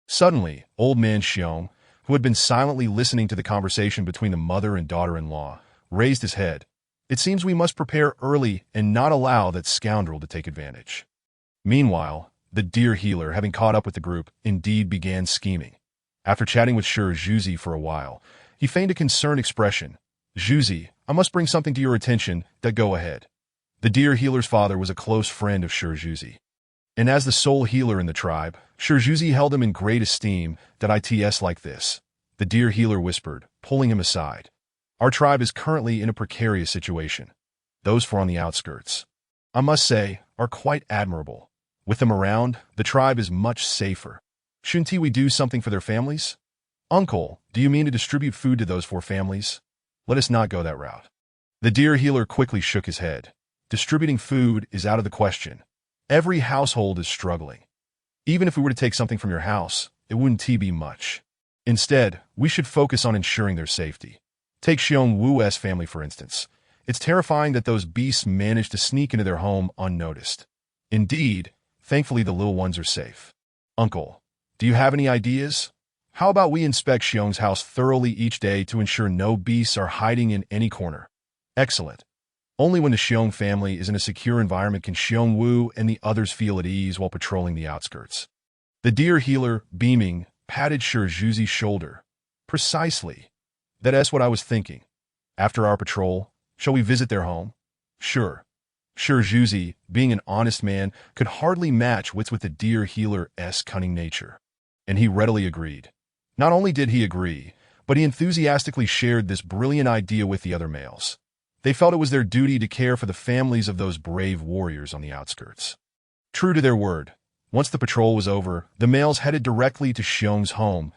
Suddenly, old man Xiong, who had been silently listening to the conversation between the mother and daughter-in-law, raised his head. It seems we must prepare early and not allow that scoundrel to take advantage. Meanwhile, the deer healer, having caught up with the group, indeed began scheming. After chatting with Shi Zhuzi for a while, he feigned a concerned expression. Zhuzi, I must bring something to your attention. Go ahead. The deer healer's father was a close friend of Shi Zhuzi. And as the sole healer in the tribe, Shurjuzi held him in great esteem. It's like this, the deer healer whispered, pulling him aside. Our tribe is currently in a precarious situation. Those four on the outskirts, I must say, are quite admirable. With them around, the tribe is much safer. Shouldn't we do something for their families? Uncle, do you mean to distribute food to those four families? Let us not go that route. The deer healer quickly shook his head. Distributing food is out of the question. Every household is struggling. Even if we were to take something from your house, it wouldn't be much. Instead, we should focus on ensuring their safety. Take Xiong Wu's family, for instance. It's terrifying that those beasts managed to sneak into their home unnoticed. Indeed, thankfully the little ones are safe. Uncle, do you have any ideas? How about we inspect Xiong's house thoroughly each day to ensure no beasts are hiding in any corner? Excellent. Only when the Xiong family is in a secure environment can Xiong Wu and the others feel at ease while patrolling the outskirts. The deer healer, beaming, patted Shurjuzi's shoulder. Precisely. That's what I was thinking. After our patrol, shall we visit their home? Sure. Shurjuzi, being an honest man, could hardly match wits with the deer healer's cunning nature. And he readily agreed. Not only did he agree, but he enthusiastically shared this brilliant idea with the other males. They felt it was their duty to care for the families of those brave warriors on the outskirts. True to their word, once the patrol was over, the males headed directly to Xiong's home.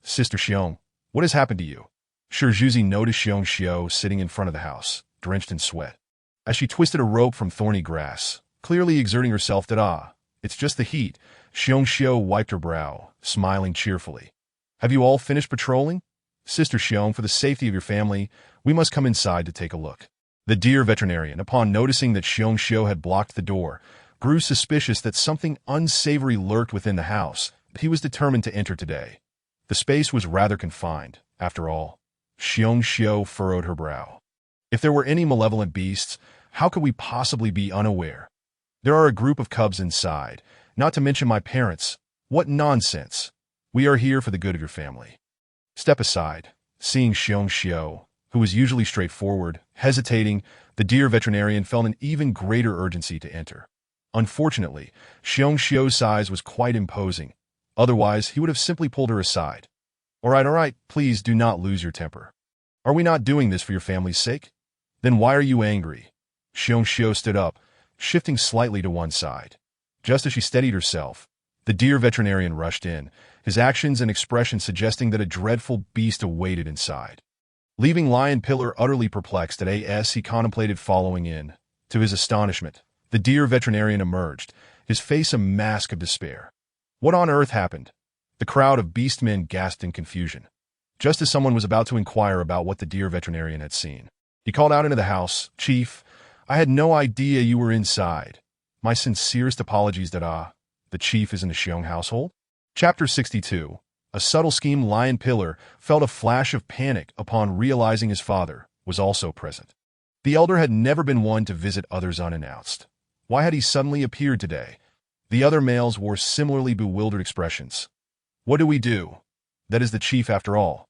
Sister Xiong, what has happened to you? Shurjuzi noticed Xiong Xiao sitting in front of the house, drenched in sweat. As she twisted a rope from thorny grass, clearly exerting herself, it's just the heat. Xiong Xiao wiped her brow, smiling cheerfully. Have you all finished patrolling? Sister Xiong, for the safety of your family, we must come inside to take a look. The deer veterinarian, upon noticing that Xiong Xiao had blocked the door, grew suspicious that something unsavory lurked within the house, but he was determined to enter today. The space was rather confined, after all. Xiong Xiao furrowed her brow. If there were any malevolent beasts, how could we possibly be unaware? There are a group of cubs inside, not to mention my parents. What nonsense! We are here for the good of your family. Step aside. Seeing Xiong Xiao, who was usually straightforward, hesitating, the deer veterinarian felt an even greater urgency to enter. Unfortunately, Xiong Xiao's size was quite imposing. Otherwise, he would have simply pulled her aside. All right, please do not lose your temper. Are we not doing this for your family's sake? Then why are you angry? Xiong Xiao stood up, shifting slightly to one side. Just as she steadied herself, the deer veterinarian rushed in, his actions and expression suggesting that a dreadful beast awaited inside. Leaving Lion Pillar utterly perplexed he contemplated following in. To his astonishment, the deer veterinarian emerged, his face a mask of despair. What on earth happened? The crowd of beastmen gasped in confusion. Just as someone was about to inquire about what the deer veterinarian had seen, he called out into the house, Chief, I had no idea you were inside. My sincerest apologies. The chief is in the Xiong household? Chapter 62. A subtle scheme. Lion Pillar felt a flash of panic upon realizing his father was also present. The elder had never been one to visit others unannounced. Why had he suddenly appeared today? The other males wore similarly bewildered expressions. What do we do? That is the chief after all.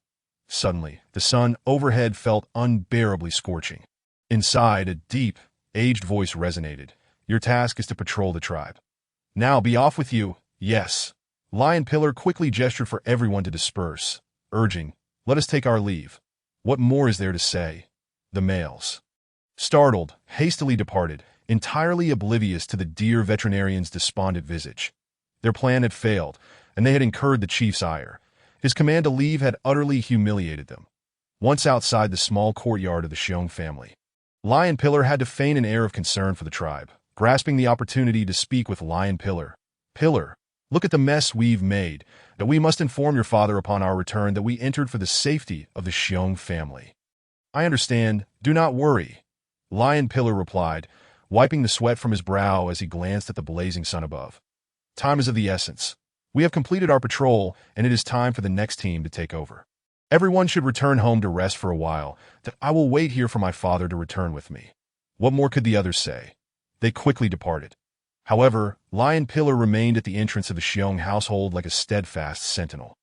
Suddenly, the sun overhead felt unbearably scorching. Inside, a deep, aged voice resonated. Your task is to patrol the tribe. Now be off with you. Yes. Lion Pillar quickly gestured for everyone to disperse, urging, let us take our leave. What more is there to say? The males, startled, hastily departed, entirely oblivious to the deer veterinarian's despondent visage. Their plan had failed, and they had incurred the chief's ire. His command to leave had utterly humiliated them. Once outside the small courtyard of the Xiong family, Lion Pillar had to feign an air of concern for the tribe, grasping the opportunity to speak with Lion Pillar. Pillar, look at the mess we've made, that we must inform your father upon our return that we entered for the safety of the Xiong family. I understand, do not worry, Lion Pillar replied, wiping the sweat from his brow as he glanced at the blazing sun above. Time is of the essence. We have completed our patrol, and it is time for the next team to take over. Everyone should return home to rest for a while, that I will wait here for my father to return with me. What more could the others say? They quickly departed. However, Lion Pillar remained at the entrance of the Xiong household like a steadfast sentinel,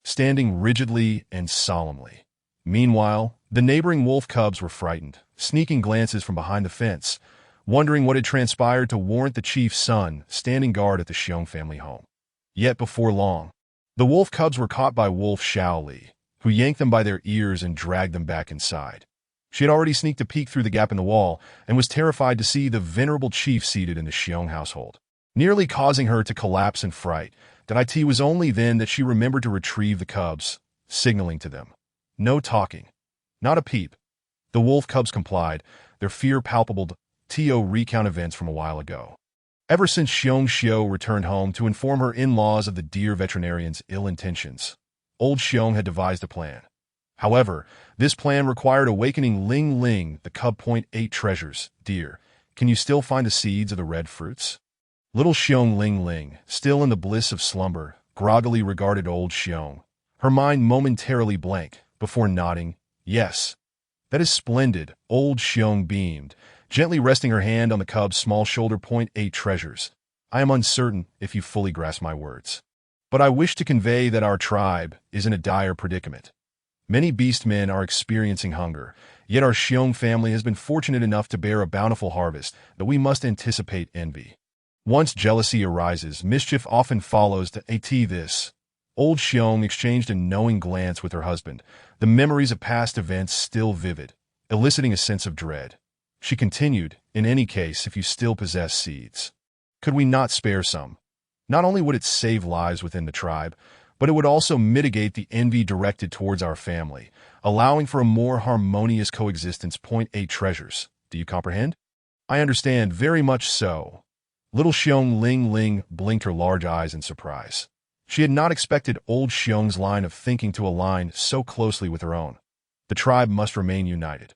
standing rigidly and solemnly. Meanwhile, the neighboring wolf cubs were frightened, sneaking glances from behind the fence, wondering what had transpired to warrant the chief's son standing guard at the Xiong family home. Yet before long, the wolf cubs were caught by Wolf Shaoli, who yanked them by their ears and dragged them back inside. She had already sneaked a peek through the gap in the wall and was terrified to see the venerable chief seated in the Xiong household, nearly causing her to collapse in fright. It was only then that she remembered to retrieve the cubs, signaling to them. No talking. Not a peep. The wolf cubs complied, their fear palpable. To recount events from a while ago. Ever since Xiong Xiao returned home to inform her in-laws of the deer veterinarian's ill intentions, old Xiong had devised a plan. However, this plan required awakening Ling Ling, the cub. 8 treasures. Dear, can you still find the seeds of the red fruits? Little Xiong Ling Ling, still in the bliss of slumber, groggily regarded old Xiong, her mind momentarily blank, before nodding, yes. That is splendid, old Xiong beamed, gently resting her hand on the cub's small shoulder. 8 treasures. I am uncertain if you fully grasp my words, but I wish to convey that our tribe is in a dire predicament. Many beastmen are experiencing hunger, yet our Xiong family has been fortunate enough to bear a bountiful harvest that we must anticipate envy. Once jealousy arises, mischief often follows. This. Old Xiong exchanged a knowing glance with her husband, the memories of past events still vivid, eliciting a sense of dread. She continued, in any case, if you still possess seeds, could we not spare some? Not only would it save lives within the tribe, but it would also mitigate the envy directed towards our family, allowing for a more harmonious coexistence. 8 treasures. Do you comprehend? I understand, very much so. Little Xiong Ling Ling blinked her large eyes in surprise. She had not expected old Xiong's line of thinking to align so closely with her own. The tribe must remain united.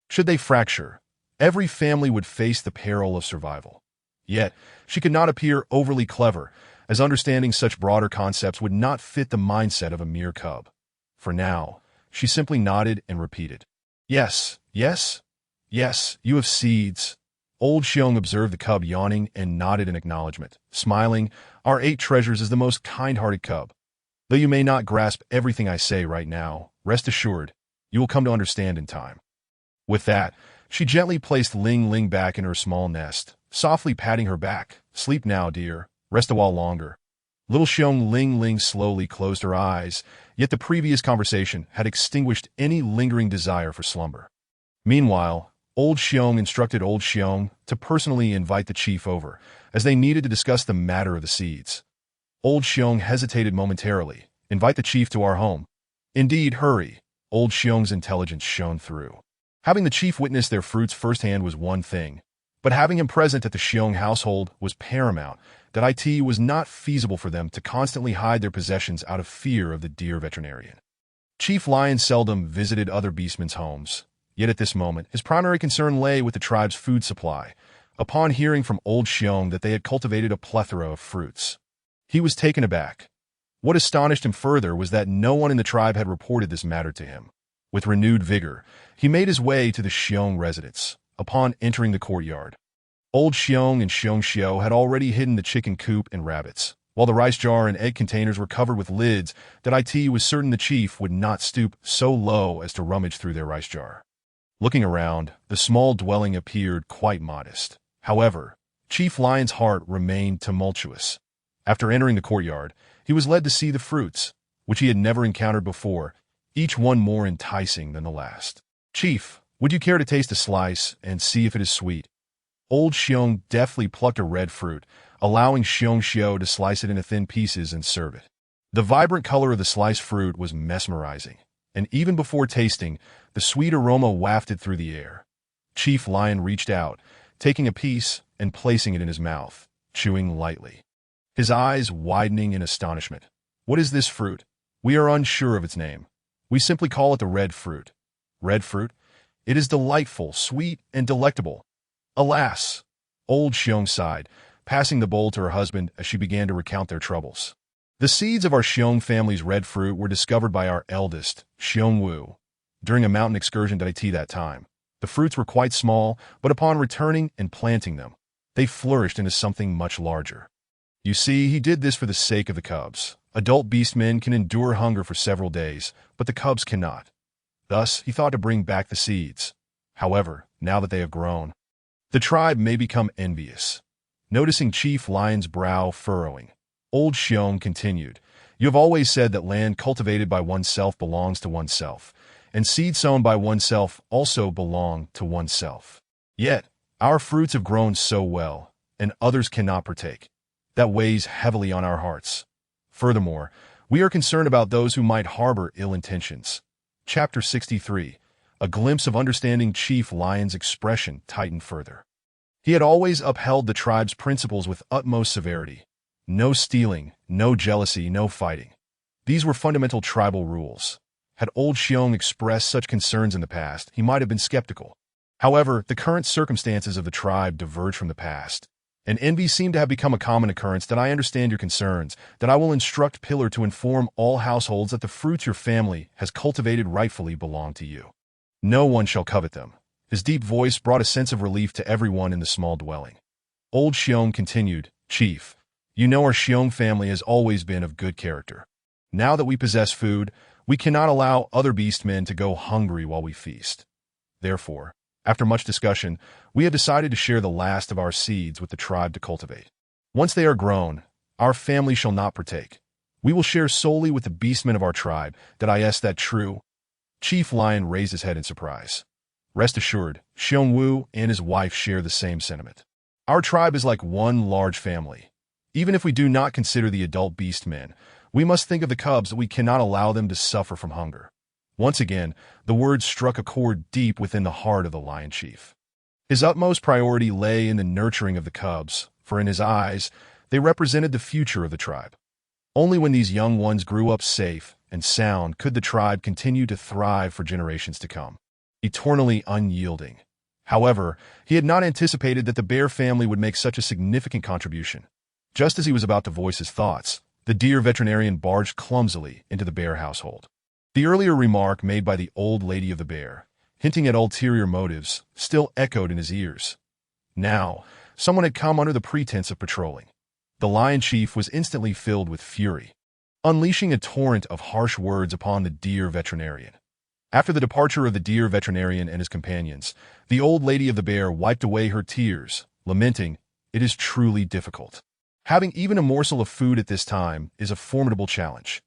Should they fracture, every family would face the peril of survival. Yet, she could not appear overly clever, as understanding such broader concepts would not fit the mindset of a mere cub. For now, she simply nodded and repeated, yes, yes, yes, you have seeds. Old Xiong observed the cub yawning and nodded in acknowledgement, smiling. Our 8 treasures is the most kind-hearted cub. Though you may not grasp everything I say right now, rest assured, you will come to understand in time. With that, she gently placed Ling Ling back in her small nest, softly patting her back. Sleep now, dear. Rest a while longer. Little Xiong Ling Ling slowly closed her eyes, yet the previous conversation had extinguished any lingering desire for slumber. Meanwhile, old Xiong instructed old Xiong to personally invite the chief over, as they needed to discuss the matter of the seeds. Old Xiong hesitated momentarily. Invite the chief to our home. Indeed, hurry. Old Xiong's intelligence shone through. Having the chief witness their fruits firsthand was one thing, but having him present at the Xiong household was paramount. It was not feasible for them to constantly hide their possessions out of fear of the deer veterinarian. Chief Lion seldom visited other beastmen's homes, yet at this moment his primary concern lay with the tribe's food supply, upon hearing from old Xiong that they had cultivated a plethora of fruits. He was taken aback. What astonished him further was that no one in the tribe had reported this matter to him. With renewed vigor, he made his way to the Xiong residence. Upon entering the courtyard, old Xiong and Xiong Xiao had already hidden the chicken coop and rabbits, while the rice jar and egg containers were covered with lids. It was certain the chief would not stoop so low as to rummage through their rice jar. Looking around, the small dwelling appeared quite modest. However, Chief Lion's heart remained tumultuous. After entering the courtyard, he was led to see the fruits, which he had never encountered before, each one more enticing than the last. Chief, would you care to taste a slice and see if it is sweet? Old Xiong deftly plucked a red fruit, allowing Xiong Xiao to slice it into thin pieces and serve it. The vibrant color of the sliced fruit was mesmerizing, and even before tasting, the sweet aroma wafted through the air. Chief Lion reached out, taking a piece and placing it in his mouth, chewing lightly. His eyes widening in astonishment. What is this fruit? We are unsure of its name. We simply call it the red fruit. Red fruit? It is delightful, sweet, and delectable. Alas! Old Xiong sighed, passing the bowl to her husband as she began to recount their troubles. The seeds of our Xiong family's red fruit were discovered by our eldest, Xiong Wu, during a mountain excursion that time. The fruits were quite small, but upon returning and planting them, they flourished into something much larger. You see, he did this for the sake of the cubs. Adult beastmen can endure hunger for several days, but the cubs cannot. Thus, he thought to bring back the seeds. However, now that they have grown, The tribe may become envious. Noticing Chief Lion's brow furrowing, Old Xiong continued, "You have always said that land cultivated by oneself belongs to oneself, and seed sown by oneself also belong to oneself. Yet, our fruits have grown so well, and others cannot partake. That weighs heavily on our hearts. Furthermore, we are concerned about those who might harbor ill intentions." Chapter 63. A glimpse of understanding. Chief Lion's expression tightened further. He had always upheld the tribe's principles with utmost severity. No stealing, no jealousy, no fighting. These were fundamental tribal rules. Had Old Xiong expressed such concerns in the past, he might have been skeptical. However, the current circumstances of the tribe diverge from the past, and envy seemed to have become a common occurrence. "That I understand your concerns, that I will instruct Pillar to inform all households that the fruits your family has cultivated rightfully belong to you. No one shall covet them." His deep voice brought a sense of relief to everyone in the small dwelling. Old Xiong continued, "Chief, you know our Xiong family has always been of good character. Now that we possess food, we cannot allow other beastmen to go hungry while we feast. Therefore, after much discussion, we have decided to share the last of our seeds with the tribe to cultivate. Once they are grown, our family shall not partake. We will share solely with the beastmen of our tribe. Is that true?" Chief Lion raised his head in surprise. "Rest assured, Xiong Wu and his wife share the same sentiment. Our tribe is like one large family. Even if we do not consider the adult beastmen, we must think of the cubs that we cannot allow them to suffer from hunger." Once again, the words struck a chord deep within the heart of the Lion Chief. His utmost priority lay in the nurturing of the cubs, for in his eyes, they represented the future of the tribe. Only when these young ones grew up safe and sound could the tribe continue to thrive for generations to come. Eternally unyielding. However, he had not anticipated that the bear family would make such a significant contribution. Just as he was about to voice his thoughts, the deer veterinarian barged clumsily into the bear household. The earlier remark made by the old lady of the bear, hinting at ulterior motives, still echoed in his ears. Now, someone had come under the pretense of patrolling. The Lion Chief was instantly filled with fury, unleashing a torrent of harsh words upon the deer veterinarian. After the departure of the deer veterinarian and his companions, the old lady of the bear wiped away her tears, lamenting, "It is truly difficult. Having even a morsel of food at this time is a formidable challenge."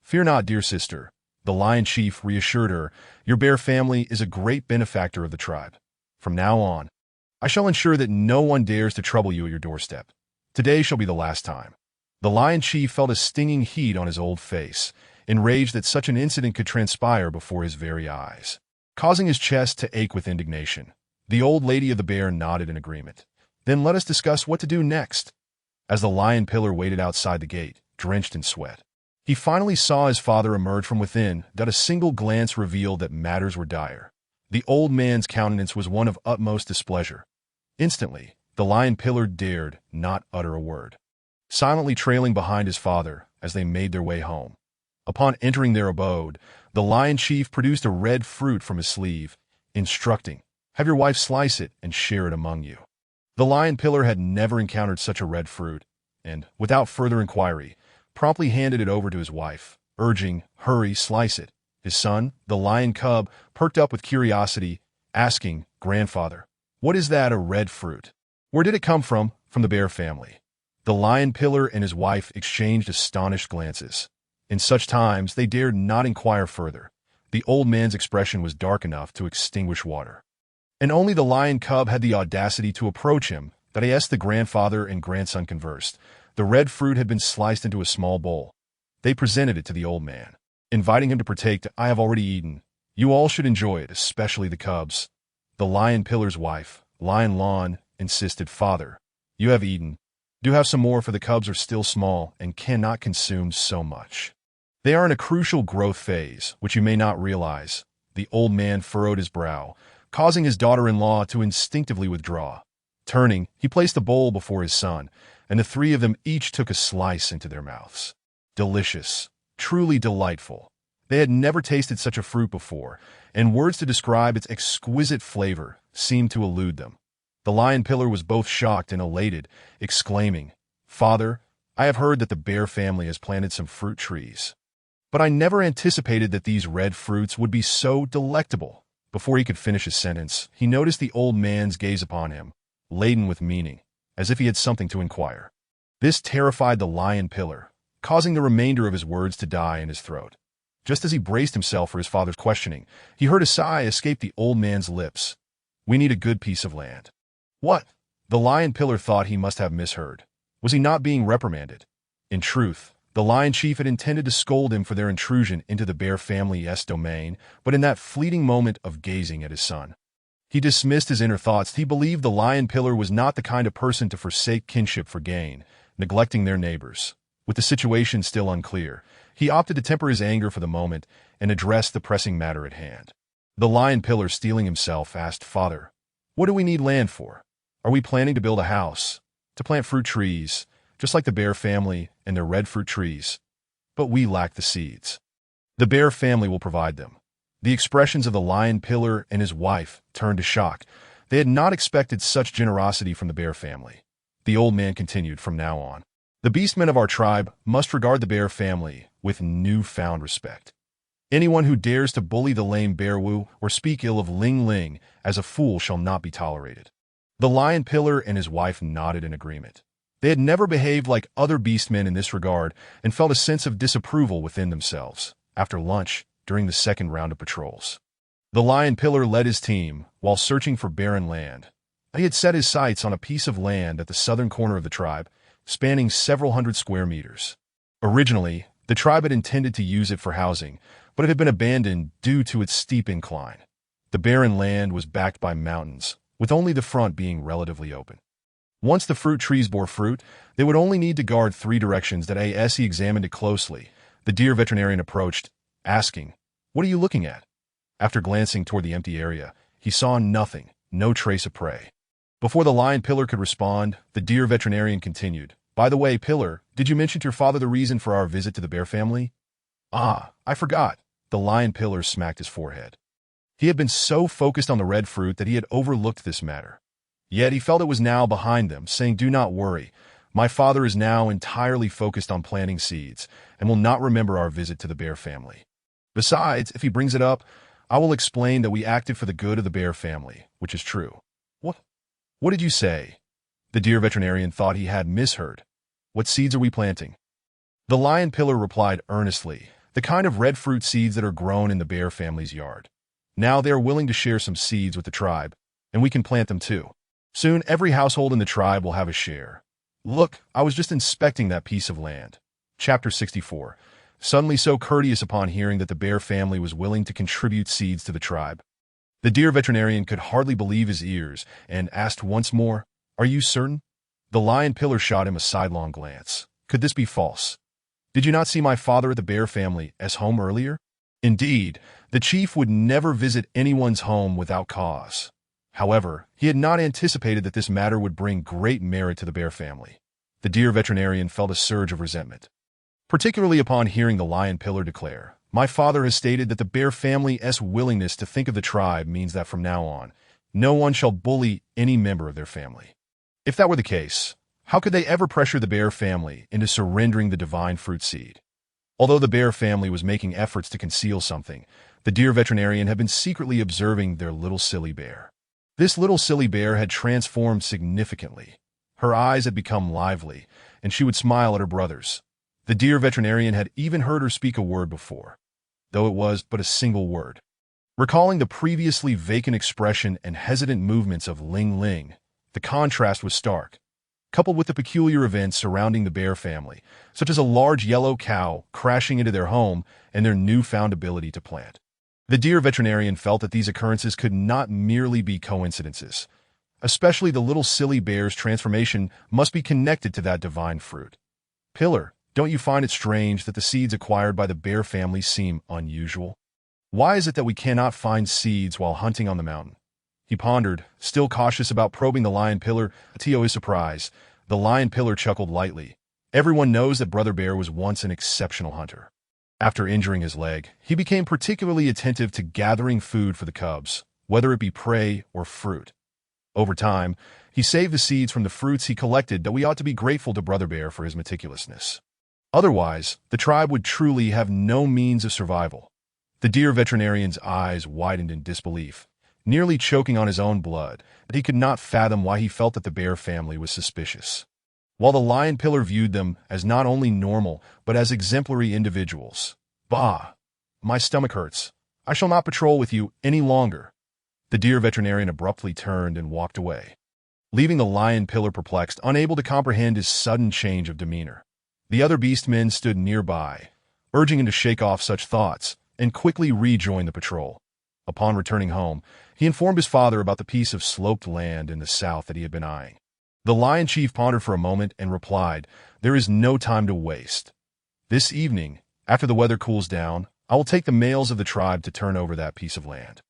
"Fear not, dear sister," the Lion Chief reassured her, "your bear family is a great benefactor of the tribe. From now on, I shall ensure that no one dares to trouble you at your doorstep. Today shall be the last time." The Lion Chief felt a stinging heat on his old face, enraged that such an incident could transpire before his very eyes, causing his chest to ache with indignation. The old lady of the bear nodded in agreement. "Then let us discuss what to do next." As the Lion Pillar waited outside the gate, drenched in sweat, he finally saw his father emerge from within. That a single glance revealed that matters were dire. The old man's countenance was one of utmost displeasure. Instantly, the Lion Pillar dared not utter a word, silently trailing behind his father as they made their way home. Upon entering their abode, the Lion Chief produced a red fruit from his sleeve, instructing, "Have your wife slice it and share it among you." The Lion Pillar had never encountered such a red fruit, and, without further inquiry, promptly handed it over to his wife, urging, "Hurry, slice it." His son, the lion cub, perked up with curiosity, asking, "Grandfather, what is that, a red fruit? Where did it come from?" "From the bear family." The Lion Pillar and his wife exchanged astonished glances. In such times, they dared not inquire further. The old man's expression was dark enough to extinguish water. And only the lion cub had the audacity to approach him. As the grandfather and grandson conversed, the red fruit had been sliced into a small bowl. They presented it to the old man, inviting him to partake. "I have already eaten. You all should enjoy it, especially the cubs." The Lion Pillar's wife, Lion Lawn, insisted, "Father, you have eaten. Do have some more, for the cubs are still small and cannot consume so much. They are in a crucial growth phase, which you may not realize." The old man furrowed his brow, causing his daughter-in-law to instinctively withdraw. Turning, he placed the bowl before his son, and the three of them each took a slice into their mouths. Delicious, truly delightful. They had never tasted such a fruit before, and words to describe its exquisite flavor seemed to elude them. The Lion Pillar was both shocked and elated, exclaiming, "Father, I have heard that the bear family has planted some fruit trees, but I never anticipated that these red fruits would be so delectable." Before he could finish his sentence, he noticed the old man's gaze upon him, laden with meaning, as if he had something to inquire. This terrified the lion pillar, causing the remainder of his words to die in his throat. Just as he braced himself for his father's questioning, he heard a sigh escape the old man's lips. "We need a good piece of land." "What?" The lion pillar thought he must have misheard. Was he not being reprimanded? In truth, the lion chief had intended to scold him for their intrusion into the bear family's domain, but in that fleeting moment of gazing at his son, he dismissed his inner thoughts. He believed the lion pillar was not the kind of person to forsake kinship for gain, neglecting their neighbors. With the situation still unclear, he opted to temper his anger for the moment and address the pressing matter at hand. The lion pillar, steeling himself, asked, "Father, what do we need land for? Are we planning to build a house? To plant fruit trees, just like the bear family and their red fruit trees? But we lack the seeds. The bear family will provide them." The expressions of the lion pillar and his wife turned to shock. They had not expected such generosity from the bear family. The old man continued, "From now on, the beastmen of our tribe must regard the bear family with newfound respect. Anyone who dares to bully the lame bear woo or speak ill of Ling Ling as a fool shall not be tolerated." The lion pillar and his wife nodded in agreement. They had never behaved like other beastmen in this regard and felt a sense of disapproval within themselves. After lunch, during the second round of patrols, the lion pillar led his team while searching for barren land. He had set his sights on a piece of land at the southern corner of the tribe, spanning several hundred square meters. Originally, the tribe had intended to use it for housing, but it had been abandoned due to its steep incline. The barren land was backed by mountains, with only the front being relatively open. Once the fruit trees bore fruit, they would only need to guard three directions. As he examined it closely, the deer veterinarian approached, asking, "What are you looking at?" After glancing toward the empty area, he saw nothing, no trace of prey. Before the lion pillar could respond, the deer veterinarian continued, "By the way, Pillar, did you mention to your father the reason for our visit to the bear family?" "Ah, I forgot." The lion pillar smacked his forehead. He had been so focused on the red fruit that he had overlooked this matter. Yet he felt it was now behind them, saying, "Do not worry. My father is now entirely focused on planting seeds and will not remember our visit to the bear family. Besides, if he brings it up, I will explain that we acted for the good of the bear family, which is true." What did you say?" The deer veterinarian thought he had misheard. "What seeds are we planting?" The lion pillar replied earnestly, "The kind of red fruit seeds that are grown in the bear family's yard. Now they are willing to share some seeds with the tribe, and we can plant them too. Soon every household in the tribe will have a share. Look, I was just inspecting that piece of land." Chapter 64. Suddenly so courteous upon hearing that the bear family was willing to contribute seeds to the tribe, the deer veterinarian could hardly believe his ears and asked once more, "Are you certain?" The lion pillar shot him a sidelong glance. Could this be false? Did you not see my father at the bear family's home earlier? Indeed, the chief would never visit anyone's home without cause. However, he had not anticipated that this matter would bring great merit to the bear family. The deer veterinarian felt a surge of resentment, particularly upon hearing the lion pillar declare, "My father has stated that the bear family's willingness to think of the tribe means that from now on, no one shall bully any member of their family. If that were the case, how could they ever pressure the bear family into surrendering the divine fruit seed?" Although the bear family was making efforts to conceal something, the deer veterinarian had been secretly observing their little silly bear. This little silly bear had transformed significantly. Her eyes had become lively, and she would smile at her brothers. The deer veterinarian had even heard her speak a word before, though it was but a single word. Recalling the previously vacant expression and hesitant movements of Ling Ling, the contrast was stark, coupled with the peculiar events surrounding the bear family, such as a large yellow cow crashing into their home and their newfound ability to plant. The deer veterinarian felt that these occurrences could not merely be coincidences. Especially the little silly bear's transformation must be connected to that divine fruit. "Pillar, don't you find it strange that the seeds acquired by the bear family seem unusual? Why is it that we cannot find seeds while hunting on the mountain?" He pondered, still cautious about probing the lion pillar. To his surprise, the lion pillar chuckled lightly. Everyone knows that Brother Bear was once an exceptional hunter. After injuring his leg, he became particularly attentive to gathering food for the cubs, whether it be prey or fruit. Over time, he saved the seeds from the fruits he collected. That we ought to be grateful to Brother Bear for his meticulousness. Otherwise, the tribe would truly have no means of survival. The deer veterinarian's eyes widened in disbelief. nearly choking on his own blood, that he could not fathom why he felt that the bear family was suspicious, while the lion pillar viewed them as not only normal, but as exemplary individuals. Bah! My stomach hurts. I shall not patrol with you any longer. The deer veterinarian abruptly turned and walked away, leaving the lion pillar perplexed, unable to comprehend his sudden change of demeanor. The other beast men stood nearby, urging him to shake off such thoughts, and quickly rejoin the patrol. Upon returning home, he informed his father about the piece of sloped land in the south that he had been eyeing. The lion chief pondered for a moment and replied, "There is no time to waste. This evening, after the weather cools down, I will take the males of the tribe to turn over that piece of land.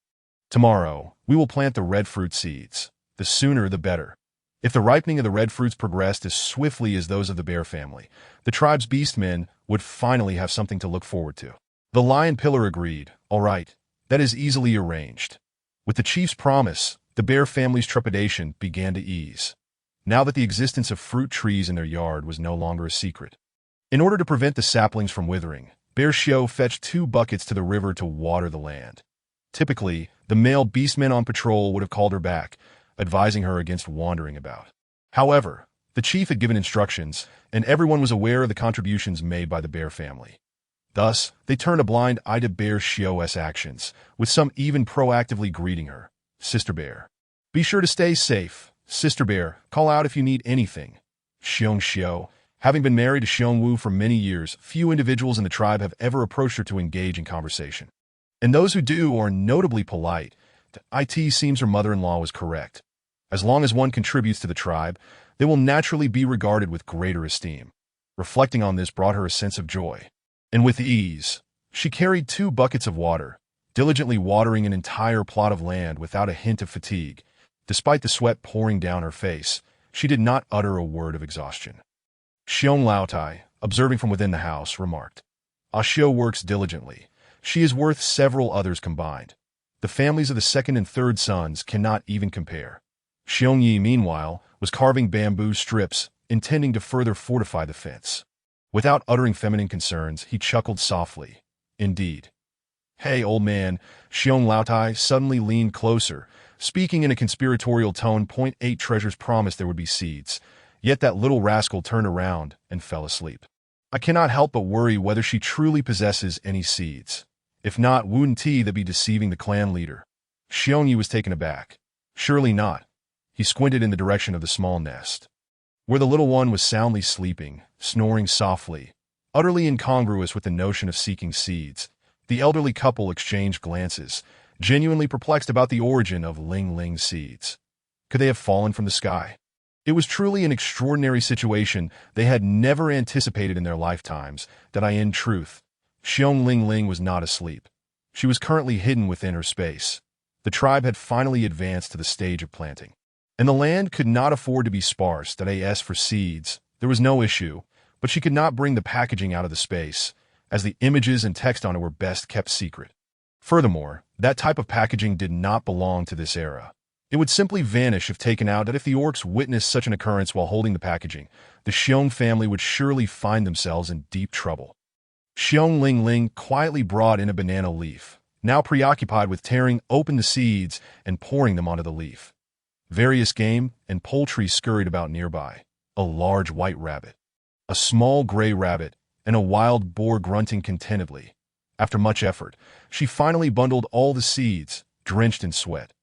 Tomorrow, we will plant the red fruit seeds. The sooner, the better. If the ripening of the red fruits progressed as swiftly as those of the bear family, the tribe's beastmen would finally have something to look forward to." The lion pillar agreed. "All right, that is easily arranged." With the chief's promise, the bear family's trepidation began to ease, now that the existence of fruit trees in their yard was no longer a secret. In order to prevent the saplings from withering, Bear Xiao fetched 2 buckets to the river to water the land. Typically, the male beastmen on patrol would have called her back, advising her against wandering about. However, the chief had given instructions, and everyone was aware of the contributions made by the bear family. Thus, they turned a blind eye to Bear Xiao's actions, with some even proactively greeting her. "Sister Bear. Be sure to stay safe. Sister Bear, call out if you need anything." Xiong Xiao. Having been married to Xiong Wu for many years, few individuals in the tribe have ever approached her to engage in conversation. And those who do are notably polite. It seems her mother-in-law was correct. As long as one contributes to the tribe, they will naturally be regarded with greater esteem. Reflecting on this brought her a sense of joy. And with ease, she carried 2 buckets of water, diligently watering an entire plot of land without a hint of fatigue. Despite the sweat pouring down her face, she did not utter a word of exhaustion. Xiong Laotai, observing from within the house, remarked, "Ah Xiao works diligently. She is worth several others combined. The families of the second and third sons cannot even compare." Xiong Yi, meanwhile, was carving bamboo strips, intending to further fortify the fence. Without uttering feminine concerns, he chuckled softly. "Indeed." "Hey, old man," Xiong Laotai suddenly leaned closer, speaking in a conspiratorial tone. "0.8 treasures promised there would be seeds, yet that little rascal turned around and fell asleep. I cannot help but worry whether she truly possesses any seeds. If not, wouldn't that be deceiving the clan leader?" Xiong Yi was taken aback. "Surely not." He squinted in the direction of the small nest, where the little one was soundly sleeping, snoring softly. Utterly incongruous with the notion of seeking seeds, the elderly couple exchanged glances, genuinely perplexed about the origin of Ling Ling seeds. Could they have fallen from the sky? It was truly an extraordinary situation they had never anticipated in their lifetimes. In truth, Xiong Ling Ling was not asleep. She was currently hidden within her space. The tribe had finally advanced to the stage of planting, and the land could not afford to be sparse. As for seeds, there was no issue, but she could not bring the packaging out of the space, as the images and text on it were best kept secret. Furthermore, that type of packaging did not belong to this era. It would simply vanish if taken out. If the orcs witnessed such an occurrence while holding the packaging, the Xiong family would surely find themselves in deep trouble. Xiong Ling Ling quietly brought in a banana leaf, now preoccupied with tearing open the seeds and pouring them onto the leaf. Various game and poultry scurried about nearby. A large white rabbit, a small gray rabbit, and a wild boar grunting contentedly. After much effort, she finally bundled all the seeds, drenched in sweat.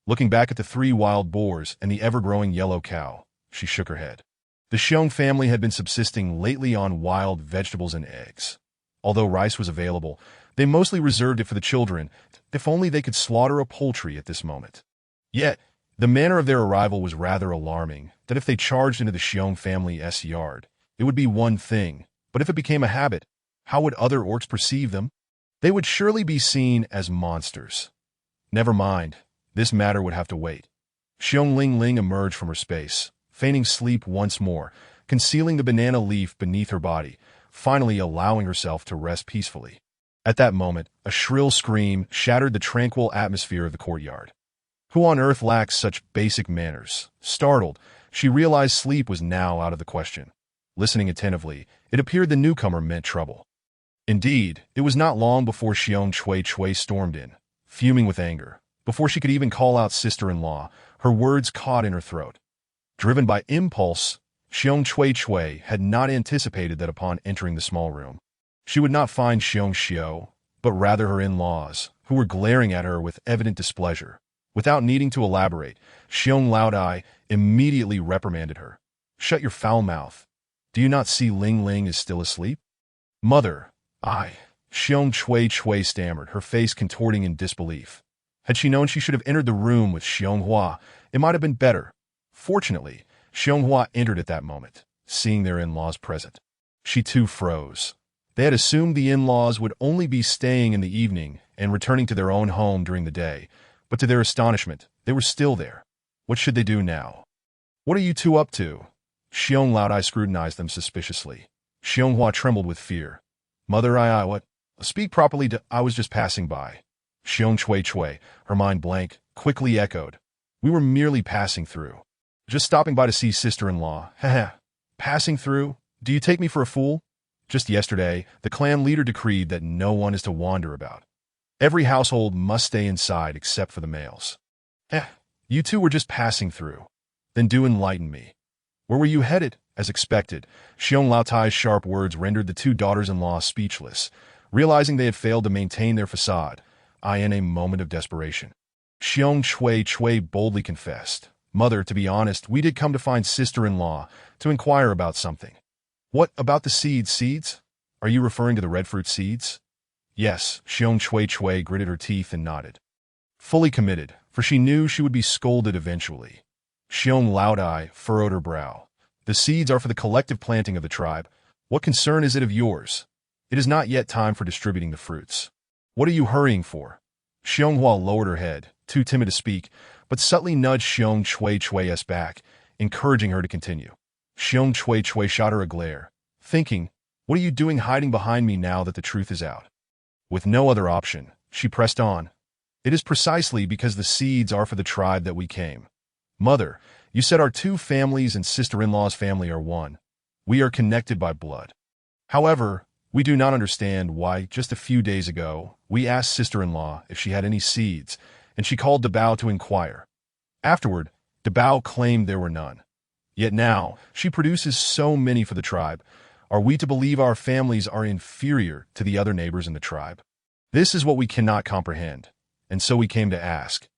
Looking back at the 3 wild boars and the ever-growing yellow cow, she shook her head. The Xiong family had been subsisting lately on wild vegetables and eggs. Although rice was available, they mostly reserved it for the children. If only they could slaughter a poultry at this moment. Yet, the manner of their arrival was rather alarming. If they charged into the Xiong family's yard, it would be one thing, but if it became a habit, how would other orcs perceive them? They would surely be seen as monsters. Never mind, this matter would have to wait. Xiong Ling Ling emerged from her space, feigning sleep once more, concealing the banana leaf beneath her body, finally allowing herself to rest peacefully. At that moment, a shrill scream shattered the tranquil atmosphere of the courtyard. Who on earth lacks such basic manners? Startled, she realized sleep was now out of the question. Listening attentively, it appeared the newcomer meant trouble. Indeed, it was not long before Xiong Chui Chui stormed in, fuming with anger. Before she could even call out sister-in-law, her words caught in her throat. Driven by impulse, Xiong Chui had not anticipated that upon entering the small room, she would not find Xiong Xiao, but rather her in-laws, who were glaring at her with evident displeasure. Without needing to elaborate, Xiong Laodai immediately reprimanded her. "Shut your foul mouth. Do you not see Ling Ling is still asleep?" "Mother, Xiong Chui stammered, her face contorting in disbelief. Had she known she should have entered the room with Xiong Hua, it might have been better. Fortunately, Xiong Hua entered at that moment, seeing their in-laws present. She too froze. They had assumed the in-laws would only be staying in the evening and returning to their own home during the day, but to their astonishment, they were still there. What should they do now? "What are you two up to?" Xiong Laodai scrutinized them suspiciously. Xiong Hua trembled with fear. "Mother, what? Speak properly I was just passing by." Xiong Chui, her mind blank, quickly echoed. "We were merely passing through. Just stopping by to see sister-in-law. Heh. Passing through? Do you take me for a fool? Just yesterday, the clan leader decreed that no one is to wander about. Every household must stay inside except for the males. You two were just passing through. Then do enlighten me. Where were you headed?" As expected, Xiong Laotai's sharp words rendered the two daughters-in-law speechless, realizing they had failed to maintain their facade, in a moment of desperation. Xiong Chui boldly confessed, "Mother, to be honest, we did come to find sister-in-law to inquire about something." "What, about the seeds? Are you referring to the red fruit seeds?" "Yes," Xiong Chui gritted her teeth and nodded. Fully committed, for she knew she would be scolded eventually. Xiong Laodai furrowed her brow. "The seeds are for the collective planting of the tribe. What concern is it of yours? It is not yet time for distributing the fruits. What are you hurrying for?" Xiong Hua lowered her head, too timid to speak, but subtly nudged Xiong Chui's back, encouraging her to continue. Xiong Chui shot her a glare, thinking, "What are you doing hiding behind me now that the truth is out?" With no other option, she pressed on. "It is precisely because the seeds are for the tribe that we came. Mother, you said our two families and sister-in-law's family are one. We are connected by blood. However, we do not understand why just a few days ago we asked sister-in-law if she had any seeds, and she called Dabao to inquire. Afterward, Dabao claimed there were none. Yet now, she produces so many for the tribe. Are we to believe our families are inferior to the other neighbors in the tribe? This is what we cannot comprehend, and so we came to ask."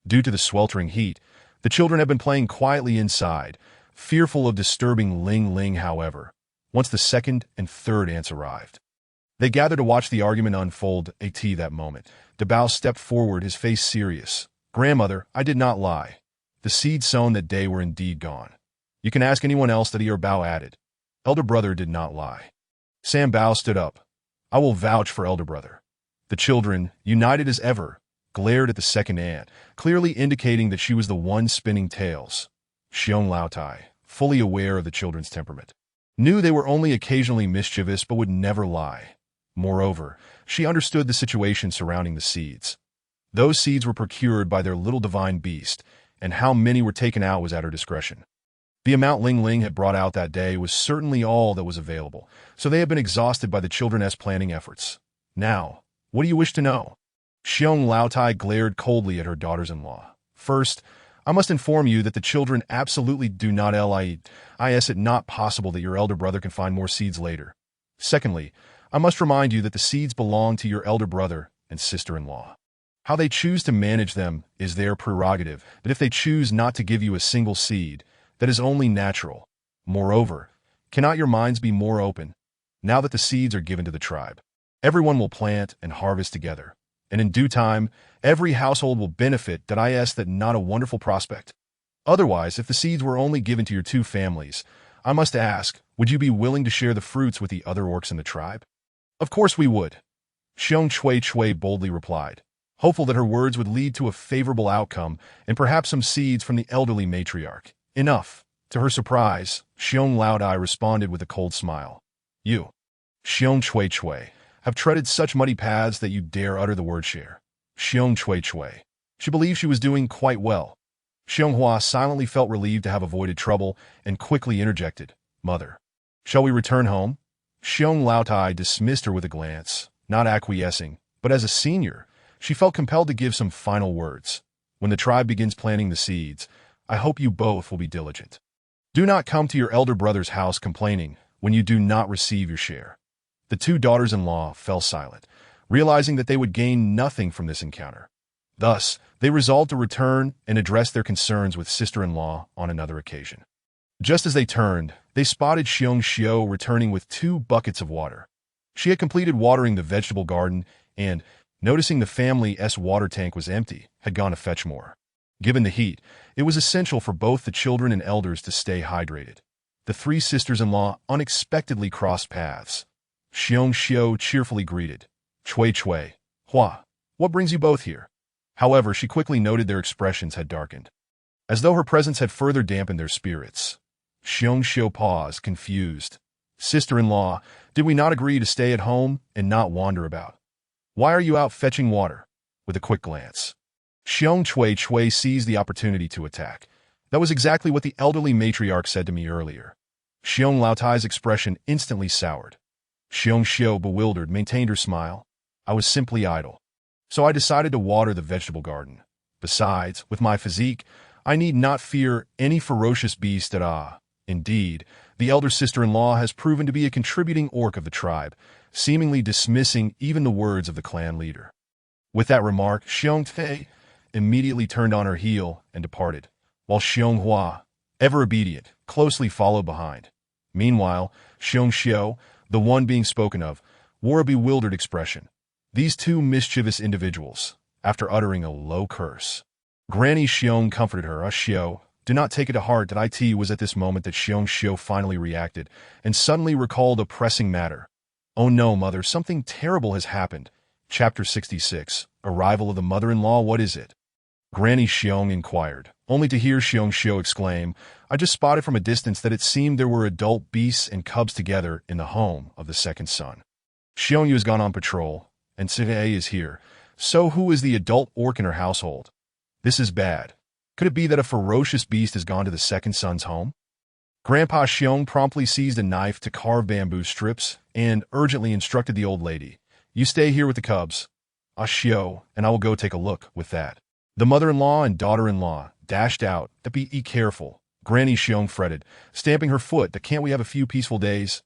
Due to the sweltering heat, the children had been playing quietly inside, fearful of disturbing Ling Ling, however, once the second and third ants arrived. They gathered to watch the argument unfold. That moment, Dabao stepped forward, his face serious. "Grandmother, I did not lie. The seeds sown that day were indeed gone. You can ask anyone else," that Bao added. "Elder brother did not lie." Sam Bao stood up. "I will vouch for elder brother." The children, united as ever, glared at the second ant, clearly indicating that she was the one spinning tales. Xiong Laotai, fully aware of the children's temperament, knew they were only occasionally mischievous but would never lie. Moreover, she understood the situation surrounding the seeds. Those seeds were procured by their little divine beast, and how many were taken out was at her discretion. The amount Ling Ling had brought out that day was certainly all that was available, so they had been exhausted by the children's planning efforts. "Now, what do you wish to know?" Xiong Laotai glared coldly at her daughters-in-law. "First, I must inform you that the children absolutely do not is it not possible that your elder brother can find more seeds later. Secondly, I must remind you that the seeds belong to your elder brother and sister-in-law. How they choose to manage them is their prerogative, but if they choose not to give you a single seed, that is only natural. Moreover, cannot your minds be more open? Now that the seeds are given to the tribe, everyone will plant and harvest together, and in due time, every household will benefit. That not a wonderful prospect? Otherwise, if the seeds were only given to your two families, I must ask, would you be willing to share the fruits with the other orcs in the tribe?" "Of course we would," Xiong Chui boldly replied, hopeful that her words would lead to a favorable outcome and perhaps some seeds from the elderly matriarch. "Enough." To her surprise, Xiong Laodai responded with a cold smile. "You, Xiong Chui, have treaded such muddy paths that you dare utter the word share." Xiong Chui. She believed she was doing quite well. Xiong Hua silently felt relieved to have avoided trouble and quickly interjected, "Mother, shall we return home?" Xiong Laotai dismissed her with a glance, not acquiescing, but as a senior, she felt compelled to give some final words. When the tribe begins planting the seeds, I hope you both will be diligent. Do not come to your elder brother's house complaining when you do not receive your share. The two daughters-in-law fell silent, realizing that they would gain nothing from this encounter. Thus, they resolved to return and address their concerns with sister-in-law on another occasion. Just as they turned, they spotted Xiong Xiu returning with 2 buckets of water. She had completed watering the vegetable garden and, noticing the family's water tank was empty, had gone to fetch more. Given the heat, it was essential for both the children and elders to stay hydrated. The 3 sisters-in-law unexpectedly crossed paths. Xiong Xiu cheerfully greeted, "Cui Cui, Hua, what brings you both here?" However, she quickly noted their expressions had darkened, as though her presence had further dampened their spirits. Xiong Xiu paused, confused. "Sister-in-law, did we not agree to stay at home and not wander about? Why are you out fetching water?" With a quick glance, Xiong Cui seized the opportunity to attack. "That was exactly what the elderly matriarch said to me earlier." Xiong Laotai's expression instantly soured. Xiong Xiu, bewildered, maintained her smile. "I was simply idle. So I decided to water the vegetable garden. Besides, with my physique, I need not fear any ferocious beast at all. Indeed, the elder sister-in-law has proven to be a contributing orc of the tribe, seemingly dismissing even the words of the clan leader." With that remark, Xiong Te immediately turned on her heel and departed, while Xiong Hua, ever obedient, closely followed behind. Meanwhile, Xiong Xiu, the one being spoken of, wore a bewildered expression. These 2 mischievous individuals, after uttering a low curse. Granny Xiong comforted her. "Xiu, do not take it to heart that it was at this moment that Xiong Xiu finally reacted, and suddenly recalled a pressing matter. Oh no, mother, something terrible has happened." Chapter 66, Arrival of the Mother-in-Law. "What is it?" Granny Xiong inquired, only to hear Xiong Xiu exclaim, "I just spotted from a distance that it seemed there were adult beasts and cubs together in the home of the second son. Xiong Yu has gone on patrol, and today is here. So who is the adult orc in her household? This is bad. Could it be that a ferocious beast has gone to the second son's home?" Grandpa Xiong promptly seized a knife to carve bamboo strips and urgently instructed the old lady, "You stay here with the cubs, Xiu, and I will go take a look." With that, the mother-in-law and daughter-in-law dashed out. "Be careful," Granny Xiong fretted, stamping her foot. "Can't we have a few peaceful days?"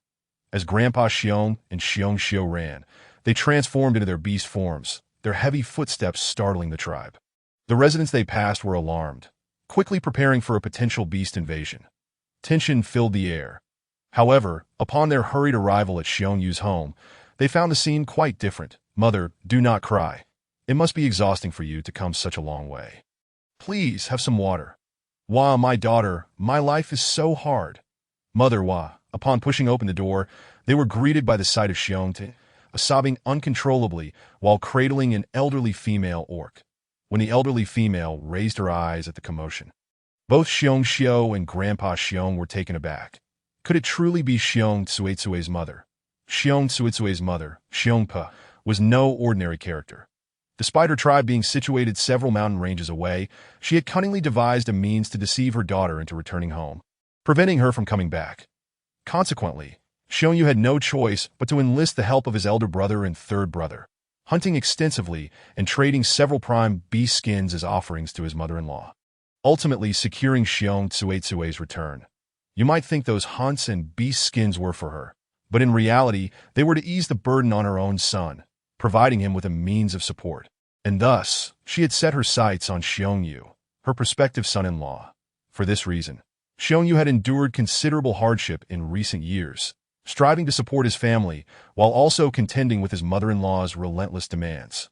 As Grandpa Xiong and Xiong Xiu ran, they transformed into their beast forms, their heavy footsteps startling the tribe. The residents they passed were alarmed, quickly preparing for a potential beast invasion. Tension filled the air. However, upon their hurried arrival at Xiong Yu's home, they found the scene quite different. "Mother, do not cry. It must be exhausting for you to come such a long way. Please have some water." "Wah, my daughter, my life is so hard." "Mother, wah." Upon pushing open the door, they were greeted by the sight of Xiong Te, sobbing uncontrollably while cradling an elderly female orc. When the elderly female raised her eyes at the commotion, both Xiong Xiu and Grandpa Xiong were taken aback. Could it truly be Xiong Tsuetsue's mother? Xiong Tsuetsue's mother, Xiong Pa, was no ordinary character. Despite her tribe being situated several mountain ranges away, she had cunningly devised a means to deceive her daughter into returning home, preventing her from coming back. Consequently, Xiong Yu had no choice but to enlist the help of his elder brother and third brother, hunting extensively and trading several prime beast skins as offerings to his mother-in-law, ultimately securing Xiong Tsuetsue's return. You might think those hunts and beast skins were for her, but in reality, they were to ease the burden on her own son, providing him with a means of support. And thus, she had set her sights on Xiong Yu, her prospective son-in-law. For this reason, Xiong Yu had endured considerable hardship in recent years, striving to support his family while also contending with his mother-in-law's relentless demands,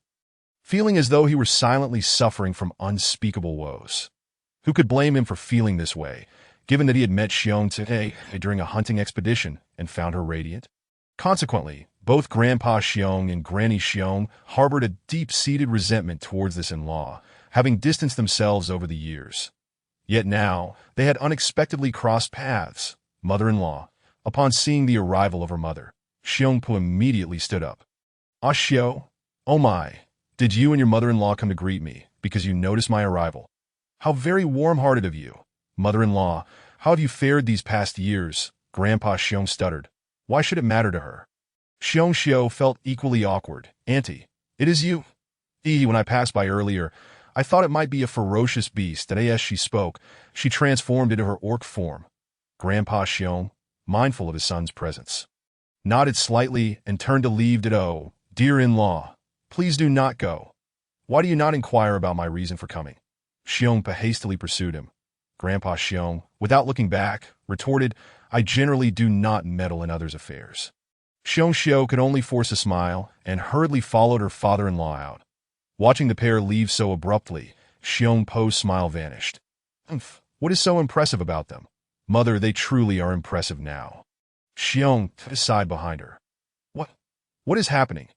feeling as though he were silently suffering from unspeakable woes. Who could blame him for feeling this way, given that he had met Xiong Te during a hunting expedition and found her radiant? Consequently, both Grandpa Xiong and Granny Xiong harbored a deep-seated resentment towards this in-law, having distanced themselves over the years. Yet now, they had unexpectedly crossed paths. Mother-in-law, upon seeing the arrival of her mother, Xiong Po immediately stood up. "Ah, Xiu, oh my, did you and your mother-in-law come to greet me because you noticed my arrival? How very warm-hearted of you. Mother-in-law, how have you fared these past years?" Grandpa Xiong stuttered. Why should it matter to her? Xiong Xiu felt equally awkward. "Auntie, it is you. When I passed by earlier, I thought it might be a ferocious beast, and as she spoke, she transformed into her orc form. Grandpa Xiong, mindful of his son's presence, nodded slightly and turned to leave. "Oh, dear in-law, please do not go. Why do you not inquire about my reason for coming?" Xiong hastily pursued him. Grandpa Xiong, without looking back, retorted, "I generally do not meddle in others' affairs." Xiong Xiao could only force a smile and hurriedly followed her father-in-law out. Watching the pair leave so abruptly, Xiong Po's smile vanished. What is so impressive about them? Mother, they truly are impressive now." Xiong sighed behind her. What is happening?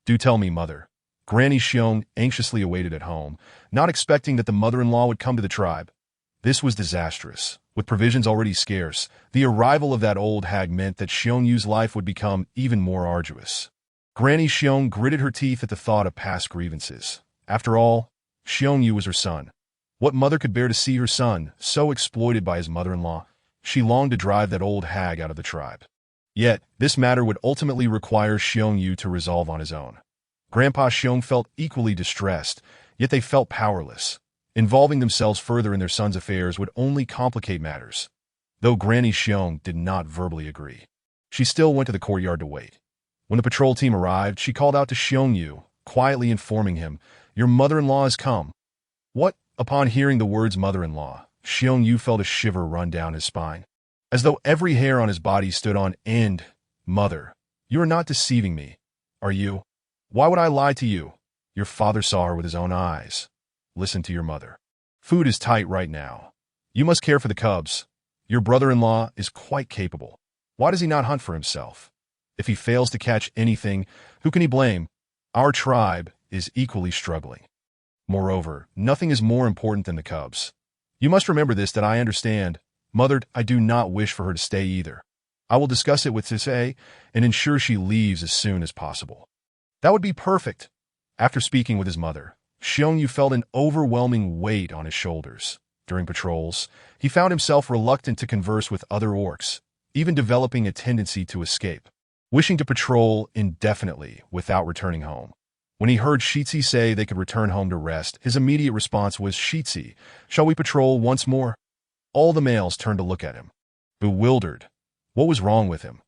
Do tell me, mother." Granny Xiong anxiously awaited at home, not expecting that the mother-in-law would come to the tribe. This was disastrous. With provisions already scarce, the arrival of that old hag meant that Xiong Yu's life would become even more arduous. Granny Xiong gritted her teeth at the thought of past grievances. After all, Xiong Yu was her son. What mother could bear to see her son so exploited by his mother-in-law? She longed to drive that old hag out of the tribe. Yet, this matter would ultimately require Xiong Yu to resolve on his own. Grandpa Xiong felt equally distressed, yet they felt powerless. Involving themselves further in their son's affairs would only complicate matters. Though Granny Xiong did not verbally agree, she still went to the courtyard to wait. When the patrol team arrived, she called out to Xiong Yu, quietly informing him, "Your mother-in-law has come." What? Upon hearing the words mother-in-law, Xiong Yu felt a shiver run down his spine, as though every hair on his body stood on end. "Mother, you are not deceiving me, are you? Why would I lie to you? Your father saw her with his own eyes. Listen to your mother. Food is tight right now. You must care for the cubs. Your brother-in-law is quite capable. Why does he not hunt for himself? If he fails to catch anything, who can he blame? Our tribe is equally struggling. Moreover, nothing is more important than the cubs. You must remember this, that I understand. Mother, I do not wish for her to stay either. I will discuss it with Sisei and ensure she leaves as soon as possible." "That would be perfect." After speaking with his mother, Xiong Yu felt an overwhelming weight on his shoulders. During patrols, he found himself reluctant to converse with other orcs, even developing a tendency to escape, wishing to patrol indefinitely without returning home. When he heard Shitzi say they could return home to rest, his immediate response was, "Shitzi, shall we patrol once more?" All the males turned to look at him, bewildered. What was wrong with him?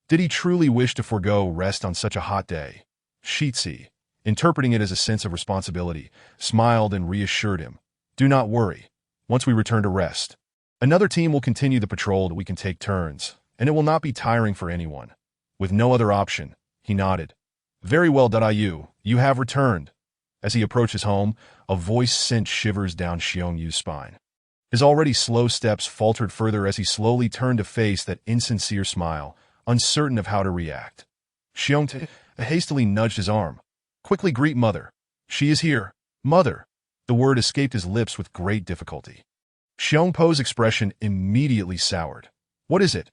Did he truly wish to forego rest on such a hot day? Shitzi, interpreting it as a sense of responsibility, smiled and reassured him, "Do not worry. Once we return to rest, another team will continue the patrol that we can take turns, and it will not be tiring for anyone." With no other option, he nodded. "Very well, Dadayu, you have returned." As he approached his home, a voice sent shivers down Xiong Yu's spine. His already slow steps faltered further as he slowly turned to face that insincere smile, uncertain of how to react. Xiong hastily nudged his arm. "Quickly greet Mother. She is here." "Mother." The word escaped his lips with great difficulty. Xiong Po's expression immediately soured. "What is it?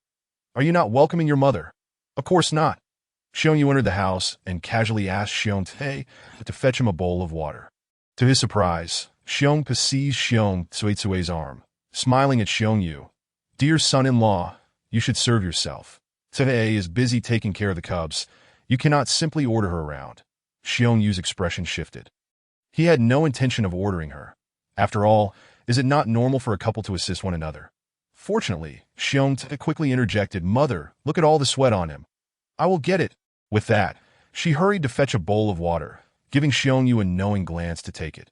Are you not welcoming your mother?" "Of course not." Xiong Yu entered the house and casually asked Xiong Te to fetch him a bowl of water. To his surprise, Xiong Pe seized Xiong Tsue's arm, smiling at Xiong Yu. "Dear son-in-law, you should serve yourself. Tsuei is busy taking care of the cubs. You cannot simply order her around." Xiong Yu's expression shifted. He had no intention of ordering her. After all, is it not normal for a couple to assist one another? Fortunately, Xiong Te quickly interjected, "Mother, look at all the sweat on him." "I will get it." With that, she hurried to fetch a bowl of water, giving Xiong Yu a knowing glance to take it.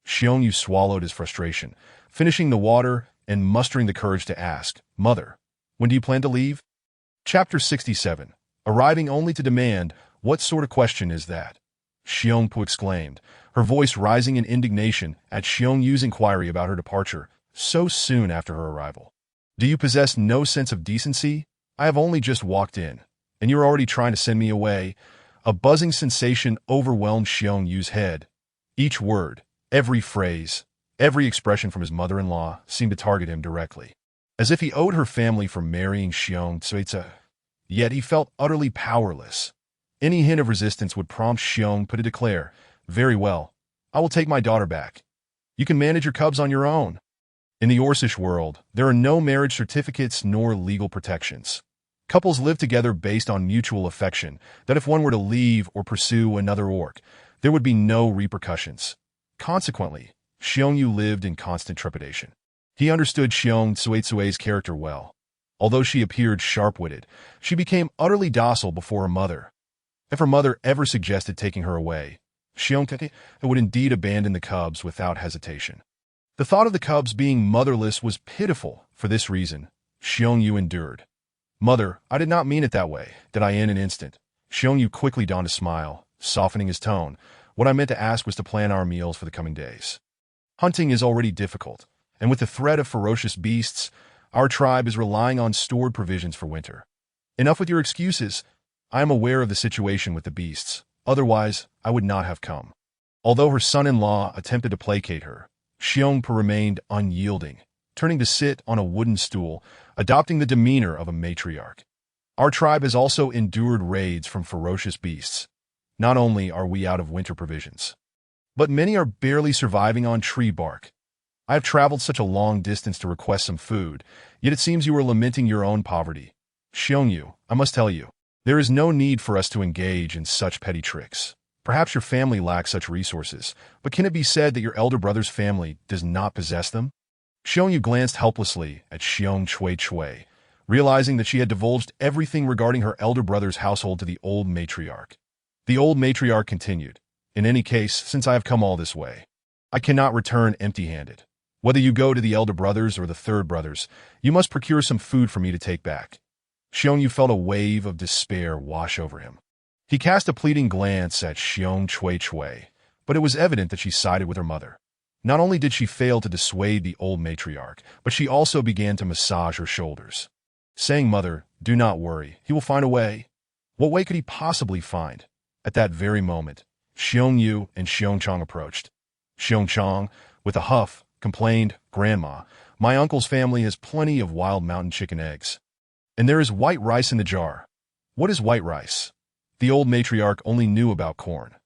Xiong Yu swallowed his frustration, finishing the water and mustering the courage to ask, "Mother, when do you plan to leave?" Chapter 67. Arriving only to demand, "What sort of question is that?" Xiong Pu exclaimed, her voice rising in indignation at Xiong Yu's inquiry about her departure so soon after her arrival. "Do you possess no sense of decency? I have only just walked in, and you're already trying to send me away." A buzzing sensation overwhelmed Xiong Yu's head. Each word, every phrase, every expression from his mother-in-law seemed to target him directly, as if he owed her family for marrying Xiong Tsui. Yet he felt utterly powerless. Any hint of resistance would prompt Xiong Pu to declare, "Very well, I will take my daughter back. You can manage your cubs on your own." In the Orcish world, there are no marriage certificates nor legal protections. Couples live together based on mutual affection, that if one were to leave or pursue another orc, there would be no repercussions. Consequently, Xiongyu lived in constant trepidation. He understood Xiong Tsuetsue's character well. Although she appeared sharp-witted, she became utterly docile before her mother. If her mother ever suggested taking her away, Xiong would indeed abandon the cubs without hesitation. The thought of the cubs being motherless was pitiful. For this reason, Xiongyu endured. "Mother, I did not mean it that way, did I?" In an instant, Xiongyu quickly donned a smile, softening his tone. "What I meant to ask was to plan our meals for the coming days. Hunting is already difficult, and with the threat of ferocious beasts, our tribe is relying on stored provisions for winter. Enough with your excuses. I am aware of the situation with the beasts. Otherwise, I would not have come." Although her son-in-law attempted to placate her, Xiongpu remained unyielding, turning to sit on a wooden stool, adopting the demeanor of a matriarch. "Our tribe has also endured raids from ferocious beasts. Not only are we out of winter provisions, but many are barely surviving on tree bark. I have traveled such a long distance to request some food, yet it seems you are lamenting your own poverty. Xiongyu, I must tell you, there is no need for us to engage in such petty tricks. Perhaps your family lacks such resources, but can it be said that your elder brother's family does not possess them?" Xiongyu glanced helplessly at Xiong Chui, realizing that she had divulged everything regarding her elder brother's household to the old matriarch. The old matriarch continued, "In any case, since I have come all this way, I cannot return empty-handed. Whether you go to the elder brothers or the third brothers, you must procure some food for me to take back." Xiongyu felt a wave of despair wash over him. He cast a pleading glance at Xiong Chui, but it was evident that she sided with her mother. Not only did she fail to dissuade the old matriarch, but she also began to massage her shoulders, saying, "Mother, do not worry. He will find a way." What way could he possibly find? At that very moment, Xiongyu and Xiongchang approached. Xiongchang, with a huff, complained, "Grandma, my uncle's family has plenty of wild mountain chicken eggs. And there is white rice in the jar." "What is white rice?" The old matriarch only knew about corn.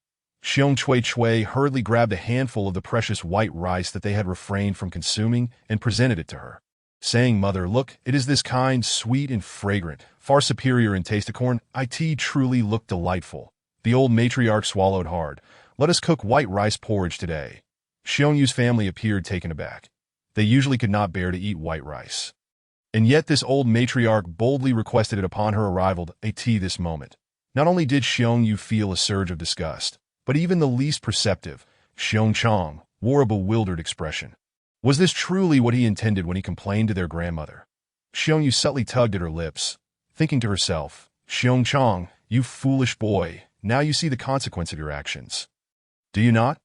Xiong Chui hurriedly grabbed a handful of the precious white rice that they had refrained from consuming and presented it to her, saying, "Mother, look, it is this kind, sweet and fragrant, far superior in taste to corn. It truly looked delightful." The old matriarch swallowed hard. "Let us cook white rice porridge today." Xionyu's family appeared taken aback. They usually could not bear to eat white rice. And yet this old matriarch boldly requested it upon her arrival at this moment. Not only did Xiongyu feel a surge of disgust, but even the least perceptive, Xiongchang, wore a bewildered expression. Was this truly what he intended when he complained to their grandmother? Xiongyu subtly tugged at her lips, thinking to herself, "Xiongchang, you foolish boy, now you see the consequence of your actions. Do you not?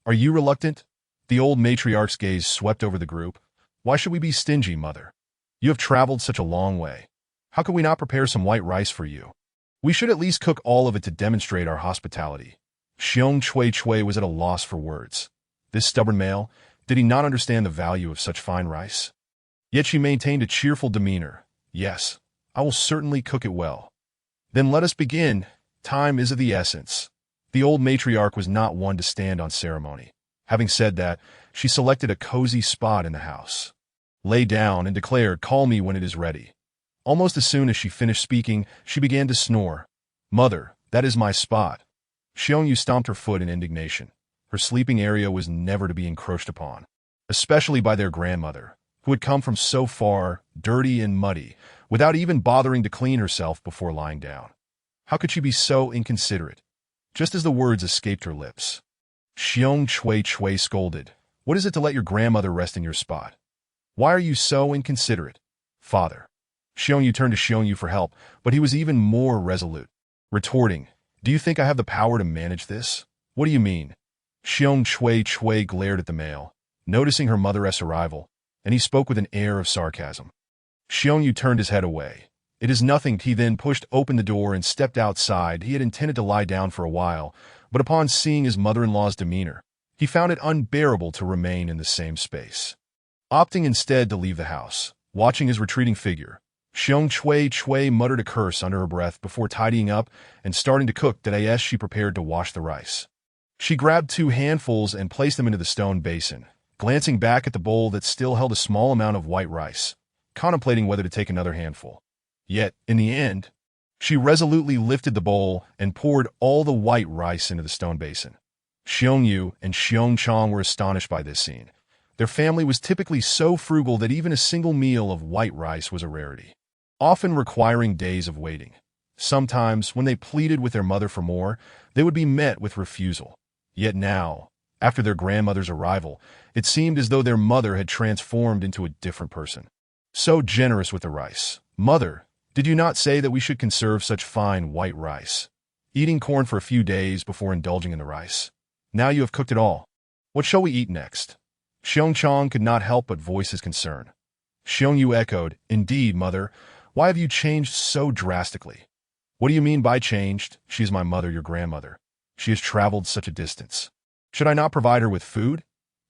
Are you reluctant?" The old matriarch's gaze swept over the group. "Why should we be stingy, mother? You have traveled such a long way. How can we not prepare some white rice for you? We should at least cook all of it to demonstrate our hospitality." Xiong Chui was at a loss for words. This stubborn male, did he not understand the value of such fine rice? Yet she maintained a cheerful demeanor. "Yes, I will certainly cook it well." "Then let us begin. Time is of the essence." The old matriarch was not one to stand on ceremony. Having said that, she selected a cozy spot in the house, lay down, and declared, "Call me when it is ready." Almost as soon as she finished speaking, she began to snore. "Mother, that is my spot." Xiongyu stomped her foot in indignation. Her sleeping area was never to be encroached upon, especially by their grandmother, who had come from so far, dirty and muddy, without even bothering to clean herself before lying down. How could she be so inconsiderate? Just as the words escaped her lips, Xiong Chui scolded, "What is it to let your grandmother rest in your spot? Why are you so inconsiderate, father?" Xiongyu turned to Xiongyu for help, but he was even more resolute, retorting, "Do you think I have the power to manage this? What do you mean?" Xiong Chui glared at the male, noticing her mother's arrival, and he spoke with an air of sarcasm. Xiongyu turned his head away. "It is nothing." He then pushed open the door and stepped outside. He had intended to lie down for a while, but upon seeing his mother-in-law's demeanor, he found it unbearable to remain in the same space. Opting instead to leave the house, watching his retreating figure, Xiong Chui muttered a curse under her breath before tidying up and starting to cook. As she prepared to wash the rice, she grabbed 2 handfuls and placed them into the stone basin, glancing back at the bowl that still held a small amount of white rice, contemplating whether to take another handful. Yet, in the end, she resolutely lifted the bowl and poured all the white rice into the stone basin. Xiongyu and Xiongchang were astonished by this scene. Their family was typically so frugal that even a single meal of white rice was a rarity, often requiring days of waiting. Sometimes, when they pleaded with their mother for more, they would be met with refusal. Yet now, after their grandmother's arrival, it seemed as though their mother had transformed into a different person. So generous with the rice. "Mother, did you not say that we should conserve such fine white rice? Eating corn for a few days before indulging in the rice. Now you have cooked it all. What shall we eat next?" Xiongchang could not help but voice his concern. Xiongyu echoed, "Indeed, mother, why have you changed so drastically?" "What do you mean by changed? She is my mother, your grandmother. She has traveled such a distance. Should I not provide her with food?"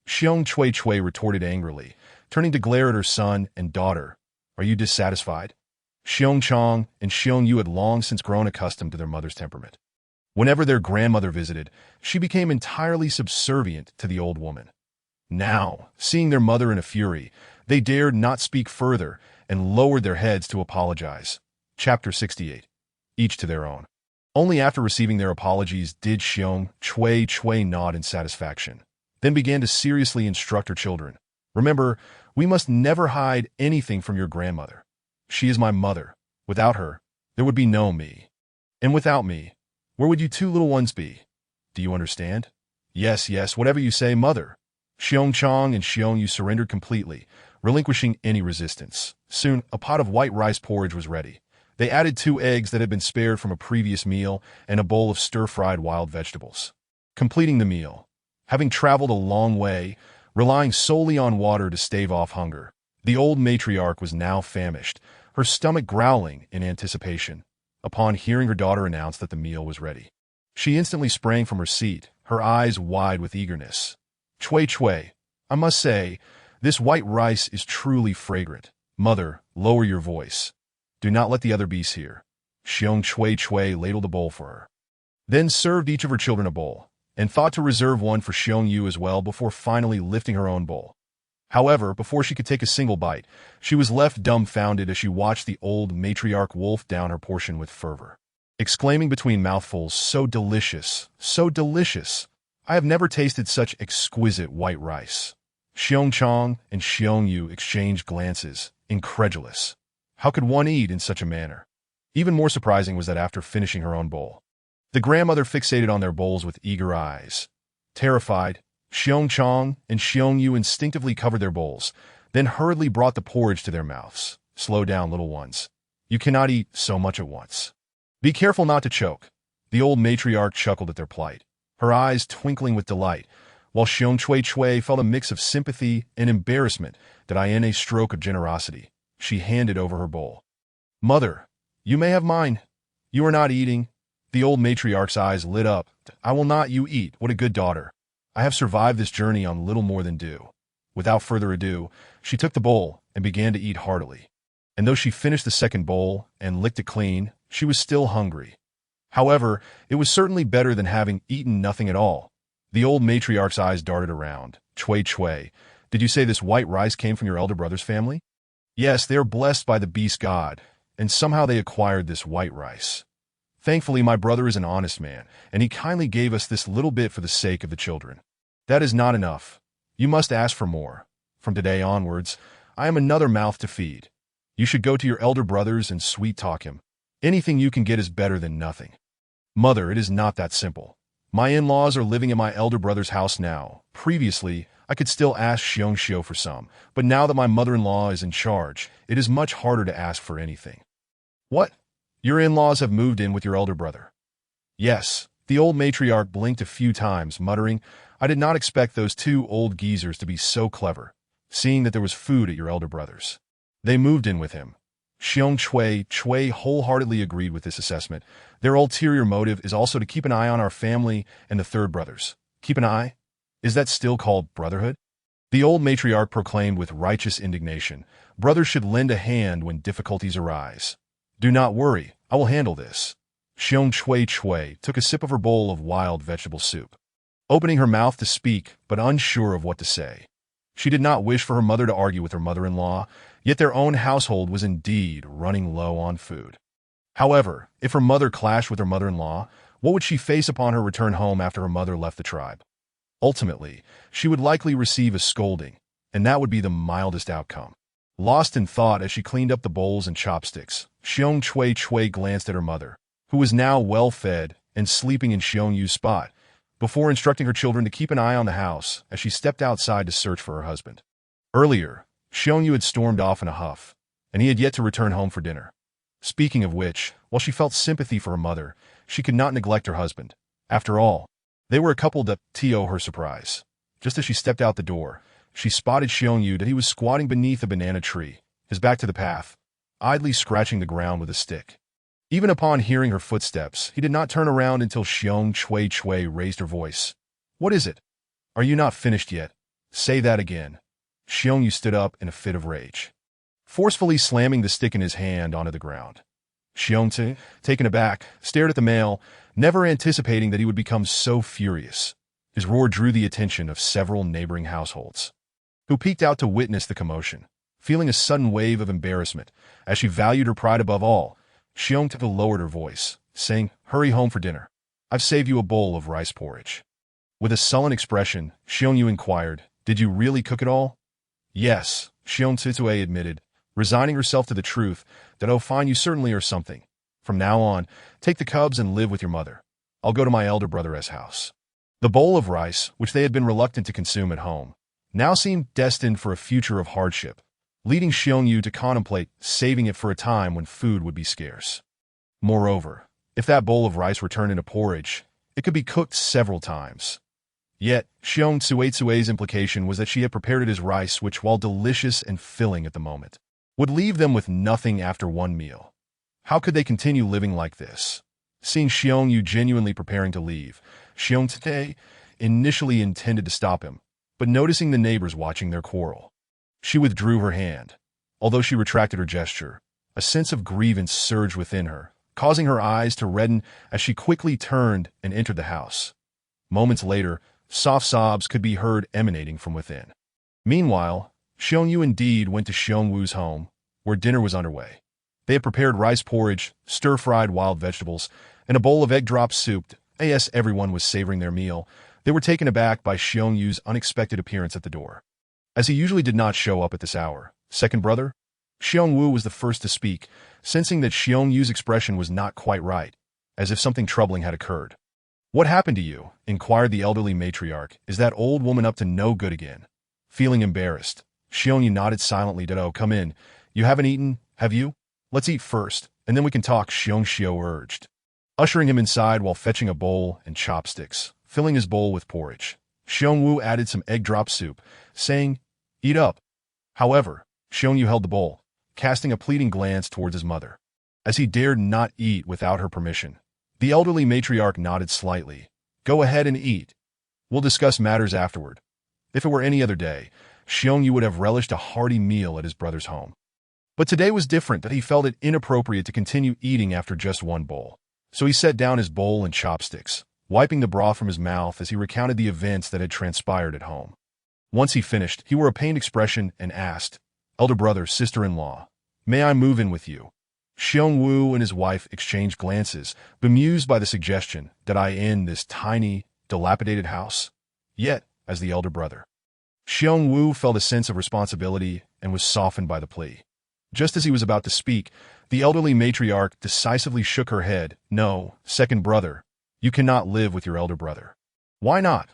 Xiong Chui retorted angrily, turning to glare at her son and daughter. "Are you dissatisfied?" Xiongchang and Xiongyu had long since grown accustomed to their mother's temperament. Whenever their grandmother visited, she became entirely subservient to the old woman. Now, seeing their mother in a fury, they dared not speak further and lowered their heads to apologize. Chapter 68. Each to their own. Only after receiving their apologies did Xiong Chui nod in satisfaction, then began to seriously instruct her children. "Remember, we must never hide anything from your grandmother. She is my mother. Without her, there would be no me. And without me, where would you two little ones be? Do you understand?" "Yes, yes, whatever you say, mother." Xiongchang and Xiongyu surrendered completely, relinquishing any resistance. Soon, a pot of white rice porridge was ready. They added 2 eggs that had been spared from a previous meal and a bowl of stir-fried wild vegetables. Completing the meal, having traveled a long way, relying solely on water to stave off hunger, the old matriarch was now famished, her stomach growling in anticipation. Upon hearing her daughter announce that the meal was ready, she instantly sprang from her seat, her eyes wide with eagerness. Chui, I must say, this white rice is truly fragrant. Mother, lower your voice. Do not let the other beasts hear." Xiong Chui ladled a bowl for her, then served each of her children a bowl, and thought to reserve one for Xiongyu as well before finally lifting her own bowl. However, before she could take a single bite, she was left dumbfounded as she watched the old matriarch wolf down her portion with fervor, exclaiming between mouthfuls, "So delicious, so delicious! I have never tasted such exquisite white rice." Xiongchang and Xiongyu exchanged glances, incredulous. How could one eat in such a manner? Even more surprising was that after finishing her own bowl, the grandmother fixated on their bowls with eager eyes. Terrified, Xiongchang and Xiongyu instinctively covered their bowls, then hurriedly brought the porridge to their mouths. "Slow down, little ones. You cannot eat so much at once. Be careful not to choke." The old matriarch chuckled at their plight, her eyes twinkling with delight, while Xiong Chui felt a mix of sympathy and embarrassment that in a stroke of generosity. She handed over her bowl. "Mother, you may have mine. You are not eating." The old matriarch's eyes lit up. "I will not you eat. What a good daughter. I have survived this journey on little more than dew." Without further ado, she took the bowl and began to eat heartily. And though she finished the second bowl and licked it clean, she was still hungry. However, it was certainly better than having eaten nothing at all. The old matriarch's eyes darted around. Chui, did you say this white rice came from your elder brother's family?" "Yes, they are blessed by the beast god, and somehow they acquired this white rice. Thankfully, my brother is an honest man, and he kindly gave us this little bit for the sake of the children. That is not enough. You must ask for more. From today onwards, I am another mouth to feed. You should go to your elder brothers and sweet-talk him. Anything you can get is better than nothing." "Mother, it is not that simple. My in-laws are living at my elder brother's house now. Previously, I could still ask Xiongxiu for some, but now that my mother-in-law is in charge, it is much harder to ask for anything." "What? Your in-laws have moved in with your elder brother?" "Yes." The old matriarch blinked a few times, muttering, "I did not expect those 2 old geezers to be so clever, seeing that there was food at your elder brother's. They moved in with him." Xiong Chui wholeheartedly agreed with this assessment. "Their ulterior motive is also to keep an eye on our family and the third brothers." "Keep an eye? Is that still called brotherhood?" The old matriarch proclaimed with righteous indignation. "Brothers should lend a hand when difficulties arise. Do not worry, I will handle this." Xiong Chui took a sip of her bowl of wild vegetable soup, opening her mouth to speak, but unsure of what to say. She did not wish for her mother to argue with her mother-in-law, yet their own household was indeed running low on food. However, if her mother clashed with her mother-in-law, What would she face upon her return home after her mother left the tribe? Ultimately, she would likely receive a scolding, and that would be the mildest outcome. Lost in thought as she cleaned up the bowls and chopsticks, Xiong Chui glanced at her mother, who was now well-fed and sleeping in Xiong Yu's spot, before instructing her children to keep an eye on the house as she stepped outside to search for her husband. Earlier, Xiong Yu had stormed off in a huff, and he had yet to return home for dinner. Speaking of which, while she felt sympathy for her mother, she could not neglect her husband. After all, they were a couple. To her surprise, just as she stepped out the door, she spotted Xiong Yu that he was squatting beneath a banana tree, his back to the path, idly scratching the ground with a stick. Even upon hearing her footsteps, he did not turn around until Xiong Chui raised her voice. "What is it? Are you not finished yet? Say that again." Xiong Yu stood up in a fit of rage, forcefully slamming the stick in his hand onto the ground. Xiong Chui, taken aback, stared at the male, never anticipating that he would become so furious. His roar drew the attention of several neighboring households, who peeked out to witness the commotion. Feeling a sudden wave of embarrassment, as she valued her pride above all, Xiong Chui lowered her voice, saying, "Hurry home for dinner. I've saved you a bowl of rice porridge." With a sullen expression, Xiong Yu inquired, "Did you really cook it all?" "Yes," Xiong Chui admitted, resigning herself to the truth that, "Oh fine, you certainly are something. From now on, take the cubs and live with your mother. I'll go to my elder brother's house." The bowl of rice, which they had been reluctant to consume at home, now seemed destined for a future of hardship, leading Xiong Yu to contemplate saving it for a time when food would be scarce. Moreover, if that bowl of rice were turned into porridge, it could be cooked several times. Yet, Xiong Cui's implication was that she had prepared it as rice which, while delicious and filling at the moment, would leave them with nothing after one meal. How could they continue living like this? Seeing Xiong Yu genuinely preparing to leave, Xiong Chui initially intended to stop him, but noticing the neighbors watching their quarrel, she withdrew her hand. Although she retracted her gesture, a sense of grievance surged within her, causing her eyes to redden as she quickly turned and entered the house. Moments later, soft sobs could be heard emanating from within. Meanwhile, Xiong Yu indeed went to Xiong Wu's home, where dinner was underway. They had prepared rice porridge, stir-fried wild vegetables, and a bowl of egg drop soup. As everyone was savoring their meal, they were taken aback by Xiong Yu's unexpected appearance at the door. As he usually did not show up at this hour, second brother? Xiong Wu was the first to speak, sensing that Xiong Yu's expression was not quite right, as if something troubling had occurred. "What happened to you?" inquired the elderly matriarch. "Is that old woman up to no good again?" Feeling embarrassed, Xiong Yu nodded silently. "Oh, come in. You haven't eaten, have you? Let's eat first, and then we can talk," Xiong Xiu urged, ushering him inside while fetching a bowl and chopsticks, filling his bowl with porridge. Xiong Wu added some egg drop soup, saying, "Eat up." However, Xiong Yu held the bowl, casting a pleading glance towards his mother, as he dared not eat without her permission. The elderly matriarch nodded slightly. "Go ahead and eat. We'll discuss matters afterward." If it were any other day, Xiong Yu would have relished a hearty meal at his brother's home. But today was different, that he felt it inappropriate to continue eating after just one bowl. So he set down his bowl and chopsticks, wiping the broth from his mouth as he recounted the events that had transpired at home. Once he finished, he wore a pained expression and asked, "Elder brother, sister-in-law, may I move in with you?" Xiong Wu and his wife exchanged glances, bemused by the suggestion that I in this tiny, dilapidated house. Yet, as the elder brother, Xiong Wu felt a sense of responsibility and was softened by the plea. Just as he was about to speak, the elderly matriarch decisively shook her head. "No, second brother, you cannot live with your elder brother." "Why not?"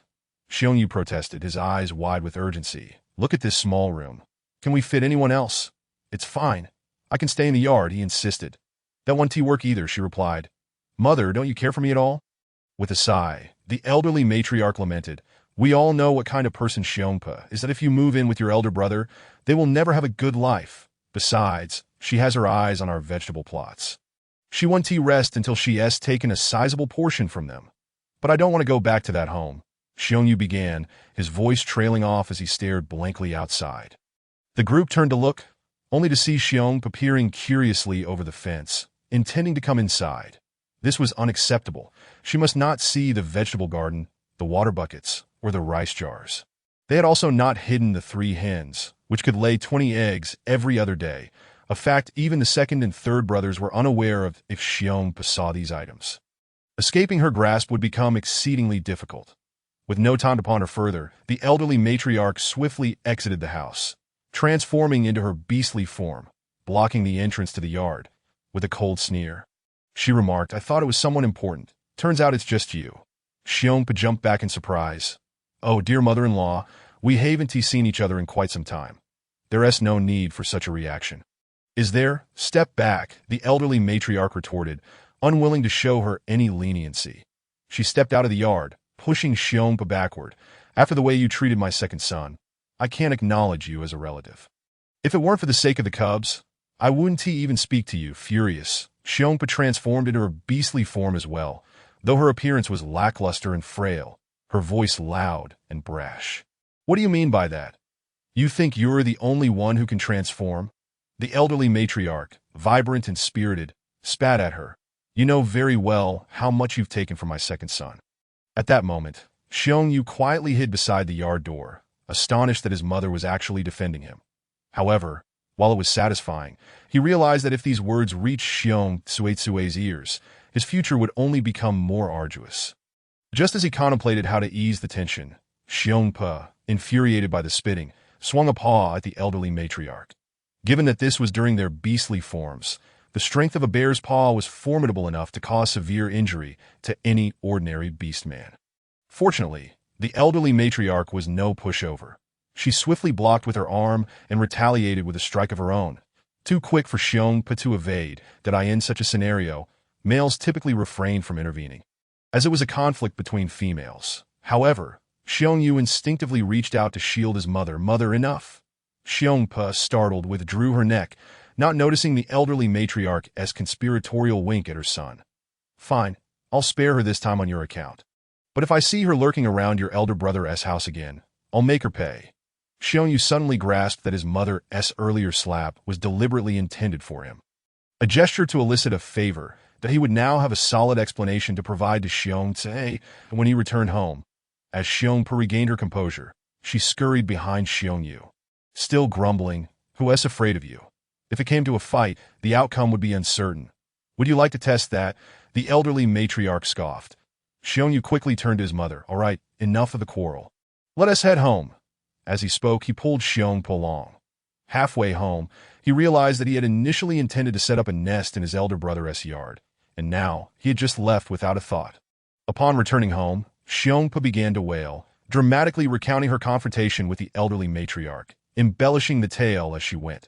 Xiong Yu protested, his eyes wide with urgency. "Look at this small room. Can we fit anyone else?" "It's fine. I can stay in the yard," he insisted. "That won't work either," she replied. "Mother, don't you care for me at all?" With a sigh, the elderly matriarch lamented, "We all know what kind of person Xiongpa is, that if you move in with your elder brother, they will never have a good life. Besides, she has her eyes on our vegetable plots. She won't rest until she has taken a sizable portion from them. But I don't want to go back to that home," Xiong Yu began, his voice trailing off as he stared blankly outside. The group turned to look, only to see Xiong peering curiously over the fence, intending to come inside. This was unacceptable. She must not see the vegetable garden, the water buckets, or the rice jars. They had also not hidden the 3 hens, which could lay 20 eggs every other day, a fact even the second and third brothers were unaware of if Xiong saw these items. Escaping her grasp would become exceedingly difficult. With no time to ponder further, the elderly matriarch swiftly exited the house, transforming into her beastly form, blocking the entrance to the yard. With a cold sneer, she remarked, "I thought it was someone important. Turns out it's just you." Xiongpa jumped back in surprise. "Oh, dear mother-in-law, we haven't seen each other in quite some time. There's no need for such a reaction." "Is there? Step back," the elderly matriarch retorted, unwilling to show her any leniency. She stepped out of the yard, pushing Xiongpa backward. "After the way you treated my second son, I can't acknowledge you as a relative. If it weren't for the sake of the cubs, I wouldn't even speak to you." Furious, Xiongpa transformed into her beastly form as well, though her appearance was lackluster and frail, her voice loud and brash. "What do you mean by that? You think you're the only one who can transform?" The elderly matriarch, vibrant and spirited, spat at her. "You know very well how much you've taken from my second son." At that moment, Xiongyu quietly hid beside the yard door, astonished that his mother was actually defending him. However, while it was satisfying, he realized that if these words reached Xiong Tsuetsue's ears, his future would only become more arduous. Just as he contemplated how to ease the tension, Xiongpa, infuriated by the spitting, swung a paw at the elderly matriarch. Given that this was during their beastly forms, the strength of a bear's paw was formidable enough to cause severe injury to any ordinary beastman. Fortunately, the elderly matriarch was no pushover. She swiftly blocked with her arm and retaliated with a strike of her own. Too quick for Xiongpa to evade, that in such a scenario, males typically refrained from intervening, as it was a conflict between females. However, Xiongyu instinctively reached out to shield his mother. "Mother, enough!" Xiongpa, startled, withdrew her neck, not noticing the elderly matriarch's conspiratorial wink at her son. "Fine, I'll spare her this time on your account. But if I see her lurking around your elder brother's house again, I'll make her pay." Xiongyu suddenly grasped that his mother's earlier slap was deliberately intended for him. A gesture to elicit a favor that he would now have a solid explanation to provide to Xiongtse when he returned home. As Xiongpa regained her composure, she scurried behind Xiongyu, still grumbling, "Who's afraid of you? If it came to a fight, the outcome would be uncertain. Would you like to test that?" The elderly matriarch scoffed. Xiongyu quickly turned to his mother. "All right, enough of the quarrel. Let us head home." As he spoke, he pulled Xiongpa along. Halfway home, he realized that he had initially intended to set up a nest in his elder brother's yard, and now he had just left without a thought. Upon returning home, Xiongpa began to wail, dramatically recounting her confrontation with the elderly matriarch, embellishing the tale as she went.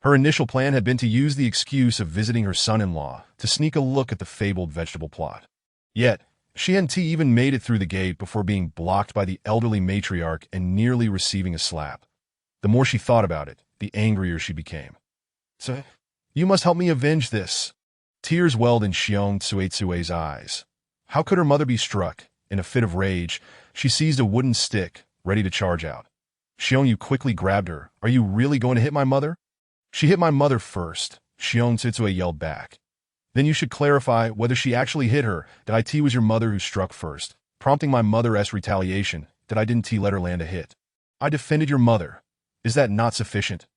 Her initial plan had been to use the excuse of visiting her son-in-law to sneak a look at the fabled vegetable plot. Yet, she hadn't even made it through the gate before being blocked by the elderly matriarch and nearly receiving a slap. The more she thought about it, the angrier she became. "So, you must help me avenge this." Tears welled in Xiong Tsuetsue's eyes. How could her mother be struck? In a fit of rage, she seized a wooden stick, ready to charge out. Xiongyu quickly grabbed her. "Are you really going to hit my mother?" "She hit my mother first," Xiong Tsuetsue yelled back. "Then you should clarify whether she actually hit her, that it was your mother who struck first, prompting my mother's retaliation, that I didn't let her land a hit. I defended your mother. Is that not sufficient?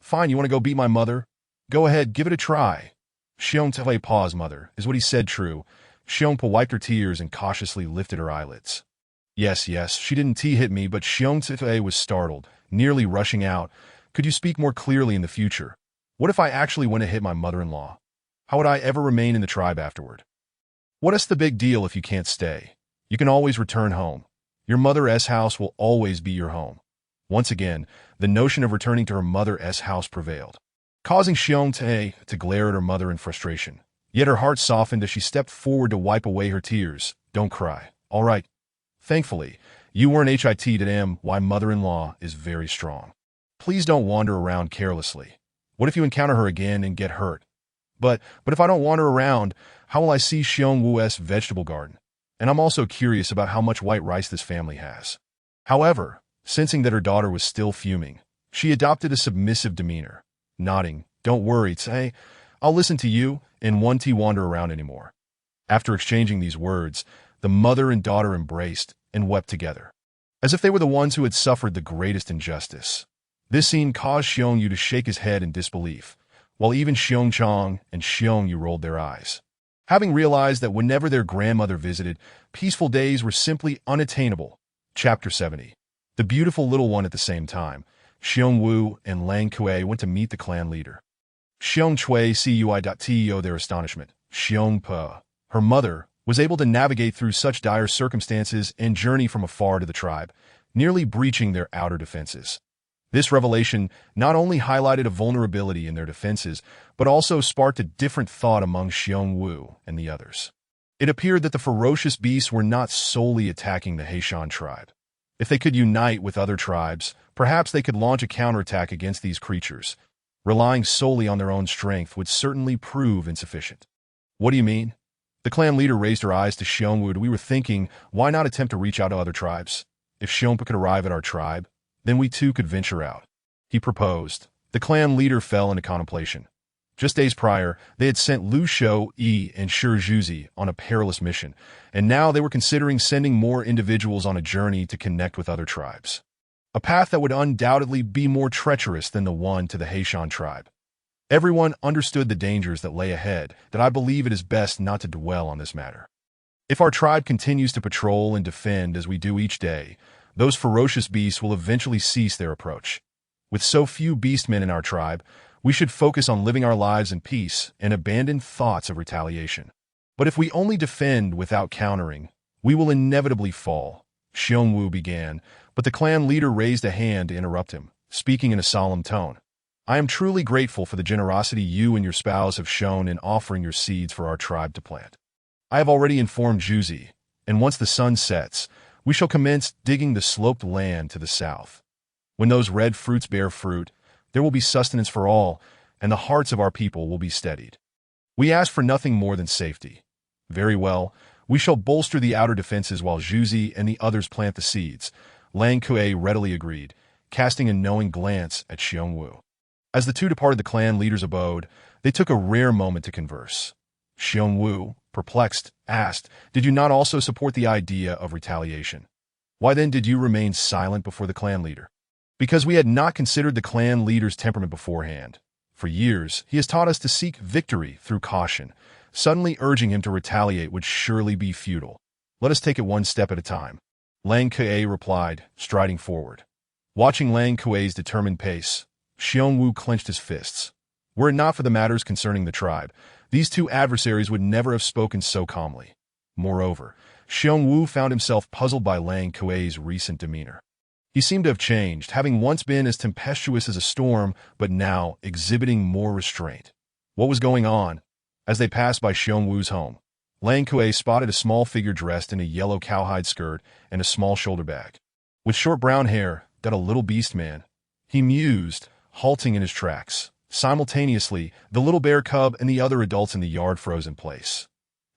Fine, you want to go beat my mother? Go ahead, give it a try." Xiong Tsuetsue paused. "Mother, is what he said true?" Xiongpa wiped her tears and cautiously lifted her eyelids. Yes, she didn't hit me," but Xiong Tsuetsue was startled, nearly rushing out. "Could you speak more clearly in the future? What if I actually went to hit my mother-in-law? How would I ever remain in the tribe afterward? What's the big deal if you can't stay? You can always return home. Your mother's house will always be your home." Once again, the notion of returning to her mother's house prevailed, causing Xiong to glare at her mother in frustration. Yet her heart softened as she stepped forward to wipe away her tears. "Don't cry. All right. Thankfully, you weren't hit to them. My mother-in-law is very strong. Please don't wander around carelessly. What if you encounter her again and get hurt? But if I don't wander around, how will I see Xiong Wu's vegetable garden? And I'm also curious about how much white rice this family has." However, sensing that her daughter was still fuming, she adopted a submissive demeanor, nodding. "Don't worry, Tse. I'll listen to you and won't wander around anymore." After exchanging these words, the mother and daughter embraced and wept together, as if they were the ones who had suffered the greatest injustice. This scene caused Xiongyu to shake his head in disbelief, while even Xiongchang and Xiongyu rolled their eyes. having realized that whenever their grandmother visited, peaceful days were simply unattainable. Chapter 70. The beautiful little one. At the same time, Xiong Wu and Lang Kui went to meet the clan leader. Xiong Cui Cui.to their astonishment. Xiong Po, her mother, was able to navigate through such dire circumstances and journey from afar to the tribe, nearly breaching their outer defenses. This revelation not only highlighted a vulnerability in their defenses, but also sparked a different thought among Xiong Wu and the others. It appeared that the ferocious beasts were not solely attacking the Heishan tribe. If they could unite with other tribes, perhaps they could launch a counterattack against these creatures. Relying solely on their own strength would certainly prove insufficient. What do you mean? The clan leader raised her eyes to Xiong Wu. We were thinking, why not attempt to reach out to other tribes? If Xiongpa could arrive at our tribe, then we too could venture out. He proposed. The clan leader fell into contemplation. Just days prior, they had sent Lu Shou-yi and Shi Zhuzi on a perilous mission, and now they were considering sending more individuals on a journey to connect with other tribes. A path that would undoubtedly be more treacherous than the one to the Heishan tribe. Everyone understood the dangers that lay ahead, that I believe it is best not to dwell on this matter. If our tribe continues to patrol and defend as we do each day, those ferocious beasts will eventually cease their approach. With so few beastmen in our tribe, we should focus on living our lives in peace and abandon thoughts of retaliation. But if we only defend without countering, we will inevitably fall. Xiong Wu began, but the clan leader raised a hand to interrupt him, speaking in a solemn tone. I am truly grateful for the generosity you and your spouse have shown in offering your seeds for our tribe to plant. I have already informed Zhuzi, and once the sun sets, we shall commence digging the sloped land to the south. When those red fruits bear fruit, there will be sustenance for all, and the hearts of our people will be steadied. We ask for nothing more than safety. Very well, we shall bolster the outer defenses while Zhuzi and the others plant the seeds. Lang Kui readily agreed, casting a knowing glance at Xiong Wu. As the two departed the clan leader's abode, they took a rare moment to converse. Xiong Wu, perplexed, asked, "Did you not also support the idea of retaliation? Why then did you remain silent before the clan leader?" Because we had not considered the clan leader's temperament beforehand. For years, he has taught us to seek victory through caution. Suddenly urging him to retaliate would surely be futile. Let us take it one step at a time. Lang Kui replied, striding forward. Watching Lang Kui's determined pace, Xiong Wu clenched his fists. Were it not for the matters concerning the tribe, these two adversaries would never have spoken so calmly. Moreover, Xiong Wu found himself puzzled by Lang Kui's recent demeanor. He seemed to have changed, having once been as tempestuous as a storm, but now exhibiting more restraint. What was going on? As they passed by Xiong Wu's home, Lang Kui spotted a small figure dressed in a yellow cowhide skirt and a small shoulder bag. With short brown hair, that a little beast man, he mused, halting in his tracks. Simultaneously, the little bear cub and the other adults in the yard froze in place.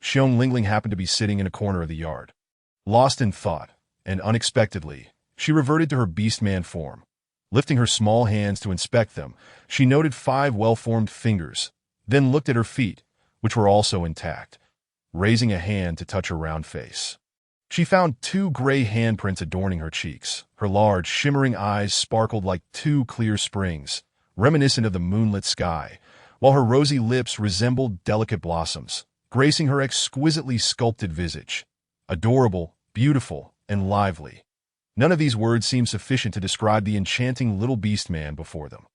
Xiong Lingling happened to be sitting in a corner of the yard. Lost in thought, and unexpectedly, she reverted to her beast-man form. Lifting her small hands to inspect them, she noted 5 well-formed fingers, then looked at her feet, which were also intact, raising a hand to touch her round face. She found 2 gray handprints adorning her cheeks. Her large, shimmering eyes sparkled like 2 clear springs, reminiscent of the moonlit sky, while her rosy lips resembled delicate blossoms, gracing her exquisitely sculpted visage. Adorable, beautiful, and lively. None of these words seemed sufficient to describe the enchanting little beast man before them.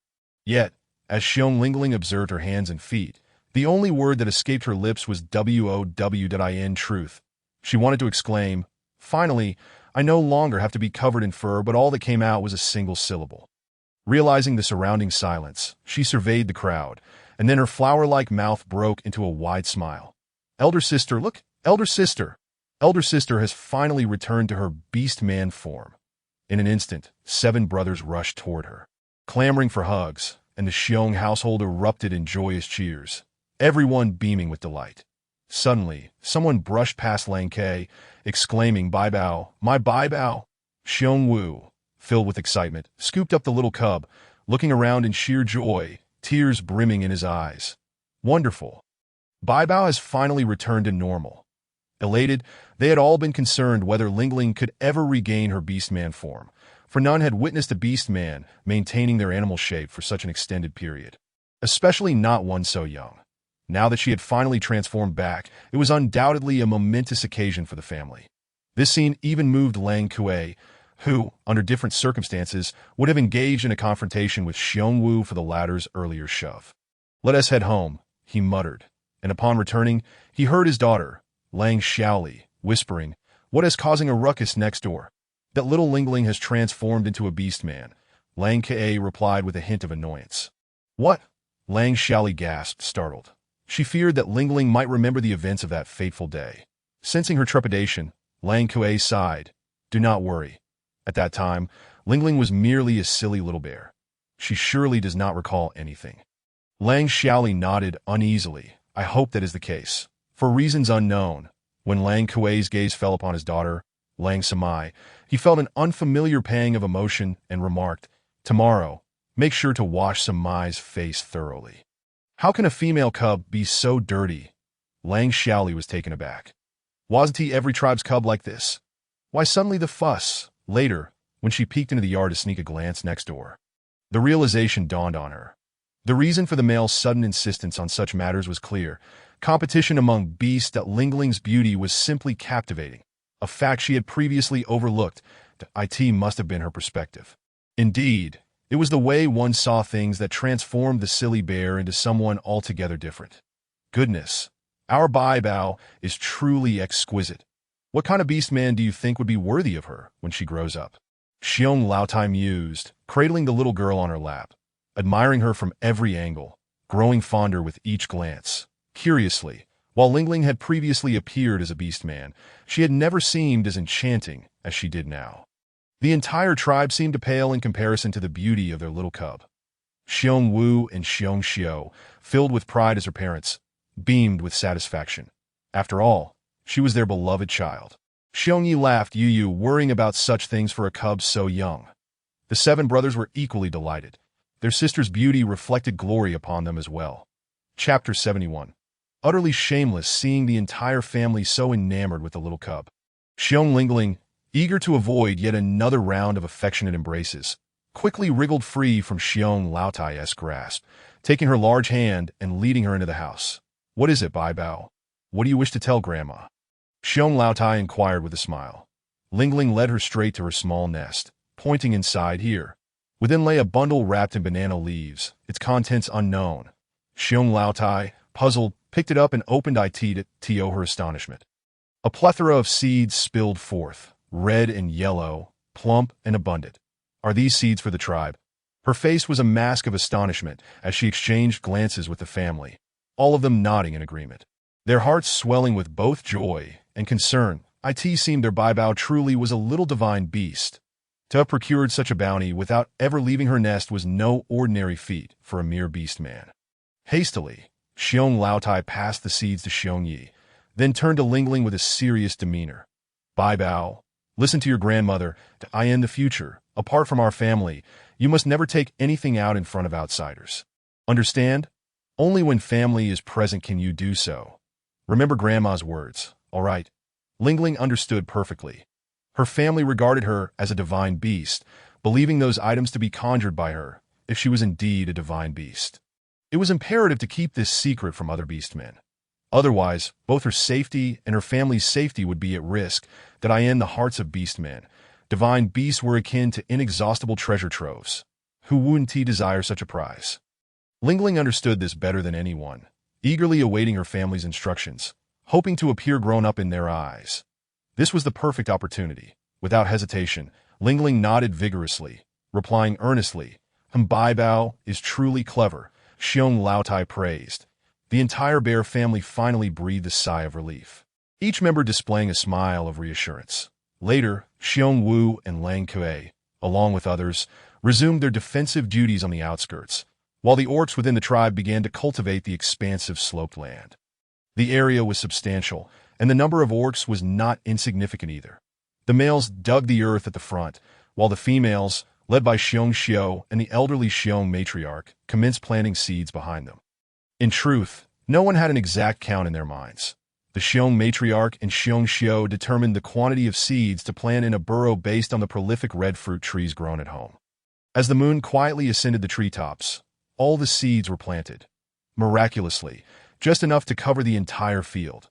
Yet, as Xiong Lingling observed her hands and feet, the only word that escaped her lips was WOW.IN truth. She wanted to exclaim, "Finally, I no longer have to be covered in fur," but all that came out was a single syllable. Realizing the surrounding silence, she surveyed the crowd, and then her flower-like mouth broke into a wide smile. "Elder sister, look, elder sister! Elder sister has finally returned to her beast-man form." In an instant, 7 brothers rushed toward her, clamoring for hugs, and the Xiong household erupted in joyous cheers, everyone beaming with delight. Suddenly, someone brushed past Lang Kui, exclaiming, "Bai Bao, my Bai Bao!" Xiong Wu, filled with excitement, scooped up the little cub, looking around in sheer joy, tears brimming in his eyes. Wonderful! Bai Bao has finally returned to normal. Elated, they had all been concerned whether Lingling could ever regain her beastman form, for none had witnessed a beastman maintaining their animal shape for such an extended period, especially not one so young. Now that she had finally transformed back, it was undoubtedly a momentous occasion for the family. This scene even moved Lang Kuei, who, under different circumstances, would have engaged in a confrontation with Xiongwu for the latter's earlier shove. "Let us head home," he muttered, and upon returning, he heard his daughter, Lang Xiaoli, whispering, "What is causing a ruckus next door?" "That little Lingling has transformed into a beast man," Lang Kuei replied with a hint of annoyance. "What?" Lang Xiaoli gasped, startled. She feared that Lingling might remember the events of that fateful day. Sensing her trepidation, Lang Kuei sighed. "Do not worry. At that time, Lingling was merely a silly little bear. She surely does not recall anything." Lang Xiaoli nodded uneasily. "I hope that is the case." For reasons unknown, when Lang Kuei's gaze fell upon his daughter, Lang Samai, he felt an unfamiliar pang of emotion and remarked, "Tomorrow, make sure to wash Samai's face thoroughly." "How can a female cub be so dirty?" Lang Xiaoli was taken aback. Wasn't he every tribe's cub like this? Why suddenly the fuss? Later, when she peeked into the yard to sneak a glance next door, the realization dawned on her. The reason for the male's sudden insistence on such matters was clear. Competition among beasts at Lingling's beauty was simply captivating, a fact she had previously overlooked. It must have been her perspective. Indeed, it was the way one saw things that transformed the silly bear into someone altogether different. Goodness, our Bai Bao is truly exquisite. What kind of beast man do you think would be worthy of her when she grows up? Xiong Laotai mused, cradling the little girl on her lap, admiring her from every angle, growing fonder with each glance. Curiously, while Lingling had previously appeared as a beast man, she had never seemed as enchanting as she did now. The entire tribe seemed to pale in comparison to the beauty of their little cub. Xiong Wu and Xiong Xiao, filled with pride as her parents, beamed with satisfaction. After all, she was their beloved child. Xiong Yi laughed, Yu, worrying about such things for a cub so young. The 7 brothers were equally delighted. Their sister's beauty reflected glory upon them as well. Chapter 71. Utterly shameless seeing the entire family so enamored with the little cub. Xiong Lingling, eager to avoid yet another round of affectionate embraces, quickly wriggled free from Xiong Laotai's grasp, taking her large hand and leading her into the house. "What is it, Bai Bao? What do you wish to tell Grandma?" Xiong Laotai inquired with a smile. Lingling led her straight to her small nest, pointing inside. Here. Within lay a bundle wrapped in banana leaves, its contents unknown. Xiong Laotai, puzzled, picked it up and opened it to her astonishment. A plethora of seeds spilled forth, red and yellow, plump and abundant. "Are these seeds for the tribe?" Her face was a mask of astonishment as she exchanged glances with the family, all of them nodding in agreement. Their hearts swelling with both joy and concern. It seemed their Bai Bao truly was a little divine beast. To have procured such a bounty without ever leaving her nest was no ordinary feat for a mere beast man. Hastily, Xiong Laotai passed the seeds to Xiong Yi, then turned to Lingling with a serious demeanor. "Bai Bao, listen to your grandmother. In the future, apart from our family, you must never take anything out in front of outsiders. Understand? Only when family is present can you do so. Remember Grandma's words, all right?" Lingling understood perfectly. Her family regarded her as a divine beast, believing those items to be conjured by her, if she was indeed a divine beast. It was imperative to keep this secret from other beastmen. Otherwise, both her safety and her family's safety would be at risk. In the hearts of beastmen, divine beasts were akin to inexhaustible treasure troves. Who wouldn't desire such a prize? Lingling understood this better than anyone, eagerly awaiting her family's instructions, hoping to appear grown up in their eyes. This was the perfect opportunity. Without hesitation, Lingling nodded vigorously, replying earnestly, "Bai Bao is truly clever," Xiong Laotai praised. The entire bear family finally breathed a sigh of relief, each member displaying a smile of reassurance. Later, Xiong Wu and Lang Kuei, along with others, resumed their defensive duties on the outskirts, while the orcs within the tribe began to cultivate the expansive sloped land. The area was substantial, and the number of orcs was not insignificant either. The males dug the earth at the front, while the females, led by Xiong Xiao and the elderly Xiong matriarch, commenced planting seeds behind them. In truth, no one had an exact count in their minds. The Xiong matriarch and Xiong Xiao determined the quantity of seeds to plant in a burrow based on the prolific red fruit trees grown at home. As the moon quietly ascended the treetops, all the seeds were planted. Miraculously, just enough to cover the entire field.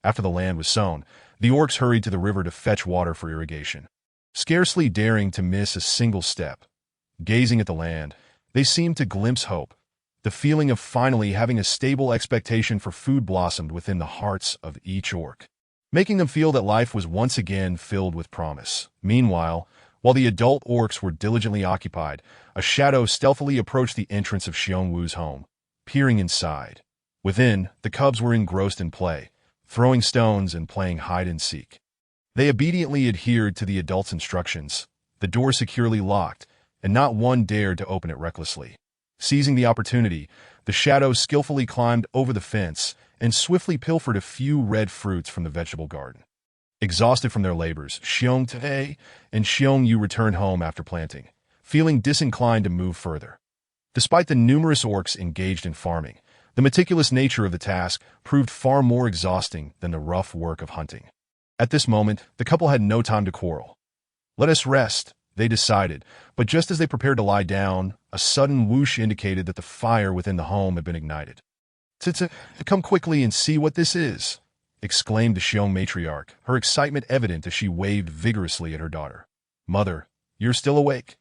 After the land was sown, the orcs hurried to the river to fetch water for irrigation, scarcely daring to miss a single step. Gazing at the land, they seemed to glimpse hope. The feeling of finally having a stable expectation for food blossomed within the hearts of each orc, making them feel that life was once again filled with promise. Meanwhile, while the adult orcs were diligently occupied, a shadow stealthily approached the entrance of Xiongwu's home, peering inside. Within, the cubs were engrossed in play, throwing stones and playing hide-and-seek. They obediently adhered to the adult's instructions, the door securely locked, and not one dared to open it recklessly. Seizing the opportunity, the shadow skillfully climbed over the fence and swiftly pilfered a few red fruits from the vegetable garden. Exhausted from their labors, Xiongtae and Xiongyu returned home after planting, feeling disinclined to move further. Despite the numerous orcs engaged in farming, the meticulous nature of the task proved far more exhausting than the rough work of hunting. At this moment, the couple had no time to quarrel. "Let us rest," they decided, but just as they prepared to lie down, a sudden whoosh indicated that the fire within the home had been ignited. "Come quickly and see what this is," exclaimed the Xiong matriarch, her excitement evident as she waved vigorously at her daughter. "Mother, you're still awake?"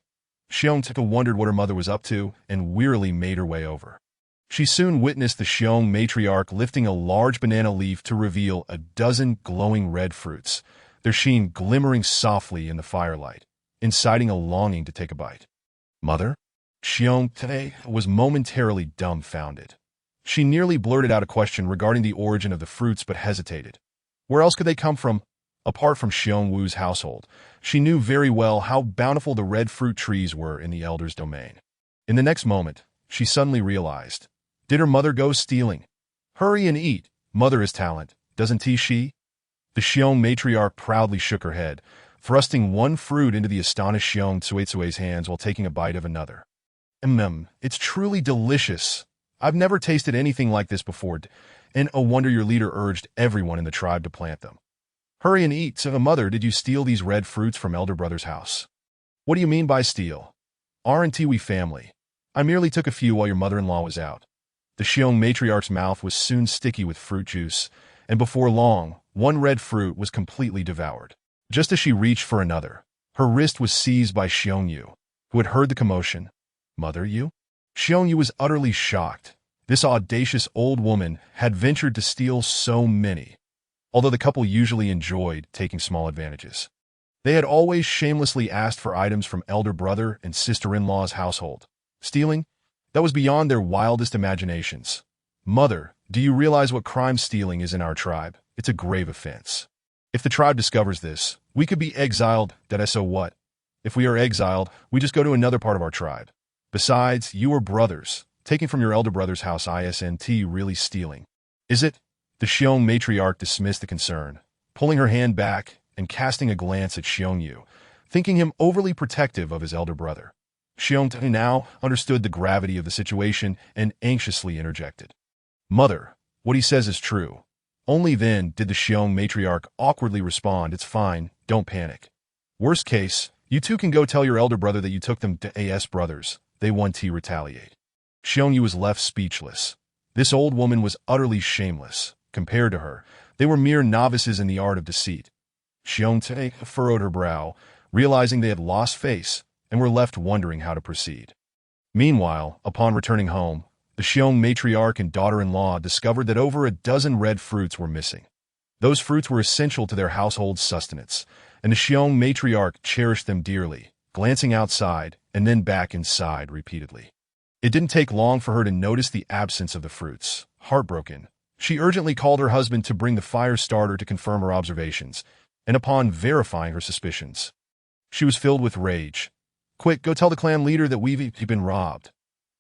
Xiong wondered what her mother was up to and wearily made her way over. She soon witnessed the Xiong matriarch lifting a large banana leaf to reveal a dozen glowing red fruits, their sheen glimmering softly in the firelight, inciting a longing to take a bite. "Mother?" Xiong was momentarily dumbfounded. She nearly blurted out a question regarding the origin of the fruits but hesitated. Where else could they come from? Apart from Xiongwu's household, she knew very well how bountiful the red fruit trees were in the elder's domain. In the next moment, she suddenly realized. Did her mother go stealing? "Hurry and eat. Mother is talent, doesn't she?" The Xiong matriarch proudly shook her head, thrusting one fruit into the astonished Xiong Tsuetsue's hands while taking a bite of another. It's truly delicious. I've never tasted anything like this before, and no wonder your leader urged everyone in the tribe to plant them." "Hurry and eat. So, mother, did you steal these red fruits from elder brother's house?" "What do you mean by steal? Aren't we family? I merely took a few while your mother-in-law was out." The Xiong matriarch's mouth was soon sticky with fruit juice, and before long, one red fruit was completely devoured. Just as she reached for another, her wrist was seized by Xiongyu, who had heard the commotion. "Mother, you?" Xiongyu was utterly shocked. This audacious old woman had ventured to steal so many, although the couple usually enjoyed taking small advantages. They had always shamelessly asked for items from elder brother and sister-in-law's household. Stealing? That was beyond their wildest imaginations. "Mother, do you realize what crime stealing is in our tribe? It's a grave offense. If the tribe discovers this, we could be exiled. So what? If we are exiled, we just go to another part of our tribe. Besides, you are brothers. Taking from your elder brother's house isn't really stealing, is it?" The Xiong matriarch dismissed the concern, pulling her hand back and casting a glance at Xiongyu, thinking him overly protective of his elder brother. Xiong now understood the gravity of the situation and anxiously interjected. "Mother, what he says is true." Only then did the Xiong matriarch awkwardly respond, "It's fine, don't panic. Worst case, you two can go tell your elder brother that you took them to AS brothers. They want to retaliate." Xiongyu was left speechless. This old woman was utterly shameless. Compared to her, they were mere novices in the art of deceit. Xiong furrowed her brow, realizing they had lost face and were left wondering how to proceed. Meanwhile, upon returning home, the Xiong matriarch and daughter-in-law discovered that over a dozen red fruits were missing. Those fruits were essential to their household's sustenance, and the Xiong matriarch cherished them dearly, glancing outside and then back inside repeatedly. It didn't take long for her to notice the absence of the fruits. Heartbroken, she urgently called her husband to bring the fire starter to confirm her observations, and upon verifying her suspicions, she was filled with rage. "Quick, go tell the clan leader that we've been robbed."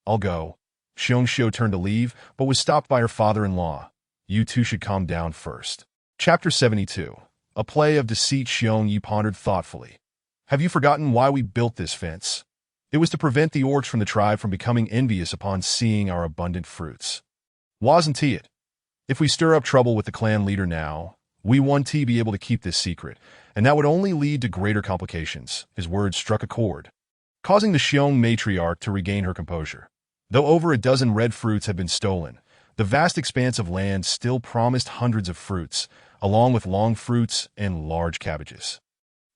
"I'll go." Xiongxiu turned to leave, but was stopped by her father-in-law. "You two should calm down first." Chapter 72. A play of deceit. Xiongyu pondered thoughtfully. "Have you forgotten why we built this fence? It was to prevent the orcs from the tribe from becoming envious upon seeing our abundant fruits. Wasn't it? If we stir up trouble with the clan leader now, we want to be able to keep this secret, and that would only lead to greater complications." His words struck a chord, causing the Xiong matriarch to regain her composure. Though over a dozen red fruits had been stolen, The vast expanse of land still promised hundreds of fruits, along with long fruits and large cabbages.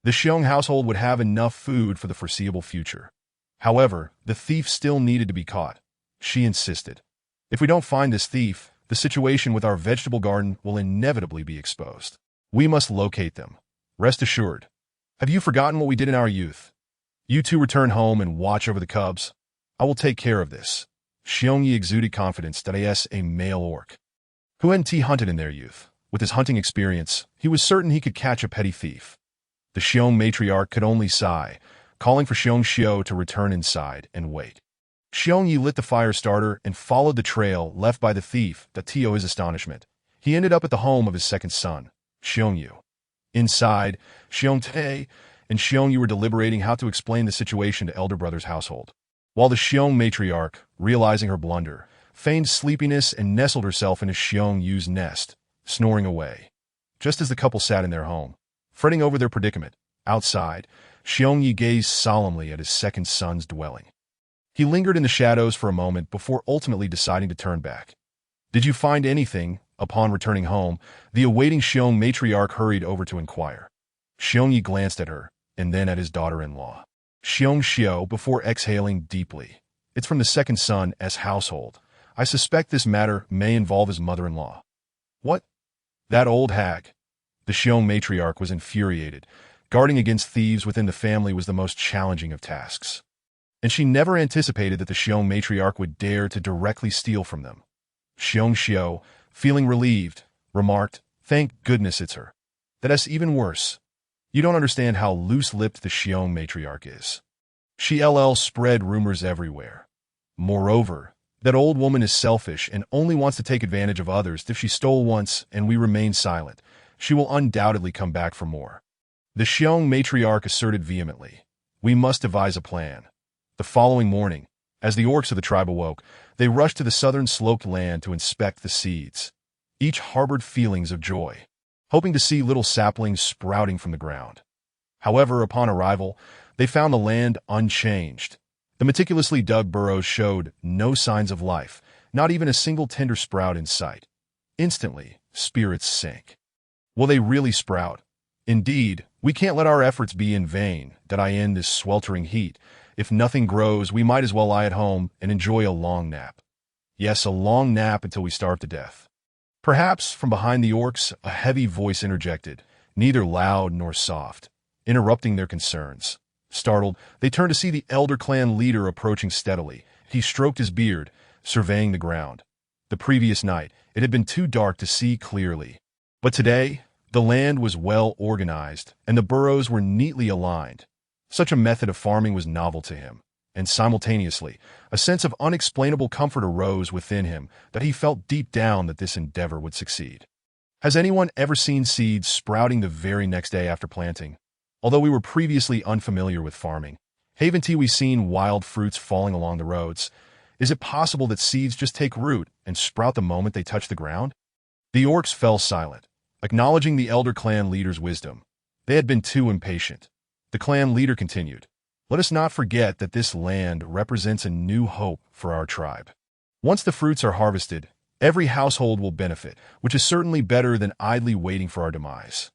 The Xiong household would have enough food for the foreseeable future. However, the thief still needed to be caught. She insisted. If we don't find this thief, the situation with our vegetable garden will inevitably be exposed. We must locate them. Rest assured. Have you forgotten what we did in our youth? You two return home and watch over the cubs. I will take care of this. Xiongyi exuded confidence that a male orc who hadn't hunted in their youth. With his hunting experience, he was certain he could catch a petty thief. The Xiong matriarch could only sigh, calling for Xiong Xiao to return inside and wait. Xiongyi lit the fire starter and followed the trail left by the thief. To his astonishment, he ended up at the home of his second son, Xiongyu. Inside, Xiong Te and Xiongyu were deliberating how to explain the situation to elder brother's household. While the Xiong matriarch, realizing her blunder, feigned sleepiness and nestled herself in a Xiong-Yu's nest, snoring away. Just as the couple sat in their home, fretting over their predicament, outside, Xiongyi gazed solemnly at his second son's dwelling. He lingered in the shadows for a moment before ultimately deciding to turn back. "Did you find anything?" Upon returning home, the awaiting Xiong matriarch hurried over to inquire. Xiongyi glanced at her, and then at his daughter-in-law. Xiong Xiao, before exhaling deeply. "It's from the second son's household. I suspect this matter may involve his mother-in-law." "What? That old hag?" The Xiong matriarch was infuriated. Guarding against thieves within the family was the most challenging of tasks. And she never anticipated that the Xiong matriarch would dare to directly steal from them. Xiong Xiao, feeling relieved, remarked, "Thank goodness it's her. That's even worse. You don't understand how loose-lipped the Xiong matriarch is. She spread rumors everywhere. Moreover, that old woman is selfish and only wants to take advantage of others. If she stole once and we remain silent, she will undoubtedly come back for more." The Xiong matriarch asserted vehemently, "We must devise a plan." The following morning, as the orcs of the tribe awoke, they rushed to the southern sloped land to inspect the seeds. Each harbored feelings of joy, hoping to see little saplings sprouting from the ground. However, upon arrival, they found the land unchanged. The meticulously dug burrows showed no signs of life, not even a single tender sprout in sight. Instantly, spirits sank. Will they really sprout? Indeed, we can't let our efforts be in vain. In this sweltering heat, if nothing grows, we might as well lie at home and enjoy a long nap. Yes, a long nap until we starve to death. Perhaps, from behind the orcs, a heavy voice interjected, neither loud nor soft, interrupting their concerns. Startled, they turned to see the elder clan leader approaching steadily. He stroked his beard, surveying the ground. The previous night, it had been too dark to see clearly. But today, the land was well organized, and the burrows were neatly aligned. Such a method of farming was novel to him, and simultaneously, a sense of unexplainable comfort arose within him that he felt deep down that this endeavor would succeed. Has anyone ever seen seeds sprouting the very next day after planting? Although we were previously unfamiliar with farming, haven't we seen wild fruits falling along the roads? Is it possible that seeds just take root and sprout the moment they touch the ground? The orcs fell silent, acknowledging the elder clan leader's wisdom. They had been too impatient. The clan leader continued, "Let us not forget that this land represents a new hope for our tribe. Once the fruits are harvested, every household will benefit, which is certainly better than idly waiting for our demise.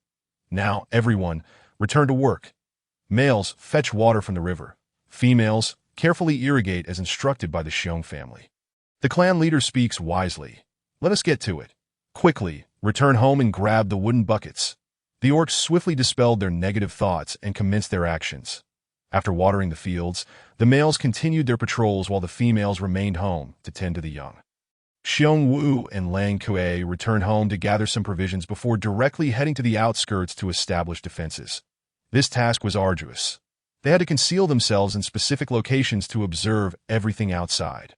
Now, everyone, return to work. Males, fetch water from the river. Females, carefully irrigate as instructed by the Xiong family. The clan leader speaks wisely. Let us get to it. Quickly, return home and grab the wooden buckets." The orcs swiftly dispelled their negative thoughts and commenced their actions. After watering the fields, the males continued their patrols while the females remained home to tend to the young. Xiong Wu and Lang Kue returned home to gather some provisions before directly heading to the outskirts to establish defenses. This task was arduous. They had to conceal themselves in specific locations to observe everything outside,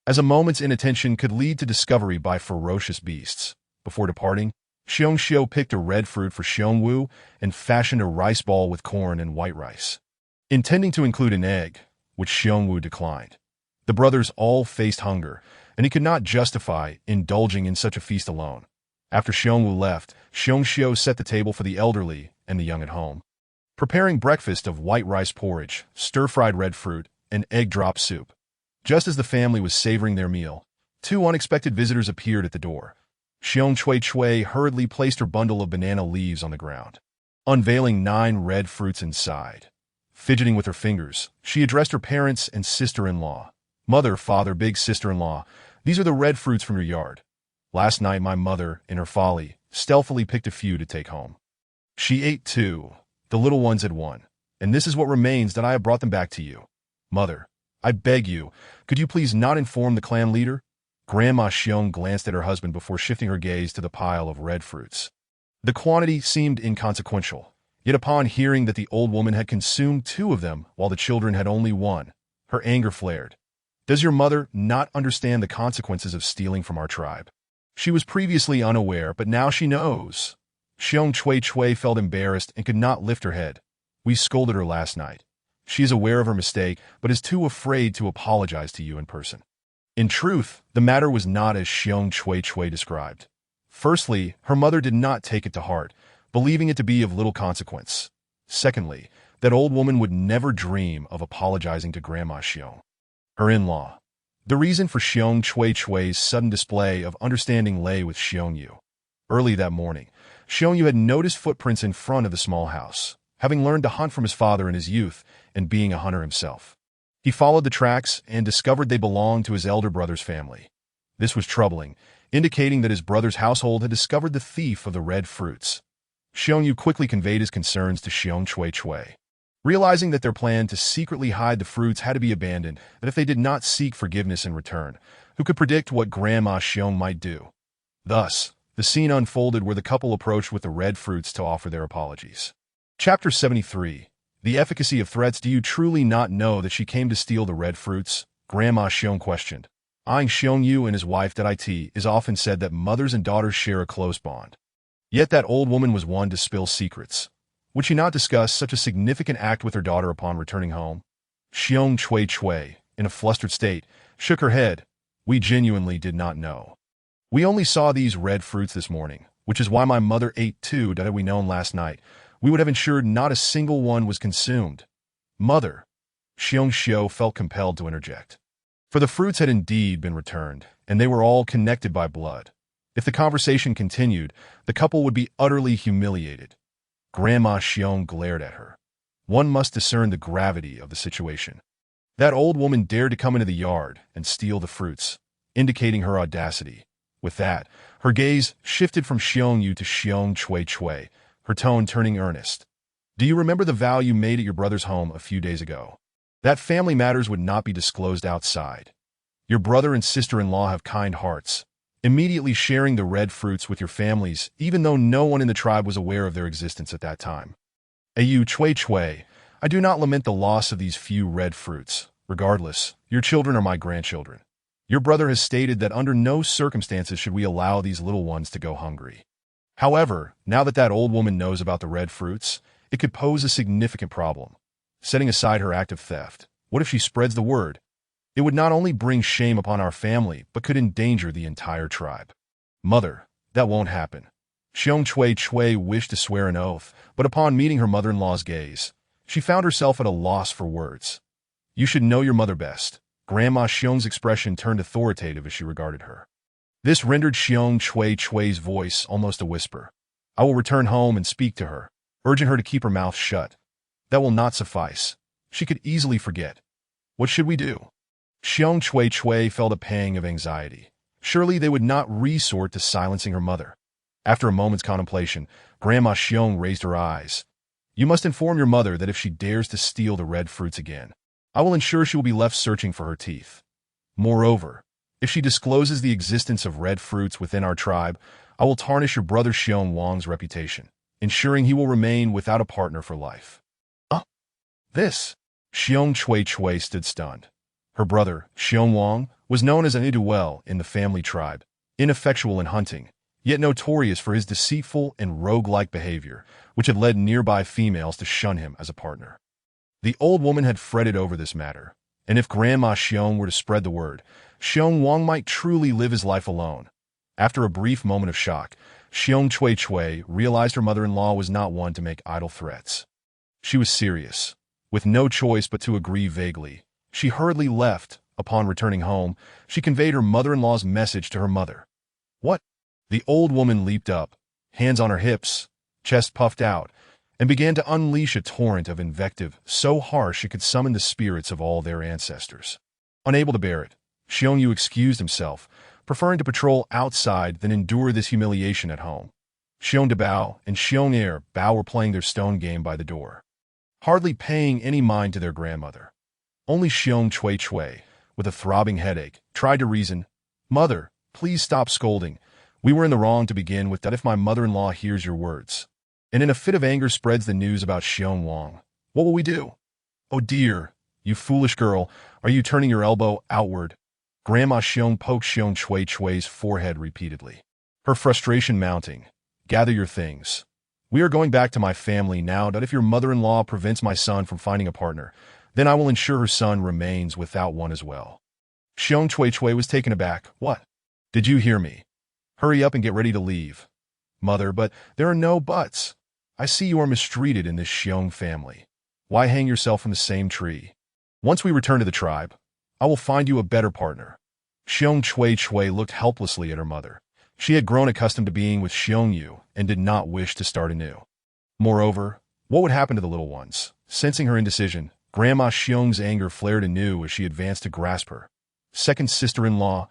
as a moment's inattention could lead to discovery by ferocious beasts. Before departing, Xiong Xiao picked a red fruit for Xiong Wu and fashioned a rice ball with corn and white rice, intending to include an egg, which Xiong Wu declined. The brothers all faced hunger, and he could not justify indulging in such a feast alone. After Xiong Wu left, Xiong Xiao set the table for the elderly and the young at home, preparing breakfast of white rice porridge, stir-fried red fruit, and egg drop soup. Just as the family was savoring their meal, Two unexpected visitors appeared at the door. Xiong Chui hurriedly placed her bundle of banana leaves on the ground, unveiling 9 red fruits inside. Fidgeting with her fingers, she addressed her parents and sister-in-law. Mother, father, big sister-in-law, these are the red fruits from your yard. Last night my mother, in her folly, stealthily picked a few to take home. She ate 2. The little ones had 1. And this is what remains that I have brought them back to you. Mother, I beg you, could you please not inform the clan leader? Grandma Xiong glanced at her husband before shifting her gaze to the pile of red fruits. The quantity seemed inconsequential, yet upon hearing that the old woman had consumed 2 of them while the children had only 1, her anger flared. Does your mother not understand the consequences of stealing from our tribe? She was previously unaware, but now she knows. Xiong Chui felt embarrassed and could not lift her head. We scolded her last night. She is aware of her mistake, but is too afraid to apologize to you in person. In truth, the matter was not as Xiong Chui described. Firstly, her mother did not take it to heart, believing it to be of little consequence. Secondly, that old woman would never dream of apologizing to Grandma Xiong, her in-law. The reason for Xiong Chui's sudden display of understanding lay with Xiongyu. Early that morning, Xiongyu had noticed footprints in front of the small house, having learned to hunt from his father in his youth and being a hunter himself. He followed the tracks and discovered they belonged to his elder brother's family. This was troubling, indicating that his brother's household had discovered the thief of the red fruits. Xiongyu quickly conveyed his concerns to Xiong Chui. Realizing that their plan to secretly hide the fruits had to be abandoned, that if they did not seek forgiveness in return, who could predict what Grandma Xiong might do? Thus, the scene unfolded where the couple approached with the red fruits to offer their apologies. Chapter 73. The efficacy of threats. Do you truly not know that she came to steal the red fruits? Grandma Xiong questioned. Eyeing Xiongyu and his wife it is often said that mothers and daughters share a close bond. Yet that old woman was one to spill secrets. Would she not discuss such a significant act with her daughter upon returning home? Xiong Chui, in a flustered state, shook her head. We genuinely did not know. We only saw these red fruits this morning, which is why my mother ate 2 that had we known last night. We would have ensured not a single one was consumed. Mother, Xiong Xiu felt compelled to interject. For the fruits had indeed been returned, and they were all connected by blood. If the conversation continued, the couple would be utterly humiliated. Grandma Xiong glared at her. One must discern the gravity of the situation. That old woman dared to come into the yard and steal the fruits, indicating her audacity. With that, her gaze shifted from Xiongyu to Xiong Chui, her tone turning earnest. Do you remember the vow you made at your brother's home a few days ago? That family matters would not be disclosed outside. Your brother and sister-in-law have kind hearts, immediately sharing the red fruits with your families, even though no one in the tribe was aware of their existence at that time. Ayu Chui, I do not lament the loss of these few red fruits. Regardless, your children are my grandchildren. Your brother has stated that under no circumstances should we allow these little ones to go hungry. However, now that old woman knows about the red fruits, it could pose a significant problem. Setting aside her act of theft, what if she spreads the word? It would not only bring shame upon our family, but could endanger the entire tribe. Mother, that won't happen. Xiong Chui wished to swear an oath, but upon meeting her mother-in-law's gaze, she found herself at a loss for words. You should know your mother best. Grandma Xiong's expression turned authoritative as she regarded her. This rendered Xiong Chui's voice almost a whisper. I will return home and speak to her, urging her to keep her mouth shut. That will not suffice. She could easily forget. What should we do? Xiong Chui felt a pang of anxiety. Surely they would not resort to silencing her mother. After a moment's contemplation, Grandma Xiong raised her eyes. You must inform your mother that if she dares to steal the red fruits again, I will ensure she will be left searching for her teeth. Moreover, if she discloses the existence of red fruits within our tribe, I will tarnish your brother Xiong Wang's reputation, ensuring he will remain without a partner for life. This? Xiong Chui stood stunned. Her brother, Xiong Wang, was known as an Iduel in the family tribe, ineffectual in hunting, yet notorious for his deceitful and rogue-like behavior, which had led nearby females to shun him as a partner. The old woman had fretted over this matter, and if Grandma Xiong were to spread the word, Xiong Wang might truly live his life alone. After a brief moment of shock, Xiong Chui realized her mother-in-law was not one to make idle threats. She was serious. With no choice but to agree vaguely, she hurriedly left, Upon returning home, she conveyed her mother-in-law's message to her mother. What? The old woman leaped up, hands on her hips, chest puffed out, and began to unleash a torrent of invective so harsh it could summon the spirits of all their ancestors. Unable to bear it, Xiongyu excused himself, preferring to patrol outside than endure this humiliation at home. Xiong Debao and Xiong Er Bao were playing their stone game by the door, hardly paying any mind to their grandmother. Only Xiong Chui, with a throbbing headache, tried to reason. Mother, please stop scolding. We were in the wrong to begin with. That if my mother-in-law hears your words, and in a fit of anger spreads the news about Xiong Wang, what will we do? Oh dear, you foolish girl, are you turning your elbow outward? Grandma Xiong poked Xiong Chui's forehead repeatedly, her frustration mounting. Gather your things. We are going back to my family now. That if your mother-in-law prevents my son from finding a partner, then I will ensure her son remains without one as well. Xiong Chui was taken aback. What? Did you hear me? Hurry up and get ready to leave. Mother, but there are no buts. I see you are mistreated in this Xiong family. Why hang yourself from the same tree? Once we return to the tribe, I will find you a better partner. Xiong Chui looked helplessly at her mother. She had grown accustomed to being with Xiongyu and did not wish to start anew. Moreover, what would happen to the little ones? Sensing her indecision, Grandma Xiong's anger flared anew as she advanced to grasp her second sister-in-law.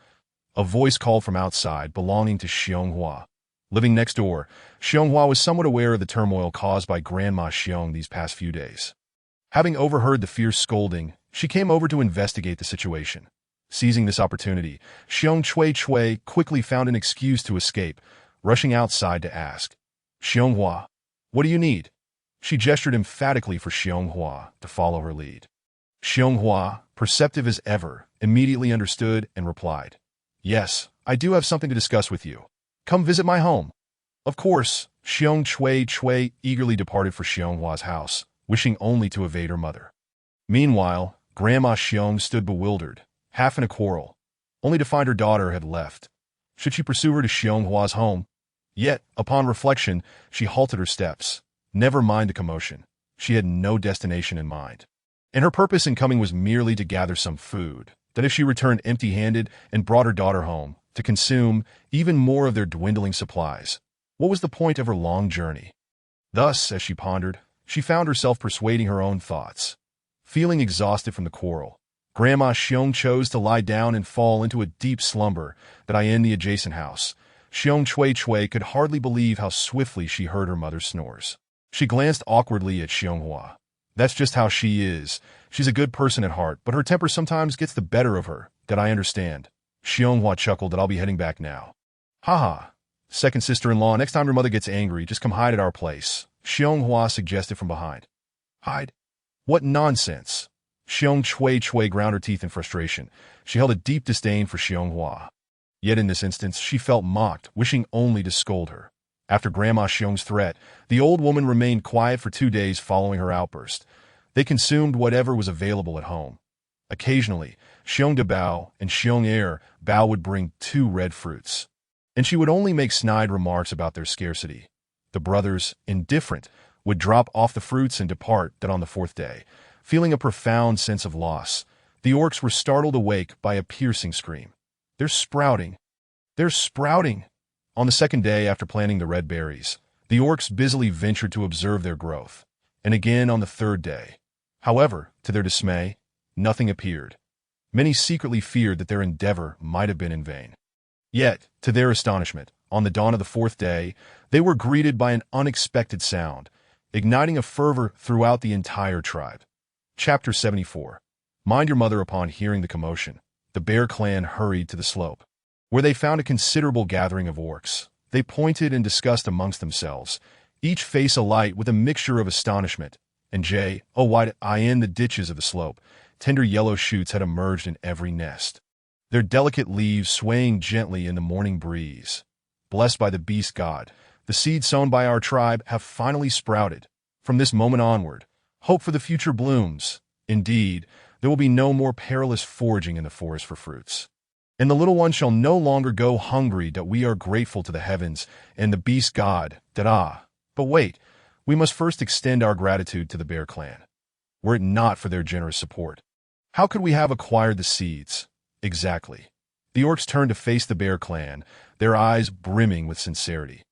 A voice called from outside, belonging to Xiong. Living next door, Xiong was somewhat aware of the turmoil caused by Grandma Xiong these past few days. Having overheard the fierce scolding, she came over to investigate the situation. Seizing this opportunity, Xiong Chui quickly found an excuse to escape, rushing outside to ask, Xiong what do you need? She gestured emphatically for Xiong to follow her lead. Xiong, perceptive as ever, immediately understood and replied, Yes, I do have something to discuss with you. Come visit my home. Of course, Xiong Chui eagerly departed for Xionghua's house, wishing only to evade her mother. Meanwhile, Grandma Xiong stood bewildered, half in a quarrel, only to find her daughter had left. Should she pursue her to Xionghua's home? Yet, upon reflection, she halted her steps. Never mind the commotion. She had no destination in mind, and her purpose in coming was merely to gather some food, that if she returned empty-handed and brought her daughter home, to consume even more of their dwindling supplies, what was the point of her long journey? Thus, as she pondered, she found herself persuading her own thoughts. Feeling exhausted from the quarrel, Grandma Xiong chose to lie down and fall into a deep slumber that in the adjacent house. Xiong Chui could hardly believe how swiftly she heard her mother's snores. She glanced awkwardly at Xiong. That's just how she is. She's a good person at heart, but her temper sometimes gets the better of her. That I understand. Xiong chuckled that I'll be heading back now. Haha. Second sister-in-law, next time your mother gets angry, just come hide at our place. Xiong suggested from behind. Hide? What nonsense. Xiong Chui ground her teeth in frustration. She held a deep disdain for Xiong. Yet in this instance, she felt mocked, wishing only to scold her. After Grandma Xiong's threat, the old woman remained quiet for 2 days following her outburst. They consumed whatever was available at home. Occasionally, Xiong Debao and Xiong Er Bao would bring 2 red fruits, and she would only make snide remarks about their scarcity. The brothers, indifferent, would drop off the fruits and depart. That on the 4th day, feeling a profound sense of loss, the orcs were startled awake by a piercing scream. They're sprouting! They're sprouting! On the 2nd day after planting the red berries, the orcs busily ventured to observe their growth, and again on the 3rd day. However, to their dismay, nothing appeared. Many secretly feared that their endeavor might have been in vain. Yet, to their astonishment, on the dawn of the 4th day, they were greeted by an unexpected sound, igniting a fervor throughout the entire tribe. Chapter 74. Mind your mother. Upon hearing the commotion, the bear clan hurried to the slope, where they found a considerable gathering of orcs. They pointed and discussed amongst themselves, each face alight with a mixture of astonishment and wide in the ditches of the slope. Tender yellow shoots had emerged in every nest, their delicate leaves swaying gently in the morning breeze. Blessed by the beast god, the seeds sown by our tribe have finally sprouted. From this moment onward, hope for the future blooms. Indeed, there will be no more perilous foraging in the forest for fruits, and the little one shall no longer go hungry. That we are grateful to the heavens and the beast god. But wait, we must first extend our gratitude to the bear clan. Were it not for their generous support, How could we have acquired the seeds? Exactly. The orcs turned to face the bear clan, their eyes brimming with sincerity.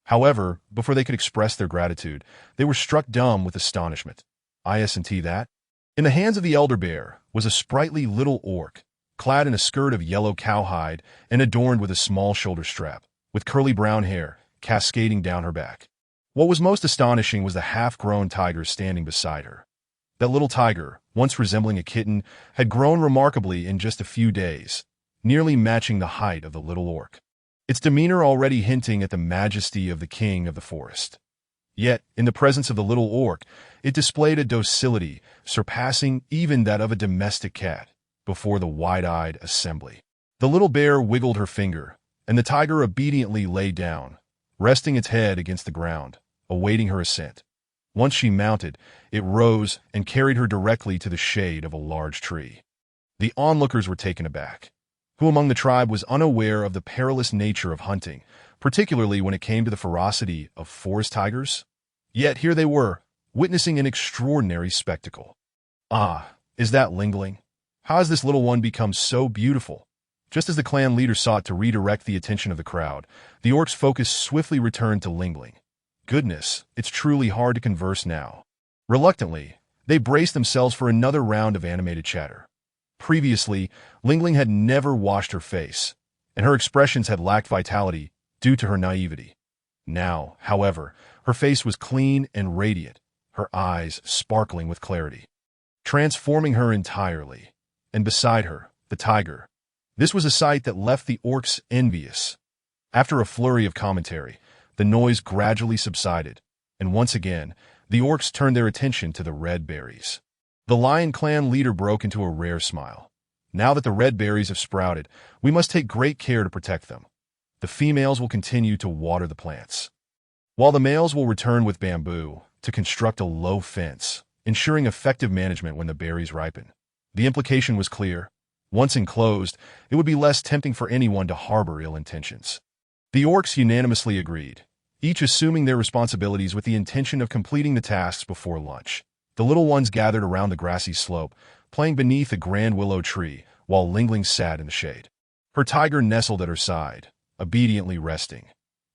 However, before they could express their gratitude, they were struck dumb with astonishment. Isn't that? In the hands of the elder bear was a sprightly little orc, clad in a skirt of yellow cowhide and adorned with a small shoulder strap, with curly brown hair cascading down her back. What was most astonishing was the half-grown tiger standing beside her. That little tiger, once resembling a kitten, had grown remarkably in just a few days, nearly matching the height of the little orc, its demeanor already hinting at the majesty of the king of the forest. Yet, in the presence of the little orc, it displayed a docility surpassing even that of a domestic cat before the wide-eyed assembly. The little bear wiggled her finger, and the tiger obediently lay down, resting its head against the ground, awaiting her assent. Once she mounted, it rose and carried her directly to the shade of a large tree. The onlookers were taken aback. Who among the tribe was unaware of the perilous nature of hunting, particularly when it came to the ferocity of forest tigers? Yet here they were, witnessing an extraordinary spectacle. Ah, is that Lingling? How has this little one become so beautiful? Just as the clan leader sought to redirect the attention of the crowd, the orc's focus swiftly returned to Lingling. Goodness, it's truly hard to converse now. Reluctantly, they braced themselves for another round of animated chatter. Previously, Lingling had never washed her face, and her expressions had lacked vitality due to her naivety. Now, however, her face was clean and radiant, her eyes sparkling with clarity, transforming her entirely. And beside her, the tiger. This was a sight that left the orcs envious. After a flurry of commentary, the noise gradually subsided, and once again, the orcs turned their attention to the red berries. The lion clan leader broke into a rare smile. Now that the red berries have sprouted, we must take great care to protect them. The females will continue to water the plants, while the males will return with bamboo to construct a low fence, ensuring effective management when the berries ripen. The implication was clear. Once enclosed, it would be less tempting for anyone to harbor ill intentions. The orcs unanimously agreed, each assuming their responsibilities with the intention of completing the tasks before lunch. The little ones gathered around the grassy slope, playing beneath a grand willow tree, while Lingling sat in the shade. Her tiger nestled at her side, obediently resting.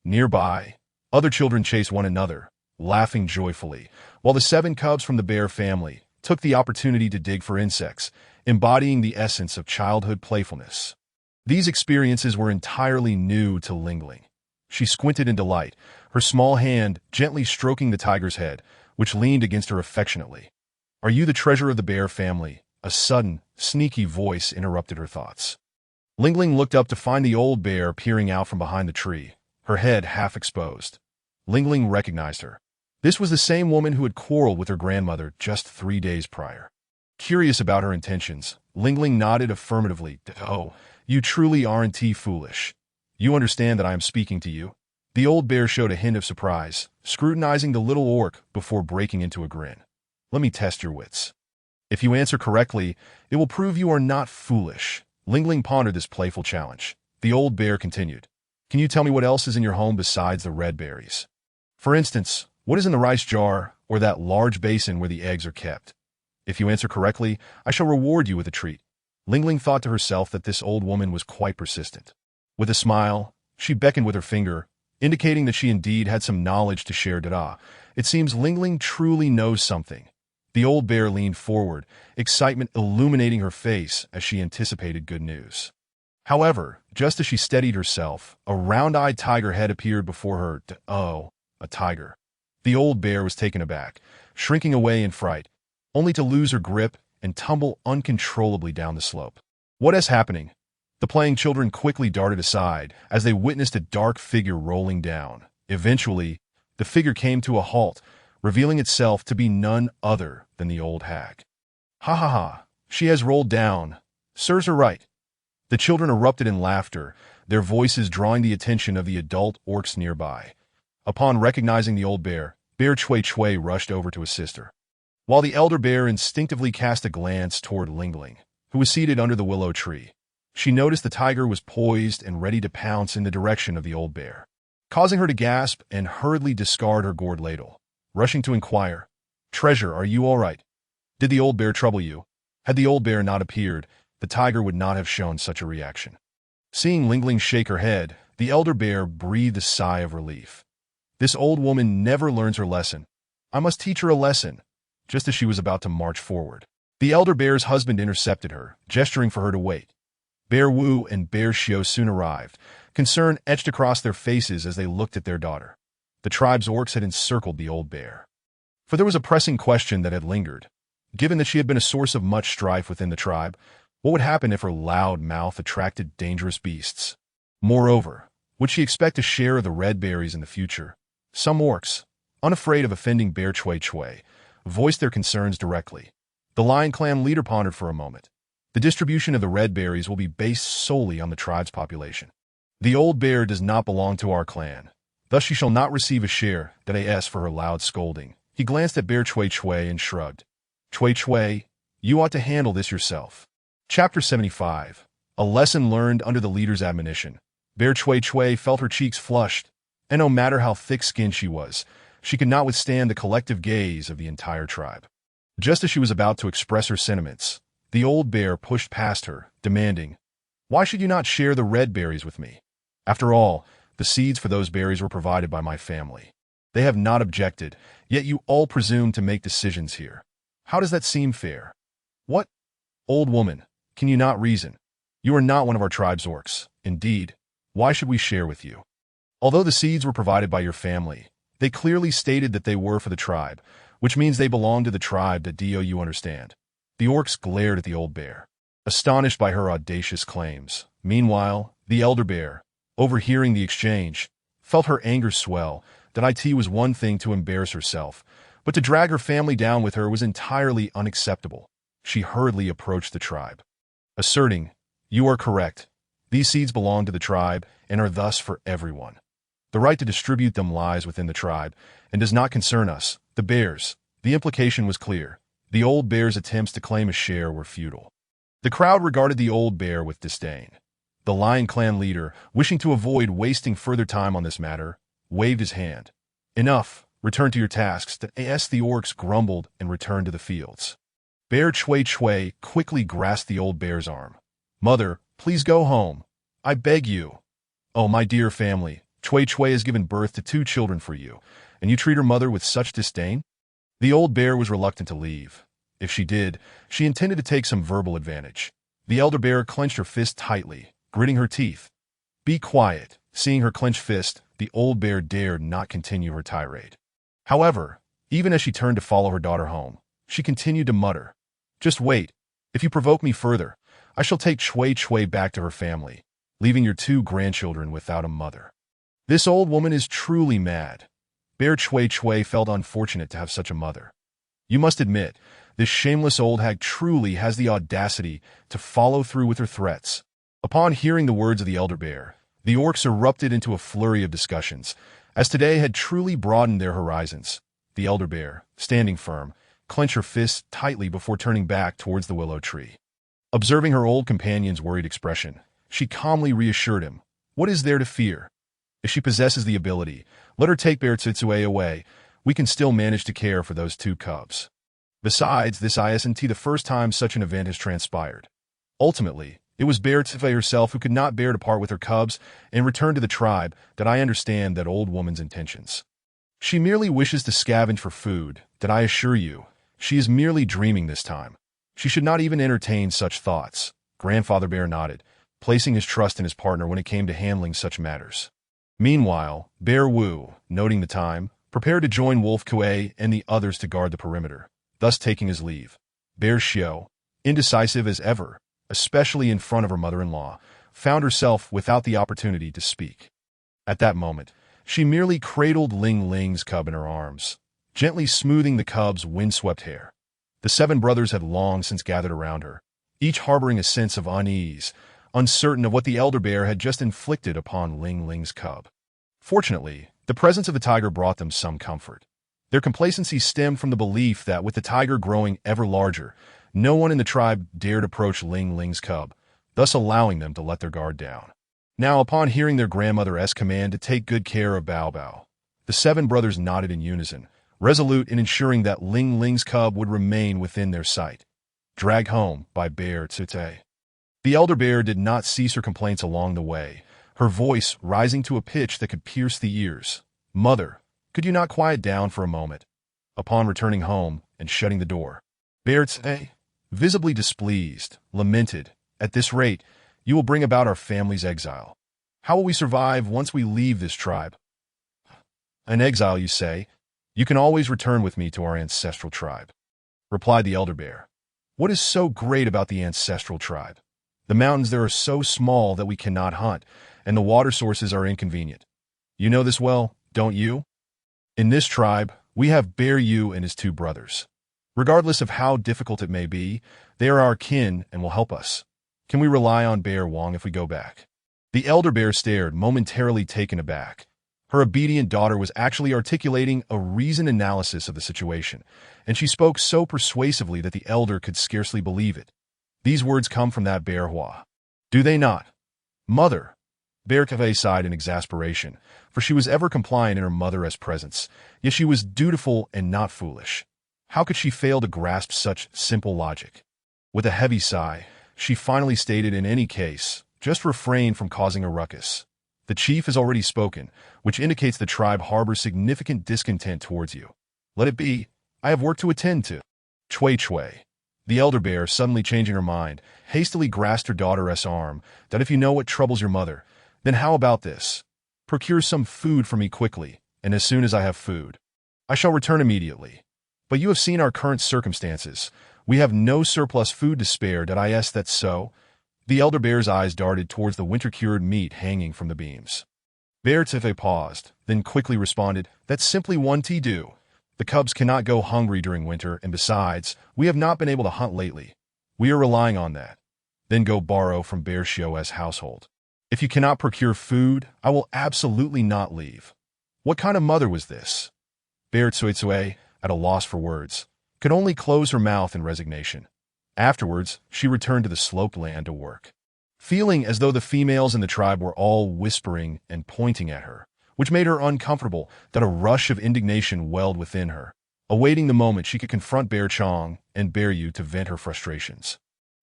Nearby, other children chased one another, laughing joyfully, while the 7 cubs from the bear family took the opportunity to dig for insects, embodying the essence of childhood playfulness. These experiences were entirely new to Lingling. She squinted in delight, her small hand gently stroking the tiger's head, which leaned against her affectionately. "Are you the treasure of the bear family?" A sudden, sneaky voice interrupted her thoughts. Lingling looked up to find the old bear peering out from behind the tree, her head half exposed. Lingling recognized her. This was the same woman who had quarreled with her grandmother just 3 days prior. Curious about her intentions, Lingling nodded affirmatively. "Oh, you truly aren't foolish. You understand that I am speaking to you?" The old bear showed a hint of surprise, scrutinizing the little orc before breaking into a grin. "Let me test your wits. If you answer correctly, it will prove you are not foolish." Lingling pondered this playful challenge. The old bear continued. "Can you tell me what else is in your home besides the red berries? For instance, what is in the rice jar or that large basin where the eggs are kept? If you answer correctly, I shall reward you with a treat." Lingling thought to herself that this old woman was quite persistent. With a smile, she beckoned with her finger, indicating that she indeed had some knowledge to share. It seems Lingling truly knows something. The old bear leaned forward, excitement illuminating her face as she anticipated good news. However, just as she steadied herself, a round-eyed tiger head appeared before her. Oh, a tiger. The old bear was taken aback, shrinking away in fright, only to lose her grip and tumble uncontrollably down the slope. "What is happening?" The playing children quickly darted aside as they witnessed a dark figure rolling down. Eventually, the figure came to a halt, revealing itself to be none other than the old hag. "Ha ha ha, she has rolled down. Serves her right." The children erupted in laughter, their voices drawing the attention of the adult orcs nearby. Upon recognizing the old bear, Bear Chue Chue rushed over to assist her, while the elder bear instinctively cast a glance toward Lingling, who was seated under the willow tree. She noticed the tiger was poised and ready to pounce in the direction of the old bear, causing her to gasp and hurriedly discard her gourd ladle. Rushing to inquire, "Treasure, are you all right? Did the old bear trouble you?" Had the old bear not appeared, the tiger would not have shown such a reaction. Seeing Ling Ling shake her head, the elder bear breathed a sigh of relief. This old woman never learns her lesson. I must teach her a lesson. Just as she was about to march forward, the elder bear's husband intercepted her, gesturing for her to wait. Bear Wu and Bear Xiao soon arrived, concern etched across their faces as they looked at their daughter. The tribe's orcs had encircled the old bear. For there was a pressing question that had lingered. Given that she had been a source of much strife within the tribe, what would happen if her loud mouth attracted dangerous beasts? Moreover, would she expect a share of the red berries in the future? Some orcs, unafraid of offending Bear Chui, voiced their concerns directly. The Lion Clan leader pondered for a moment. The distribution of the red berries will be based solely on the tribe's population. The old bear does not belong to our clan. Thus she shall not receive a share, that as for her loud scolding. He glanced at Bear Chui and shrugged. Chui, you ought to handle this yourself. Chapter 75. A lesson learned under the leader's admonition. Bear Chui felt her cheeks flushed, and no matter how thick-skinned she was, she could not withstand the collective gaze of the entire tribe. Just as she was about to express her sentiments, the old bear pushed past her, demanding, "Why should you not share the red berries with me? After all, the seeds for those berries were provided by my family. They have not objected, yet you all presume to make decisions here. How does that seem fair?" "What? Old woman, can you not reason? You are not one of our tribe's orcs. Indeed, why should we share with you? Although the seeds were provided by your family, they clearly stated that they were for the tribe, which means they belong to the tribe. Do you understand?" The orcs glared at the old bear, astonished by her audacious claims. Meanwhile, the elder bear, overhearing the exchange, felt her anger swell. That it was one thing to embarrass herself, but to drag her family down with her was entirely unacceptable. She hurriedly approached the tribe, asserting, "You are correct. These seeds belong to the tribe and are thus for everyone. The right to distribute them lies within the tribe and does not concern us, the bears." The implication was clear. The old bear's attempts to claim a share were futile. The crowd regarded the old bear with disdain. The Lion Clan leader, wishing to avoid wasting further time on this matter, waved his hand. "Enough. Return to your tasks." The orcs grumbled and returned to the fields. Bear Chui quickly grasped the old bear's arm. "Mother, please go home. I beg you." "Oh, my dear family, Chui has given birth to 2 children for you, and you treat her mother with such disdain?" The old bear was reluctant to leave. If she did, she intended to take some verbal advantage. The elder bear clenched her fist tightly, gritting her teeth. "Be quiet." Seeing her clenched fist, the old bear dared not continue her tirade. However, even as she turned to follow her daughter home, she continued to mutter, "Just wait. If you provoke me further, I shall take Chui back to her family, leaving your 2 grandchildren without a mother." This old woman is truly mad. Bear Chui felt unfortunate to have such a mother. You must admit, this shameless old hag truly has the audacity to follow through with her threats. Upon hearing the words of the elder bear, the orcs erupted into a flurry of discussions, as today had truly broadened their horizons. The elder bear, standing firm, clenched her fists tightly before turning back towards the willow tree. Observing her old companion's worried expression, she calmly reassured him. What is there to fear? If she possesses the ability, let her take Bear Tsitsue away. We can still manage to care for those 2 cubs. Besides, this isn't the first time such an event has transpired. Ultimately, it was Bear Tsitsue herself who could not bear to part with her cubs and return to the tribe. That I understand that old woman's intentions. She merely wishes to scavenge for food. That I assure you, she is merely dreaming this time. She should not even entertain such thoughts. Grandfather Bear nodded, placing his trust in his partner when it came to handling such matters. Meanwhile, Bear Wu, noting the time, prepared to join Wolf Kue and the others to guard the perimeter, thus taking his leave. Bear Xiao, indecisive as ever, especially in front of her mother-in-law, found herself without the opportunity to speak. At that moment, she merely cradled Ling Ling's cub in her arms, gently smoothing the cub's windswept hair. The 7 brothers had long since gathered around her, each harboring a sense of unease, uncertain of what the elder bear had just inflicted upon Ling Ling's cub. Fortunately, the presence of the tiger brought them some comfort. Their complacency stemmed from the belief that with the tiger growing ever larger, no one in the tribe dared approach Ling Ling's cub, thus allowing them to let their guard down. Now, upon hearing their grandmother's command to take good care of Bao Bao, the 7 brothers nodded in unison, resolute in ensuring that Ling Ling's cub would remain within their sight. Dragged home by Bear Tsute. The elder bear did not cease her complaints along the way, her voice rising to a pitch that could pierce the ears. Mother, could you not quiet down for a moment? Upon returning home and shutting the door, Bear Tsute, visibly displeased, lamented, at this rate, you will bring about our family's exile. How will we survive once we leave this tribe? An exile, you say? You can always return with me to our ancestral tribe, replied the elder bear. What is so great about the ancestral tribe? The mountains there are so small that we cannot hunt, and the water sources are inconvenient. You know this well, don't you? In this tribe, we have Bear Yu and his two brothers. Regardless of how difficult it may be, they are our kin and will help us. Can we rely on Bear Wong if we go back? The elder bear stared, momentarily taken aback. Her obedient daughter was actually articulating a reasoned analysis of the situation, and she spoke so persuasively that the elder could scarcely believe it. These words come from that Bear Hua. Do they not? Mother! Bear Cave sighed in exasperation, for she was ever compliant in her mother's presence, yet she was dutiful and not foolish. How could she fail to grasp such simple logic? With a heavy sigh, she finally stated, in any case, just refrain from causing a ruckus. The chief has already spoken, which indicates the tribe harbors significant discontent towards you. Let it be. I have work to attend to. Chui Chui. The elder bear, suddenly changing her mind, hastily grasped her daughter's arm, that if you know what troubles your mother, then how about this? Procure some food for me quickly, and as soon as I have food, I shall return immediately. But you have seen our current circumstances. We have no surplus food to spare. Did I ask that so? The elder bear's eyes darted towards the winter-cured meat hanging from the beams. Bear Tife paused, then quickly responded, that's simply one do. The cubs cannot go hungry during winter, and besides, we have not been able to hunt lately. We are relying on that. Then go borrow from Bear Shio's household. If you cannot procure food, I will absolutely not leave. What kind of mother was this? Bear Tsuetsue, at a loss for words, could only close her mouth in resignation. Afterwards, she returned to the sloped land to work, feeling as though the females in the tribe were all whispering and pointing at her, which made her uncomfortable, that a rush of indignation welled within her, awaiting the moment she could confront Bear Chong and Bear Yu to vent her frustrations.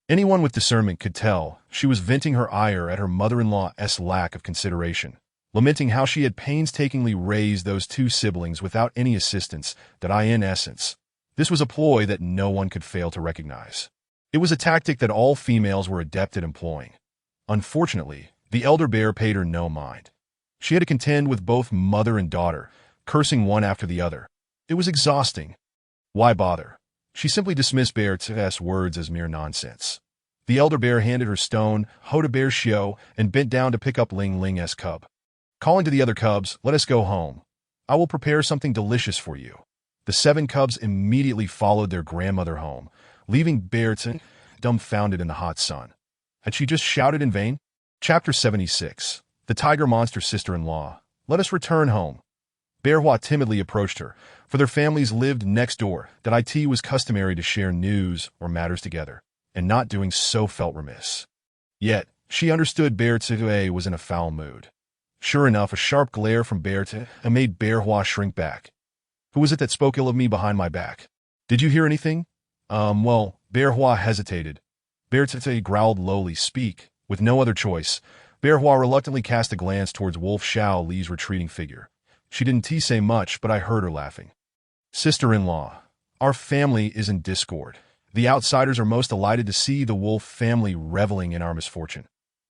Anyone with discernment could tell she was venting her ire at her mother-in-law's lack of consideration, lamenting how she had painstakingly raised those two siblings without any assistance, that in essence, this was a ploy that no one could fail to recognize. It was a tactic that all females were adept at employing. Unfortunately, the elder bear paid her no mind. She had to contend with both mother and daughter, cursing one after the other. It was exhausting. Why bother? She simply dismissed Bear T's words as mere nonsense. The elder bear handed her stone, hoe to Bear Shio, and bent down to pick up Ling Ling's cub. Calling to the other cubs, let us go home. I will prepare something delicious for you. The 7 cubs immediately followed their grandmother home, leaving Bear Tse dumbfounded in the hot sun. Had she just shouted in vain? Chapter 76. The Tiger Monster Sister-in-Law. Let us return home. Bear Hua timidly approached her, for their families lived next door, that it was customary to share news or matters together, and not doing so felt remiss. Yet, she understood Bear Tse was in a foul mood. Sure enough, a sharp glare from Bear Tse made Bear Hua shrink back. Who was it that spoke ill of me behind my back? Did you hear anything? Well, Bear Hua hesitated. Bear Tse growled lowly, speak. With no other choice, Bear Hua reluctantly cast a glance towards Wolf Xiao Li's retreating figure. She didn't say much, but I heard her laughing. Sister-in-law, our family is in discord. The outsiders are most delighted to see the Wolf family reveling in our misfortune.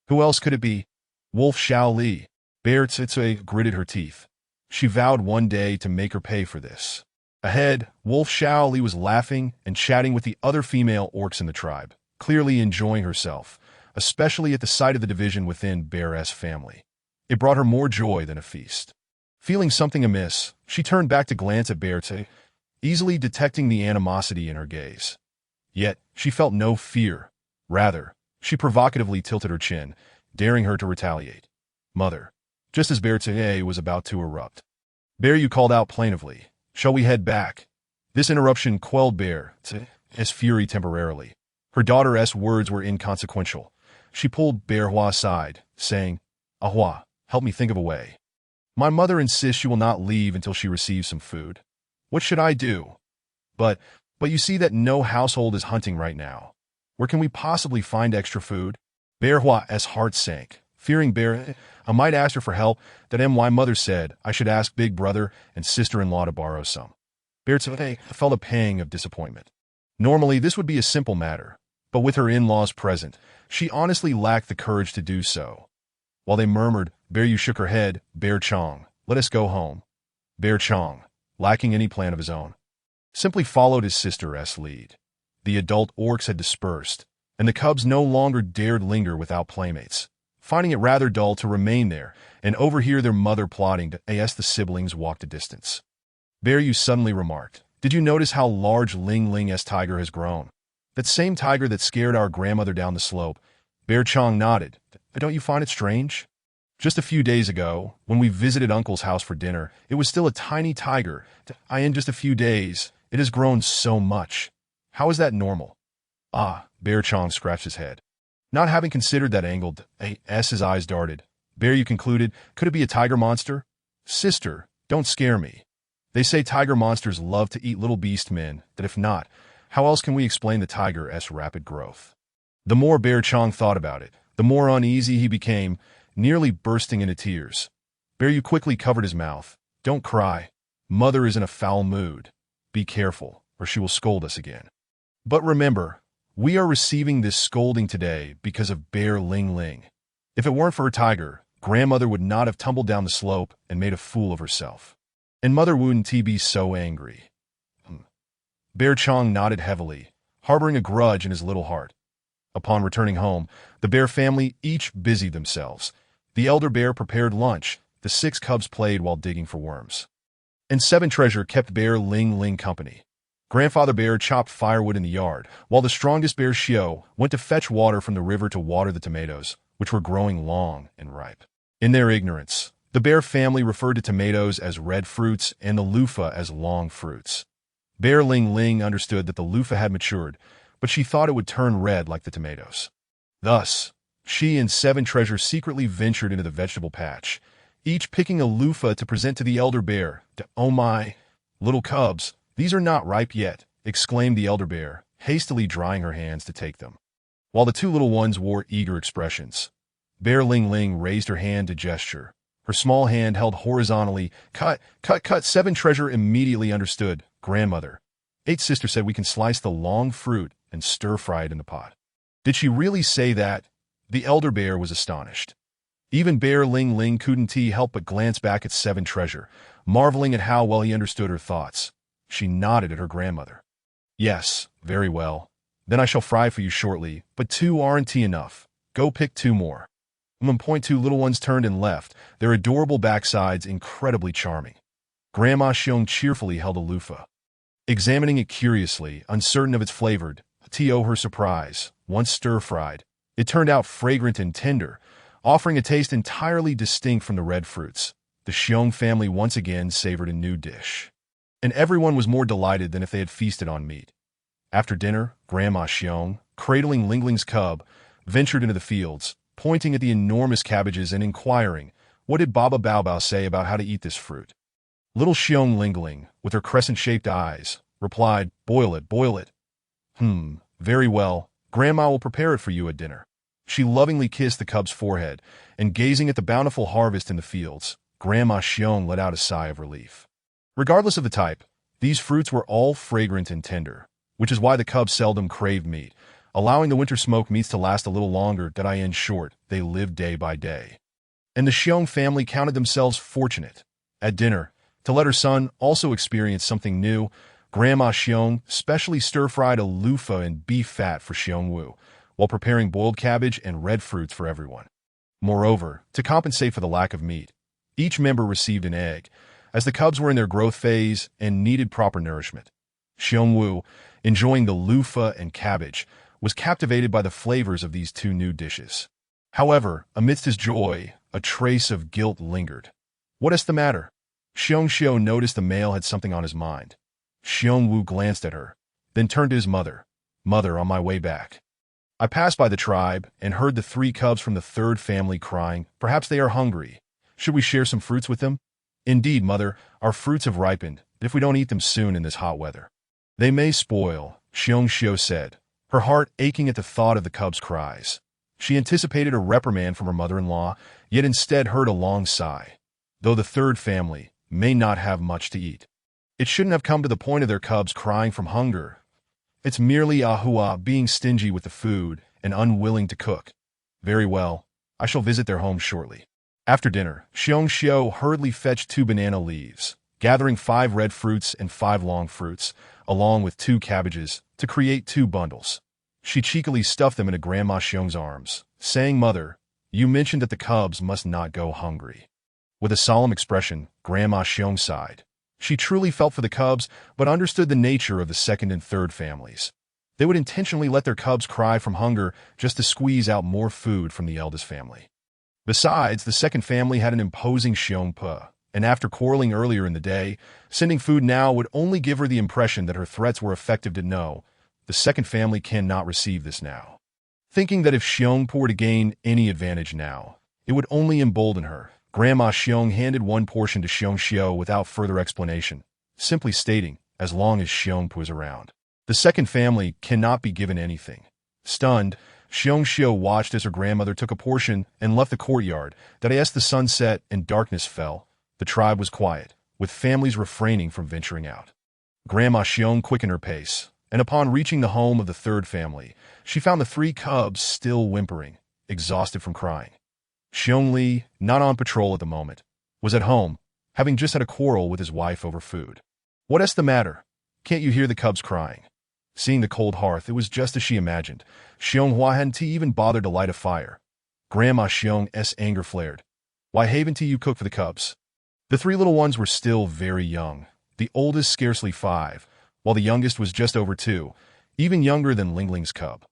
Who else could it be? Wolf Xiao Li. Bear Tse gritted her teeth. She vowed one day to make her pay for this. Ahead, Wolf Xiao Li was laughing and chatting with the other female orcs in the tribe, clearly enjoying herself, especially at the sight of the division within Bear's family. It brought her more joy than a feast. Feeling something amiss, she turned back to glance at Bear Tse, easily detecting the animosity in her gaze. Yet, she felt no fear. Rather, she provocatively tilted her chin, daring her to retaliate. Mother. Just as Bear Tse was about to erupt, Bear Yu called out plaintively, shall we head back? This interruption quelled Bear Tse's fury temporarily. Her daughter's words were inconsequential. She pulled Bear Hua aside, saying, Ahua, help me think of a way. My mother insists she will not leave until she receives some food. What should I do? But you see that no household is hunting right now. Where can we possibly find extra food? Bear Hua's heart sank. Fearing Bear, I might ask her for help, that my mother said I should ask big brother and sister-in-law to borrow some. Bear felt a pang of disappointment. Normally, this would be a simple matter, but with her in-laws present, she honestly lacked the courage to do so. While they murmured, Bear Yu shook her head. Bear Chong, let us go home. Bear Chong, lacking any plan of his own, simply followed his sister's lead. The adult orcs had dispersed, and the cubs no longer dared linger without playmates, finding it rather dull to remain there and overhear their mother plotting to the siblings walked a distance. Bear Yu suddenly remarked, "Did you notice how large Ling Ling's tiger has grown? That same tiger that scared our grandmother down the slope." Bear Chong nodded. "Don't you find it strange? Just a few days ago, when we visited Uncle's house for dinner, it was still a tiny tiger. In just a few days, it has grown so much. How is that normal?" Bear Chong scratched his head. Not having considered that angle, his eyes darted. Bear Yu concluded, "Could it be a tiger monster?" "Sister, don't scare me. They say tiger monsters love to eat little beast men, that if not, how else can we explain the tiger's rapid growth?" The more Bear Chong thought about it, the more uneasy he became, nearly bursting into tears. Bear Yu quickly covered his mouth. "Don't cry. Mother is in a foul mood. Be careful, or she will scold us again. But remember, we are receiving this scolding today because of Bear Ling Ling. If it weren't for her tiger, grandmother would not have tumbled down the slope and made a fool of herself. And mother wouldn't be so angry." Bear Chong nodded heavily, harboring a grudge in his little heart. Upon returning home, the bear family each busied themselves. The elder bear prepared lunch, the 6 cubs played while digging for worms, and 7 treasure kept Bear Ling Ling company. Grandfather Bear chopped firewood in the yard, while the strongest bear Xiao went to fetch water from the river to water the tomatoes, which were growing long and ripe. In their ignorance, the bear family referred to tomatoes as red fruits and the loofah as long fruits. Bear Ling Ling understood that the loofah had matured, but she thought it would turn red like the tomatoes. Thus, she and 7 treasure secretly ventured into the vegetable patch, each picking a loofah to present to the elder bear. "Oh my, little cubs, these are not ripe yet," exclaimed the elder bear, hastily drying her hands to take them. While the 2 little ones wore eager expressions, Bear Ling Ling raised her hand to gesture. Her small hand held horizontally. Cut, cut, cut. 7 treasure immediately understood. "Grandmother, 8 sister said we can slice the long fruit and stir-fry it in the pot." Did she really say that? The elder bear was astonished. Even Bear Ling Ling couldn't help but glance back at 7 treasure, marveling at how well he understood her thoughts. She nodded at her grandmother. "Yes, very well. Then I shall fry for you shortly, but 2 aren't enough. Go pick 2 more." 2 little ones turned and left, their adorable backsides incredibly charming. Grandma Xiong cheerfully held a loofah, examining it curiously, uncertain of its flavor. To her surprise, once stir-fried, it turned out fragrant and tender, offering a taste entirely distinct from the red fruits. The Xiong family once again savored a new dish, and everyone was more delighted than if they had feasted on meat. After dinner, Grandma Xiong, cradling Ling Ling's cub, ventured into the fields, pointing at the enormous cabbages and inquiring, "What did Baba Bao Bao say about how to eat this fruit?" Little Xiong Ling Ling, with her crescent-shaped eyes, replied, "Boil it, boil it." Very well. Grandma will prepare it for you at dinner." She lovingly kissed the cub's forehead, and gazing at the bountiful harvest in the fields, Grandma Xiong let out a sigh of relief. Regardless of the type, these fruits were all fragrant and tender, which is why the cubs seldom craved meat, allowing the winter smoked meats to last a little longer. In short, they lived day by day. And the Xiong family counted themselves fortunate. At dinner, to let her son also experience something new, Grandma Xiong specially stir-fried a loofah and beef fat for Xiong Wu, while preparing boiled cabbage and red fruits for everyone. Moreover, to compensate for the lack of meat, each member received an egg, as the cubs were in their growth phase and needed proper nourishment. Xiong Wu, enjoying the loofah and cabbage, was captivated by the flavors of these 2 new dishes. However, amidst his joy, a trace of guilt lingered. "What is the matter?" Xiong Xiu noticed the male had something on his mind. Xiong Wu glanced at her, then turned to his mother. "Mother, on my way back, I passed by the tribe and heard the 3 cubs from the 3rd family crying. Perhaps they are hungry. Should we share some fruits with them?" "Indeed, mother, our fruits have ripened, but if we don't eat them soon in this hot weather, they may spoil," Xiong Xiu said. her heart aching at the thought of the cubs' cries. She anticipated a reprimand from her mother-in-law, yet instead heard a long sigh. Though the third family may not have much to eat, it shouldn't have come to the point of their cubs crying from hunger. It's merely Ahua being stingy with the food and unwilling to cook. Very well, I shall visit their home shortly. After dinner, Xiong Xiao hurriedly fetched 2 banana leaves, gathering 5 red fruits and 5 long fruits, along with 2 cabbages, to create 2 bundles. She cheekily stuffed them into Grandma Xiong's arms, saying, "Mother, you mentioned that the cubs must not go hungry." With a solemn expression, Grandma Xiong sighed. She truly felt for the cubs, but understood the nature of the second and third families. They would intentionally let their cubs cry from hunger just to squeeze out more food from the eldest family. Besides, the second family had an imposing Xiong Pe, and after quarreling earlier in the day, sending food now would only give her the impression that her threats were effective to no. The second family cannot receive this now. Thinking that if Xiong Pe were to gain any advantage now, it would only embolden her, Grandma Xiong handed 1 portion to Xiong Xiao without further explanation, simply stating, as long as Xiong Pe is around. The second family cannot be given anything. Stunned, Xiong Xiao watched as her grandmother took a portion and left the courtyard. That as the sun set and darkness fell, the tribe was quiet, with families refraining from venturing out. Grandma Xiong quickened her pace, and upon reaching the home of the third family, she found the 3 cubs still whimpering, exhausted from crying. Xiong Li, not on patrol at the moment, was at home, having just had a quarrel with his wife over food. "What's the matter? Can't you hear the cubs crying?" Seeing the cold hearth, it was just as she imagined. Xiong Hua hadn't even bothered to light a fire. Grandma Xiong's anger flared. "Why haven't you cooked for the cubs?" The 3 little ones were still very young, the oldest scarcely 5, while the youngest was just over 2, even younger than Ling Ling's cub.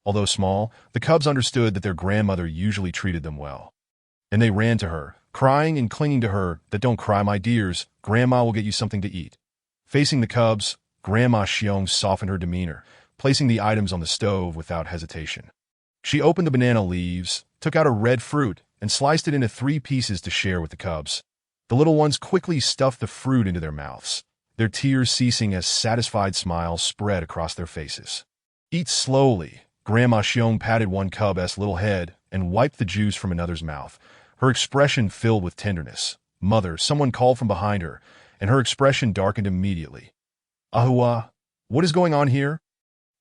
Although small, the cubs understood that their grandmother usually treated them well. And they ran to her, crying and clinging to her that "Don't cry, my dears, Grandma will get you something to eat." Facing the cubs, Grandma Xiong softened her demeanor, placing the items on the stove without hesitation. She opened the banana leaves, took out a red fruit, and sliced it into 3 pieces to share with the cubs. The little ones quickly stuffed the fruit into their mouths, their tears ceasing as satisfied smiles spread across their faces. "Eat slowly." Grandma Xiong patted one cub's little head and wiped the juice from another's mouth, her expression filled with tenderness. "Mother," someone called from behind her, and her expression darkened immediately. "Ahua, what is going on here?"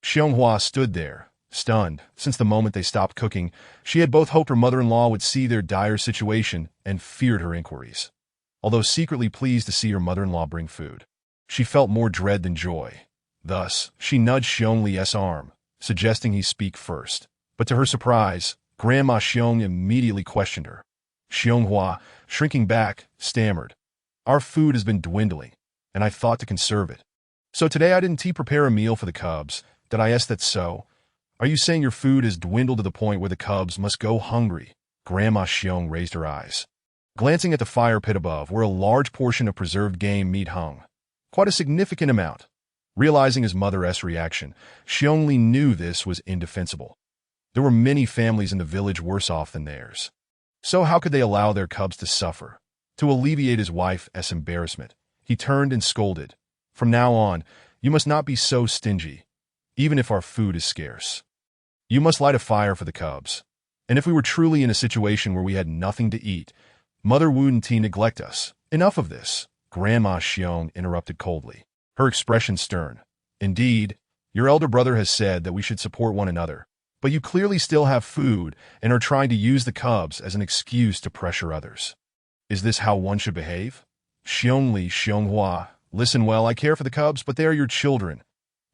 Xiong Hua stood there, stunned. Since the moment they stopped cooking, she had both hoped her mother-in-law would see their dire situation and feared her inquiries. Although secretly pleased to see her mother-in-law bring food, she felt more dread than joy. Thus, she nudged Xiong Li's arm, suggesting he speak first. But to her surprise, Grandma Xiong immediately questioned her. Xiong Hua, shrinking back, stammered, "Our food has been dwindling, and I thought to conserve it. So today I didn't prepare a meal for the cubs. Did I ask that so? Are you saying your food has dwindled to the point where the cubs must go hungry?" Grandma Xiong raised her eyes, glancing at the fire pit above, where a large portion of preserved game meat hung. Quite a significant amount. Realizing his mother's reaction, Xiong Li knew this was indefensible. There were many families in the village worse off than theirs. So how could they allow their cubs to suffer? To alleviate his wife's embarrassment, he turned and scolded. "From now on, you must not be so stingy, even if our food is scarce. You must light a fire for the cubs. And if we were truly in a situation where we had nothing to eat, Mother wouldn't neglect us. Enough of this," Grandma Xiong interrupted coldly, her expression stern. "Indeed, your elder brother has said that we should support one another, but you clearly still have food and are trying to use the cubs as an excuse to pressure others. Is this how one should behave?" Xiong Li, Xiong Hua, listen well, I care for the cubs, but they are your children.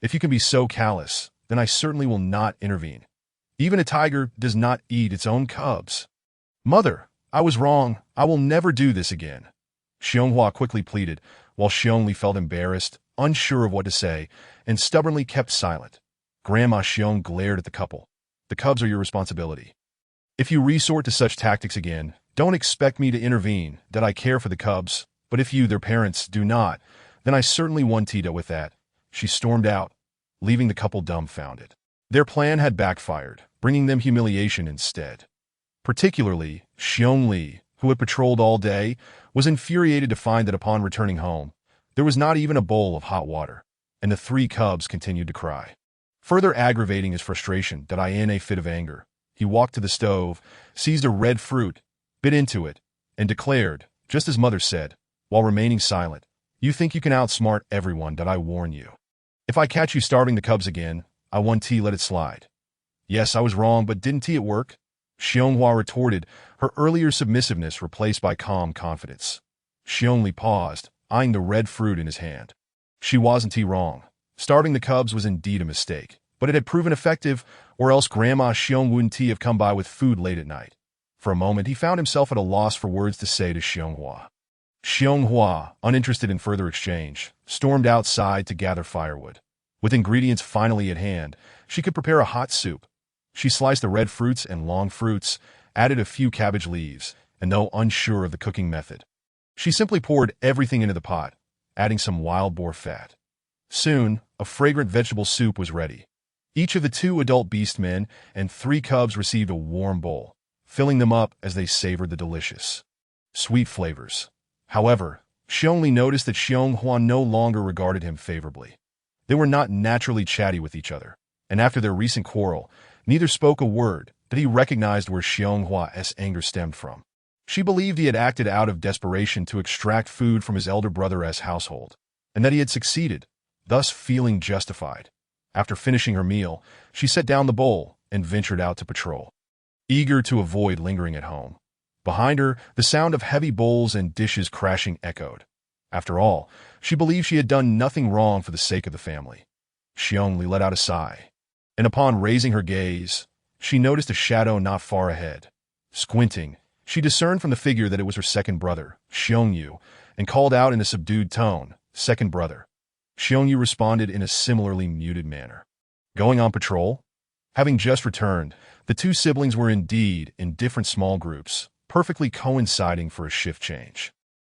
If you can be so callous, then I certainly will not intervene. Even a tiger does not eat its own cubs. "Mother, I was wrong. I will never do this again," Xiong Hua quickly pleaded, while Xiong Li felt embarrassed, unsure of what to say, and stubbornly kept silent. Grandma Xiong glared at the couple. "The cubs are your responsibility. If you resort to such tactics again, don't expect me to intervene, that I care for the cubs, but if you, their parents, do not, then I certainly won't deal with that." She stormed out, leaving the couple dumbfounded. Their plan had backfired, bringing them humiliation instead. Particularly, Xiong Li, who had patrolled all day, was infuriated to find that upon returning home, there was not even a bowl of hot water, and the 3 cubs continued to cry. Further aggravating his frustration that in a fit of anger, he walked to the stove, seized a red fruit, bit into it, and declared, just as Mother said, while remaining silent, "You think you can outsmart everyone, that I warn you. If I catch you starving the cubs again, I won't let it slide." "Yes, I was wrong, but didn't it work?" Xianghua retorted, her earlier submissiveness replaced by calm confidence. Xiongli paused, eyeing the red fruit in his hand. She wasn't wrong. Starving the cubs was indeed a mistake, but it had proven effective, or else Grandma Xiong wouldn't have come by with food late at night. For a moment, he found himself at a loss for words to say to Xianghua. Xianghua, uninterested in further exchange, stormed outside to gather firewood. With ingredients finally at hand, she could prepare a hot soup. She sliced the red fruits and long fruits, added a few cabbage leaves, and though unsure of the cooking method, she simply poured everything into the pot, adding some wild boar fat. Soon, a fragrant vegetable soup was ready. Each of the 2 adult beast men and 3 cubs received a warm bowl, filling them up as they savored the delicious, sweet flavors. However, Xiongli noticed that Xianghua no longer regarded him favorably. They were not naturally chatty with each other, and after their recent quarrel, neither spoke a word that he recognized where Xianghua's anger stemmed from. She believed he had acted out of desperation to extract food from his elder brother's household, and that he had succeeded, thus feeling justified. After finishing her meal, she set down the bowl and ventured out to patrol, eager to avoid lingering at home. Behind her, the sound of heavy bowls and dishes crashing echoed. After all, she believed she had done nothing wrong for the sake of the family. Xiongli let out a sigh, and upon raising her gaze, she noticed a shadow not far ahead. Squinting, she discerned from the figure that it was her second brother, Xiongyu, and called out in a subdued tone, "Second brother." Xiongyu responded in a similarly muted manner. Going on patrol? Having just returned, the 2 siblings were indeed in different small groups, perfectly coinciding for a shift change.